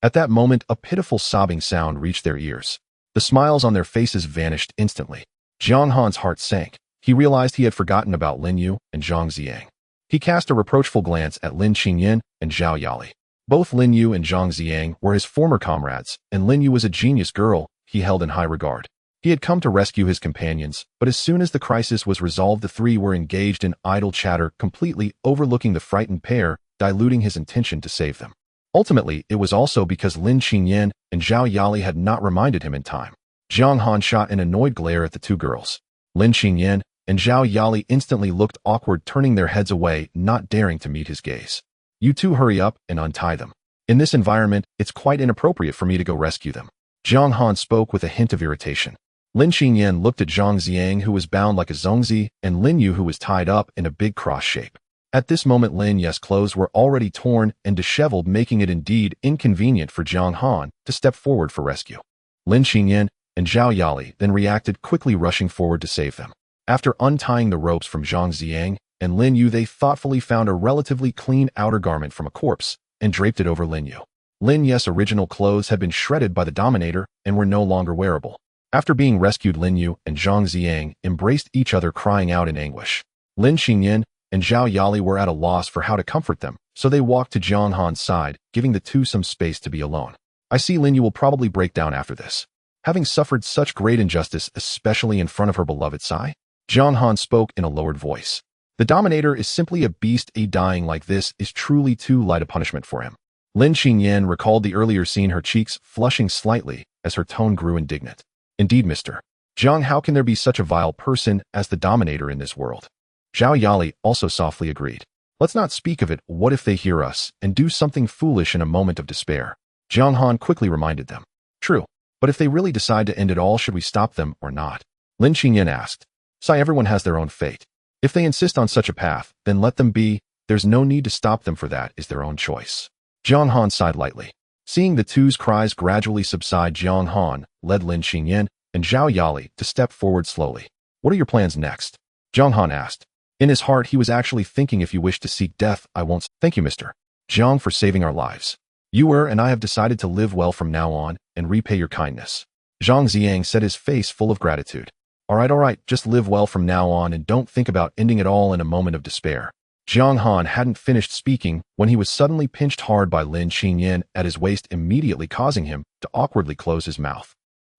At that moment, a pitiful sobbing sound reached their ears. The smiles on their faces vanished instantly. Zhang Han's heart sank. He realized he had forgotten about Lin Yu and Zhang Ziang. He cast a reproachful glance at Lin Xingyan and Zhao Yali. Both Lin Yu and Zhang Ziang were his former comrades, and Lin Yu was a genius girl he held in high regard. He had come to rescue his companions, but as soon as the crisis was resolved, the 3 were engaged in idle chatter, completely overlooking the frightened pair, diluting his intention to save them. Ultimately, it was also because Lin Xingyan and Zhao Yali had not reminded him in time. Zhang Han shot an annoyed glare at the 2 girls. Lin Xingyan and Zhao Yali instantly looked awkward, turning their heads away, not daring to meet his gaze. "You 2 hurry up and untie them. In this environment, it's quite inappropriate for me to go rescue them." Zhang Han spoke with a hint of irritation. Lin Xingyan looked at Zhang Ziang, who was bound like a zongzi, and Lin Yu, who was tied up in a big cross shape. At this moment, Lin Yu's clothes were already torn and disheveled, making it indeed inconvenient for Zhang Han to step forward for rescue. Lin Xingyan and Zhao Yali then reacted quickly, rushing forward to save them. After untying the ropes from Zhang Ziang and Lin Yu, they thoughtfully found a relatively clean outer garment from a corpse and draped it over Lin Yu. Lin Yu's original clothes had been shredded by the Dominator and were no longer wearable. After being rescued, Lin Yu and Zhang Ziang embraced each other, crying out in anguish. Lin Xingyan and Zhao Yali were at a loss for how to comfort them, so they walked to Zhang Han's side, giving the 2 some space to be alone. "I see Lin Yu will probably break down after this, having suffered such great injustice, especially in front of her beloved Sai." Zhang Han spoke in a lowered voice. "The Dominator is simply a beast. Dying like this is truly too light a punishment for him." Lin Xingyan recalled the earlier scene, her cheeks flushing slightly as her tone grew indignant. "Indeed, Mr. Zhang, how can there be such a vile person as the Dominator in this world?" Zhao Yali also softly agreed. "Let's not speak of it. What if they hear us and do something foolish in a moment of despair?" Zhang Han quickly reminded them. "True, but if they really decide to end it all, should we stop them or not?" Lin Xingyan asked. "Sai, everyone has their own fate. If they insist on such a path, then let them be. There's no need to stop them, for that is their own choice." Zhang Han sighed lightly. Seeing the 2's cries gradually subside, Zhang Han led Lin Xingyan and Zhao Yali to step forward slowly. "What are your plans next?" Zhang Han asked. In his heart, he was actually thinking, "If you wish to seek death, I won't." "Thank you, Mr. Zhang, for saving our lives. You and I have decided to live well from now on and repay your kindness." Zhang Ziang said, his face full of gratitude. All right, just live well from now on and don't think about ending it all in a moment of despair." Zhang Han hadn't finished speaking when he was suddenly pinched hard by Lin Xingyan at his waist, immediately causing him to awkwardly close his mouth.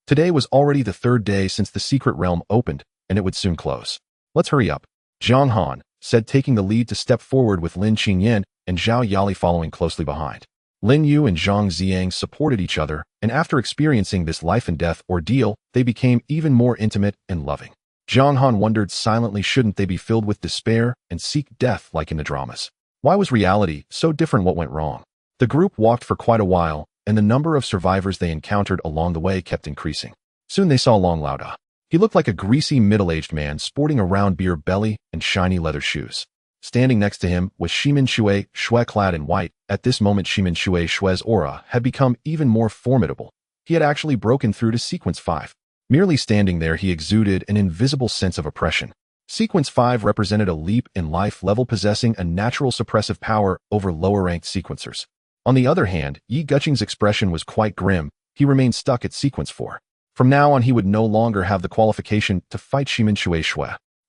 Today was already the third day since the secret realm opened, and it would soon close. Let's hurry up, Jiang Han said, taking the lead to step forward with Lin Qingyan and Zhao Yali following closely behind. Lin Yu and Zhang Ziang supported each other, and after experiencing this life-and-death ordeal, they became even more intimate and loving. Jiang Han wondered silently, shouldn't they be filled with despair and seek death like in the dramas? Why was reality so different? What went wrong? The group walked for quite a while, and the number of survivors they encountered along the way kept increasing. Soon they saw Long Lauda. He looked like a greasy middle-aged man sporting a round beer belly and shiny leather shoes. Standing next to him was Shimin Shui clad in white. At this moment Shimin Shui's aura had become even more formidable. He had actually broken through to Sequence 5. Merely standing there he exuded an invisible sense of oppression. Sequence 5 represented a leap in life level, possessing a natural suppressive power over lower-ranked sequencers. On the other hand, Yi Guqing's expression was quite grim. He remained stuck at Sequence 4. From now on he would no longer have the qualification to fight Shimin Shui.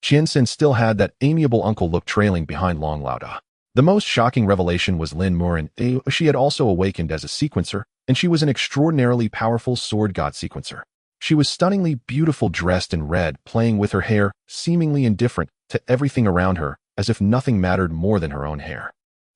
Qianxin still had that amiable uncle look trailing behind Long Lauda. The most shocking revelation was Lin Murin. She had also awakened as a sequencer, and she was an extraordinarily powerful sword god sequencer. She was stunningly beautiful, dressed in red, playing with her hair, seemingly indifferent to everything around her, as if nothing mattered more than her own hair.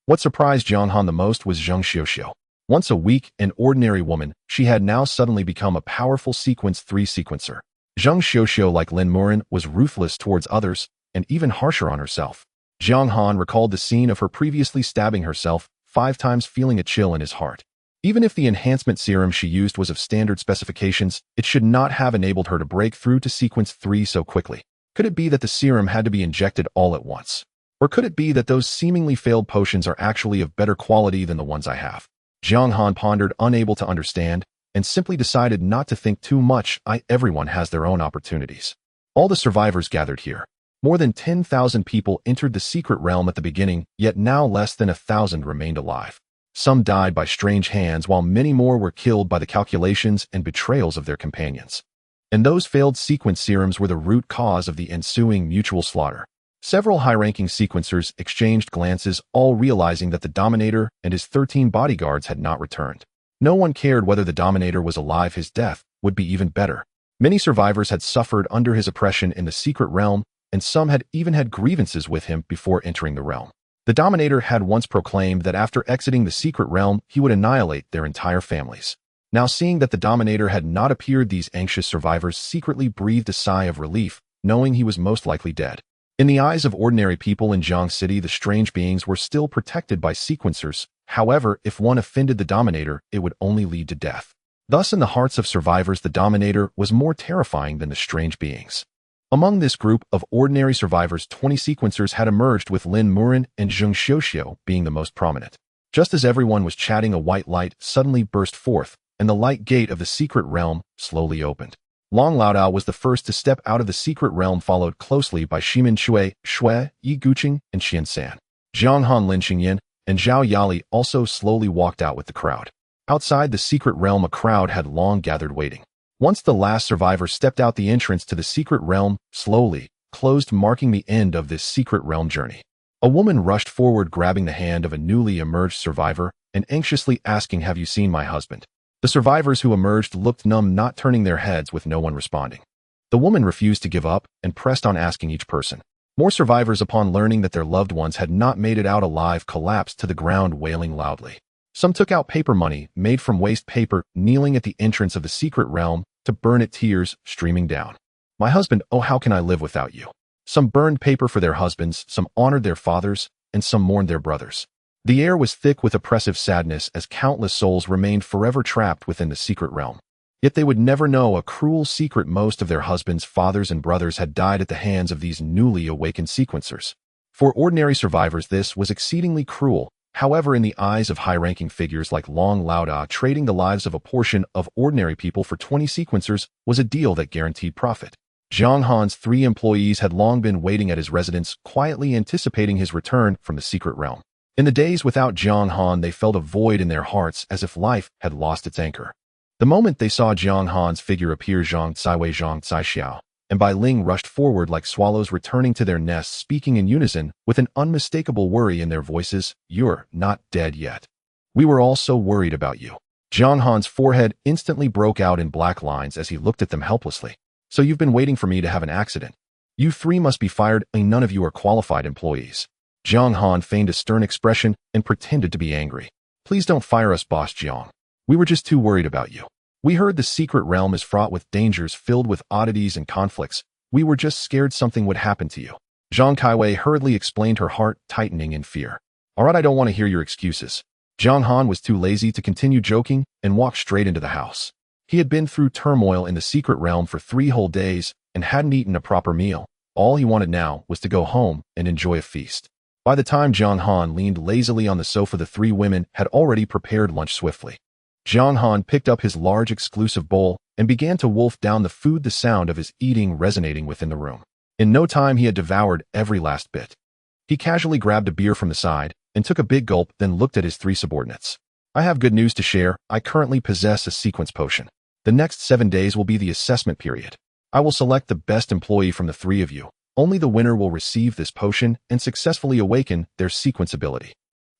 What surprised Jiang Han the most was Zheng Xiuxiu. Once a weak and ordinary woman, she had now suddenly become a powerful Sequence 3 sequencer. Zheng Xiuxiu, like Lin Murin, was ruthless towards others, and even harsher on herself. Jiang Han recalled the scene of her previously stabbing herself 5 times, feeling a chill in his heart. Even if the enhancement serum she used was of standard specifications, it should not have enabled her to break through to Sequence 3 so quickly. Could it be that the serum had to be injected all at once? Or could it be that those seemingly failed potions are actually of better quality than the ones I have? Jiang Han pondered, unable to understand, and simply decided not to think too much. Everyone has their own opportunities. All the survivors gathered here. More than 10,000 people entered the secret realm at the beginning, yet now less than 1,000 remained alive. Some died by strange hands, while many more were killed by the calculations and betrayals of their companions. And those failed sequence serums were the root cause of the ensuing mutual slaughter. Several high-ranking sequencers exchanged glances, all realizing that the Dominator and his 13 bodyguards had not returned. No one cared whether the Dominator was alive. His death would be even better. Many survivors had suffered under his oppression in the secret realm, and some had even had grievances with him before entering the realm. The Dominator had once proclaimed that after exiting the secret realm, he would annihilate their entire families. Now, seeing that the Dominator had not appeared, these anxious survivors secretly breathed a sigh of relief, knowing he was most likely dead. In the eyes of ordinary people in Jiang City, the strange beings were still protected by sequencers. However, if one offended the Dominator, it would only lead to death. Thus, in the hearts of survivors, the Dominator was more terrifying than the strange beings. Among this group of ordinary survivors, 20 sequencers had emerged, with Lin Murin and Zheng Xiuxiu being the most prominent. Just as everyone was chatting, a white light suddenly burst forth, and the light gate of the secret realm slowly opened. Long Lauda was the first to step out of the secret realm, followed closely by Shimin Shui, Yi Guqing, and Qianxin. Jiang Han, Lin Qingyan, and Zhao Yali also slowly walked out with the crowd. Outside the secret realm, a crowd had long gathered waiting. Once the last survivor stepped out, the entrance to the secret realm slowly closed, marking the end of this secret realm journey. A woman rushed forward, grabbing the hand of a newly emerged survivor and anxiously asking, "Have you seen my husband?" The survivors who emerged looked numb, not turning their heads, with no one responding. The woman refused to give up and pressed on, asking each person. More survivors, upon learning that their loved ones had not made it out alive, collapsed to the ground, wailing loudly. Some took out paper money made from waste paper, kneeling at the entrance of the secret realm to burn it, tears streaming down. "My husband, oh, how can I live without you?" Some burned paper for their husbands, some honored their fathers, and some mourned their brothers. The air was thick with oppressive sadness, as countless souls remained forever trapped within the secret realm. Yet they would never know a cruel secret: most of their husbands, fathers, and brothers had died at the hands of these newly awakened sequencers. For ordinary survivors, this was exceedingly cruel. However, in the eyes of high-ranking figures like Long Lauda, trading the lives of a portion of ordinary people for 20 sequencers was a deal that guaranteed profit. Jiang Han's 3 employees had long been waiting at his residence, quietly anticipating his return from the secret realm. In the days without Jiang Han, they felt a void in their hearts, as if life had lost its anchor. The moment they saw Jiang Han's figure appear, Zhang Caiwei, Zhang Caixiao, and Bai Ling rushed forward like swallows returning to their nests, speaking in unison with an unmistakable worry in their voices. "You're not dead yet. We were all so worried about you." Jiang Han's forehead instantly broke out in black lines as he looked at them helplessly. So you've been waiting for me to have an accident. You three must be fired, and none of you are qualified employees. Jiang Han feigned a stern expression and pretended to be angry. Please don't fire us, Boss Jiang. We were just too worried about you. We heard the secret realm is fraught with dangers filled with oddities and conflicts. We were just scared something would happen to you. Zhang Kaiwei hurriedly explained, her heart tightening in fear. All right, I don't want to hear your excuses. Jiang Han was too lazy to continue joking and walked straight into the house. He had been through turmoil in the secret realm for 3 whole days and hadn't eaten a proper meal. All he wanted now was to go home and enjoy a feast. By the time Jiang Han leaned lazily on the sofa, the 3 women had already prepared lunch swiftly. Jiang Han picked up his large exclusive bowl and began to wolf down the food, the sound of his eating resonating within the room. In no time, he had devoured every last bit. He casually grabbed a beer from the side and took a big gulp, then looked at his 3 subordinates. I have good news to share. I currently possess a sequence potion. The next 7 days will be the assessment period. I will select the best employee from the 3 of you. Only the winner will receive this potion and successfully awaken their sequence ability.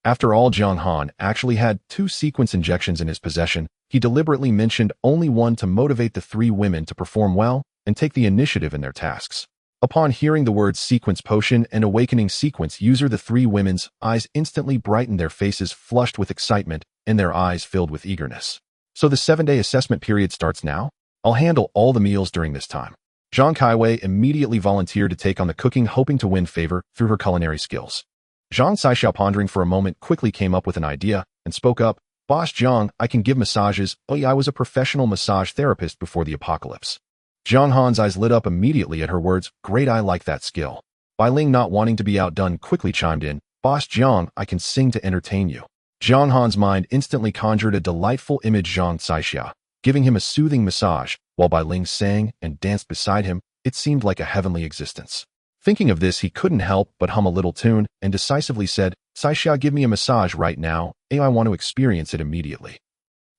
After all, Jiang Han actually had 2 sequence injections in his possession. He deliberately mentioned only one to motivate the 3 women to perform well and take the initiative in their tasks. Upon hearing the words sequence potion and awakening sequence user, the 3 women's eyes instantly brightened, their faces flushed with excitement and their eyes filled with eagerness. So the 7-day assessment period starts now? I'll handle all the meals during this time. Zhang Kaiwei immediately volunteered to take on the cooking, hoping to win favor through her culinary skills. Zhang Saixiao, pondering for a moment, quickly came up with an idea and spoke up. Boss Jiang, I can give massages. Oh yeah, I was a professional massage therapist before the apocalypse. Jiang Han's eyes lit up immediately at her words. Great, I like that skill. Bai Ling, not wanting to be outdone, quickly chimed in. Boss Jiang, I can sing to entertain you. Jiang Han's mind instantly conjured a delightful image, Zhang Saixiao giving him a soothing massage, while Bai Ling sang and danced beside him. It seemed like a heavenly existence. Thinking of this, he couldn't help but hum a little tune and decisively said, Saixiao, give me a massage right now. I want to experience it immediately.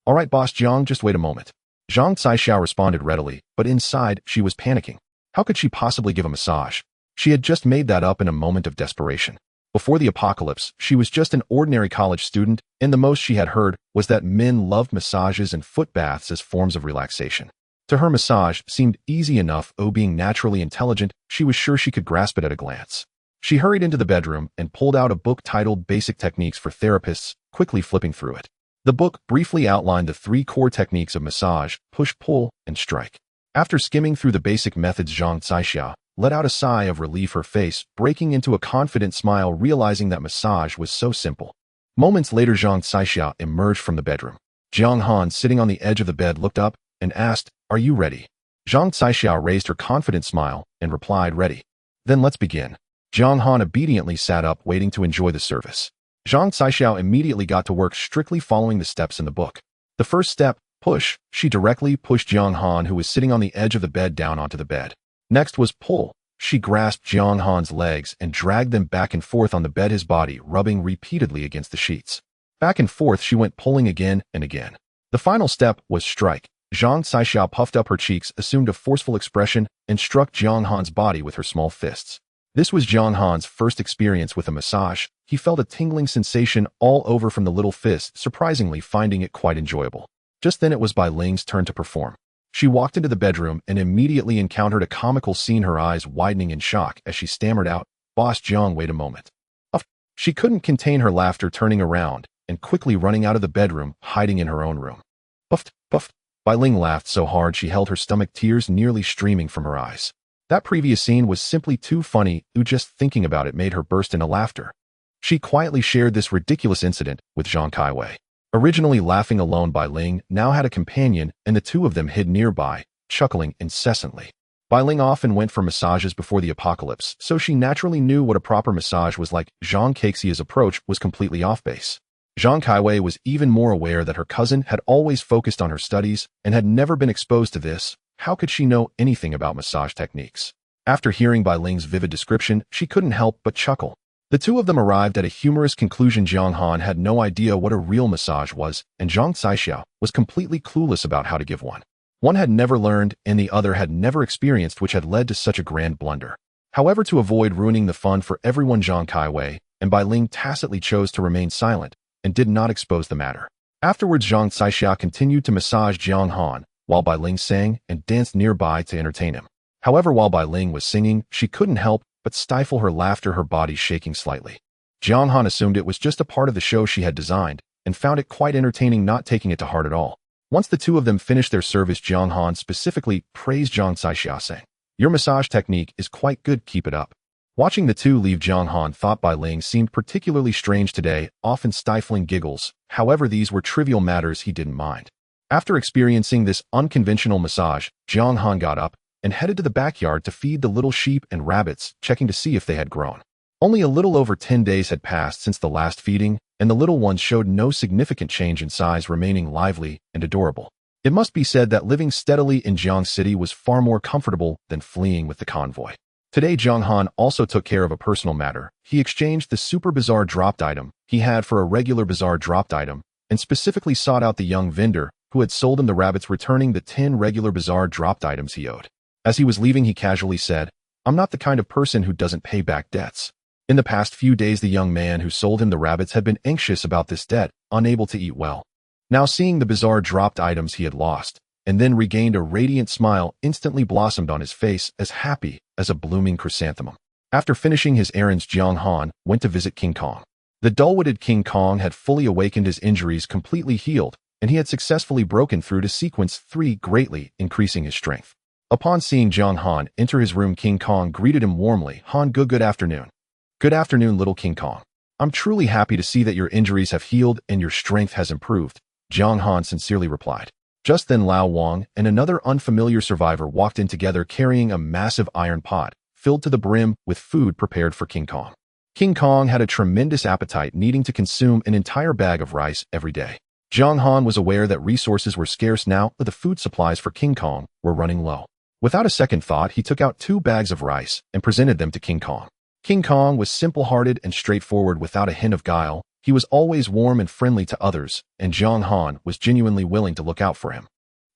All right, Boss Jiang, just wait a moment. Zhang Saixiao responded readily, but inside, she was panicking. How could she possibly give a massage? She had just made that up in a moment of desperation. Before the apocalypse, she was just an ordinary college student, and the most she had heard was that men loved massages and foot baths as forms of relaxation. To her, massage seemed easy enough. Being naturally intelligent, she was sure she could grasp it at a glance. She hurried into the bedroom and pulled out a book titled Basic Techniques for Therapists, quickly flipping through it. The book briefly outlined the 3 core techniques of massage: push, pull, and strike. After skimming through the basic methods, Zhang Saixiao let out a sigh of relief, her face breaking into a confident smile, realizing that massage was so simple. Moments later, Zhang Saixiao emerged from the bedroom. Jiang Han, sitting on the edge of the bed, looked up and asked, Are you ready? Zhang Saixiao raised her confident smile and replied, Ready. Then let's begin. Jiang Han obediently sat up, waiting to enjoy the service. Zhang Saixiao immediately got to work, strictly following the steps in the book. The first step, push. She directly pushed Jiang Han, who was sitting on the edge of the bed, down onto the bed. Next was pull. She grasped Jiang Han's legs and dragged them back and forth on the bed, his body rubbing repeatedly against the sheets. Back and forth she went, pulling again and again. The final step was strike. Zhang Saixiao puffed up her cheeks, assumed a forceful expression, and struck Jiang Han's body with her small fists. This was Jiang Han's first experience with a massage. He felt a tingling sensation all over from the little fist, surprisingly finding it quite enjoyable. Just then it was Bai Ling's turn to perform. She walked into the bedroom and immediately encountered a comical scene, her eyes widening in shock as she stammered out, Boss Jiang, wait a moment. She couldn't contain her laughter, turning around and quickly running out of the bedroom, hiding in her own room. Puffed, puffed. Bai Ling laughed so hard she held her stomach, tears nearly streaming from her eyes. That previous scene was simply too funny. Just thinking about it made her burst into laughter. She quietly shared this ridiculous incident with Zhang Kaiwei. Originally laughing alone, Bai Ling now had a companion, and the 2 of them hid nearby, chuckling incessantly. Bai Ling often went for massages before the apocalypse, so she naturally knew what a proper massage was like. Zhang Kaixia's approach was completely off base. Zhang Kaiwei was even more aware that her cousin had always focused on her studies and had never been exposed to this. How could she know anything about massage techniques? After hearing Bai Ling's vivid description, she couldn't help but chuckle. The 2 of them arrived at a humorous conclusion. Jiang Han had no idea what a real massage was, and Zhang Saixiao was completely clueless about how to give one. One had never learned, and the other had never experienced, which had led to such a grand blunder. However, to avoid ruining the fun for everyone, Zhang Kaiwei and Bai Ling tacitly chose to remain silent and did not expose the matter. Afterwards, Zhang Caixia continued to massage Jiang Han, while Bai Ling sang and danced nearby to entertain him. However, while Bai Ling was singing, she couldn't help but stifle her laughter, her body shaking slightly. Jiang Han assumed it was just a part of the show she had designed, and found it quite entertaining, not taking it to heart at all. Once the two of them finished their service, Jiang Han specifically praised Zhang Caixia, saying, "Your massage technique is quite good, keep it up." Watching the two leave, Jiang Han thought Bai Ling seemed particularly strange today, often stifling giggles. However, these were trivial matters he didn't mind. After experiencing this unconventional massage, Jiang Han got up and headed to the backyard to feed the little sheep and rabbits, checking to see if they had grown. Only a little over 10 days had passed since the last feeding, and the little ones showed no significant change in size, remaining lively and adorable. It must be said that living steadily in Jiang City was far more comfortable than fleeing with the convoy. Today, Jiang Han also took care of a personal matter. He exchanged the super bizarre dropped item he had for a regular bizarre dropped item, and specifically sought out the young vendor who had sold him the rabbits, returning the 10 regular bizarre dropped items he owed. As he was leaving, he casually said, "I'm not the kind of person who doesn't pay back debts." In the past few days, the young man who sold him the rabbits had been anxious about this debt, unable to eat well. Now, seeing the bizarre dropped items he had lost, and then regained, a radiant smile instantly blossomed on his face, as happy as a blooming chrysanthemum. After finishing his errands, Jiang Han went to visit King Kong. The dull-witted King Kong had fully awakened, his injuries completely healed, and he had successfully broken through to sequence 3, greatly increasing his strength. Upon seeing Jiang Han enter his room, King Kong greeted him warmly. "Han, good afternoon." "Good afternoon, little King Kong. I'm truly happy to see that your injuries have healed and your strength has improved," Jiang Han sincerely replied. Just then, Lao Wang and another unfamiliar survivor walked in together, carrying a massive iron pot filled to the brim with food prepared for King Kong. King Kong had a tremendous appetite, needing to consume an entire bag of rice every day. Jiang Han was aware that resources were scarce now, but the food supplies for King Kong were running low. Without a second thought, he took out 2 bags of rice and presented them to King Kong. King Kong was simple-hearted and straightforward, without a hint of guile. He was always warm and friendly to others, and Jiang Han was genuinely willing to look out for him.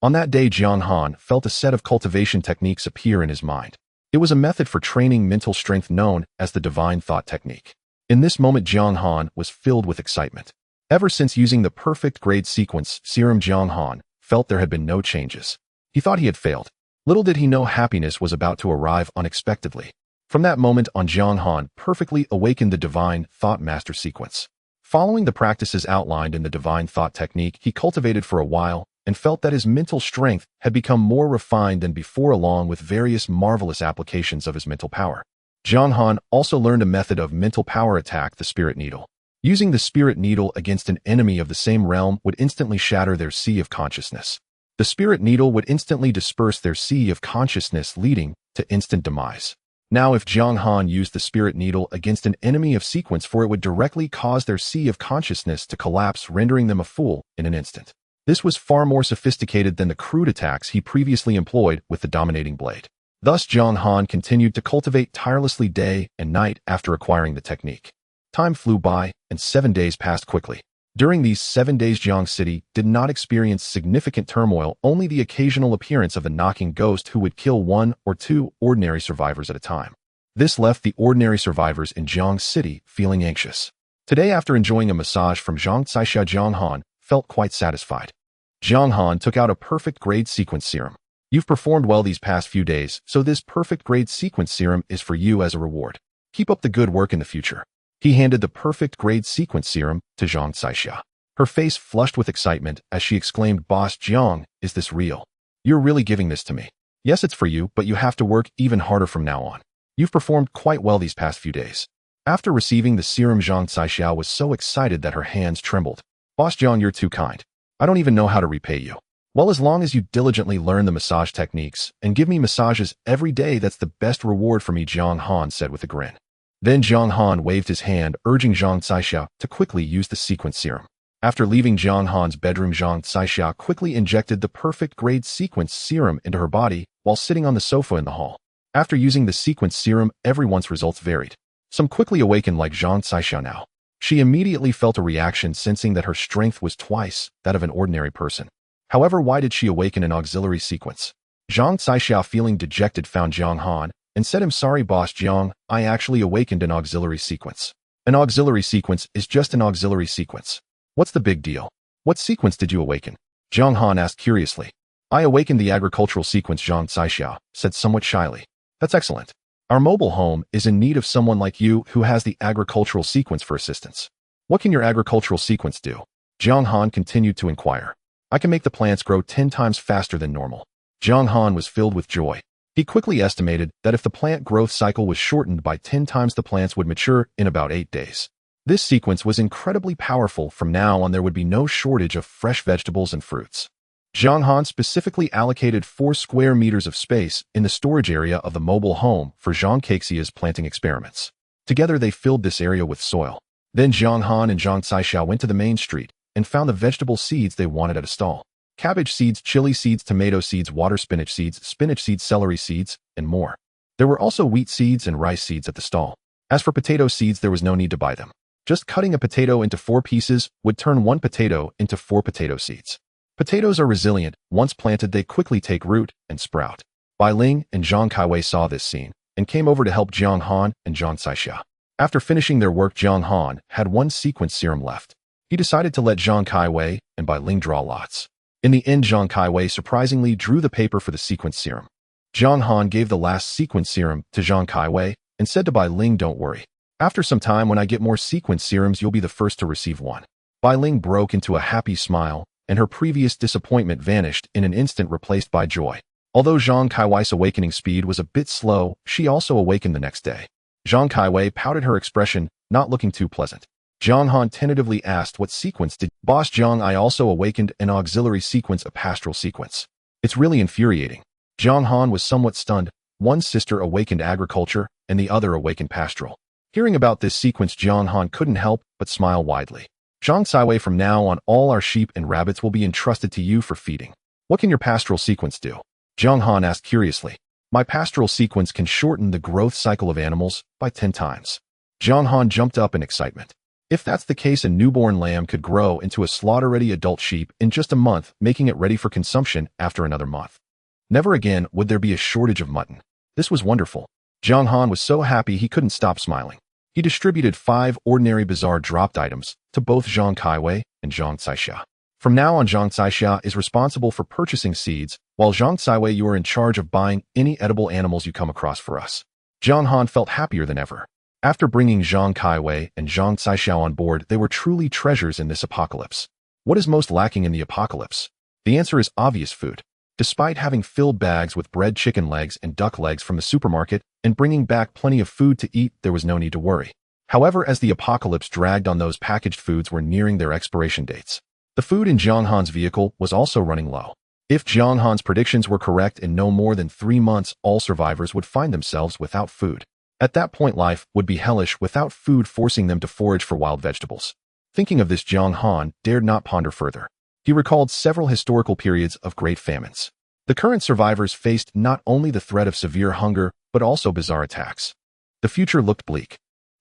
On that day, Jiang Han felt a set of cultivation techniques appear in his mind. It was a method for training mental strength known as the divine thought technique. In this moment, Jiang Han was filled with excitement. Ever since using the perfect grade sequence serum, Jiang Han felt there had been no changes. He thought he had failed. Little did he know happiness was about to arrive unexpectedly. From that moment on, Jiang Han perfectly awakened the divine thought master sequence. Following the practices outlined in the divine thought technique, he cultivated for a while and felt that his mental strength had become more refined than before, along with various marvelous applications of his mental power. Jiang Han also learned a method of mental power attack, the Spirit Needle. Using the Spirit Needle against an enemy of the same realm would instantly shatter their sea of consciousness. The Spirit Needle would instantly disperse their sea of consciousness, leading to instant demise. Now, if Jiang Han used the Spirit Needle against an enemy of sequence, for it would directly cause their sea of consciousness to collapse, rendering them a fool in an instant. This was far more sophisticated than the crude attacks he previously employed with the dominating blade. Thus, Jiang Han continued to cultivate tirelessly day and night after acquiring the technique. Time flew by, and 7 days passed quickly. During these 7 days, Jiang City did not experience significant turmoil, only the occasional appearance of a knocking ghost who would kill 1 or 2 ordinary survivors at a time. This left the ordinary survivors in Jiang City feeling anxious. Today, after enjoying a massage from Zhang Caixia, Jiang Han felt quite satisfied. Jiang Han took out a perfect grade sequence serum. "You've performed well these past few days, so this perfect grade sequence serum is for you as a reward. Keep up the good work in the future." He handed the perfect grade sequence serum to Zhang Caixia. Her face flushed with excitement as she exclaimed, "Boss Jiang, is this real? You're really giving this to me?" "Yes, it's for you, but you have to work even harder from now on. You've performed quite well these past few days." After receiving the serum, Zhang Caixia was so excited that her hands trembled. "Boss Jiang, you're too kind. I don't even know how to repay you." "Well, as long as you diligently learn the massage techniques and give me massages every day, that's the best reward for me," Jiang Han said with a grin. Then Jiang Han waved his hand, urging Zhang Caixia to quickly use the sequence serum. After leaving Jiang Han's bedroom, Zhang Caixia quickly injected the perfect grade sequence serum into her body while sitting on the sofa in the hall. After using the sequence serum, everyone's results varied. Some quickly awakened like Zhang Caixia now. She immediately felt a reaction, sensing that her strength was twice that of an ordinary person. However, why did she awaken an auxiliary sequence? Zhang Caixia, feeling dejected, found Jiang Han and said him, "Sorry, Boss Jiang, I actually awakened an auxiliary sequence." "An auxiliary sequence is just an auxiliary sequence. What's the big deal?" What sequence did you awaken? Jiang Han asked curiously. I awakened the agricultural sequence, Zhang Caixia said somewhat shyly. That's excellent. Our mobile home is in need of someone like you who has the agricultural sequence for assistance. What can your agricultural sequence do? Jiang Han continued to inquire. I can make the plants grow 10 times faster than normal. Jiang Han was filled with joy. He quickly estimated that if the plant growth cycle was shortened by 10 times, the plants would mature in about 8 days. This sequence was incredibly powerful. From now on, there would be no shortage of fresh vegetables and fruits. Jiang Han specifically allocated 4 square meters of space in the storage area of the mobile home for Zhang Caxia's planting experiments. Together, they filled this area with soil. Then Jiang Han and Zhang Caixia went to the main street and found the vegetable seeds they wanted at a stall. Cabbage seeds, chili seeds, tomato seeds, water spinach seeds, celery seeds, and more. There were also wheat seeds and rice seeds at the stall. As for potato seeds, there was no need to buy them. Just cutting a potato into 4 pieces would turn 1 potato into 4 potato seeds. Potatoes are resilient. Once planted, they quickly take root and sprout. Bai Ling and Zhang Kaiwei saw this scene and came over to help Jiang Han and Zhang Caixia. After finishing their work, Jiang Han had 1 sequence serum left. He decided to let Zhang Kaiwei and Bai Ling draw lots. In the end, Zhang Kaiwei surprisingly drew the paper for the sequence serum. Jiang Han gave the last sequence serum to Zhang Kaiwei and said to Bai Ling, "Don't worry. After some time, when I get more sequence serums, you'll be the first to receive one." Bai Ling broke into a happy smile, and her previous disappointment vanished in an instant, replaced by joy. Although Zhang Kaiwei's awakening speed was a bit slow, she also awakened the next day. Zhang Kaiwei pouted, her expression not looking too pleasant. Jiang Han tentatively asked, "What sequence did Boss Jiang?" "I also awakened an auxiliary sequence, a pastoral sequence. It's really infuriating." Jiang Han was somewhat stunned. One sister awakened agriculture, and the other awakened pastoral. Hearing about this sequence, Jiang Han couldn't help but smile widely. "Zhang Caiwei, from now on, all our sheep and rabbits will be entrusted to you for feeding. What can your pastoral sequence do?" Jiang Han asked curiously. "My pastoral sequence can shorten the growth cycle of animals by 10 times. Jiang Han jumped up in excitement. If that's the case, a newborn lamb could grow into a slaughter-ready adult sheep in just a month, making it ready for consumption after another month. Never again would there be a shortage of mutton. This was wonderful. Jiang Han was so happy he couldn't stop smiling. He distributed 5 ordinary bizarre dropped items to both Zhang Kaiwei and Zhang Caixia. From now on, Zhang Caixia is responsible for purchasing seeds, while Zhang Caiwei, you are in charge of buying any edible animals you come across for us." Jiang Han felt happier than ever. After bringing Zhang Kaiwei and Zhang Caixia on board, they were truly treasures in this apocalypse. What is most lacking in the apocalypse? The answer is obvious: food. Despite having filled bags with bread, chicken legs, and duck legs from the supermarket and bringing back plenty of food to eat, there was no need to worry. However, as the apocalypse dragged on, those packaged foods were nearing their expiration dates. The food in Jiang Han's vehicle was also running low. If Jiang Han's predictions were correct, in no more than 3 months, all survivors would find themselves without food. At that point, life would be hellish without food, forcing them to forage for wild vegetables. Thinking of this, Jiang Han dared not ponder further. He recalled several historical periods of great famines. The current survivors faced not only the threat of severe hunger, but also bizarre attacks. The future looked bleak.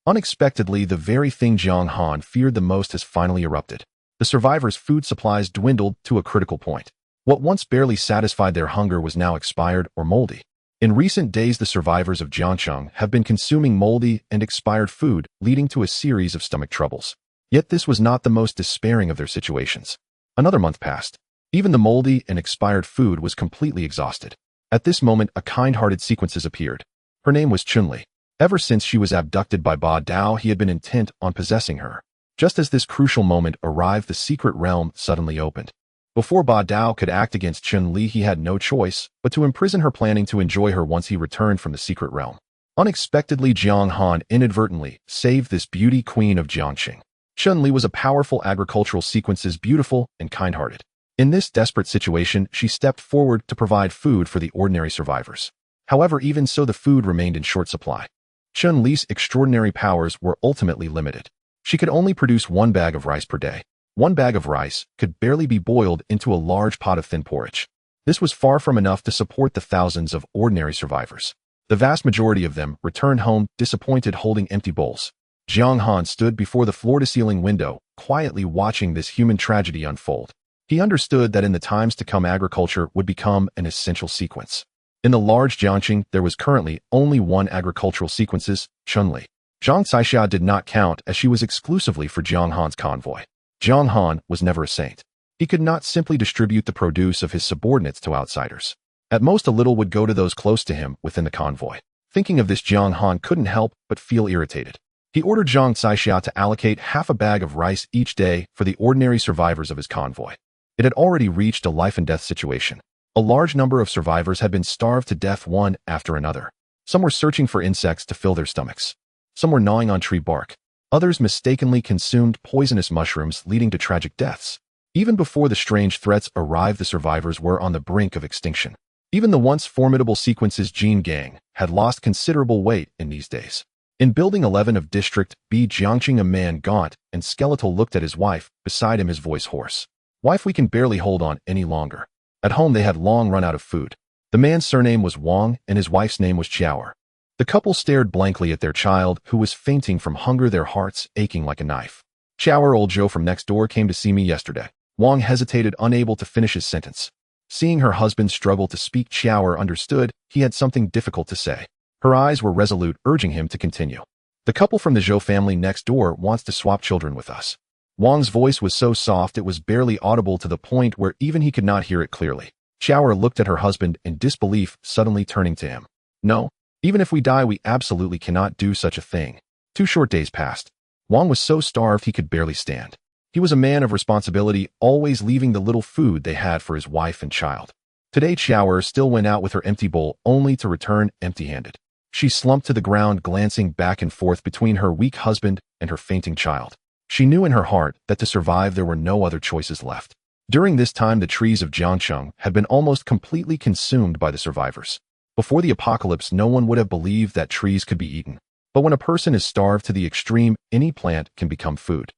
Unexpectedly, the very thing Jiang Han feared the most has finally erupted. The survivors' food supplies dwindled to a critical point. What once barely satisfied their hunger was now expired or moldy. In recent days, the survivors of Jiangcheng have been consuming moldy and expired food, leading to a series of stomach troubles. Yet this was not the most despairing of their situations. Another month passed. Even the moldy and expired food was completely exhausted. At this moment, a kind-hearted sequences appeared. Her name was Chunli. Ever since she was abducted by Ba Dao, he had been intent on possessing her. Just as this crucial moment arrived, the secret realm suddenly opened. Before Ba Dao could act against Chun-Li, he had no choice but to imprison her, planning to enjoy her once he returned from the secret realm. Unexpectedly, Jiang Han inadvertently saved this beauty queen of Jiangqing. Chun-Li was a powerful agricultural sequences, beautiful and kind-hearted. In this desperate situation, she stepped forward to provide food for the ordinary survivors. However, even so, the food remained in short supply. Chun-Li's extraordinary powers were ultimately limited. She could only produce 1 bag of rice per day. 1 bag of rice could barely be boiled into a large pot of thin porridge. This was far from enough to support the thousands of ordinary survivors. The vast majority of them returned home disappointed, holding empty bowls. Jiang Han stood before the floor-to-ceiling window, quietly watching this human tragedy unfold. He understood that in the times to come, agriculture would become an essential sequence. In the large Jiangqing, there was currently only 1 agricultural sequences, Chun-Li. Zhang Caixia did not count, as she was exclusively for Jiang Han's convoy. Jiang Han was never a saint. He could not simply distribute the produce of his subordinates to outsiders. At most, a little would go to those close to him within the convoy. Thinking of this, Jiang Han couldn't help but feel irritated. He ordered Zhang Caixia to allocate half a bag of rice each day for the ordinary survivors of his convoy. It had already reached a life-and-death situation. A large number of survivors had been starved to death one after another. Some were searching for insects to fill their stomachs. Some were gnawing on tree bark. Others mistakenly consumed poisonous mushrooms, leading to tragic deaths. Even before the strange threats arrived, the survivors were on the brink of extinction. Even the once formidable Sequence's Jin Gang had lost considerable weight in these days. In Building 11 of District B, Jiangqing, a man gaunt and skeletal looked at his wife, beside him his voice hoarse. "Wife, we can barely hold on any longer." At home they had long run out of food. The man's surname was Wang and his wife's name was Chiao. The couple stared blankly at their child, who was fainting from hunger, their hearts aching like a knife. "Chiao, old Joe from next door came to see me yesterday." Wang hesitated, unable to finish his sentence. Seeing her husband struggle to speak, Chiao understood he had something difficult to say. Her eyes were resolute, urging him to continue. "The couple from the Zhou family next door wants to swap children with us." Wang's voice was so soft it was barely audible, to the point where even he could not hear it clearly. Chiao looked at her husband in disbelief, suddenly turning to him. "No, even if we die, we absolutely cannot do such a thing." 2 short days passed. Wang was so starved he could barely stand. He was a man of responsibility, always leaving the little food they had for his wife and child. Today Chiao still went out with her empty bowl, only to return empty-handed. She slumped to the ground, glancing back and forth between her weak husband and her fainting child. She knew in her heart that to survive there were no other choices left. During this time, the trees of Jiangcheng had been almost completely consumed by the survivors. Before the apocalypse, no one would have believed that trees could be eaten. But when a person is starved to the extreme, any plant can become food.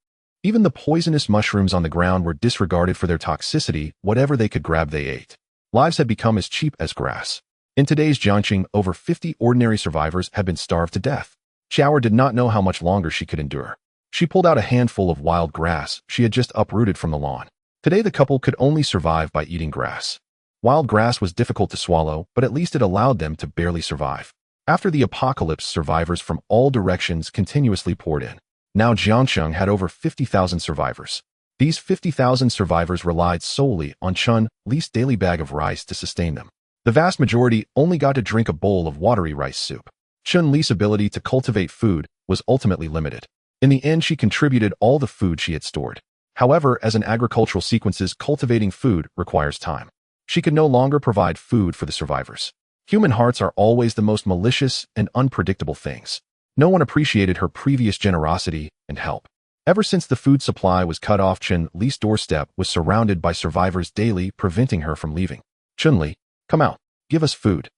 Even the poisonous mushrooms on the ground were disregarded for their toxicity. Whatever they could grab, they ate. Lives had become as cheap as grass. In today's Jiangqing, over 50 ordinary survivors had been starved to death. Chiao did not know how much longer she could endure. She pulled out a handful of wild grass she had just uprooted from the lawn. Today the couple could only survive by eating grass. Wild grass was difficult to swallow, but at least it allowed them to barely survive. After the apocalypse, survivors from all directions continuously poured in. Now Jiangcheng had over 50,000 survivors. These 50,000 survivors relied solely on Chun Li's daily bag of rice to sustain them. The vast majority only got to drink a bowl of watery rice soup. Chun Li's ability to cultivate food was ultimately limited. In the end, she contributed all the food she had stored. However, as an agricultural sequences, cultivating food requires time. She could no longer provide food for the survivors. Human hearts are always the most malicious and unpredictable things. No one appreciated her previous generosity and help. Ever since the food supply was cut off, Chun Li's doorstep was surrounded by survivors daily, preventing her from leaving. "Chun Li, come out. Give us food.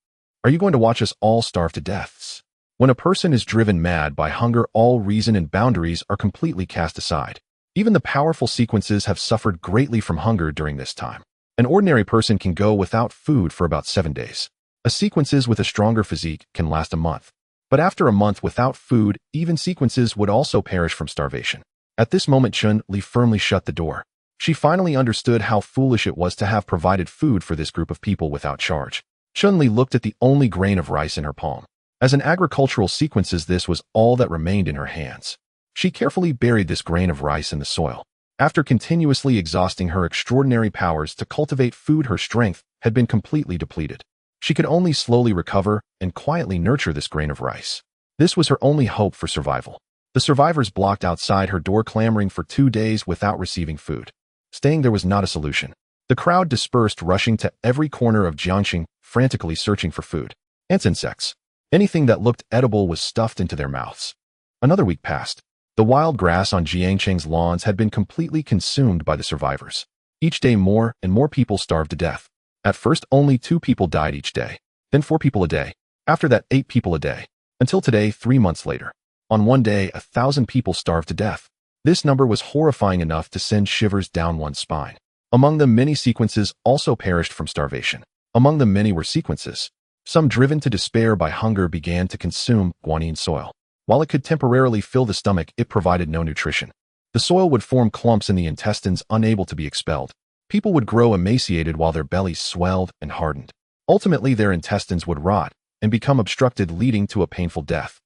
Are you going to watch us all starve to deaths?" When a person is driven mad by hunger, all reason and boundaries are completely cast aside. Even the powerful sequences have suffered greatly from hunger during this time. An ordinary person can go without food for about 7 days. A sequences with a stronger physique can last a month. But after a month without food, even sequences would also perish from starvation. At this moment, Chun Li firmly shut the door. She finally understood how foolish it was to have provided food for this group of people without charge. Chun Li looked at the only grain of rice in her palm. As an agricultural sequences, this was all that remained in her hands. She carefully buried this grain of rice in the soil. After continuously exhausting her extraordinary powers to cultivate food, her strength had been completely depleted. She could only slowly recover and quietly nurture this grain of rice. This was her only hope for survival. The survivors blocked outside her door, clamoring for 2 days without receiving food. Staying there was not a solution. The crowd dispersed, rushing to every corner of Jiangxing, frantically searching for food. Ants, insects. Anything that looked edible was stuffed into their mouths. Another week passed. The wild grass on Jiangcheng's lawns had been completely consumed by the survivors. Each day more and more people starved to death. At first, only 2 people died each day. Then 4 people a day. After that, 8 people a day. Until today, 3 months later. On one day, 1,000 people starved to death. This number was horrifying enough to send shivers down one's spine. Among them, many sequences also perished from starvation. Among them, many were sequences. Some, driven to despair by hunger, began to consume guanyin soil. While it could temporarily fill the stomach, it provided no nutrition. The soil would form clumps in the intestines, unable to be expelled. People would grow emaciated while their bellies swelled and hardened. Ultimately, their intestines would rot and become obstructed, leading to a painful death.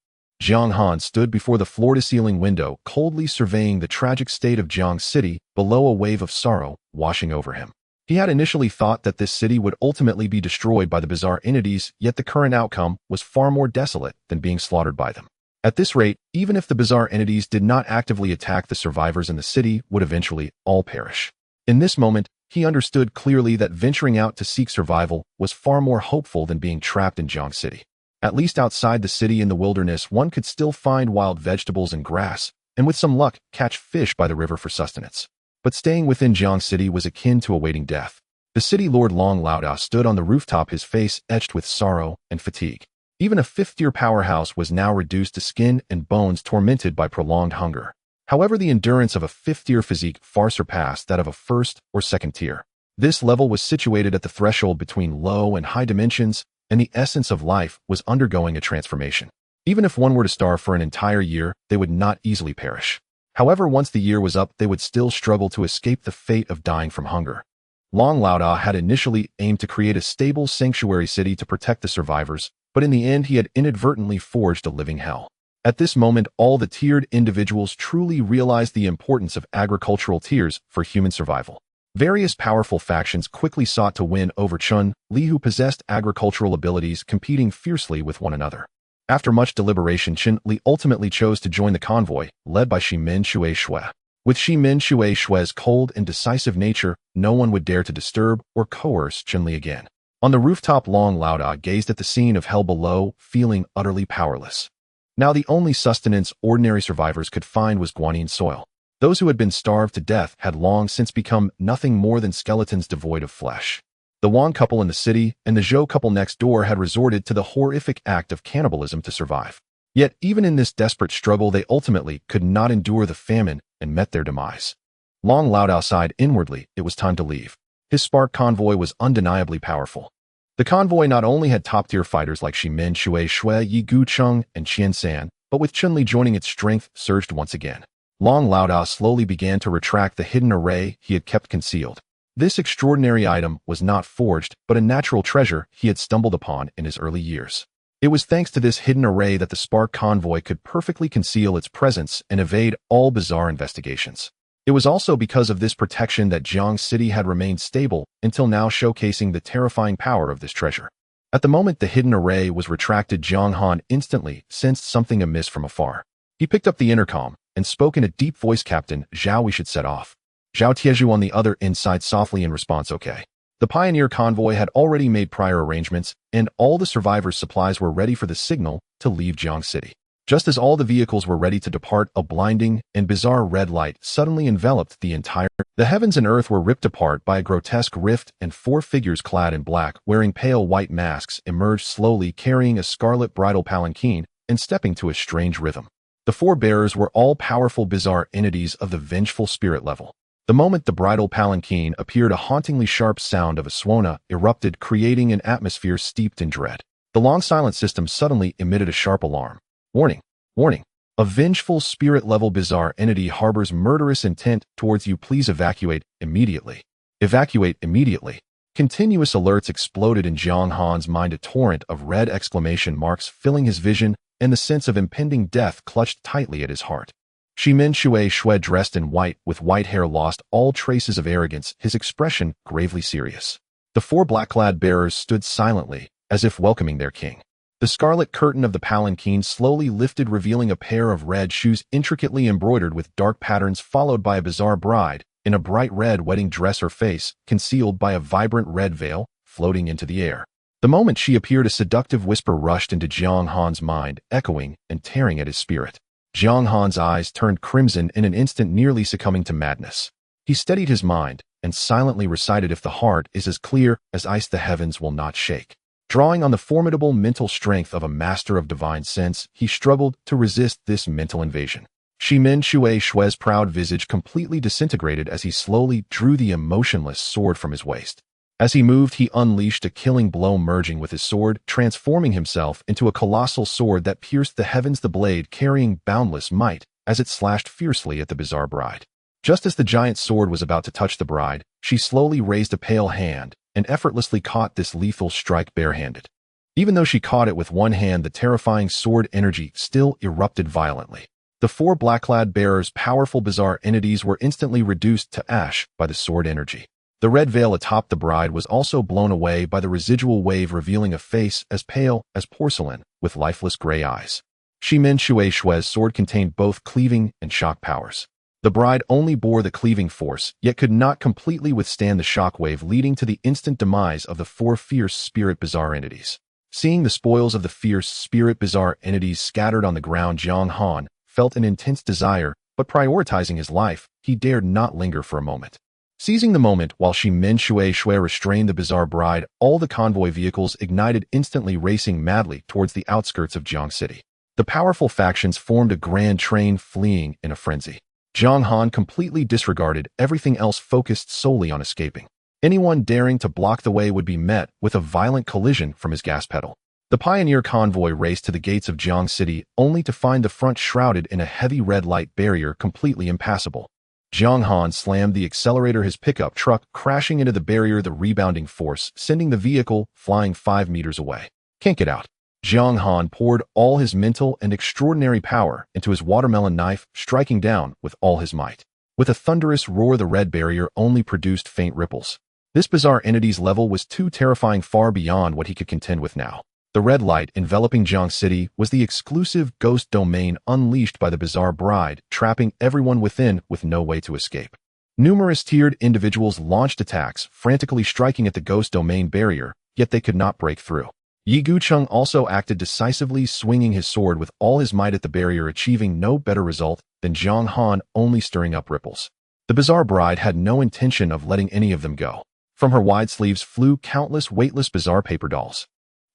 Jiang Han stood before the floor-to-ceiling window, coldly surveying the tragic state of Jiang City below, a wave of sorrow washing over him. He had initially thought that this city would ultimately be destroyed by the bizarre entities, yet the current outcome was far more desolate than being slaughtered by them. At this rate, even if the bizarre entities did not actively attack, the survivors in the city would eventually all perish. In this moment, he understood clearly that venturing out to seek survival was far more hopeful than being trapped in Jiang City. At least outside the city in the wilderness, one could still find wild vegetables and grass, and with some luck, catch fish by the river for sustenance. But staying within Jiang City was akin to awaiting death. The city lord Long Laodao stood on the rooftop, his face etched with sorrow and fatigue. Even a fifth-tier powerhouse was now reduced to skin and bones, tormented by prolonged hunger. However, the endurance of a fifth-tier physique far surpassed that of a first or second tier. This level was situated at the threshold between low and high dimensions, and the essence of life was undergoing a transformation. Even if one were to starve for an entire year, they would not easily perish. However, once the year was up, they would still struggle to escape the fate of dying from hunger. Long Laodao had initially aimed to create a stable sanctuary city to protect the survivors, but in the end he had inadvertently forged a living hell. At this moment, all the tiered individuals truly realized the importance of agricultural tiers for human survival. Various powerful factions quickly sought to win over Chun Li, who possessed agricultural abilities, competing fiercely with one another. After much deliberation, Chun Li ultimately chose to join the convoy, led by Shimin Shui Shui. With Shimin Shui Shui's cold and decisive nature, no one would dare to disturb or coerce Chun Li again. On the rooftop, Long Laodao gazed at the scene of hell below, feeling utterly powerless. Now the only sustenance ordinary survivors could find was Guanyin soil. Those who had been starved to death had long since become nothing more than skeletons devoid of flesh. The Wang couple in the city and the Zhou couple next door had resorted to the horrific act of cannibalism to survive. Yet even in this desperate struggle, they ultimately could not endure the famine and met their demise. Long Laodao sighed inwardly. It was time to leave. His Spark convoy was undeniably powerful. The convoy not only had top-tier fighters like Shimin Shui Shui, Yi Gucheng, and Qian San, but with Chun Li joining, its strength surged once again. Long Laodao slowly began to retract the hidden array he had kept concealed. This extraordinary item was not forged, but a natural treasure he had stumbled upon in his early years. It was thanks to this hidden array that the Spark convoy could perfectly conceal its presence and evade all bizarre investigations. It was also because of this protection that Jiang City had remained stable until now, showcasing the terrifying power of this treasure. At the moment the hidden array was retracted, Jiang Han instantly sensed something amiss from afar. He picked up the intercom and spoke in a deep voice, "Captain Zhao, we should set off." Zhao Tieju on the other end sighed softly in response, "Okay." The pioneer convoy had already made prior arrangements, and all the survivors' supplies were ready for the signal to leave Jiang City. Just as all the vehicles were ready to depart, a blinding and bizarre red light suddenly enveloped the entire. The heavens and earth were ripped apart by a grotesque rift, and four figures clad in black, wearing pale white masks, emerged slowly, carrying a scarlet bridal palanquin and stepping to a strange rhythm. The four bearers were all powerful bizarre entities of the vengeful spirit level. The moment the bridal palanquin appeared, a hauntingly sharp sound of a swana erupted, creating an atmosphere steeped in dread. The long silent system suddenly emitted a sharp alarm. "Warning! Warning! A vengeful spirit-level bizarre entity harbors murderous intent towards you. Please evacuate immediately. Evacuate immediately." Continuous alerts exploded in Jiang Han's mind, a torrent of red exclamation marks filling his vision, and the sense of impending death clutched tightly at his heart. Shimin Shui Shui, dressed in white, with white hair, lost all traces of arrogance, his expression gravely serious. The four black-clad bearers stood silently, as if welcoming their king. The scarlet curtain of the palanquin slowly lifted, revealing a pair of red shoes intricately embroidered with dark patterns, followed by a bizarre bride in a bright red wedding dress, her face concealed by a vibrant red veil, floating into the air. The moment she appeared, a seductive whisper rushed into Jiang Han's mind, echoing and tearing at his spirit. Jiang Han's eyes turned crimson in an instant, nearly succumbing to madness. He steadied his mind and silently recited, "If the heart is as clear as ice, the heavens will not shake." Drawing on the formidable mental strength of a master of divine sense, he struggled to resist this mental invasion. Shimin Shui Shui's proud visage completely disintegrated as he slowly drew the emotionless sword from his waist. As he moved, he unleashed a killing blow, merging with his sword, transforming himself into a colossal sword that pierced the heavens, the blade carrying boundless might as it slashed fiercely at the bizarre bride. Just as the giant sword was about to touch the bride, she slowly raised a pale hand and effortlessly caught this lethal strike barehanded. Even though she caught it with one hand, the terrifying sword energy still erupted violently. The four black-clad bearers' powerful bizarre entities were instantly reduced to ash by the sword energy. The red veil atop the bride was also blown away by the residual wave, revealing a face as pale as porcelain with lifeless gray eyes. Shimin Shui Shue's sword contained both cleaving and shock powers. The bride only bore the cleaving force, yet could not completely withstand the shock wave, leading to the instant demise of the four fierce spirit bizarre entities. Seeing the spoils of the fierce spirit bizarre entities scattered on the ground, Jiang Han felt an intense desire, but prioritizing his life, he dared not linger for a moment. Seizing the moment while Shimin Shui restrained the bizarre bride, all the convoy vehicles ignited, instantly racing madly towards the outskirts of Jiang City. The powerful factions formed a grand train, fleeing in a frenzy. Jiang Han completely disregarded everything else, focused solely on escaping. Anyone daring to block the way would be met with a violent collision from his gas pedal. The pioneer convoy raced to the gates of Jiang City, only to find the front shrouded in a heavy red light barrier, completely impassable. Jiang Han slammed the accelerator, his pickup truck crashing into the barrier, the rebounding force sending the vehicle flying 5 meters away. Can't get out. Jiang Han poured all his mental and extraordinary power into his watermelon knife, striking down with all his might. With a thunderous roar, the red barrier only produced faint ripples. This bizarre entity's level was too terrifying, far beyond what he could contend with now. The red light enveloping Jiang City was the exclusive ghost domain unleashed by the bizarre bride, trapping everyone within with no way to escape. Numerous tiered individuals launched attacks, frantically striking at the ghost domain barrier, yet they could not break through. Yi Gucheng also acted decisively, swinging his sword with all his might at the barrier, achieving no better result than Jiang Han, only stirring up ripples. The bizarre bride had no intention of letting any of them go. From her wide sleeves flew countless weightless bizarre paper dolls.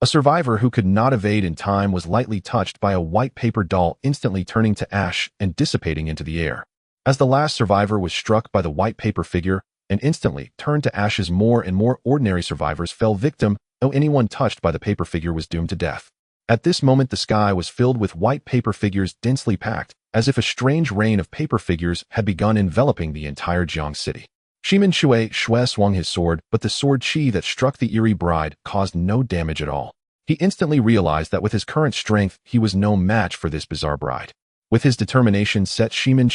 A survivor who could not evade in time was lightly touched by a white paper doll, instantly turning to ash and dissipating into the air. As the last survivor was struck by the white paper figure and instantly turned to ashes, more and more ordinary survivors fell victim, though anyone touched by the paper figure was doomed to death. At this moment, the sky was filled with white paper figures, densely packed, as if a strange rain of paper figures had begun enveloping the entire Jiang City. Shimin Shui swung his sword, but the sword chi that struck the Eerie bride caused no damage at all. He instantly realized that with his current strength, he was no match for this bizarre bride. With his determination set, Shimin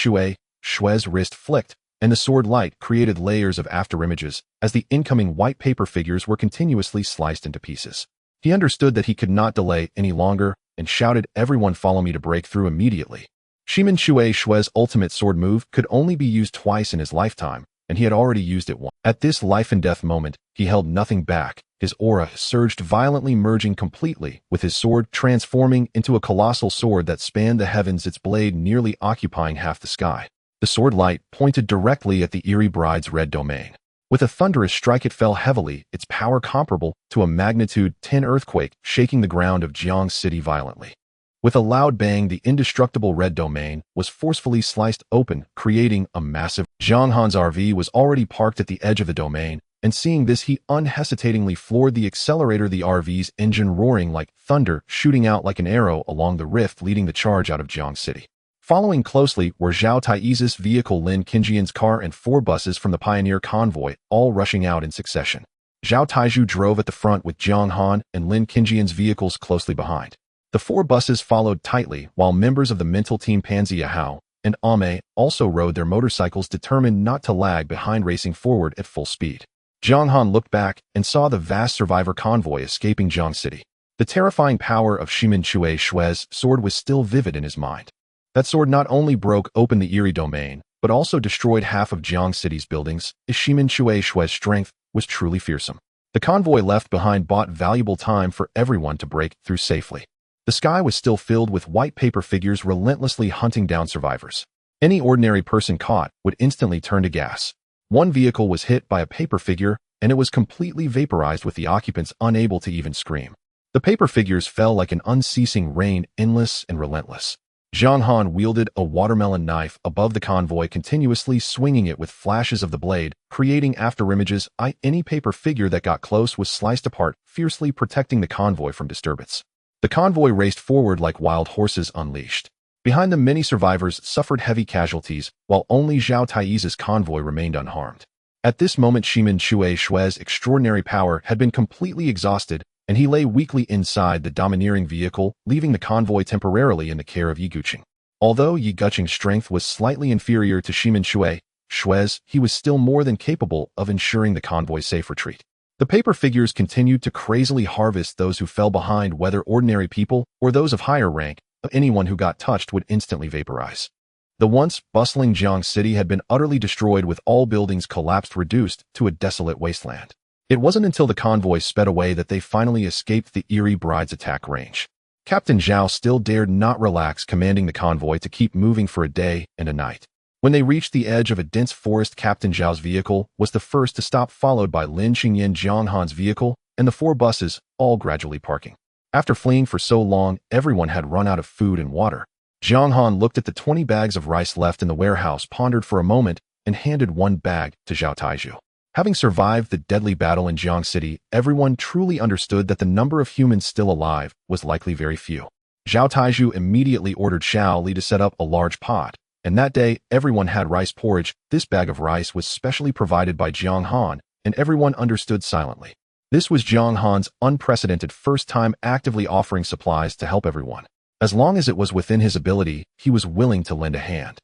Shui's wrist flicked, and the sword light created layers of afterimages as the incoming white paper figures were continuously sliced into pieces. He understood that he could not delay any longer and shouted, "Everyone follow me," to break through immediately. Shimin Shui's ultimate sword move could only be used twice in his lifetime, and he had already used it once. At this life-and-death moment, he held nothing back. His aura surged violently, merging completely with his sword, transforming into a colossal sword that spanned the heavens, its blade nearly occupying half the sky. The sword light pointed directly at the Eerie bride's red domain. With a thunderous strike, it fell heavily, its power comparable to a magnitude 10 earthquake, shaking the ground of Jiang City violently. With a loud bang, the indestructible red domain was forcefully sliced open, creating a massive. Jiang Han's RV was already parked at the edge of the domain, and seeing this, he unhesitatingly floored the accelerator, the RV's engine roaring like thunder, shooting out like an arrow along the rift, leading the charge out of Jiang City. Following closely were Zhao Tai's vehicle, Lin Qingjian's car, and 4 buses from the pioneer convoy, all rushing out in succession. Zhao Taiju drove at the front with Jiang Han and Lin Qingjian's vehicles closely behind. The 4 buses followed tightly, while members of the mental team Panzi Yahao and Ame also rode their motorcycles, determined not to lag behind, racing forward at full speed. Jiang Han looked back and saw the vast survivor convoy escaping Jiang City. The terrifying power of Shimin Shui's sword was still vivid in his mind. That sword not only broke open the Eerie domain, but also destroyed half of Jiang City's buildings. Shimin Shui's strength was truly fearsome. The convoy left behind bought valuable time for everyone to break through safely. The sky was still filled with white paper figures relentlessly hunting down survivors. Any ordinary person caught would instantly turn to gas. One vehicle was hit by a paper figure, and it was completely vaporized, with the occupants unable to even scream. The paper figures fell like an unceasing rain, endless and relentless. Jiang Han wielded a watermelon knife above the convoy, continuously swinging it with flashes of the blade, creating afterimages. Any paper figure that got close was sliced apart, fiercely protecting the convoy from disturbance. The convoy raced forward like wild horses unleashed. Behind them, many survivors suffered heavy casualties, while only Zhao Tai's convoy remained unharmed. At this moment, Shimin Shui's extraordinary power had been completely exhausted, and he lay weakly inside the domineering vehicle, leaving the convoy temporarily in the care of Yi Guqing. Although Yi Guqing's strength was slightly inferior to Shimin Shui's, he was still more than capable of ensuring the convoy's safe retreat. The paper figures continued to crazily harvest those who fell behind, whether ordinary people or those of higher rank. Anyone who got touched would instantly vaporize. The once bustling Jiang City had been utterly destroyed, with all buildings collapsed, reduced to a desolate wasteland. It wasn't until the convoy sped away that they finally escaped the Eerie bride's attack range. Captain Zhao still dared not relax, commanding the convoy to keep moving for a day and a night. When they reached the edge of a dense forest, Captain Zhao's vehicle was the first to stop, followed by Lin Xingyan, Jiang Han's vehicle, and the 4 buses, all gradually parking. After fleeing for so long, everyone had run out of food and water. Jiang Han looked at the 20 bags of rice left in the warehouse, pondered for a moment, and handed 1 bag to Zhao Taizhu. Having survived the deadly battle in Jiang City, everyone truly understood that the number of humans still alive was likely very few. Zhao Taizhu immediately ordered Xiao Li to set up a large pot, and that day everyone had rice porridge. This bag of rice was specially provided by Jiang Han, and everyone understood silently. This was Jiang Han's unprecedented first time actively offering supplies to help everyone. As long as it was within his ability, he was willing to lend a hand.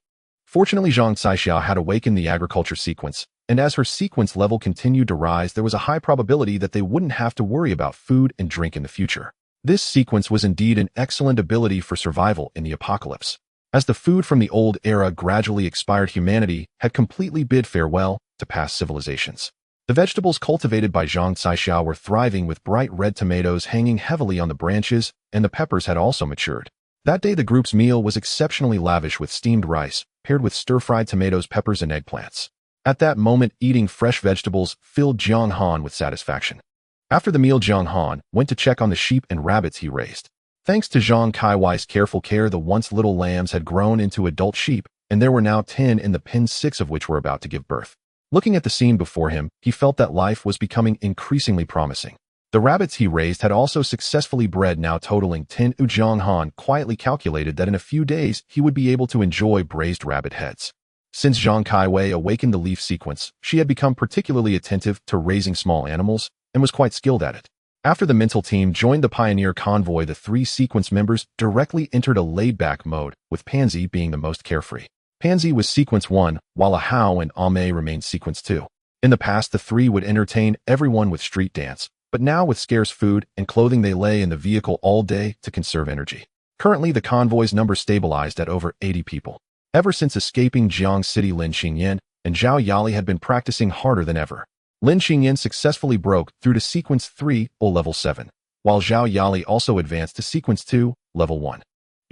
Fortunately, Zhang Caixia had awakened the agriculture sequence, and as her sequence level continued to rise, there was a high probability that they wouldn't have to worry about food and drink in the future. This sequence was indeed an excellent ability for survival in the apocalypse. As the food from the old era gradually expired, humanity had completely bid farewell to past civilizations. The vegetables cultivated by Zhang Caixia were thriving, with bright red tomatoes hanging heavily on the branches, and the peppers had also matured. That day the group's meal was exceptionally lavish, with steamed rice, paired with stir-fried tomatoes, peppers, and eggplants. At that moment, eating fresh vegetables filled Jiang Han with satisfaction. After the meal, Jiang Han went to check on the sheep and rabbits he raised. Thanks to Zhang Kaiwai's careful care, the once little lambs had grown into adult sheep, and there were now 10 in the pen, 6 of which were about to give birth. Looking at the scene before him, he felt that life was becoming increasingly promising. The rabbits he raised had also successfully bred, now totaling 10. Zhang Han quietly calculated that in a few days he would be able to enjoy braised rabbit heads. Since Zhang Kaiwei awakened the leaf sequence, she had become particularly attentive to raising small animals and was quite skilled at it. After the mental team joined the pioneer convoy, the 3 sequence members directly entered a laid-back mode, with Pansy being the most carefree. Pansy was sequence 1, while Ahao and Ame remained sequence 2. In the past, the 3 would entertain everyone with street dance, but now with scarce food and clothing they lay in the vehicle all day to conserve energy. Currently, the convoy's number stabilized at over 80 people. Ever since escaping Jiang City, Lin Xingyan and Zhao Yali had been practicing harder than ever. Lin Xingyan successfully broke through to sequence 3, or level 7, while Zhao Yali also advanced to sequence 2, level 1.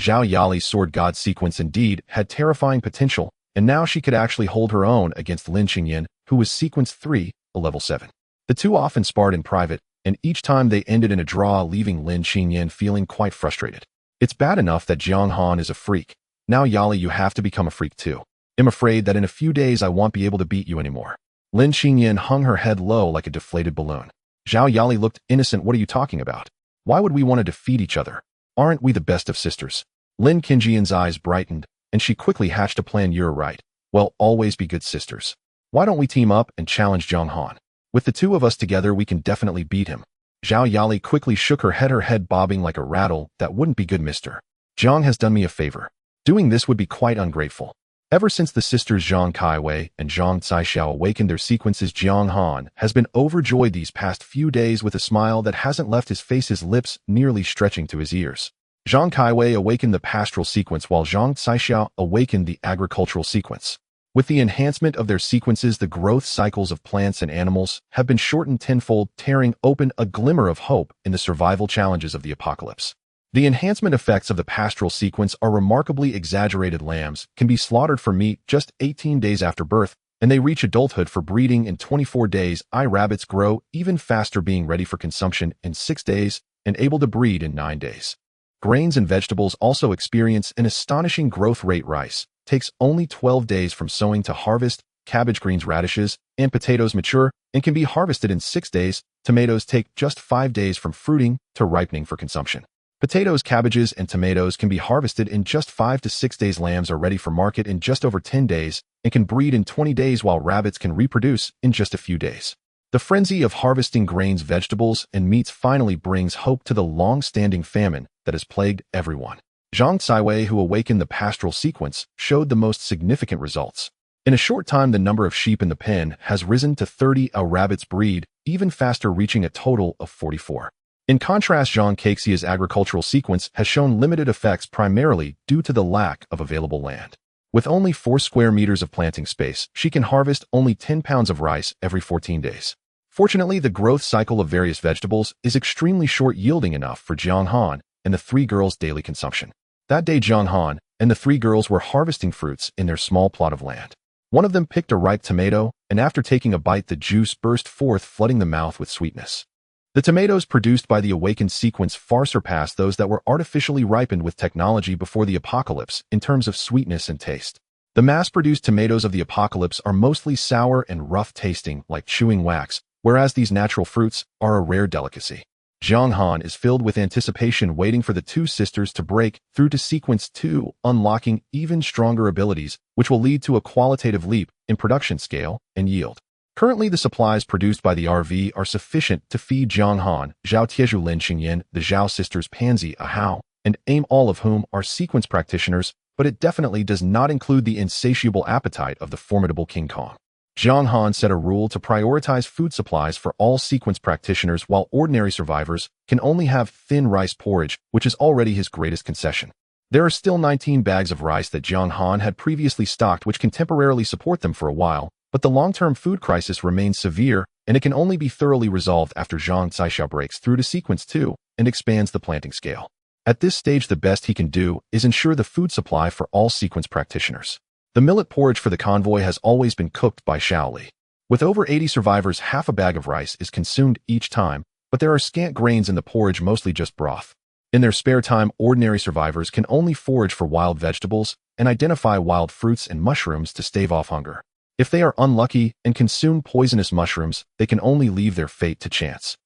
Zhao Yali's Sword God sequence indeed had terrifying potential, and now she could actually hold her own against Lin Xingyan, who was sequence 3, or level 7. The two often sparred in private, and each time they ended in a draw, leaving Lin Xingyan feeling quite frustrated. It's bad enough that Jiang Han is a freak. Now Yali, you have to become a freak too. I'm afraid that in a few days I won't be able to beat you anymore. Lin Xingyan hung her head low like a deflated balloon. Zhao Yali looked innocent. What are you talking about? Why would we want to defeat each other? Aren't we the best of sisters? Lin Qingyan's eyes brightened, and she quickly hatched a plan. You're right. Well, always be good sisters. Why don't we team up and challenge Jiang Han? With the 2 of us together, we can definitely beat him. Zhao Yali quickly shook her head bobbing like a rattle. That wouldn't be good, mister. Jiang has done me a favor. Doing this would be quite ungrateful. Ever since the sisters Zhang Kaiwei and Zhang Caixia awakened their sequences, Jiang Han has been overjoyed these past few days, with a smile that hasn't left his face, his lips nearly stretching to his ears. Zhang Kaiwei awakened the pastoral sequence, while Zhang Caixia awakened the agricultural sequence. With the enhancement of their sequences, the growth cycles of plants and animals have been shortened tenfold, tearing open a glimmer of hope in the survival challenges of the apocalypse. The enhancement effects of the pastoral sequence are remarkably exaggerated. Lambs can be slaughtered for meat just 18 days after birth, and they reach adulthood for breeding in 24 days. Rabbits grow even faster, being ready for consumption in 6 days and able to breed in 9 days. Grains and vegetables also experience an astonishing growth rate. Rice takes only 12 days from sowing to harvest. Cabbage, greens, radishes, and potatoes mature and can be harvested in 6 days. Tomatoes take just 5 days from fruiting to ripening for consumption. Potatoes, cabbages, and tomatoes can be harvested in just 5 to 6 days. Lambs are ready for market in just over 10 days and can breed in 20 days, while rabbits can reproduce in just a few days. The frenzy of harvesting grains, vegetables, and meats finally brings hope to the long-standing famine that has plagued everyone. Zhang Caiwei, who awakened the pastoral sequence, showed the most significant results. In a short time, the number of sheep in the pen has risen to 30, a rabbit's breed, even faster, reaching a total of 44. In contrast, Zhang Keixia's agricultural sequence has shown limited effects, primarily due to the lack of available land. With only 4 square meters of planting space, she can harvest only 10 pounds of rice every 14 days. Fortunately, the growth cycle of various vegetables is extremely short, yielding enough for Jiang Han and the 3 girls' daily consumption. That day, Jiang Han and the 3 girls were harvesting fruits in their small plot of land. One of them picked a ripe tomato, and after taking a bite, the juice burst forth, flooding the mouth with sweetness. The tomatoes produced by the awakened sequence far surpassed those that were artificially ripened with technology before the apocalypse in terms of sweetness and taste. The mass-produced tomatoes of the apocalypse are mostly sour and rough-tasting, like chewing wax, whereas these natural fruits are a rare delicacy. Jiang Han is filled with anticipation, waiting for the 2 sisters to break through to Sequence 2, unlocking even stronger abilities, which will lead to a qualitative leap in production scale and yield. Currently, the supplies produced by the RV are sufficient to feed Jiang Han, Zhao Tieju, Lin Qingyan, the Zhao sisters, Pansy, Ahao, and Aim, all of whom are sequence practitioners, but it definitely does not include the insatiable appetite of the formidable King Kong. Jiang Han set a rule to prioritize food supplies for all sequence practitioners, while ordinary survivors can only have thin rice porridge, which is already his greatest concession. There are still 19 bags of rice that Jiang Han had previously stocked, which can temporarily support them for a while, but the long-term food crisis remains severe, and it can only be thoroughly resolved after Zhang Caixia breaks through to Sequence 2 and expands the planting scale. At this stage, the best he can do is ensure the food supply for all sequence practitioners. The millet porridge for the convoy has always been cooked by Shaoli. With over 80 survivors, half a bag of rice is consumed each time, but there are scant grains in the porridge, mostly just broth. In their spare time, ordinary survivors can only forage for wild vegetables and identify wild fruits and mushrooms to stave off hunger. If they are unlucky and consume poisonous mushrooms, they can only leave their fate to chance.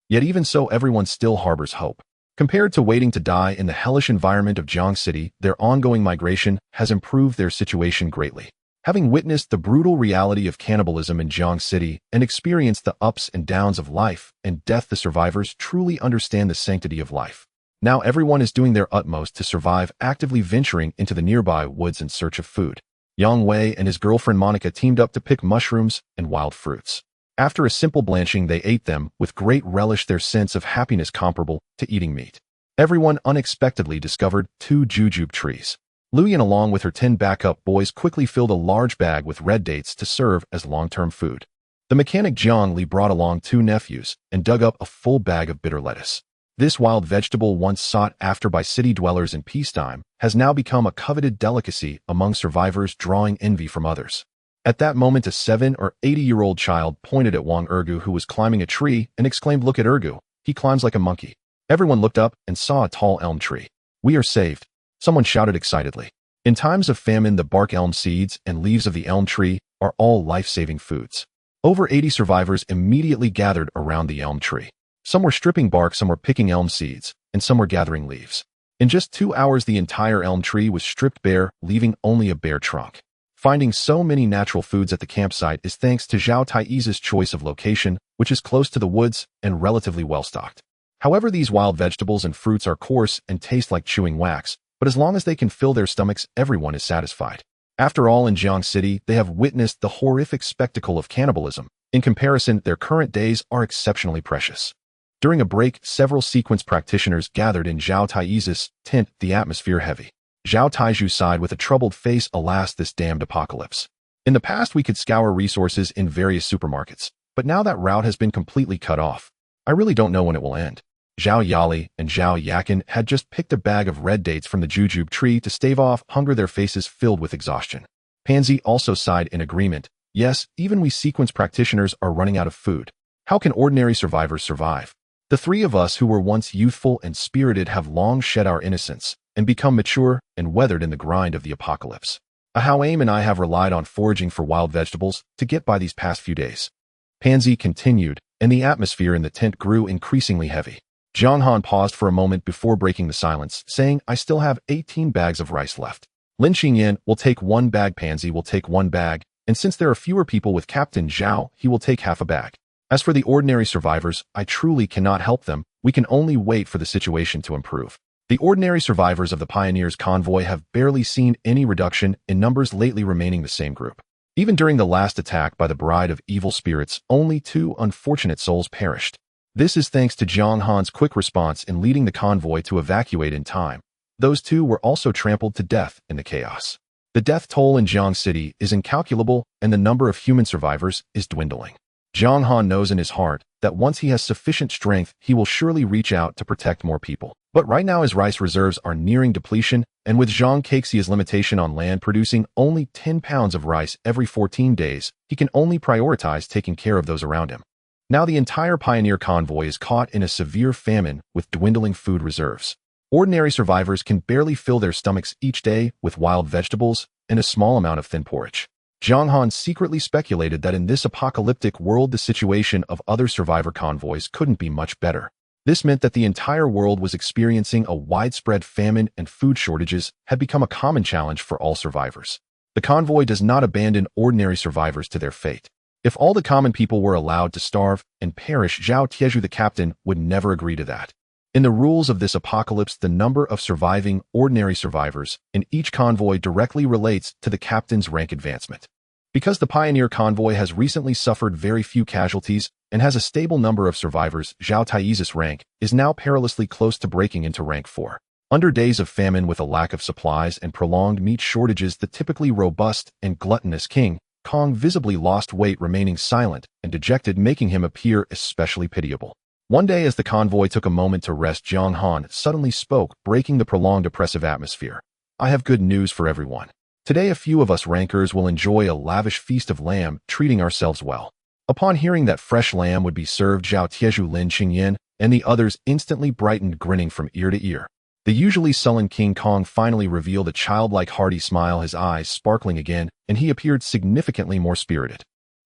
Yet even so, everyone still harbors hope. Compared to waiting to die in the hellish environment of Jiang City, their ongoing migration has improved their situation greatly. Having witnessed the brutal reality of cannibalism in Jiang City and experienced the ups and downs of life and death, the survivors truly understand the sanctity of life. Now everyone is doing their utmost to survive, actively venturing into the nearby woods in search of food. Yang Wei and his girlfriend Monica teamed up to pick mushrooms and wild fruits. After a simple blanching, they ate them with great relish, their sense of happiness comparable to eating meat. Everyone unexpectedly discovered 2 jujube trees. Luyan, along with her 10 backup boys, quickly filled a large bag with red dates to serve as long-term food. The mechanic Jiang Li brought along 2 nephews and dug up a full bag of bitter lettuce. This wild vegetable, once sought after by city dwellers in peacetime, has now become a coveted delicacy among survivors, drawing envy from others. At that moment, a 7 or 80-year-old child pointed at Wang Ergu, who was climbing a tree, and exclaimed, "Look at Ergu, he climbs like a monkey." Everyone looked up and saw a tall elm tree. "We are saved," someone shouted excitedly. In times of famine, the bark, elm seeds, and leaves of the elm tree are all life-saving foods. Over 80 survivors immediately gathered around the elm tree. Some were stripping bark, some were picking elm seeds, and some were gathering leaves. In just 2 hours, the entire elm tree was stripped bare, leaving only a bare trunk. Finding so many natural foods at the campsite is thanks to Zhao Taiyi's choice of location, which is close to the woods and relatively well-stocked. However, these wild vegetables and fruits are coarse and taste like chewing wax, but as long as they can fill their stomachs, everyone is satisfied. After all, in Jiang City, they have witnessed the horrific spectacle of cannibalism. In comparison, their current days are exceptionally precious. During a break, several sequence practitioners gathered in Zhao Taiyi's tent, the atmosphere heavy. Zhao Taiju sighed with a troubled face. "Alas, this damned apocalypse. In the past, we could scour resources in various supermarkets, but now that route has been completely cut off. I really don't know when it will end." Zhao Yali and Zhao Yakin had just picked a bag of red dates from the jujube tree to stave off hunger, their faces filled with exhaustion. Pansy also sighed in agreement. "Yes, even we sequence practitioners are running out of food. How can ordinary survivors survive? The 3 of us who were once youthful and spirited have long shed our innocence and become mature and weathered in the grind of the apocalypse. Ahao, Aim, and I have relied on foraging for wild vegetables to get by these past few days." Pansy continued, and the atmosphere in the tent grew increasingly heavy. Jiang Han paused for a moment before breaking the silence, saying, "I still have 18 bags of rice left. Lin Qingyan will take 1 bag, Pansy will take 1 bag, and since there are fewer people with Captain Zhao, he will take half a bag." As for the ordinary survivors, I truly cannot help them. We can only wait for the situation to improve. The ordinary survivors of the Pioneers' convoy have barely seen any reduction in numbers lately, remaining the same group. Even during the last attack by the Bride of Evil Spirits, only 2 unfortunate souls perished. This is thanks to Jiang Han's quick response in leading the convoy to evacuate in time. Those 2 were also trampled to death in the chaos. The death toll in Jiang City is incalculable, and the number of human survivors is dwindling. Jiang Han knows in his heart that once he has sufficient strength, he will surely reach out to protect more people. But right now his rice reserves are nearing depletion, and with Zhang Kexia's limitation on land producing only 10 pounds of rice every 14 days, he can only prioritize taking care of those around him. Now the entire Pioneer convoy is caught in a severe famine with dwindling food reserves. Ordinary survivors can barely fill their stomachs each day with wild vegetables and a small amount of thin porridge. Jiang Han secretly speculated that in this apocalyptic world the situation of other survivor convoys couldn't be much better. This meant that the entire world was experiencing a widespread famine, and food shortages had become a common challenge for all survivors. The convoy does not abandon ordinary survivors to their fate. If all the common people were allowed to starve and perish, Zhao Tieju, the captain, would never agree to that. In the rules of this apocalypse, the number of surviving ordinary survivors in each convoy directly relates to the captain's rank advancement. Because the Pioneer convoy has recently suffered very few casualties and has a stable number of survivors, Zhao Taiyi's rank is now perilously close to breaking into rank 4. Under days of famine with a lack of supplies and prolonged meat shortages, the typically robust and gluttonous King Kong visibly lost weight, remaining silent and dejected, making him appear especially pitiable. One day, as the convoy took a moment to rest, Jiang Han suddenly spoke, breaking the prolonged oppressive atmosphere. I have good news for everyone. Today a few of us rankers will enjoy a lavish feast of lamb, treating ourselves well. Upon hearing that fresh lamb would be served, Zhao Tieju, Lin Qingyan, and the others instantly brightened, grinning from ear to ear. The usually sullen King Kong finally revealed a childlike hearty smile, his eyes sparkling again, and he appeared significantly more spirited.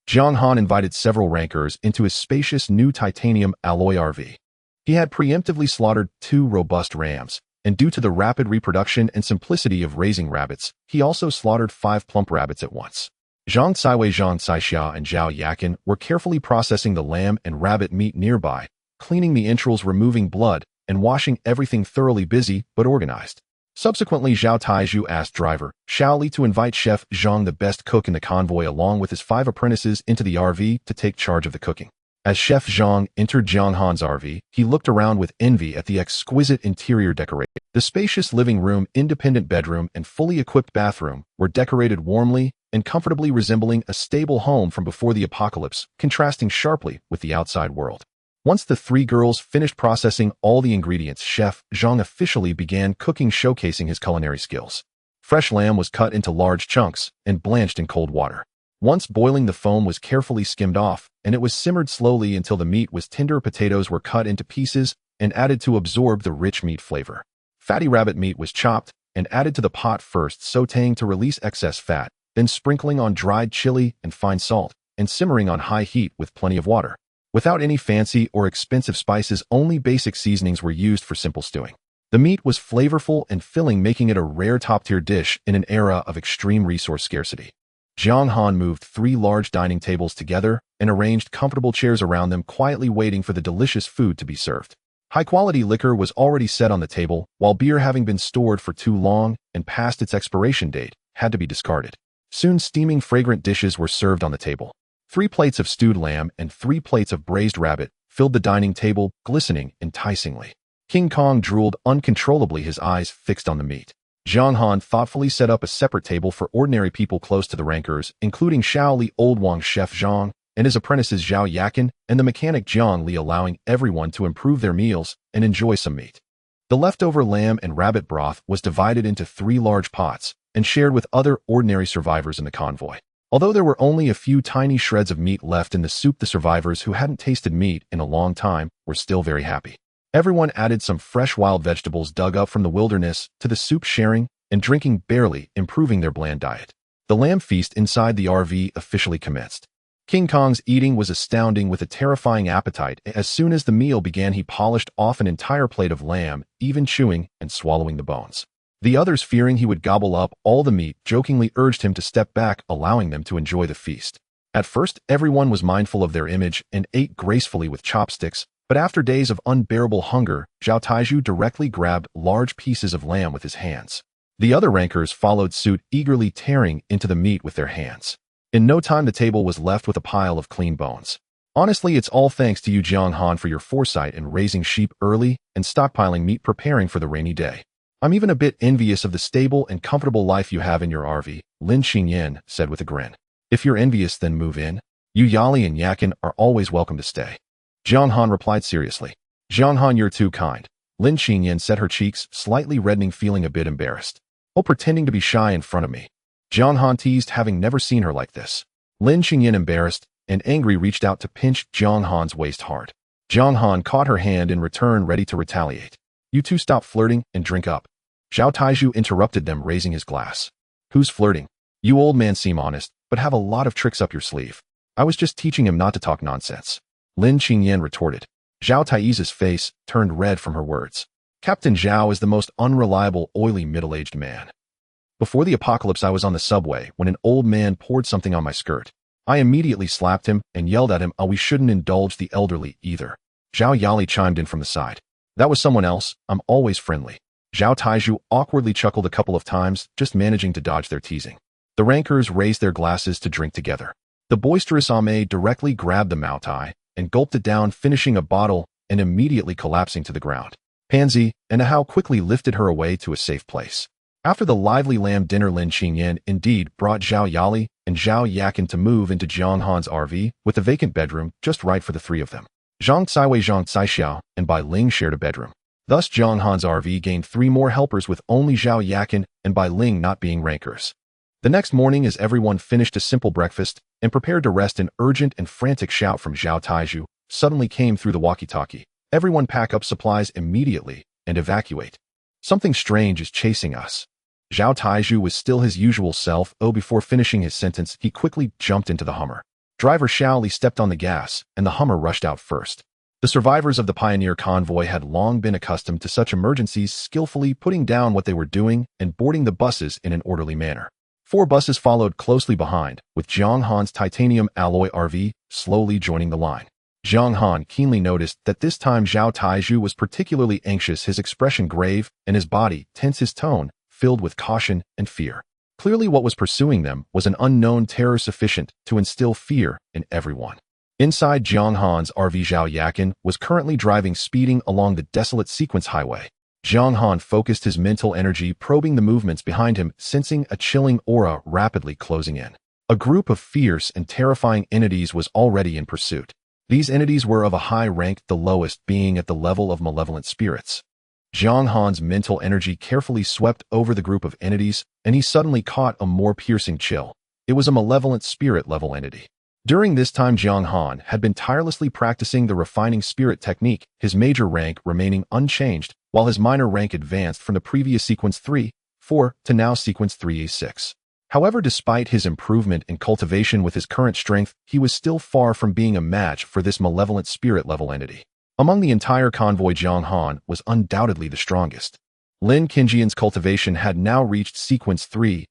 Jiang Han invited several rankers into his spacious new titanium alloy RV. He had preemptively slaughtered 2 robust rams, and due to the rapid reproduction and simplicity of raising rabbits, he also slaughtered 5 plump rabbits at once. Zhang Caiwei, Zhang Caixia, and Zhao Yakin were carefully processing the lamb and rabbit meat nearby, cleaning the entrails, removing blood, and washing everything thoroughly, busy but organized. Subsequently, Zhao Taiju asked driver Xiao Li to invite Chef Zhang, the best cook in the convoy, along with his 5 apprentices, into the RV to take charge of the cooking. As Chef Zhang entered Jiang Han's RV, he looked around with envy at the exquisite interior decoration. The spacious living room, independent bedroom, and fully equipped bathroom were decorated warmly and comfortably, resembling a stable home from before the apocalypse, contrasting sharply with the outside world. Once the 3 girls finished processing all the ingredients, Chef Zhang officially began cooking, showcasing his culinary skills. Fresh lamb was cut into large chunks and blanched in cold water. Once boiling, the foam was carefully skimmed off, and it was simmered slowly until the meat was tender. Potatoes were cut into pieces and added to absorb the rich meat flavor. Fatty rabbit meat was chopped and added to the pot, first sautéing to release excess fat, then sprinkling on dried chili and fine salt, and simmering on high heat with plenty of water. Without any fancy or expensive spices, only basic seasonings were used for simple stewing. The meat was flavorful and filling, making it a rare top-tier dish in an era of extreme resource scarcity. Jiang Han moved 3 large dining tables together and arranged comfortable chairs around them, quietly waiting for the delicious food to be served. High-quality liquor was already set on the table, while beer, having been stored for too long and past its expiration date, had to be discarded. Soon steaming, fragrant dishes were served on the table. 3 plates of stewed lamb and 3 plates of braised rabbit filled the dining table, glistening enticingly. King Kong drooled uncontrollably, his eyes fixed on the meat. Jiang Han thoughtfully set up a separate table for ordinary people close to the rankers, including Xiao Li, Old Wang, Chef Zhang, and his apprentices Zhao Yakin and the mechanic Jiang Li, allowing everyone to improve their meals and enjoy some meat. The leftover lamb and rabbit broth was divided into 3 large pots and shared with other ordinary survivors in the convoy. Although there were only a few tiny shreds of meat left in the soup, the survivors who hadn't tasted meat in a long time were still very happy. Everyone added some fresh wild vegetables dug up from the wilderness to the soup, sharing and drinking barely, improving their bland diet. The lamb feast inside the RV officially commenced. King Kong's eating was astounding, with a terrifying appetite. As soon as the meal began, he polished off an entire plate of lamb, even chewing and swallowing the bones. The others, fearing he would gobble up all the meat, jokingly urged him to step back, allowing them to enjoy the feast. At first, everyone was mindful of their image and ate gracefully with chopsticks, but after days of unbearable hunger, Zhao Taiju directly grabbed large pieces of lamb with his hands. The other rankers followed suit, eagerly tearing into the meat with their hands. In no time, the table was left with a pile of clean bones. Honestly, it's all thanks to you, Jiang Han, for your foresight in raising sheep early and stockpiling meat preparing for the rainy day. I'm even a bit envious of the stable and comfortable life you have in your RV, Lin Xingyan said with a grin. If you're envious, then move in. You Yali and Yakin are always welcome to stay. Jiang Han replied seriously. Jiang Han, you're too kind. Lin Xingyan set her cheeks, slightly reddening, feeling a bit embarrassed. Oh, pretending to be shy in front of me. Jiang Han teased, having never seen her like this. Lin Xingyan, embarrassed and angry, reached out to pinch Jiang Han's waist hard. Jiang Han caught her hand in return, ready to retaliate. You two stop flirting and drink up. Zhao Taiju interrupted them, raising his glass. Who's flirting? You old man seem honest, but have a lot of tricks up your sleeve. I was just teaching him not to talk nonsense. Lin Xingyan retorted. Zhao Taizu's face turned red from her words. Captain Zhao is the most unreliable, oily, middle-aged man. Before the apocalypse, I was on the subway when an old man poured something on my skirt. I immediately slapped him and yelled at him, we shouldn't indulge the elderly either. Zhao Yali chimed in from the side. That was someone else. I'm always friendly. Zhao Taiju awkwardly chuckled a couple of times, just managing to dodge their teasing. The rankers raised their glasses to drink together. The boisterous Ame directly grabbed the Maotai and gulped it down, finishing a bottle and immediately collapsing to the ground. Pansy and Ahau quickly lifted her away to a safe place. After the lively lamb dinner, Lin Xingyan indeed brought Zhao Yali and Zhao Yakin to move into Jiang Han's RV, with a vacant bedroom just right for the three of them. Zhang Caiwei, Zhang Caixiao, and Bai Ling shared a bedroom. Thus, Jiang Han's RV gained 3 more helpers, with only Zhao Yakin and Bai Ling not being rankers. The next morning, as everyone finished a simple breakfast and prepared to rest, an urgent and frantic shout from Zhao Taiju suddenly came through the walkie-talkie. Everyone pack up supplies immediately and evacuate. Something strange is chasing us. Zhao Taiju was still his usual self. Before finishing his sentence, he quickly jumped into the Hummer. Driver Xiao Li stepped on the gas, and the Hummer rushed out first. The survivors of the pioneer convoy had long been accustomed to such emergencies, skillfully putting down what they were doing and boarding the buses in an orderly manner. 4 buses followed closely behind, with Jiang Han's titanium alloy RV slowly joining the line. Jiang Han keenly noticed that this time Zhao Taiju was particularly anxious, his expression grave and his body tense, his tone filled with caution and fear. Clearly what was pursuing them was an unknown terror sufficient to instill fear in everyone. Inside Jiang Han's RV, Zhao Yakin was currently driving, speeding along the desolate sequence highway. Jiang Han focused his mental energy, probing the movements behind him, sensing a chilling aura rapidly closing in. A group of fierce and terrifying entities was already in pursuit. These entities were of a high rank, the lowest being at the level of malevolent spirits. Jiang Han's mental energy carefully swept over the group of entities, and he suddenly caught a more piercing chill. It was a malevolent spirit-level entity. During this time, Jiang Han had been tirelessly practicing the refining spirit technique, his major rank remaining unchanged, while his minor rank advanced from the previous sequence 3-4 to now sequence 3-6. However, despite his improvement in cultivation with his current strength, he was still far from being a match for this malevolent spirit-level entity. Among the entire convoy, Jiang Han was undoubtedly the strongest. Lin Qingyan's cultivation had now reached sequence 3-8,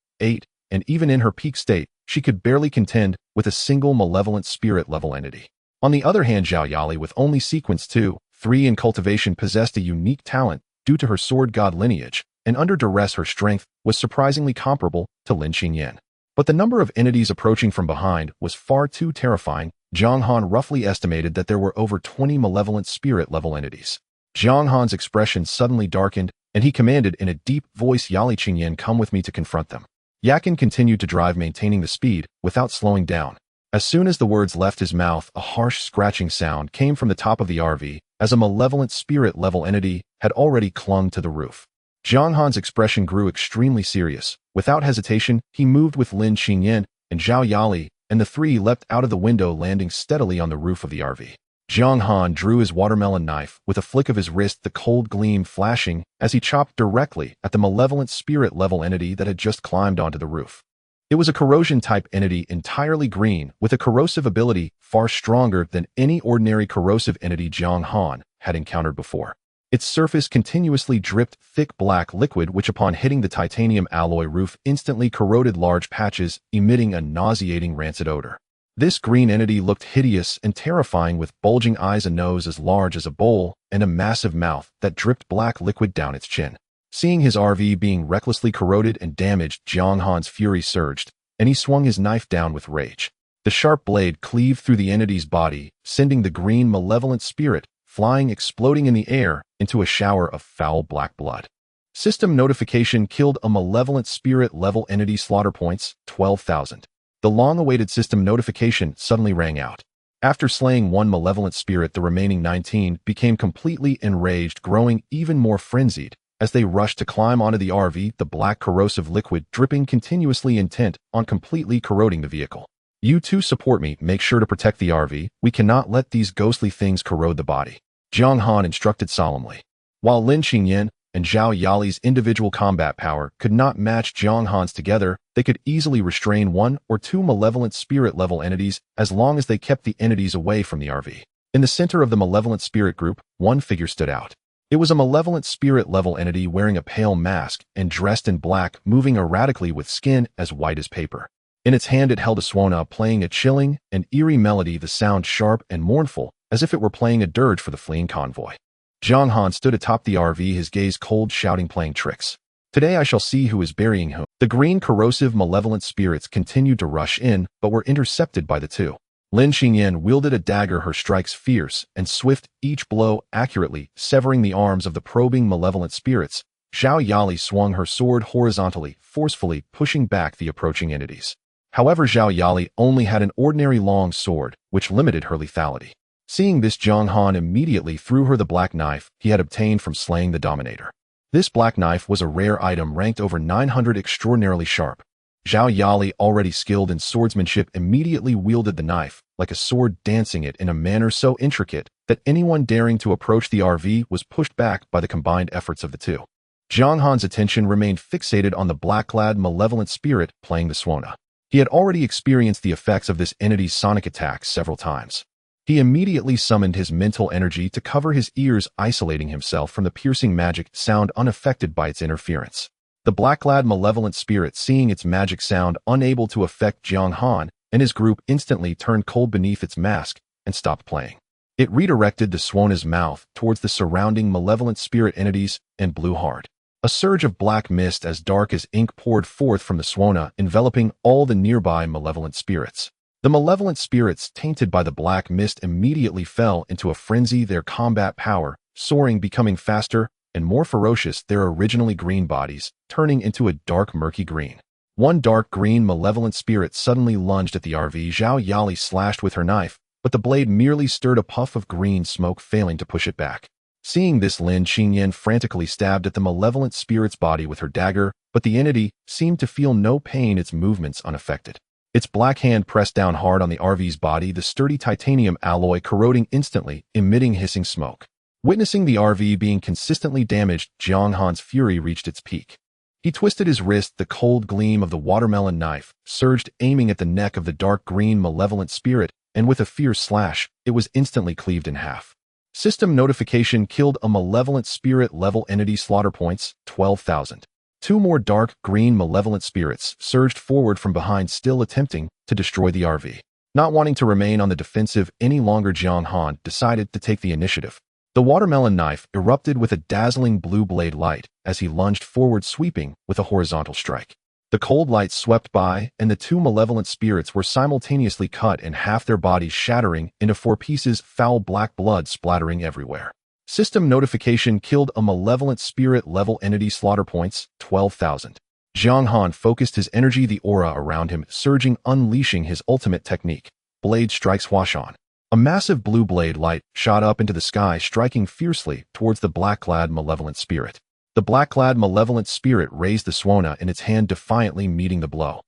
and even in her peak state, she could barely contend with a single malevolent spirit-level entity. On the other hand, Zhao Yali, with only sequence 2-3 in cultivation, possessed a unique talent due to her sword god lineage, and under duress her strength was surprisingly comparable to Lin Xingyan. But the number of entities approaching from behind was far too terrifying. Jiang Han roughly estimated that there were over 20 malevolent spirit-level entities. Jiang Han's expression suddenly darkened, and he commanded in a deep voice, Yali Qingyan, come with me to confront them. Yakin continued to drive, maintaining the speed without slowing down. As soon as the words left his mouth, a harsh scratching sound came from the top of the RV, as a malevolent spirit-level entity had already clung to the roof. Jiang Han's expression grew extremely serious. Without hesitation, he moved with Lin Xingyan and Zhao Yali, and the 3 leapt out of the window, landing steadily on the roof of the RV. Jiang Han drew his watermelon knife with a flick of his wrist, the cold gleam flashing as he chopped directly at the malevolent spirit-level entity that had just climbed onto the roof. It was a corrosion-type entity, entirely green, with a corrosive ability far stronger than any ordinary corrosive entity Jiang Han had encountered before. Its surface continuously dripped thick black liquid, which upon hitting the titanium alloy roof instantly corroded large patches, emitting a nauseating rancid odor. This green entity looked hideous and terrifying with bulging eyes, a nose as large as a bowl, and a massive mouth that dripped black liquid down its chin. Seeing his RV being recklessly corroded and damaged, Jiang Han's fury surged, and he swung his knife down with rage. The sharp blade cleaved through the entity's body, sending the green malevolent spirit flying, exploding in the air into a shower of foul black blood. System notification: killed a malevolent spirit, level entity, slaughter points 12,000. The long-awaited system notification suddenly rang out. After slaying one malevolent spirit, the remaining 19 became completely enraged, growing even more frenzied as they rushed to climb onto the RV, the black corrosive liquid dripping continuously, intent on completely corroding the vehicle. You two support me, make sure to protect the RV. We cannot let these ghostly things corrode the body, Jiang Han instructed solemnly. While Lin Qingyan and Zhao Yali's individual combat power could not match Jiang Han's, together they could easily restrain one or two malevolent spirit-level entities as long as they kept the entities away from the RV. In the center of the malevolent spirit group, one figure stood out. It was a malevolent spirit-level entity wearing a pale mask and dressed in black, moving erratically with skin as white as paper. In its hand it held a suona, playing a chilling and eerie melody, the sound sharp and mournful, as if it were playing a dirge for the fleeing convoy. Jiang Han stood atop the RV, his gaze cold, shouting, playing tricks. Today I shall see who is burying whom. The green corrosive malevolent spirits continued to rush in, but were intercepted by the two. Lin Qingyan wielded a dagger, her strikes fierce and swift, each blow accurately severing the arms of the probing malevolent spirits. Zhao Yali swung her sword horizontally, forcefully pushing back the approaching entities. However, Zhao Yali only had an ordinary long sword, which limited her lethality. Seeing this, Jiang Han immediately threw her the black knife he had obtained from slaying the Dominator. This black knife was a rare item, ranked over 900, extraordinarily sharp. Zhao Yali, already skilled in swordsmanship, immediately wielded the knife like a sword, dancing it in a manner so intricate that anyone daring to approach the RV was pushed back by the combined efforts of the two. Jiang Han's attention remained fixated on the black-clad malevolent spirit playing the suona. He had already experienced the effects of this entity's sonic attacks several times. He immediately summoned his mental energy to cover his ears, isolating himself from the piercing magic sound, unaffected by its interference. The black-clad malevolent spirit, seeing its magic sound unable to affect Jiang Han and his group, instantly turned cold beneath its mask and stopped playing. It redirected the suona's mouth towards the surrounding malevolent spirit entities and blew hard. A surge of black mist as dark as ink poured forth from the suona, enveloping all the nearby malevolent spirits. The malevolent spirits, tainted by the black mist, immediately fell into a frenzy, their combat power soaring, becoming faster and more ferocious, their originally green bodies turning into a dark murky green. One dark green malevolent spirit suddenly lunged at the RV. Zhao Yali slashed with her knife, but the blade merely stirred a puff of green smoke, failing to push it back. Seeing this, Lin Qingyan frantically stabbed at the malevolent spirit's body with her dagger, but the entity seemed to feel no pain, its movements unaffected. Its black hand pressed down hard on the RV's body, the sturdy titanium alloy corroding instantly, emitting hissing smoke. Witnessing the RV being consistently damaged, Jiang Han's fury reached its peak. He twisted his wrist, the cold gleam of the watermelon knife surged, aiming at the neck of the dark green malevolent spirit, and with a fierce slash, it was instantly cleaved in half. System notification: killed a malevolent spirit, level entity, slaughter points 12,000. Two more dark green malevolent spirits surged forward from behind, still attempting to destroy the RV. Not wanting to remain on the defensive any longer, Jiang Han decided to take the initiative. The watermelon knife erupted with a dazzling blue blade light as he lunged forward, sweeping with a horizontal strike. The cold light swept by, and the two malevolent spirits were simultaneously cut in half, their bodies shattering into 4 pieces, foul black blood splattering everywhere. System notification: killed a malevolent spirit, level entity, slaughter points 12,000. Jiang Han focused his energy, the aura around him surging, unleashing his ultimate technique, blade strikes wash on. A massive blue blade light shot up into the sky, striking fiercely towards the black-clad malevolent spirit. The black-clad malevolent spirit raised the suona in its hand, defiantly meeting the blow.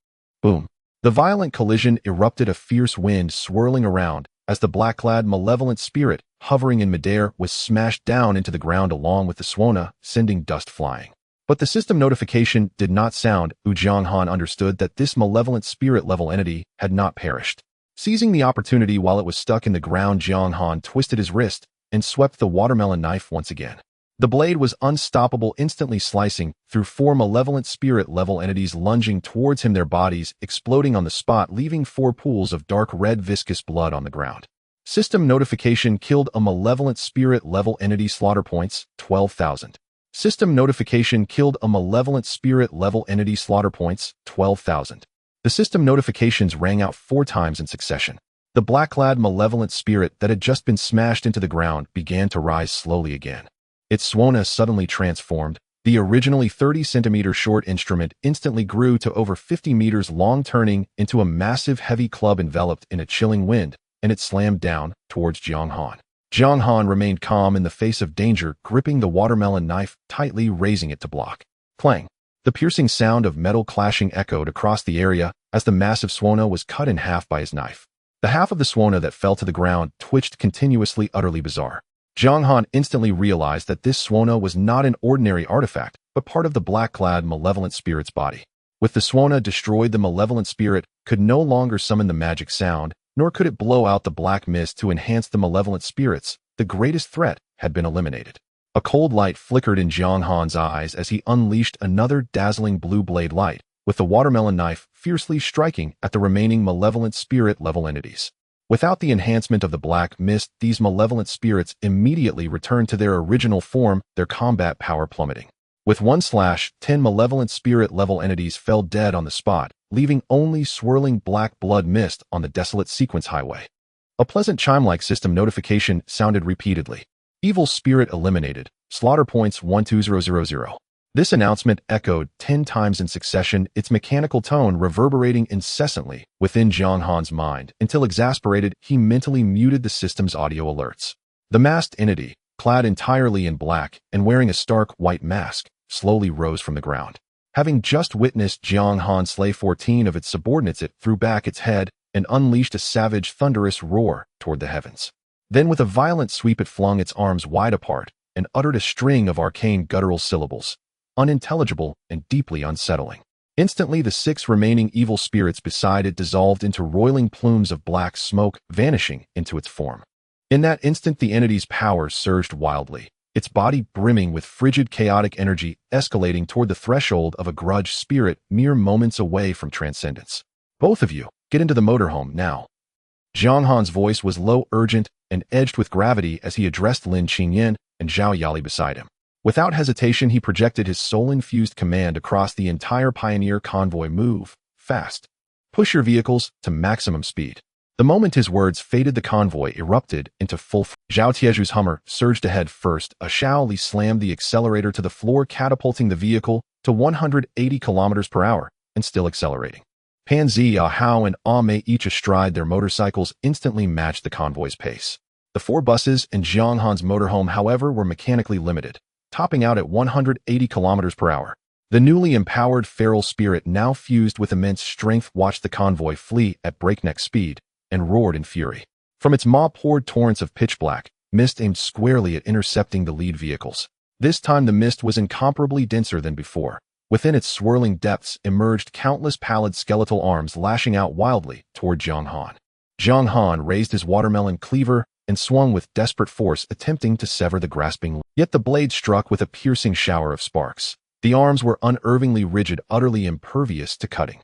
Boom! The violent collision erupted, a fierce wind swirling around as the black-clad malevolent spirit, hovering in midair, was smashed down into the ground along with the suona, sending dust flying. But the system notification did not sound. Jiang Han understood that this malevolent spirit-level entity had not perished. Seizing the opportunity while it was stuck in the ground, Jiang Han twisted his wrist and swept the watermelon knife once again. The blade was unstoppable, instantly slicing through 4 malevolent spirit-level entities lunging towards him, their bodies exploding on the spot, leaving 4 pools of dark red viscous blood on the ground. System notification: killed a malevolent spirit-level entity. Slaughter points, 12,000. System notification: killed a malevolent spirit-level entity. Slaughter points, 12,000. The system notifications rang out 4 times in succession. The black-clad malevolent spirit that had just been smashed into the ground began to rise slowly again. Its Swona suddenly transformed. The originally 30-centimeter short instrument instantly grew to over 50 meters long, turning into a massive heavy club enveloped in a chilling wind, and it slammed down towards Jiang Han. Jiang Han remained calm in the face of danger, gripping the watermelon knife tightly, raising it to block. Clang! The piercing sound of metal clashing echoed across the area as the massive Swona was cut in half by his knife. The half of the Swona that fell to the ground twitched continuously, utterly bizarre. Jiang Han instantly realized that this Swona was not an ordinary artifact, but part of the black-clad malevolent spirit's body. With the Swona destroyed, the malevolent spirit could no longer summon the magic sound, nor could it blow out the black mist to enhance the malevolent spirits. The greatest threat had been eliminated. A cold light flickered in Jiang Han's eyes as he unleashed another dazzling blue blade light, with the watermelon knife fiercely striking at the remaining malevolent spirit-level entities. Without the enhancement of the black mist, these malevolent spirits immediately returned to their original form, their combat power plummeting. With one slash, 10 malevolent spirit-level entities fell dead on the spot, leaving only swirling black blood mist on the desolate sequence highway. A pleasant chime-like system notification sounded repeatedly. Evil spirit eliminated. Slaughter points 12000. This announcement echoed 10 times in succession, its mechanical tone reverberating incessantly within Jiang Han's mind, until exasperated, he mentally muted the system's audio alerts. The masked entity, clad entirely in black and wearing a stark white mask, slowly rose from the ground. Having just witnessed Jiang Han slay 14 of its subordinates, it threw back its head and unleashed a savage, thunderous roar toward the heavens. Then with a violent sweep it flung its arms wide apart and uttered a string of arcane guttural syllables, unintelligible and deeply unsettling. Instantly, the 6 remaining evil spirits beside it dissolved into roiling plumes of black smoke, vanishing into its form. In that instant, the entity's power surged wildly, its body brimming with frigid, chaotic energy, escalating toward the threshold of a grudge spirit mere moments away from transcendence. Both of you, get into the motorhome now. Jiang Han's voice was low, urgent, and edged with gravity as he addressed Lin Qingyan and Zhao Yali beside him. Without hesitation, he projected his soul-infused command across the entire Pioneer convoy. Move fast. Push your vehicles to maximum speed. The moment his words faded, the convoy erupted into full Zhao Tieju's Hummer surged ahead first. A Zhao Li slammed the accelerator to the floor, catapulting the vehicle to 180 kilometers per hour and still accelerating. Pan Zi, Hao, and Mei, each astride their motorcycles, instantly matched the convoy's pace. The 4 buses and Jiang Han's motorhome, however, were mechanically limited, topping out at 180 kilometers per hour. The newly empowered feral spirit, now fused with immense strength, watched the convoy flee at breakneck speed and roared in fury. From its maw poured torrents of pitch black mist aimed squarely at intercepting the lead vehicles. This time the mist was incomparably denser than before. Within its swirling depths emerged countless pallid skeletal arms lashing out wildly toward Jiang Han. Jiang Han raised his watermelon cleaver and swung with desperate force, attempting to sever the grasping. Yet the blade struck with a piercing shower of sparks. The arms were unervingly rigid, utterly impervious to cutting.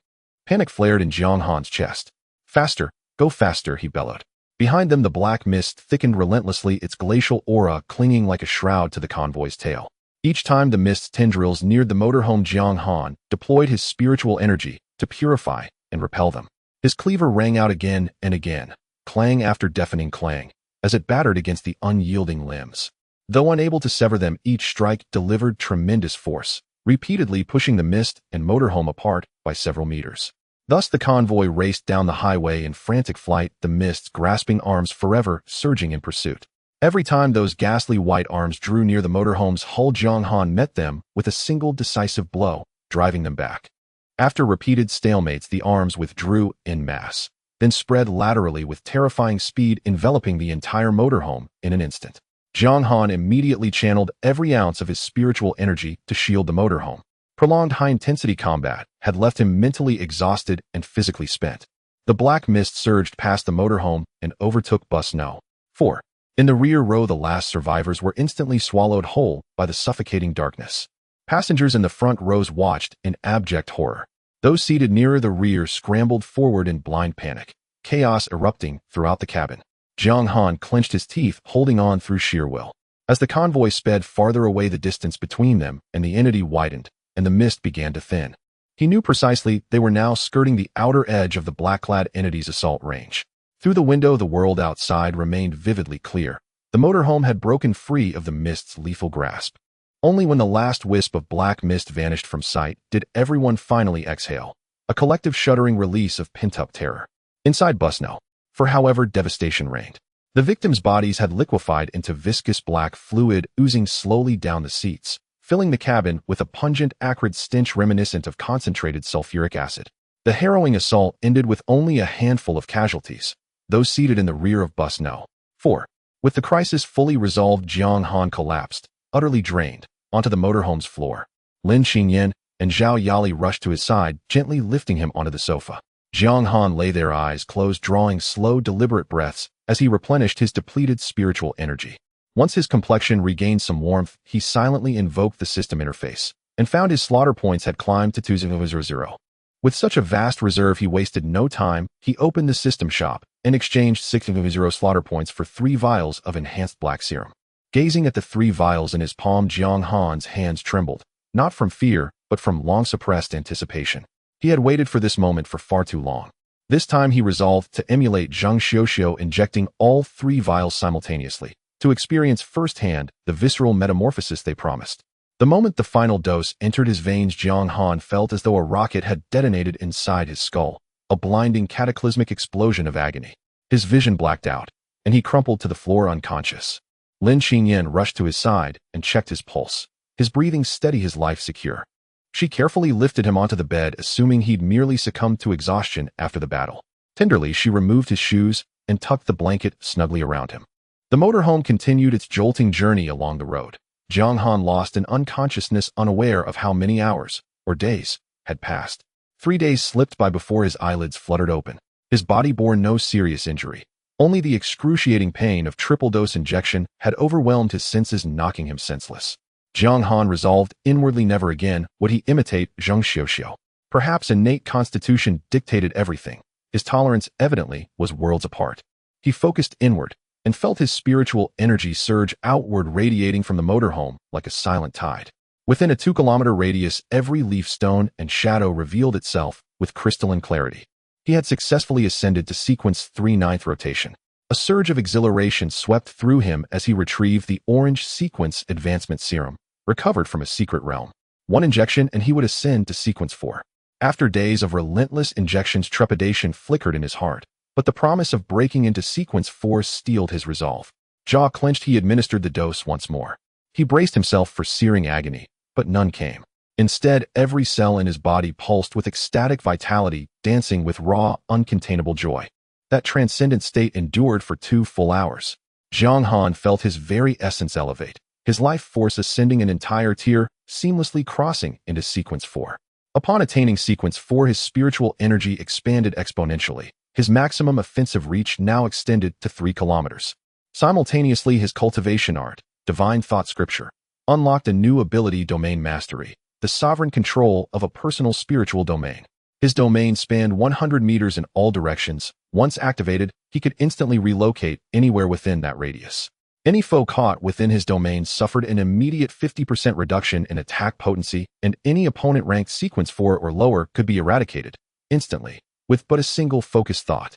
Panic flared in Jiang Han's chest. Faster, go faster, he bellowed. Behind them, the black mist thickened relentlessly, its glacial aura clinging like a shroud to the convoy's tail. Each time the mist's tendrils neared the motorhome, Jiang Han deployed his spiritual energy to purify and repel them. His cleaver rang out again and again, clang after deafening clang, as it battered against the unyielding limbs. Though unable to sever them, each strike delivered tremendous force, repeatedly pushing the mist and motorhome apart by several meters. Thus the convoy raced down the highway in frantic flight, the mist's grasping arms forever surging in pursuit. Every time those ghastly white arms drew near the motorhome's hull, Jiang Han met them with a single decisive blow, driving them back. After repeated stalemates, the arms withdrew en masse, then spread laterally with terrifying speed, enveloping the entire motorhome in an instant. Jiang Han immediately channeled every ounce of his spiritual energy to shield the motorhome. Prolonged high-intensity combat had left him mentally exhausted and physically spent. The black mist surged past the motorhome and overtook bus No. 4. In the rear row, the last survivors were instantly swallowed whole by the suffocating darkness. Passengers in the front rows watched in abject horror. Those seated nearer the rear scrambled forward in blind panic, chaos erupting throughout the cabin. Jiang Han clenched his teeth, holding on through sheer will. As the convoy sped farther away, the distance between them and the entity widened, and the mist began to thin. He knew precisely they were now skirting the outer edge of the black-clad entity's assault range. Through the window, the world outside remained vividly clear. The motorhome had broken free of the mist's lethal grasp. Only when the last wisp of black mist vanished from sight did everyone finally exhale, a collective shuddering release of pent-up terror. Inside Bus No. For however, devastation reigned. The victims' bodies had liquefied into viscous black fluid oozing slowly down the seats, filling the cabin with a pungent, acrid stench reminiscent of concentrated sulfuric acid. The harrowing assault ended with only a handful of casualties, those seated in the rear of Bus No. 4. With the crisis fully resolved, Jiang Han collapsed, utterly drained, onto the motorhome's floor. Lin Xinyan and Zhao Yali rushed to his side, gently lifting him onto the sofa. Jiang Han lay there, eyes closed, drawing slow, deliberate breaths as he replenished his depleted spiritual energy. Once his complexion regained some warmth, he silently invoked the system interface and found his slaughter points had climbed to 200. With such a vast reserve, he wasted no time. He opened the system shop and exchanged 600 slaughter points for 3 vials of enhanced black serum. Gazing at the 3 vials in his palm, Jiang Han's hands trembled, not from fear, but from long-suppressed anticipation. He had waited for this moment for far too long. This time he resolved to emulate Zhang Xiuxiu, injecting all 3 vials simultaneously, to experience firsthand the visceral metamorphosis they promised. The moment the final dose entered his veins, Jiang Han felt as though a rocket had detonated inside his skull, a blinding, cataclysmic explosion of agony. His vision blacked out, and he crumpled to the floor unconscious. Lin Xinyan rushed to his side and checked his pulse, his breathing steady, his life secure. She carefully lifted him onto the bed, assuming he'd merely succumbed to exhaustion after the battle. Tenderly, she removed his shoes and tucked the blanket snugly around him. The motorhome continued its jolting journey along the road. Jiang Han lost in unconsciousness, unaware of how many hours, or days, had passed. 3 days slipped by before his eyelids fluttered open. His body bore no serious injury. Only the excruciating pain of triple-dose injection had overwhelmed his senses, knocking him senseless. Jiang Han resolved inwardly never again would he imitate Zhang Xiuxiu. Perhaps innate constitution dictated everything. His tolerance evidently was worlds apart. He focused inward and felt his spiritual energy surge outward, radiating from the motorhome like a silent tide. Within a 2-kilometer radius, every leaf, stone, and shadow revealed itself with crystalline clarity. He had successfully ascended to sequence 3/9 rotation. A surge of exhilaration swept through him as he retrieved the orange sequence advancement serum, recovered from a secret realm. 1 injection and he would ascend to sequence 4. After days of relentless injections, trepidation flickered in his heart, but the promise of breaking into sequence 4 steeled his resolve. Jaw clenched, he administered the dose once more. He braced himself for searing agony, but none came. Instead, every cell in his body pulsed with ecstatic vitality, dancing with raw, uncontainable joy. That transcendent state endured for 2 full hours. Jiang Han felt his very essence elevate, his life force ascending an entire tier, seamlessly crossing into sequence 4. Upon attaining sequence 4, his spiritual energy expanded exponentially. His maximum offensive reach now extended to 3 kilometers. Simultaneously, his cultivation art, divine thought scripture, unlocked a new ability, domain mastery, the sovereign control of a personal spiritual domain. His domain spanned 100 meters in all directions. Once activated, he could instantly relocate anywhere within that radius. Any foe caught within his domain suffered an immediate 50% reduction in attack potency, and any opponent ranked sequence 4 or lower could be eradicated instantly, with but a single focused thought.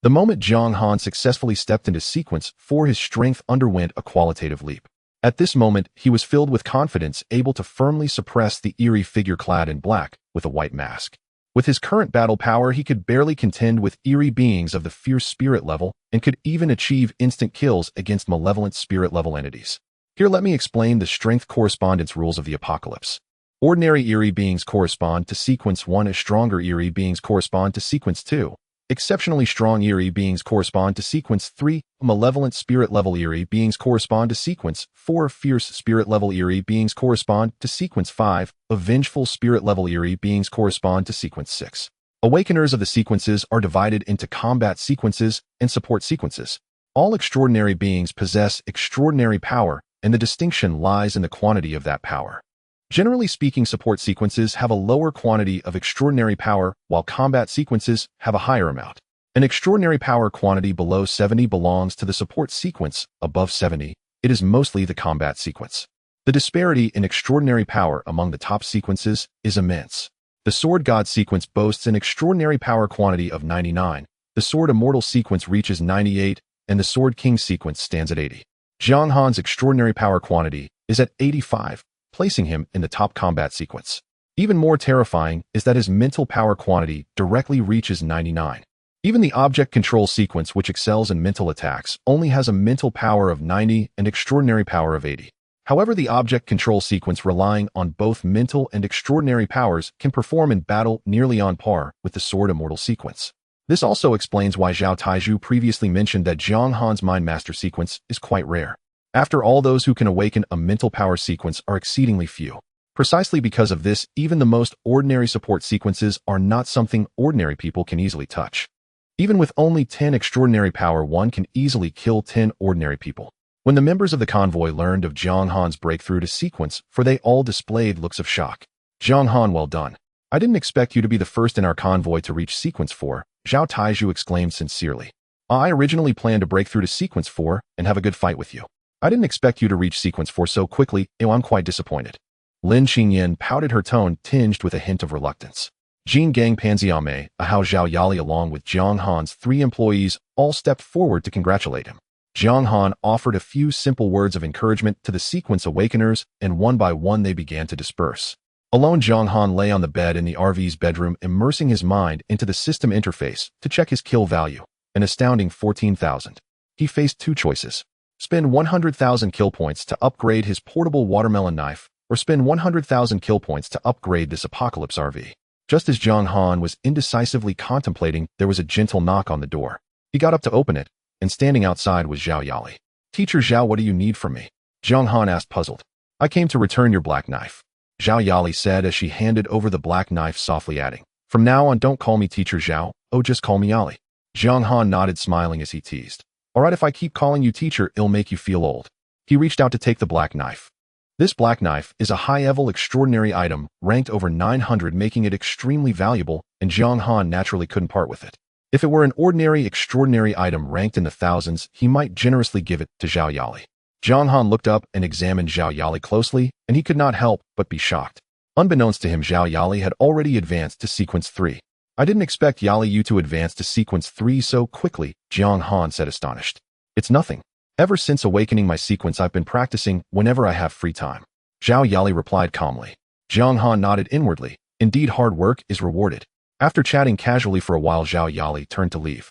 The moment Jiang Han successfully stepped into sequence 4, his strength underwent a qualitative leap. At this moment, he was filled with confidence, able to firmly suppress the eerie figure clad in black with a white mask. With his current battle power, he could barely contend with eerie beings of the fierce spirit level and could even achieve instant kills against malevolent spirit level entities. Here, let me explain the strength correspondence rules of the apocalypse. Ordinary eerie beings correspond to sequence 1, as stronger eerie beings correspond to sequence 2. Exceptionally strong eerie beings correspond to sequence 3, malevolent spirit level eerie beings correspond to sequence 4, fierce spirit level eerie beings correspond to sequence 5, vengeful spirit level eerie beings correspond to sequence 6. Awakeners of the sequences are divided into combat sequences and support sequences. All extraordinary beings possess extraordinary power, and the distinction lies in the quantity of that power. Generally speaking, support sequences have a lower quantity of extraordinary power, while combat sequences have a higher amount. An extraordinary power quantity below 70 belongs to the support sequence. Above 70, it is mostly the combat sequence. The disparity in extraordinary power among the top sequences is immense. The Sword God sequence boasts an extraordinary power quantity of 99, the Sword Immortal sequence reaches 98, and the Sword King sequence stands at 80. Jiang Han's extraordinary power quantity is at 85, placing him in the top combat sequence. Even more terrifying is that his mental power quantity directly reaches 99. Even the object control sequence, which excels in mental attacks, only has a mental power of 90 and extraordinary power of 80. However, the object control sequence, relying on both mental and extraordinary powers, can perform in battle nearly on par with the Sword Immortal sequence. This also explains why Zhao Taizhu previously mentioned that Jiang Han's Mind Master sequence is quite rare. After all, those who can awaken a mental power sequence are exceedingly few. Precisely because of this, even the most ordinary support sequences are not something ordinary people can easily touch. Even with only 10 extraordinary power, one can easily kill 10 ordinary people. When the members of the convoy learned of Jiang Han's breakthrough to sequence 4, they all displayed looks of shock. Jiang Han, well done. I didn't expect you to be the first in our convoy to reach sequence 4, Zhao Taizhu exclaimed sincerely. I originally planned to break through to sequence 4 and have a good fight with you. I didn't expect you to reach sequence 4 so quickly, I'm quite disappointed. Lin Qingyan pouted, her tone tinged with a hint of reluctance. Jin Gang Panxiame, Ahao Zhao Yali along with Jiang Han's 3 employees all stepped forward to congratulate him. Jiang Han offered a few simple words of encouragement to the sequence awakeners, and one by one they began to disperse. Alone, Jiang Han lay on the bed in the RV's bedroom, immersing his mind into the system interface to check his kill value, an astounding 14,000. He faced 2 choices. Spend 100,000 kill points to upgrade his portable watermelon knife, or spend 100,000 kill points to upgrade this Apocalypse RV. Just as Jiang Han was indecisively contemplating, there was a gentle knock on the door. He got up to open it, and standing outside was Zhao Yali. Teacher Zhao, what do you need from me? Jiang Han asked, puzzled. I came to return your black knife, Zhao Yali said as she handed over the black knife, softly adding, from now on don't call me Teacher Zhao, just call me Yali. Jiang Han nodded, smiling as he teased. Alright, if I keep calling you teacher, it'll make you feel old. He reached out to take the black knife. This black knife is a high-level extraordinary item, ranked over 900, making it extremely valuable, and Jiang Han naturally couldn't part with it. If it were an ordinary extraordinary item ranked in the thousands, he might generously give it to Zhao Yali. Jiang Han looked up and examined Zhao Yali closely, and he could not help but be shocked. Unbeknownst to him, Zhao Yali had already advanced to sequence 3. I didn't expect Yali you to advance to sequence 3 so quickly, Jiang Han said, astonished. It's nothing. Ever since awakening my sequence, I've been practicing whenever I have free time. Zhao Yali replied calmly. Jiang Han nodded inwardly. Indeed, hard work is rewarded. After chatting casually for a while, Zhao Yali turned to leave.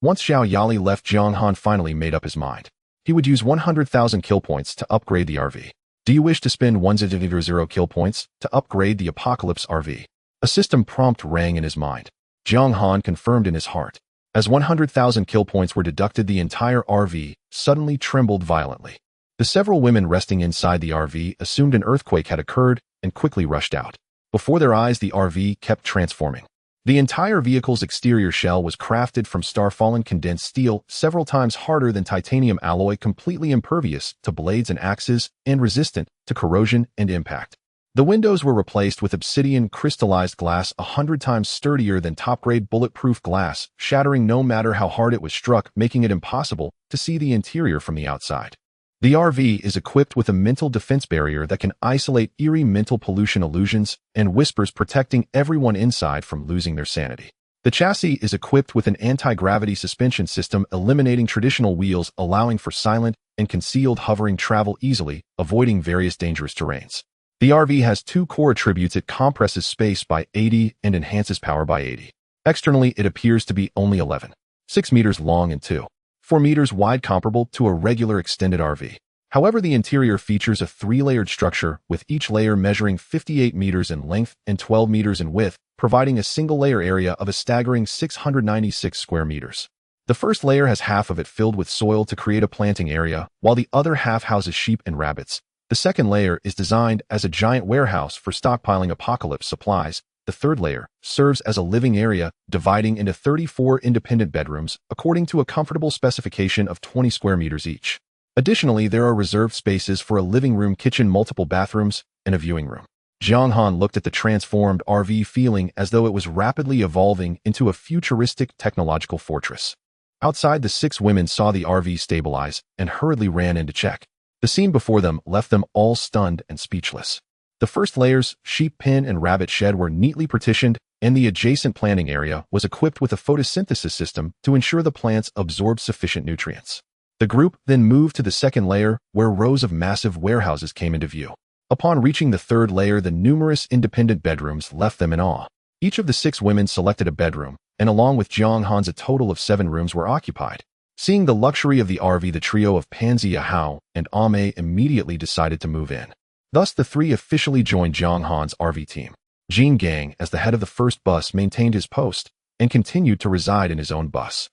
Once Zhao Yali left, Jiang Han finally made up his mind. He would use 100,000 kill points to upgrade the RV. Do you wish to spend 100 kill points to upgrade the Apocalypse RV? A system prompt rang in his mind. Jiang Han confirmed in his heart. As 100,000 kill points were deducted, the entire RV suddenly trembled violently. The several women resting inside the RV assumed an earthquake had occurred and quickly rushed out. Before their eyes, the RV kept transforming. The entire vehicle's exterior shell was crafted from star-fallen condensed steel, several times harder than titanium alloy, completely impervious to blades and axes, and resistant to corrosion and impact. The windows were replaced with obsidian crystallized glass 100 times sturdier than top-grade bulletproof glass, shattering no matter how hard it was struck, making it impossible to see the interior from the outside. The RV is equipped with a mental defense barrier that can isolate eerie mental pollution illusions and whispers, protecting everyone inside from losing their sanity. The chassis is equipped with an anti-gravity suspension system, eliminating traditional wheels, allowing for silent and concealed hovering travel easily, avoiding various dangerous terrains. The RV has 2 core attributes. It compresses space by 80 and enhances power by 80. Externally, it appears to be only 11.6 meters long and 2.4 meters wide, comparable to a regular extended RV. However, the interior features a 3-layered structure, with each layer measuring 58 meters in length and 12 meters in width, providing a single-layer area of a staggering 696 square meters. The first layer has half of it filled with soil to create a planting area, while the other half houses sheep and rabbits. The second layer is designed as a giant warehouse for stockpiling Apocalypse supplies, the third layer, serves as a living area, dividing into 34 independent bedrooms according to a comfortable specification of 20 square meters each. Additionally, there are reserved spaces for a living room, kitchen, multiple bathrooms, and a viewing room. Jiang Han looked at the transformed RV, feeling as though it was rapidly evolving into a futuristic technological fortress. Outside, the 6 women saw the RV stabilize and hurriedly ran in to check. The scene before them left them all stunned and speechless. The first layers, sheep pen and rabbit shed, were neatly partitioned, and the adjacent planting area was equipped with a photosynthesis system to ensure the plants absorbed sufficient nutrients. The group then moved to the second layer, where rows of massive warehouses came into view. Upon reaching the third layer, the numerous independent bedrooms left them in awe. Each of the 6 women selected a bedroom, and along with Jiang Han's, a total of 7 rooms were occupied. Seeing the luxury of the RV, the trio of Pansy, Ahao, and Ame immediately decided to move in. Thus, the 3 officially joined Jiang Han's RV team. Jin Gang, as the head of the first bus, maintained his post and continued to reside in his own bus.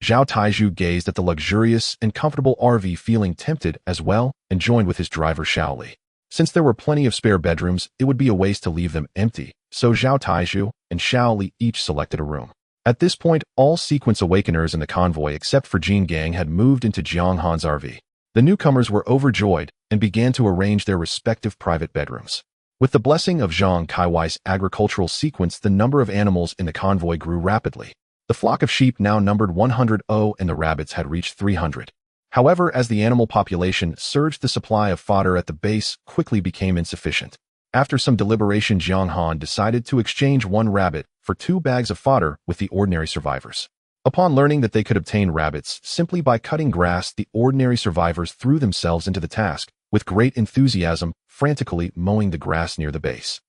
Zhao Taizhu gazed at the luxurious and comfortable RV, feeling tempted as well, and joined with his driver Xiaoli. Since there were plenty of spare bedrooms, it would be a waste to leave them empty, so Zhao Taizhu and Xiaoli each selected a room. At this point, all sequence awakeners in the convoy except for Jin Gang had moved into Jiang Han's RV. The newcomers were overjoyed and began to arrange their respective private bedrooms. With the blessing of Zhang Kaiwai's agricultural sequence, the number of animals in the convoy grew rapidly. The flock of sheep now numbered 100, and the rabbits had reached 300. However, as the animal population surged, the supply of fodder at the base quickly became insufficient. After some deliberation, Jiang Han decided to exchange 1 rabbit for 2 bags of fodder with the ordinary survivors. Upon learning that they could obtain rabbits simply by cutting grass, the ordinary survivors threw themselves into the task, with great enthusiasm, frantically mowing the grass near the base.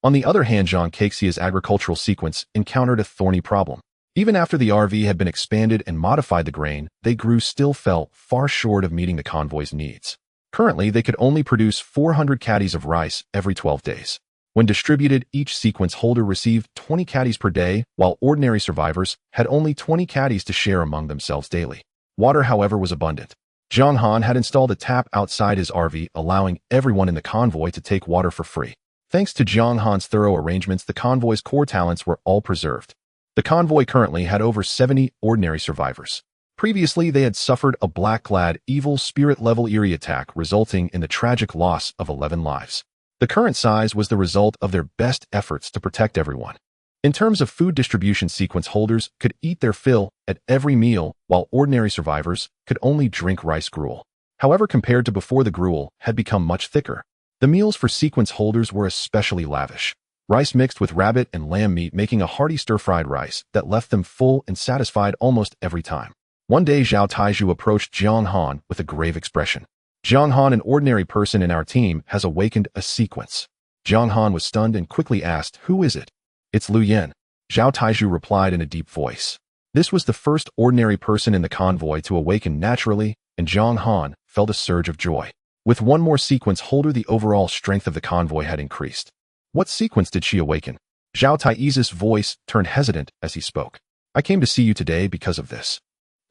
On the other hand, Zhang Kaixia's agricultural sequence encountered a thorny problem. Even after the RV had been expanded and modified, the grain they grew still fell far short of meeting the convoy's needs. Currently, they could only produce 400 caddies of rice every 12 days. When distributed, each sequence holder received 20 caddies per day, while ordinary survivors had only 20 caddies to share among themselves daily. Water, however, was abundant. Jiang Han had installed a tap outside his RV, allowing everyone in the convoy to take water for free. Thanks to Jiang Han's thorough arrangements, the convoy's core talents were all preserved. The convoy currently had over 70 ordinary survivors. Previously, they had suffered a black-clad, evil spirit-level Eerie attack, resulting in the tragic loss of 11 lives. The current size was the result of their best efforts to protect everyone. In terms of food distribution, sequence holders could eat their fill at every meal, while ordinary survivors could only drink rice gruel. However, compared to before, the gruel had become much thicker. The meals for sequence holders were especially lavish. Rice mixed with rabbit and lamb meat, making a hearty stir-fried rice that left them full and satisfied almost every time. One day, Zhao Taizhu approached Jiang Han with a grave expression. Jiang Han, an ordinary person in our team, has awakened a sequence. Jiang Han was stunned and quickly asked, "Who is it?" "It's Lu Yan," Zhao Taizhu replied in a deep voice. This was the first ordinary person in the convoy to awaken naturally, and Jiang Han felt a surge of joy. With 1 more sequence holder, the overall strength of the convoy had increased. "What sequence did she awaken?" Zhao Taizhu's voice turned hesitant as he spoke. "I came to see you today because of this.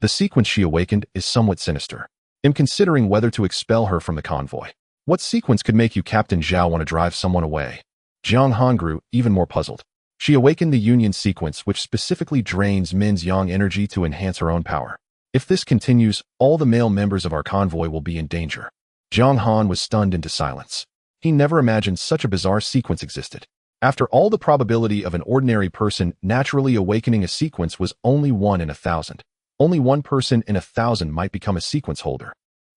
The sequence she awakened is somewhat sinister. I'm considering whether to expel her from the convoy." "What sequence could make you, Captain Zhao, want to drive someone away?" Jiang Han grew even more puzzled. "She awakened the Union sequence, which specifically drains men's yang energy to enhance her own power. If this continues, all the male members of our convoy will be in danger." Jiang Han was stunned into silence. He never imagined such a bizarre sequence existed. After all, the probability of an ordinary person naturally awakening a sequence was only 1 in 1,000. Only 1 person in 1,000 might become a sequence holder.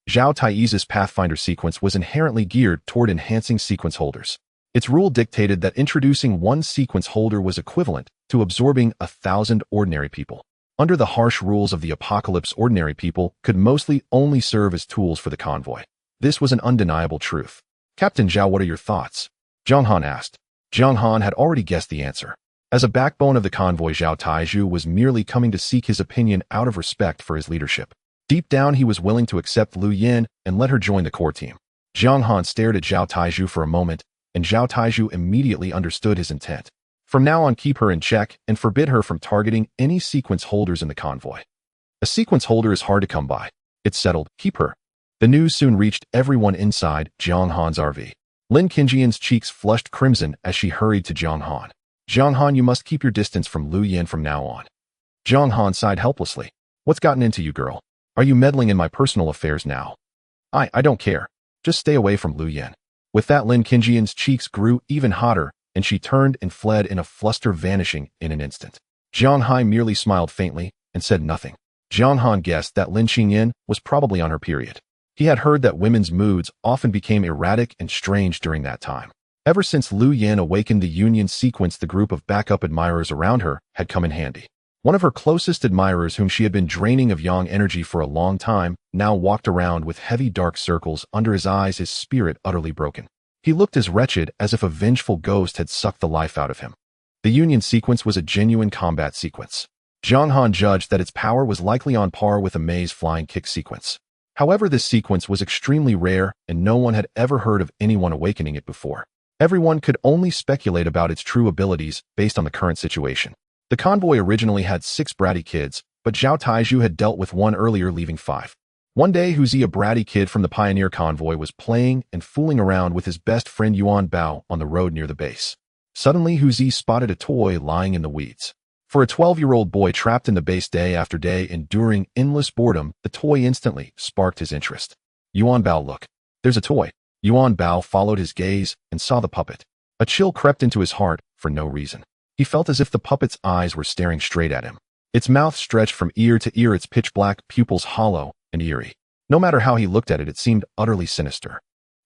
Zhao Taizhu's Pathfinder sequence was inherently geared toward enhancing sequence holders. Its rule dictated that introducing 1 sequence holder was equivalent to absorbing 1,000 ordinary people. Under the harsh rules of the apocalypse, ordinary people could mostly only serve as tools for the convoy. This was an undeniable truth. "Captain Zhao, what are your thoughts?" Jiang Han asked. Jiang Han had already guessed the answer. As a backbone of the convoy, Zhao Taizhu was merely coming to seek his opinion out of respect for his leadership. Deep down, he was willing to accept Lu Yan and let her join the core team. Jiang Han stared at Zhao Taizhu for a moment, and Zhao Taizhu immediately understood his intent. From now on, keep her in check and forbid her from targeting any sequence holders in the convoy. A sequence holder is hard to come by. It's settled. Keep her. The news soon reached everyone inside Jiang Han's RV. Lin Qingjian's cheeks flushed crimson as she hurried to Jiang Han. Jiang Han, you must keep your distance from Lu Yan from now on. Jiang Han sighed helplessly. What's gotten into you, girl? Are you meddling in my personal affairs now? I don't care. Just stay away from Lu Yan. With that, Lin Qingjian's cheeks grew even hotter, and she turned and fled in a fluster, vanishing in an instant. Jiang Hai merely smiled faintly and said nothing. Jiang Han guessed that Lin Qingyan was probably on her period. He had heard that women's moods often became erratic and strange during that time. Ever since Lu Yan awakened the Union sequence, the group of backup admirers around her had come in handy. One of her closest admirers, whom she had been draining of yang energy for a long time, now walked around with heavy dark circles under his eyes, his spirit utterly broken. He looked as wretched as if a vengeful ghost had sucked the life out of him. The Union sequence was a genuine combat sequence. Jiang Han judged that its power was likely on par with a Mei's flying kick sequence. However, this sequence was extremely rare, and no one had ever heard of anyone awakening it before. Everyone could only speculate about its true abilities based on the current situation. The convoy originally had 6 bratty kids, but Zhao Taizhu had dealt with one earlier, leaving 5. One day, Huzi, a bratty kid from the pioneer convoy, was playing and fooling around with his best friend Yuan Bao on the road near the base. Suddenly, Huzi spotted a toy lying in the weeds. For a 12-year-old boy trapped in the base day after day, enduring endless boredom, the toy instantly sparked his interest. Yuan Bao, look. There's a toy. Yuan Bao followed his gaze and saw the puppet. A chill crept into his heart for no reason. He felt as if the puppet's eyes were staring straight at him. Its mouth stretched from ear to ear, its pitch-black pupils hollow and eerie. No matter how he looked at it, it seemed utterly sinister.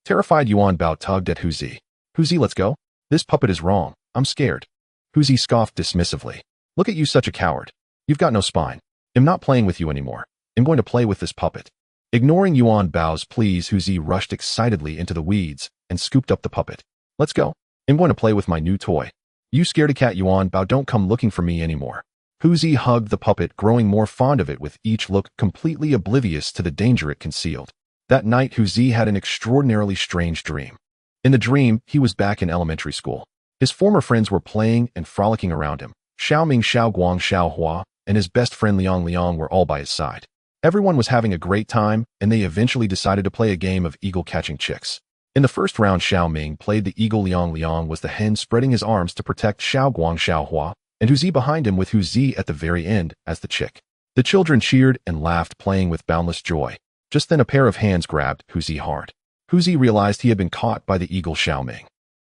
Terrified, Yuan Bao tugged at Huzi. Huzi, let's go. This puppet is wrong. I'm scared. Huzi scoffed dismissively. Look at you, such a coward. You've got no spine. I'm not playing with you anymore. I'm going to play with this puppet. Ignoring Yuan Bao's pleas, Huzi rushed excitedly into the weeds and scooped up the puppet. Let's go. I'm going to play with my new toy. You scaredy cat, Yuan Bao, don't come looking for me anymore. Huzi hugged the puppet, growing more fond of it with each look, completely oblivious to the danger it concealed. That night, Huzi had an extraordinarily strange dream. In the dream, he was back in elementary school. His former friends were playing and frolicking around him. Xiaoming, Xiaoguang, Xiaohua, and his best friend Liang Liang were all by his side. Everyone was having a great time, and they eventually decided to play a game of eagle-catching chicks. In the first round, Xiaoming played the eagle, Liang Liang was the hen, spreading his arms to protect Xiaoguang, Xiaohua, and Huzi behind him, with Huzi at the very end as the chick. The children cheered and laughed, playing with boundless joy. Just then, a pair of hands grabbed Huzi hard. Huzi realized he had been caught by the eagle Xiaoming.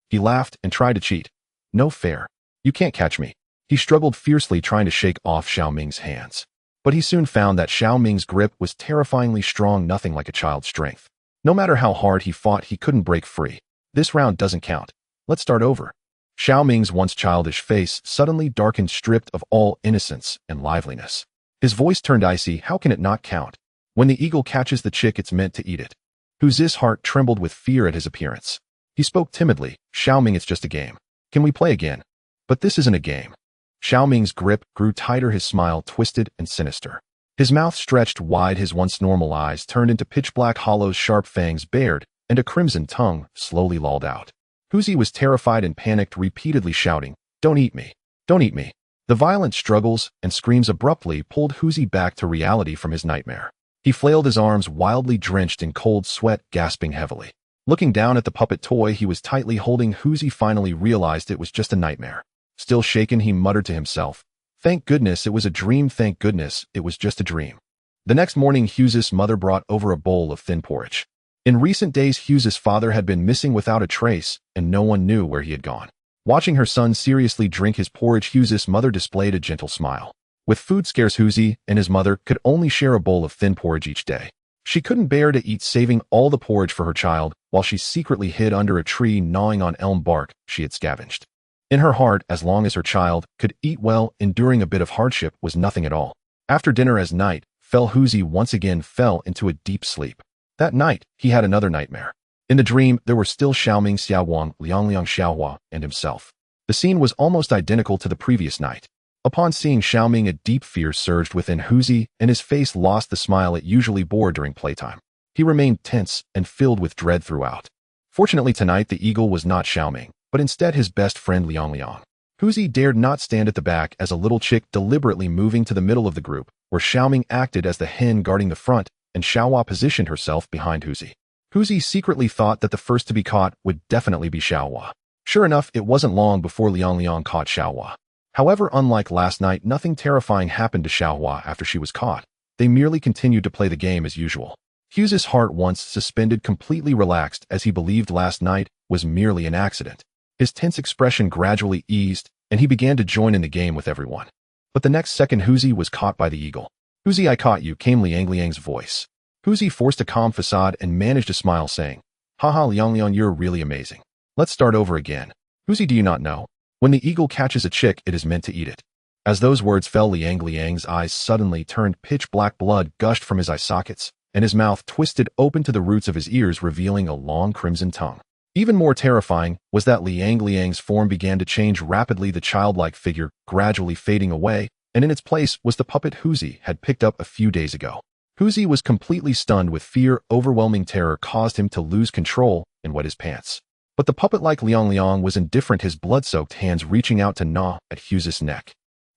He laughed and tried to cheat. No fair. You can't catch me. He struggled fiercely, trying to shake off Xiaoming's hands. But he soon found that Xiaoming's grip was terrifyingly strong, nothing like a child's strength. No matter how hard he fought, he couldn't break free. This round doesn't count. Let's start over. Xiaoming's once childish face suddenly darkened, stripped of all innocence and liveliness. His voice turned icy. How can it not count? When the eagle catches the chick, it's meant to eat it. Huzi's heart trembled with fear at his appearance. He spoke timidly. Xiaoming, it's just a game. Can we play again? But this isn't a game. Xiaoming's grip grew tighter, his smile twisted and sinister. His mouth stretched wide, his once normal eyes turned into pitch-black hollows, sharp fangs bared, and a crimson tongue slowly lolled out. Huzi was terrified and panicked, repeatedly shouting, "Don't eat me! Don't eat me!" The violent struggles and screams abruptly pulled Huzi back to reality from his nightmare. He flailed his arms, wildly drenched in cold sweat, gasping heavily. Looking down at the puppet toy he was tightly holding, Huzi finally realized it was just a nightmare. Still shaken, he muttered to himself, "Thank goodness it was a dream, thank goodness it was just a dream." The next morning, Hughes's mother brought over a bowl of thin porridge. In recent days, Hughes's father had been missing without a trace, and no one knew where he had gone. Watching her son seriously drink his porridge, Hughes's mother displayed a gentle smile. With food scarce, Huzi and his mother could only share a bowl of thin porridge each day. She couldn't bear to eat, saving all the porridge for her child, while she secretly hid under a tree, gnawing on elm bark she had scavenged. In her heart, as long as her child could eat well, enduring a bit of hardship was nothing at all. After dinner, as night fell, Huzi once again fell into a deep sleep. That night, he had another nightmare. In the dream, there were still Xiaoming, Xiaoguang, Liang Liang, Xiaohua, and himself. The scene was almost identical to the previous night. Upon seeing Xiaoming, a deep fear surged within Huzi, and his face lost the smile it usually bore during playtime. He remained tense and filled with dread throughout. Fortunately, tonight the eagle was not Xiaoming, but instead his best friend Liang Liang. Huzi dared not stand at the back, as a little chick deliberately moving to the middle of the group, where Xiaoming acted as the hen guarding the front, and Xiaohua positioned herself behind Huzi. Huzi secretly thought that the first to be caught would definitely be Xiaohua. Sure enough, it wasn't long before Liang caught Xiaohua. However, unlike last night, nothing terrifying happened to Xiaohua after she was caught. They merely continued to play the game as usual. Hughes's heart, once suspended, completely relaxed as he believed last night was merely an accident. His tense expression gradually eased, and he began to join in the game with everyone. But the next second, Huzi was caught by the eagle. "Huzi, I caught you," came Liang's voice. Huzi forced a calm facade and managed to smile, saying, "Haha, Liang, you're really amazing. Let's start over again. Huzi, do you not know? When the eagle catches a chick, it is meant to eat it." As those words fell, Liang's eyes suddenly turned pitch black. Blood gushed from his eye sockets, and his mouth twisted open to the roots of his ears, revealing a long crimson tongue. Even more terrifying was that Liang's form began to change rapidly, the childlike figure gradually fading away, and in its place was the puppet Huzi had picked up a few days ago. Huzi was completely stunned with fear. Overwhelming terror caused him to lose control and wet his pants. But the puppet, like Liang, was indifferent, his blood-soaked hands reaching out to gnaw at Hughes's neck.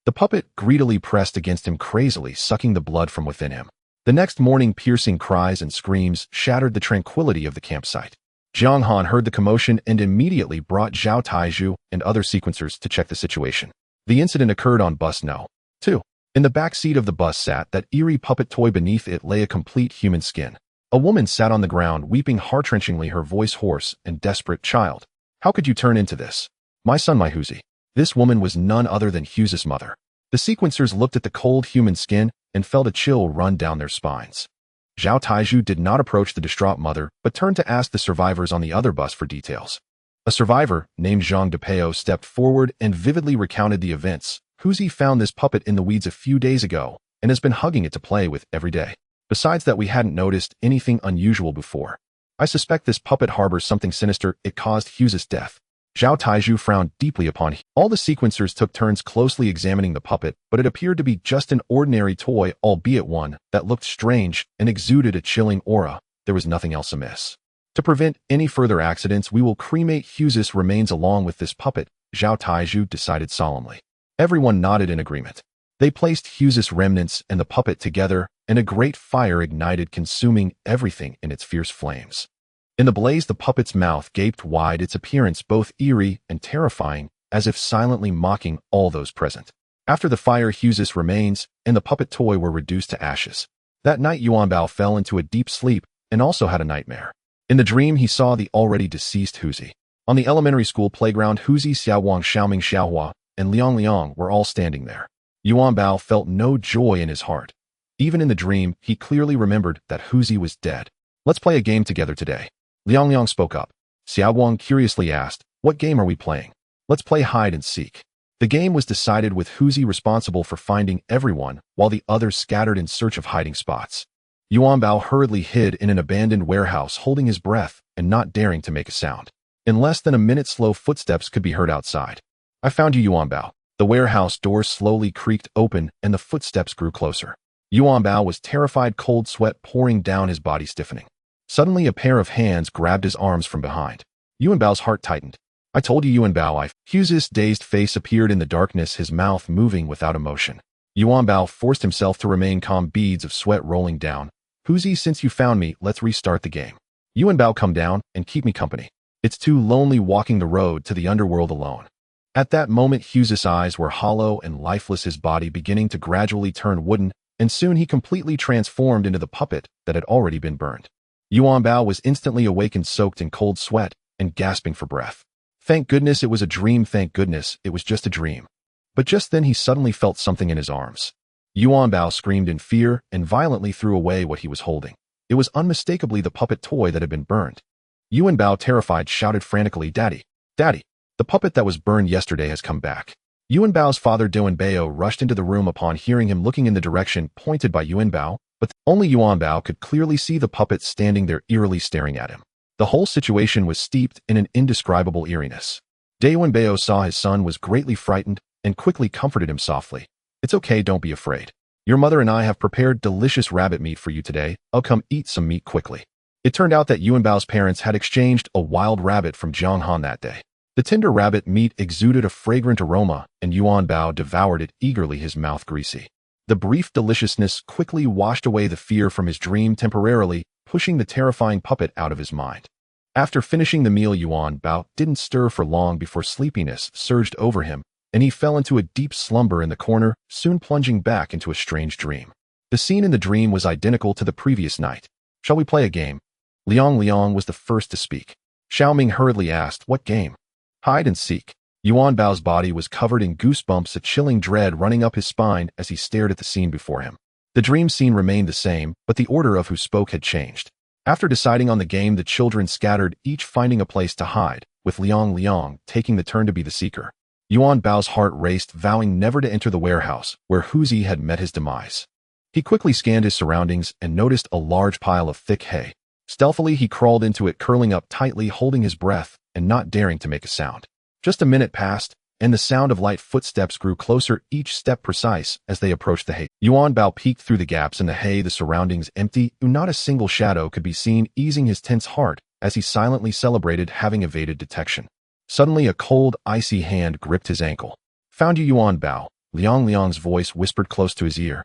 The puppet greedily pressed against him, crazily sucking the blood from within him. The next morning, piercing cries and screams shattered the tranquility of the campsite. Jiang Han heard the commotion and immediately brought Zhao Taizhu and other sequencers to check the situation. The incident occurred on bus No. 2. In the back seat of the bus sat that eerie puppet toy. Beneath it lay a complete human skin. A woman sat on the ground, weeping heart-wrenchingly, her voice hoarse and desperate. "Child, how could you turn into this? My son, my Huzi." This woman was none other than Hughes's mother. The sequencers looked at the cold human skin and felt a chill run down their spines. Zhao Taizhu did not approach the distraught mother, but turned to ask the survivors on the other bus for details. A survivor, named Zhang Depeo, stepped forward and vividly recounted the events. "Huzi found this puppet in the weeds a few days ago and has been hugging it to play with every day. Besides that, we hadn't noticed anything unusual before. I suspect this puppet harbors something sinister. It caused Hughes's death." Zhao Taizhu frowned deeply upon him. All the sequencers took turns closely examining the puppet, but it appeared to be just an ordinary toy, albeit one that looked strange and exuded a chilling aura. There was nothing else amiss. "To prevent any further accidents, we will cremate Hughes's remains along with this puppet," Zhao Taizhu decided solemnly. Everyone nodded in agreement. They placed Hughes's remnants and the puppet together, and a great fire ignited, consuming everything in its fierce flames. In the blaze, the puppet's mouth gaped wide, its appearance both eerie and terrifying, as if silently mocking all those present. After the fire, Hughes's remains and the puppet toy were reduced to ashes. That night, Yuanbao fell into a deep sleep and also had a nightmare. In the dream, he saw the already deceased Huzi. On the elementary school playground, Huzi, Xiaowang, Xiaoming, Xiaohua, and Liang were all standing there. Yuanbao felt no joy in his heart. Even in the dream, he clearly remembered that Huzi was dead. "Let's play a game together today." Liang spoke up. Xiaowang curiously asked, "What game are we playing?" "Let's play hide and seek." The game was decided with Huzi responsible for finding everyone, while the others scattered in search of hiding spots. Yuanbao hurriedly hid in an abandoned warehouse, holding his breath and not daring to make a sound. In less than a minute, slow footsteps could be heard outside. "I found you, Yuanbao." The warehouse doors slowly creaked open and the footsteps grew closer. Yuanbao was terrified, cold sweat pouring down his body, stiffening. Suddenly, a pair of hands grabbed his arms from behind. Yuanbao's heart tightened. "I told you, Yuanbao." Hughes's dazed face appeared in the darkness, his mouth moving without emotion. Yuanbao forced himself to remain calm, beads of sweat rolling down. "Huzi, since you found me, let's restart the game. Yuanbao, come down and keep me company. It's too lonely walking the road to the underworld alone." At that moment, Hughes's eyes were hollow and lifeless, his body beginning to gradually turn wooden, and soon he completely transformed into the puppet that had already been burned. Yuanbao was instantly awakened, soaked in cold sweat and gasping for breath. Thank goodness it was a dream, thank goodness it was just a dream. But just then he suddenly felt something in his arms. Yuanbao screamed in fear and violently threw away what he was holding. It was unmistakably the puppet toy that had been burned. Yuanbao, terrified, shouted frantically, "Daddy! Daddy! The puppet that was burned yesterday has come back." Yuanbao's father, Duanbao, rushed into the room upon hearing him, looking in the direction pointed by Yuanbao, but only Yuanbao could clearly see the puppet standing there, eerily staring at him. The whole situation was steeped in an indescribable eeriness. Duanbao saw his son was greatly frightened and quickly comforted him softly. "It's okay, don't be afraid. Your mother and I have prepared delicious rabbit meat for you today. I'll come eat some meat quickly." It turned out that Yuanbao's parents had exchanged a wild rabbit from Jiang Han that day. The tender rabbit meat exuded a fragrant aroma, and Yuanbao devoured it eagerly, his mouth greasy. The brief deliciousness quickly washed away the fear from his dream, temporarily pushing the terrifying puppet out of his mind. After finishing the meal, Yuan Bao didn't stir for long before sleepiness surged over him, and he fell into a deep slumber in the corner, soon plunging back into a strange dream. The scene in the dream was identical to the previous night. "Shall we play a game?" Liang was the first to speak. Xiaoming hurriedly asked, "What game?" "Hide and seek." Yuan Bao's body was covered in goosebumps, a chilling dread running up his spine as he stared at the scene before him. The dream scene remained the same, but the order of who spoke had changed. After deciding on the game, the children scattered, each finding a place to hide, with Liang taking the turn to be the seeker. Yuan Bao's heart raced, vowing never to enter the warehouse, where Huzi had met his demise. He quickly scanned his surroundings and noticed a large pile of thick hay. Stealthily, he crawled into it, curling up tightly, holding his breath, and not daring to make a sound. Just a minute passed, and the sound of light footsteps grew closer, each step precise as they approached the hay. Yuan Bao peeked through the gaps in the hay, the surroundings empty, not a single shadow could be seen, easing his tense heart as he silently celebrated having evaded detection. Suddenly, a cold, icy hand gripped his ankle. "Found you, Yuan Bao," Liang's voice whispered close to his ear.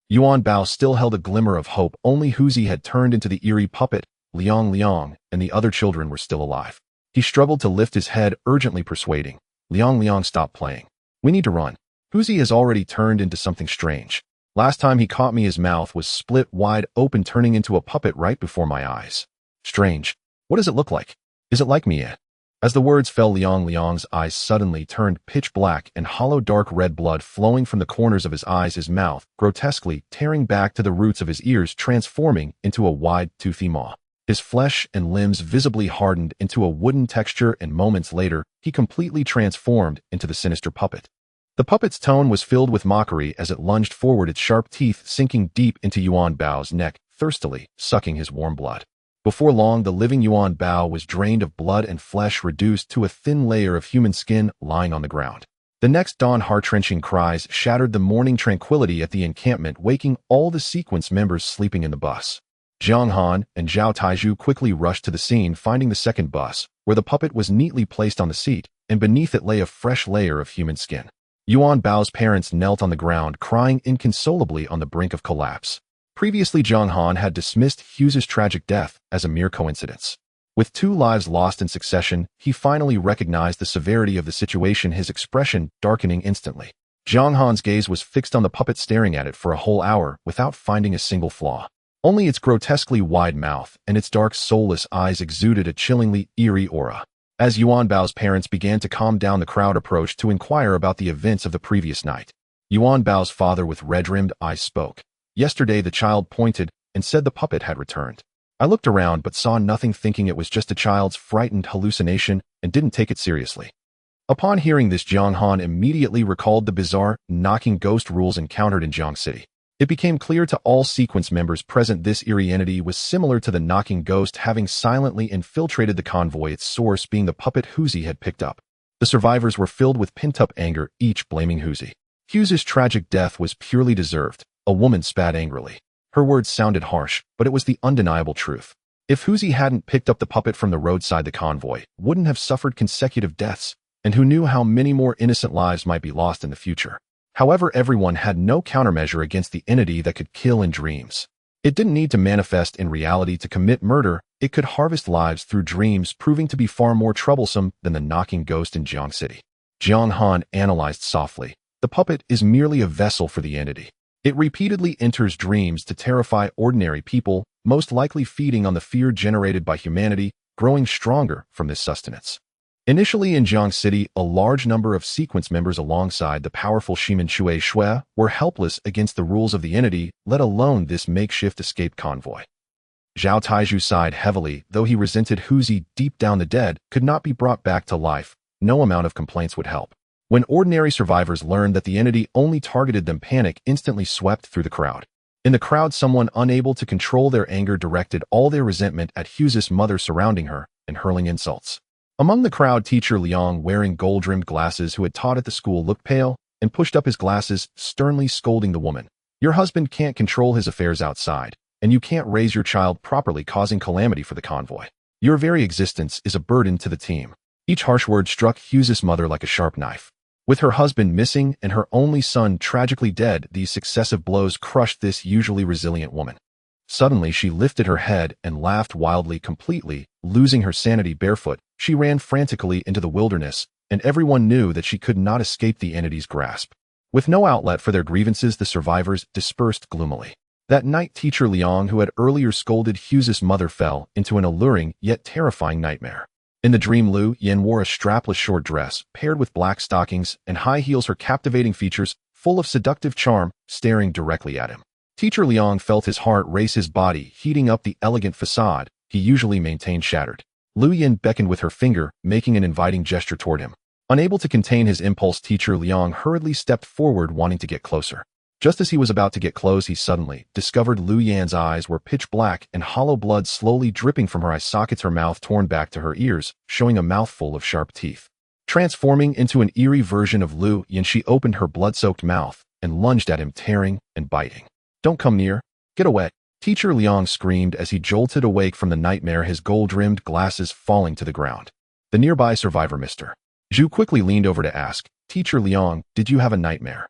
Yuan Bao still held a glimmer of hope. Only Huzi had turned into the eerie puppet. Liang and the other children were still alive. He struggled to lift his head, urgently persuading. Liang, stop playing. We need to run. Huzi has already turned into something strange. Last time he caught me, his mouth was split wide open, turning into a puppet right before my eyes. Strange. What does it look like? Is it like me yet? As the words fell, Liang's eyes suddenly turned pitch black, and hollow dark red blood flowing from the corners of his eyes, his mouth grotesquely tearing back to the roots of his ears, transforming into a wide, toothy maw. His flesh and limbs visibly hardened into a wooden texture, and moments later, he completely transformed into the sinister puppet. The puppet's tone was filled with mockery as it lunged forward, its sharp teeth sinking deep into Yuan Bao's neck, thirstily sucking his warm blood. Before long, the living Yuan Bao was drained of blood and flesh, reduced to a thin layer of human skin lying on the ground. The next dawn, heart-wrenching cries shattered the morning tranquility at the encampment, waking all the sequence members sleeping in the bus. Jiang Han and Zhao Taiju quickly rushed to the scene, finding the second bus, where the puppet was neatly placed on the seat, and beneath it lay a fresh layer of human skin. Yuan Bao's parents knelt on the ground, crying inconsolably on the brink of collapse. Previously, Jiang Han had dismissed Hughes's tragic death as a mere coincidence. With 2 lives lost in succession, he finally recognized the severity of the situation, his expression darkening instantly. Jiang Han's gaze was fixed on the puppet, staring at it for a whole hour without finding a single flaw. Only its grotesquely wide mouth and its dark, soulless eyes exuded a chillingly eerie aura. As Yuan Bao's parents began to calm down, the crowd approached to inquire about the events of the previous night. Yuan Bao's father, with red-rimmed eyes, spoke. "Yesterday, the child pointed and said the puppet had returned. I looked around but saw nothing, thinking it was just a child's frightened hallucination, and didn't take it seriously." Upon hearing this, Jiang Han immediately recalled the bizarre, knocking ghost rules encountered in Jiang City. It became clear to all sequence members present this eerie entity was similar to the knocking ghost, having silently infiltrated the convoy, its source being the puppet Huzi had picked up. The survivors were filled with pent-up anger, each blaming Huzi. Hughes's tragic death was purely deserved, a woman spat angrily. Her words sounded harsh, but it was the undeniable truth. If Huzi hadn't picked up the puppet from the roadside, the convoy wouldn't have suffered consecutive deaths, and who knew how many more innocent lives might be lost in the future. However, everyone had no countermeasure against the entity that could kill in dreams. It didn't need to manifest in reality to commit murder. It could harvest lives through dreams, proving to be far more troublesome than the knocking ghost in Jiang City. Jiang Han analyzed softly. The puppet is merely a vessel for the entity. It repeatedly enters dreams to terrify ordinary people, most likely feeding on the fear generated by humanity, growing stronger from this sustenance. Initially in Jiang City, a large number of sequence members alongside the powerful Shimin Shui were helpless against the rules of the entity, let alone this makeshift escape convoy. Zhao Taiju sighed heavily, though he resented Huzi deep down. The dead could not be brought back to life. No amount of complaints would help. When ordinary survivors learned that the entity only targeted them, panic instantly swept through the crowd. In the crowd, someone unable to control their anger directed all their resentment at Hughes's mother, surrounding her and hurling insults. Among the crowd, teacher Liang, wearing gold-rimmed glasses, who had taught at the school, looked pale and pushed up his glasses, sternly scolding the woman. "Your husband can't control his affairs outside, and you can't raise your child properly, causing calamity for the convoy. Your very existence is a burden to the team." Each harsh word struck Hughes's mother like a sharp knife. With her husband missing and her only son tragically dead, these successive blows crushed this usually resilient woman. Suddenly, she lifted her head and laughed wildly, completely Losing her sanity barefoot, she ran frantically into the wilderness, and everyone knew that she could not escape the entity's grasp. With no outlet for their grievances, the survivors dispersed gloomily. That night, Teacher Liang, who had earlier scolded Hughes's mother, fell into an alluring yet terrifying nightmare. In the dream, Lu Yin wore a strapless short dress, paired with black stockings and high heels, her captivating features, full of seductive charm, staring directly at him. Teacher Liang felt his heart race, his body heating up, the elegant facade he usually maintained shattered. Lu Yin beckoned with her finger, making an inviting gesture toward him. Unable to contain his impulse, Teacher Liang hurriedly stepped forward, wanting to get closer. Just as he was about to get close, he suddenly discovered Lu Yan's eyes were pitch black and hollow, blood slowly dripping from her eye sockets, her mouth torn back to her ears, showing a mouthful of sharp teeth. Transforming into an eerie version of Lu Yan, she opened her blood-soaked mouth and lunged at him, tearing and biting. "Don't come near. Get away!" Teacher Liang screamed as he jolted awake from the nightmare, his gold-rimmed glasses falling to the ground. The nearby survivor, Mr. Zhu, quickly leaned over to ask, "Teacher Liang, did you have a nightmare?"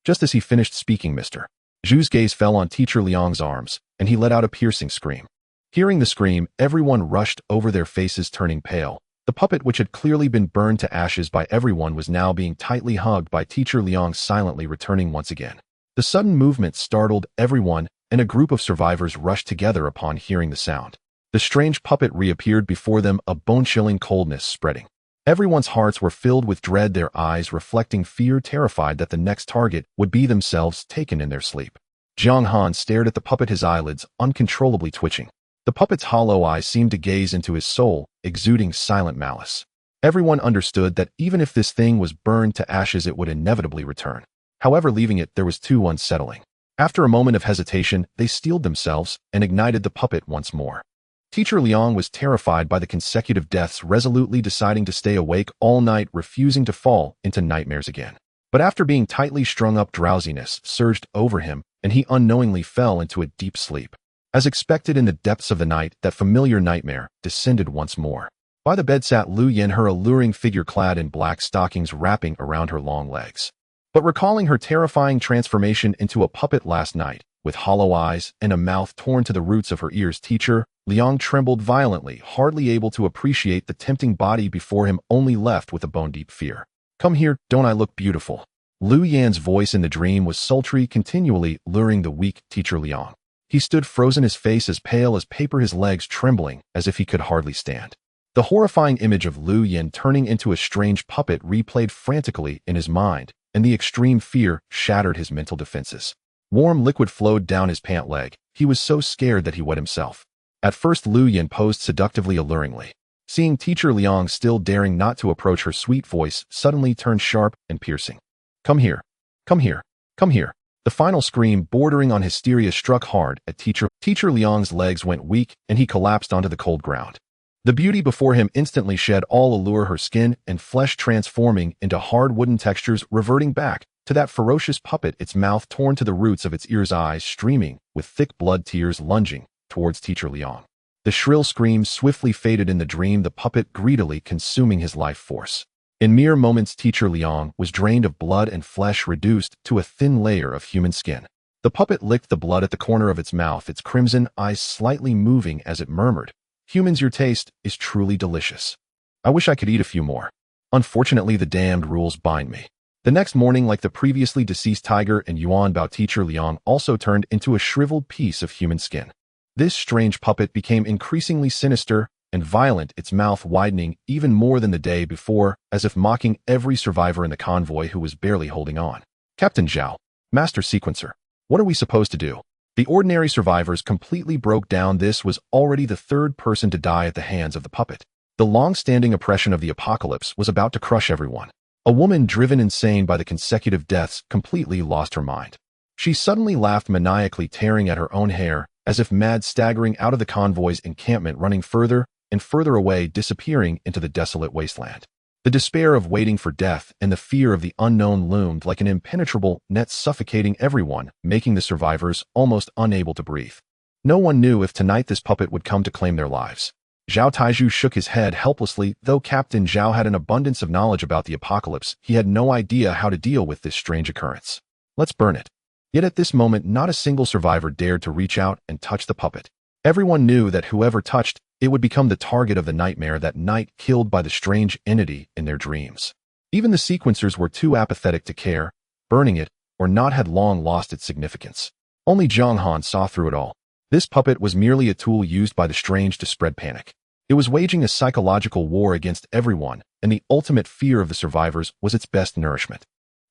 Just as he finished speaking, Mr. Zhu's gaze fell on Teacher Liang's arms, and he let out a piercing scream. Hearing the scream, everyone rushed over, their faces turning pale. The puppet, which had clearly been burned to ashes by everyone, was now being tightly hugged by Teacher Liang, silently returning once again. The sudden movement startled everyone, and a group of survivors rushed together upon hearing the sound. The strange puppet reappeared before them, a bone-chilling coldness spreading. Everyone's hearts were filled with dread, their eyes reflecting fear, terrified that the next target would be themselves, taken in their sleep. Jiang Han stared at the puppet, his eyelids uncontrollably twitching. The puppet's hollow eyes seemed to gaze into his soul, exuding silent malice. Everyone understood that even if this thing was burned to ashes, it would inevitably return. However, leaving it there was too unsettling. After a moment of hesitation, they steeled themselves and ignited the puppet once more. Teacher Liang was terrified by the consecutive deaths, resolutely deciding to stay awake all night, refusing to fall into nightmares again. But after being tightly strung up, drowsiness surged over him, and he unknowingly fell into a deep sleep. As expected, in the depths of the night, that familiar nightmare descended once more. By the bed sat Lu Yin, her alluring figure clad in black stockings wrapping around her long legs. But recalling her terrifying transformation into a puppet last night, with hollow eyes and a mouth torn to the roots of her ears, Teacher Liang trembled violently, hardly able to appreciate the tempting body before him, only left with a bone-deep fear. "Come here, don't I look beautiful?" Lu Yan's voice in the dream was sultry, continually luring the weak Teacher Liang. He stood frozen, his face as pale as paper, his legs trembling as if he could hardly stand. The horrifying image of Lu Yan turning into a strange puppet replayed frantically in his mind, and the extreme fear shattered his mental defenses. Warm liquid flowed down his pant leg. He was so scared that he wet himself. At first, Lu Yan posed seductively, alluringly. Seeing Teacher Liang still daring not to approach, her sweet voice suddenly turned sharp and piercing. "Come here. Come here. Come here." The final scream, bordering on hysteria, struck hard at Teacher Liang's legs went weak, and he collapsed onto the cold ground. The beauty before him instantly shed all allure, her skin and flesh transforming into hard wooden textures, reverting back to that ferocious puppet, its mouth torn to the roots of its ears, eyes streaming with thick blood, tears lunging towards Teacher Liang. The shrill scream swiftly faded in the dream, the puppet greedily consuming his life force. In mere moments, Teacher Liang was drained of blood and flesh, reduced to a thin layer of human skin. The puppet licked the blood at the corner of its mouth, its crimson eyes slightly moving as it murmured, "Humans, your taste is truly delicious. I wish I could eat a few more. Unfortunately, the damned rules bind me." The next morning, like the previously deceased tiger and Yuan Bao, Teacher Liang also turned into a shriveled piece of human skin. This strange puppet became increasingly sinister and violent, its mouth widening even more than the day before, as if mocking every survivor in the convoy who was barely holding on. "Captain Zhao, Master Sequencer, what are we supposed to do?" The ordinary survivors completely broke down. This was already the third person to die at the hands of the puppet. The long-standing oppression of the apocalypse was about to crush everyone. A woman, driven insane by the consecutive deaths, completely lost her mind. She suddenly laughed maniacally, tearing at her own hair, as if mad, staggering out of the convoy's encampment, running further and further away, disappearing into the desolate wasteland. The despair of waiting for death and the fear of the unknown loomed like an impenetrable net, suffocating everyone, making the survivors almost unable to breathe. No one knew if tonight this puppet would come to claim their lives. Zhao Taizhu shook his head helplessly. Though Captain Zhao had an abundance of knowledge about the apocalypse, he had no idea how to deal with this strange occurrence. "Let's burn it." Yet at this moment, not a single survivor dared to reach out and touch the puppet. Everyone knew that whoever touched it would become the target of the nightmare that night, killed by the strange entity in their dreams. Even the sequencers were too apathetic to care, burning it or not had long lost its significance. Only Jiang Han saw through it all. This puppet was merely a tool used by the strange to spread panic. It was waging a psychological war against everyone, and the ultimate fear of the survivors was its best nourishment.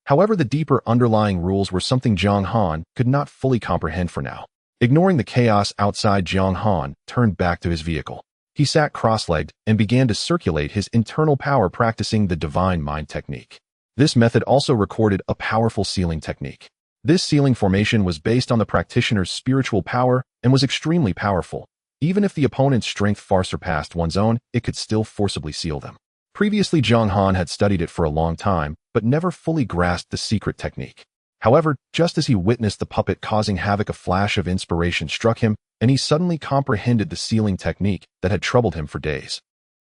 However, the deeper underlying rules were something Jiang Han could not fully comprehend for now. Ignoring the chaos outside, Jiang Han turned back to his vehicle. He sat cross-legged and began to circulate his internal power, practicing the divine mind technique. This method also recorded a powerful sealing technique. This sealing formation was based on the practitioner's spiritual power and was extremely powerful. Even if the opponent's strength far surpassed one's own, it could still forcibly seal them. Previously, Jiang Han had studied it for a long time, but never fully grasped the secret technique. However, just as he witnessed the puppet causing havoc, a flash of inspiration struck him, and he suddenly comprehended the sealing technique that had troubled him for days.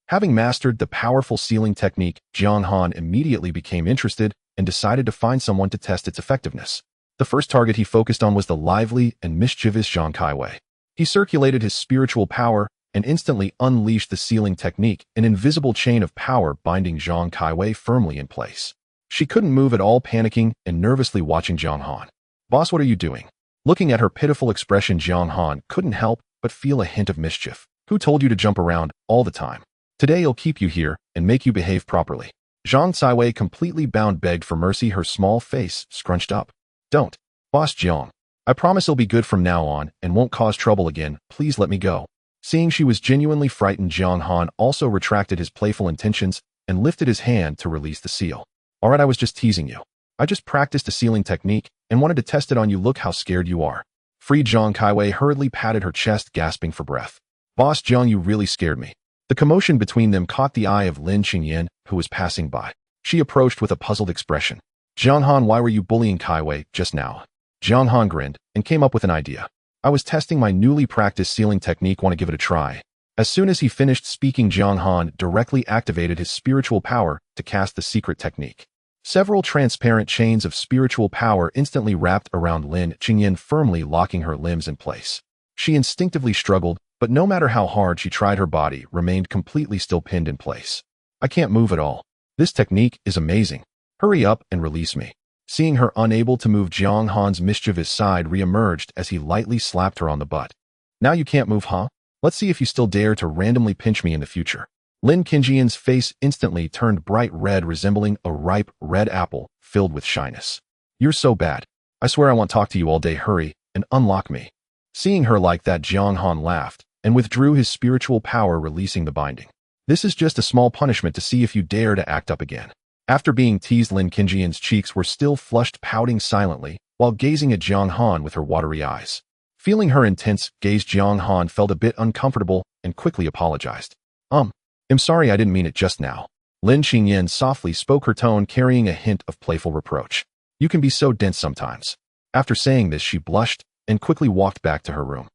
Having mastered the powerful sealing technique, Jiang Han immediately became interested and decided to find someone to test its effectiveness. The first target he focused on was the lively and mischievous Zhang Kaiwei. He circulated his spiritual power and instantly unleashed the sealing technique, an invisible chain of power binding Zhang Kaiwei firmly in place. She couldn't move at all, panicking and nervously watching Jiang Han. "Boss, what are you doing?" Looking at her pitiful expression, Jiang Han couldn't help but feel a hint of mischief. "Who told you to jump around all the time? Today I'll keep you here and make you behave properly." Zhang Kaiwei, completely bound, begged for mercy, her small face scrunched up. "Don't. Boss Jiang. I promise I'll be good from now on and won't cause trouble again. Please let me go." Seeing she was genuinely frightened, Jiang Han also retracted his playful intentions and lifted his hand to release the seal. "Alright, I was just teasing you. I just practiced a sealing technique and wanted to test it on you. Look how scared you are." Freed, Zhang Kaiwei hurriedly patted her chest, gasping for breath. "Boss Jiang, you really scared me." The commotion between them caught the eye of Lin Qingyan, who was passing by. She approached with a puzzled expression. "Jiang Han, why were you bullying Kaiwei just now?" Jiang Han grinned and came up with an idea. "I was testing my newly practiced sealing technique. Want to give it a try?" As soon as he finished speaking, Jiang Han directly activated his spiritual power to cast the secret technique. Several transparent chains of spiritual power instantly wrapped around Lin Qingyan, firmly locking her limbs in place. She instinctively struggled, but no matter how hard she tried, her body remained completely still, pinned in place. "I can't move at all. This technique is amazing. Hurry up and release me." Seeing her unable to move, Jiang Han's mischievous side re-emerged as he lightly slapped her on the butt. "Now you can't move, huh? Let's see if you still dare to randomly pinch me in the future." Lin Qingyan's face instantly turned bright red, resembling a ripe red apple filled with shyness. "You're so bad. I swear I won't talk to you all day. Hurry and unlock me." Seeing her like that, Jiang Han laughed and withdrew his spiritual power, releasing the binding. "This is just a small punishment to see if you dare to act up again." After being teased, Lin Qingyan's cheeks were still flushed, pouting silently while gazing at Jiang Han with her watery eyes. Feeling her intense gaze, Jiang Han felt a bit uncomfortable and quickly apologized. "I'm sorry, I didn't mean it just now." Lin Qingyan softly spoke, her tone carrying a hint of playful reproach. "You can be so dense sometimes." After saying this, she blushed and quickly walked back to her room.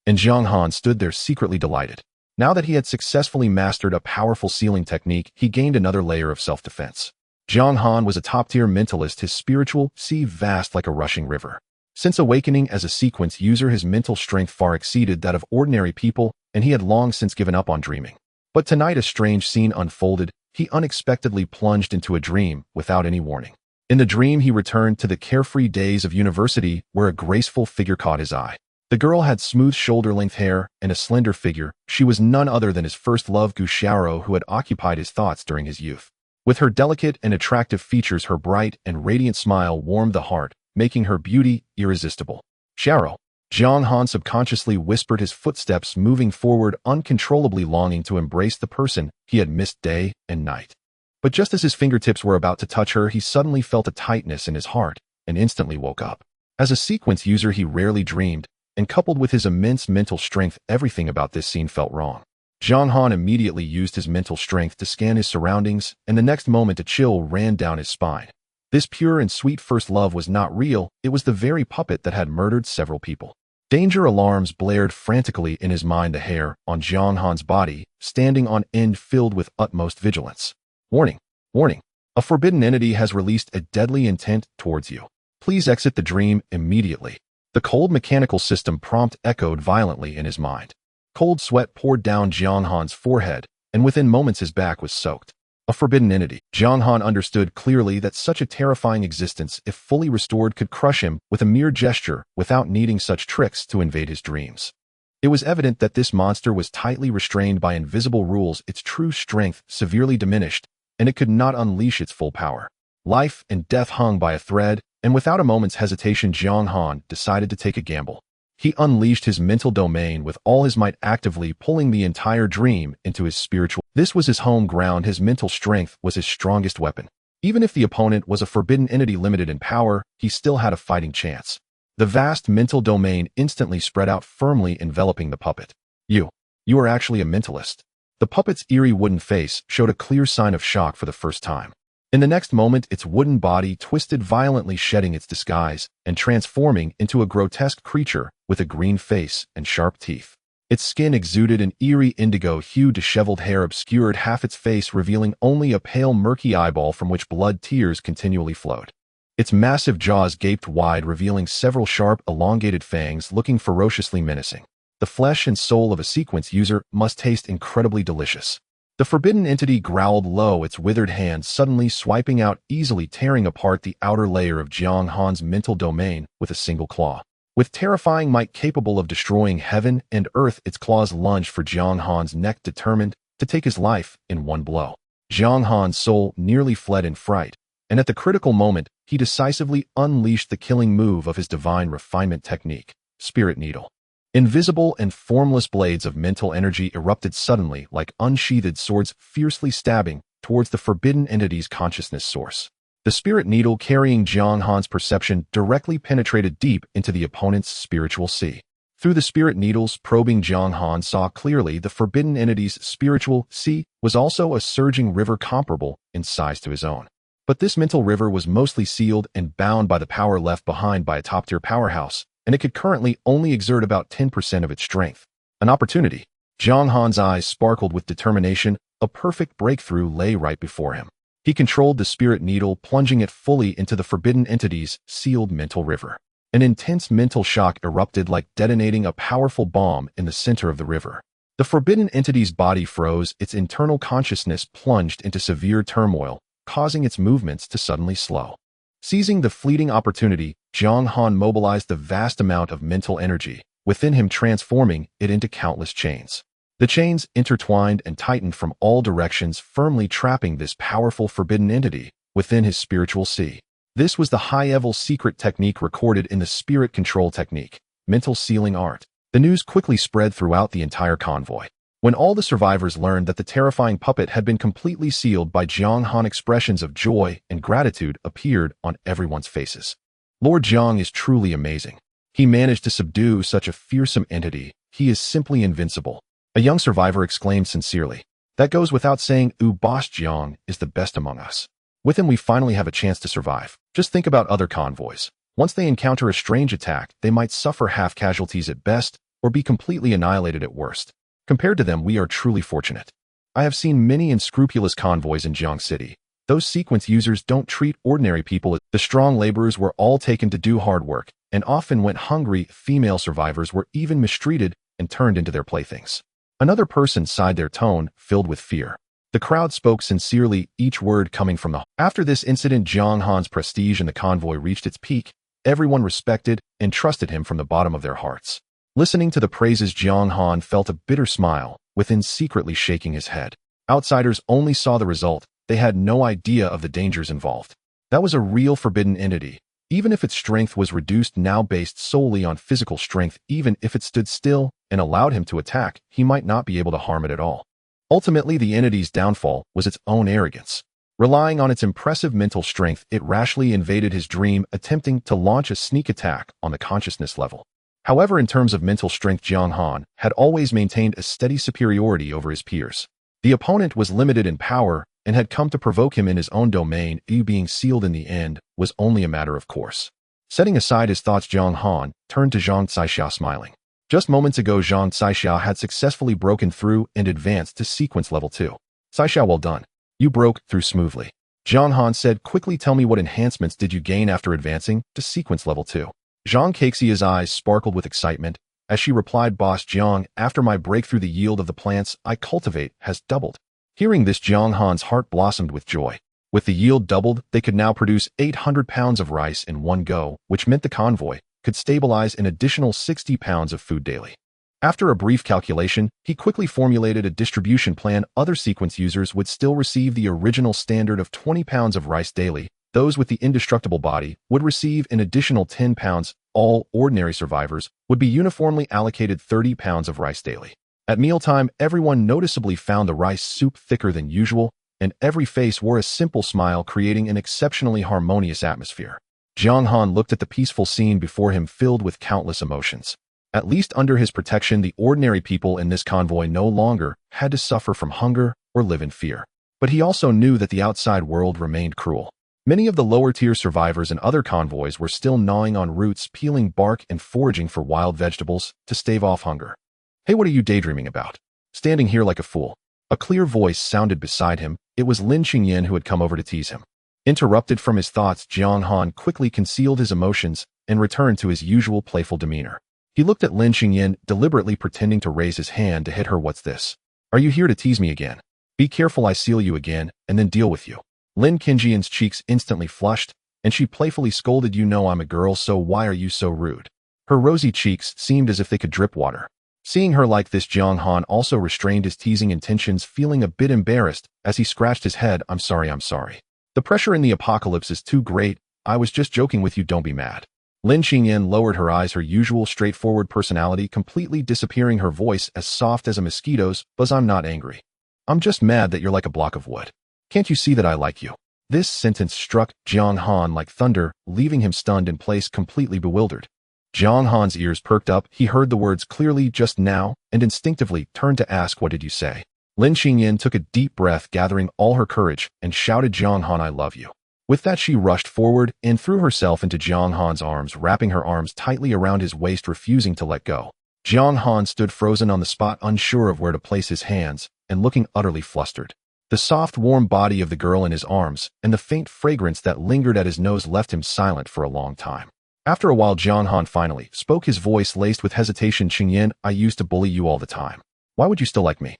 And Jiang Han stood there secretly delighted. Now that he had successfully mastered a powerful sealing technique, he gained another layer of self-defense. Jiang Han was a top-tier mentalist, his spiritual sea vast like a rushing river. Since awakening as a sequence user, his mental strength far exceeded that of ordinary people, and he had long since given up on dreaming. But tonight a strange scene unfolded. He unexpectedly plunged into a dream without any warning. In the dream, he returned to the carefree days of university, where a graceful figure caught his eye. The girl had smooth shoulder-length hair and a slender figure. She was none other than his first love, Gu Xiaoro, who had occupied his thoughts during his youth. With her delicate and attractive features, her bright and radiant smile warmed the heart, making her beauty irresistible. "Xiaoro." Jiang Han subconsciously whispered, his footsteps moving forward, uncontrollably longing to embrace the person he had missed day and night. But just as his fingertips were about to touch her, he suddenly felt a tightness in his heart and instantly woke up. As a sequence user, he rarely dreamed, and coupled with his immense mental strength, everything about this scene felt wrong. Jiang Han immediately used his mental strength to scan his surroundings, and the next moment a chill ran down his spine. This pure and sweet first love was not real. It was the very puppet that had murdered several people. Danger alarms blared frantically in his mind, the hair on Jiang Han's body standing on end, filled with utmost vigilance. "Warning! Warning! A forbidden entity has released a deadly intent towards you. Please exit the dream immediately." The cold mechanical system prompt echoed violently in his mind. Cold sweat poured down Jiang Han's forehead, and within moments his back was soaked. A forbidden entity. Jiang Han understood clearly that such a terrifying existence, if fully restored, could crush him with a mere gesture without needing such tricks to invade his dreams. It was evident that this monster was tightly restrained by invisible rules, its true strength severely diminished, and it could not unleash its full power. Life and death hung by a thread, and without a moment's hesitation Jiang Han decided to take a gamble. He unleashed his mental domain with all his might, actively pulling the entire dream into his spiritual. This was his home ground. His mental strength was his strongest weapon. Even if the opponent was a forbidden entity limited in power, he still had a fighting chance. The vast mental domain instantly spread out, firmly enveloping the puppet. You are actually a mentalist. The puppet's eerie wooden face showed a clear sign of shock for the first time. In the next moment, its wooden body twisted violently, shedding its disguise and transforming into a grotesque creature with a green face and sharp teeth. Its skin exuded an eerie indigo hue. Disheveled hair obscured half its face, revealing only a pale, murky eyeball from which blood tears continually flowed. Its massive jaws gaped wide, revealing several sharp, elongated fangs looking ferociously menacing. The flesh and soul of a sequence user must taste incredibly delicious. The forbidden entity growled low, its withered hand suddenly swiping out, easily tearing apart the outer layer of Jiang Han's mental domain with a single claw. With terrifying might capable of destroying heaven and earth, its claws lunged for Jiang Han's neck, determined to take his life in one blow. Jiang Han's soul nearly fled in fright, and at the critical moment, he decisively unleashed the killing move of his divine refinement technique, Spirit Needle. Invisible and formless blades of mental energy erupted suddenly like unsheathed swords, fiercely stabbing towards the forbidden entity's consciousness source. The spirit needle carrying Jiang Han's perception directly penetrated deep into the opponent's spiritual sea. Through the spirit needles probing, Jiang Han saw clearly the forbidden entity's spiritual sea was also a surging river comparable in size to his own. But this mental river was mostly sealed and bound by the power left behind by a top-tier powerhouse, and it could currently only exert about 10% of its strength. An opportunity. Jiang Han's eyes sparkled with determination. A perfect breakthrough lay right before him. He controlled the spirit needle, plunging it fully into the forbidden entity's sealed mental river. An intense mental shock erupted, like detonating a powerful bomb in the center of the river. The forbidden entity's body froze, its internal consciousness plunged into severe turmoil, causing its movements to suddenly slow. Seizing the fleeting opportunity, Jiang Han mobilized the vast amount of mental energy within him, transforming it into countless chains. The chains intertwined and tightened from all directions, firmly trapping this powerful forbidden entity within his spiritual sea. This was the high-level secret technique recorded in the spirit control technique, mental sealing art. The news quickly spread throughout the entire convoy. When all the survivors learned that the terrifying puppet had been completely sealed by Jiang Han, expressions of joy and gratitude appeared on everyone's faces. Lord Jiang is truly amazing. He managed to subdue such a fearsome entity. He is simply invincible. A young survivor exclaimed sincerely. That goes without saying. Boss Jiang is the best among us. With him we finally have a chance to survive. Just think about other convoys. Once they encounter a strange attack, they might suffer half casualties at best, or be completely annihilated at worst. Compared to them, we are truly fortunate. I have seen many unscrupulous convoys in Jiang City. Those sequence users don't treat ordinary people. The strong laborers were all taken to do hard work, and often went hungry. Female survivors were even mistreated and turned into their playthings. Another person sighed, their tone filled with fear. The crowd spoke sincerely, each word coming from the heart. After this incident, Jiang Han's prestige in the convoy reached its peak. Everyone respected and trusted him from the bottom of their hearts. Listening to the praises, Jiang Han felt a bitter smile, within secretly shaking his head. Outsiders only saw the result. They had no idea of the dangers involved. That was a real forbidden entity. Even if its strength was reduced, now based solely on physical strength, even if it stood still and allowed him to attack, he might not be able to harm it at all. Ultimately, the entity's downfall was its own arrogance. Relying on its impressive mental strength, it rashly invaded his dream, attempting to launch a sneak attack on the consciousness level. However, in terms of mental strength, Jiang Han had always maintained a steady superiority over his peers. The opponent was limited in power and had come to provoke him in his own domain. Being sealed in the end was only a matter of course. Setting aside his thoughts, Jiang Han turned to Zhang Caixia, smiling. Just moments ago, Zhang Caixia had successfully broken through and advanced to sequence level 2. Caixia, well done. You broke through smoothly. Jiang Han said, quickly, tell me, what enhancements did you gain after advancing to sequence level 2? Zhang Caixia's eyes sparkled with excitement. As she replied, Boss Jiang, after my breakthrough the yield of the plants I cultivate has doubled. Hearing this, Jiang Han's heart blossomed with joy. With the yield doubled, they could now produce 800 pounds of rice in one go, which meant the convoy could stabilize an additional 60 pounds of food daily. After a brief calculation, he quickly formulated a distribution plan. Other sequence users would still receive the original standard of 20 pounds of rice daily. Those with the indestructible body would receive an additional 10 pounds. All ordinary survivors would be uniformly allocated 30 pounds of rice daily. At mealtime, everyone noticeably found the rice soup thicker than usual, and every face wore a simple smile, creating an exceptionally harmonious atmosphere. Jiang Han looked at the peaceful scene before him, filled with countless emotions. At least under his protection, the ordinary people in this convoy no longer had to suffer from hunger or live in fear. But he also knew that the outside world remained cruel. Many of the lower-tier survivors in other convoys were still gnawing on roots, peeling bark, and foraging for wild vegetables to stave off hunger. Hey, what are you daydreaming about? Standing here like a fool. A clear voice sounded beside him. It was Lin Qingyan, who had come over to tease him. Interrupted from his thoughts, Jiang Han quickly concealed his emotions and returned to his usual playful demeanor. He looked at Lin Qingyan, deliberately pretending to raise his hand to hit her. What's this? Are you here to tease me again? Be careful I seal you again, and then deal with you. Lin Qingyan's cheeks instantly flushed, and she playfully scolded, you know I'm a girl, so why are you so rude? Her rosy cheeks seemed as if they could drip water. Seeing her like this, Jiang Han also restrained his teasing intentions, feeling a bit embarrassed as he scratched his head. I'm sorry. The pressure in the apocalypse is too great. I was just joking with you, don't be mad. Lin Qingyan lowered her eyes, her usual straightforward personality completely disappearing, her voice as soft as a mosquito's buzz. I'm not angry. I'm just mad that you're like a block of wood. Can't you see that I like you? This sentence struck Jiang Han like thunder, leaving him stunned in place, completely bewildered. Jiang Han's ears perked up. He heard the words clearly just now and instinctively turned to ask, what did you say? Lin Qingyan took a deep breath, gathering all her courage, and shouted, Jiang Han, I love you. With that, she rushed forward and threw herself into Jiang Han's arms, wrapping her arms tightly around his waist, refusing to let go. Jiang Han stood frozen on the spot, unsure of where to place his hands, and looking utterly flustered. The soft, warm body of the girl in his arms and the faint fragrance that lingered at his nose left him silent for a long time. After a while, Jiang Han finally spoke, his voice laced with hesitation. Qingyan, I used to bully you all the time. Why would you still like me?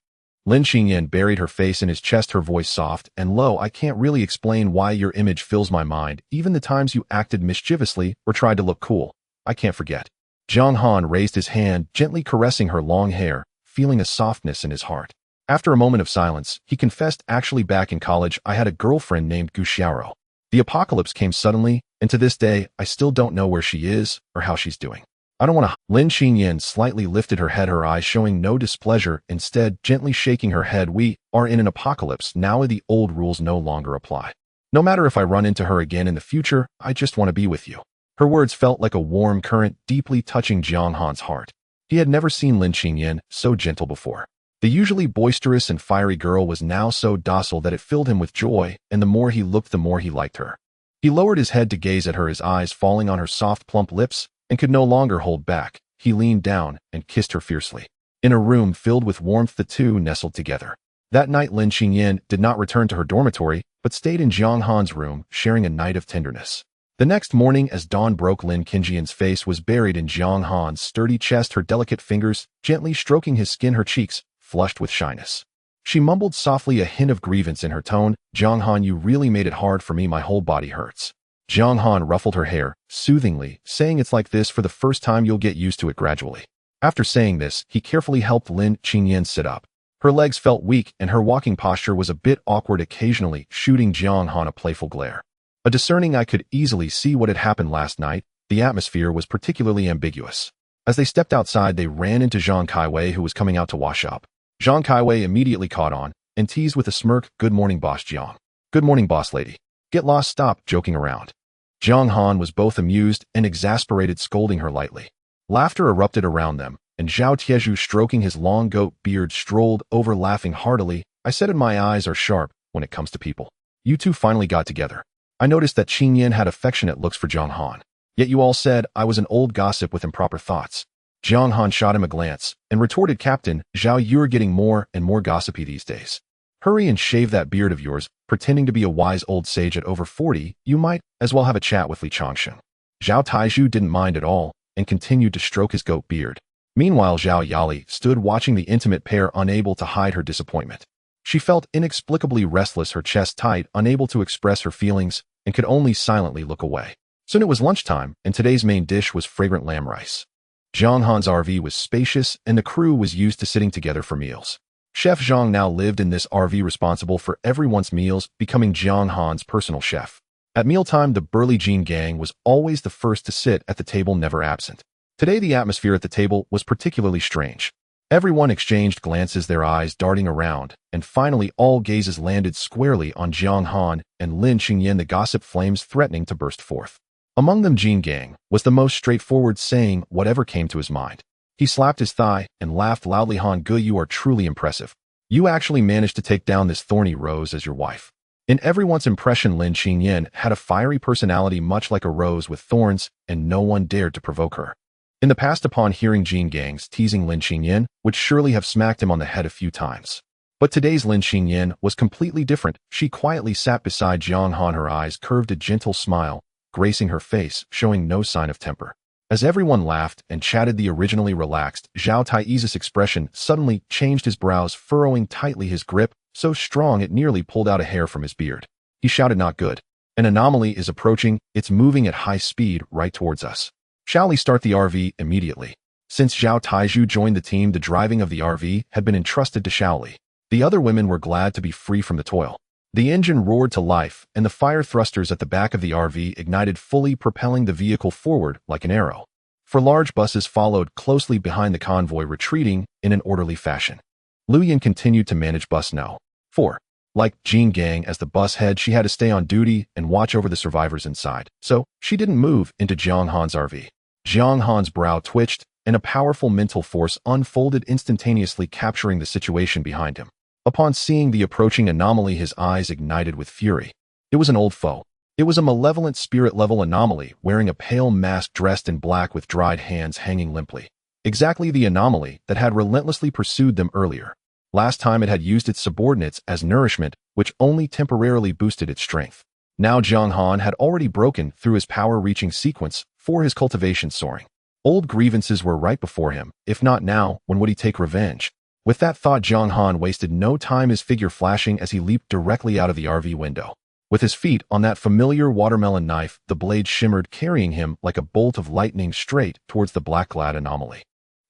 Lin Qingyan buried her face in his chest, her voice soft and low. I can't really explain why your image fills my mind. Even the times you acted mischievously or tried to look cool, I can't forget. Jiang Han raised his hand, gently caressing her long hair, feeling a softness in his heart. After a moment of silence, he confessed, actually back in college, I had a girlfriend named Gu Xiaoro. The apocalypse came suddenly, and to this day, I still don't know where she is or how she's doing. I don't want to. Lin Qingyan slightly lifted her head, her eyes showing no displeasure, instead gently shaking her head. We are in an apocalypse now. The old rules no longer apply. No matter if I run into her again in the future, I just want to be with you. Her words felt like a warm current, deeply touching Jiang Han's heart. He had never seen Lin Qingyan so gentle before. The usually boisterous and fiery girl was now so docile that it filled him with joy, and the more he looked, the more he liked her. He lowered his head to gaze at her, his eyes falling on her soft, plump lips, and could no longer hold back. He leaned down and kissed her fiercely. In a room filled with warmth, the two nestled together. That night, Lin Qingyan did not return to her dormitory, but stayed in Jiang Han's room, sharing a night of tenderness. The next morning, as dawn broke, Lin Qingyan's face was buried in Jiang Han's sturdy chest, her delicate fingers gently stroking his skin, her cheeks flushed with shyness. She mumbled softly, a hint of grievance in her tone. Jiang Han, you really made it hard for me. My whole body hurts. Jiang Han ruffled her hair, soothingly, saying, it's like this for the first time, you'll get used to it gradually. After saying this, he carefully helped Lin Qingyan sit up. Her legs felt weak and her walking posture was a bit awkward, occasionally shooting Jiang Han a playful glare. A discerning eye could easily see what had happened last night. The atmosphere was particularly ambiguous. As they stepped outside, they ran into Zhang Kaiwei, who was coming out to wash up. Zhang Kaiwei immediately caught on and teased with a smirk, good morning, Boss Jiang. Good morning, boss lady. Get lost, stop joking around. Jiang Han was both amused and exasperated, scolding her lightly. Laughter erupted around them, and Zhao Tieju, stroking his long goat beard, strolled over, laughing heartily. I said it, my eyes are sharp when it comes to people. You two finally got together. I noticed that Qingyan had affectionate looks for Jiang Han. Yet you all said I was an old gossip with improper thoughts. Jiang Han shot him a glance and retorted, Captain Zhao, you're getting more and more gossipy these days. Hurry and shave that beard of yours, pretending to be a wise old sage at over 40, you might as well have a chat with Li Changsheng. Zhao Taizhu didn't mind at all and continued to stroke his goat beard. Meanwhile, Zhao Yali stood watching the intimate pair, unable to hide her disappointment. She felt inexplicably restless, her chest tight, unable to express her feelings, and could only silently look away. Soon it was lunchtime, and today's main dish was fragrant lamb rice. Zhang Han's RV was spacious, and the crew was used to sitting together for meals. Chef Zhang now lived in this RV, responsible for everyone's meals, becoming Zhang Han's personal chef. At mealtime, the burly Jin gang was always the first to sit at the table, never absent. Today, the atmosphere at the table was particularly strange. Everyone exchanged glances, their eyes darting around, and finally all gazes landed squarely on Zhang Han and Lin Qingyan, the gossip flames threatening to burst forth. Among them, Jin Gang was the most straightforward, saying whatever came to his mind. He slapped his thigh and laughed loudly. Han Gu, you are truly impressive. You actually managed to take down this thorny rose as your wife. In everyone's impression, Lin Qingyan had a fiery personality, much like a rose with thorns, and no one dared to provoke her. In the past, upon hearing Jin Gang's teasing Lin Qingyan, would surely have smacked him on the head a few times. But today's Lin Qingyan was completely different. She quietly sat beside Zhang Han, her eyes curved, a gentle smile gracing her face, showing no sign of temper. As everyone laughed and chatted, the originally relaxed Zhao Tai's expression suddenly changed, his brows furrowing tightly, his grip so strong it nearly pulled out a hair from his beard. He shouted, not good. An anomaly is approaching, it's moving at high speed right towards us. Shall we start the RV immediately? Since Zhao Taiju joined the team, the driving of the RV had been entrusted to Shaoli. The other women were glad to be free from the toil. The engine roared to life, and the fire thrusters at the back of the RV ignited fully, propelling the vehicle forward like an arrow. Four large buses followed closely behind the convoy, retreating in an orderly fashion. Lu Yin continued to manage bus No. 4. Like Jin Gang, as the bus head, she had to stay on duty and watch over the survivors inside, so she didn't move into Zhang Han's RV. Zhang Han's brow twitched, and a powerful mental force unfolded instantaneously, capturing the situation behind him. Upon seeing the approaching anomaly, his eyes ignited with fury. It was an old foe. It was a malevolent spirit-level anomaly, wearing a pale mask, dressed in black with dried hands hanging limply. Exactly the anomaly that had relentlessly pursued them earlier. Last time it had used its subordinates as nourishment, which only temporarily boosted its strength. Now Zhang Han had already broken through his power-reaching sequence, for his cultivation soaring. Old grievances were right before him. If not now, when would he take revenge? With that thought, Zhang Han wasted no time, his figure flashing as he leaped directly out of the RV window. With his feet on that familiar watermelon knife, the blade shimmered, carrying him like a bolt of lightning straight towards the black-clad anomaly.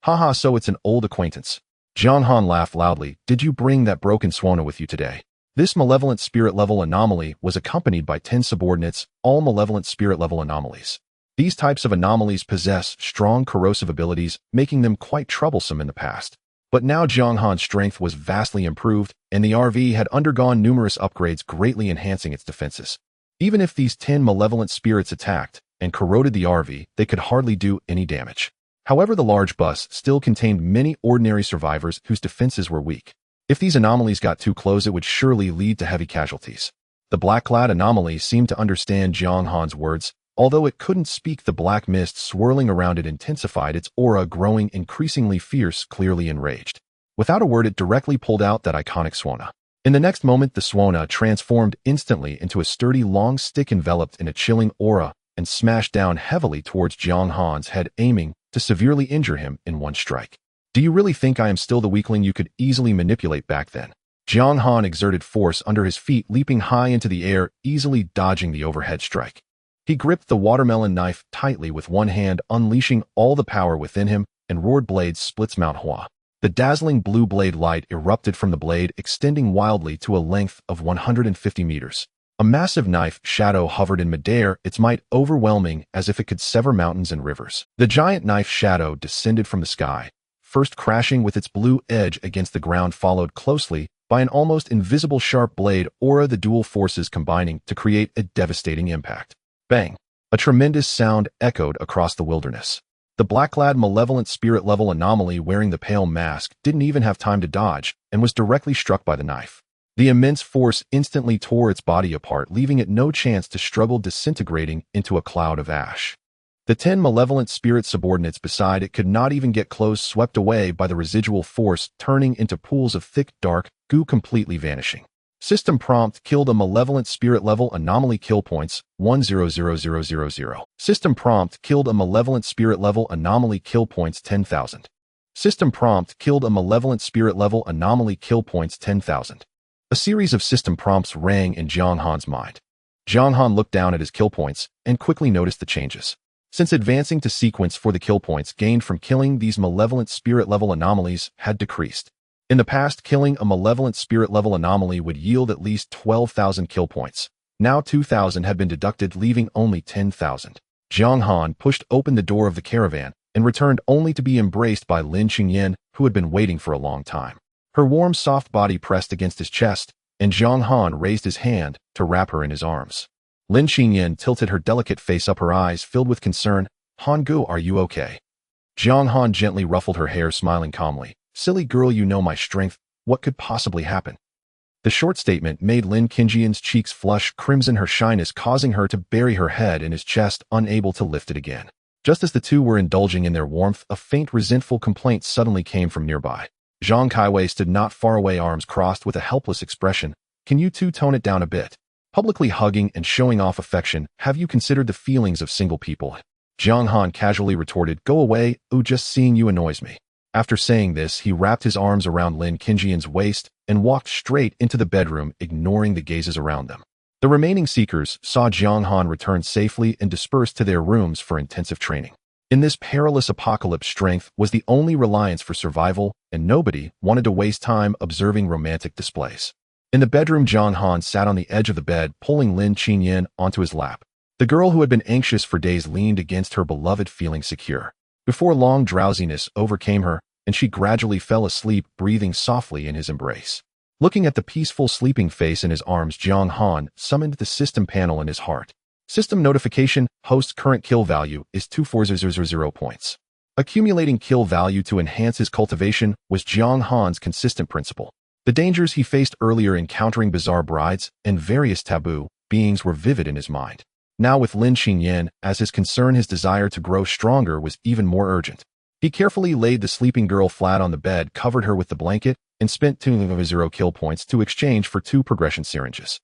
Haha, so it's an old acquaintance. Zhang Han laughed loudly. Did you bring that broken Suona with you today? This malevolent spirit-level anomaly was accompanied by 10 subordinates, all malevolent spirit-level anomalies. These types of anomalies possess strong corrosive abilities, making them quite troublesome in the past. But now Zhang Han's strength was vastly improved, and the RV had undergone numerous upgrades, greatly enhancing its defenses. Even if these 10 malevolent spirits attacked and corroded the RV, they could hardly do any damage. However, the large bus still contained many ordinary survivors whose defenses were weak. If these anomalies got too close, it would surely lead to heavy casualties. The black-clad anomaly seemed to understand Zhang Han's words. Although it couldn't speak, the black mist swirling around it intensified, its aura growing increasingly fierce, clearly enraged. Without a word, it directly pulled out that iconic Suona. In the next moment, the Suona transformed instantly into a sturdy long stick enveloped in a chilling aura and smashed down heavily towards Zhang Han's head, aiming to severely injure him in one strike. Do you really think I am still the weakling you could easily manipulate back then? Zhang Han exerted force under his feet, leaping high into the air, easily dodging the overhead strike. He gripped the watermelon knife tightly with one hand, unleashing all the power within him, and roared, blades splits Mount Hua. The dazzling blue blade light erupted from the blade, extending wildly to a length of 150 meters. A massive knife shadow hovered in midair, its might overwhelming as if it could sever mountains and rivers. The giant knife shadow descended from the sky, first crashing with its blue edge against the ground, followed closely by an almost invisible sharp blade aura, the dual forces combining to create a devastating impact. Bang! A tremendous sound echoed across the wilderness. The black-clad malevolent spirit-level anomaly wearing the pale mask didn't even have time to dodge and was directly struck by the knife. The immense force instantly tore its body apart, leaving it no chance to struggle, disintegrating into a cloud of ash. The 10 malevolent spirit subordinates beside it could not even get close, swept away by the residual force, turning into pools of thick, dark goo, completely vanishing. System prompt: killed a malevolent spirit-level anomaly, kill points 100000. System prompt: killed a malevolent spirit-level anomaly, kill points 10,000. System prompt killed a malevolent spirit level anomaly, kill points 10,000. A series of system prompts rang in Jiang Han's mind. Jiang Han looked down at his kill points and quickly noticed the changes. Since advancing to sequence for the kill points gained from killing these malevolent spirit level anomalies had decreased. In the past, killing a malevolent spirit level anomaly would yield at least 12,000 kill points. Now 2,000 had been deducted, leaving only 10,000. Jiang Han pushed open the door of the caravan and returned only to be embraced by Lin Qingyan, who had been waiting for a long time. Her warm, soft body pressed against his chest, and Jiang Han raised his hand to wrap her in his arms. Lin Qingyan tilted her delicate face up, her eyes filled with concern. Han Gu, are you okay? Jiang Han gently ruffled her hair, smiling calmly. Silly girl, you know my strength. What could possibly happen? The short statement made Lin Qingyan's cheeks flush crimson, her shyness causing her to bury her head in his chest, unable to lift it again. Just as the two were indulging in their warmth, a faint, resentful complaint suddenly came from nearby. Zhang Kaiwei stood not far away, arms crossed with a helpless expression. Can you two tone it down a bit? Publicly hugging and showing off affection, have you considered the feelings of single people? Jiang Han casually retorted, go away, just seeing you annoys me. After saying this, he wrapped his arms around Lin Qingyan's waist and walked straight into the bedroom, ignoring the gazes around them. The remaining seekers saw Jiang Han return safely and dispersed to their rooms for intensive training. In this perilous apocalypse, strength was the only reliance for survival, and nobody wanted to waste time observing romantic displays. In the bedroom, Jiang Han sat on the edge of the bed, pulling Lin Qingyan onto his lap. The girl who had been anxious for days leaned against her beloved, feeling secure. Before long, drowsiness overcame her, and she gradually fell asleep, breathing softly in his embrace. Looking at the peaceful sleeping face in his arms, Jiang Han summoned the system panel in his heart. System notification, host's current kill value is 24000 points. Accumulating kill value to enhance his cultivation was Jiang Han's consistent principle. The dangers he faced earlier, encountering bizarre brides and various taboo beings, were vivid in his mind. Now with Lin Qingyan as his concern, his desire to grow stronger was even more urgent. He carefully laid the sleeping girl flat on the bed, covered her with the blanket, and spent 200 kill points to exchange for 2 progression syringes.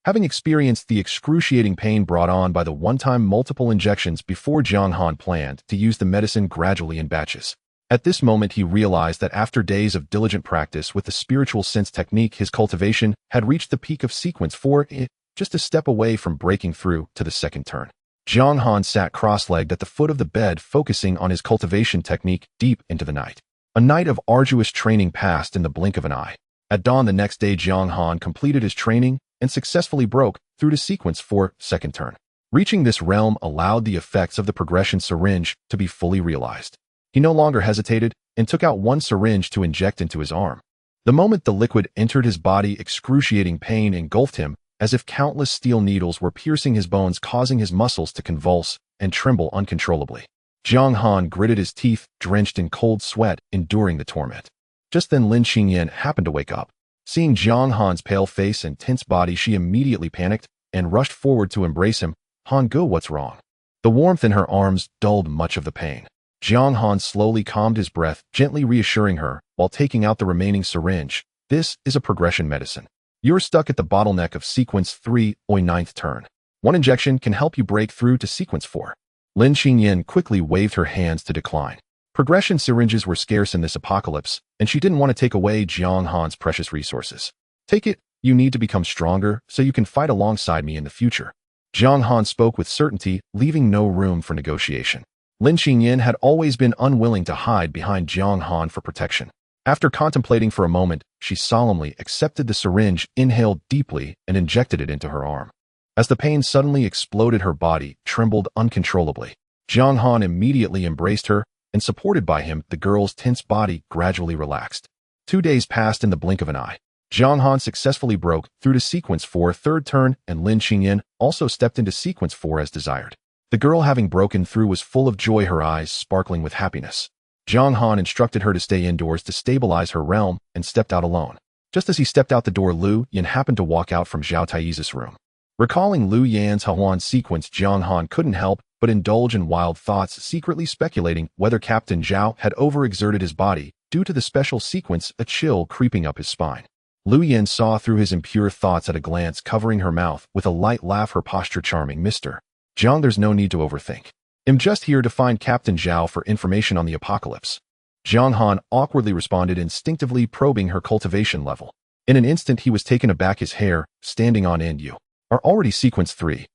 Having experienced the excruciating pain brought on by the one-time multiple injections before, Jiang Han planned to use the medicine gradually in batches. At this moment, he realized that after days of diligent practice with the spiritual sense technique, his cultivation had reached the peak of sequence 4, just a step away from breaking through to the second turn. Jiang Han sat cross-legged at the foot of the bed, focusing on his cultivation technique deep into the night. A night of arduous training passed in the blink of an eye. At dawn the next day, Jiang Han completed his training and successfully broke through to sequence 4, second turn. Reaching this realm allowed the effects of the progression syringe to be fully realized. He no longer hesitated and took out one syringe to inject into his arm. The moment the liquid entered his body, excruciating pain engulfed him, as if countless steel needles were piercing his bones, causing his muscles to convulse and tremble uncontrollably. Jiang Han gritted his teeth, drenched in cold sweat, enduring the torment. Just then Lin Qingyan happened to wake up. Seeing Jiang Han's pale face and tense body, she immediately panicked and rushed forward to embrace him. Han Gu, what's wrong? The warmth in her arms dulled much of the pain. Jiang Han slowly calmed his breath, gently reassuring her while taking out the remaining syringe. This is a progression medicine. You're stuck at the bottleneck of sequence 3, or 9th turn. One injection can help you break through to sequence 4. Lin Qingyan quickly waved her hands to decline. Progression syringes were scarce in this apocalypse, and she didn't want to take away Jiang Han's precious resources. Take it, you need to become stronger so you can fight alongside me in the future. Jiang Han spoke with certainty, leaving no room for negotiation. Lin Qingyan had always been unwilling to hide behind Jiang Han for protection. After contemplating for a moment, she solemnly accepted the syringe, inhaled deeply, and injected it into her arm. As the pain suddenly exploded, her body trembled uncontrollably. Jiang Han immediately embraced her, and supported by him, the girl's tense body gradually relaxed. 2 days passed in the blink of an eye. Jiang Han successfully broke through to sequence 4, third turn, and Lin Qingyan also stepped into sequence 4 as desired. The girl, having broken through, was full of joy, her eyes sparkling with happiness. Jiang Han instructed her to stay indoors to stabilize her realm and stepped out alone. Just as he stepped out the door, Lu Yan happened to walk out from Zhao Taiyi's room. Recalling Lu Yan's Hahuan sequence, Jiang Han couldn't help but indulge in wild thoughts, secretly speculating whether Captain Zhao had overexerted his body due to the special sequence, a chill creeping up his spine. Lu Yan saw through his impure thoughts at a glance, covering her mouth with a light laugh, her posture charming. Mr. Jiang, there's no need to overthink. I'm just here to find Captain Zhao for information on the apocalypse. Jiang Han awkwardly responded, instinctively probing her cultivation level. In an instant he was taken aback, his hair standing on end. You are already sequence 3.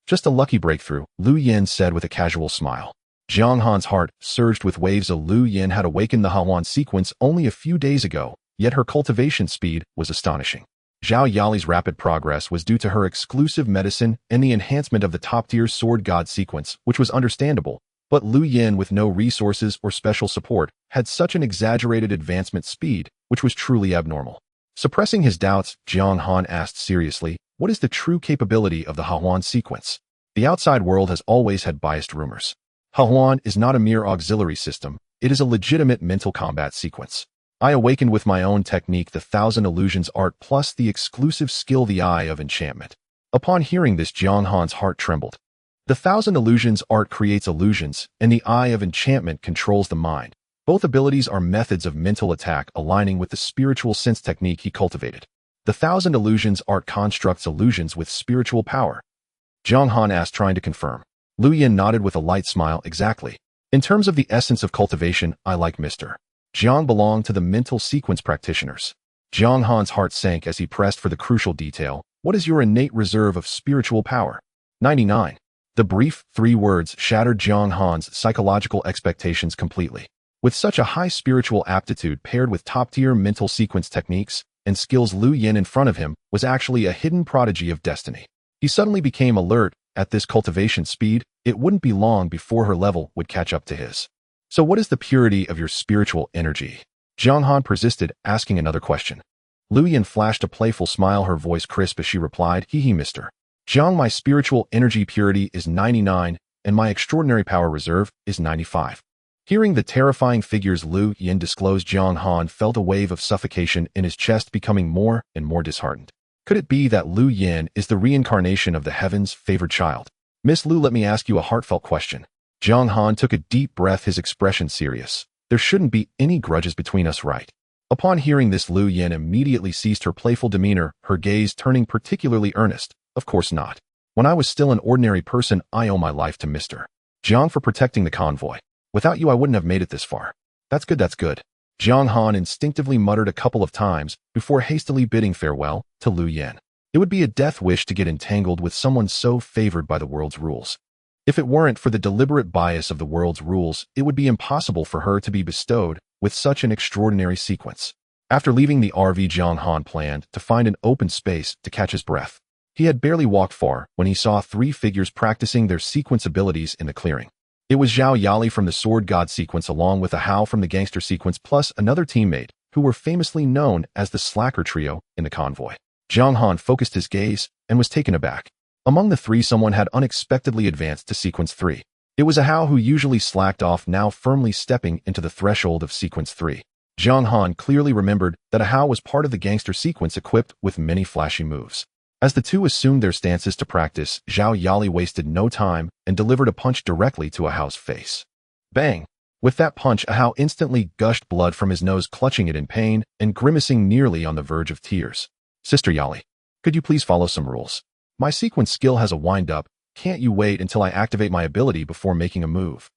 Just a lucky breakthrough, Lu Yin said with a casual smile. Jiang Han's heart surged with waves. Lu Yin had awakened the Hawan sequence only a few days ago, yet her cultivation speed was astonishing. Zhao Yali's rapid progress was due to her exclusive medicine and the enhancement of the top-tier Sword God sequence, which was understandable, but Lu Yin, with no resources or special support, had such an exaggerated advancement speed, which was truly abnormal. Suppressing his doubts, Jiang Han asked seriously, what is the true capability of the Hawan sequence? The outside world has always had biased rumors. Hawan is not a mere auxiliary system, it is a legitimate mental combat sequence. I awakened with my own technique the 1,000 Illusions art plus the exclusive skill the Eye of Enchantment. Upon hearing this, Jiang Han's heart trembled. The 1,000 Illusions art creates illusions, and the Eye of Enchantment controls the mind. Both abilities are methods of mental attack aligning with the spiritual sense technique he cultivated. The 1,000 Illusions art constructs illusions with spiritual power. Jiang Han asked, trying to confirm. Lu Yin nodded with a light smile. Exactly. In terms of the essence of cultivation, I like Mr. Jiang belonged to the mental sequence practitioners. Jiang Han's heart sank as he pressed for the crucial detail. What is your innate reserve of spiritual power? 99. The brief 3 words shattered Jiang Han's psychological expectations completely. With such a high spiritual aptitude paired with top-tier mental sequence techniques and skills, Lu Yin in front of him was actually a hidden prodigy of destiny. He suddenly became alert. At this cultivation speed, it wouldn't be long before her level would catch up to his. So what is the purity of your spiritual energy? Jiang Han persisted, asking another question. Lu Yin flashed a playful smile, her voice crisp as she replied, Hee, Mr. Jiang, my spiritual energy purity is 99, and my extraordinary power reserve is 95. Hearing the terrifying figures Lu Yin disclosed, Jiang Han felt a wave of suffocation in his chest, becoming more and more disheartened. Could it be that Lu Yin is the reincarnation of the heavens' favored child? Miss Lu, let me ask you a heartfelt question. Jiang Han took a deep breath, his expression serious. There shouldn't be any grudges between us, right? Upon hearing this, Lu Yin immediately ceased her playful demeanor, her gaze turning particularly earnest. Of course not. When I was still an ordinary person, I owe my life to Mr. Jiang for protecting the convoy. Without you, I wouldn't have made it this far. That's good, that's good. Jiang Han instinctively muttered a couple of times before hastily bidding farewell to Lu Yin. It would be a death wish to get entangled with someone so favored by the world's rules. If it weren't for the deliberate bias of the world's rules, it would be impossible for her to be bestowed with such an extraordinary sequence. After leaving the RV, Jiang Han planned to find an open space to catch his breath. He had barely walked far when he saw 3 figures practicing their sequence abilities in the clearing. It was Zhao Yali from the Sword God sequence along with a Hao from the Gangster sequence plus another teammate who were famously known as the Slacker Trio in the convoy. Jiang Han focused his gaze and was taken aback. Among the 3, someone had unexpectedly advanced to sequence 3. It was a Hao who usually slacked off, now firmly stepping into the threshold of sequence 3. Jiang Han clearly remembered that a Hao was part of the Gangster sequence equipped with many flashy moves. As the 2 assumed their stances to practice, Zhao Yali wasted no time and delivered a punch directly to a Hao's face. Bang! With that punch, a Hao instantly gushed blood from his nose, clutching it in pain and grimacing nearly on the verge of tears. Sister Yali, could you please follow some rules? My sequence skill has a wind-up. Can't you wait until I activate my ability before making a move?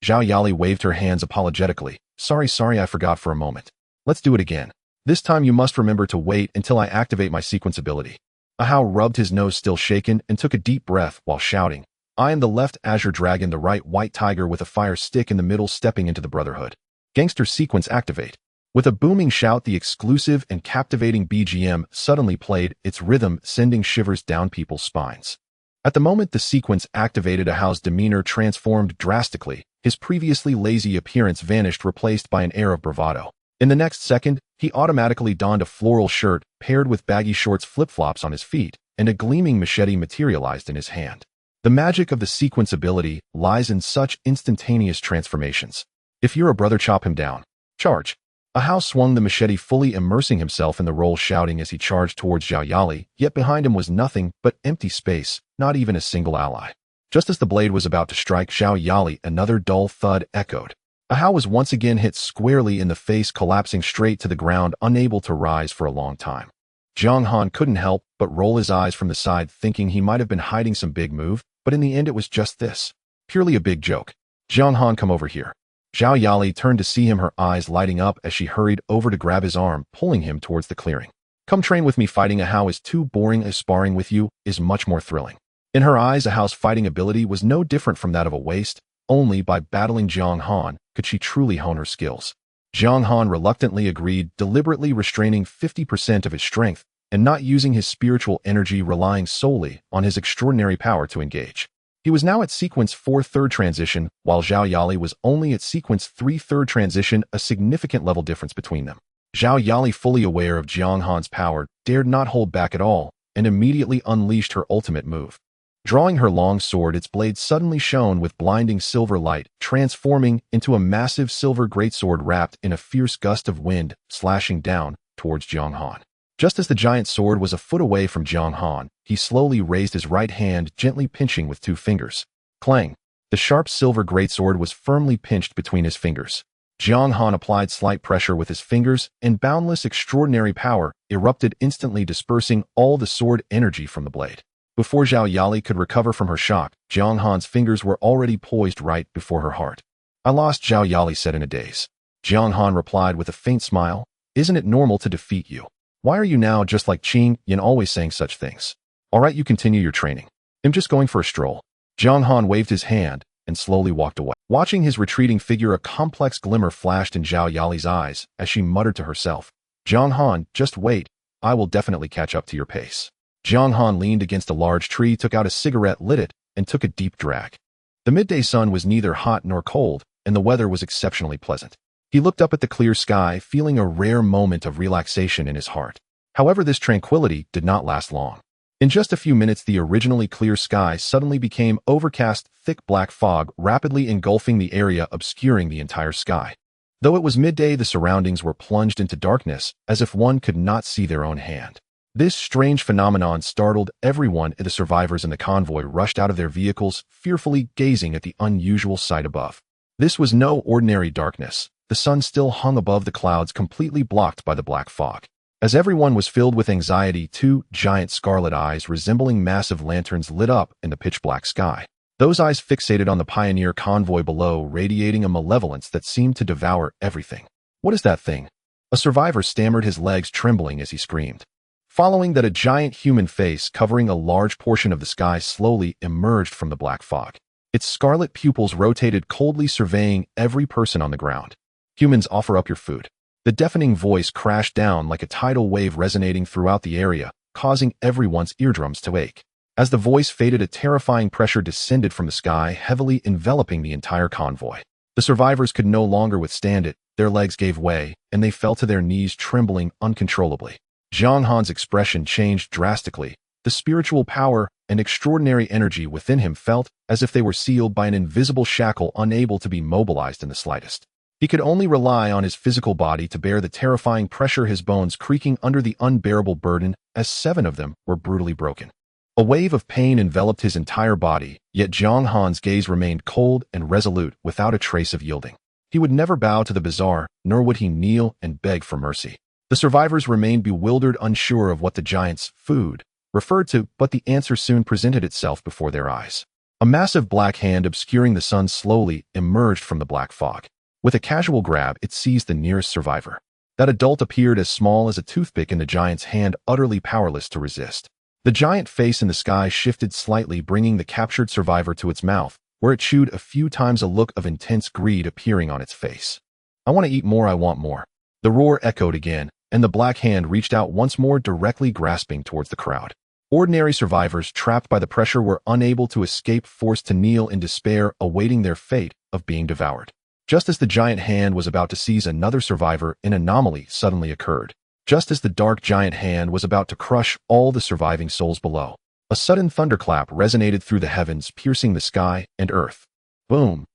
Zhao Yali waved her hands apologetically. Sorry, I forgot for a moment. Let's do it again. This time you must remember to wait until I activate my sequence ability. A Hao rubbed his nose, still shaken, and took a deep breath while shouting, I am the left Azure Dragon, the right White Tiger with a fire stick in the middle, stepping into the Brotherhood. Gangster sequence activate. With a booming shout, the exclusive and captivating BGM suddenly played, its rhythm sending shivers down people's spines. At the moment the sequence activated, a Hao's demeanor transformed drastically. His previously lazy appearance vanished, replaced by an air of bravado. In the next second, he automatically donned a floral shirt paired with baggy shorts, flip-flops on his feet, and a gleaming machete materialized in his hand. The magic of the sequence ability lies in such instantaneous transformations. If you're a brother, chop him down. Charge. A Hao swung the machete, fully immersing himself in the role, shouting as he charged towards Zhao Yali, yet behind him was nothing but empty space, not even a single ally. Just as the blade was about to strike Zhao Yali, another dull thud echoed. A Hao was once again hit squarely in the face, collapsing straight to the ground, unable to rise for a long time. Jiang Han couldn't help but roll his eyes from the side, thinking he might have been hiding some big move, but in the end it was just this. Purely a big joke. Jiang Han, come over here. Zhao Yali turned to see him, her eyes lighting up as she hurried over to grab his arm, pulling him towards the clearing. Come train with me. Fighting a Hao is too boring. As sparring with you is much more thrilling. In her eyes, a Hao's fighting ability was no different from that of a waste. Only by battling Jiang Han could she truly hone her skills. Jiang Han reluctantly agreed, deliberately restraining 50% of his strength and not using his spiritual energy, relying solely on his extraordinary power to engage. He was now at sequence 4 third transition, while Zhao Yali was only at sequence 3 third transition, a significant level difference between them. Zhao Yali, fully aware of Jiang Han's power, dared not hold back at all and immediately unleashed her ultimate move. Drawing her long sword, its blade suddenly shone with blinding silver light, transforming into a massive silver greatsword wrapped in a fierce gust of wind, slashing down towards Jiang Han. Just as the giant sword was a foot away from Jiang Han, he slowly raised his right hand, gently pinching with 2 fingers. Clang! The sharp silver greatsword was firmly pinched between his fingers. Jiang Han applied slight pressure with his fingers, and boundless extraordinary power erupted, instantly dispersing all the sword energy from the blade. Before Zhao Yali could recover from her shock, Jiang Han's fingers were already poised right before her heart. I lost, Zhao Yali said in a daze. Jiang Han replied with a faint smile, Isn't it normal to defeat you? Why are you now just like Qing Yin, always saying such things? All right, you continue your training. I'm just going for a stroll. Jiang Han waved his hand and slowly walked away. Watching his retreating figure, a complex glimmer flashed in Zhao Yali's eyes as she muttered to herself, Jiang Han, just wait. I will definitely catch up to your pace. Jiang Han leaned against a large tree, took out a cigarette, lit it, and took a deep drag. The midday sun was neither hot nor cold, and the weather was exceptionally pleasant. He looked up at the clear sky, feeling a rare moment of relaxation in his heart. However, this tranquility did not last long. In just a few minutes, the originally clear sky suddenly became overcast, thick black fog rapidly engulfing the area, obscuring the entire sky. Though it was midday, the surroundings were plunged into darkness, as if one could not see their own hand. This strange phenomenon startled everyone. The survivors in the convoy rushed out of their vehicles, fearfully gazing at the unusual sight above. This was no ordinary darkness. The sun still hung above the clouds, completely blocked by the black fog. As everyone was filled with anxiety, 2 giant scarlet eyes resembling massive lanterns lit up in the pitch-black sky. Those eyes fixated on the pioneer convoy below, radiating a malevolence that seemed to devour everything. What is that thing? A survivor stammered, his legs trembling as he screamed. Following that, a giant human face covering a large portion of the sky slowly emerged from the black fog. Its scarlet pupils rotated, coldly surveying every person on the ground. Humans, offer up your food. The deafening voice crashed down like a tidal wave, resonating throughout the area, causing everyone's eardrums to ache. As the voice faded, a terrifying pressure descended from the sky, heavily enveloping the entire convoy. The survivors could no longer withstand it. Their legs gave way, and they fell to their knees, trembling uncontrollably. Jiang Han's expression changed drastically. The spiritual power and extraordinary energy within him felt as if they were sealed by an invisible shackle, unable to be mobilized in the slightest. He could only rely on his physical body to bear the terrifying pressure, his bones creaking under the unbearable burden, as 7 of them were brutally broken. A wave of pain enveloped his entire body, yet Jiang Han's gaze remained cold and resolute, without a trace of yielding. He would never bow to the bizarre, nor would he kneel and beg for mercy. The survivors remained bewildered, unsure of what the giant's food referred to, but the answer soon presented itself before their eyes. A massive black hand obscuring the sun slowly emerged from the black fog. With a casual grab, it seized the nearest survivor. That adult appeared as small as a toothpick in the giant's hand, utterly powerless to resist. The giant face in the sky shifted slightly, bringing the captured survivor to its mouth, where it chewed a few times, a look of intense greed appearing on its face. I want to eat more, I want more. The roar echoed again, and the black hand reached out once more, directly grasping towards the crowd. Ordinary survivors, trapped by the pressure, were unable to escape, forced to kneel in despair, awaiting their fate of being devoured. Just as the giant hand was about to seize another survivor, an anomaly suddenly occurred. Just as the dark giant hand was about to crush all the surviving souls below, a sudden thunderclap resonated through the heavens, piercing the sky and earth. Boom!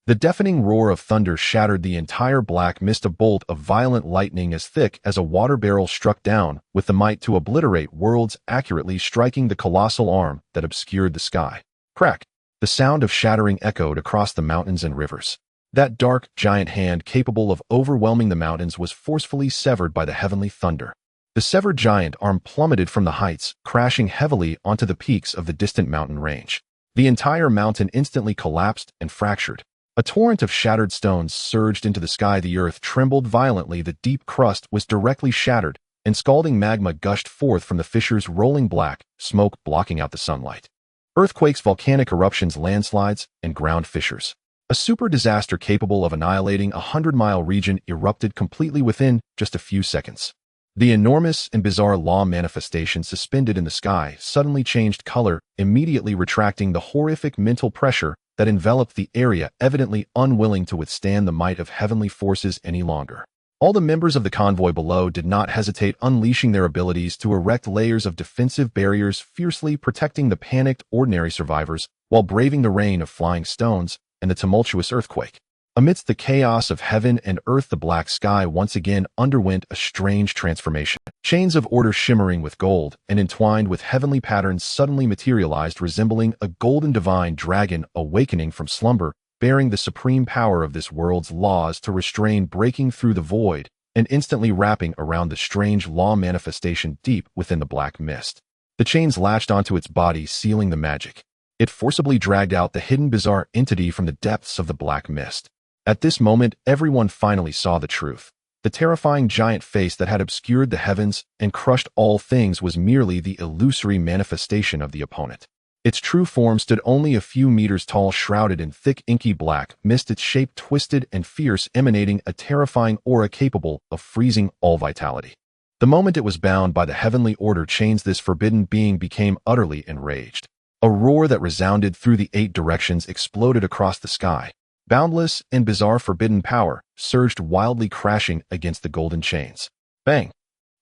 The deafening roar of thunder shattered the entire black mist. A bolt of violent lightning as thick as a water barrel struck down with the might to obliterate worlds, accurately striking the colossal arm that obscured the sky. Crack! The sound of shattering echoed across the mountains and rivers. That dark, giant hand, capable of overwhelming the mountains, was forcefully severed by the heavenly thunder. The severed giant arm plummeted from the heights, crashing heavily onto the peaks of the distant mountain range. The entire mountain instantly collapsed and fractured. A torrent of shattered stones surged into the sky. The earth trembled violently. The deep crust was directly shattered, and scalding magma gushed forth from the fissures, rolling black smoke blocking out the sunlight. Earthquakes, volcanic eruptions, landslides, and ground fissures. A super disaster capable of annihilating a 100-mile region erupted completely within just a few seconds. The enormous and bizarre law manifestation suspended in the sky suddenly changed color, immediately retracting the horrific mental pressure that enveloped the area, evidently unwilling to withstand the might of heavenly forces any longer. All the members of the convoy below did not hesitate, unleashing their abilities to erect layers of defensive barriers, fiercely protecting the panicked ordinary survivors while braving the rain of flying stones and the tumultuous earthquake. Amidst the chaos of heaven and earth, the black sky once again underwent a strange transformation. Chains of order shimmering with gold and entwined with heavenly patterns suddenly materialized, resembling a golden divine dragon awakening from slumber, bearing the supreme power of this world's laws to restrain, breaking through the void and instantly wrapping around the strange law manifestation deep within the black mist. The chains latched onto its body, sealing the magic. It forcibly dragged out the hidden bizarre entity from the depths of the black mist. At this moment, everyone finally saw the truth. The terrifying giant face that had obscured the heavens and crushed all things was merely the illusory manifestation of the opponent. Its true form stood only a few meters tall, shrouded in thick inky black mist, its shape twisted and fierce, emanating a terrifying aura capable of freezing all vitality. The moment it was bound by the heavenly order chains, this forbidden being became utterly enraged. A roar that resounded through the 8 directions exploded across the sky. Boundless and bizarre forbidden power surged wildly, crashing against the golden chains. Bang!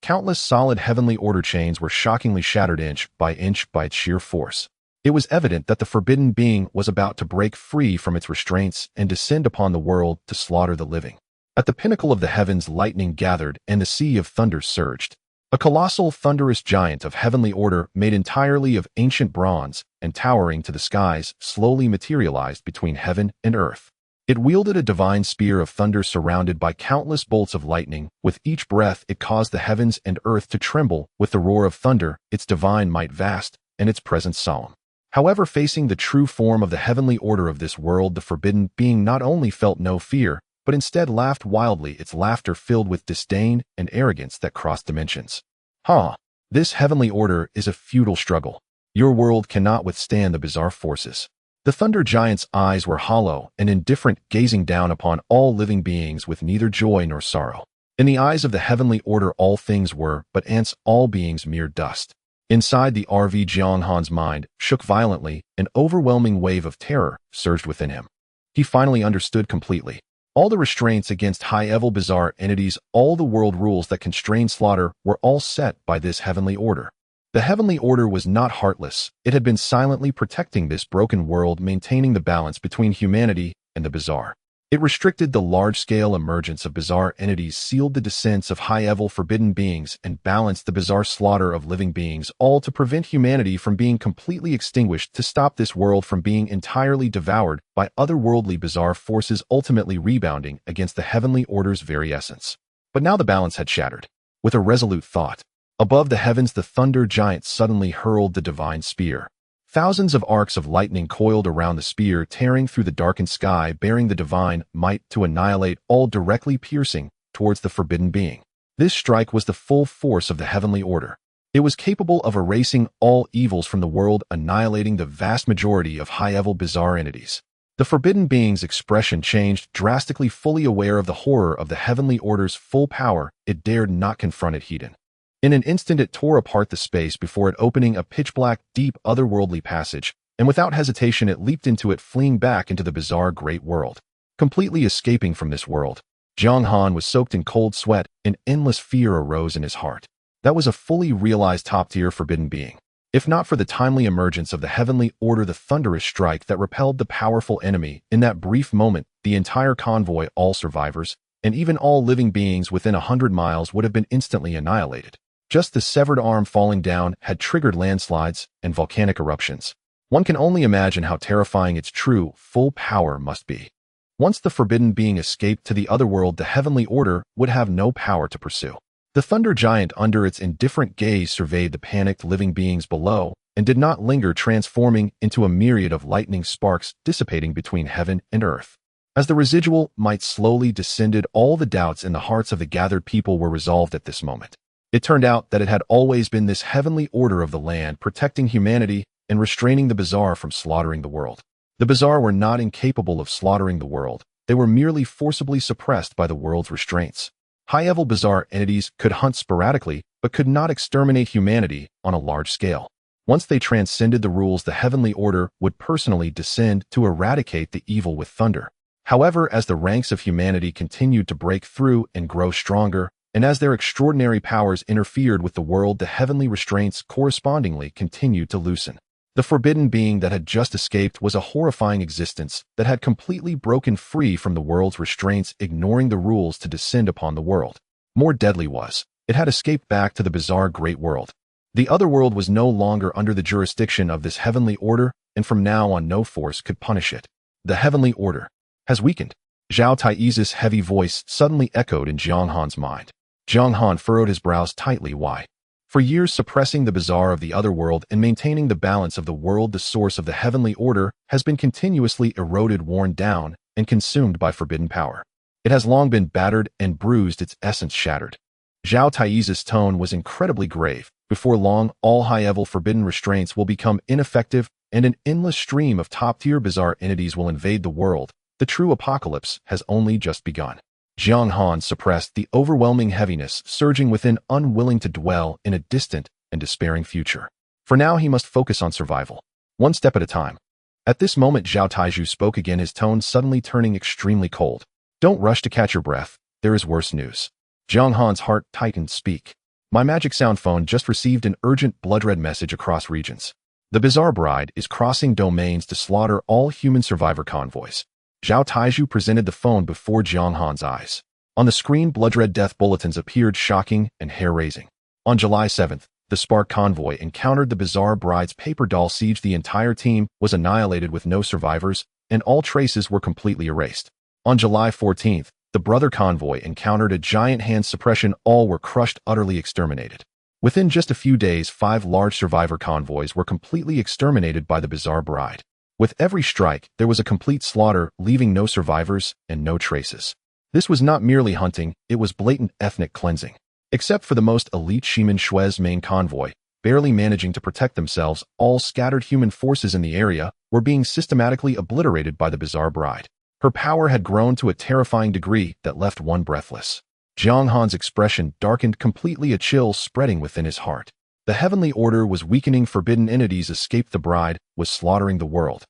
Countless solid heavenly order chains were shockingly shattered inch by its sheer force. It was evident that the forbidden being was about to break free from its restraints and descend upon the world to slaughter the living. At the pinnacle of the heavens, lightning gathered and the sea of thunder surged. A colossal, thunderous giant of heavenly order, made entirely of ancient bronze and towering to the skies, slowly materialized between heaven and earth. It wielded a divine spear of thunder surrounded by countless bolts of lightning. With each breath, it caused the heavens and earth to tremble with the roar of thunder, its divine might vast and its presence solemn. However, facing the true form of the heavenly order of this world, the forbidden being not only felt no fear, but instead laughed wildly, its laughter filled with disdain and arrogance that crossed dimensions. This heavenly order is a futile struggle. Your world cannot withstand the bizarre forces. The thunder giant's eyes were hollow and indifferent, gazing down upon all living beings with neither joy nor sorrow. In the eyes of the heavenly order, all things were but ants, all beings mere dust. Inside the RV, Jianghan's mind shook violently. An overwhelming wave of terror surged within him. He finally understood completely. All the restraints against high-level bizarre entities, all the world rules that constrain slaughter, were all set by this heavenly order. The heavenly order was not heartless. It had been silently protecting this broken world, maintaining the balance between humanity and the bizarre. It restricted the large-scale emergence of bizarre entities, sealed the descents of high-level forbidden beings, and balanced the bizarre slaughter of living beings, all to prevent humanity from being completely extinguished, to stop this world from being entirely devoured by otherworldly bizarre forces, ultimately rebounding against the heavenly order's very essence. But now the balance had shattered. With a resolute thought, above the heavens, the thunder giant suddenly hurled the divine spear. Thousands of arcs of lightning coiled around the spear, tearing through the darkened sky, bearing the divine might to annihilate all, directly piercing towards the forbidden being. This strike was the full force of the heavenly order. It was capable of erasing all evils from the world, annihilating the vast majority of high-level bizarre entities. The forbidden being's expression changed drastically. Fully aware of the horror of the heavenly order's full power, it dared not confront it heed. In an instant, it tore apart the space before it, opening a pitch-black, deep, otherworldly passage, and without hesitation it leaped into it, fleeing back into the bizarre great world. Completely escaping from this world, Jiang Han was soaked in cold sweat, and endless fear arose in his heart. That was a fully realized top-tier forbidden being. If not for the timely emergence of the heavenly order, the thunderous strike that repelled the powerful enemy, in that brief moment, the entire convoy, all survivors, and even all living beings within 100 miles would have been instantly annihilated. Just the severed arm falling down had triggered landslides and volcanic eruptions. One can only imagine how terrifying its true, full power must be. Once the forbidden being escaped to the otherworld, the heavenly order would have no power to pursue. The thunder giant, under its indifferent gaze, surveyed the panicked living beings below and did not linger, transforming into a myriad of lightning sparks dissipating between heaven and earth. As the residual might slowly descended, all the doubts in the hearts of the gathered people were resolved at this moment. It turned out that it had always been this heavenly order of the land protecting humanity and restraining the Bazaar from slaughtering the world. The Bazaar were not incapable of slaughtering the world. They were merely forcibly suppressed by the world's restraints. High-level Bazaar entities could hunt sporadically, but could not exterminate humanity on a large scale. Once they transcended the rules, the heavenly order would personally descend to eradicate the evil with thunder. However, as the ranks of humanity continued to break through and grow stronger, and as their extraordinary powers interfered with the world, the heavenly restraints correspondingly continued to loosen. The forbidden being that had just escaped was a horrifying existence that had completely broken free from the world's restraints, ignoring the rules to descend upon the world. More deadly was, it had escaped back to the bizarre great world. The other world was no longer under the jurisdiction of this heavenly order, and from now on no force could punish it. The heavenly order has weakened. Zhao Tai's heavy voice suddenly echoed in Jiang Han's mind. Jiang Han furrowed his brows tightly. Why? For years suppressing the bizarre of the other world and maintaining the balance of the world, the source of the heavenly order has been continuously eroded, worn down, and consumed by forbidden power. It has long been battered and bruised, its essence shattered. Zhao Tai's tone was incredibly grave. Before long, all high-level forbidden restraints will become ineffective, and an endless stream of top-tier bizarre entities will invade the world. The true apocalypse has only just begun. Jiang Han suppressed the overwhelming heaviness surging within, unwilling to dwell in a distant and despairing future. For now, he must focus on survival, one step at a time. At this moment, Zhao Taiju spoke again, his tone suddenly turning extremely cold. Don't rush to catch your breath. There is worse news. Jiang Han's heart tightened. Speak. My magic sound phone just received an urgent blood-red message across regions. The Bizarre Bride is crossing domains to slaughter all human survivor convoys. Zhao Taiju presented the phone before Jiang Han's eyes. On the screen, blood-red death bulletins appeared, shocking and hair-raising. On July 7th, the Spark convoy encountered the Bizarre Bride's paper doll siege. The entire team was annihilated with no survivors, and all traces were completely erased. On July 14th, the Brother convoy encountered a giant hand suppression. All were crushed, utterly exterminated. Within just a few days, 5 large survivor convoys were completely exterminated by the Bizarre Bride. With every strike, there was a complete slaughter, leaving no survivors and no traces. This was not merely hunting, it was blatant ethnic cleansing. Except for the most elite Shimen Shui's main convoy, barely managing to protect themselves, all scattered human forces in the area were being systematically obliterated by the Bizarre Bride. Her power had grown to a terrifying degree that left one breathless. Jiang Han's expression darkened completely, a chill spreading within his heart. The heavenly order was weakening, forbidden entities escaped, the bride was slaughtering the world.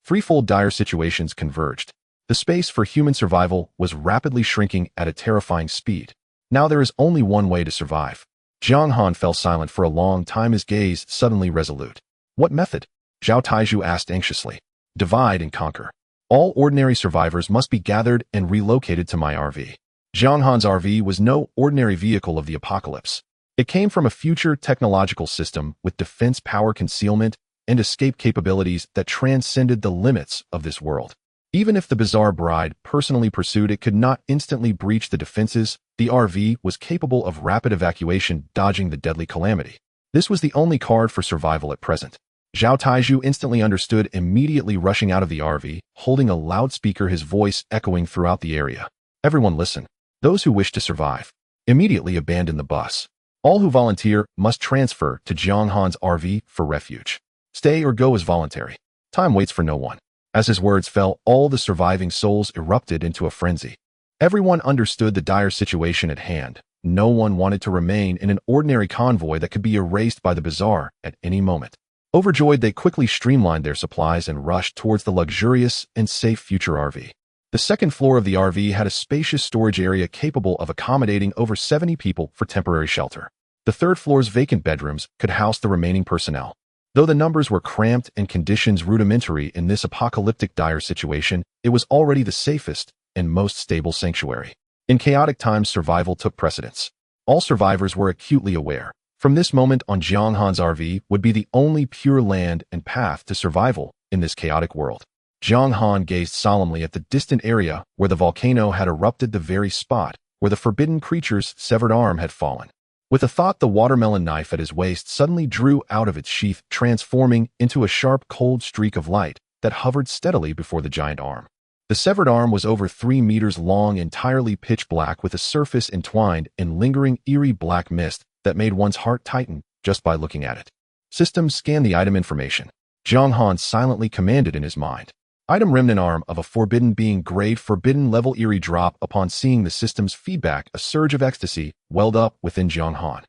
Threefold dire situations converged. The space for human survival was rapidly shrinking at a terrifying speed. Now there is only one way to survive. Jiang Han fell silent for a long time, his gaze suddenly resolute. What method? Zhao Taiju asked anxiously. Divide and conquer. All ordinary survivors must be gathered and relocated to my RV. Jiang Han's RV was no ordinary vehicle of the apocalypse. It came from a future technological system with defense power, concealment, and escape capabilities that transcended the limits of this world. Even if the Bizarre Bride personally pursued, it could not instantly breach the defenses. The RV was capable of rapid evacuation, dodging the deadly calamity. This was the only card for survival at present. Zhao Taiju instantly understood, immediately rushing out of the RV, holding a loudspeaker, his voice echoing throughout the area. Everyone listen. Those who wish to survive, immediately abandon the bus. All who volunteer must transfer to Jiang Han's RV for refuge. Stay or go is voluntary. Time waits for no one. As his words fell, all the surviving souls erupted into a frenzy. Everyone understood the dire situation at hand. No one wanted to remain in an ordinary convoy that could be erased by the Bizarre at any moment. Overjoyed, they quickly streamlined their supplies and rushed towards the luxurious and safe future RV. The second floor of the RV had a spacious storage area capable of accommodating over 70 people for temporary shelter. The third floor's vacant bedrooms could house the remaining personnel. Though the numbers were cramped and conditions rudimentary in this apocalyptic dire situation, it was already the safest and most stable sanctuary. In chaotic times, survival took precedence. All survivors were acutely aware. From this moment on, Jiang Han's RV would be the only pure land and path to survival in this chaotic world. Jiang Han gazed solemnly at the distant area where the volcano had erupted, the very spot where the forbidden creature's severed arm had fallen. With a thought, the watermelon knife at his waist suddenly drew out of its sheath, transforming into a sharp, cold streak of light that hovered steadily before the giant arm. The severed arm was over 3 meters long, entirely pitch black, with a surface entwined in lingering eerie black mist that made one's heart tighten just by looking at it. System, scan the item information. Jiang Han silently commanded in his mind. Item, remnant arm of a forbidden being, grade forbidden, level Eerie. Drop. Upon seeing the system's feedback, a surge of ecstasy welled up within Jiang Han.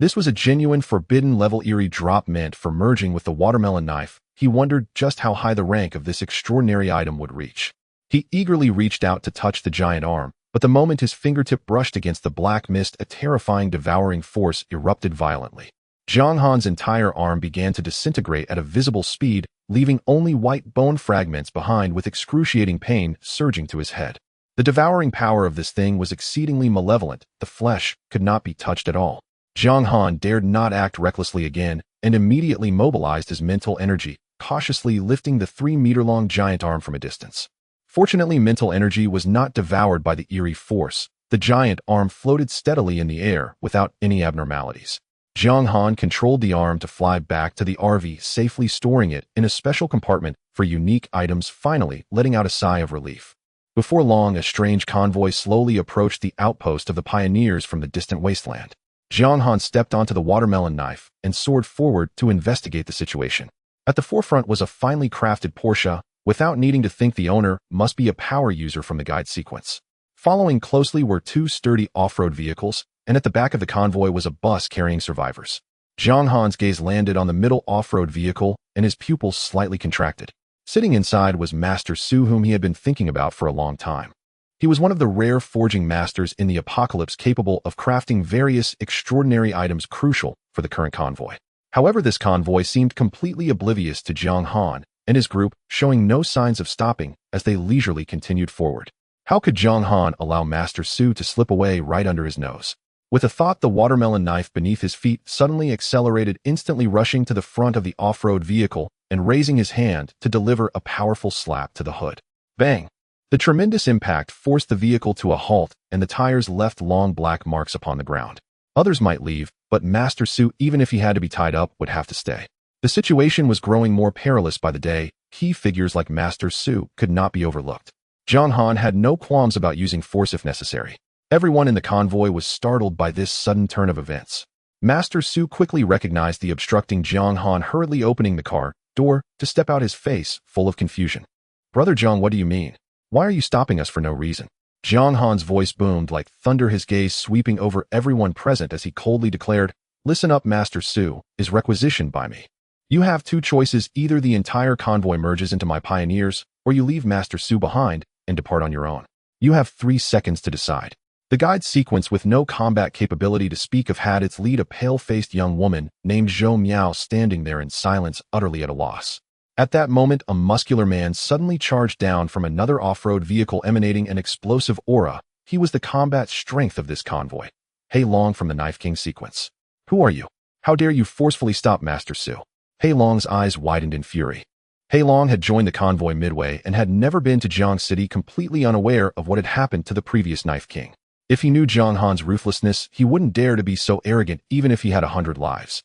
This was a genuine forbidden level Eerie drop meant for merging with the watermelon knife. He wondered just how high the rank of this extraordinary item would reach. He eagerly reached out to touch the giant arm, but the moment his fingertip brushed against the black mist, a terrifying, devouring force erupted violently. Jiang Han's entire arm began to disintegrate at a visible speed, leaving only white bone fragments behind, with excruciating pain surging to his head. The devouring power of this thing was exceedingly malevolent. The flesh could not be touched at all. Jiang Han dared not act recklessly again, and immediately mobilized his mental energy, cautiously lifting the 3-meter-long giant arm from a distance. Fortunately, mental energy was not devoured by the eerie force. The giant arm floated steadily in the air without any abnormalities. Jiang Han controlled the arm to fly back to the RV, safely storing it in a special compartment for unique items, finally letting out a sigh of relief. Before long, a strange convoy slowly approached the outpost of the pioneers from the distant wasteland. Jiang Han stepped onto the watermelon knife and soared forward to investigate the situation. At the forefront was a finely crafted Porsche. Without needing to think, the owner must be a power user from the guide sequence. Following closely were 2 sturdy off-road vehicles, and at the back of the convoy was a bus carrying survivors. Jiang Han's gaze landed on the middle off-road vehicle, and his pupils slightly contracted. Sitting inside was Master Su, whom he had been thinking about for a long time. He was one of the rare forging masters in the apocalypse, capable of crafting various extraordinary items crucial for the current convoy. However, this convoy seemed completely oblivious to Jiang Han and his group, showing no signs of stopping as they leisurely continued forward. How could Jiang Han allow Master Su to slip away right under his nose? With a thought, the watermelon knife beneath his feet suddenly accelerated, instantly rushing to the front of the off-road vehicle and raising his hand to deliver a powerful slap to the hood. Bang! The tremendous impact forced the vehicle to a halt, and the tires left long black marks upon the ground. Others might leave, but Master Su, even if he had to be tied up, would have to stay. The situation was growing more perilous by the day. Key figures like Master Su could not be overlooked. Jiang Han had no qualms about using force if necessary. Everyone in the convoy was startled by this sudden turn of events. Master Su quickly recognized the obstructing Jiang Han, hurriedly opening the car door to step out, his face full of confusion. "Brother Jiang, what do you mean? Why are you stopping us for no reason?" Jiang Han's voice boomed like thunder, his gaze sweeping over everyone present as he coldly declared, "Listen up, Master Su is requisitioned by me. You have 2 choices. Either the entire convoy merges into my pioneers, or you leave Master Su behind and depart on your own. You have 3 seconds to decide." The guide sequence, with no combat capability to speak of, had its lead, a pale-faced young woman named Zhou Miao, standing there in silence, utterly at a loss. At that moment, a muscular man suddenly charged down from another off-road vehicle, emanating an explosive aura. He was the combat strength of this convoy. Hei Long from the Knife King sequence. "Who are you? How dare you forcefully stop Master Su?" Hei Long's eyes widened in fury. Hei Long had joined the convoy midway and had never been to Jiang City, completely unaware of what had happened to the previous Knife King. If he knew Jiang Han's ruthlessness, he wouldn't dare to be so arrogant, even if he had 100 lives.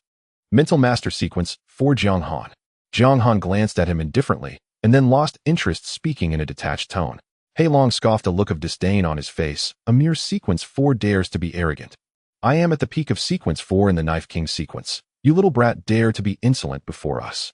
Mental Master Sequence for Jiang Han. Jiang Han glanced at him indifferently, and then lost interest, speaking in a detached tone. Hei Long scoffed, a look of disdain on his face. "A mere Sequence 4 dares to be arrogant. I am at the peak of Sequence 4 in the Knife King sequence. You little brat dare to be insolent before us."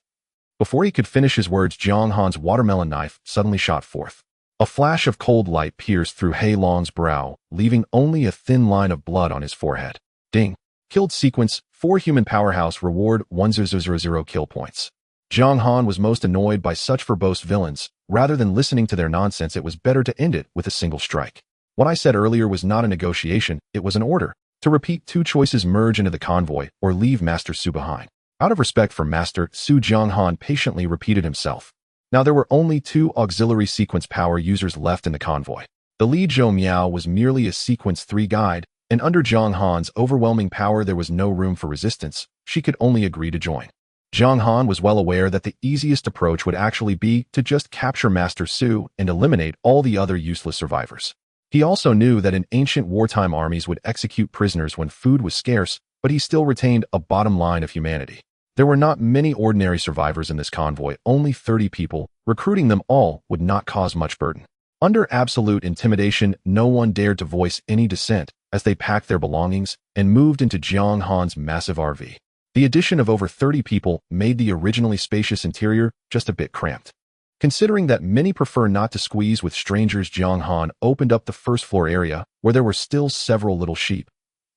Before he could finish his words, Jiang Han's watermelon knife suddenly shot forth. A flash of cold light pierced through Hei Long's brow, leaving only a thin line of blood on his forehead. Ding. Killed Sequence 4 Human Powerhouse. Reward 1000 kill points. Jiang Han was most annoyed by such verbose villains. Rather than listening to their nonsense, it was better to end it with a single strike. What I said earlier was not a negotiation, it was an order. To repeat, 2 choices: merge into the convoy or leave Master Su behind. Out of respect for Master Su, Jiang Han patiently repeated himself. Now there were only 2 auxiliary sequence power users left in the convoy. The lead, Zhou Miao, was merely a sequence 3 guide, and under Jiang Han's overwhelming power there was no room for resistance. She could only agree to join. Jiang Han was well aware that the easiest approach would actually be to just capture Master Su and eliminate all the other useless survivors. He also knew that in ancient wartime armies would execute prisoners when food was scarce, but he still retained a bottom line of humanity. There were not many ordinary survivors in this convoy, only 30 people. Recruiting them all would not cause much burden. Under absolute intimidation, no one dared to voice any dissent as they packed their belongings and moved into Jiang Han's massive RV. The addition of over 30 people made the originally spacious interior just a bit cramped. Considering that many prefer not to squeeze with strangers, Jiang Han opened up the first floor area where there were still several little sheep.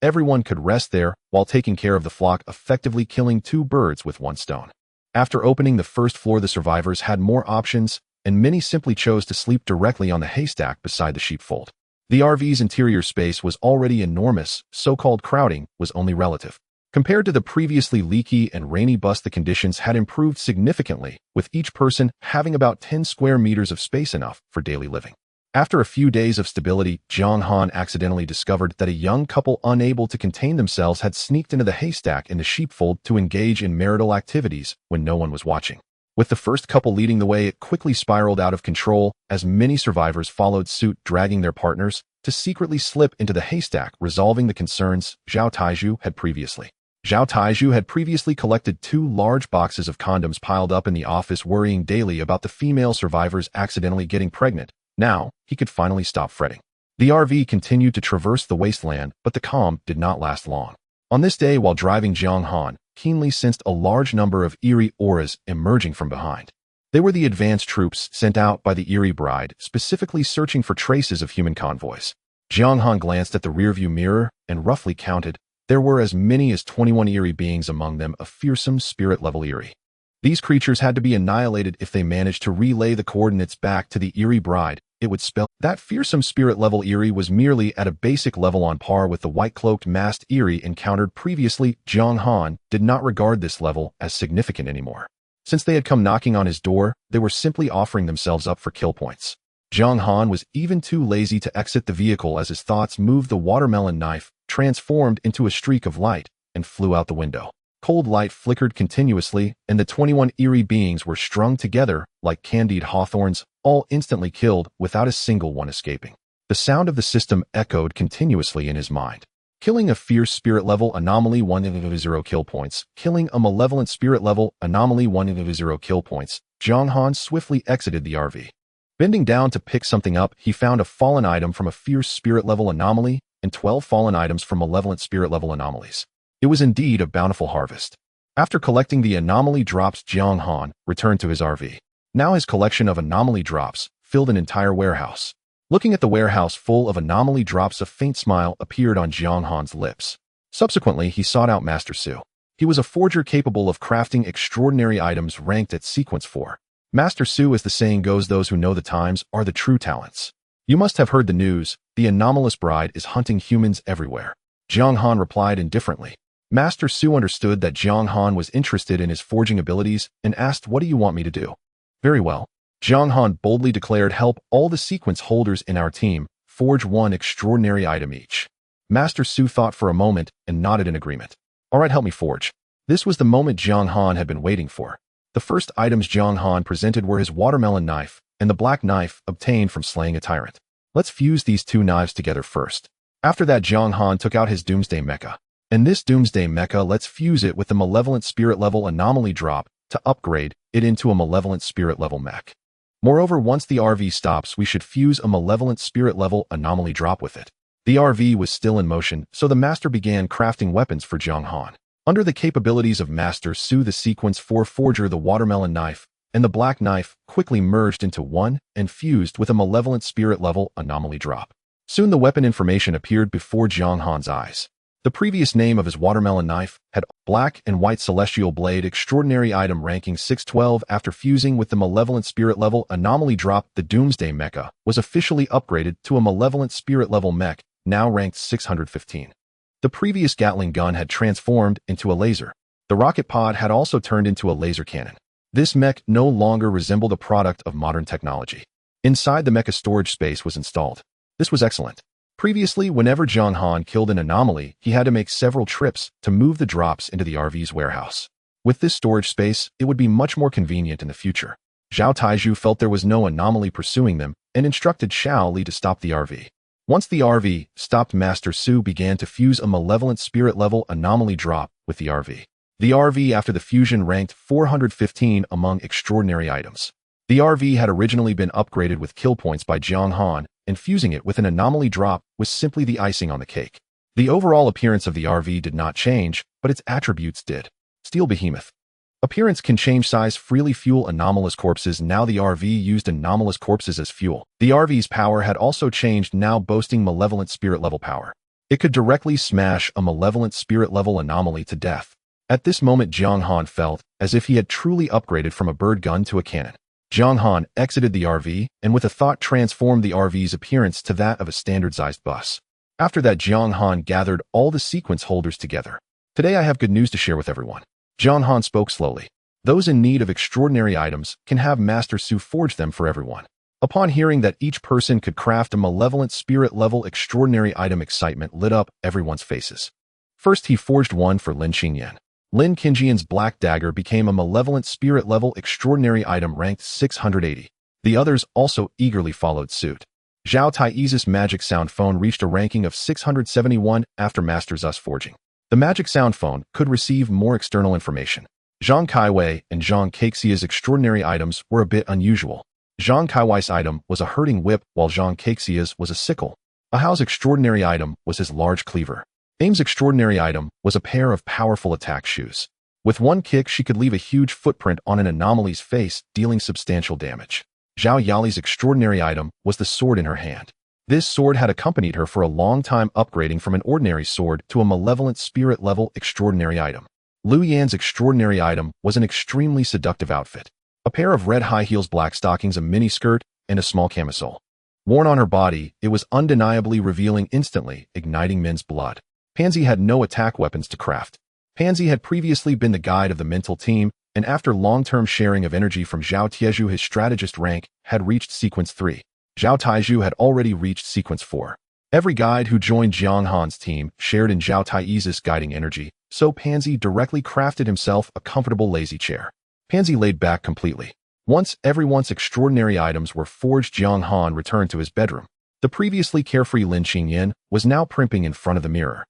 Everyone could rest there while taking care of the flock, effectively killing 2 birds with 1 stone. After opening the first floor, the survivors had more options, and many simply chose to sleep directly on the haystack beside the sheepfold. The RV's interior space was already enormous, so-called crowding was only relative. Compared to the previously leaky and rainy bus, the conditions had improved significantly, with each person having about 10 square meters of space, enough for daily living. After a few days of stability, Jiang Han accidentally discovered that a young couple unable to contain themselves had sneaked into the haystack in the sheepfold to engage in marital activities when no one was watching. With the first couple leading the way, it quickly spiraled out of control as many survivors followed suit, dragging their partners to secretly slip into the haystack, resolving the concerns Zhao Taiju had previously. Zhao Taiju had previously collected 2 large boxes of condoms piled up in the office, worrying daily about the female survivors accidentally getting pregnant. Now, he could finally stop fretting. The RV continued to traverse the wasteland, but the calm did not last long. On this day, while driving, Jiang Han keenly sensed a large number of eerie auras emerging from behind. They were the advanced troops sent out by the Eerie bride, specifically searching for traces of human convoys. Jiang Han glanced at the rearview mirror and roughly counted. There were as many as 21 Eerie beings, among them a fearsome spirit-level Eerie. These creatures had to be annihilated if they managed to relay the coordinates back to the Eerie bride. It would spell that fearsome spirit-level Eerie was merely at a basic level on par with the white-cloaked masked Eerie encountered previously. Jiang Han did not regard this level as significant anymore. Since they had come knocking on his door, they were simply offering themselves up for kill points. Jiang Han was even too lazy to exit the vehicle as his thoughts moved. The watermelon knife transformed into a streak of light and flew out the window. Cold light flickered continuously, and the 21 Eerie beings were strung together like candied hawthorns, all instantly killed without a single one escaping. The sound of the system echoed continuously in his mind. Killing a fierce spirit-level anomaly, 1/0 kill points. Killing a malevolent spirit-level anomaly, 1/0 kill points. Jiang Han swiftly exited the RV. Bending down to pick something up, he found a fallen item from a fierce spirit-level anomaly and 12 fallen items from malevolent spirit-level anomalies. It was indeed a bountiful harvest. After collecting the anomaly drops, Jiang Han returned to his RV. Now his collection of anomaly drops filled an entire warehouse. Looking at the warehouse full of anomaly drops, a faint smile appeared on Jiang Han's lips. Subsequently, he sought out Master Su. He was a forger capable of crafting extraordinary items ranked at Sequence 4. Master Su, as the saying goes, those who know the times are the true talents. You must have heard the news. The anomalous bride is hunting humans everywhere. Jiang Han replied indifferently. Master Su understood that Jiang Han was interested in his forging abilities and asked, "What do you want me to do?" "Very well." Jiang Han boldly declared, "Help all the sequence holders in our team forge 1 extraordinary item each." Master Su thought for a moment and nodded in agreement. "All right, help me forge." This was the moment Jiang Han had been waiting for. The first items Jiang Han presented were his watermelon knife and the black knife obtained from slaying a tyrant. Let's fuse these 2 knives together first. After that, Jiang Han took out his Doomsday Mecha. And this Doomsday Mecha, let's fuse it with the malevolent spirit level anomaly drop to upgrade it into a malevolent spirit level mech. Moreover, once the RV stops, we should fuse a malevolent spirit level anomaly drop with it. The RV was still in motion, so the master began crafting weapons for Jiang Han. Under the capabilities of Master Su, the Sequence 4 forger, the watermelon knife and the black knife quickly merged into one and fused with a malevolent spirit level anomaly drop. Soon the weapon information appeared before Jiang Han's eyes. The previous name of his watermelon knife had black and white celestial blade, extraordinary item ranking 612. After fusing with the malevolent spirit level anomaly drop, the Doomsday Mecha was officially upgraded to a malevolent spirit level mech, now ranked 615. The previous Gatling gun had transformed into a laser. The rocket pod had also turned into a laser cannon. This mech no longer resembled a product of modern technology. Inside the mecha, storage space was installed. This was excellent. Previously, whenever Jiang Han killed an anomaly, he had to make several trips to move the drops into the RV's warehouse. With this storage space, it would be much more convenient in the future. Zhao Taiju felt there was no anomaly pursuing them and instructed Xiao Li to stop the RV. Once the RV stopped, Master Su began to fuse a malevolent spirit-level anomaly drop with the RV. The RV, after the fusion, ranked 415 among extraordinary items. The RV had originally been upgraded with kill points by Jiang Han, and fusing it with an anomaly drop was simply the icing on the cake. The overall appearance of the RV did not change, but its attributes did. Steel Behemoth. Appearance can change size, freely fuel anomalous corpses. Now the RV used anomalous corpses as fuel. The RV's power had also changed, now boasting malevolent spirit level power. It could directly smash a malevolent spirit level anomaly to death. At this moment, Jiang Han felt as if he had truly upgraded from a bird gun to a cannon. Jiang Han exited the RV and with a thought transformed the RV's appearance to that of a standard-sized bus. After that, Jiang Han gathered all the sequence holders together. Today I have good news to share with everyone. Jiang Han spoke slowly. Those in need of extraordinary items can have Master Su forge them for everyone. Upon hearing that each person could craft a malevolent spirit-level extraordinary item, excitement lit up everyone's faces. First, he forged one for Lin Qingyan. Lin Qingyan's black dagger became a malevolent spirit-level extraordinary item ranked 680. The others also eagerly followed suit. Zhao Tai's magic sound phone reached a ranking of 671 after Master Zu's forging. The magic sound phone could receive more external information. Zhang Kaiwei and Zhang Kexia's extraordinary items were a bit unusual. Zhang Kaiwei's item was a herding whip, while Zhang Kexia's was a sickle. Ahao's extraordinary item was his large cleaver. Aim's extraordinary item was a pair of powerful attack shoes. With one kick, she could leave a huge footprint on an anomaly's face, dealing substantial damage. Zhao Yali's extraordinary item was the sword in her hand. This sword had accompanied her for a long time, upgrading from an ordinary sword to a malevolent spirit-level extraordinary item. Lu Yan's extraordinary item was an extremely seductive outfit. A pair of red high heels, black stockings, a mini skirt, and a small camisole. Worn on her body, it was undeniably revealing, instantly igniting men's blood. Pansy had no attack weapons to craft. Pansy had previously been the guide of the mental team, and after long-term sharing of energy from Zhao Tieju, his strategist rank had reached sequence 3. Zhao Taiju had already reached sequence 4. Every guide who joined Jiang Han's team shared in Zhao Tai's guiding energy, so Pansy directly crafted himself a comfortable lazy chair. Pansy laid back completely. Once everyone's extraordinary items were forged, Jiang Han returned to his bedroom. The previously carefree Lin Qingyan was now primping in front of the mirror.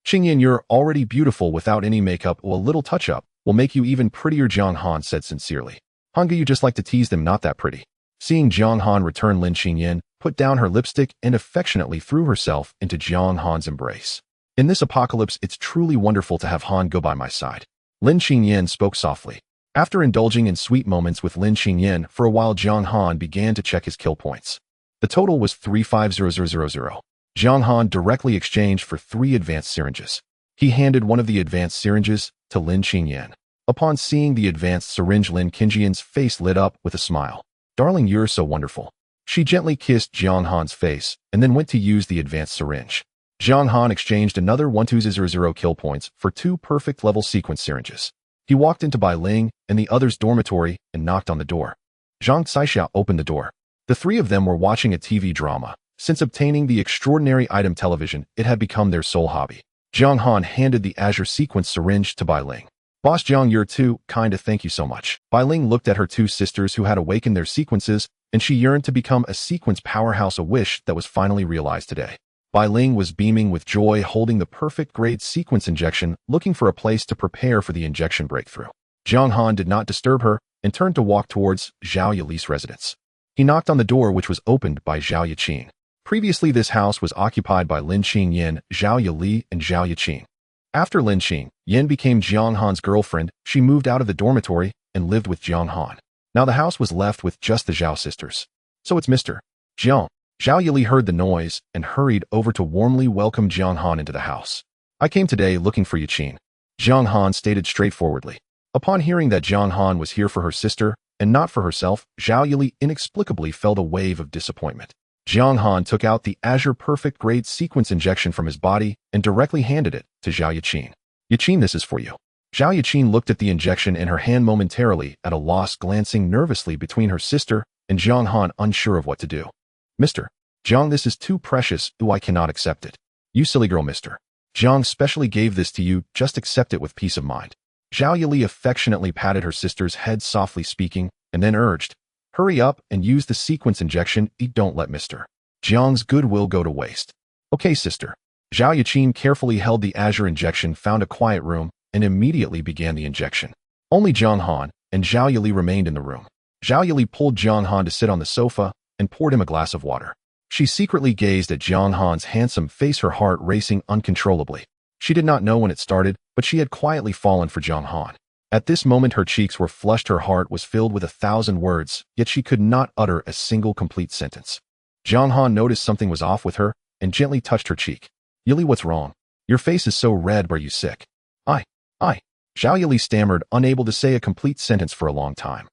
Qingyan, you're already beautiful. Without any makeup or a little touch-up will make you even prettier, Jiang Han said sincerely. Hanga, you just like to tease them, not that pretty. Seeing Jiang Han return, Lin Qingyan put down her lipstick and affectionately threw herself into Jiang Han's embrace. In this apocalypse, it's truly wonderful to have Han go by my side. Lin Qingyan spoke softly. After indulging in sweet moments with Lin Qingyan for a while, Jiang Han began to check his kill points. The total was 350000. Jiang Han directly exchanged for 3 advanced syringes. He handed one of the advanced syringes to Lin Qingyan. Upon seeing the advanced syringe, Lin Qingyan's face lit up with a smile. Darling, you're so wonderful. She gently kissed Jiang Han's face and then went to use the advanced syringe. Jiang Han exchanged another 1200 kill points for 2 perfect level sequence syringes. He walked into Bai Ling and the others' dormitory and knocked on the door. Zhang Caixia opened the door. The 3 of them were watching a TV drama. Since obtaining the extraordinary item television, it had become their sole hobby. Jiang Han handed the azure sequence syringe to Bai Ling. Boss Jiang, you're too kinda, thank you so much. Bai Ling looked at her 2 sisters who had awakened their sequences, and she yearned to become a sequence powerhouse, a wish that was finally realized today. Bai Ling was beaming with joy, holding the perfect grade sequence injection, looking for a place to prepare for the injection breakthrough. Jiang Han did not disturb her and turned to walk towards Zhao Yali's residence. He knocked on the door, which was opened by Zhao Yaqin. Previously, this house was occupied by Lin Qingyan, Zhao Yali, and Zhao Yaqin. After Lin Qingyan became Jiang Han's girlfriend, she moved out of the dormitory and lived with Jiang Han. Now the house was left with just the Zhao sisters. So it's Mr. Jiang. Zhao Yali heard the noise and hurried over to warmly welcome Jiang Han into the house. I came today looking for Yaqin. Jiang Han stated straightforwardly. Upon hearing that Jiang Han was here for her sister and not for herself, Zhao Yali inexplicably felt a wave of disappointment. Jiang Han took out the Azure Perfect Grade sequence injection from his body and directly handed it to Zhao Yaqin. Yaqin, this is for you. Zhao Yaqin looked at the injection in her hand momentarily at a loss, glancing nervously between her sister and Jiang Han, unsure of what to do. Mr. Jiang, this is too precious, I cannot accept it. You silly girl, Mr. Jiang specially gave this to you, just accept it with peace of mind. Zhao Yali affectionately patted her sister's head, softly speaking, and then urged, hurry up and use the sequence injection. Don't let Mr. Jiang's goodwill go to waste. Okay, sister. Zhao Yaqin carefully held the azure injection, found a quiet room, and immediately began the injection. Only Jiang Han and Zhao Yali remained in the room. Zhao Yili pulled Jiang Han to sit on the sofa and poured him a glass of water. She secretly gazed at Jiang Han's handsome face, her heart racing uncontrollably. She did not know when it started, but she had quietly fallen for Jiang Han. At this moment her cheeks were flushed, her heart was filled with 1,000 words, yet she could not utter a single complete sentence. Jiang Han noticed something was off with her and gently touched her cheek. Yili, what's wrong? Your face is so red, are you sick? I. Zhao Yili stammered, unable to say a complete sentence for a long time.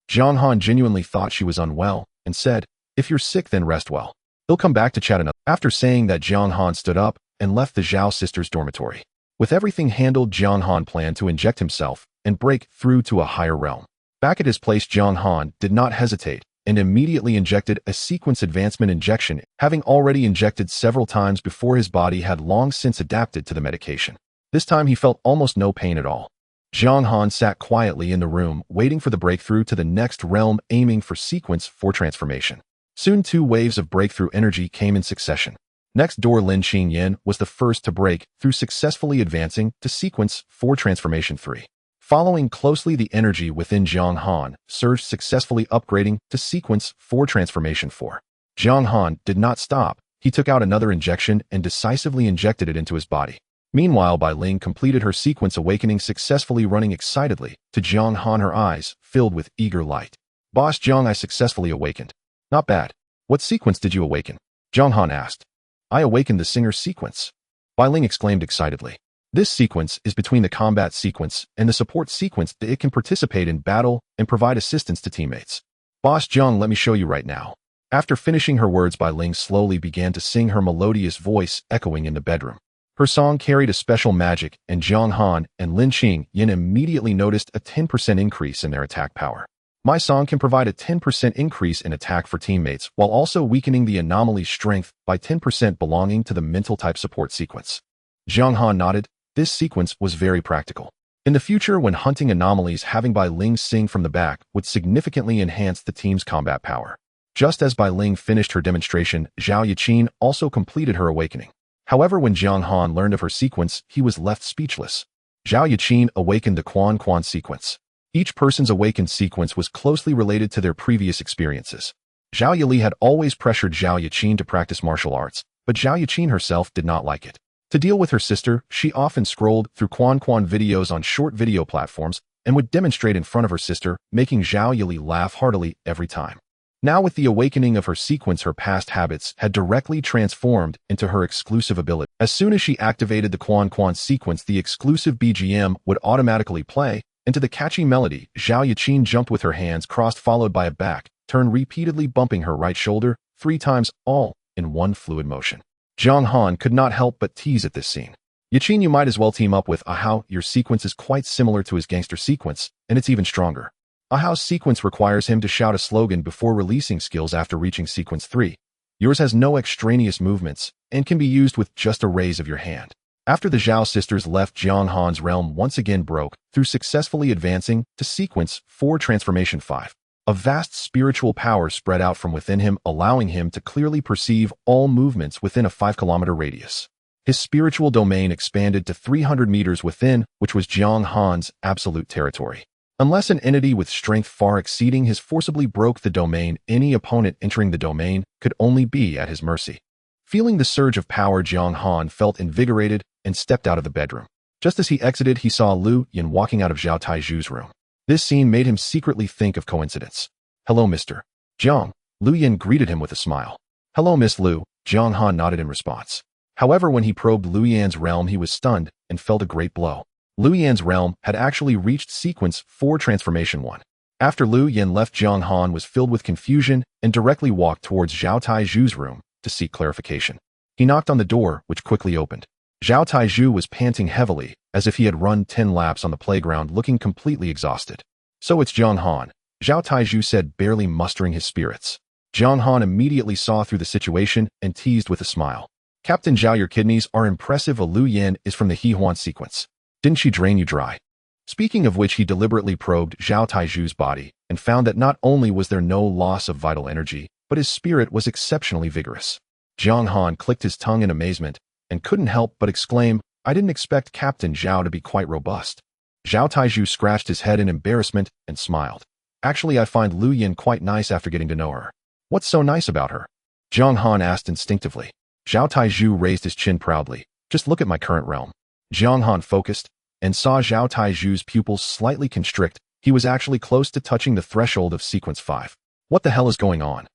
Jiang Han genuinely thought she was unwell and said, if you're sick then rest well. He'll come back to chat another. After saying that, Jiang Han stood up and left the Zhao sisters' dormitory. With everything handled, Jiang Han planned to inject himself and break through to a higher realm. Back at his place, Jiang Han did not hesitate and immediately injected a sequence advancement injection, having already injected several times before. His body had long since adapted to the medication. This time he felt almost no pain at all. Jiang Han sat quietly in the room, waiting for the breakthrough to the next realm, aiming for sequence 4 transformation. Soon 2 waves of breakthrough energy came in succession. Next door, Lin Qingyan was the first to break through, successfully advancing to sequence 4 transformation 3. Following closely, the energy within Jiang Han surged, successfully upgrading to sequence 4 transformation 4. Jiang Han did not stop. He took out another injection and decisively injected it into his body. Meanwhile, Bai Ling completed her sequence awakening, successfully running excitedly to Jiang Han, her eyes filled with eager light. Boss Jiang, I successfully awakened. Not bad. What sequence did you awaken? Jiang Han asked. I awakened the singer sequence. Bai Ling exclaimed excitedly. This sequence is between the combat sequence and the support sequence. It can participate in battle and provide assistance to teammates. Boss Jiang, let me show you right now. After finishing her words, Bai Ling slowly began to sing, her melodious voice echoing in the bedroom. Her song carried a special magic, and Jiang Han and Lin Qingyan immediately noticed a 10% increase in their attack power. My song can provide a 10% increase in attack for teammates, while also weakening the anomaly's strength by 10%, belonging to the mental type support sequence. Jiang Han nodded. This sequence was very practical. In the future, when hunting anomalies, having Bai Ling sing from the back would significantly enhance the team's combat power. Just as Bai Ling finished her demonstration, Zhao Yaqin also completed her awakening. However, when Jiang Han learned of her sequence, he was left speechless. Zhao Yaqin awakened the Quan Quan sequence. Each person's awakened sequence was closely related to their previous experiences. Zhao Yili had always pressured Zhao Yaqin to practice martial arts, but Zhao Yaqin herself did not like it. To deal with her sister, she often scrolled through Quan Quan videos on short video platforms and would demonstrate in front of her sister, making Zhao Yili laugh heartily every time. Now, with the awakening of her sequence, her past habits had directly transformed into her exclusive ability. As soon as she activated the Quan Quan sequence, the exclusive BGM would automatically play, and to the catchy melody, Zhao Yaqin jumped with her hands crossed, followed by a back turn, repeatedly bumping her right shoulder 3 times, all in one fluid motion. Jiang Han could not help but tease at this scene. Yaqin, you might as well team up with Ahao. Your sequence is quite similar to his gangster sequence, and it's even stronger. Ahao's sequence requires him to shout a slogan before releasing skills after reaching sequence 3. Yours has no extraneous movements and can be used with just a raise of your hand. After the Zhao sisters left, Jiang Han's realm once again broke through, successfully advancing to sequence 4 transformation 5. A vast spiritual power spread out from within him, allowing him to clearly perceive all movements within a 5-kilometer radius. His spiritual domain expanded to 300 meters within, which was Jiang Han's absolute territory. Unless an entity with strength far exceeding his forcibly broke the domain, any opponent entering the domain could only be at his mercy. Feeling the surge of power, Jiang Han felt invigorated and stepped out of the bedroom. Just as he exited, he saw Lu Yan walking out of Zhao Taiju's room. This scene made him secretly think of coincidence. Hello, Mr. Jiang. Lu Yan greeted him with a smile. Hello, Miss Lu. Jiang Han nodded in response. However, when he probed Lu Yan's realm, he was stunned and felt a great blow. Lu Yan's realm had actually reached sequence 4 transformation 1. After Lu Yan left, Jiang Han was filled with confusion and directly walked towards Zhao Taiju's room to seek clarification. He knocked on the door, which quickly opened. Zhao Taiju was panting heavily, as if he had run 10 laps on the playground, looking completely exhausted. So it's Jiang Han, Zhao Taiju said, barely mustering his spirits. Jiang Han immediately saw through the situation and teased with a smile. Captain Zhao, your kidneys are impressive. Lu Yan is from the Hehuan sequence. Didn't she drain you dry? Speaking of which, he deliberately probed Zhao Taiju's body and found that not only was there no loss of vital energy, but his spirit was exceptionally vigorous. Jiang Han clicked his tongue in amazement and couldn't help but exclaim, I didn't expect Captain Zhao to be quite robust. Zhao Taiju scratched his head in embarrassment and smiled. Actually, I find Lu Yin quite nice after getting to know her. What's so nice about her? Jiang Han asked instinctively. Zhao Taizhu raised his chin proudly. Just look at my current realm. Jiang Han focused and saw Zhao Taizhu's pupils slightly constrict. He was actually close to touching the threshold of sequence 5. What the hell is going on?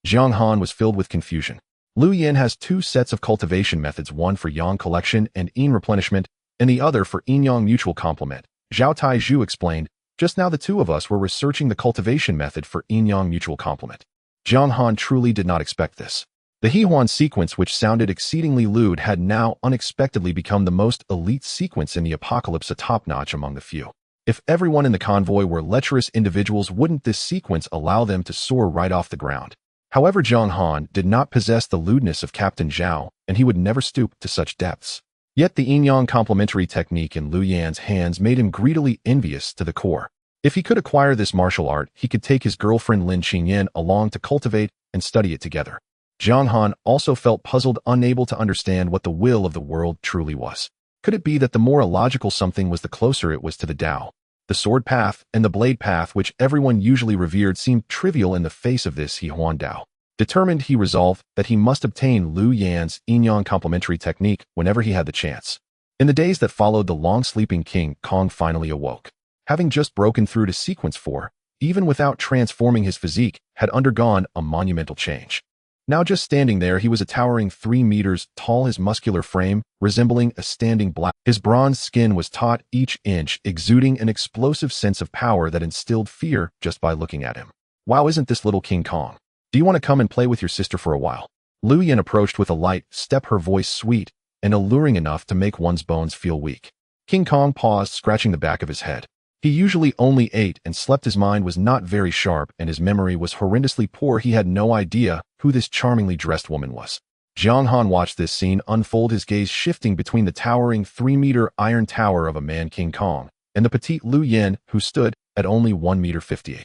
Jiang Han was filled with confusion. Lu Yin has 2 sets of cultivation methods, one for yang collection and yin replenishment, and the other for yin-yang mutual complement. Zhao Taizhu explained, just now the 2 of us were researching the cultivation method for yin-yang mutual complement. Jiang Han truly did not expect this. The Hehuan sequence, which sounded exceedingly lewd, had now unexpectedly become the most elite sequence in the apocalypse, a top-notch among the few. If everyone in the convoy were lecherous individuals, wouldn't this sequence allow them to soar right off the ground? However, Jiang Han did not possess the lewdness of Captain Zhao, and he would never stoop to such depths. Yet the yin-yang complementary technique in Lu Yan's hands made him greedily envious to the core. If he could acquire this martial art, he could take his girlfriend Lin Qingyan along to cultivate and study it together. Jiang Han also felt puzzled, unable to understand what the will of the world truly was. Could it be that the more illogical something was, the closer it was to the Tao? The sword path and the blade path, which everyone usually revered, seemed trivial in the face of this Hehuan Tao. Determined, he resolved that he must obtain Lu Yan's yin-yang complementary technique whenever he had the chance. In the days that followed, the long-sleeping King Kong finally awoke. Having just broken through to sequence 4, even without transforming his physique, had undergone a monumental change. Now just standing there, he was a towering 3 meters tall, his muscular frame resembling a standing black. His bronze skin was taut, each inch exuding an explosive sense of power that instilled fear just by looking at him. Wow, isn't this little King Kong? Do you want to come and play with your sister for a while? Lu Yin approached with a light step, her voice sweet and alluring enough to make one's bones feel weak. King Kong paused, scratching the back of his head. He usually only ate and slept. His mind was not very sharp, and his memory was horrendously poor. He had no idea who this charmingly dressed woman was. Jiang Han watched this scene unfold, his gaze shifting between the towering 3-meter iron tower of a man, King Kong, and the petite Lu Yin, who stood at only 1.58 meters.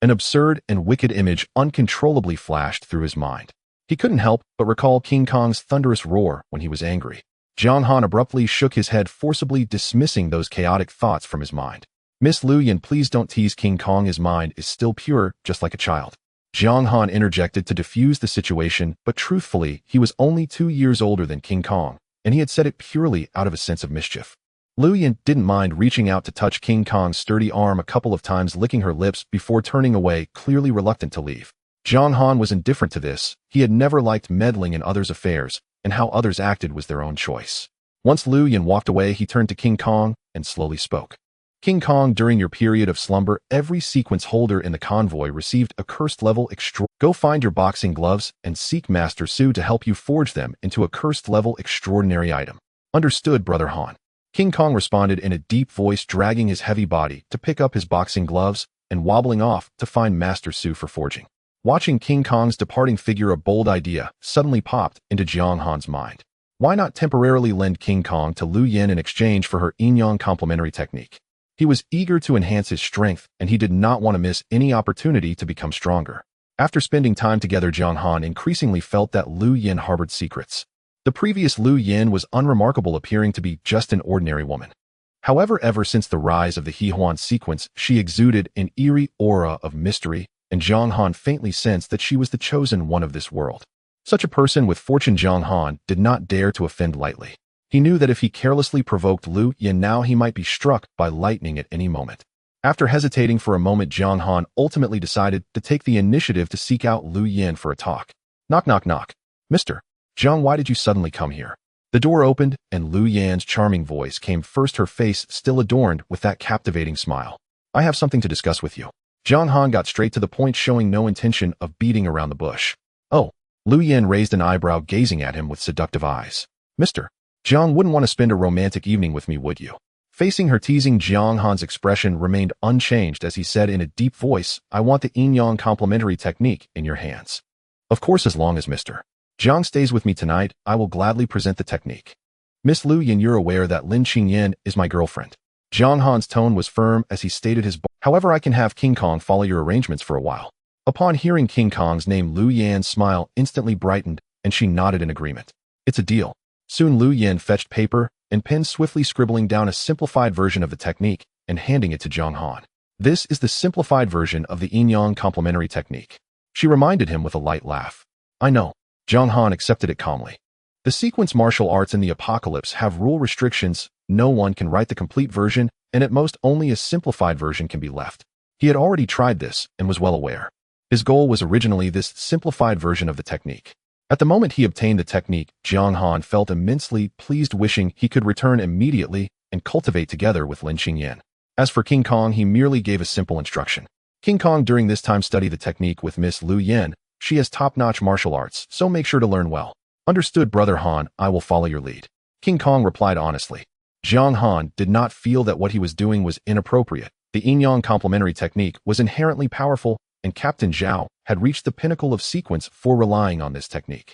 An absurd and wicked image uncontrollably flashed through his mind. He couldn't help but recall King Kong's thunderous roar when he was angry. Jiang Han abruptly shook his head, forcibly dismissing those chaotic thoughts from his mind. Miss Lu Yin, please don't tease King Kong. His mind is still pure, just like a child. Jiang Han interjected to defuse the situation, but truthfully, he was only 2 years older than King Kong, and he had said it purely out of a sense of mischief. Lu Yin didn't mind reaching out to touch King Kong's sturdy arm a couple of times, licking her lips before turning away, clearly reluctant to leave. Jiang Han was indifferent to this. He had never liked meddling in others' affairs, and how others acted was their own choice. Once Lu Yin walked away, he turned to King Kong and slowly spoke. King Kong, during your period of slumber, every sequence holder in the convoy received a cursed level extra. Go find your boxing gloves and seek Master Su to help you forge them into a cursed level extraordinary item. Understood, Brother Han. King Kong responded in a deep voice, dragging his heavy body to pick up his boxing gloves and wobbling off to find Master Su for forging. Watching King Kong's departing figure, a bold idea suddenly popped into Jiang Han's mind. Why not temporarily lend King Kong to Lu Yin in exchange for her yin-yang complementary technique? He was eager to enhance his strength, and he did not want to miss any opportunity to become stronger. After spending time together, Jiang Han increasingly felt that Lu Yin harbored secrets. The previous Lu Yin was unremarkable, appearing to be just an ordinary woman. However, ever since the rise of the Hehuan sequence, she exuded an eerie aura of mystery, and Jiang Han faintly sensed that she was the chosen one of this world. Such a person with fortune, Jiang Han did not dare to offend lightly. He knew that if he carelessly provoked Lu Yin now, he might be struck by lightning at any moment. After hesitating for a moment, Jiang Han ultimately decided to take the initiative to seek out Lu Yin for a talk. Knock, knock, knock. Mr. Jiang, why did you suddenly come here? The door opened, and Lu Yan's charming voice came first, her face still adorned with that captivating smile. I have something to discuss with you. Jiang Han got straight to the point, showing no intention of beating around the bush. Oh. Lu Yin raised an eyebrow, gazing at him with seductive eyes. Mr. Jiang wouldn't want to spend a romantic evening with me, would you? Facing her teasing, Jiang Han's expression remained unchanged as he said in a deep voice, I want the yin-yang complementary technique in your hands. Of course, as long as Mr. Jiang stays with me tonight, I will gladly present the technique. Miss Lu Yin, you're aware that Lin Qingyan is my girlfriend. Jiang Han's tone was firm as he stated his however, I can have King Kong follow your arrangements for a while. Upon hearing King Kong's name, Lu Yan's smile instantly brightened, and she nodded in agreement. It's a deal. Soon Lu Yin fetched paper and pen, swiftly scribbling down a simplified version of the technique and handing it to Jiang Han. This is the simplified version of the yin-yang complementary technique. She reminded him with a light laugh. I know. Jiang Han accepted it calmly. The sequence martial arts in the apocalypse have rule restrictions. No one can write the complete version, and at most only a simplified version can be left. He had already tried this and was well aware. His goal was originally this simplified version of the technique. At the moment he obtained the technique, Jiang Han felt immensely pleased, wishing he could return immediately and cultivate together with Lin Qingyan. As for King Kong, he merely gave a simple instruction. King Kong during this time studied the technique with Miss Lu Yen. She has top-notch martial arts, so make sure to learn well. Understood, Brother Han, I will follow your lead. King Kong replied honestly. Jiang Han did not feel that what he was doing was inappropriate. The yin-yang complementary technique was inherently powerful, and Captain Zhao had reached the pinnacle of sequence for relying on this technique.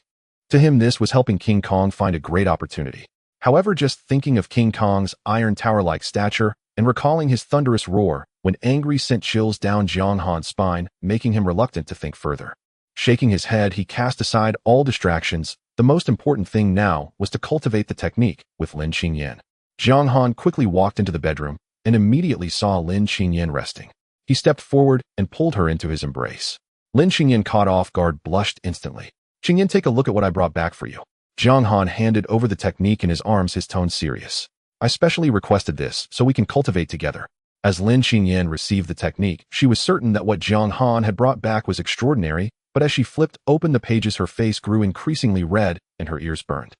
To him, this was helping King Kong find a great opportunity. However, just thinking of King Kong's iron tower-like stature and recalling his thunderous roar when angry sent chills down Jiang Han's spine, making him reluctant to think further. Shaking his head, he cast aside all distractions. The most important thing now was to cultivate the technique with Lin Qingyan. Jiang Han quickly walked into the bedroom and immediately saw Lin Qingyan resting. He stepped forward and pulled her into his embrace. Lin Qingyan, caught off guard, blushed instantly. Qingyan, take a look at what I brought back for you. Jiang Han handed over the technique in his arms, his tone serious. I specially requested this so we can cultivate together. As Lin Qingyan received the technique, she was certain that what Jiang Han had brought back was extraordinary, but as she flipped open the pages, her face grew increasingly red and her ears burned.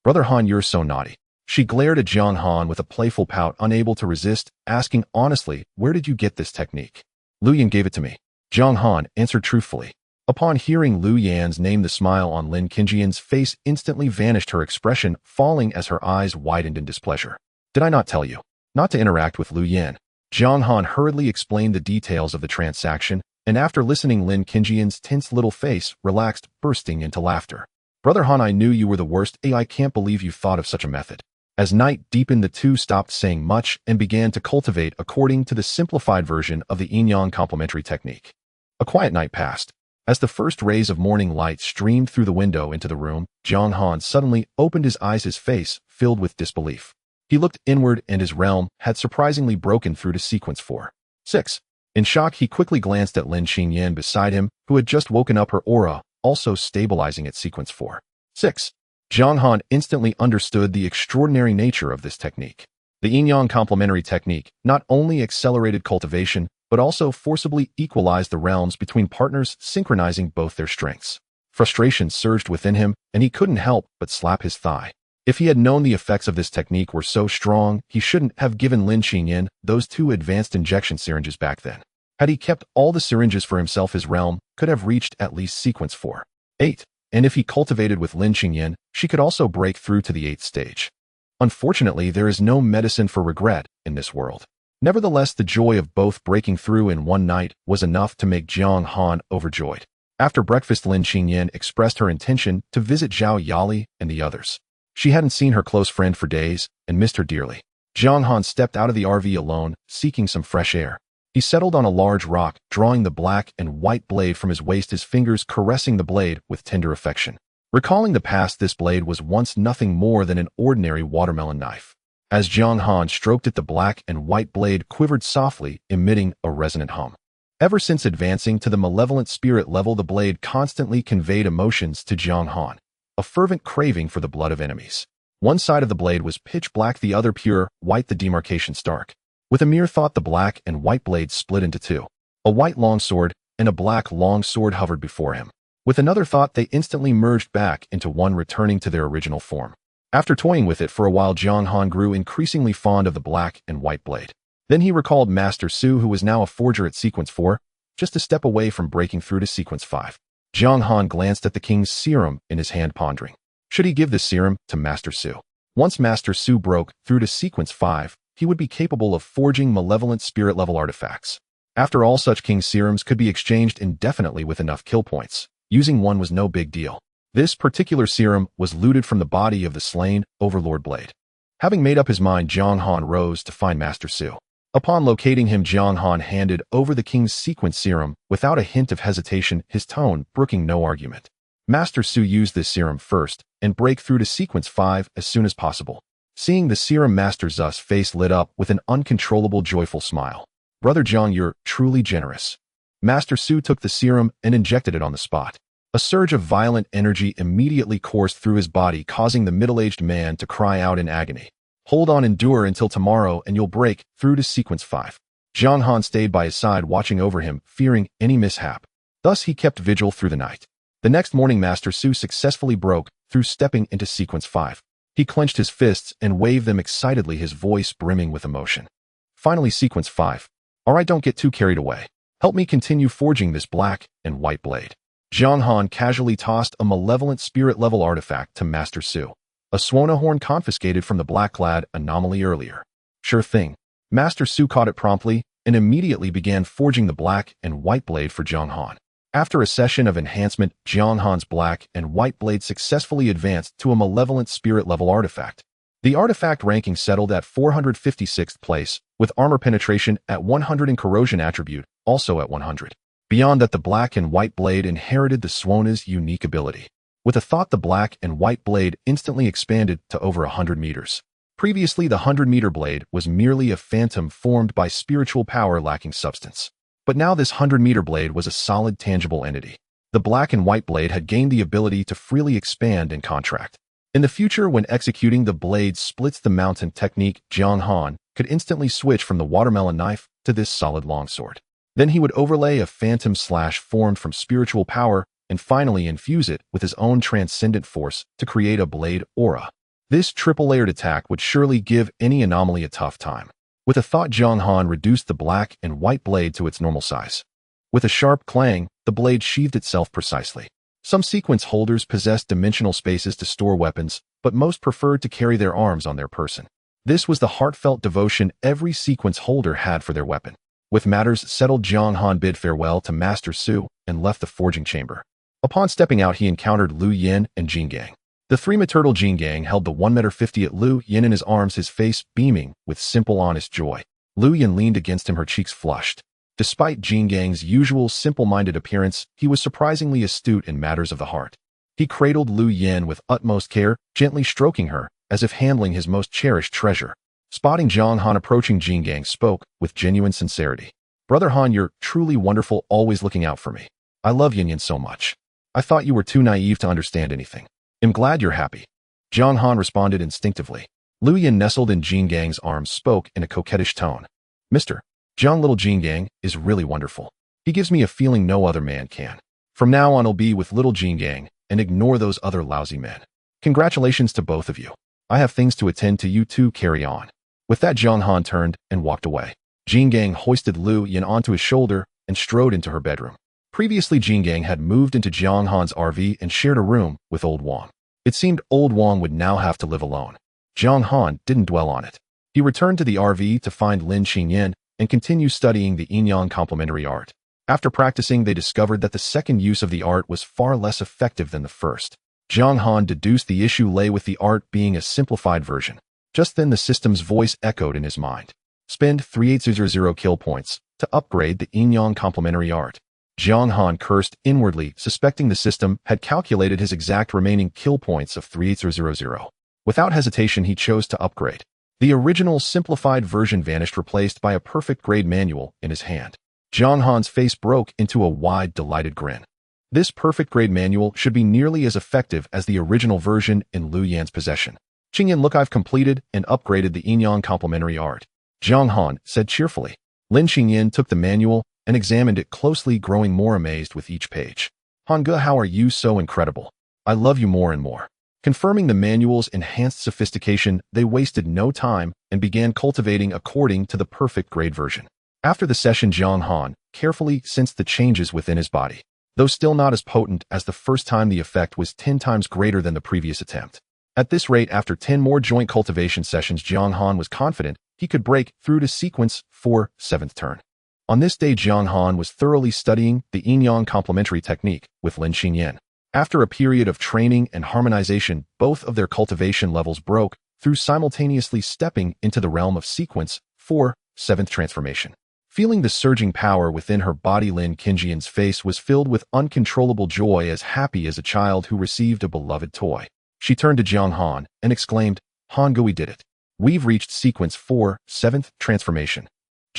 Brother Han, you're so naughty. She glared at Jiang Han with a playful pout, unable to resist, asking honestly, where did you get this technique? Lu Yan gave it to me. Jiang Han answered truthfully. Upon hearing Lu Yan's name, the smile on Lin Qingyan's face instantly vanished, her expression falling as her eyes widened in displeasure. Did I not tell you not to interact with Lu Yan? Jiang Han hurriedly explained the details of the transaction, and after listening, Lin Qingyan's tense little face relaxed, bursting into laughter. Brother Han, I knew you were the worst. I can't believe you thought of such a method. As night deepened, the two stopped saying much and began to cultivate according to the simplified version of the yin-yang complementary technique. A quiet night passed. As the first rays of morning light streamed through the window into the room, Jiang Han suddenly opened his eyes, his face filled with disbelief. He looked inward and his realm had surprisingly broken through to sequence 4-6. In shock, he quickly glanced at Lin Qingyan beside him, who had just woken up, her aura also stabilizing at sequence 4-6. Jiang Han instantly understood the extraordinary nature of this technique. The yin-yang complementary technique not only accelerated cultivation, but also forcibly equalized the realms between partners, synchronizing both their strengths. Frustration surged within him, and he couldn't help but slap his thigh. If he had known the effects of this technique were so strong, he shouldn't have given Lin Qingyan those 2 advanced injection syringes back then. Had he kept all the syringes for himself, his realm could have reached at least sequence 4-8. And if he cultivated with Lin Qingyan, she could also break through to the 8th stage. Unfortunately, there is no medicine for regret in this world. Nevertheless, the joy of both breaking through in one night was enough to make Jiang Han overjoyed. After breakfast, Lin Qingyan expressed her intention to visit Zhao Yali and the others. She hadn't seen her close friend for days and missed her dearly. Jiang Han stepped out of the RV alone, seeking some fresh air. He settled on a large rock, drawing the black and white blade from his waist, his fingers caressing the blade with tender affection. Recalling the past, this blade was once nothing more than an ordinary watermelon knife. As Jiang Han stroked it, the black and white blade quivered softly, emitting a resonant hum. Ever since advancing to the malevolent spirit level, the blade constantly conveyed emotions to Jiang Han, a fervent craving for the blood of enemies. One side of the blade was pitch black, the other pure white, the demarcation stark. With a mere thought, the black and white blades split into 2. A white longsword and a black longsword hovered before him. With another thought, they instantly merged back into one, returning to their original form. After toying with it for a while, Jiang Han grew increasingly fond of the black and white blade. Then he recalled Master Su, who was now a forger at sequence 4, just a step away from breaking through to sequence 5. Jiang Han glanced at the king's serum in his hand, pondering. Should he give this serum to Master Su? Once Master Su broke through to sequence 5, he would be capable of forging malevolent spirit-level artifacts. After all, such king serums could be exchanged indefinitely with enough kill points. Using one was no big deal. This particular serum was looted from the body of the slain Overlord Blade. Having made up his mind, Jiang Han rose to find Master Su. Upon locating him, Jiang Han handed over the king's sequence serum without a hint of hesitation, his tone brooking no argument. Master Su used this serum first and break through to sequence 5 as soon as possible. Seeing the serum, Master Zu's face lit up with an uncontrollable joyful smile. Brother Jiang, you're truly generous. Master Su took the serum and injected it on the spot. A surge of violent energy immediately coursed through his body, causing the middle-aged man to cry out in agony. Hold on, endure until tomorrow and you'll break through to sequence 5. Jiang Han stayed by his side, watching over him, fearing any mishap. Thus he kept vigil through the night. The next morning Master Su successfully broke through, stepping into sequence 5. He clenched his fists and waved them excitedly, his voice brimming with emotion. Finally, sequence 5. Alright, don't get too carried away. Help me continue forging this black and white blade. Jiang Han casually tossed a malevolent spirit-level artifact to Master Su. A Swana horn confiscated from the black-clad anomaly earlier. Sure thing. Master Su caught it promptly and immediately began forging the black and white blade for Jiang Han. After a session of enhancement, Jiang Han's black and white blade successfully advanced to a malevolent spirit-level artifact. The artifact ranking settled at 456th place, with armor penetration at 100 and corrosion attribute also at 100. Beyond that, the black and white blade inherited the Swana's unique ability. With a thought, the black and white blade instantly expanded to over 100 meters. Previously, the 100-meter blade was merely a phantom formed by spiritual power lacking substance. But now this 100-meter blade was a solid, tangible entity. The black and white blade had gained the ability to freely expand and contract. In the future, when executing the blade splits the mountain technique, Jiang Han could instantly switch from the watermelon knife to this solid longsword. Then he would overlay a phantom slash formed from spiritual power and finally infuse it with his own transcendent force to create a blade aura. This triple-layered attack would surely give any anomaly a tough time. With a thought, Jiang Han reduced the black and white blade to its normal size. With a sharp clang, the blade sheathed itself precisely. Some sequence holders possessed dimensional spaces to store weapons, but most preferred to carry their arms on their person. This was the heartfelt devotion every sequence holder had for their weapon. With matters settled, Jiang Han bid farewell to Master Su and left the forging chamber. Upon stepping out, he encountered Liu Yin and Jin Gang. The three-maternal Jin Gang held the 1.50 m Liu Yin in his arms, his face beaming with simple, honest joy. Liu Yin leaned against him, her cheeks flushed. Despite Jin Gang's usual simple-minded appearance, he was surprisingly astute in matters of the heart. He cradled Liu Yin with utmost care, gently stroking her, as if handling his most cherished treasure. Spotting Jiang Han approaching, Jin Gang spoke with genuine sincerity. Brother Han, you're truly wonderful, always looking out for me. I love Yin Yin so much. I thought you were too naive to understand anything. I'm glad you're happy. Jiang Han responded instinctively. Liu Yin, nestled in Jin Gang's arms, spoke in a coquettish tone. Mr. Jiang, little Jin Gang is really wonderful. He gives me a feeling no other man can. From now on, I'll be with little Jin Gang and ignore those other lousy men. Congratulations to both of you. I have things to attend to, you two carry on. With that, Jiang Han turned and walked away. Jin Gang hoisted Liu Yin onto his shoulder and strode into her bedroom. Previously, Jin Gang had moved into Jiang Han's RV and shared a room with Old Wang. It seemed Old Wang would now have to live alone. Jiang Han didn't dwell on it. He returned to the RV to find Lin Qingyan and continue studying the yin-yang complementary art. After practicing, they discovered that the second use of the art was far less effective than the first. Jiang Han deduced the issue lay with the art being a simplified version. Just then, the system's voice echoed in his mind. Spend 3800 kill points to upgrade the yin-yang complementary art. Jiang Han cursed inwardly, suspecting the system had calculated his exact remaining kill points of 3800. Without hesitation, he chose to upgrade. The original simplified version vanished, replaced by a perfect grade manual in his hand. Jiang Han's face broke into a wide, delighted grin. This perfect grade manual should be nearly as effective as the original version in Liu Yan's possession. Qingyan, look, I've completed and upgraded the yin-yang complementary art. Jiang Han said cheerfully. Lin Qingyan took the manual and examined it closely, growing more amazed with each page. Hanga, how are you so incredible? I love you more and more. Confirming the manual's enhanced sophistication, they wasted no time and began cultivating according to the perfect grade version. After the session, Jiang Han carefully sensed the changes within his body. Though still not as potent as the first time, the effect was 10 times greater than the previous attempt. At this rate, after 10 more joint cultivation sessions, Jiang Han was confident he could break through to sequence 4, 7th turn. On this day, Jiang Han was thoroughly studying the yin-yang complementary technique with Lin Qingyan. After a period of training and harmonization, both of their cultivation levels broke through, simultaneously stepping into the realm of sequence 4, 7th transformation. Feeling the surging power within her body, Lin Qingyan's face was filled with uncontrollable joy, as happy as a child who received a beloved toy. She turned to Jiang Han and exclaimed, Hanga, we did it. We've reached sequence 4, 7th transformation.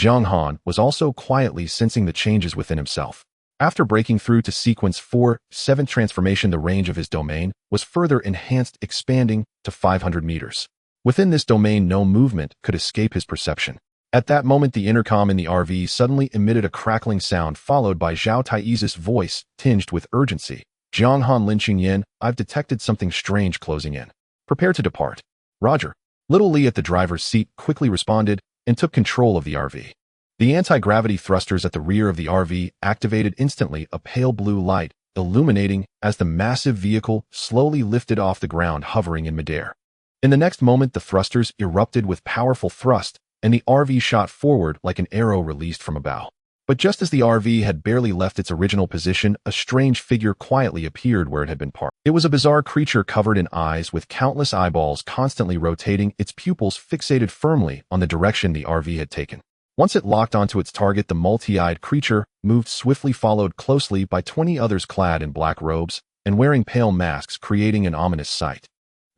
Jiang Han was also quietly sensing the changes within himself. After breaking through to sequence 4-7 transformation, the range of his domain was further enhanced, expanding to 500 meters. Within this domain, no movement could escape his perception. At that moment, the intercom in the RV suddenly emitted a crackling sound, followed by Zhao Taiyi's voice, tinged with urgency. Jiang Han, Lin Qingyan, I've detected something strange closing in. Prepare to depart. Roger. Little Li at the driver's seat quickly responded and took control of the RV. The anti-gravity thrusters at the rear of the RV activated instantly, a pale blue light illuminating as the massive vehicle slowly lifted off the ground, hovering in midair. In the next moment, the thrusters erupted with powerful thrust, and the RV shot forward like an arrow released from a bow. But just as the RV had barely left its original position, a strange figure quietly appeared where it had been parked. It was a bizarre creature covered in eyes, with countless eyeballs constantly rotating, its pupils fixated firmly on the direction the RV had taken. Once it locked onto its target, the multi-eyed creature moved swiftly, followed closely by 20 others clad in black robes and wearing pale masks, creating an ominous sight.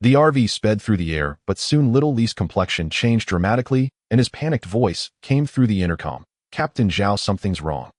The RV sped through the air, but soon Little Li's complexion changed dramatically, and his panicked voice came through the intercom. Captain Zhao, something's wrong.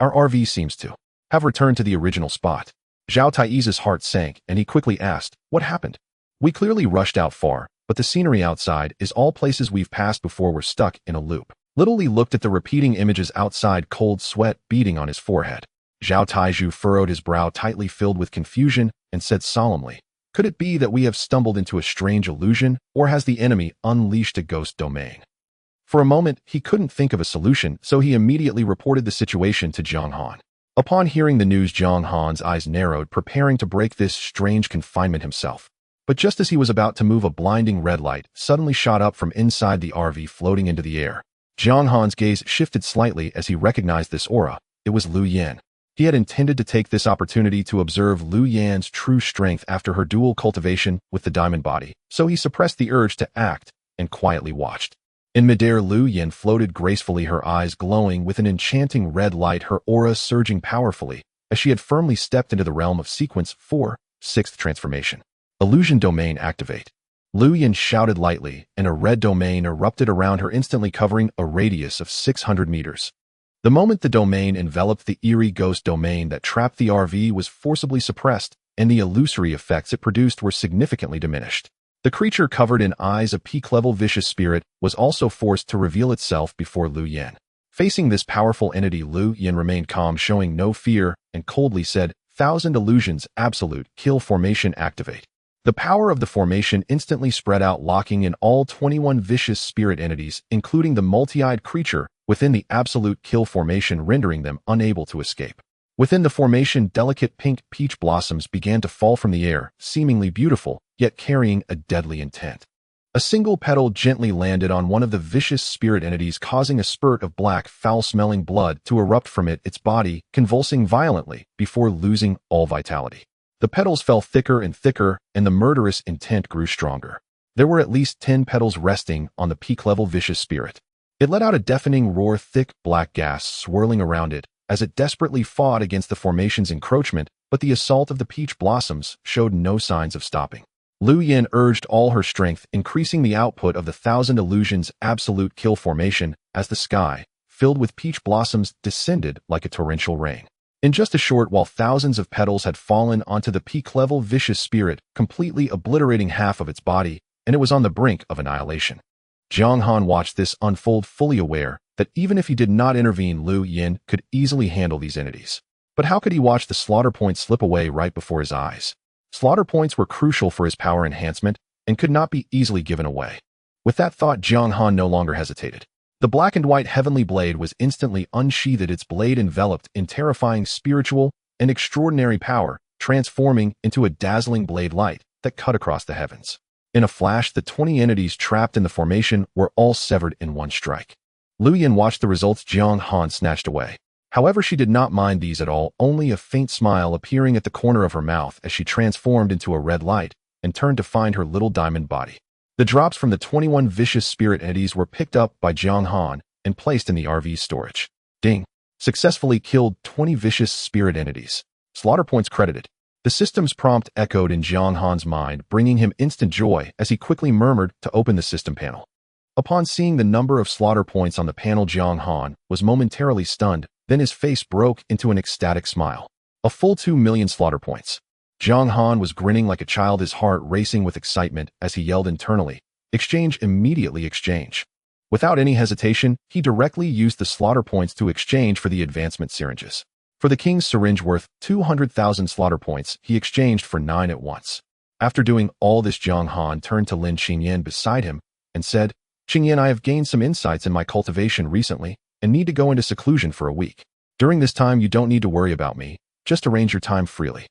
Our RV seems to have returned to the original spot. Zhao Taiyi's heart sank, and he quickly asked, what happened? We clearly rushed out far, but the scenery outside is all places we've passed before. We're stuck in a loop. Little Li looked at the repeating images outside, cold sweat beading on his forehead. Zhao Taiju furrowed his brow, tightly filled with confusion, and said solemnly, could it be that we have stumbled into a strange illusion, or has the enemy unleashed a ghost domain? For a moment, he couldn't think of a solution, so he immediately reported the situation to Jiang Han. Upon hearing the news, Jiang Han's eyes narrowed, preparing to break this strange confinement himself. But just as he was about to move, a blinding red light suddenly shot up from inside the RV, floating into the air. Jiang Han's gaze shifted slightly as he recognized this aura. It was Lu Yan. He had intended to take this opportunity to observe Lu Yan's true strength after her dual cultivation with the diamond body, so he suppressed the urge to act and quietly watched. In midair, Lu Yan floated gracefully, her eyes glowing with an enchanting red light, her aura surging powerfully as she had firmly stepped into the realm of sequence 4, 6th transformation. Illusion domain activate. Lu Yan shouted lightly, and a red domain erupted around her, instantly covering a radius of 600 meters. The moment the domain enveloped the Eerie ghost domain that trapped the RV was forcibly suppressed, and the illusory effects it produced were significantly diminished. The creature covered in eyes, a peak-level vicious spirit, was also forced to reveal itself before Lu Yan. Facing this powerful entity, Lu Yan remained calm, showing no fear, and coldly said, 1,000 illusions, absolute, kill formation activate. The power of the formation instantly spread out, locking in all 21 vicious spirit entities, including the multi-eyed creature, within the absolute kill formation, rendering them unable to escape. Within the formation, delicate pink peach blossoms began to fall from the air, seemingly beautiful, yet carrying a deadly intent. A single petal gently landed on one of the vicious spirit entities, causing a spurt of black, foul-smelling blood to erupt from it, its body convulsing violently before losing all vitality. The petals fell thicker and thicker, and the murderous intent grew stronger. There were at least 10 petals resting on the peak-level vicious spirit. It let out a deafening roar, thick black gas swirling around it as it desperately fought against the formation's encroachment, but the assault of the peach blossoms showed no signs of stopping. Lu Yan urged all her strength, increasing the output of the 1,000 illusions absolute kill formation as the sky, filled with peach blossoms, descended like a torrential rain. In just a short while, thousands of petals had fallen onto the peak-level vicious spirit, completely obliterating half of its body, and it was on the brink of annihilation. Jiang Han watched this unfold, fully aware that even if he did not intervene, Lu Yan could easily handle these entities. But how could he watch the slaughter points slip away right before his eyes? Slaughter points were crucial for his power enhancement and could not be easily given away. With that thought, Jiang Han no longer hesitated. The black and white heavenly blade was instantly unsheathed, its blade enveloped in terrifying spiritual and extraordinary power, transforming into a dazzling blade light that cut across the heavens. In a flash, the 20 entities trapped in the formation were all severed in one strike. Lu Yan watched the results Jiang Han snatched away. However, she did not mind these at all, only a faint smile appearing at the corner of her mouth as she transformed into a red light and turned to find her little diamond body. The drops from the 21 vicious spirit entities were picked up by Jiang Han and placed in the RV's storage. Ding! Successfully killed 20 vicious spirit entities. Slaughter points credited. The system's prompt echoed in Jiang Han's mind, bringing him instant joy as he quickly murmured to open the system panel. Upon seeing the number of slaughter points on the panel, Jiang Han was momentarily stunned, then his face broke into an ecstatic smile. A full 2 million slaughter points. Jiang Han was grinning like a child, his heart racing with excitement as he yelled internally, "Exchange, immediately exchange." Without any hesitation, he directly used the slaughter points to exchange for the advancement syringes. For the king's syringe worth 200,000 slaughter points, he exchanged for 9 at once. After doing all this, Jiang Han turned to Lin Qingyan beside him and said, "Qingyan, I have gained some insights in my cultivation recently and need to go into seclusion for a week. During this time, you don't need to worry about me. Just arrange your time freely."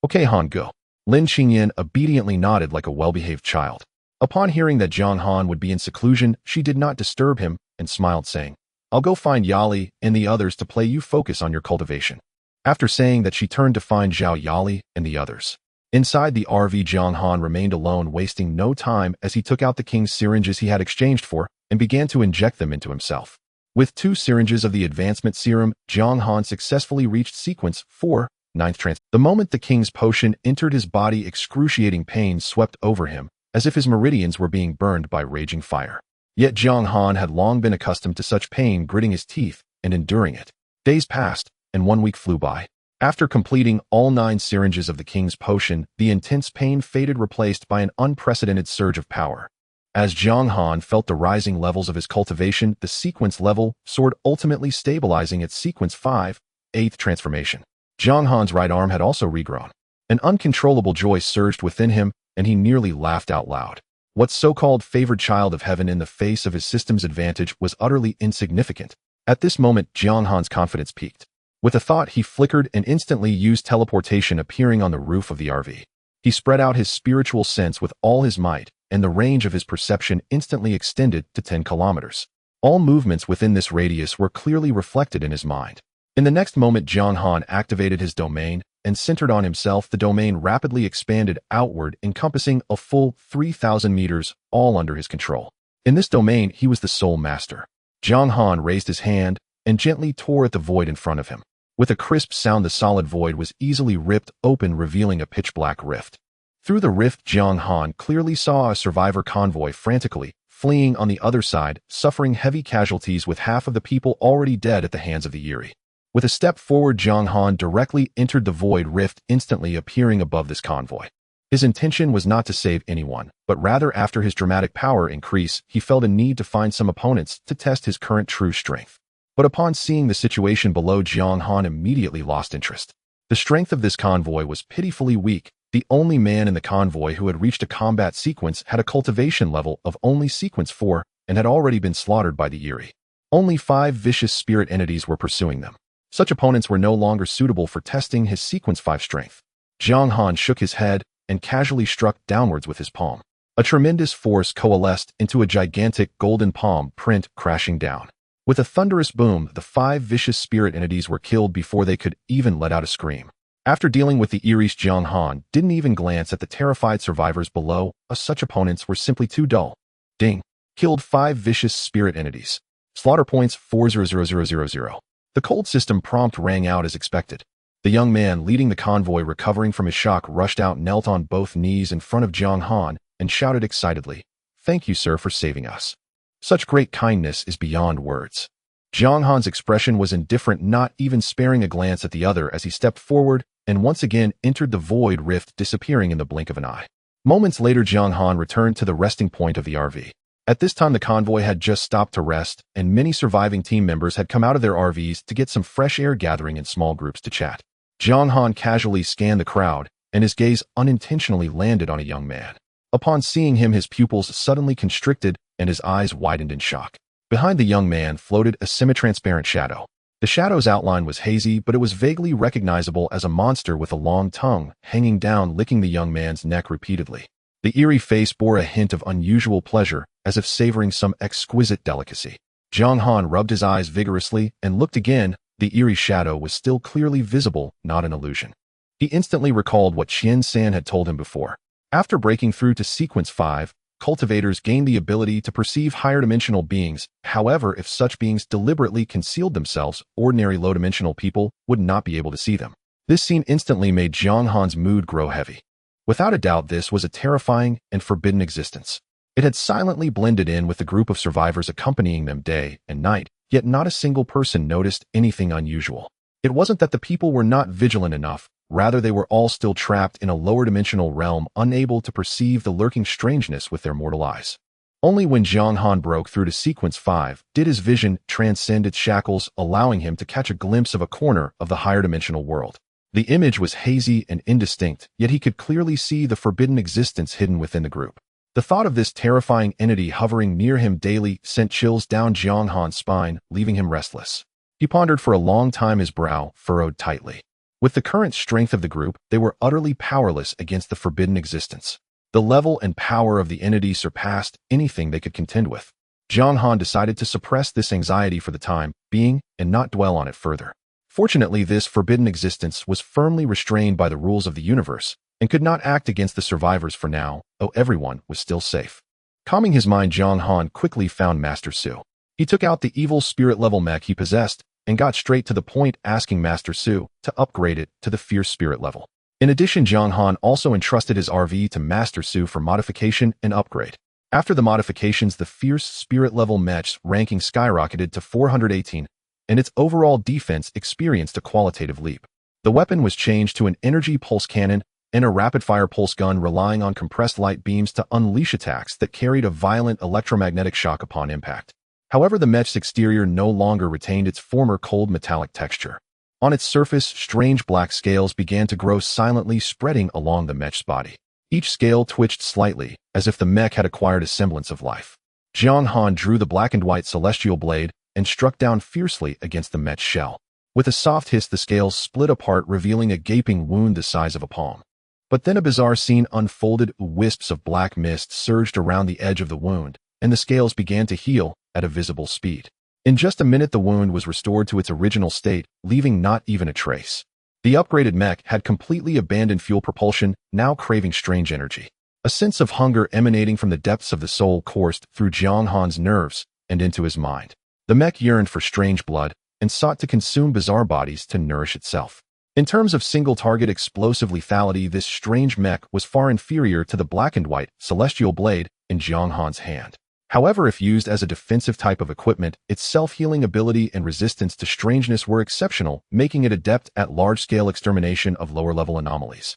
"Okay, Han, go." Lin Qingyan obediently nodded like a well-behaved child. Upon hearing that Jiang Han would be in seclusion, she did not disturb him and smiled, saying, "I'll go find Yali and the others to play. You focus on your cultivation." After saying that, she turned to find Zhao Yali and the others. Inside the RV, Jiang Han remained alone, wasting no time as he took out the king's syringes he had exchanged for and began to inject them into himself. With 2 syringes of the advancement serum, Jiang Han successfully reached sequence 4, 9th trance. The moment the king's potion entered his body, excruciating pain swept over him, as if his meridians were being burned by raging fire. Yet Jiang Han had long been accustomed to such pain, gritting his teeth and enduring it. Days passed, and 1 week flew by. After completing all 9 syringes of the king's potion, the intense pain faded, replaced by an unprecedented surge of power. As Jiang Han felt the rising levels of his cultivation, the sequence level soared, ultimately stabilizing at sequence 5, 8th transformation. Jiang Han's right arm had also regrown. An uncontrollable joy surged within him, and he nearly laughed out loud. What so-called favored child of heaven in the face of his system's advantage was utterly insignificant. At this moment, Jiang Han's confidence peaked. With a thought, he flickered and instantly used teleportation, appearing on the roof of the RV. He spread out his spiritual sense with all his might, and the range of his perception instantly extended to 10 kilometers. All movements within this radius were clearly reflected in his mind. In the next moment, Jiang Han activated his domain and centered on himself. The domain rapidly expanded outward, encompassing a full 3,000 meters, all under his control. In this domain, he was the sole master. Jiang Han raised his hand and gently tore at the void in front of him. With a crisp sound, the solid void was easily ripped open, revealing a pitch-black rift. Through the rift, Jiang Han clearly saw a survivor convoy frantically fleeing on the other side, suffering heavy casualties, with half of the people already dead at the hands of the Eerie. With a step forward, Jiang Han directly entered the void rift, instantly appearing above this convoy. His intention was not to save anyone, but rather, after his dramatic power increase, he felt a need to find some opponents to test his current true strength. But upon seeing the situation below, Jiang Han immediately lost interest. The strength of this convoy was pitifully weak. The only man in the convoy who had reached a combat sequence had a cultivation level of only sequence 4 and had already been slaughtered by the Eerie. Only 5 vicious spirit entities were pursuing them. Such opponents were no longer suitable for testing his sequence 5 strength. Jiang Han shook his head and casually struck downwards with his palm. A tremendous force coalesced into a gigantic golden palm print, crashing down. With a thunderous boom, the 5 vicious spirit entities were killed before they could even let out a scream. After dealing with the Eerie's, Jiang Han didn't even glance at the terrified survivors below, as such opponents were simply too dull. Ding. Killed 5 vicious spirit entities. Slaughter points 400,000. The cold system prompt rang out as expected. The young man leading the convoy, recovering from his shock, rushed out, knelt on both knees in front of Jiang Han, and shouted excitedly, "Thank you, sir, for saving us. Such great kindness is beyond words." Jiang Han's expression was indifferent, not even sparing a glance at the other as he stepped forward and once again entered the void rift, disappearing in the blink of an eye. Moments later, Jiang Han returned to the resting point of the RV. At this time, the convoy had just stopped to rest, and many surviving team members had come out of their RVs to get some fresh air, gathering in small groups to chat. Jiang Han casually scanned the crowd, and his gaze unintentionally landed on a young man. Upon seeing him, his pupils suddenly constricted and his eyes widened in shock. Behind the young man floated a semi-transparent shadow. The shadow's outline was hazy, but it was vaguely recognizable as a monster with a long tongue hanging down, licking the young man's neck repeatedly. The Eerie face bore a hint of unusual pleasure, as if savoring some exquisite delicacy. Jiang Han rubbed his eyes vigorously and looked again. The Eerie shadow was still clearly visible, not an illusion. He instantly recalled what Qian San had told him before. After breaking through to sequence 5, cultivators gained the ability to perceive higher-dimensional beings. However, if such beings deliberately concealed themselves, ordinary low-dimensional people would not be able to see them. This scene instantly made Jiang Han's mood grow heavy. Without a doubt, this was a terrifying and forbidden existence. It had silently blended in with the group of survivors accompanying them day and night, yet not a single person noticed anything unusual. It wasn't that the people were not vigilant enough, rather they were all still trapped in a lower dimensional realm, unable to perceive the lurking strangeness with their mortal eyes. Only when Jiang Han broke through to Sequence 5 did his vision transcend its shackles, allowing him to catch a glimpse of a corner of the higher dimensional world. The image was hazy and indistinct, yet he could clearly see the forbidden existence hidden within the group. The thought of this terrifying entity hovering near him daily sent chills down Jiang Han's spine, leaving him restless. He pondered for a long time, his brow furrowed tightly. With the current strength of the group, they were utterly powerless against the forbidden existence. The level and power of the entity surpassed anything they could contend with. Jiang Han decided to suppress this anxiety for the time being and not dwell on it further. Fortunately, this forbidden existence was firmly restrained by the rules of the universe and could not act against the survivors for now, though everyone was still safe. Calming his mind, Jiang Han quickly found Master Su. He took out the evil spirit-level mech he possessed and got straight to the point, asking Master Su to upgrade it to the fierce spirit level. In addition, Jiang Han also entrusted his RV to Master Su for modification and upgrade. After the modifications, the fierce spirit-level mech's ranking skyrocketed to 418, and its overall defense experienced a qualitative leap. The weapon was changed to an energy pulse cannon and a rapid-fire pulse gun, relying on compressed light beams to unleash attacks that carried a violent electromagnetic shock upon impact. However, the mech's exterior no longer retained its former cold metallic texture. On its surface, strange black scales began to grow silently, spreading along the mech's body. Each scale twitched slightly, as if the mech had acquired a semblance of life. Jiang Han drew the black and white celestial blade and struck down fiercely against the mech's shell. With a soft hiss, the scales split apart, revealing a gaping wound the size of a palm. But then a bizarre scene unfolded. Wisps of black mist surged around the edge of the wound, and the scales began to heal at a visible speed. In just a minute, the wound was restored to its original state, leaving not even a trace. The upgraded mech had completely abandoned fuel propulsion, now craving strange energy. A sense of hunger emanating from the depths of the soul coursed through Jiang Han's nerves and into his mind. The mech yearned for strange blood and sought to consume bizarre bodies to nourish itself. In terms of single-target explosive lethality, this strange mech was far inferior to the black and white celestial blade in Jiang Han's hand. However, if used as a defensive type of equipment, its self-healing ability and resistance to strangeness were exceptional, making it adept at large-scale extermination of lower-level anomalies.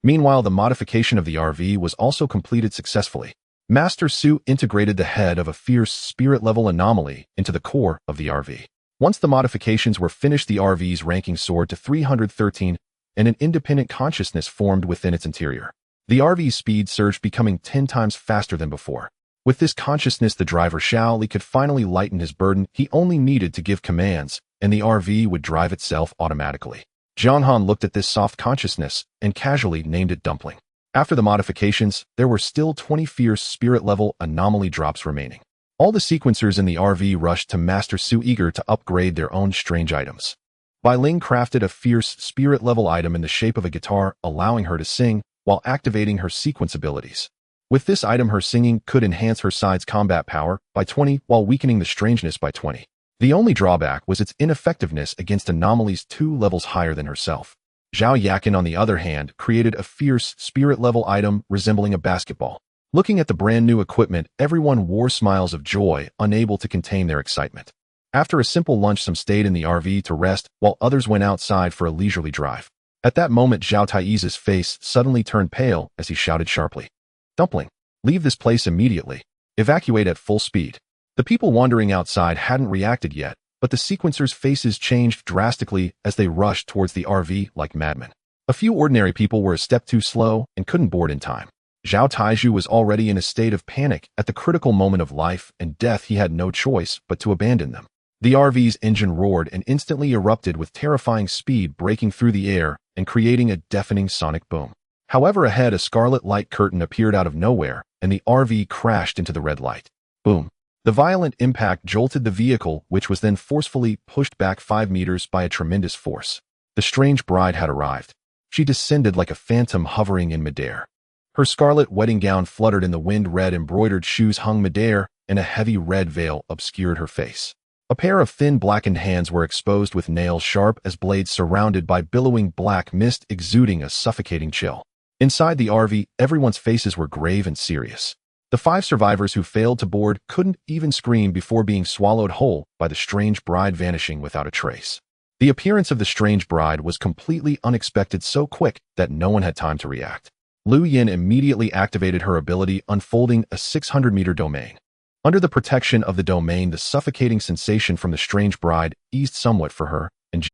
Meanwhile, the modification of the RV was also completed successfully. Master Su integrated the head of a fierce spirit-level anomaly into the core of the RV. Once the modifications were finished, the RV's ranking soared to 313, and an independent consciousness formed within its interior. The RV's speed surged, becoming 10 times faster than before. With this consciousness, the driver Xiao Li could finally lighten his burden. He only needed to give commands, and the RV would drive itself automatically. Jiang Han looked at this soft consciousness and casually named it Dumpling. After the modifications, there were still 20 fierce spirit-level anomaly drops remaining. All the sequencers in the RV rushed to Master Su, eager to upgrade their own strange items. Bai Ling crafted a fierce spirit-level item in the shape of a guitar, allowing her to sing while activating her sequence abilities. With this item, her singing could enhance her side's combat power by 20 while weakening the strangeness by 20. The only drawback was its ineffectiveness against anomalies 2 levels higher than herself. Zhao Yakin, on the other hand, created a fierce spirit-level item resembling a basketball. Looking at the brand new equipment, everyone wore smiles of joy, unable to contain their excitement. After a simple lunch, some stayed in the RV to rest, while others went outside for a leisurely drive. At that moment, Zhao Tai's face suddenly turned pale as he shouted sharply, "Dumpling, leave this place immediately. Evacuate at full speed." The people wandering outside hadn't reacted yet, but the sequencers' faces changed drastically as they rushed towards the RV like madmen. A few ordinary people were a step too slow and couldn't board in time. Zhao Taiju was already in a state of panic. At the critical moment of life and death, he had no choice but to abandon them. The RV's engine roared and instantly erupted with terrifying speed, breaking through the air and creating a deafening sonic boom. However, ahead, a scarlet light curtain appeared out of nowhere, and the RV crashed into the red light. Boom. The violent impact jolted the vehicle, which was then forcefully pushed back 5 meters by a tremendous force. The strange bride had arrived. She descended like a phantom, hovering in midair. Her scarlet wedding gown fluttered in the wind, red embroidered shoes hung midair, and a heavy red veil obscured her face. A pair of thin blackened hands were exposed with nails sharp as blades, surrounded by billowing black mist exuding a suffocating chill. Inside the RV, everyone's faces were grave and serious. The 5 survivors who failed to board couldn't even scream before being swallowed whole by the strange bride vanishing without a trace. The appearance of the strange bride was completely unexpected, so quick that no one had time to react. Lu Yin immediately activated her ability, unfolding a 600-meter domain. Under the protection of the domain, the suffocating sensation from the strange bride eased somewhat for her,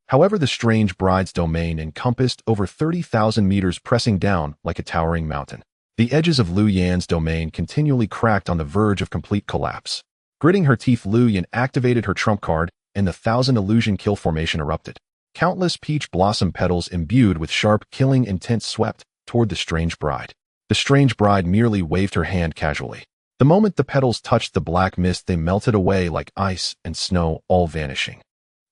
however, the strange bride's domain encompassed over 30,000 meters, pressing down like a towering mountain. The edges of Lu Yan's domain continually cracked on the verge of complete collapse. Gritting her teeth, Lu Yan activated her trump card, and the 1,000 illusion kill formation erupted. Countless peach blossom petals imbued with sharp, killing intent swept toward the strange bride. The strange bride merely waved her hand casually. The moment the petals touched the black mist, they melted away like ice and snow, all vanishing.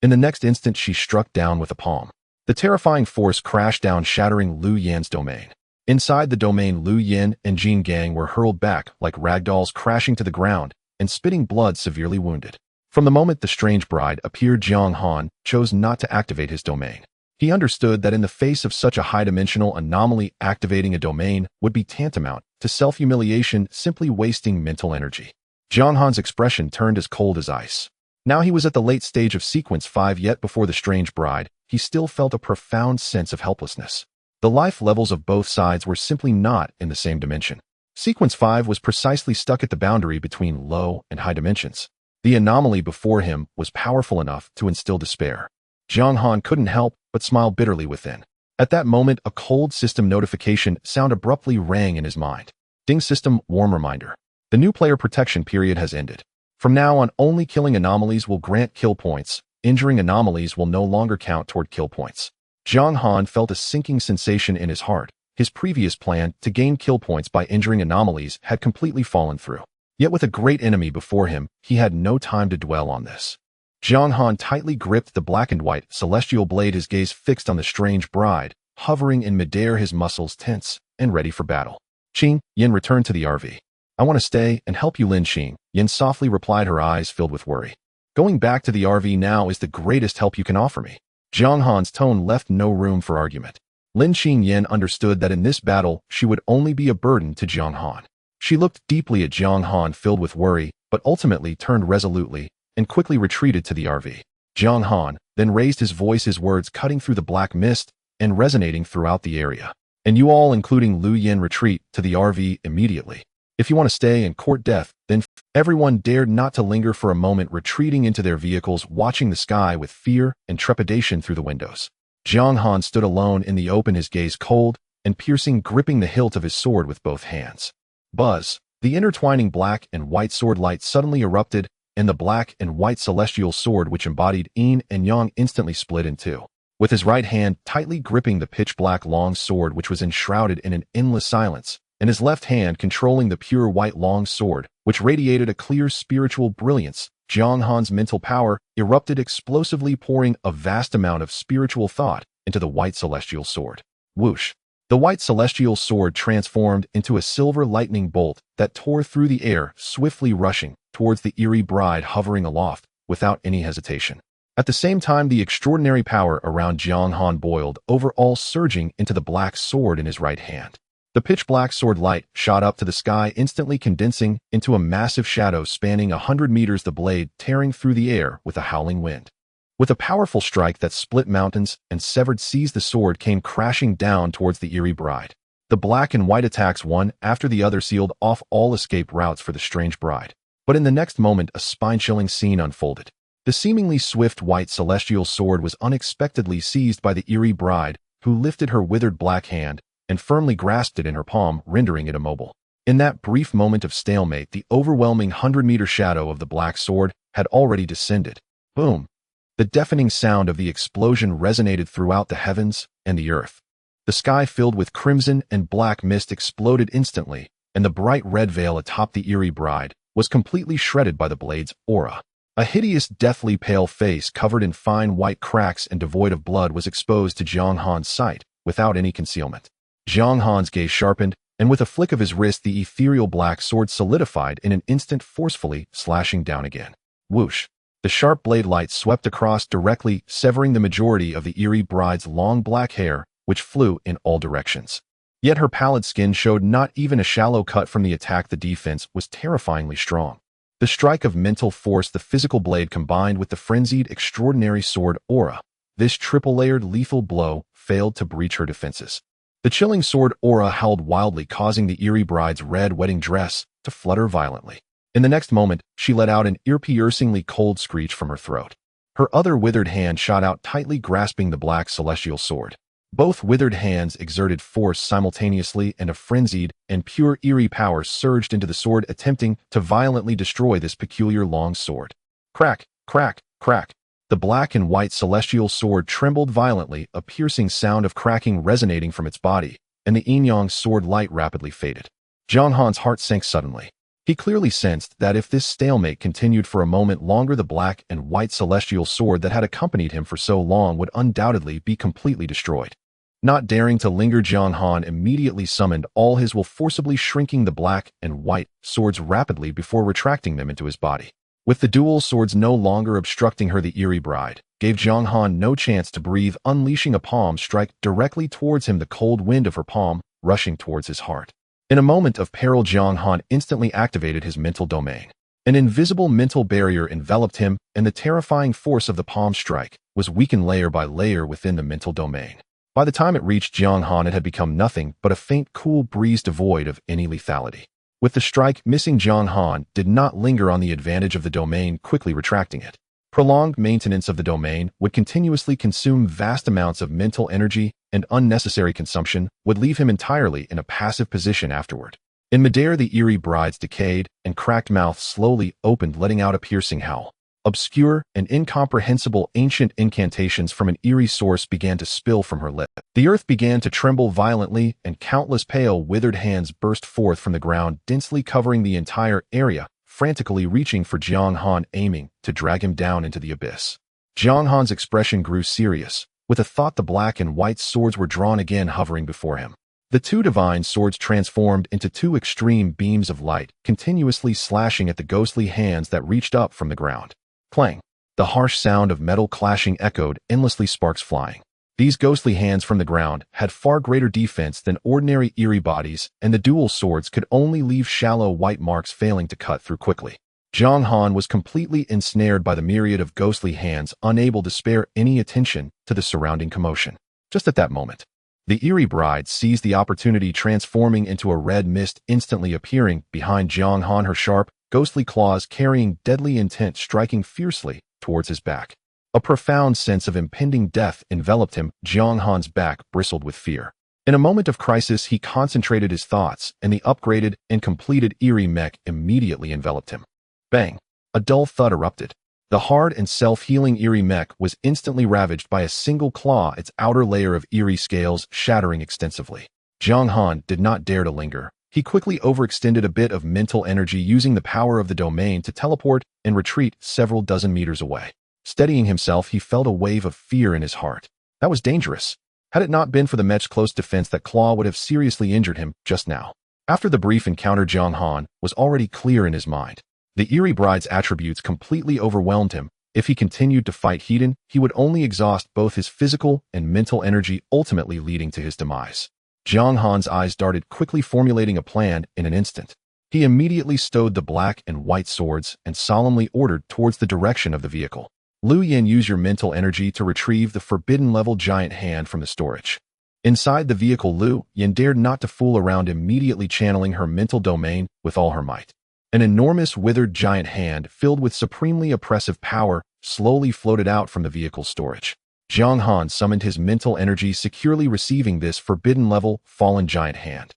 In the next instant, she struck down with a palm. The terrifying force crashed down, shattering Lu Yan's domain. Inside the domain, Lu Yan and Jin Gang were hurled back like ragdolls, crashing to the ground and spitting blood, severely wounded. From the moment the strange bride appeared, Jiang Han chose not to activate his domain. He understood that in the face of such a high-dimensional anomaly, activating a domain would be tantamount to self-humiliation, simply wasting mental energy. Jiang Han's expression turned as cold as ice. Now he was at the late stage of Sequence 5, yet before the strange bride, he still felt a profound sense of helplessness. The life levels of both sides were simply not in the same dimension. Sequence 5 was precisely stuck at the boundary between low and high dimensions. The anomaly before him was powerful enough to instill despair. Jiang Han couldn't help but smile bitterly within. At that moment, a cold system notification sound abruptly rang in his mind. Ding system, warm reminder. The new player protection period has ended. From now on, only killing anomalies will grant kill points. Injuring anomalies will no longer count toward kill points. Jiang Han felt a sinking sensation in his heart. His previous plan to gain kill points by injuring anomalies had completely fallen through. Yet with a great enemy before him, he had no time to dwell on this. Jiang Han tightly gripped the black and white celestial blade, his gaze fixed on the strange bride, hovering in midair, his muscles tense and ready for battle. Qing, Yin returned to the RV. I want to stay and help you, Lin Qing, Yin softly replied, her eyes filled with worry. Going back to the RV now is the greatest help you can offer me. Jiang Han's tone left no room for argument. Lin Qing Yin understood that in this battle, she would only be a burden to Jiang Han. She looked deeply at Jiang Han, filled with worry, but ultimately turned resolutely and quickly retreated to the RV. Jiang Han then raised his voice, his words cutting through the black mist and resonating throughout the area. And you all, including Lu Yin, retreat to the RV immediately. If you want to stay and court death, then everyone dared not to linger for a moment, retreating into their vehicles, watching the sky with fear and trepidation through the windows. Jiang Han stood alone in the open, his gaze cold and piercing, gripping the hilt of his sword with both hands. Buzz! The intertwining black and white sword light suddenly erupted, and the black and white celestial sword, which embodied yin and yang, instantly split in two. With his right hand tightly gripping the pitch-black long sword, which was enshrouded in an endless silence, and his left hand controlling the pure white long sword, which radiated a clear spiritual brilliance, Jiang Han's mental power erupted explosively, pouring a vast amount of spiritual thought into the white celestial sword. Whoosh! The white celestial sword transformed into a silver lightning bolt that tore through the air, swiftly rushing towards the Eerie bride hovering aloft without any hesitation. At the same time, the extraordinary power around Jiang Han boiled over, all surging into the black sword in his right hand. The pitch-black sword light shot up to the sky, instantly condensing into a massive shadow spanning 100 meters, the blade tearing through the air with a howling wind. With a powerful strike that split mountains and severed seas, the sword came crashing down towards the Eerie bride. The black and white attacks, one after the other, sealed off all escape routes for the strange bride. But in the next moment, a spine-chilling scene unfolded. The seemingly swift white celestial sword was unexpectedly seized by the Eerie bride, who lifted her withered black hand and firmly grasped it in her palm, rendering it immobile. In that brief moment of stalemate, the overwhelming 100-meter shadow of the black sword had already descended. Boom! The deafening sound of the explosion resonated throughout the heavens and the earth. The sky, filled with crimson and black mist, exploded instantly, and the bright red veil atop the Eerie bride was completely shredded by the blade's aura. A hideous, deathly pale face covered in fine white cracks and devoid of blood was exposed to Jiang Han's sight without any concealment. Jiang Han's gaze sharpened, and with a flick of his wrist, the ethereal black sword solidified in an instant, forcefully slashing down again. Whoosh! The sharp blade light swept across directly, severing the majority of the Eerie bride's long black hair, which flew in all directions. Yet her pallid skin showed not even a shallow cut from the attack. The defense was terrifyingly strong. The strike of mental force, the physical blade combined with the frenzied, extraordinary sword aura, this triple-layered lethal blow failed to breach her defenses. The chilling sword aura howled wildly, causing the Eerie bride's red wedding dress to flutter violently. In the next moment, she let out an ear-piercingly cold screech from her throat. Her other withered hand shot out, tightly grasping the black celestial sword. Both withered hands exerted force simultaneously, and a frenzied and pure Eerie power surged into the sword, attempting to violently destroy this peculiar long sword. Crack, crack, crack. The black and white celestial sword trembled violently, a piercing sound of cracking resonating from its body, and the yin-yang sword light rapidly faded. Jiang Han's heart sank suddenly. He clearly sensed that if this stalemate continued for a moment longer, the black and white celestial sword that had accompanied him for so long would undoubtedly be completely destroyed. Not daring to linger, Jiang Han immediately summoned all his will, forcibly shrinking the black and white swords rapidly before retracting them into his body. With the dual swords no longer obstructing her, the Eerie bride gave Jiang Han no chance to breathe, unleashing a palm strike directly towards him, the cold wind of her palm rushing towards his heart. In a moment of peril, Jiang Han instantly activated his mental domain. An invisible mental barrier enveloped him, and the terrifying force of the palm strike was weakened layer by layer within the mental domain. By the time it reached Jiang Han, it had become nothing but a faint, cool breeze devoid of any lethality. With the strike missing, Jiang Han did not linger on the advantage of the domain, quickly retracting it. Prolonged maintenance of the domain would continuously consume vast amounts of mental energy, and unnecessary consumption would leave him entirely in a passive position afterward. In midair, the Eerie bride's decayed and cracked mouth slowly opened, letting out a piercing howl. Obscure and incomprehensible ancient incantations from an eerie source began to spill from her lip. The earth began to tremble violently, and countless pale, withered hands burst forth from the ground, densely covering the entire area, frantically reaching for Jiang Han, aiming to drag him down into the abyss. Jiang Han's expression grew serious. With a thought, the black and white swords were drawn again, hovering before him. The two divine swords transformed into two extreme beams of light, continuously slashing at the ghostly hands that reached up from the ground. Clang! The harsh sound of metal clashing echoed, endlessly, sparks flying. These ghostly hands from the ground had far greater defense than ordinary Eerie bodies, and the dual swords could only leave shallow white marks, failing to cut through quickly. Jiang Han was completely ensnared by the myriad of ghostly hands, unable to spare any attention to the surrounding commotion. Just at that moment, the Eerie bride seized the opportunity, transforming into a red mist, instantly appearing behind Jiang Han, her sharp, ghostly claws carrying deadly intent, striking fiercely towards his back. A profound sense of impending death enveloped him. Jiang Han's back bristled with fear. In a moment of crisis, he concentrated his thoughts, and the upgraded and completed Eerie mech immediately enveloped him. Bang! A dull thud erupted. The hard and self-healing Eerie mech was instantly ravaged by a single claw, its outer layer of Eerie scales shattering extensively. Jiang Han did not dare to linger. He quickly overextended a bit of mental energy, using the power of the domain to teleport and retreat several dozen meters away. Steadying himself, he felt a wave of fear in his heart. That was dangerous. Had it not been for the mech's close defense, that claw would have seriously injured him just now. After the brief encounter, Jiang Han was already clear in his mind. The Eerie bride's attributes completely overwhelmed him. If he continued to fight Hedon, he would only exhaust both his physical and mental energy, ultimately leading to his demise. Jiang Han's eyes darted, quickly formulating a plan in an instant. He immediately stowed the black and white swords and solemnly ordered towards the direction of the vehicle. Lu Yin, use your mental energy to retrieve the forbidden-level giant hand from the storage. Inside the vehicle, Lu Yin dared not to fool around, immediately channeling her mental domain with all her might. An enormous withered giant hand filled with supremely oppressive power slowly floated out from the vehicle's storage. Jiang Han summoned his mental energy, securely receiving this forbidden-level fallen giant hand.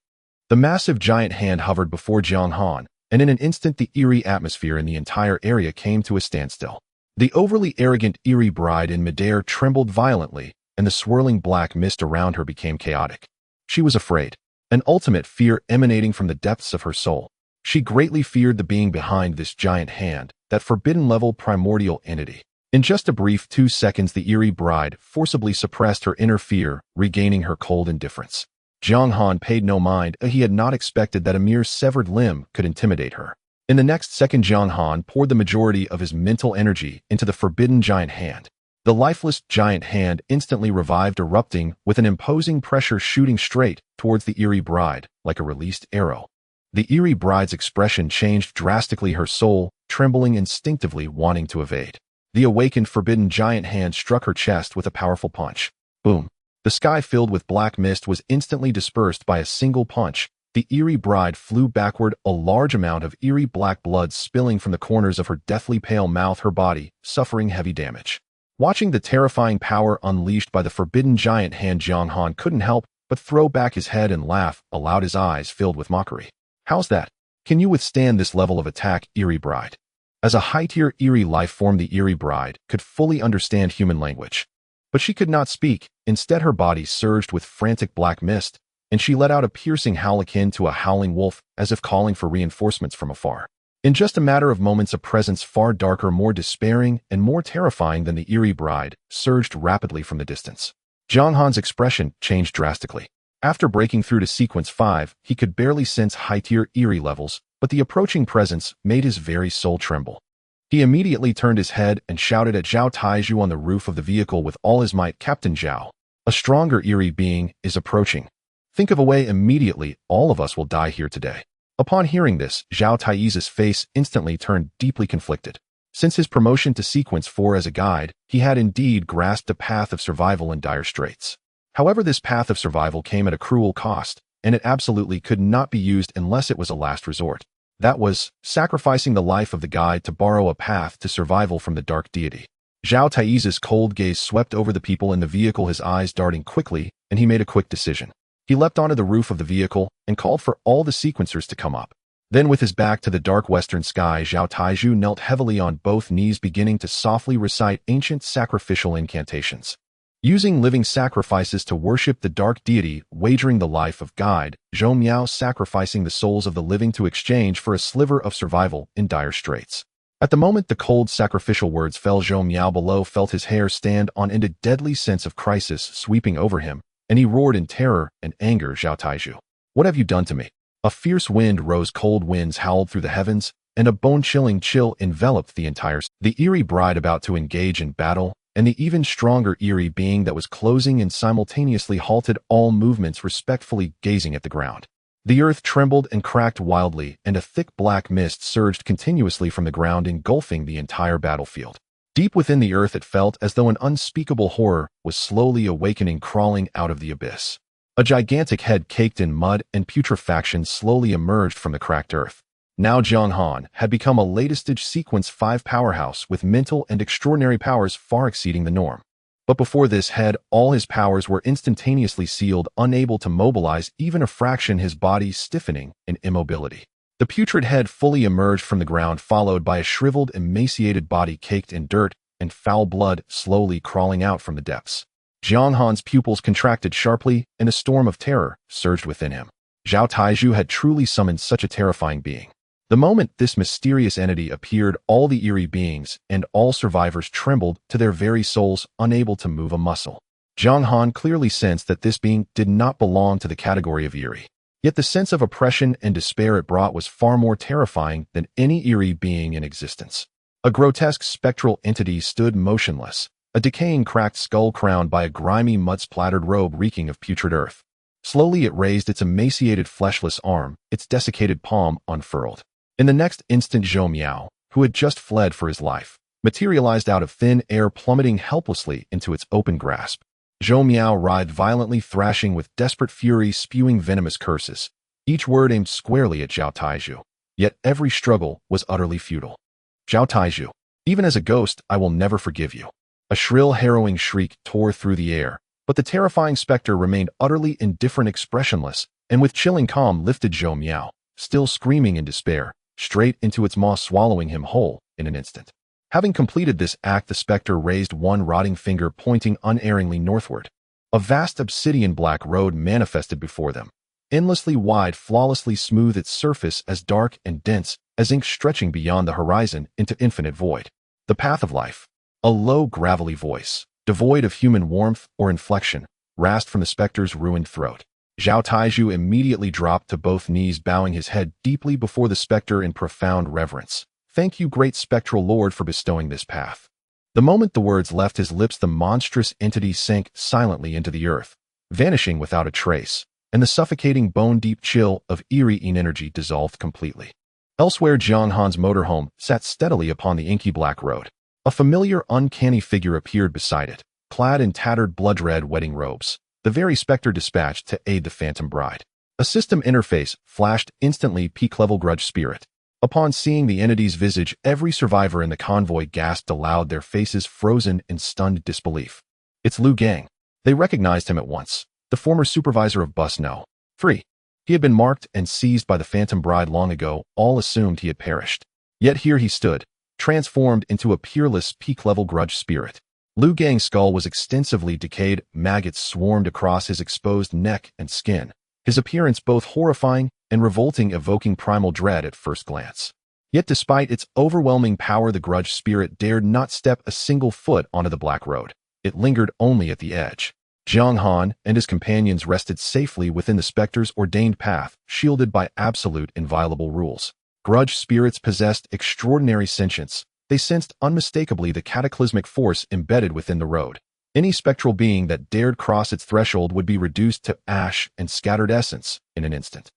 The massive giant hand hovered before Jiang Han, and in an instant the eerie atmosphere in the entire area came to a standstill. The overly arrogant Eerie bride in midair trembled violently, and the swirling black mist around her became chaotic. She was afraid, an ultimate fear emanating from the depths of her soul. She greatly feared the being behind this giant hand, that forbidden-level primordial entity. In just a brief 2 seconds, the Eerie bride forcibly suppressed her inner fear, regaining her cold indifference. Jiang Han paid no mind. He had not expected that a mere severed limb could intimidate her. In the next second, Jiang Han poured the majority of his mental energy into the forbidden giant hand. The lifeless giant hand instantly revived, erupting with an imposing pressure shooting straight towards the Eerie bride like a released arrow. The Eerie bride's expression changed drastically, her soul trembling instinctively, wanting to evade. The awakened forbidden giant hand struck her chest with a powerful punch. Boom! The sky filled with black mist was instantly dispersed by a single punch. The Eerie bride flew backward, a large amount of eerie black blood spilling from the corners of her deathly pale mouth, her body suffering heavy damage. Watching the terrifying power unleashed by the forbidden giant hand, Jiang Han couldn't help but throw back his head and laugh aloud, his eyes filled with mockery. How's that? Can you withstand this level of attack, Eerie bride? As a high-tier Eerie life form, the Eerie bride could fully understand human language. But she could not speak. Instead, her body surged with frantic black mist, and she let out a piercing howl akin to a howling wolf, as if calling for reinforcements from afar. In just a matter of moments, a presence far darker, more despairing, and more terrifying than the Eerie bride surged rapidly from the distance. Jiang Han's expression changed drastically. After breaking through to Sequence 5, he could barely sense high-tier Eerie levels, but the approaching presence made his very soul tremble. He immediately turned his head and shouted at Zhao Taizhu on the roof of the vehicle with all his might, "Captain Zhao, a stronger Eerie being is approaching. Think of a way immediately, all of us will die here today." Upon hearing this, Zhao Taizhu's face instantly turned deeply conflicted. Since his promotion to Sequence 4 as a guide, he had indeed grasped a path of survival in dire straits. However, this path of survival came at a cruel cost, and it absolutely could not be used unless it was a last resort. That was sacrificing the life of the guide to borrow a path to survival from the dark deity. Zhao Taizhu's cold gaze swept over the people in the vehicle, his eyes darting quickly, and he made a quick decision. He leapt onto the roof of the vehicle and called for all the sequencers to come up. Then, with his back to the dark western sky, Zhao Taizhu knelt heavily on both knees, beginning to softly recite ancient sacrificial incantations. Using living sacrifices to worship the dark deity, wagering the life of guide, Zhou Miao sacrificing the souls of the living to exchange for a sliver of survival in dire straits. At the moment the cold sacrificial words fell, Zhou Miao below felt his hair stand on end, a deadly sense of crisis sweeping over him, and he roared in terror and anger, "Zhao Taizhu, what have you done to me?" A fierce wind rose, cold winds howled through the heavens, and a bone-chilling chill enveloped the entire the Eerie bride about to engage in battle, and the even stronger Eerie being that was closing and simultaneously halted all movements, respectfully gazing at the ground. The earth trembled and cracked wildly, and a thick black mist surged continuously from the ground, engulfing the entire battlefield. Deep within the earth it felt as though an unspeakable horror was slowly awakening, crawling out of the abyss. A gigantic head caked in mud and putrefaction slowly emerged from the cracked earth. Now Jiang Han had become a latest-stage Sequence 5 powerhouse with mental and extraordinary powers far exceeding the norm. But before this head, all his powers were instantaneously sealed, unable to mobilize even a fraction, his body stiffening in immobility. The putrid head fully emerged from the ground, followed by a shriveled, emaciated body caked in dirt and foul blood slowly crawling out from the depths. Jiang Han's pupils contracted sharply, and a storm of terror surged within him. Zhao Taizhu had truly summoned such a terrifying being. The moment this mysterious entity appeared, all the Eerie beings and all survivors trembled to their very souls, unable to move a muscle. Jiang Han clearly sensed that this being did not belong to the category of Eerie. Yet the sense of oppression and despair it brought was far more terrifying than any Eerie being in existence. A grotesque spectral entity stood motionless, a decaying cracked skull crowned by a grimy mud-splattered robe reeking of putrid earth. Slowly it raised its emaciated fleshless arm, its desiccated palm unfurled. In the next instant, Zhou Miao, who had just fled for his life, materialized out of thin air, plummeting helplessly into its open grasp. Zhou Miao writhed violently, thrashing with desperate fury, spewing venomous curses, each word aimed squarely at Zhao Taizhu. Yet every struggle was utterly futile. "Zhao Taizhu, even as a ghost, I will never forgive you." A shrill, harrowing shriek tore through the air, but the terrifying specter remained utterly indifferent, expressionless, and with chilling calm lifted Zhou Miao, still screaming in despair, straight into its maw, swallowing him whole in an instant. Having completed this act, the specter raised one rotting finger, pointing unerringly northward. A vast obsidian black road manifested before them, endlessly wide, flawlessly smooth, its surface as dark and dense as ink stretching beyond the horizon into infinite void. The path of life. A low, gravelly voice, devoid of human warmth or inflection, rasped from the specter's ruined throat. Zhao Taizhu immediately dropped to both knees, bowing his head deeply before the specter in profound reverence. "Thank you, great spectral lord, for bestowing this path. The moment the words left his lips, the monstrous entity sank silently into the earth, vanishing without a trace, and the suffocating bone-deep chill of Eerie energy dissolved completely. Elsewhere, Jiang Han's motorhome sat steadily upon the inky black road. A familiar, uncanny figure appeared beside it, clad in tattered blood-red wedding robes, the very specter dispatched to aid the phantom bride. A system interface flashed instantly, peak-level grudge spirit. Upon seeing the entity's visage, every survivor in the convoy gasped aloud, their faces frozen in stunned disbelief. It's Liu Gang. They recognized him at once, the former supervisor of Bus No. 3. He had been marked and seized by the phantom bride long ago, all assumed he had perished. Yet here he stood, transformed into a peerless peak-level grudge spirit. Liu Gang's skull was extensively decayed, maggots swarmed across his exposed neck and skin, his appearance both horrifying and revolting, evoking primal dread at first glance. Yet despite its overwhelming power, the grudge spirit dared not step a single foot onto the black road. It lingered only at the edge. Jiang Han and his companions rested safely within the specter's ordained path, shielded by absolute inviolable rules. Grudge spirits possessed extraordinary sentience. They sensed unmistakably the cataclysmic force embedded within the road. Any spectral being that dared cross its threshold would be reduced to ash and scattered essence in an instant.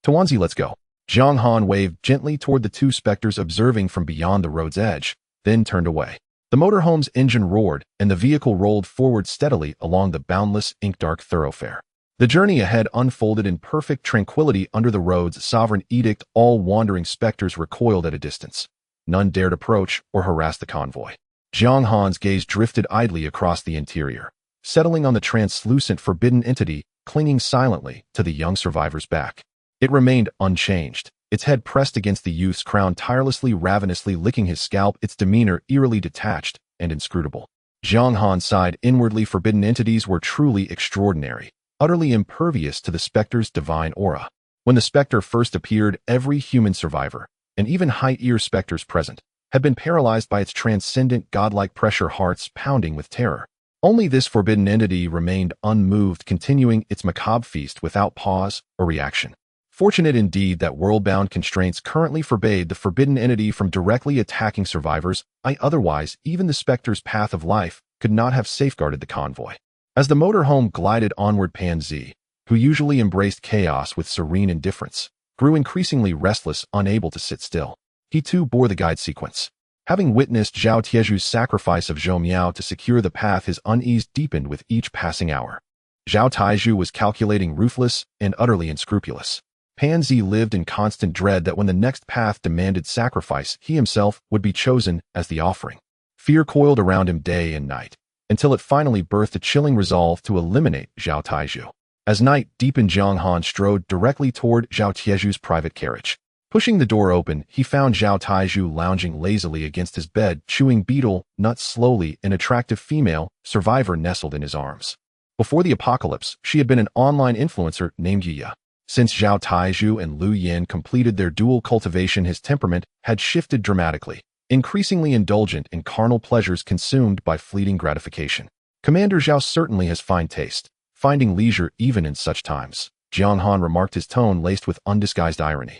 Tawanzi, let's go. Jiang Han waved gently toward the two specters, observing from beyond the road's edge, then turned away. The motorhome's engine roared, and the vehicle rolled forward steadily along the boundless, ink-dark thoroughfare. The journey ahead unfolded in perfect tranquility under the road's sovereign edict. All wandering specters recoiled at a distance. None dared approach or harass the convoy. Jiang Han's gaze drifted idly across the interior, settling on the translucent forbidden entity clinging silently to the young survivor's back. It remained unchanged, its head pressed against the youth's crown, tirelessly, ravenously licking his scalp, its demeanor eerily detached and inscrutable. Jiang Han sighed inwardly. Forbidden entities were truly extraordinary, utterly impervious to the specter's divine aura. When the specter first appeared, every human survivor, and even high-ear specters present, had been paralyzed by its transcendent godlike pressure, hearts pounding with terror. Only this forbidden entity remained unmoved, continuing its macabre feast without pause or reaction. Fortunate indeed that world-bound constraints currently forbade the forbidden entity from directly attacking survivors. Otherwise, even the specter's path of life could not have safeguarded the convoy. As the motorhome glided onward, Pan Zi, who usually embraced chaos with serene indifference, grew increasingly restless, unable to sit still. He too bore the guide sequence. Having witnessed Zhao Tieju's sacrifice of Zhou Miao to secure the path, his unease deepened with each passing hour. Zhao Taiju was calculating, ruthless, and utterly unscrupulous. Pan Zi lived in constant dread that when the next path demanded sacrifice, he himself would be chosen as the offering. Fear coiled around him day and night, until it finally birthed a chilling resolve to eliminate Zhao Taiju. As night deepened, Jiang Han strode directly toward Zhao Tieju's private carriage. Pushing the door open, he found Zhao Taiju lounging lazily against his bed, chewing betel nuts slowly, an attractive female survivor nestled in his arms. Before the apocalypse, she had been an online influencer named Yiya. Since Zhao Taiju and Liu Yin completed their dual cultivation, his temperament had shifted dramatically, increasingly indulgent in carnal pleasures consumed by fleeting gratification. Commander Zhao certainly has fine taste, finding leisure even in such times, Jiang Han remarked, his tone laced with undisguised irony.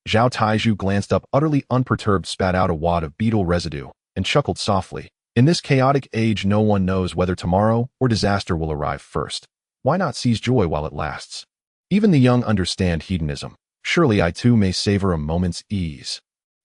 Zhao Taiju glanced up, utterly unperturbed, spat out a wad of betel residue, and chuckled softly. In this chaotic age, no one knows whether tomorrow or disaster will arrive first. Why not seize joy while it lasts? Even the young understand hedonism. Surely I too may savor a moment's ease.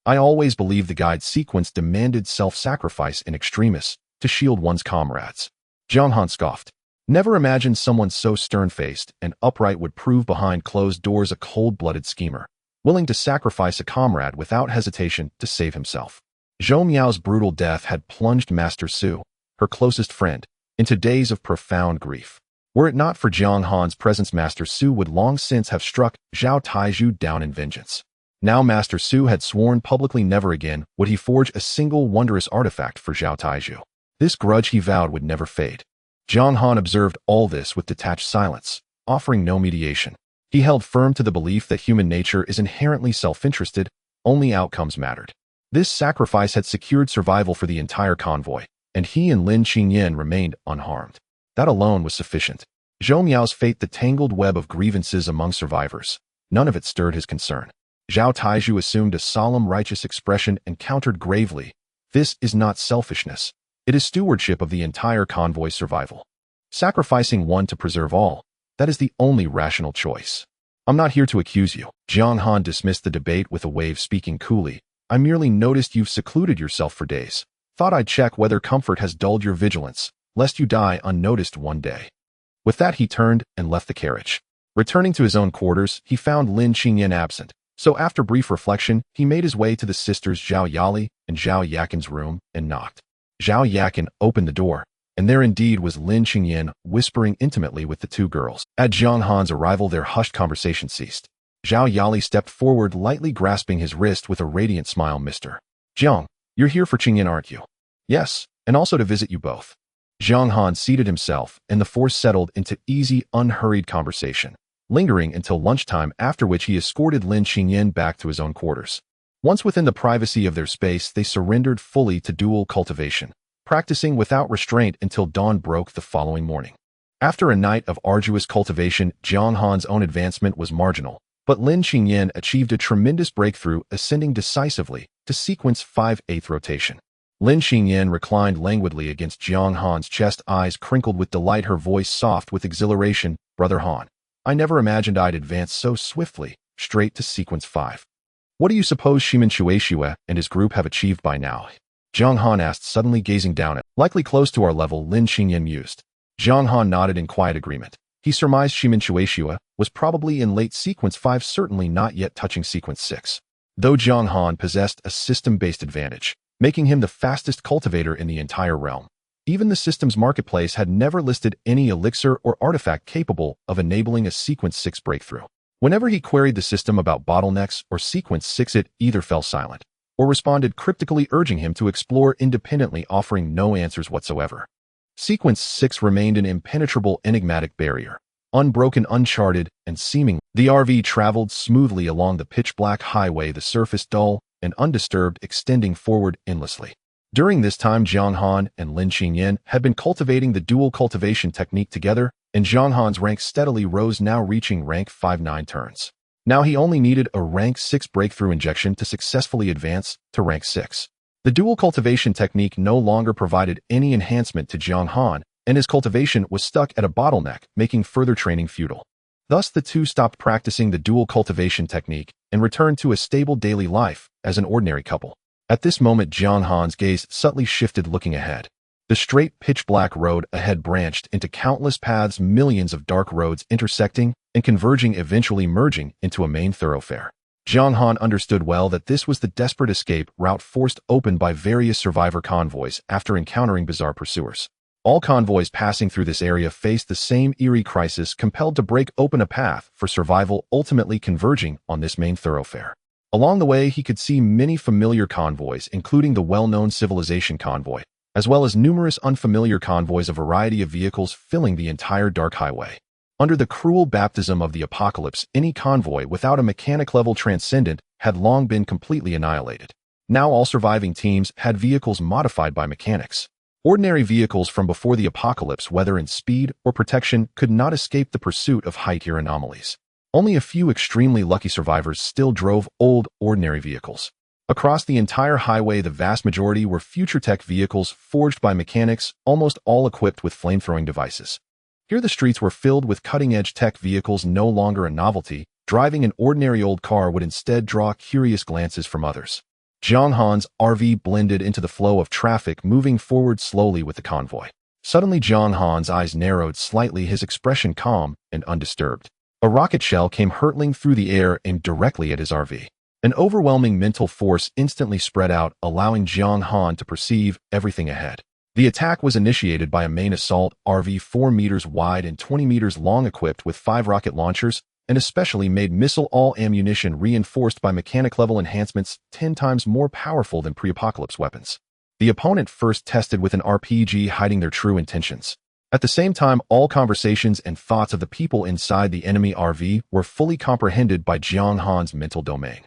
I always believed the guide sequence demanded self-sacrifice in extremis to shield one's comrades. Jiang Han scoffed. Never imagined someone so stern-faced and upright would prove behind closed doors a cold-blooded schemer, willing to sacrifice a comrade without hesitation to save himself. Zhou Miao's brutal death had plunged Master Su, her closest friend, into days of profound grief. Were it not for Jiang Han's presence, Master Su would long since have struck Zhao Taiju down in vengeance. Now Master Su had sworn publicly never again would he forge a single wondrous artifact for Zhao Taiju. This grudge, he vowed, would never fade. Jiang Han observed all this with detached silence, offering no mediation. He held firm to the belief that human nature is inherently self-interested, only outcomes mattered. This sacrifice had secured survival for the entire convoy, and he and Lin Qingyan remained unharmed. That alone was sufficient. Zhou Miao's fate, the tangled web of grievances among survivors, none of it stirred his concern. Zhao Taiju assumed a solemn, righteous expression and countered gravely, "This is not selfishness. It is stewardship of the entire convoy's survival. Sacrificing one to preserve all, that is the only rational choice. I'm not here to accuse you. Jiang Han dismissed the debate with a wave, speaking coolly. I merely noticed you've secluded yourself for days. Thought I'd check whether comfort has dulled your vigilance, lest you die unnoticed one day. With that, he turned and left the carriage. Returning to his own quarters, he found Lin Qingyan absent, so after brief reflection, he made his way to the sisters Zhao Yali and Zhao Yakin's room and knocked. Zhao Yakin opened the door, and there indeed was Lin Qingyan whispering intimately with the two girls. At Jiang Han's arrival, their hushed conversation ceased. Zhao Yali stepped forward, lightly grasping his wrist with a radiant smile. Mr. Jiang, you're here for Qingyan, aren't you? Yes, and also to visit you both. Jiang Han seated himself, and the four settled into easy, unhurried conversation, lingering until lunchtime, after which he escorted Lin Qingyan back to his own quarters. Once within the privacy of their space, they surrendered fully to dual cultivation, practicing without restraint until dawn broke the following morning. After a night of arduous cultivation, Jiang Han's own advancement was marginal, but Lin Qingyan achieved a tremendous breakthrough, ascending decisively to sequence 5/8 rotation. Lin Qingyan reclined languidly against Jiang Han's chest, eyes crinkled with delight, her voice soft with exhilaration. Brother Han, I never imagined I'd advance so swiftly, straight to sequence 5. What do you suppose Shimin Shueishue and his group have achieved by now? Jiang Han asked, suddenly gazing down at, likely close to our level, Lin Qingyan mused. Jiang Han nodded in quiet agreement. He surmised Shimin Shueishue was probably in late sequence 5, certainly not yet touching sequence 6. Though Jiang Han possessed a system-based advantage, making him the fastest cultivator in the entire realm, even the system's marketplace had never listed any elixir or artifact capable of enabling a sequence 6 breakthrough. Whenever he queried the system about bottlenecks or sequence 6, it either fell silent or responded cryptically, urging him to explore independently, offering no answers whatsoever. Sequence 6 remained an impenetrable, enigmatic barrier, unbroken, uncharted, and seeming. The RV traveled smoothly along the pitch-black highway, the surface dull and undisturbed, extending forward endlessly. During this time, Jiang Han and Lin Qingyan had been cultivating the dual cultivation technique together, and Jiang Han's rank steadily rose, now reaching rank 5/9 turns. Now he only needed a rank 6 breakthrough injection to successfully advance to rank 6. The dual cultivation technique no longer provided any enhancement to Jiang Han, and his cultivation was stuck at a bottleneck, making further training futile. Thus, the two stopped practicing the dual cultivation technique and returned to a stable daily life as an ordinary couple. At this moment, Jiang Han's gaze subtly shifted, looking ahead. The straight, pitch-black road ahead branched into countless paths, millions of dark roads intersecting and converging, eventually merging into a main thoroughfare. Jiang Han understood well that this was the desperate escape route forced open by various survivor convoys after encountering bizarre pursuers. All convoys passing through this area faced the same eerie crisis, compelled to break open a path for survival, ultimately converging on this main thoroughfare. Along the way, he could see many familiar convoys, including the well-known civilization convoy, as well as numerous unfamiliar convoys, a variety of vehicles filling the entire dark highway. Under the cruel baptism of the apocalypse, any convoy without a mechanic-level transcendent had long been completely annihilated. Now all surviving teams had vehicles modified by mechanics. Ordinary vehicles from before the apocalypse, whether in speed or protection, could not escape the pursuit of high-tier anomalies. Only a few extremely lucky survivors still drove old, ordinary vehicles. Across the entire highway, the vast majority were future-tech vehicles forged by mechanics, almost all equipped with flame-throwing devices. Here the streets were filled with cutting-edge tech vehicles, no longer a novelty. Driving an ordinary old car would instead draw curious glances from others. Jiang Han's RV blended into the flow of traffic, moving forward slowly with the convoy. Suddenly, Jiang Han's eyes narrowed slightly, his expression calm and undisturbed. A rocket shell came hurtling through the air, aimed directly at his RV. An overwhelming mental force instantly spread out, allowing Jiang Han to perceive everything ahead. The attack was initiated by a main assault RV 4 meters wide and 20 meters long, equipped with 5 rocket launchers, and a specially made missile, all ammunition reinforced by mechanic-level enhancements 10 times more powerful than pre-apocalypse weapons. The opponent first tested with an RPG, hiding their true intentions. At the same time, all conversations and thoughts of the people inside the enemy RV were fully comprehended by Jiang Han's mental domain.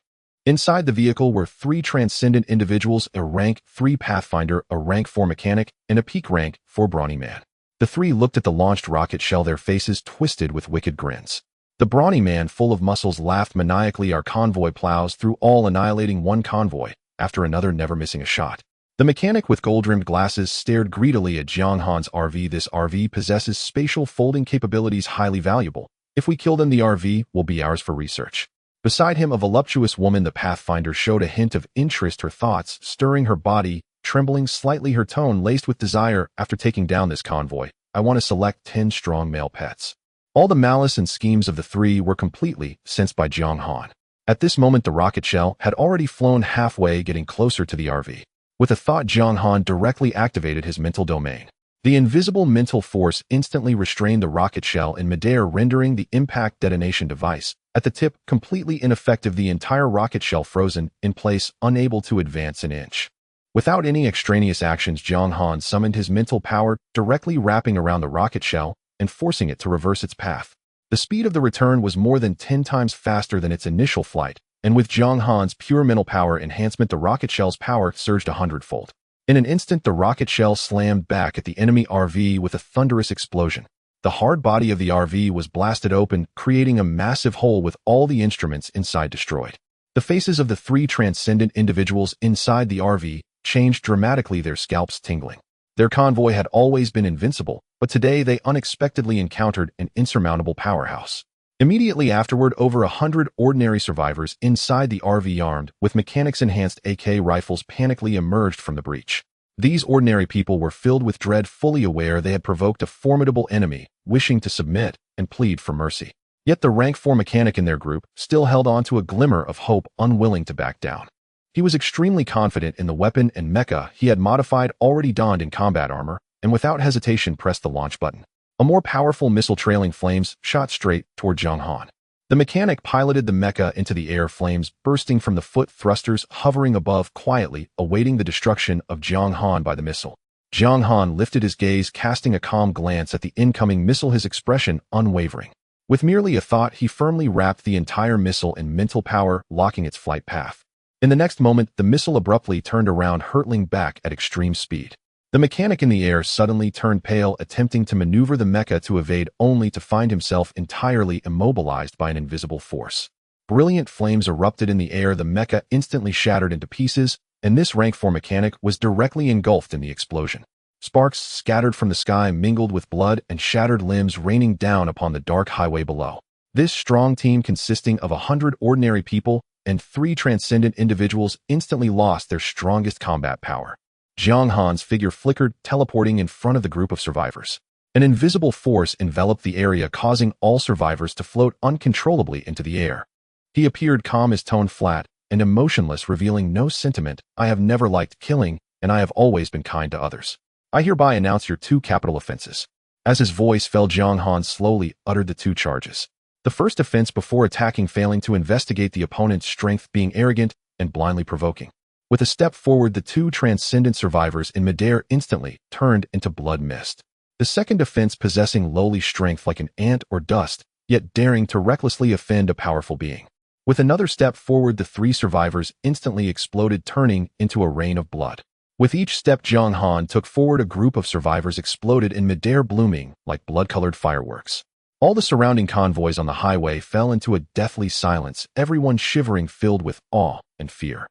Inside the vehicle were 3 transcendent individuals, a rank 3 pathfinder, a rank 4 mechanic, and a peak rank 4 brawny man. The 3 looked at the launched rocket shell, their faces twisted with wicked grins. The brawny man, full of muscles, laughed maniacally. Our convoy plows through all, annihilating one convoy after another, never missing a shot. The mechanic with gold-rimmed glasses stared greedily at Jiang Han's RV. This RV possesses spatial folding capabilities highly valuable. If we kill them, the RV will be ours for research. Beside him, a voluptuous woman, the Pathfinder, showed a hint of interest, her thoughts stirring her body, trembling slightly, her tone laced with desire. After taking down this convoy, I want to select 10 strong male pets. All the malice and schemes of the three were completely sensed by Jiang Han. At this moment, the rocket shell had already flown halfway, getting closer to the RV. With a thought, Jiang Han directly activated his mental domain. The invisible mental force instantly restrained the rocket shell in midair, rendering the impact detonation device at the tip completely ineffective, the entire rocket shell frozen in place, unable to advance an inch. Without any extraneous actions, Jiang Han summoned his mental power, directly wrapping around the rocket shell and forcing it to reverse its path. The speed of the return was more than 10 times faster than its initial flight, and with Jiang Han's pure mental power enhancement, the rocket shell's power surged 100-fold. In an instant, the rocket shell slammed back at the enemy RV with a thunderous explosion. The hard body of the RV was blasted open, creating a massive hole with all the instruments inside destroyed. The faces of the three transcendent individuals inside the RV changed dramatically, their scalps tingling. Their convoy had always been invincible, but today they unexpectedly encountered an insurmountable powerhouse. Immediately afterward, over 100 ordinary survivors inside the RV, armed with mechanics-enhanced AK rifles, panically emerged from the breach. These ordinary people were filled with dread, fully aware they had provoked a formidable enemy, wishing to submit and plead for mercy. Yet the rank 4 mechanic in their group still held on to a glimmer of hope, unwilling to back down. He was extremely confident in the weapon and mecha he had modified, already donned in combat armor, and without hesitation pressed the launch button. A more powerful missile, trailing flames, shot straight toward Jiang Han. The mechanic piloted the mecha into the air, flames bursting from the foot thrusters, hovering above, quietly awaiting the destruction of Jiang Han by the missile. Jiang Han lifted his gaze, casting a calm glance at the incoming missile, his expression unwavering. With merely a thought, he firmly wrapped the entire missile in mental power, locking its flight path. In the next moment, the missile abruptly turned around, hurtling back at extreme speed. The mechanic in the air suddenly turned pale, attempting to maneuver the mecha to evade, only to find himself entirely immobilized by an invisible force. Brilliant flames erupted in the air, the mecha instantly shattered into pieces, and this rank 4 mechanic was directly engulfed in the explosion. Sparks scattered from the sky, mingled with blood and shattered limbs, raining down upon the dark highway below. This strong team, consisting of 100 ordinary people and 3 transcendent individuals, instantly lost their strongest combat power. Jiang Han's figure flickered, teleporting in front of the group of survivors. An invisible force enveloped the area, causing all survivors to float uncontrollably into the air. He appeared calm, his tone flat and emotionless, revealing no sentiment. I have never liked killing, and I have always been kind to others. I hereby announce your 2 capital offenses. As his voice fell, Jiang Han slowly uttered the 2 charges. The first offense, before attacking, failing to investigate the opponent's strength, being arrogant and blindly provoking. With a step forward, the 2 transcendent survivors in midair instantly turned into blood mist. The second offense, possessing lowly strength like an ant or dust, yet daring to recklessly offend a powerful being. With another step forward, the 3 survivors instantly exploded, turning into a rain of blood. With each step Jiang Han took forward, a group of survivors exploded in midair, blooming like blood-colored fireworks. All the surrounding convoys on the highway fell into a deathly silence, everyone shivering, filled with awe and fear.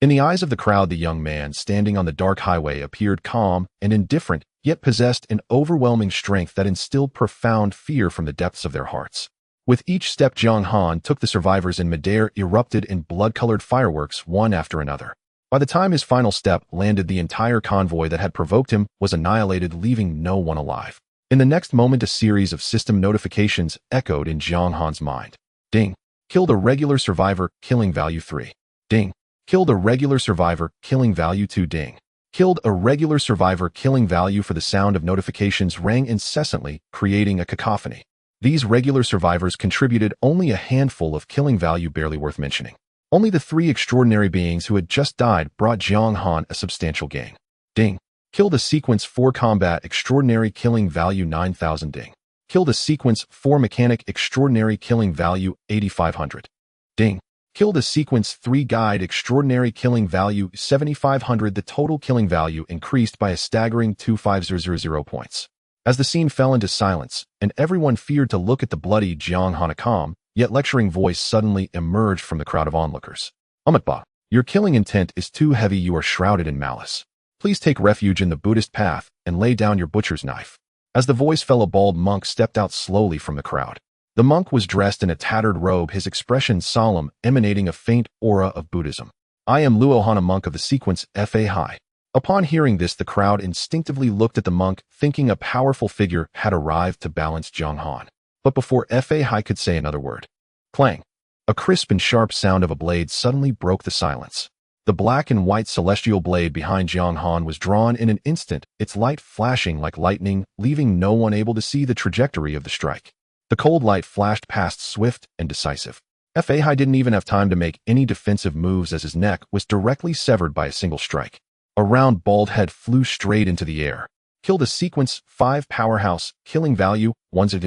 In the eyes of the crowd, the young man standing on the dark highway appeared calm and indifferent, yet possessed an overwhelming strength that instilled profound fear from the depths of their hearts. With each step Jiang Han took, the survivors in midair erupted in blood-colored fireworks, one after another. By the time his final step landed, the entire convoy that had provoked him was annihilated, leaving no one alive. In the next moment, a series of system notifications echoed in Jiang Han's mind. Ding. Killed a regular survivor, killing value 3. Ding. Killed a regular survivor, killing value 2. Ding. Killed a regular survivor, killing value 4. The sound of notifications rang incessantly, creating a cacophony. These regular survivors contributed only a handful of killing value, barely worth mentioning. Only the 3 extraordinary beings who had just died brought Jiang Han a substantial gain. Ding. Killed a sequence 4 combat extraordinary, killing value 9,000. Ding. Killed a sequence 4 mechanic extraordinary, killing value 8,500. Ding. Killed a sequence 3 guide extraordinary, killing value 7,500. The total killing value increased by a staggering 2,500 points. As the scene fell into silence, and everyone feared to look at the bloody Jiang Han, a calm, yet lecturing voice suddenly emerged from the crowd of onlookers. Amatba, your killing intent is too heavy, you are shrouded in malice. Please take refuge in the Buddhist path and lay down your butcher's knife. As the voice fell, a bald monk stepped out slowly from the crowd. The monk was dressed in a tattered robe, his expression solemn, emanating a faint aura of Buddhism. I am Luohan, a monk of the sequence Fa High. Upon hearing this, the crowd instinctively looked at the monk, thinking a powerful figure had arrived to balance Jiang Han. But before Fa High could say another word, clang! A crisp and sharp sound of a blade suddenly broke the silence. The black and white celestial blade behind Jiang Han was drawn in an instant, its light flashing like lightning, leaving no one able to see the trajectory of the strike. The cold light flashed past, swift and decisive. Fa High didn't even have time to make any defensive moves as his neck was directly severed by a single strike. A round, bald head flew straight into the air. Killed a sequence 5 powerhouse, killing value 1000.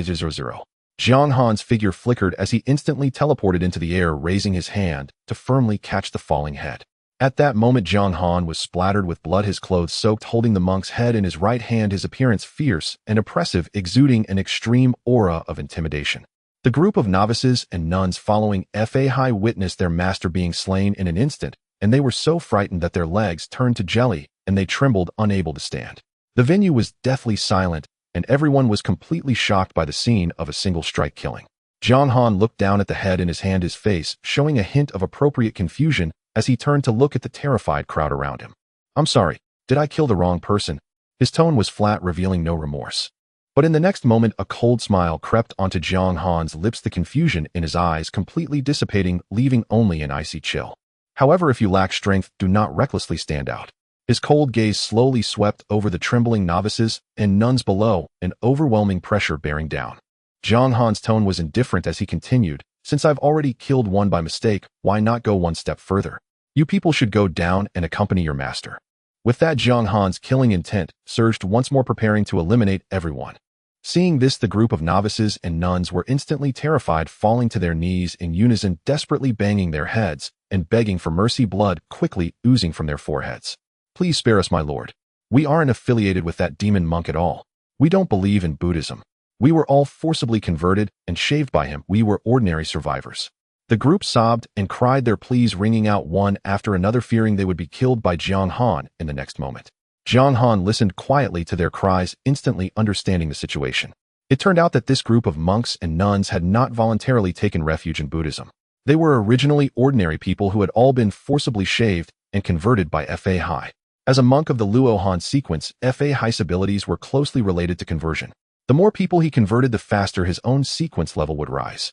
Jiang Han's figure flickered as he instantly teleported into the air, raising his hand to firmly catch the falling head. At that moment, Jiang Han was splattered with blood, his clothes soaked, holding the monk's head in his right hand, his appearance fierce and oppressive, exuding an extreme aura of intimidation. The group of novices and nuns following Fa High witnessed their master being slain in an instant, and they were so frightened that their legs turned to jelly and they trembled, unable to stand. The venue was deathly silent, and everyone was completely shocked by the scene of a single strike killing. Jiang Han looked down at the head in his hand, his face showing a hint of appropriate confusion as he turned to look at the terrified crowd around him. I'm sorry, did I kill the wrong person? His tone was flat, revealing no remorse. But in the next moment, a cold smile crept onto Jiang Han's lips, the confusion in his eyes completely dissipating, leaving only an icy chill. However, if you lack strength, do not recklessly stand out. His cold gaze slowly swept over the trembling novices and nuns below, an overwhelming pressure bearing down. Jiang Han's tone was indifferent as he continued, since I've already killed one by mistake, why not go one step further? You people should go down and accompany your master. With that, Jiang Han's killing intent surged once more, preparing to eliminate everyone. Seeing this, the group of novices and nuns were instantly terrified, falling to their knees in unison, desperately banging their heads and begging for mercy, blood quickly oozing from their foreheads. Please spare us, my lord. We aren't affiliated with that demon monk at all. We don't believe in Buddhism. We were all forcibly converted and shaved by him. We were ordinary survivors. The group sobbed and cried their pleas, ringing out one after another, fearing they would be killed by Jiang Han in the next moment. Jiang Han listened quietly to their cries, instantly understanding the situation. It turned out that this group of monks and nuns had not voluntarily taken refuge in Buddhism. They were originally ordinary people who had all been forcibly shaved and converted by Fa High. As a monk of the Luohan sequence, Fa High's abilities were closely related to conversion. The more people he converted, the faster his own sequence level would rise.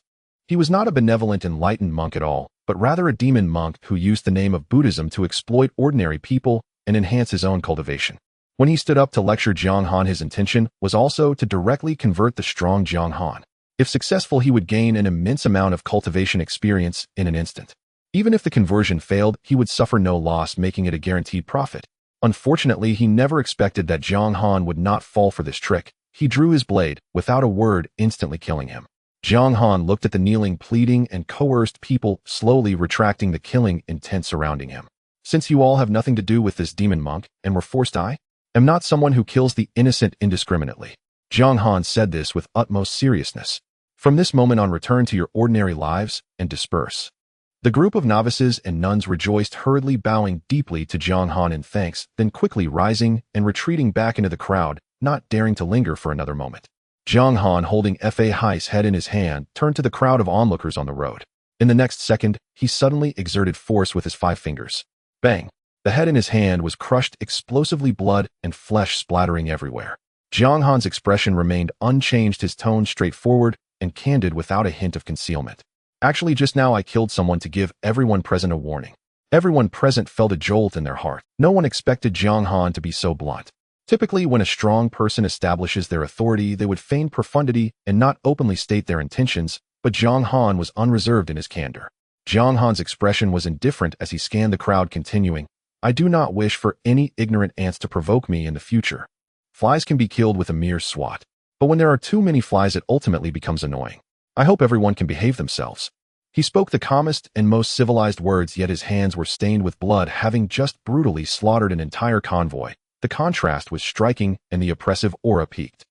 He was not a benevolent, enlightened monk at all, but rather a demon monk who used the name of Buddhism to exploit ordinary people and enhance his own cultivation. When he stood up to lecture Jiang Han, his intention was also to directly convert the strong Jiang Han. If successful, he would gain an immense amount of cultivation experience in an instant. Even if the conversion failed, he would suffer no loss, making it a guaranteed profit. Unfortunately, he never expected that Jiang Han would not fall for this trick. He drew his blade, without a word, instantly killing him. Jiang Han looked at the kneeling, pleading, and coerced people, slowly retracting the killing intent surrounding him. Since you all have nothing to do with this demon monk and were forced, I am not someone who kills the innocent indiscriminately. Jiang Han said this with utmost seriousness. From this moment on, return to your ordinary lives and disperse. The group of novices and nuns rejoiced, hurriedly bowing deeply to Jiang Han in thanks, then quickly rising and retreating back into the crowd, not daring to linger for another moment. Jiang Han, holding Fa High's head in his hand, turned to the crowd of onlookers on the road. In the next second, he suddenly exerted force with his 5 fingers. Bang! The head in his hand was crushed, explosively, blood and flesh splattering everywhere. Jiang Han's expression remained unchanged, his tone straightforward and candid without a hint of concealment. Actually, just now I killed someone to give everyone present a warning. Everyone present felt a jolt in their heart. No one expected Jiang Han to be so blunt. Typically, when a strong person establishes their authority, they would feign profundity and not openly state their intentions, but Jiang Han was unreserved in his candor. Jiang Han's expression was indifferent as he scanned the crowd, continuing, I do not wish for any ignorant ants to provoke me in the future. Flies can be killed with a mere swat, but when there are too many flies, it ultimately becomes annoying. I hope everyone can behave themselves. He spoke the calmest and most civilized words, yet his hands were stained with blood, having just brutally slaughtered an entire convoy. The contrast was striking and the oppressive aura peaked.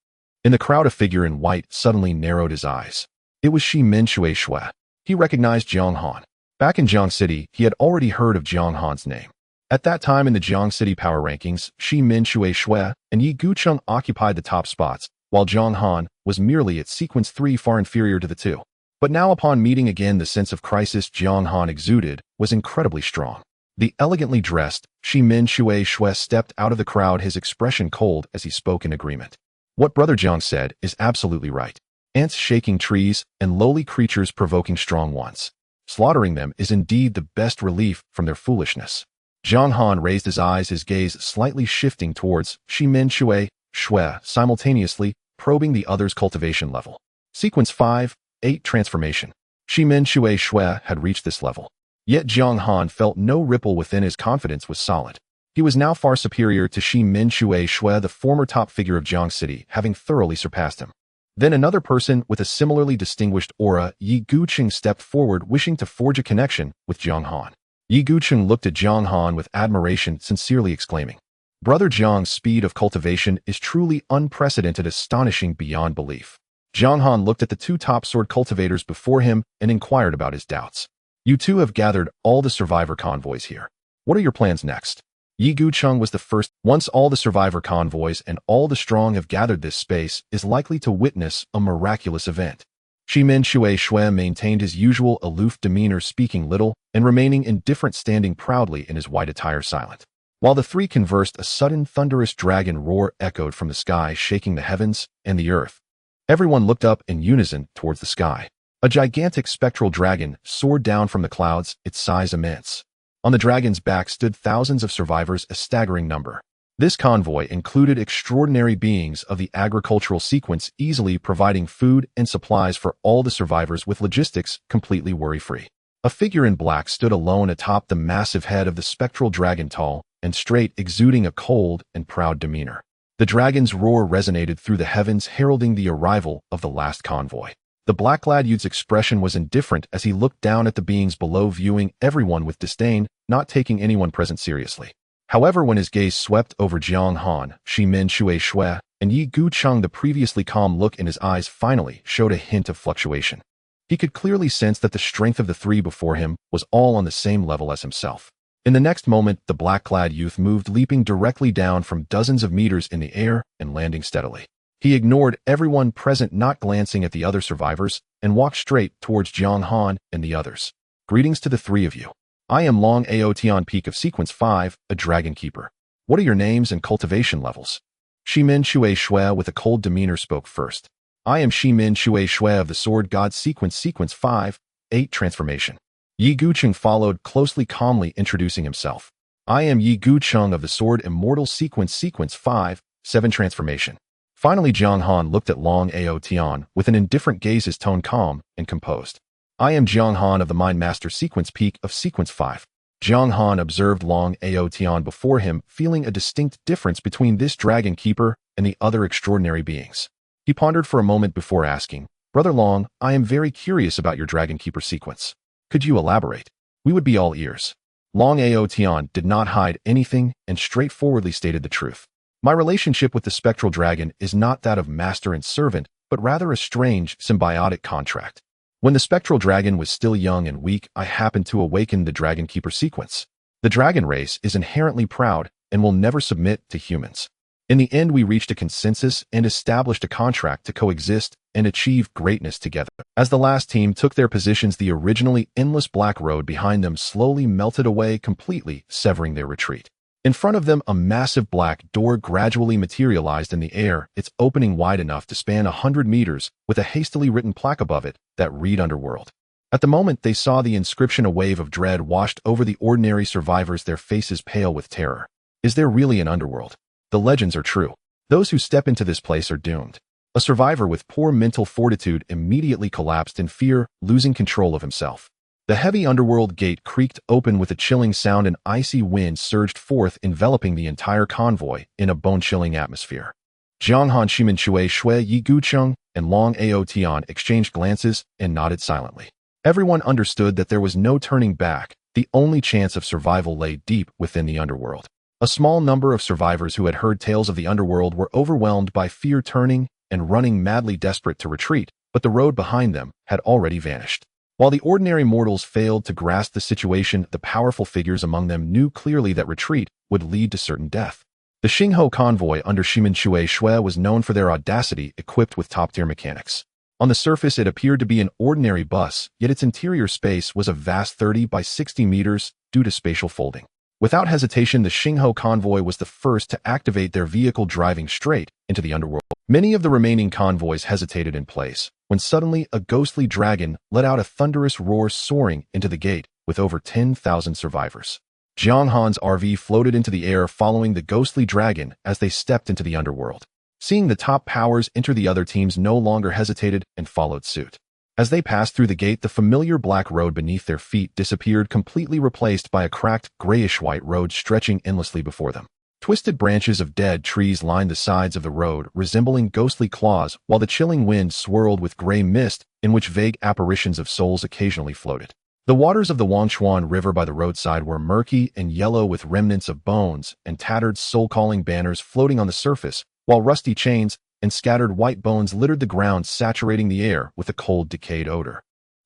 In the crowd, a figure in white suddenly narrowed his eyes. It was Shi Min Shui Shui. He recognized Jiang Han. Back in Jiang City, he had already heard of Jiang Han's name. At that time in the Jiang City power rankings, Shi Min Shui Shui and Yi Gucheng occupied the top spots, while Zhang Han was merely at sequence 3 far inferior to the two. But now upon meeting again, the sense of crisis Zhang Han exuded was incredibly strong. The elegantly dressed Shi Min Shui Shui stepped out of the crowd, his expression cold as he spoke in agreement. What Brother Jiang said is absolutely right. Ants shaking trees and lowly creatures provoking strong ones. Slaughtering them is indeed the best relief from their foolishness. Zhang Han raised his eyes, his gaze slightly shifting towards Shi Min Shui Shui, simultaneously probing the other's cultivation level. Sequence 5, 8 transformation. Shi Min Shui Shui had reached this level. Yet Zhang Han felt no ripple within. His confidence was solid. He was now far superior to Shi Min Shui Shui, the former top figure of Jiang City, having thoroughly surpassed him. Then another person with a similarly distinguished aura, Yi Gucheng, stepped forward, wishing to forge a connection with Zhang Han. Yi Gucheng looked at Zhang Han with admiration, sincerely exclaiming, "Brother Jiang's speed of cultivation is truly unprecedented, astonishing beyond belief." Zhang Han looked at the two top sword cultivators before him and inquired about his doubts. "You two have gathered all the survivor convoys here. What are your plans next?" Yi Gucheng was the first. "Once all the survivor convoys and all the strong have gathered, this space is likely to witness a miraculous event." Shi Min Shui Shui maintained his usual aloof demeanor, speaking little and remaining indifferent, standing proudly in his white attire, silent. While the three conversed, a sudden thunderous dragon roar echoed from the sky, shaking the heavens and the earth. Everyone looked up in unison towards the sky. A gigantic spectral dragon soared down from the clouds, its size immense. On the dragon's back stood thousands of survivors, a staggering number. This convoy included extraordinary beings of the agricultural sequence, easily providing food and supplies for all the survivors, with logistics completely worry-free. A figure in black stood alone atop the massive head of the spectral dragon, tall and straight, exuding a cold and proud demeanor. The dragon's roar resonated through the heavens, heralding the arrival of the last convoy. The black-clad youth's expression was indifferent as he looked down at the beings below, viewing everyone with disdain, not taking anyone present seriously. However, when his gaze swept over Zhang Han, Shi Min Shui Shui, and Yi Gucheng, the previously calm look in his eyes finally showed a hint of fluctuation. He could clearly sense that the strength of the three before him was all on the same level as himself. In the next moment, the black-clad youth moved, leaping directly down from dozens of meters in the air and landing steadily. He ignored everyone present, not glancing at the other survivors, and walked straight towards Zhang Han and the others. "Greetings to the three of you. I am Long Aotian, peak of Sequence 5, a Dragon Keeper. What are your names and cultivation levels?" Shi Min Shui Shui, with a cold demeanor, spoke first. "I am Shi Min Shui Shui of the Sword God Sequence 5, 8 transformation." Yi Gucheng followed closely, calmly introducing himself. "I am Yi Gucheng of the Sword Immortal Sequence 5, 7 transformation." Finally, Zhang Han looked at Long Aotian with an indifferent gaze, his tone calm and composed. "I am Zhang Han of the Mind Master Sequence, peak of Sequence 5. Zhang Han observed Long Aotian before him, feeling a distinct difference between this Dragon Keeper and the other extraordinary beings. He pondered for a moment before asking, "Brother Long, I am very curious about your Dragon Keeper sequence. Could you elaborate? We would be all ears." Long Aotian did not hide anything and straightforwardly stated the truth. "My relationship with the spectral dragon is not that of master and servant, but rather a strange, symbiotic contract. When the spectral dragon was still young and weak, I happened to awaken the Dragon Keeper sequence. The dragon race is inherently proud and will never submit to humans. In the end, we reached a consensus and established a contract to coexist and achieve greatness together." As the last team took their positions, the originally endless black road behind them slowly melted away, completely severing their retreat. In front of them, a massive black door gradually materialized in the air, its opening wide enough to span 100 meters, with a hastily written plaque above it that read "Underworld." At the moment they saw the inscription, a wave of dread washed over the ordinary survivors, their faces pale with terror. Is there really an underworld? The legends are true. Those who step into this place are doomed. A survivor with poor mental fortitude immediately collapsed in fear, losing control of himself. The heavy underworld gate creaked open with a chilling sound, and icy wind surged forth, enveloping the entire convoy in a bone-chilling atmosphere. Zhang Han, Shi Min Shui Shui, Yi Gucheng, and Long Aotian exchanged glances and nodded silently. Everyone understood that there was no turning back. The only chance of survival lay deep within the underworld. A small number of survivors who had heard tales of the underworld were overwhelmed by fear, turning and running madly, desperate to retreat, but the road behind them had already vanished. While the ordinary mortals failed to grasp the situation, the powerful figures among them knew clearly that retreat would lead to certain death. The Xingho convoy under Shimin Shui was known for their audacity, equipped with top-tier mechanics. On the surface, it appeared to be an ordinary bus, yet its interior space was a vast 30 by 60 meters due to spatial folding. Without hesitation, the Xingho convoy was the first to activate their vehicle, driving straight into the underworld. Many of the remaining convoys hesitated in place, when suddenly a ghostly dragon let out a thunderous roar, soaring into the gate with over 10,000 survivors. Jiang Han's RV floated into the air following the ghostly dragon as they stepped into the underworld. Seeing the top powers enter, the other teams no longer hesitated and followed suit. As they passed through the gate, the familiar black road beneath their feet disappeared, completely replaced by a cracked, grayish-white road stretching endlessly before them. Twisted branches of dead trees lined the sides of the road, resembling ghostly claws, while the chilling wind swirled with gray mist in which vague apparitions of souls occasionally floated. The waters of the Wangchuan River by the roadside were murky and yellow, with remnants of bones and tattered soul-calling banners floating on the surface, while rusty chains and scattered white bones littered the ground, saturating the air with a cold, decayed odor.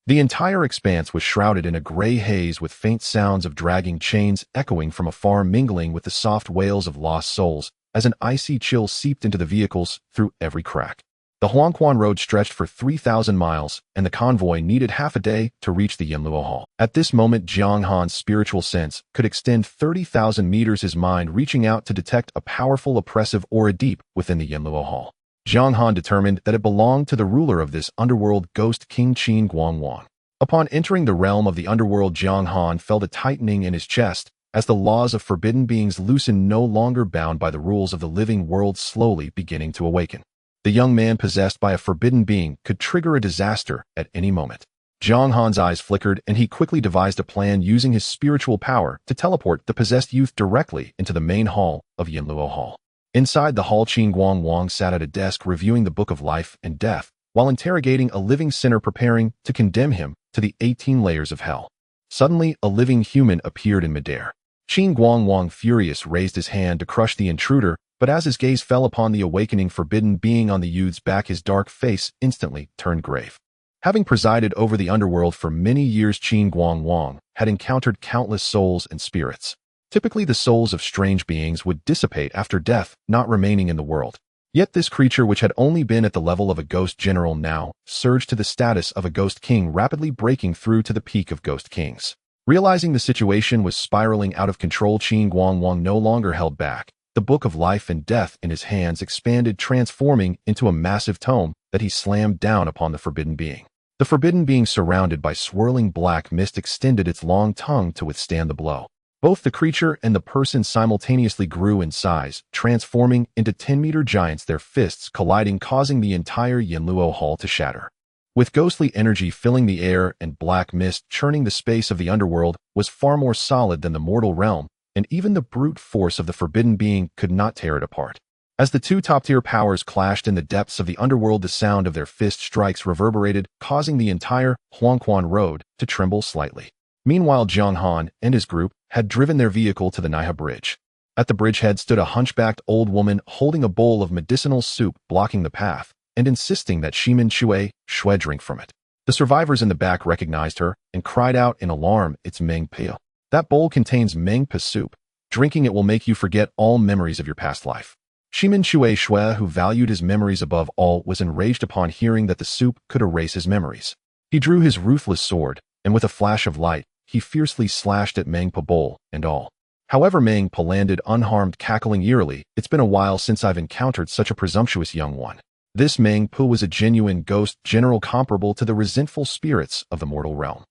The entire expanse was shrouded in a gray haze, with faint sounds of dragging chains echoing from afar, mingling with the soft wails of lost souls as an icy chill seeped into the vehicles through every crack. The Huangquan Road stretched for 3,000 miles, and the convoy needed half a day to reach the Yinluo Hall. At this moment, Jiang Han's spiritual sense could extend 30,000 meters, his mind reaching out to detect a powerful, oppressive aura deep within the Yinluo Hall. Jiang Han determined that it belonged to the ruler of this underworld, Ghost King Qin Guangwang. Upon entering the realm of the underworld, Jiang Han felt a tightening in his chest as the laws of forbidden beings loosened, no longer bound by the rules of the living world, slowly beginning to awaken. The young man possessed by a forbidden being could trigger a disaster at any moment. Jiang Han's eyes flickered, and he quickly devised a plan, using his spiritual power to teleport the possessed youth directly into the main hall of Yinluo Hall. Inside the hall, Qin Guangwang sat at a desk reviewing the Book of Life and Death, while interrogating a living sinner preparing to condemn him to the 18 layers of hell. Suddenly, a living human appeared in midair. Qin Guangwang, furious, raised his hand to crush the intruder, but as his gaze fell upon the awakening forbidden being on the youth's back, his dark face instantly turned grave. Having presided over the underworld for many years, Qin Guangwang had encountered countless souls and spirits. Typically, the souls of strange beings would dissipate after death, not remaining in the world. Yet this creature, which had only been at the level of a ghost general, now surged to the status of a ghost king, rapidly breaking through to the peak of ghost kings. Realizing the situation was spiraling out of control, Qin Guangwang no longer held back. The Book of Life and Death in his hands expanded, transforming into a massive tome that he slammed down upon the forbidden being. The forbidden being, surrounded by swirling black mist, extended its long tongue to withstand the blow. Both the creature and the person simultaneously grew in size, transforming into 10-meter giants, their fists colliding, causing the entire Yinluo Hall to shatter. With ghostly energy filling the air and black mist churning, the space of the underworld was far more solid than the mortal realm, and even the brute force of the forbidden being could not tear it apart. As the two top-tier powers clashed in the depths of the underworld, the sound of their fist strikes reverberated, causing the entire Huangquan Road to tremble slightly. Meanwhile, Jiang Han and his group had driven their vehicle to the Naiha Bridge. At the bridgehead stood a hunchbacked old woman holding a bowl of medicinal soup, blocking the path and insisting that Shimin Shui drink from it. The survivors in the back recognized her and cried out in alarm, "It's Meng Pale. That bowl contains Meng Pa soup. Drinking it will make you forget all memories of your past life." Shimin Shui, who valued his memories above all, was enraged upon hearing that the soup could erase his memories. He drew his ruthless sword, and with a flash of light, he fiercely slashed at Meng Pa, bowl and all. However, Meng Pa landed unharmed, cackling eerily, "It's been a while since I've encountered such a presumptuous young one." This Meng Pa was a genuine ghost general, comparable to the resentful spirits of the mortal realm.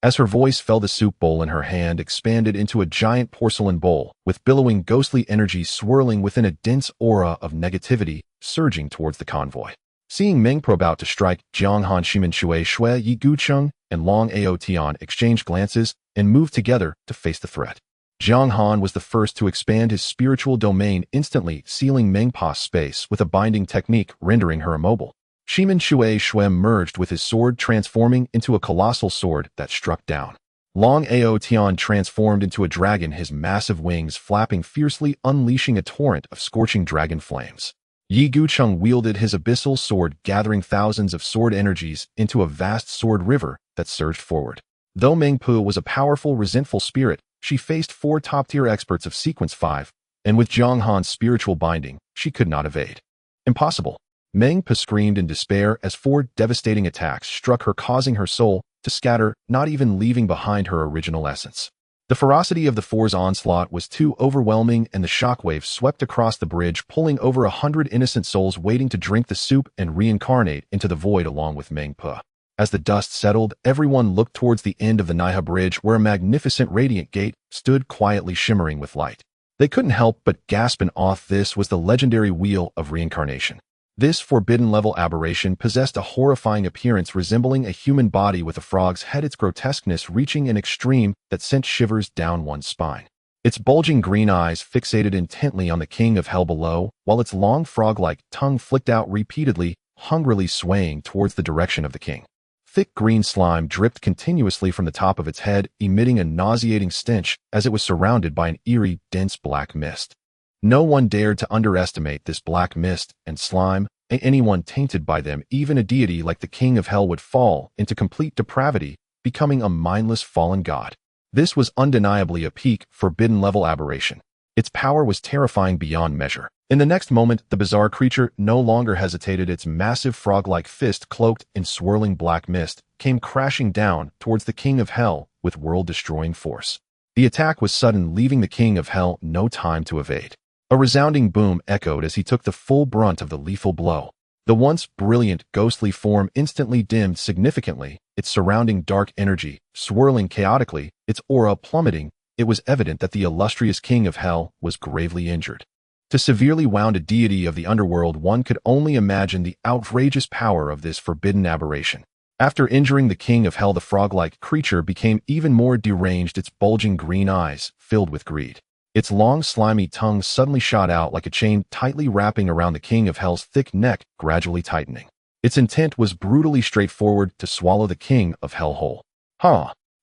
As her voice fell, the soup bowl in her hand expanded into a giant porcelain bowl, with billowing ghostly energy swirling within a dense aura of negativity surging towards the convoy. Seeing Meng Pa about to strike, Jiang Han, Shimin Shui, Yi Gucheng, and Long Ao Tian exchanged glances and moved together to face the threat. Jiang Han was the first to expand his spiritual domain, instantly sealing Meng Pa's space with a binding technique, rendering her immobile. Shimin Shui merged with his sword, transforming into a colossal sword that struck down. Long Ao Tian transformed into a dragon, his massive wings flapping fiercely, unleashing a torrent of scorching dragon flames. Yi Gucheng wielded his abyssal sword, gathering thousands of sword energies into a vast sword river that surged forward. Though Meng Pu was a powerful, resentful spirit, she faced 4 top-tier experts of Sequence 5, and with Zhang Han's spiritual binding, she could not evade. Impossible. Meng Pu screamed in despair as 4 devastating attacks struck her, causing her soul to scatter, not even leaving behind her original essence. The ferocity of the 4's onslaught was too overwhelming, and the shockwave swept across the bridge, pulling over 100 innocent souls waiting to drink the soup and reincarnate into the void along with Meng Pu. As the dust settled, everyone looked towards the end of the Niha Bridge, where a magnificent radiant gate stood quietly shimmering with light. They couldn't help but gasp in awe. This was the legendary Wheel of Reincarnation. This forbidden-level aberration possessed a horrifying appearance resembling a human body with a frog's head, its grotesqueness reaching an extreme that sent shivers down one's spine. Its bulging green eyes fixated intently on the king of hell below, while its long frog-like tongue flicked out repeatedly, hungrily swaying towards the direction of the king. Thick green slime dripped continuously from the top of its head, emitting a nauseating stench as it was surrounded by an eerie, dense black mist. No one dared to underestimate this black mist and slime. Anyone tainted by them, even a deity like the king of hell, would fall into complete depravity, becoming a mindless fallen god. This was undeniably a peak, forbidden-level aberration. Its power was terrifying beyond measure. In the next moment, the bizarre creature no longer hesitated. Its massive frog-like fist, cloaked in swirling black mist, came crashing down towards the king of hell with world-destroying force. The attack was sudden, leaving the king of hell no time to evade. A resounding boom echoed as he took the full brunt of the lethal blow. The once brilliant, ghostly form instantly dimmed significantly, its surrounding dark energy swirling chaotically, its aura plummeting. It was evident that the illustrious king of hell was gravely injured. To severely wounded deity of the underworld, one could only imagine the outrageous power of this forbidden aberration. After injuring the king of hell, the frog-like creature became even more deranged, its bulging green eyes filled with greed. Its long, slimy tongue suddenly shot out like a chain, tightly wrapping around the king of hell's thick neck, gradually tightening. Its intent was brutally straightforward: to swallow the king of hell whole.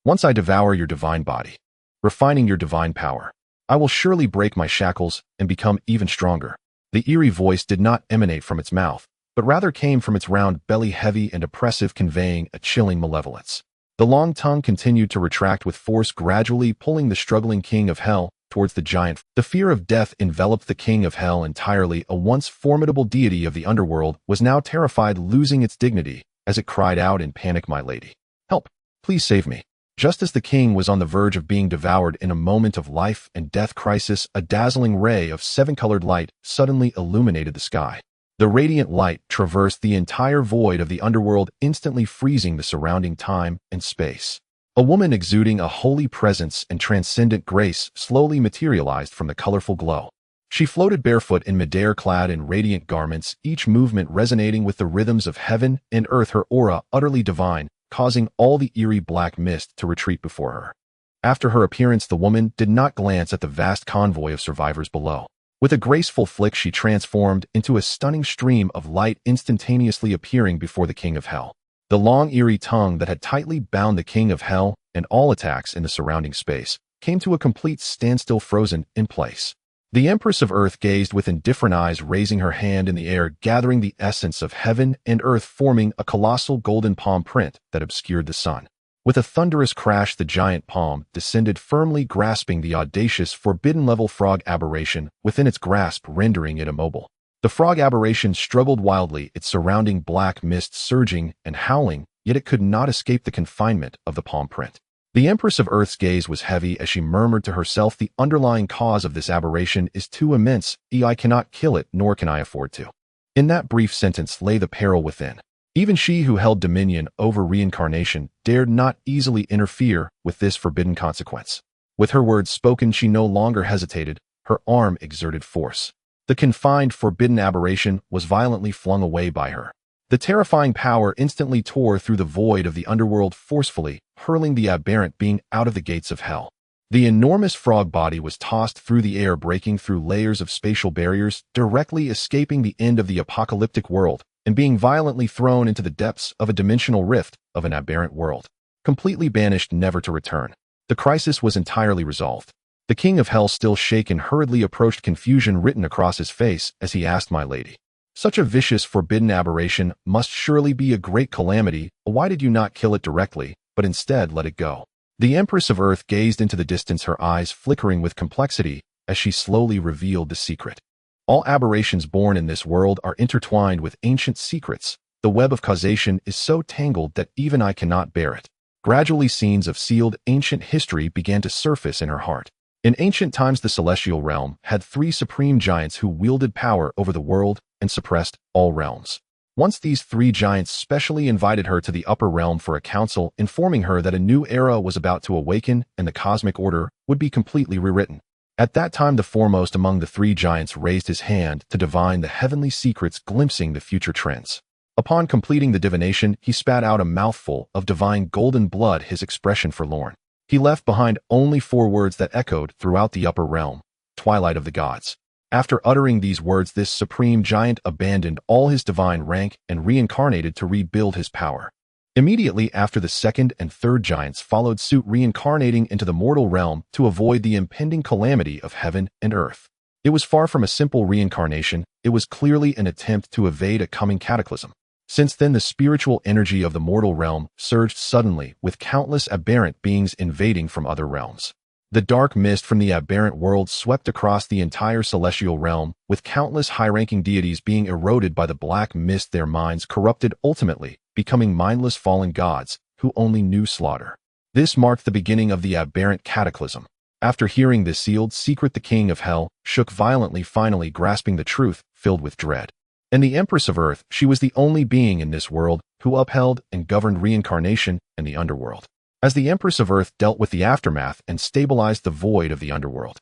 Once I devour your divine body, refining your divine power, I will surely break my shackles and become even stronger. The eerie voice did not emanate from its mouth, but rather came from its round belly, heavy and oppressive, conveying a chilling malevolence. The long tongue continued to retract with force, gradually pulling the struggling king of hell towards the giant. The fear of death enveloped the king of hell entirely. A once formidable deity of the underworld was now terrified, losing its dignity, as it cried out in panic, "My lady, help! Please save me!" Just as the king was on the verge of being devoured in a moment of life and death crisis, a dazzling ray of 7-colored light suddenly illuminated the sky. The radiant light traversed the entire void of the underworld, instantly freezing the surrounding time and space. A woman exuding a holy presence and transcendent grace slowly materialized from the colorful glow. She floated barefoot in midair, clad in radiant garments, each movement resonating with the rhythms of heaven and earth, her aura utterly divine, causing all the eerie black mist to retreat before her. After her appearance, the woman did not glance at the vast convoy of survivors below. With a graceful flick, she transformed into a stunning stream of light, instantaneously appearing before the king of hell. The long, eerie tongue that had tightly bound the king of hell and all attacks in the surrounding space came to a complete standstill, frozen in place. The Empress of Earth gazed with indifferent eyes, raising her hand in the air, gathering the essence of heaven and earth, forming a colossal golden palm print that obscured the sun. With a thunderous crash, the giant palm descended firmly, grasping the audacious, forbidden-level frog aberration within its grasp, rendering it immobile. The frog aberration struggled wildly, its surrounding black mist surging and howling, yet it could not escape the confinement of the palm print. The Empress of Earth's gaze was heavy as she murmured to herself, "The underlying cause of this aberration is too immense. I cannot kill it, nor can I afford to." In that brief sentence lay the peril within. Even she who held dominion over reincarnation dared not easily interfere with this forbidden consequence. With her words spoken, she no longer hesitated. Her arm exerted force. The confined, forbidden aberration was violently flung away by her. The terrifying power instantly tore through the void of the underworld, forcefully hurling the aberrant being out of the gates of hell. The enormous frog body was tossed through the air, breaking through layers of spatial barriers, directly escaping the end of the apocalyptic world, and being violently thrown into the depths of a dimensional rift of an aberrant world. Completely banished, never to return. The crisis was entirely resolved. The king of hell, still shaken, hurriedly approached, confusion written across his face as he asked, "My lady, Such a vicious, forbidden aberration must surely be a great calamity. Why did you not kill it directly, but instead let it go? The Empress of Earth gazed into the distance, her eyes flickering with complexity as she slowly revealed the secret. All aberrations born in this world are intertwined with ancient secrets. The web of causation is so tangled that even I cannot bear it. Gradually, scenes of sealed ancient history began to surface in her heart. In ancient times, the celestial realm had three supreme giants who wielded power over the world and suppressed all realms. Once these three giants specially invited her to the upper realm for a council, informing her that a new era was about to awaken and the cosmic order would be completely rewritten. At that time, the foremost among the three giants raised his hand to divine the heavenly secrets, glimpsing the future trends. Upon completing the divination, he spat out a mouthful of divine golden blood, his expression forlorn. He left behind only 4 words that echoed throughout the upper realm: Twilight of the Gods. After uttering these words, this supreme giant abandoned all his divine rank and reincarnated to rebuild his power. Immediately after, the second and third giants followed suit, reincarnating into the mortal realm to avoid the impending calamity of heaven and earth. It was far from a simple reincarnation, it was clearly an attempt to evade a coming cataclysm. Since then, the spiritual energy of the mortal realm surged suddenly, with countless aberrant beings invading from other realms. The dark mist from the aberrant world swept across the entire celestial realm, with countless high-ranking deities being eroded by the black mist, their minds corrupted, ultimately becoming mindless fallen gods who only knew slaughter. This marked the beginning of the aberrant cataclysm. After hearing this sealed secret, the king of hell shook violently, finally grasping the truth, filled with dread. And the Empress of Earth, she was the only being in this world who upheld and governed reincarnation and the underworld. As the Empress of Earth dealt with the aftermath and stabilized the void of the underworld,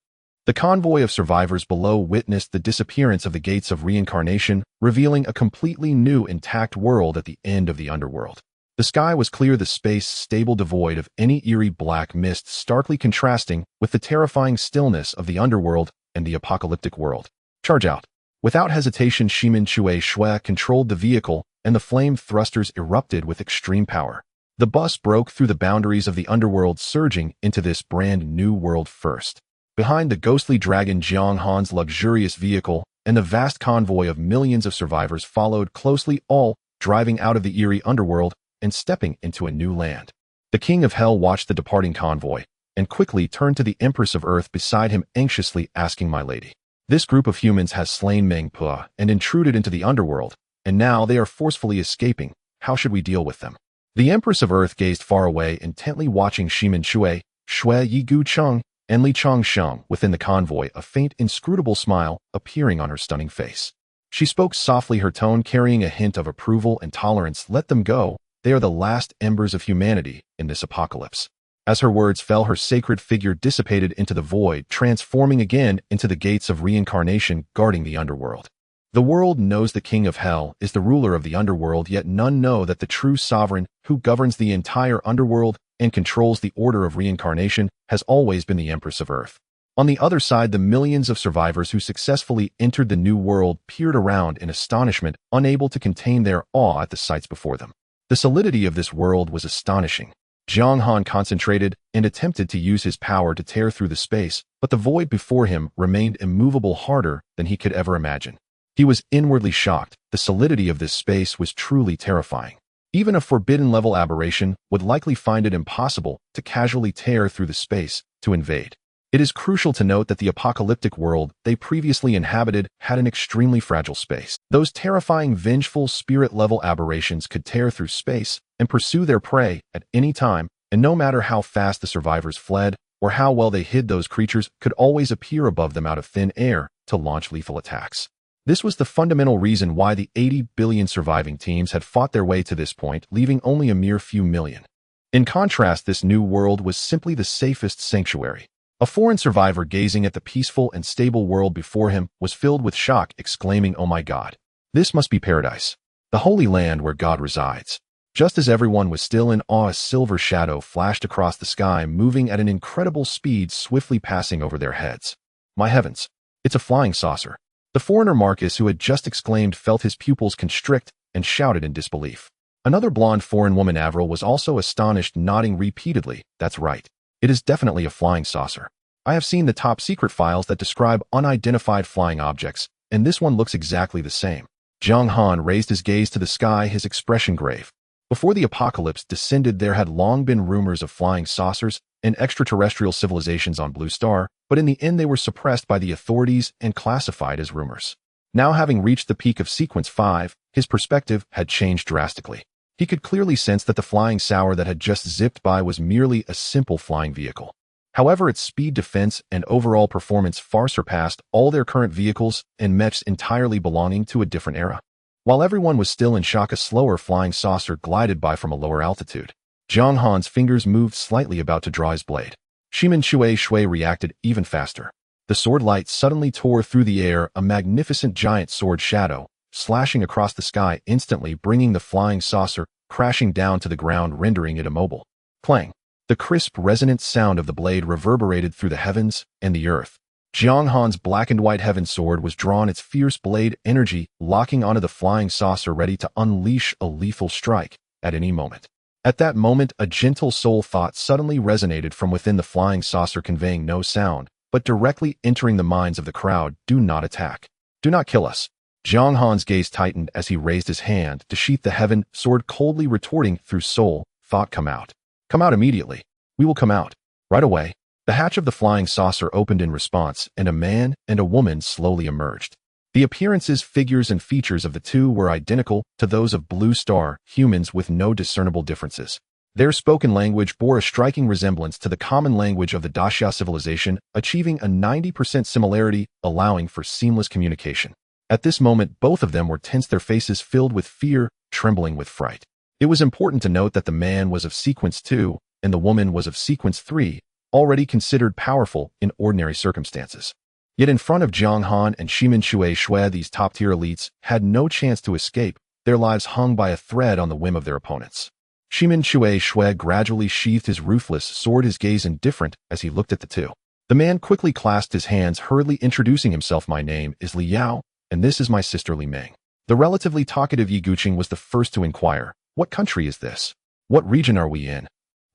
the convoy of survivors below witnessed the disappearance of the gates of reincarnation, revealing a completely new, intact world at the end of the underworld. The sky was clear, the space stable, devoid of any eerie black mist, starkly contrasting with the terrifying stillness of the underworld and the apocalyptic world. Charge out. Without hesitation, Shimin Shui controlled the vehicle, and the flame thrusters erupted with extreme power. The bus broke through the boundaries of the underworld, surging into this brand new world first. Behind the ghostly dragon, Jiang Han's luxurious vehicle and the vast convoy of millions of survivors followed closely, all driving out of the eerie underworld and stepping into a new land. The king of hell watched the departing convoy and quickly turned to the Empress of Earth beside him, anxiously asking, "My lady, this group of humans has slain Mengpua and intruded into the underworld, and now they are forcefully escaping. How should we deal with them?" The Empress of Earth gazed far away, intently watching Shimin Shui Yigu Cheng, and Li Changsheng within the convoy, a faint, inscrutable smile appearing on her stunning face. She spoke softly, her tone carrying a hint of approval and tolerance. "Let them go. They are the last embers of humanity in this apocalypse." As her words fell, her sacred figure dissipated into the void, transforming again into the gates of reincarnation guarding the underworld. The world knows the king of hell is the ruler of the underworld, yet none know that the true sovereign who governs the entire underworld and controls the order of reincarnation has always been the Empress of Earth. On the other side, the millions of survivors who successfully entered the new world peered around in astonishment, unable to contain their awe at the sights before them. The solidity of this world was astonishing. Jiang Han concentrated and attempted to use his power to tear through the space, but the void before him remained immovable, harder than he could ever imagine. He was inwardly shocked. The solidity of this space was truly terrifying. Even a forbidden-level aberration would likely find it impossible to casually tear through the space to invade. It is crucial to note that the apocalyptic world they previously inhabited had an extremely fragile space. Those terrifying, vengeful, spirit-level aberrations could tear through space and pursue their prey at any time, and no matter how fast the survivors fled or how well they hid, those creatures could always appear above them out of thin air to launch lethal attacks. This was the fundamental reason why the 80 billion surviving teams had fought their way to this point, leaving only a mere few million. In contrast, this new world was simply the safest sanctuary. A foreign survivor gazing at the peaceful and stable world before him was filled with shock, exclaiming, "Oh my God, this must be paradise, the holy land where God resides." Just as everyone was still in awe, a silver shadow flashed across the sky, moving at an incredible speed, swiftly passing over their heads. "My heavens, it's a flying saucer." The foreigner Marcus, who had just exclaimed, felt his pupils constrict and shouted in disbelief. Another blonde foreign woman, Avril, was also astonished, nodding repeatedly. "That's right. It is definitely a flying saucer. I have seen the top secret files that describe unidentified flying objects, and this one looks exactly the same." Jiang Han raised his gaze to the sky, his expression grave. Before the apocalypse descended, there had long been rumors of flying saucers and extraterrestrial civilizations on Blue Star, but in the end they were suppressed by the authorities and classified as rumors. Now, having reached the peak of Sequence 5, his perspective had changed drastically. He could clearly sense that the flying saucer that had just zipped by was merely a simple flying vehicle. However, its speed, defense, and overall performance far surpassed all their current vehicles and mechs entirely belonging to a different era. While everyone was still in shock, a slower flying saucer glided by from a lower altitude. Jiang Han's fingers moved slightly, about to draw his blade. Shimin Shui reacted even faster. The sword light suddenly tore through the air, a magnificent giant sword shadow, slashing across the sky, instantly bringing the flying saucer crashing down to the ground, rendering it immobile. Clang! The crisp, resonant sound of the blade reverberated through the heavens and the earth. Jiang Han's black and white heaven sword was drawn, its fierce blade energy locking onto the flying saucer, ready to unleash a lethal strike at any moment. At that moment, a gentle soul thought suddenly resonated from within the flying saucer, conveying no sound, but directly entering the minds of the crowd. Do not attack. Do not kill us. Jiang Han's gaze tightened as he raised his hand to sheath the heaven sword, coldly retorting through soul thought, come out. Come out immediately. We will come out. Right away. The hatch of the flying saucer opened in response, and a man and a woman slowly emerged. The appearances, figures, and features of the two were identical to those of Blue Star humans, with no discernible differences. Their spoken language bore a striking resemblance to the common language of the Daxia civilization, achieving a 90% similarity, allowing for seamless communication. At this moment, both of them were tense, their faces filled with fear, trembling with fright. It was important to note that the man was of Sequence 2 and the woman was of Sequence 3, already considered powerful in ordinary circumstances. Yet in front of Jiang Han and Shimin Shui, these top-tier elites had no chance to escape, their lives hung by a thread on the whim of their opponents. Shimin Shui gradually sheathed his ruthless sword, his gaze indifferent as he looked at the two. The man quickly clasped his hands, hurriedly introducing himself. My name is Li Yao, and this is my sister Li Meng. The relatively talkative Yi Guqing was the first to inquire, what country is this? What region are we in?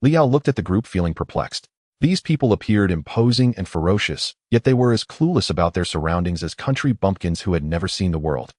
Li Yao looked at the group, feeling perplexed. These people appeared imposing and ferocious, yet they were as clueless about their surroundings as country bumpkins who had never seen the world.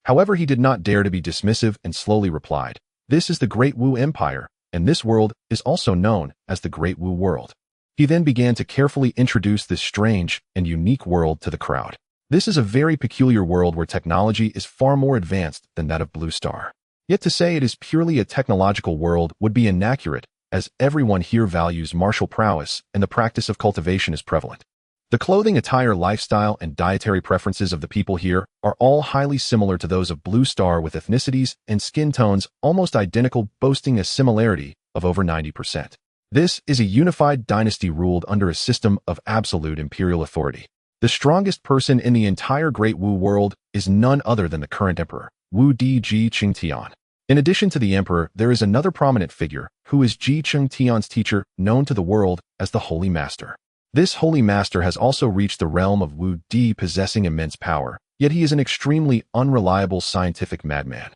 However, he did not dare to be dismissive and slowly replied, this is the Great Wu Empire, and this world is also known as the Great Wu World. He then began to carefully introduce this strange and unique world to the crowd. This is a very peculiar world where technology is far more advanced than that of Blue Star. Yet to say it is purely a technological world would be inaccurate, as everyone here values martial prowess and the practice of cultivation is prevalent. The clothing, attire, lifestyle, and dietary preferences of the people here are all highly similar to those of Blue Star, with ethnicities and skin tones almost identical, boasting a similarity of over 90%. This is a unified dynasty ruled under a system of absolute imperial authority. The strongest person in the entire Great Wu world is none other than the current emperor, Wu Di Ji Qingtian. In addition to the emperor, there is another prominent figure, who is Ji Qingtian's teacher, known to the world as the Holy Master. This Holy Master has also reached the realm of Wu Di, possessing immense power, yet he is an extremely unreliable scientific madman.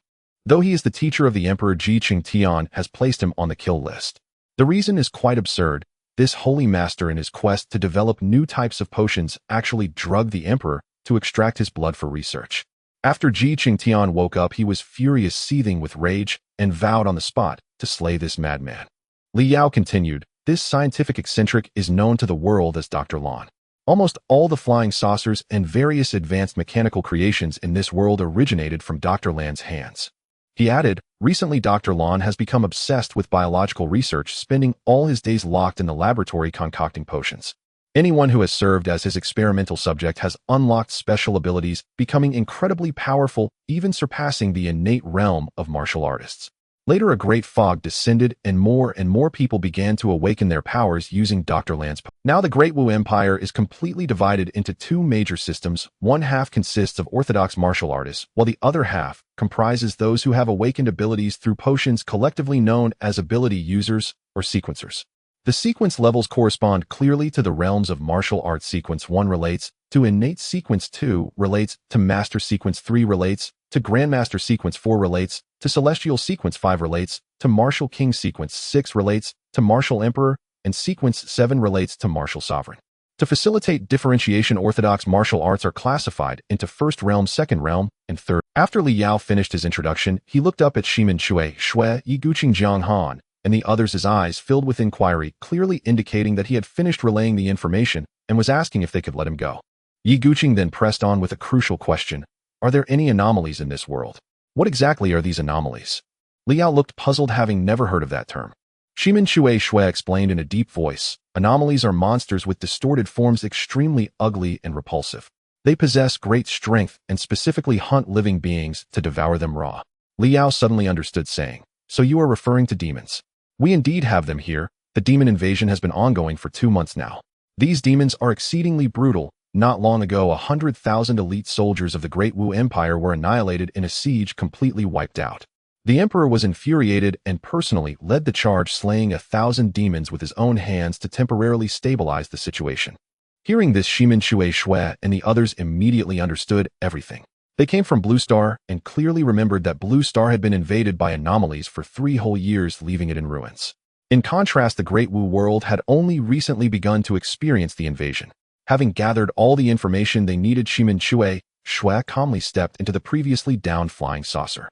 Though he is the teacher of the emperor, Ji Qingtian has placed him on the kill list. The reason is quite absurd. This Holy Master, in his quest to develop new types of potions, actually drugged the emperor to extract his blood for research. After Ji Qingtian woke up, he was furious, seething with rage, and vowed on the spot to slay this madman. Li Yao continued, this scientific eccentric is known to the world as Dr. Lan. Almost all the flying saucers and various advanced mechanical creations in this world originated from Dr. Lan's hands. He added, recently Dr. Lan has become obsessed with biological research, spending all his days locked in the laboratory concocting potions. Anyone who has served as his experimental subject has unlocked special abilities, becoming incredibly powerful, even surpassing the innate realm of martial artists. Later, a great fog descended, and more people began to awaken their powers using Dr. Lan's potions. Now the Great Wu Empire is completely divided into two major systems. One half consists of orthodox martial artists, while the other half comprises those who have awakened abilities through potions, collectively known as ability users or sequencers. The sequence levels correspond clearly to the realms of martial arts. Sequence 1 relates to innate, sequence 2 relates to master, sequence 3 relates to grandmaster, sequence 4 relates to celestial, sequence 5 relates to martial king, sequence 6 relates to martial emperor, and sequence 7 relates to martial sovereign. To facilitate differentiation, orthodox martial arts are classified into first realm, second realm, and third. After Li Yao finished his introduction, he looked up at Shimin Chui, Shui, Yiguqing Jiang Han, and the others, his eyes filled with inquiry, clearly indicating that he had finished relaying the information and was asking if they could let him go. Yiguqing then pressed on with a crucial question. Are there any anomalies in this world? What exactly are these anomalies? Li Yao looked puzzled, having never heard of that term. Shimin Chui Shui explained in a deep voice, anomalies are monsters with distorted forms, extremely ugly and repulsive. They possess great strength and specifically hunt living beings to devour them raw. Li Yao suddenly understood, saying, so you are referring to demons. We indeed have them here. The demon invasion has been ongoing for 2 months now. These demons are exceedingly brutal. Not long ago, 100,000 elite soldiers of the Great Wu Empire were annihilated in a siege, completely wiped out. The emperor was infuriated and personally led the charge, slaying 1,000 demons with his own hands to temporarily stabilize the situation. Hearing this, Shimin Chui Shui and the others immediately understood everything. They came from Blue Star and clearly remembered that Blue Star had been invaded by anomalies for 3 whole years, leaving it in ruins. In contrast, the Great Wu world had only recently begun to experience the invasion. Having gathered all the information they needed, Shimin Chui Shui calmly stepped into the previously downed flying saucer.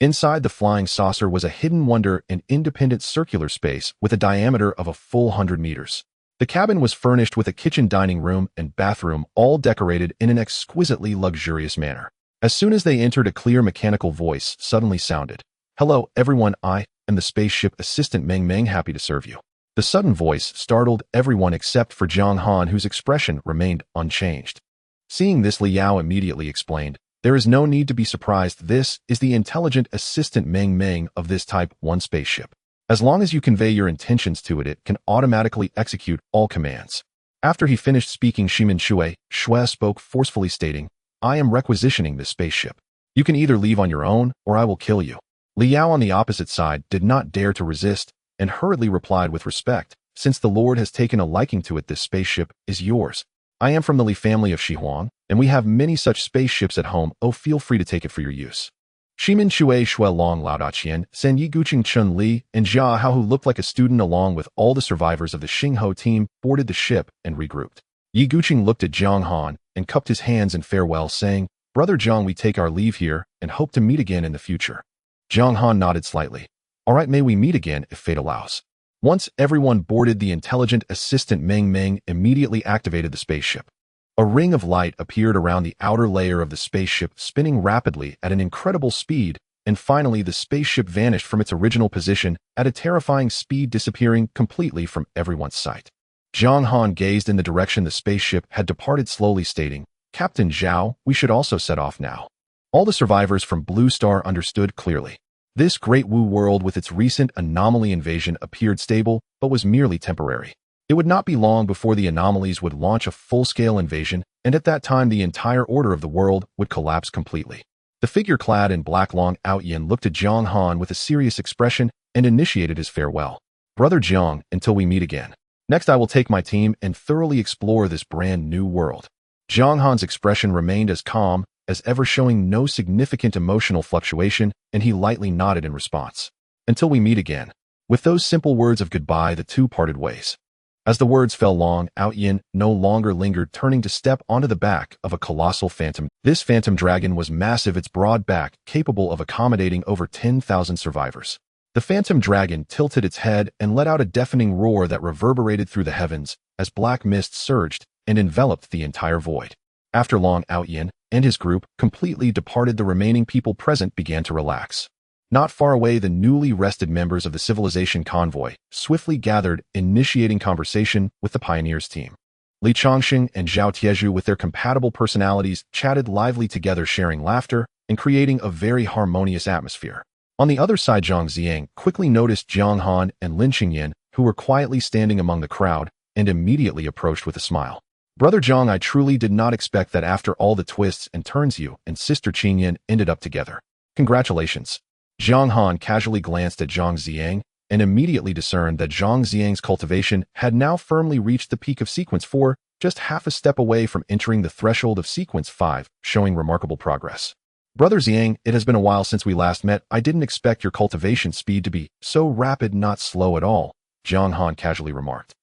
Inside the flying saucer was a hidden wonder, an independent circular space with a diameter of a full 100 meters. The cabin was furnished with a kitchen, dining room, and bathroom, all decorated in an exquisitely luxurious manner. As soon as they entered, a clear mechanical voice suddenly sounded. Hello, everyone. I am the spaceship assistant Meng Meng, happy to serve you. The sudden voice startled everyone except for Jiang Han, whose expression remained unchanged. Seeing this, Li Yao immediately explained, there is no need to be surprised. This is the intelligent assistant Meng Meng of this Type 1 spaceship. As long as you convey your intentions to it, it can automatically execute all commands. After he finished speaking, Shimin Chui Shui spoke forcefully, stating, I am requisitioning this spaceship. You can either leave on your own, or I will kill you. Li Yao on the opposite side did not dare to resist, and hurriedly replied with respect, since the Lord has taken a liking to it, this spaceship is yours. I am from the Li family of Shihuang, and we have many such spaceships at home. Oh, feel free to take it for your use. Shimin Chui Shui Long Lao Daqian, Sen Yiguqing Chun Li, and Jia Hao, who looked like a student, along with all the survivors of the Xingho team, boarded the ship and regrouped. Yiguqing looked at Jiang Han and cupped his hands in farewell, saying, Brother Jiang, we take our leave here and hope to meet again in the future. Jiang Han nodded slightly. All right, may we meet again if fate allows. Once everyone boarded, the intelligent assistant Meng Meng immediately activated the spaceship. A ring of light appeared around the outer layer of the spaceship, spinning rapidly at an incredible speed, and finally the spaceship vanished from its original position at a terrifying speed, disappearing completely from everyone's sight. Jiang Han gazed in the direction the spaceship had departed, slowly stating, Captain Zhao, we should also set off now. All the survivors from Blue Star understood clearly. This Great Wu world with its recent anomaly invasion appeared stable, but was merely temporary. It would not be long before the anomalies would launch a full-scale invasion, and at that time the entire order of the world would collapse completely. The figure clad in black Long Outyin looked at Jiang Han with a serious expression and initiated his farewell. Brother Jiang, until we meet again. Next I will take my team and thoroughly explore this brand new world. Jiang Han's expression remained as calm as ever, showing no significant emotional fluctuation, and he lightly nodded in response. Until we meet again. With those simple words of goodbye, the two parted ways. As the words fell, Long Outyin no longer lingered, turning to step onto the back of a colossal phantom. This phantom dragon was massive, its broad back capable of accommodating over 10,000 survivors. The phantom dragon tilted its head and let out a deafening roar that reverberated through the heavens as black mist surged and enveloped the entire void. After Long Outyin and his group completely departed, the remaining people present began to relax. Not far away, the newly rested members of the civilization convoy swiftly gathered, initiating conversation with the pioneers team. Li Chongxing and Zhao Tieju, with their compatible personalities, chatted lively together, sharing laughter and creating a very harmonious atmosphere. On the other side, Zhang Ziang quickly noticed Jiang Han and Lin Qingyan, who were quietly standing among the crowd, and immediately approached with a smile. Brother Jiang, I truly did not expect that after all the twists and turns you and Sister Qingyan ended up together. Congratulations. Jiang Han casually glanced at Zhang Ziang and immediately discerned that Zhang Ziang's cultivation had now firmly reached the peak of Sequence 4, just half a step away from entering the threshold of Sequence 5, showing remarkable progress. Brother Ziang, it has been a while since we last met. I didn't expect your cultivation speed to be so rapid, not slow at all, Jiang Han casually remarked.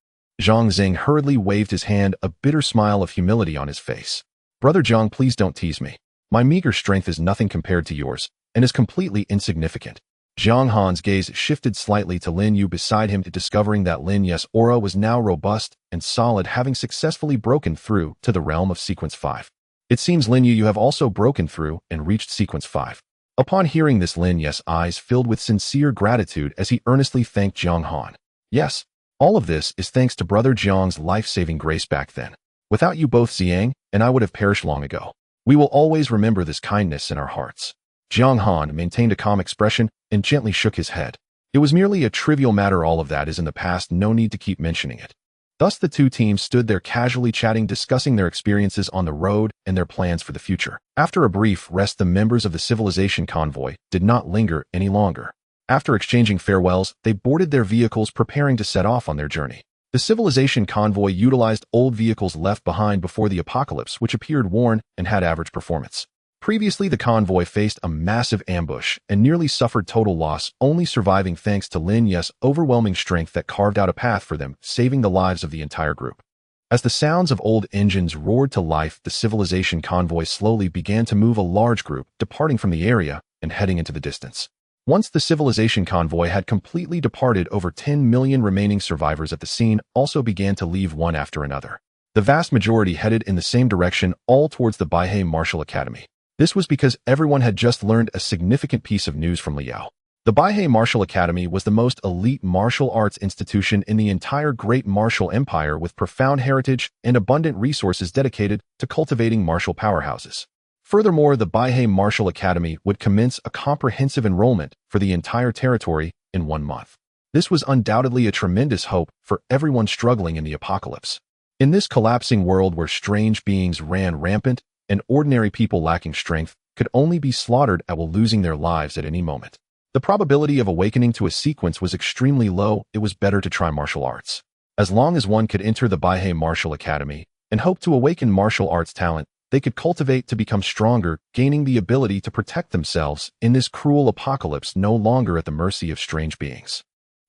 Zhang Zing hurriedly waved his hand, a bitter smile of humility on his face. Brother Jiang, please don't tease me. My meager strength is nothing compared to yours, and is completely insignificant. Jiang Han's gaze shifted slightly to Lin Yu beside him, discovering that Lin Yu's aura was now robust and solid, having successfully broken through to the realm of Sequence 5. It seems, Lin Yu, you have also broken through and reached Sequence 5. Upon hearing this, Lin Yu's eyes filled with sincere gratitude as he earnestly thanked Jiang Han. Yes, all of this is thanks to Brother Jiang's life-saving grace back then. Without you both, Xiang and I would have perished long ago. We will always remember this kindness in our hearts. Jiang Han maintained a calm expression and gently shook his head. It was merely a trivial matter, all of that is in the past, no need to keep mentioning it. Thus the two teams stood there casually chatting, discussing their experiences on the road and their plans for the future. After a brief rest, the members of the civilization convoy did not linger any longer. After exchanging farewells, they boarded their vehicles, preparing to set off on their journey. The civilization convoy utilized old vehicles left behind before the apocalypse, which appeared worn and had average performance. Previously, the convoy faced a massive ambush and nearly suffered total loss, only surviving thanks to Lin Yu's overwhelming strength that carved out a path for them, saving the lives of the entire group. As the sounds of old engines roared to life, the civilization convoy slowly began to move, a large group departing from the area and heading into the distance. Once the civilization convoy had completely departed, over 10 million remaining survivors at the scene also began to leave one after another. The vast majority headed in the same direction, all towards the Baihei Martial Academy. This was because everyone had just learned a significant piece of news from Liao. The Baihei Martial Academy was the most elite martial arts institution in the entire Great Martial Empire, with profound heritage and abundant resources dedicated to cultivating martial powerhouses. Furthermore, the Baihei Martial Academy would commence a comprehensive enrollment for the entire territory in 1 month. This was undoubtedly a tremendous hope for everyone struggling in the apocalypse. In this collapsing world where strange beings ran rampant and ordinary people lacking strength could only be slaughtered while losing their lives at any moment, the probability of awakening to a sequence was extremely low. It was better to try martial arts. As long as one could enter the Baihei Martial Academy and hope to awaken martial arts talent, they could cultivate to become stronger, gaining the ability to protect themselves in this cruel apocalypse, no longer at the mercy of strange beings.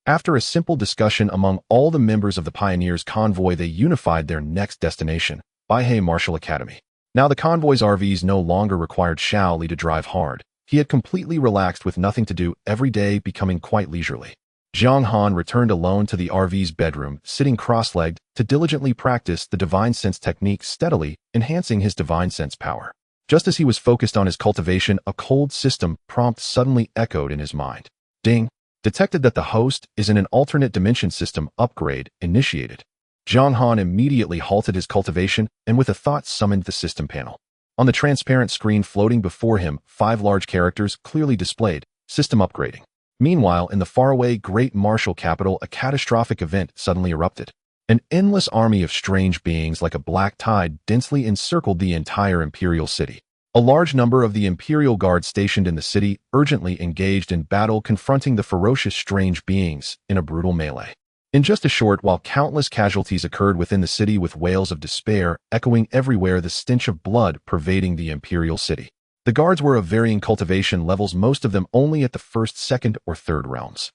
After a simple discussion among all the members of the Pioneers convoy, they unified their next destination, Baihei Martial Academy. Now the convoy's RVs no longer required Xiao Li to drive hard. He had completely relaxed, with nothing to do every day, becoming quite leisurely. Jiang Han returned alone to the RV's bedroom, sitting cross-legged, to diligently practice the Divine Sense technique, steadily enhancing his Divine Sense power. Just as he was focused on his cultivation, a cold system prompt suddenly echoed in his mind. Ding! Detected that the host is in an alternate dimension. System upgrade initiated. Jiang Han immediately halted his cultivation and with a thought summoned the system panel. On the transparent screen floating before him, 5 large characters clearly displayed, system upgrading. Meanwhile, in the faraway great martial capital, a catastrophic event suddenly erupted. An endless army of strange beings like a black tide densely encircled the entire imperial city. A large number of the imperial guards stationed in the city urgently engaged in battle, confronting the ferocious strange beings in a brutal melee. In just a short while, countless casualties occurred within the city, with wails of despair echoing everywhere, the stench of blood pervading the imperial city. The guards were of varying cultivation levels, most of them only at the 1st, 2nd, or 3rd realms.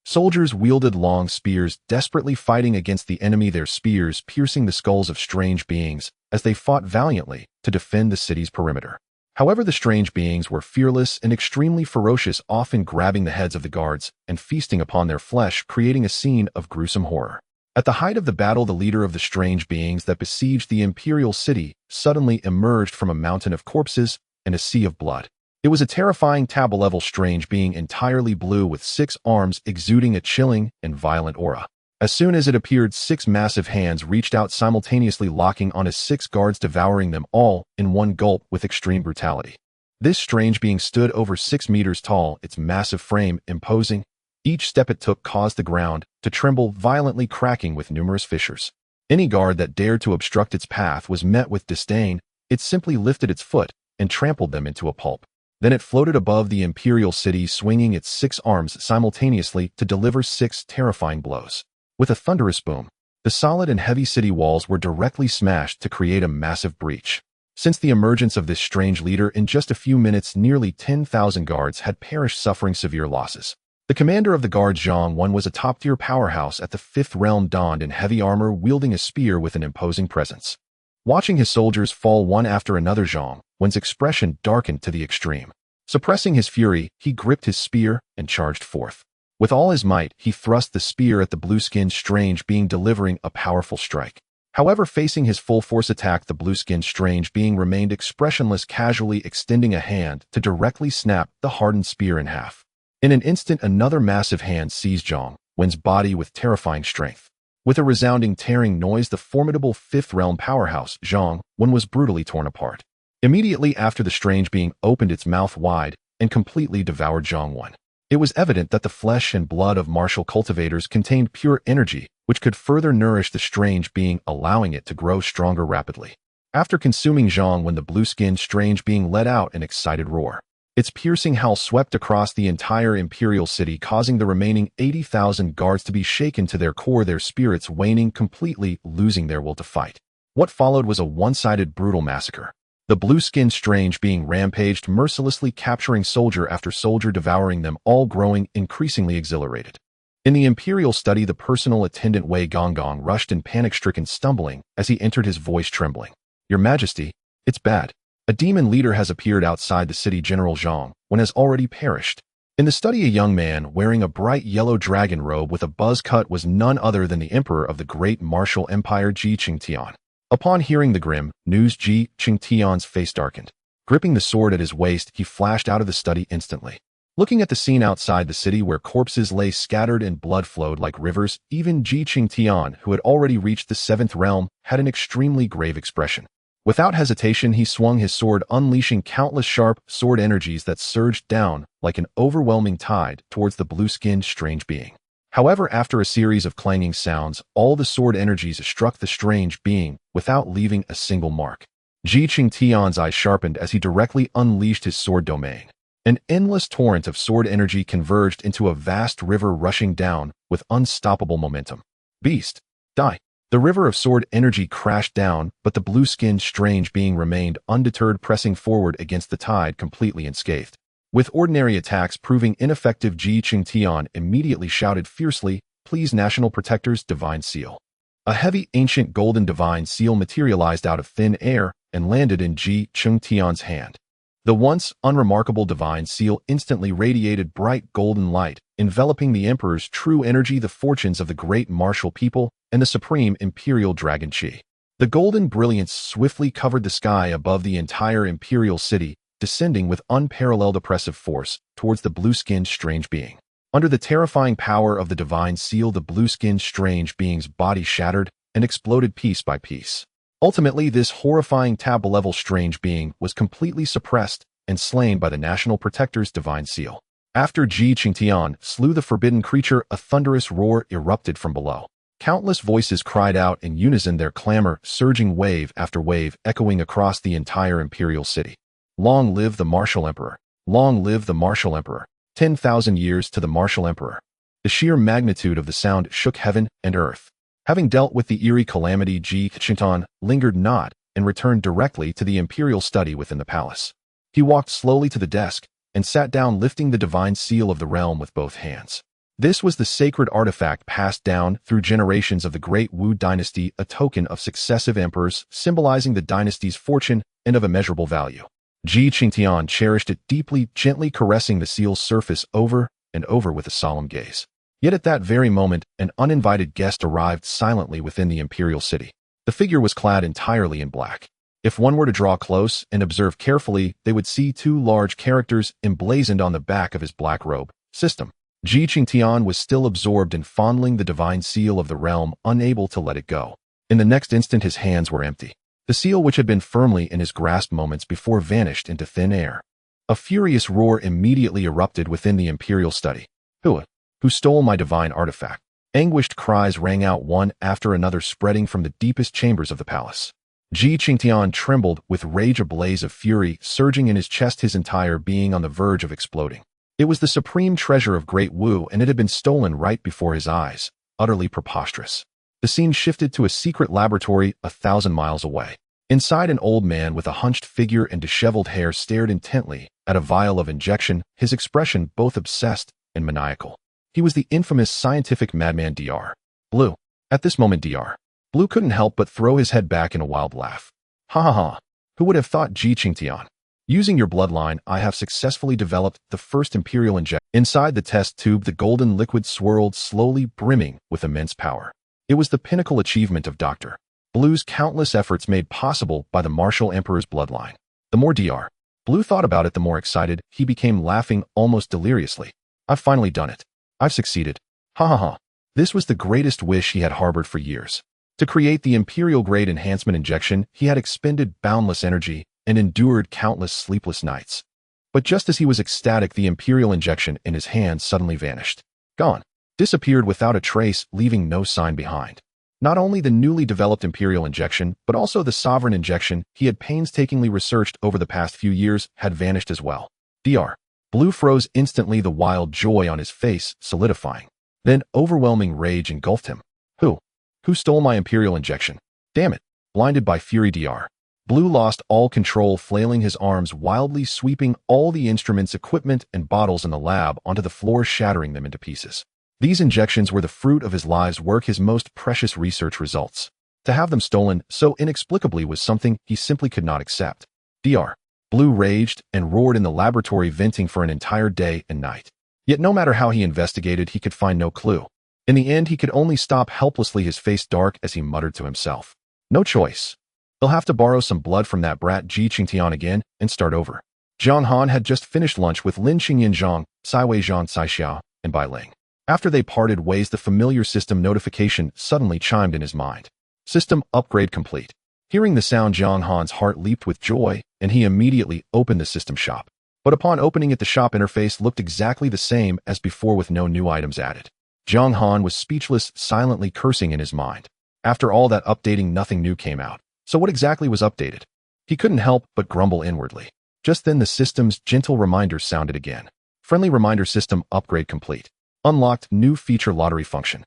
Soldiers wielded long spears, desperately fighting against the enemy, their spears piercing the skulls of strange beings as they fought valiantly to defend the city's perimeter. However, the strange beings were fearless and extremely ferocious, often grabbing the heads of the guards and feasting upon their flesh, creating a scene of gruesome horror. At the height of the battle, the leader of the strange beings that besieged the imperial city suddenly emerged from a mountain of corpses and a sea of blood. It was a terrifying tableau-level strange being, entirely blue, with 6 arms, exuding a chilling and violent aura. As soon as it appeared, 6 massive hands reached out, simultaneously locking on his 6 guards, devouring them all in one gulp with extreme brutality. This strange being stood over 6 meters tall, its massive frame imposing. Each step it took caused the ground to tremble, violently cracking with numerous fissures. Any guard that dared to obstruct its path was met with disdain. It simply lifted its foot and trampled them into a pulp. Then it floated above the imperial city, swinging its 6 arms simultaneously to deliver 6 terrifying blows. With a thunderous boom, the solid and heavy city walls were directly smashed to create a massive breach. Since the emergence of this strange leader, in just a few minutes, nearly 10,000 guards had perished, suffering severe losses. The commander of the guards, Zhang Wan, was a top-tier powerhouse at the 5th realm, donned in heavy armor, wielding a spear with an imposing presence. Watching his soldiers fall one after another, Zhang Wen's expression darkened to the extreme. Suppressing his fury, he gripped his spear and charged forth. With all his might, he thrust the spear at the blue-skinned strange being, delivering a powerful strike. However, facing his full-force attack, the blue-skinned strange being remained expressionless, casually extending a hand to directly snap the hardened spear in half. In an instant, another massive hand seized Zhang Wen's body with terrifying strength. With a resounding tearing noise, the formidable Fifth Realm powerhouse, Zhang Wen, was brutally torn apart. Immediately after, the strange being opened its mouth wide and completely devoured Zhang Wen. It was evident that the flesh and blood of martial cultivators contained pure energy, which could further nourish the strange being, allowing it to grow stronger rapidly. After consuming Zhang Wen, the blue-skinned strange being let out an excited roar. Its piercing howl swept across the entire imperial city, causing the remaining 80,000 guards to be shaken to their core, their spirits waning, completely losing their will to fight. What followed was a one-sided brutal massacre. The blue-skinned strange being rampaged mercilessly, capturing soldier after soldier, devouring them all, growing increasingly exhilarated. In the imperial study, the personal attendant Wei Gonggong rushed in, panic-stricken, stumbling as he entered, his voice trembling. "Your Majesty, it's bad. A demon leader has appeared outside the city. General Zhang Wen has already perished." In the study, a young man wearing a bright yellow dragon robe with a buzz cut was none other than the Emperor of the Great Martial Empire, Ji Qingtian. Upon hearing the grim news, Ji Qingtian's face darkened. Gripping the sword at his waist, he flashed out of the study instantly. Looking at the scene outside the city where corpses lay scattered and blood flowed like rivers, even Ji Qingtian, who had already reached the seventh realm, had an extremely grave expression. Without hesitation, he swung his sword, unleashing countless sharp sword energies that surged down like an overwhelming tide towards the blue-skinned strange being. However, after a series of clanging sounds, all the sword energies struck the strange being without leaving a single mark. Ji Qingtian's eyes sharpened as he directly unleashed his sword domain. An endless torrent of sword energy converged into a vast river, rushing down with unstoppable momentum. "Beast, die!" The river of sword energy crashed down, but the blue-skinned strange being remained undeterred, pressing forward against the tide, completely unscathed. With ordinary attacks proving ineffective, Ji Qingtian immediately shouted fiercely, "Please, National Protector's Divine Seal." A heavy, ancient golden divine seal materialized out of thin air and landed in Ji Qingtian's hand. The once unremarkable divine seal instantly radiated bright golden light, enveloping the Emperor's true energy, the fortunes of the great martial people, and the supreme imperial dragon Qi. The golden brilliance swiftly covered the sky above the entire imperial city, descending with unparalleled oppressive force towards the blue-skinned strange being. Under the terrifying power of the divine seal, the blue-skinned strange being's body shattered and exploded piece by piece. Ultimately, this horrifying tab-level strange being was completely suppressed and slain by the National Protector's divine seal. After Ji Qingtian slew the forbidden creature, a thunderous roar erupted from below. Countless voices cried out in unison, their clamor surging wave after wave, echoing across the entire imperial city. "Long live the Martial Emperor! Long live the Martial Emperor! 10,000 years to the Martial Emperor!" The sheer magnitude of the sound shook heaven and earth. Having dealt with the eerie calamity, Ji Qingtian lingered not and returned directly to the imperial study within the palace. He walked slowly to the desk and sat down, lifting the divine seal of the realm with both hands. This was the sacred artifact passed down through generations of the Great Wu dynasty, a token of successive emperors, symbolizing the dynasty's fortune and of immeasurable value. Ji Qingtian cherished it deeply, gently caressing the seal's surface over and over with a solemn gaze. Yet at that very moment, an uninvited guest arrived silently within the imperial city. The figure was clad entirely in black. If one were to draw close and observe carefully, they would see two large characters emblazoned on the back of his black robe. System. Ji Qingtian was still absorbed in fondling the divine seal of the realm, unable to let it go. In the next instant, his hands were empty. The seal, which had been firmly in his grasp moments before, vanished into thin air. A furious roar immediately erupted within the imperial study. Who stole my divine artifact?" Anguished cries rang out one after another, spreading from the deepest chambers of the palace. Ji Qingtian trembled with rage, a blaze of fury surging in his chest, his entire being on the verge of exploding. It was the supreme treasure of Great Wu, and it had been stolen right before his eyes. Utterly preposterous. The scene shifted to a secret laboratory 1,000 miles away. Inside, an old man with a hunched figure and disheveled hair stared intently at a vial of injection, his expression both obsessed and maniacal. He was the infamous scientific madman Dr. Blue. At this moment, Dr. Blue couldn't help but throw his head back in a wild laugh. "Ha ha ha. Who would have thought Ji Qingtian? Using your bloodline, I have successfully developed the first Imperial injection. Inside the test tube, the golden liquid swirled slowly, brimming with immense power. It was the pinnacle achievement of Dr. Blue's countless efforts made possible by the Martial Emperor's bloodline. The more Dr. Blue thought about it, the more excited he became, laughing almost deliriously. I've finally done it. I've succeeded. Ha ha ha. This was the greatest wish he had harbored for years. To create the Imperial-grade enhancement injection, he had expended boundless energy and endured countless sleepless nights. But just as he was ecstatic, the Imperial injection in his hand suddenly vanished. Gone. Disappeared without a trace, leaving no sign behind. Not only the newly developed Imperial injection, but also the Sovereign injection he had painstakingly researched over the past few years had vanished as well. Dr. Blue froze instantly, the wild joy on his face solidifying. Then overwhelming rage engulfed him. Who stole my Imperial injection? Damn it. Blinded by fury, Dr. Blue lost all control, flailing his arms wildly, sweeping all the instruments, equipment, and bottles in the lab onto the floor, shattering them into pieces. These injections were the fruit of his life's work, his most precious research results. To have them stolen so inexplicably was something he simply could not accept. Dr. Blue raged and roared in the laboratory, venting for an entire day and night. Yet no matter how he investigated, he could find no clue. In the end, he could only stop helplessly, his face dark as he muttered to himself. No choice. He'll have to borrow some blood from that brat Ji Qingtian again and start over. Zhang Han had just finished lunch with Lin Qingyan Zhang, Caiwei Zhang Caixia, and Bai Ling. After they parted ways, the familiar system notification suddenly chimed in his mind. System upgrade complete. Hearing the sound, Zhang Han's heart leaped with joy, and he immediately opened the system shop. But upon opening it, the shop interface looked exactly the same as before, with no new items added. Zhang Han was speechless, silently cursing in his mind. After all that updating, nothing new came out. So what exactly was updated? He couldn't help but grumble inwardly. Just then the system's gentle reminder sounded again. Friendly reminder, system upgrade complete. Unlocked new feature, lottery function.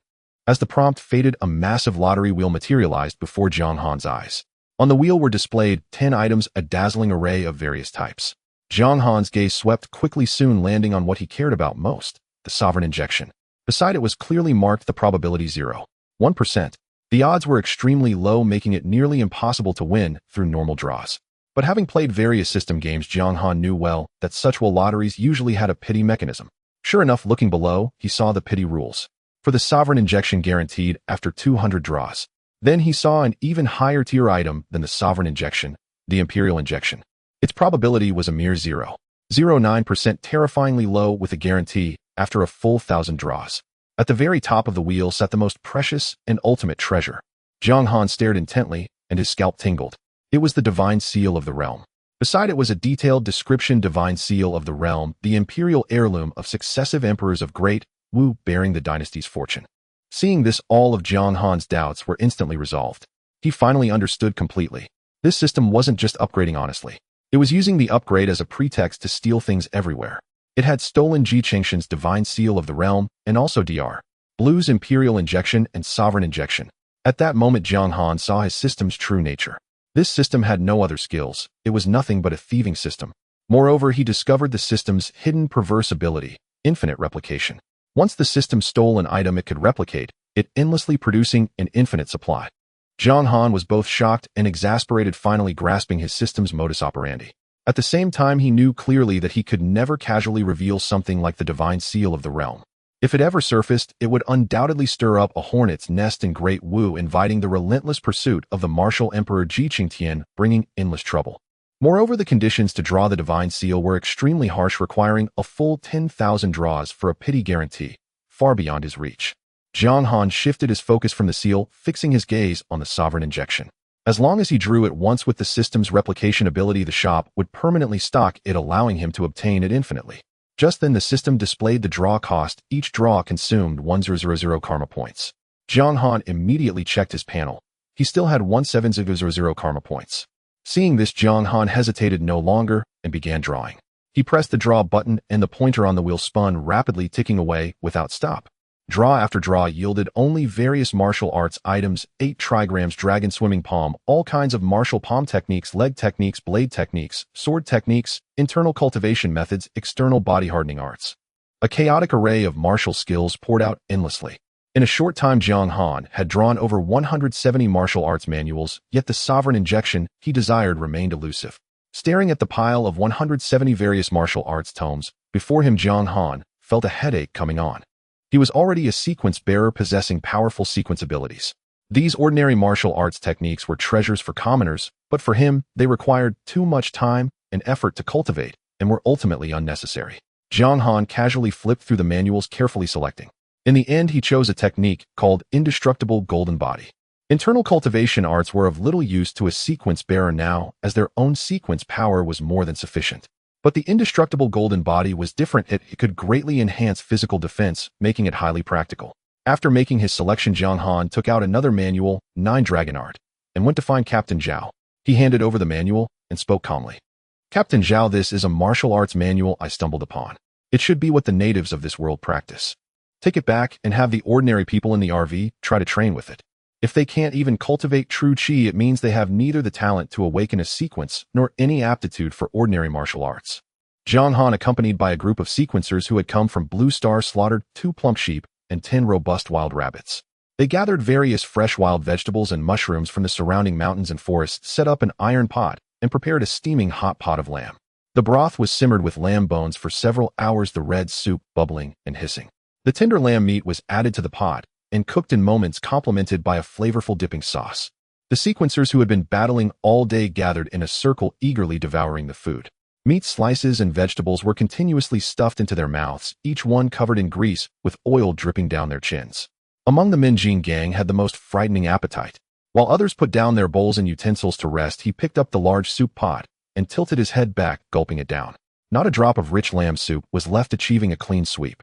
As the prompt faded, a massive lottery wheel materialized before Zhang Han's eyes. On the wheel were displayed 10 items, a dazzling array of various types. Zhang Han's gaze swept quickly, soon landing on what he cared about most, the Sovereign injection. Beside it was clearly marked the probability 0.1%. The odds were extremely low, making it nearly impossible to win through normal draws. But having played various system games, Zhang Han knew well that such lotteries usually had a pity mechanism. Sure enough, looking below, he saw the pity rules. For the Sovereign injection, guaranteed after 200 draws. Then he saw an even higher tier item than the Sovereign injection, the Imperial injection. Its probability was a mere 0.09%, terrifyingly low, with a guarantee after a full 1,000 draws. At the very top of the wheel sat the most precious and ultimate treasure. Zhang Han stared intently, and his scalp tingled. It was the Divine Seal of the Realm. Beside it was a detailed description: Divine Seal of the Realm, the imperial heirloom of successive emperors of Great Wu, bearing the dynasty's fortune. Seeing this, all of Zhang Han's doubts were instantly resolved. He finally understood completely. This system wasn't just upgrading honestly. It was using the upgrade as a pretext to steal things everywhere. It had stolen Ji Qingtian's Divine Seal of the Realm, and also Dr. Blue's Imperial injection and Sovereign injection. At that moment, Zhang Han saw his system's true nature. This system had no other skills. It was nothing but a thieving system. Moreover, he discovered the system's hidden perverse ability: infinite replication. Once the system stole an item, it could replicate it, endlessly producing an infinite supply. Zhang Han was both shocked and exasperated, finally grasping his system's modus operandi. At the same time, he knew clearly that he could never casually reveal something like the Divine Seal of the Realm. If it ever surfaced, it would undoubtedly stir up a hornet's nest in Great Wu, inviting the relentless pursuit of the martial emperor Ji Qingtian, bringing endless trouble. Moreover, the conditions to draw the Divine Seal were extremely harsh, requiring a full 10,000 draws for a pity guarantee, far beyond his reach. Zhang Han shifted his focus from the seal, fixing his gaze on the Sovereign injection. As long as he drew it once with the system's replication ability, the shop would permanently stock it, allowing him to obtain it infinitely. Just then the system displayed the draw cost. Each draw consumed 1000 karma points. Zhang Han immediately checked his panel. He still had 1700 karma points. Seeing this, Zhang Han hesitated no longer and began drawing. He pressed the draw button and the pointer on the wheel spun rapidly, ticking away without stop. Draw after draw yielded only various martial arts items: 8 trigrams, dragon swimming palm, all kinds of martial palm techniques, leg techniques, blade techniques, sword techniques, internal cultivation methods, external body hardening arts. A chaotic array of martial skills poured out endlessly. In a short time, Jiang Han had drawn over 170 martial arts manuals, yet the sovereign injection he desired remained elusive. Staring at the pile of 170 various martial arts tomes before him, Jiang Han felt a headache coming on. He was already a sequence bearer possessing powerful sequence abilities. These ordinary martial arts techniques were treasures for commoners, but for him, they required too much time and effort to cultivate and were ultimately unnecessary. Jiang Han casually flipped through the manuals, carefully selecting. In the end, he chose a technique called Indestructible Golden Body. Internal cultivation arts were of little use to a sequence bearer now, as their own sequence power was more than sufficient. But the Indestructible Golden Body was different. It could greatly enhance physical defense, making it highly practical. After making his selection, Jiang Han took out another manual, 9 Dragon Art, and went to find Captain Zhao. He handed over the manual and spoke calmly. Captain Zhao, this is a martial arts manual I stumbled upon. It should be what the natives of this world practice. Take it back and have the ordinary people in the RV try to train with it. If they can't even cultivate true qi, it means they have neither the talent to awaken a sequence nor any aptitude for ordinary martial arts. Jiang Han, accompanied by a group of sequencers who had come from Blue Star, slaughtered 2 plump sheep and 10 robust wild rabbits. They gathered various fresh wild vegetables and mushrooms from the surrounding mountains and forests, set up an iron pot, and prepared a steaming hot pot of lamb. The broth was simmered with lamb bones for several hours, the red soup bubbling and hissing. The tender lamb meat was added to the pot and cooked in moments, complemented by a flavorful dipping sauce. The sequencers who had been battling all day gathered in a circle, eagerly devouring the food. Meat slices and vegetables were continuously stuffed into their mouths, each one covered in grease, with oil dripping down their chins. Among the Minjin gang had the most frightening appetite. While others put down their bowls and utensils to rest, he picked up the large soup pot and tilted his head back, gulping it down. Not a drop of rich lamb soup was left, achieving a clean sweep.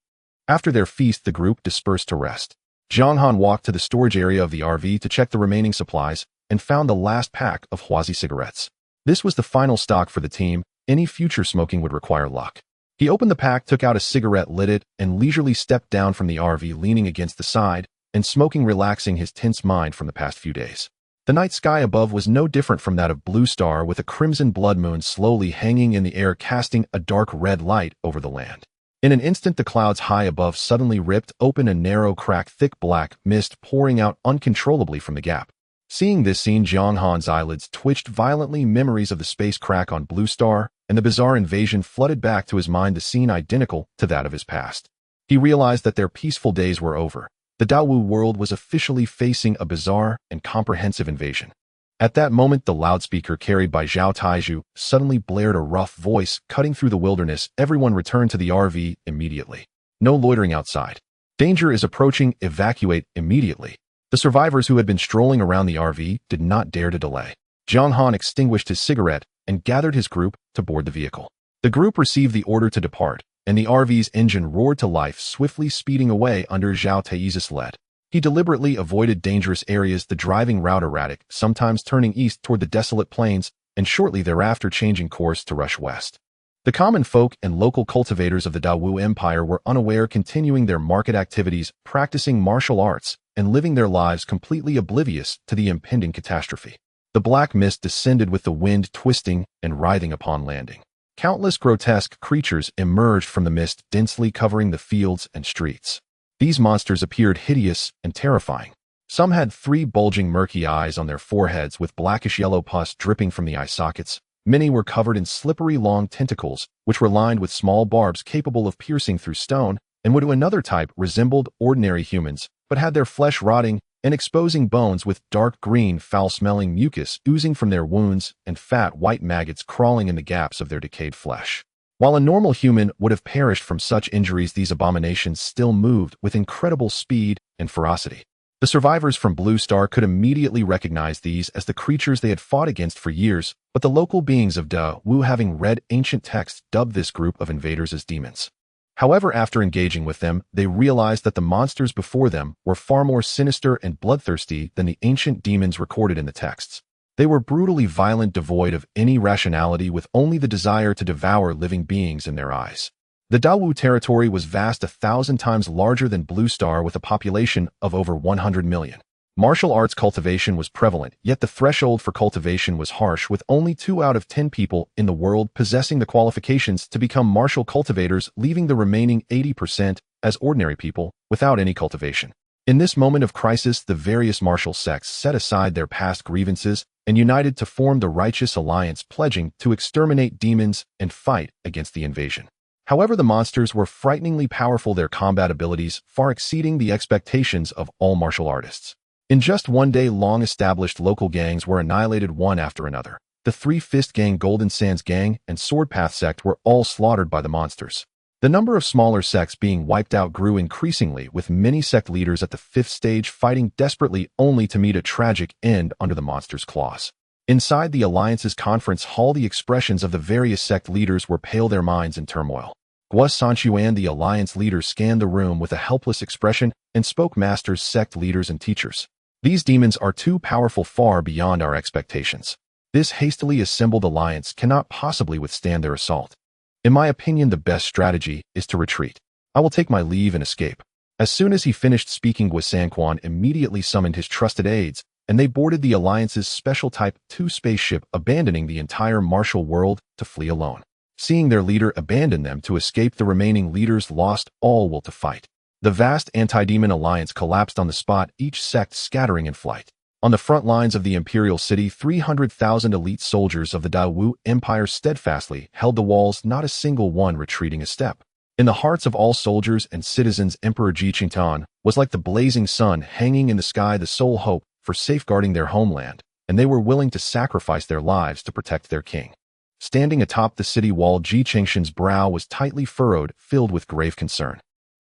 After their feast, the group dispersed to rest. Jiang Han walked to the storage area of the RV to check the remaining supplies and found the last pack of Huazi cigarettes. This was the final stock for the team. Any future smoking would require luck. He opened the pack, took out a cigarette, lit it, and leisurely stepped down from the RV, leaning against the side and smoking, relaxing his tense mind from the past few days. The night sky above was no different from that of Blue Star, with a crimson blood moon slowly hanging in the air, casting a dark red light over the land. In an instant, the clouds high above suddenly ripped open, a narrow crack, thick black mist pouring out uncontrollably from the gap. Seeing this scene, Jiang Han's eyelids twitched violently. Memories of the space crack on Blue Star and the bizarre invasion flooded back to his mind, the scene identical to that of his past. He realized that their peaceful days were over. The Daowu world was officially facing a bizarre and comprehensive invasion. At that moment, the loudspeaker carried by Zhao Taizhu suddenly blared a rough voice, cutting through the wilderness. Everyone return to the RV immediately. No loitering outside. Danger is approaching. Evacuate immediately. The survivors who had been strolling around the RV did not dare to delay. Jiang Han extinguished his cigarette and gathered his group to board the vehicle. The group received the order to depart, and the RV's engine roared to life, swiftly speeding away under Zhao Taizhu's lead. He deliberately avoided dangerous areas, the driving route erratic, sometimes turning east toward the desolate plains, and shortly thereafter changing course to rush west. The common folk and local cultivators of the Daowu Empire were unaware, continuing their market activities, practicing martial arts, and living their lives completely oblivious to the impending catastrophe. The black mist descended with the wind twisting and writhing upon landing. Countless grotesque creatures emerged from the mist, densely covering the fields and streets. These monsters appeared hideous and terrifying. Some had 3 bulging murky eyes on their foreheads with blackish yellow pus dripping from the eye sockets. Many were covered in slippery long tentacles, which were lined with small barbs capable of piercing through stone, and would to another type resembled ordinary humans, but had their flesh rotting and exposing bones with dark green, foul-smelling mucus oozing from their wounds and fat white maggots crawling in the gaps of their decayed flesh. While a normal human would have perished from such injuries, these abominations still moved with incredible speed and ferocity. The survivors from Blue Star could immediately recognize these as the creatures they had fought against for years, but the local beings of Daowu, having read ancient texts, dubbed this group of invaders as demons. However, after engaging with them, they realized that the monsters before them were far more sinister and bloodthirsty than the ancient demons recorded in the texts. They were brutally violent, devoid of any rationality, with only the desire to devour living beings in their eyes. The Daowu territory was vast, 1,000 times larger than Blue Star, with a population of over 100 million. Martial arts cultivation was prevalent, yet the threshold for cultivation was harsh, with only 2 out of 10 people in the world possessing the qualifications to become martial cultivators, leaving the remaining 80% as ordinary people without any cultivation. In this moment of crisis, the various martial sects set aside their past grievances and united to form the Righteous Alliance, pledging to exterminate demons and fight against the invasion. However, the monsters were frighteningly powerful, their combat abilities far exceeding the expectations of all martial artists. In just one day, long-established local gangs were annihilated one after another. The Three-Fist Gang, Golden Sands Gang, and Swordpath Sect were all slaughtered by the monsters. The number of smaller sects being wiped out grew increasingly, with many sect leaders at the fifth stage fighting desperately only to meet a tragic end under the monsters' claws. Inside the Alliance's conference hall, the expressions of the various sect leaders were pale, their minds in turmoil. Guo Sanchuan, the Alliance leader, scanned the room with a helpless expression and spoke, "Masters, sect leaders, and teachers. These demons are too powerful, far beyond our expectations. This hastily assembled alliance cannot possibly withstand their assault. In my opinion, the best strategy is to retreat. I will take my leave and escape." As soon as he finished speaking, Guo Sanquan immediately summoned his trusted aides, and they boarded the Alliance's Special Type 2 spaceship, abandoning the entire martial world to flee alone. Seeing their leader abandon them to escape, the remaining leaders lost all will to fight. The vast anti-demon alliance collapsed on the spot, each sect scattering in flight. On the front lines of the Imperial City, 300,000 elite soldiers of the Dawu Empire steadfastly held the walls, not a single one retreating a step. In the hearts of all soldiers and citizens, Emperor Ji Qingtan was like the blazing sun hanging in the sky, the sole hope for safeguarding their homeland, and they were willing to sacrifice their lives to protect their king. Standing atop the city wall, Ji Qingshan's brow was tightly furrowed, filled with grave concern.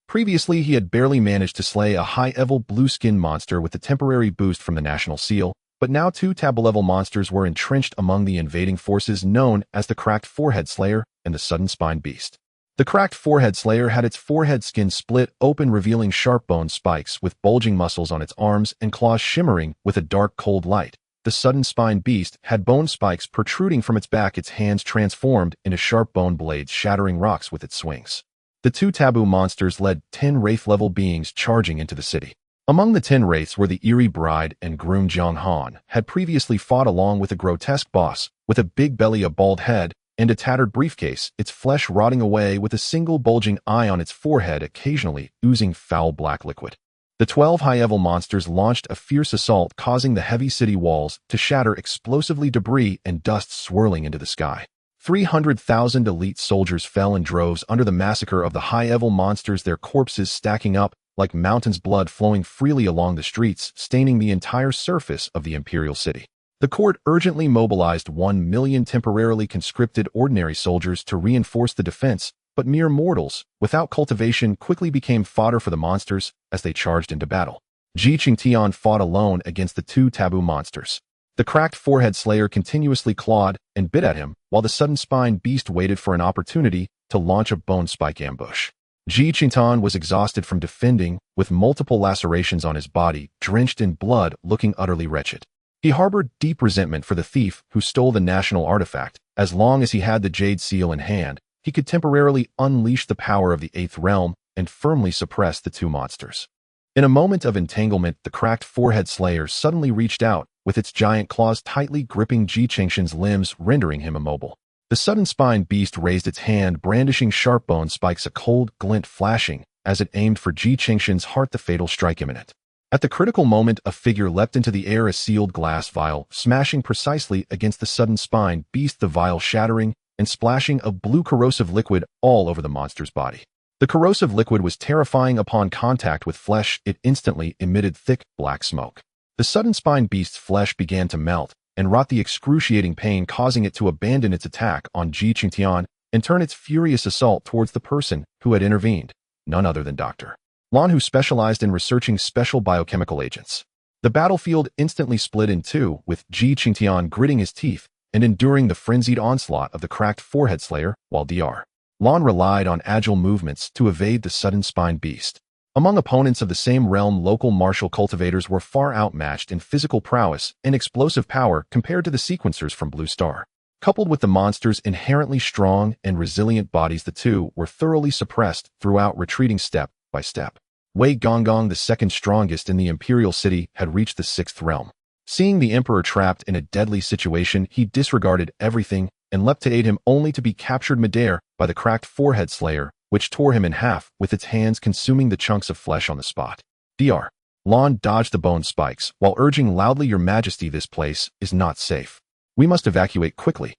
Previously, he had barely managed to slay a high-level blue-skin monster with a temporary boost from the National Seal, but now two tab-level monsters were entrenched among the invading forces, known as the Cracked Forehead Slayer and the Sudden Spine Beast. The Cracked Forehead Slayer had its forehead skin split open, revealing sharp bone spikes with bulging muscles on its arms and claws shimmering with a dark, cold light. The Sudden Spine Beast had bone spikes protruding from its back, its hands transformed into sharp bone blades, shattering rocks with its swings. The two taboo monsters led 10 Wraith-level beings charging into the city. Among the 10 Wraiths were the Eerie bride and groom. Jiang Han had previously fought along with a grotesque boss with a big belly, a bald head, and a tattered briefcase, its flesh rotting away with a single bulging eye on its forehead, occasionally oozing foul black liquid. The 12 high-level monsters launched a fierce assault, causing the heavy city walls to shatter, explosively debris and dust swirling into the sky. 300,000 elite soldiers fell in droves under the massacre of the high-level monsters, their corpses stacking up like mountains, blood flowing freely along the streets, staining the entire surface of the Imperial City. The court urgently mobilized 1 million temporarily conscripted ordinary soldiers to reinforce the defense, but mere mortals, without cultivation, quickly became fodder for the monsters as they charged into battle. Ji Qingtian fought alone against the two taboo monsters. The Cracked Forehead Slayer continuously clawed and bit at him, while the Sudden Spine Beast waited for an opportunity to launch a bone spike ambush. Ji Qingtian was exhausted from defending, with multiple lacerations on his body, drenched in blood, looking utterly wretched. He harbored deep resentment for the thief who stole the national artifact. As long as he had the Jade Seal in hand, he could temporarily unleash the power of the Eighth Realm and firmly suppress the two monsters. In a moment of entanglement, the Cracked Forehead Slayer suddenly reached out, with its giant claws tightly gripping Ji Qingshan's limbs, rendering him immobile. The Sudden Spine Beast raised its hand, brandishing sharp bone spikes, a cold glint flashing as it aimed for Ji Qingshan's heart, the fatal strike imminent. At the critical moment, a figure leapt into the air, a sealed glass vial, smashing precisely against the Sudden Spine Beast, the vial shattering and splashing a blue corrosive liquid all over the monster's body. The corrosive liquid was terrifying. Upon contact with flesh, it instantly emitted thick, black smoke. The Sudden Spine Beast's flesh began to melt and wrought the excruciating pain, causing it to abandon its attack on Ji Qingtian and turn its furious assault towards the person who had intervened, none other than Dr. Lan, who specialized in researching special biochemical agents. The battlefield instantly split in two, with Ji Qingtian gritting his teeth and enduring the frenzied onslaught of the Cracked Forehead Slayer, while Dr. Lan relied on agile movements to evade the Sudden Spine Beast. Among opponents of the same realm, local martial cultivators were far outmatched in physical prowess and explosive power compared to the sequencers from Blue Star. Coupled with the monsters' inherently strong and resilient bodies, the two were thoroughly suppressed throughout, retreating step by step. Wei Gonggong, the second strongest in the Imperial City, had reached the sixth realm. Seeing the Emperor trapped in a deadly situation, he disregarded everything and leapt to aid him, only to be captured midair by the Cracked Forehead Slayer, which tore him in half, with its hands consuming the chunks of flesh on the spot. Dr. Lan dodged the bone spikes, while urging loudly, "Your Majesty, this place is not safe. We must evacuate quickly."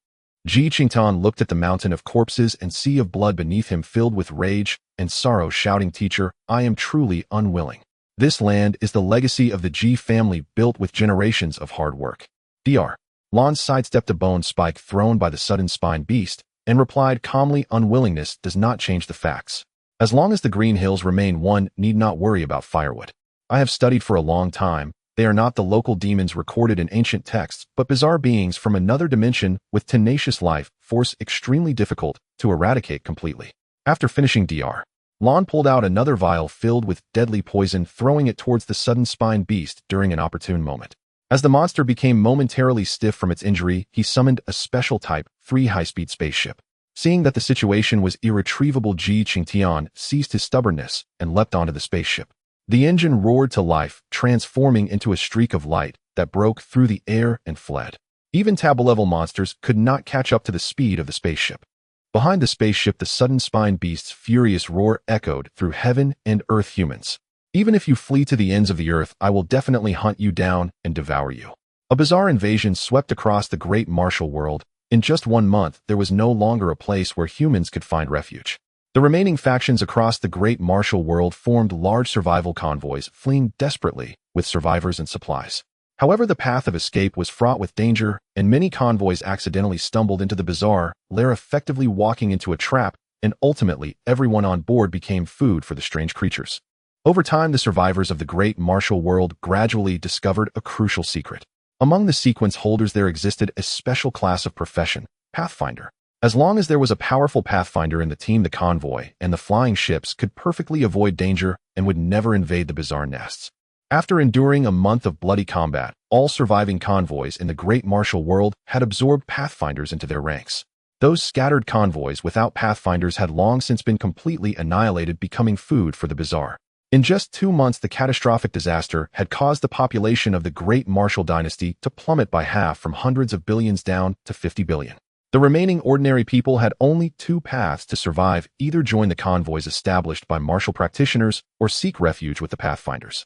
Ji Qingtan looked at the mountain of corpses and sea of blood beneath him, filled with rage and sorrow, shouting, "Teacher, I am truly unwilling. This land is the legacy of the Ji family, built with generations of hard work." Dr. Lan sidestepped a bone spike thrown by the sudden spine beast and replied calmly, "Unwillingness does not change the facts. As long as the Green Hills remain, one need not worry about firewood. I have studied for a long time. They are not the local demons recorded in ancient texts, but bizarre beings from another dimension with tenacious life force, extremely difficult to eradicate completely." After finishing Dr. Lan pulled out another vial filled with deadly poison, throwing it towards the sudden spine beast during an opportune moment. As the monster became momentarily stiff from its injury, he summoned a special Type 3 high-speed spaceship. Seeing that the situation was irretrievable, Ji Qingtian ceased his stubbornness and leapt onto the spaceship. The engine roared to life, transforming into a streak of light that broke through the air and fled. Even tab-level monsters could not catch up to the speed of the spaceship. Behind the spaceship, the sudden spine beast's furious roar echoed through heaven and earth. "Humans, even if you flee to the ends of the earth, I will definitely hunt you down and devour you." A bizarre invasion swept across the great martial world. In just 1 month, there was no longer a place where humans could find refuge. The remaining factions across the great martial world formed large survival convoys, fleeing desperately with survivors and supplies. However, the path of escape was fraught with danger, and many convoys accidentally stumbled into the bizarre lair, effectively walking into a trap, and ultimately everyone on board became food for the strange creatures. Over time, the survivors of the great martial world gradually discovered a crucial secret. Among the sequence holders, there existed a special class of profession, Pathfinder. As long as there was a powerful Pathfinder in the team, the convoy and the flying ships could perfectly avoid danger and would never invade the bizarre nests. After enduring a month of bloody combat, all surviving convoys in the great martial world had absorbed Pathfinders into their ranks. Those scattered convoys without Pathfinders had long since been completely annihilated, becoming food for the bizarre. In just 2 months, the catastrophic disaster had caused the population of the great martial dynasty to plummet by half, from hundreds of billions down to 50 billion. The remaining ordinary people had only 2 paths to survive: either join the convoys established by martial practitioners or seek refuge with the Pathfinders.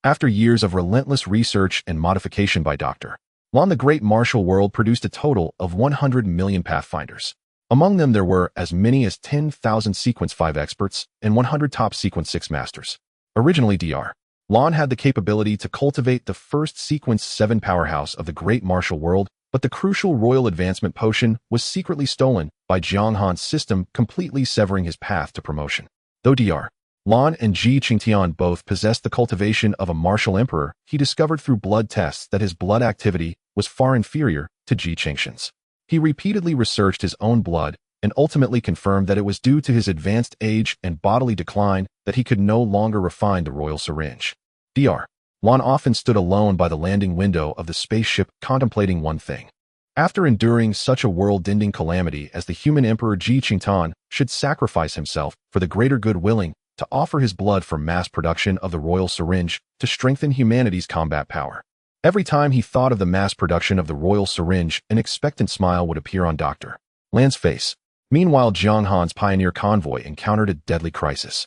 After years of relentless research and modification by Dr. Lan, the great martial world produced a total of 100 million Pathfinders. Among them, there were as many as 10,000 Sequence 5 experts and 100 top Sequence 6 masters. Originally, Dr. Lan had the capability to cultivate the first Sequence 7 powerhouse of the great martial world, but the crucial Royal Advancement Potion was secretly stolen by Jiang Han's system, completely severing his path to promotion. Though Dr. Lan and Ji Qingtian both possessed the cultivation of a martial emperor, he discovered through blood tests that his blood activity was far inferior to Ji Qingtian's. He repeatedly researched his own blood and ultimately confirmed that it was due to his advanced age and bodily decline that he could no longer refine the royal syringe. Dr. Lan often stood alone by the landing window of the spaceship, contemplating one thing. After enduring such a world-ending calamity as the human emperor, Ji Qingtian should sacrifice himself for the greater good, willing to offer his blood for mass production of the royal syringe to strengthen humanity's combat power. Every time he thought of the mass production of the royal syringe, an expectant smile would appear on Dr. Lan's face. Meanwhile, Jiang Han's pioneer convoy encountered a deadly crisis.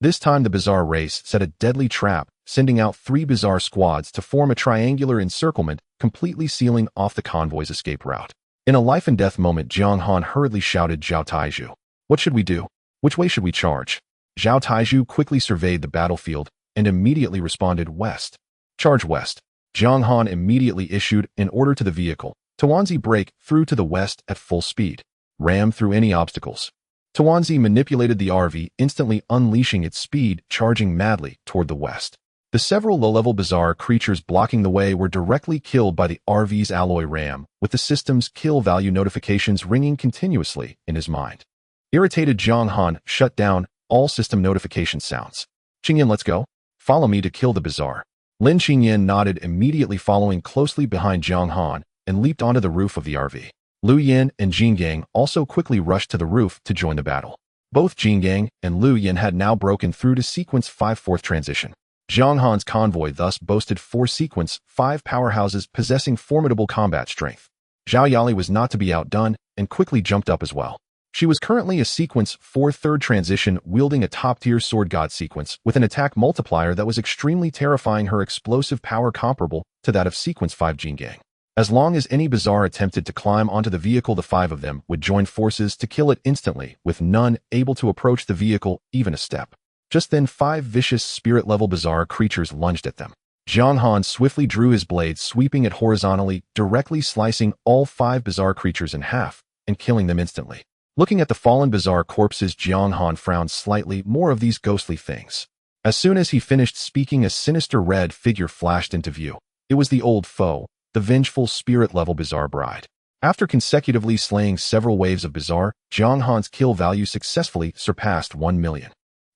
This time, the bizarre race set a deadly trap, sending out 3 bizarre squads to form a triangular encirclement, completely sealing off the convoy's escape route. In a life-and-death moment, Jiang Han hurriedly shouted, "Zhao Taizhu, what should we do? Which way should we charge?" Zhao Taizhu quickly surveyed the battlefield and immediately responded, "West. Charge west." Jiang Han immediately issued an order to the vehicle. Tuanzi, break through to the west at full speed. Ram through any obstacles. Tuanzi manipulated the RV, instantly unleashing its speed, charging madly toward the west. The several low-level bizarre creatures blocking the way were directly killed by the RV's alloy ram, with the system's kill value notifications ringing continuously in his mind. Irritated, Jiang Han shut down all system notification sounds. "Qingyan, let's go. Follow me to kill the bizarre." Lin Qingyan nodded, immediately following closely behind Jiang Han, and leaped onto the roof of the RV. Lu Yin and Jingang also quickly rushed to the roof to join the battle. Both Jingang and Lu Yin had now broken through to Sequence 5 fourth transition. Jiang Han's convoy thus boasted 4 Sequence 5 powerhouses possessing formidable combat strength. Zhao Yali was not to be outdone and quickly jumped up as well. She was currently a Sequence 4 third transition wielding a top-tier Sword God sequence with an attack multiplier that was extremely terrifying, her explosive power comparable to that of Sequence 5 Jingang. As long as any Bazaar attempted to climb onto the vehicle, the 5 of them would join forces to kill it instantly, with none able to approach the vehicle even a step. Just then 5 vicious spirit-level Bazaar creatures lunged at them. Jiang Han swiftly drew his blade, sweeping it horizontally, directly slicing all 5 Bazaar creatures in half and killing them instantly. Looking at the fallen Bazaar corpses, Jiang Han frowned slightly. More of these ghostly things. As soon as he finished speaking, a sinister red figure flashed into view. It was the old foe, the vengeful spirit-level Bazaar bride. After consecutively slaying several waves of Bazaar, Jiang Han's kill value successfully surpassed 1 million.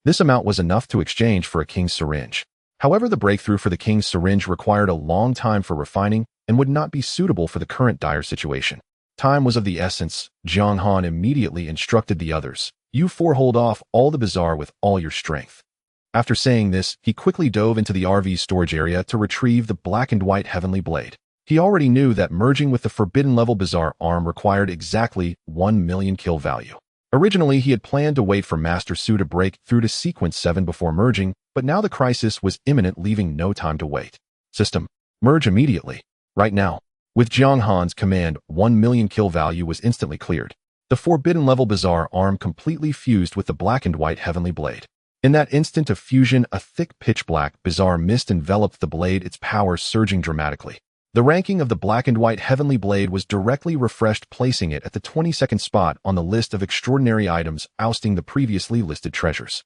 This amount was enough to exchange for a king's syringe. However, the breakthrough for the king's syringe required a long time for refining and would not be suitable for the current dire situation. Time was of the essence. Jiang Han immediately instructed the others, "You 4 hold off all the Bazaar with all your strength." After saying this, he quickly dove into the RV's storage area to retrieve the black and white heavenly blade. He already knew that merging with the forbidden level Bazaar arm required exactly 1 million kill value. Originally, he had planned to wait for Master Su to break through to Sequence 7 before merging, but now the crisis was imminent, leaving no time to wait. System. Merge immediately. Right now. With Jiang Han's command, 1 million kill value was instantly cleared. The forbidden level Bazaar arm completely fused with the black and white heavenly blade. In that instant of fusion, a thick pitch-black Bazaar mist enveloped the blade, its power surging dramatically. The ranking of the black and white heavenly blade was directly refreshed, placing it at the 22nd spot on the list of extraordinary items, ousting the previously listed treasures.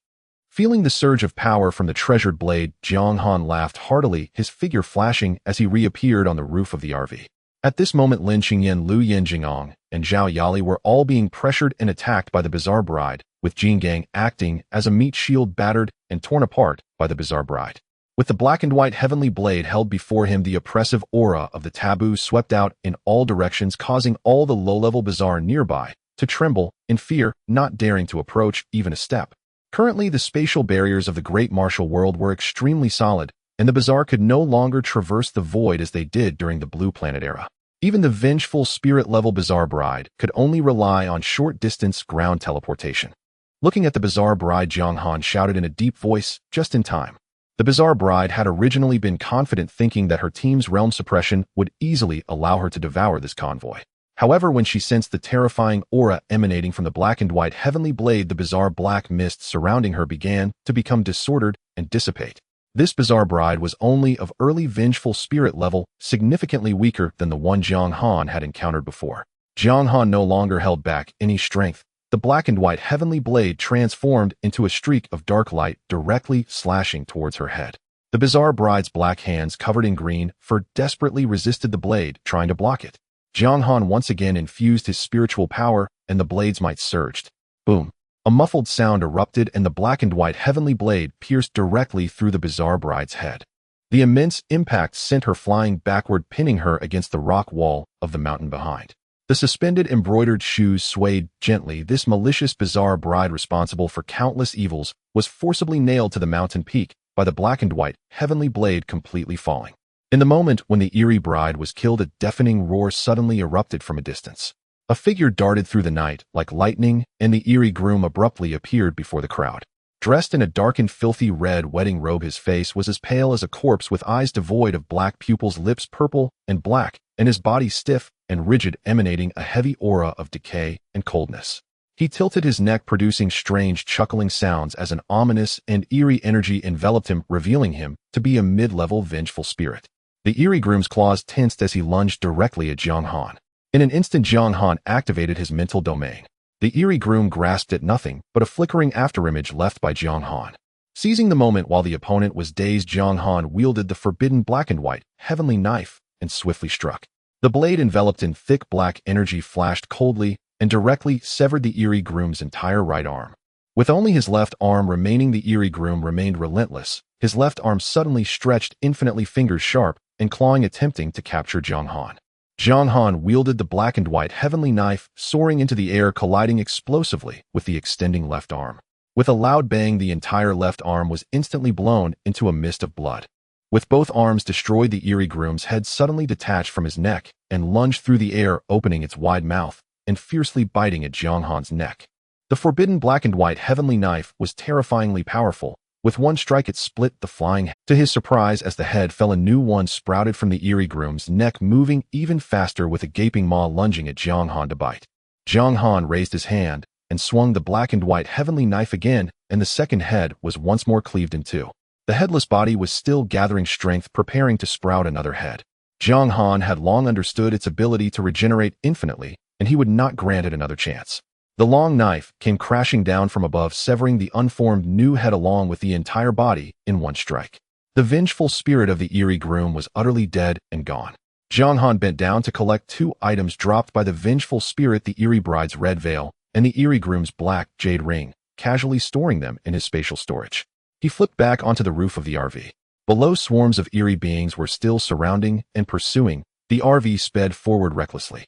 Feeling the surge of power from the treasured blade, Jiang Han laughed heartily, his figure flashing as he reappeared on the roof of the RV. At this moment, Lin Qingyan, Lu Yanjingong, and Zhao Yali were all being pressured and attacked by the Bazaar bride, with Jingang acting as a meat shield battered and torn apart by the Bazaar bride. With the black and white heavenly blade held before him, the oppressive aura of the taboo swept out in all directions, causing all the low-level Bazaar nearby to tremble in fear, not daring to approach even a step. Currently, the spatial barriers of the great martial world were extremely solid, and the Bazaar could no longer traverse the void as they did during the Blue Planet era. Even the vengeful spirit-level Bazaar bride could only rely on short-distance ground teleportation. Looking at the Bazaar bride, Jiang Han shouted in a deep voice, just in time. The Bazaar bride had originally been confident, thinking that her team's realm suppression would easily allow her to devour this convoy. However, when she sensed the terrifying aura emanating from the black and white heavenly blade, the Bazaar black mist surrounding her began to become disordered and dissipate. This Bazaar bride was only of early vengeful spirit level, significantly weaker than the one Jiang Han had encountered before. Jiang Han no longer held back any strength. The black and white heavenly blade transformed into a streak of dark light, directly slashing towards her head. The Bazaar bride's black hands, covered in green fur, desperately resisted the blade, trying to block it. Jiang Han once again infused his spiritual power, and the blade's might surged. Boom! A muffled sound erupted, and the black and white heavenly blade pierced directly through the Bazaar bride's head. The immense impact sent her flying backward, pinning her against the rock wall of the mountain behind. The suspended embroidered shoes swayed gently. This malicious Bazaar bride, responsible for countless evils, was forcibly nailed to the mountain peak by the black and white heavenly blade, completely falling. In the moment when the Eerie bride was killed, a deafening roar suddenly erupted from a distance. A figure darted through the night like lightning, and the Eerie groom abruptly appeared before the crowd. Dressed in a dark and filthy red wedding robe, his face was as pale as a corpse, with eyes devoid of black pupils, lips purple and black, and his body stiff and rigid, emanating a heavy aura of decay and coldness. He tilted his neck, producing strange chuckling sounds as an ominous and eerie energy enveloped him, revealing him to be a mid-level vengeful spirit. The Eerie groom's claws tensed as he lunged directly at Jiang Han. In an instant, Jiang Han activated his mental domain. The Eerie groom grasped at nothing but a flickering afterimage left by Jiang Han. Seizing the moment while the opponent was dazed, Jiang Han wielded the forbidden black and white heavenly knife and swiftly struck. The blade, enveloped in thick black energy, flashed coldly and directly severed the Eerie groom's entire right arm. With only his left arm remaining, the Eerie groom remained relentless, his left arm suddenly stretched infinitely, fingers sharp and clawing, attempting to capture Jiang Han. Jiang Han wielded the black and white heavenly knife, soaring into the air, colliding explosively with the extending left arm. With a loud bang, the entire left arm was instantly blown into a mist of blood. With both arms destroyed, the Eerie groom's head suddenly detached from his neck and lunged through the air, opening its wide mouth and fiercely biting at Jiang Han's neck. The forbidden black and white heavenly knife was terrifyingly powerful. With one strike it split the flying head. To his surprise, as the head fell, a new one sprouted from the Eerie groom's neck, moving even faster with a gaping maw lunging at Jiang Han to bite. Jiang Han raised his hand and swung the black and white heavenly knife again, and the second head was once more cleaved in two. The headless body was still gathering strength, preparing to sprout another head. Jiang Han had long understood its ability to regenerate infinitely, and he would not grant it another chance. The long knife came crashing down from above, severing the unformed new head along with the entire body in one strike. The vengeful spirit of the Eerie groom was utterly dead and gone. Jiang Han bent down to collect two items dropped by the vengeful spirit: the Eerie bride's red veil and the Eerie groom's black jade ring, casually storing them in his spatial storage. He flipped back onto the roof of the RV. Below, swarms of Eerie beings were still surrounding and pursuing. The RV sped forward recklessly.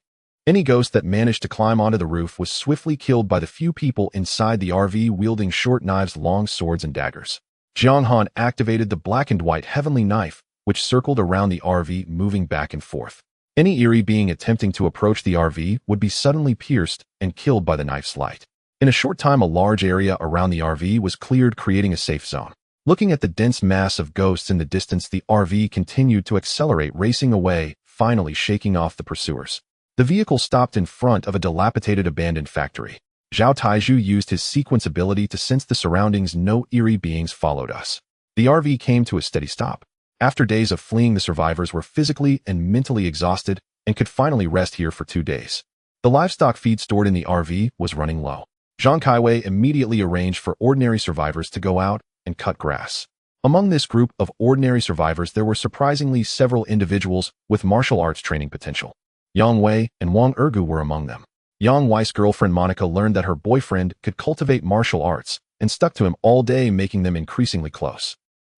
Any ghost that managed to climb onto the roof was swiftly killed by the few people inside the RV wielding short knives, long swords, and daggers. Jiang Han activated the black and white heavenly knife, which circled around the RV, moving back and forth. Any Eerie being attempting to approach the RV would be suddenly pierced and killed by the knife's light. In a short time, a large area around the RV was cleared, creating a safe zone. Looking at the dense mass of ghosts in the distance, the RV continued to accelerate, racing away, finally shaking off the pursuers. The vehicle stopped in front of a dilapidated abandoned factory. Zhao Taizhu used his sequence ability to sense the surroundings. No Eerie beings followed us. The RV came to a steady stop. After days of fleeing, the survivors were physically and mentally exhausted and could finally rest here for 2 days. The livestock feed stored in the RV was running low. Zhang Kaiwei immediately arranged for ordinary survivors to go out and cut grass. Among this group of ordinary survivors, there were surprisingly several individuals with martial arts training potential. Yang Wei and Wang Ergu were among them. Yang Wei's girlfriend Monica learned that her boyfriend could cultivate martial arts and stuck to him all day, making them increasingly close.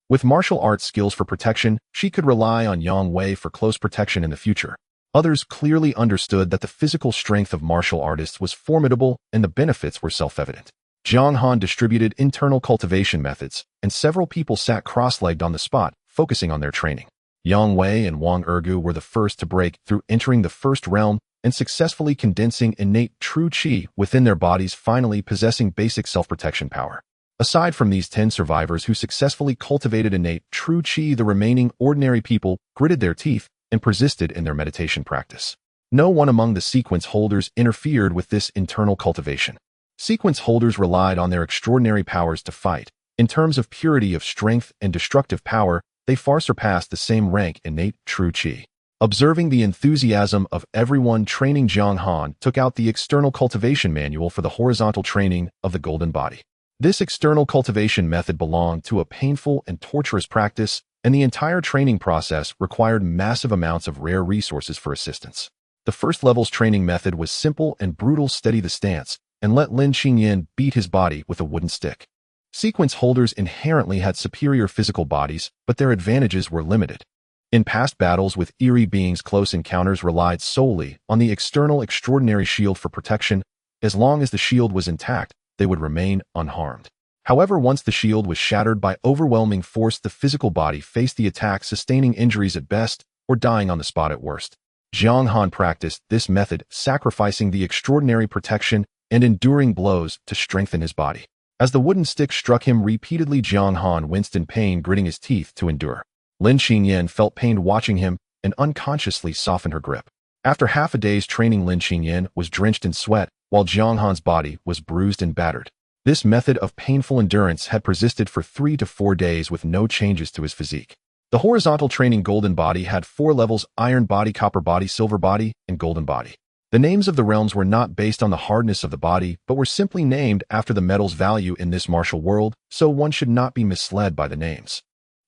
With martial arts skills for protection, she could rely on Yang Wei for close protection in the future. Others clearly understood that the physical strength of martial artists was formidable and the benefits were self-evident. Jiang Han distributed internal cultivation methods, and several people sat cross-legged on the spot, focusing on their training. Yang Wei and Wang Ergu were the first to break through, entering the first realm and successfully condensing innate true qi within their bodies, finally possessing basic self-protection power. Aside from these 10 survivors who successfully cultivated innate true qi, the remaining ordinary people gritted their teeth and persisted in their meditation practice. No one among the sequence holders interfered with this internal cultivation. Sequence holders relied on their extraordinary powers to fight. In terms of purity of strength and destructive power, they far surpassed the same rank innate true qi. Observing the enthusiasm of everyone training, Jiang Han took out the external cultivation manual for the horizontal training of the golden body. This external cultivation method belonged to a painful and torturous practice, and the entire training process required massive amounts of rare resources for assistance. The first level's training method was simple and brutal: steady the stance, and let Lin Qingyan beat his body with a wooden stick. Sequence holders inherently had superior physical bodies, but their advantages were limited. In past battles with Eerie beings, close encounters relied solely on the external extraordinary shield for protection. As long as the shield was intact, they would remain unharmed. However, once the shield was shattered by overwhelming force, the physical body faced the attack, sustaining injuries at best or dying on the spot at worst. Jiang Han practiced this method, sacrificing the extraordinary protection and enduring blows to strengthen his body. As the wooden stick struck him repeatedly, Jiang Han winced in pain, gritting his teeth to endure. Lin Qingyan felt pain watching him and unconsciously softened her grip. After half a day's training, Lin Qingyan was drenched in sweat, while Jiang Han's body was bruised and battered. This method of painful endurance had persisted for 3 to 4 days with no changes to his physique. The horizontal training golden body had 4 levels: iron body, copper body, silver body, and golden body. The names of the realms were not based on the hardness of the body, but were simply named after the metal's value in this martial world, so one should not be misled by the names.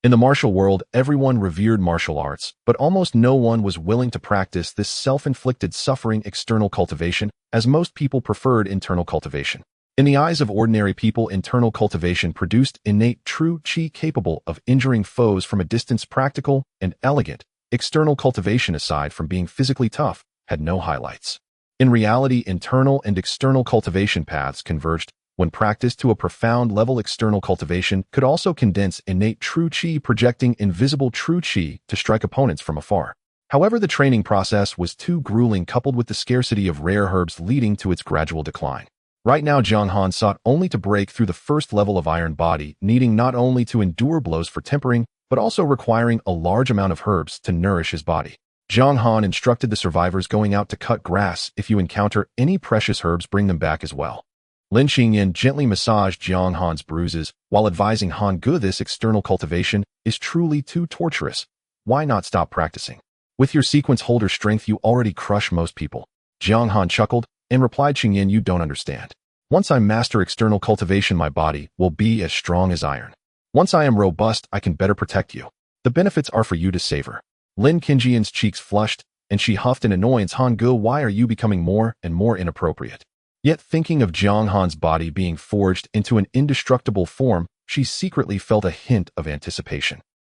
In the martial world, everyone revered martial arts, but almost no one was willing to practice this self-inflicted suffering external cultivation, as most people preferred internal cultivation. In the eyes of ordinary people, internal cultivation produced innate true qi capable of injuring foes from a distance. Practical and elegant, external cultivation, aside from being physically tough, had no highlights. In reality, internal and external cultivation paths converged. When practiced to a profound level, external cultivation could also condense innate true qi, projecting invisible true qi to strike opponents from afar. However, the training process was too grueling, coupled with the scarcity of rare herbs leading to its gradual decline. Right now, Jiang Han sought only to break through the first level of iron body, needing not only to endure blows for tempering, but also requiring a large amount of herbs to nourish his body. Jiang Han instructed the survivors going out to cut grass. If you encounter any precious herbs, bring them back as well. Lin Qingyan gently massaged Jiang Han's bruises, while advising Han Ge this external cultivation is truly too torturous. Why not stop practicing? With your sequence holder strength, you already crush most people. Jiang Han chuckled and replied, Qingyan, you don't understand. Once I master external cultivation, my body will be as strong as iron. Once I am robust, I can better protect you. The benefits are for you to savor. Lin Qingyan's cheeks flushed, and she huffed in annoyance. Han Ge, why are you becoming more and more inappropriate? Yet thinking of Jiang Han's body being forged into an indestructible form, she secretly felt a hint of anticipation.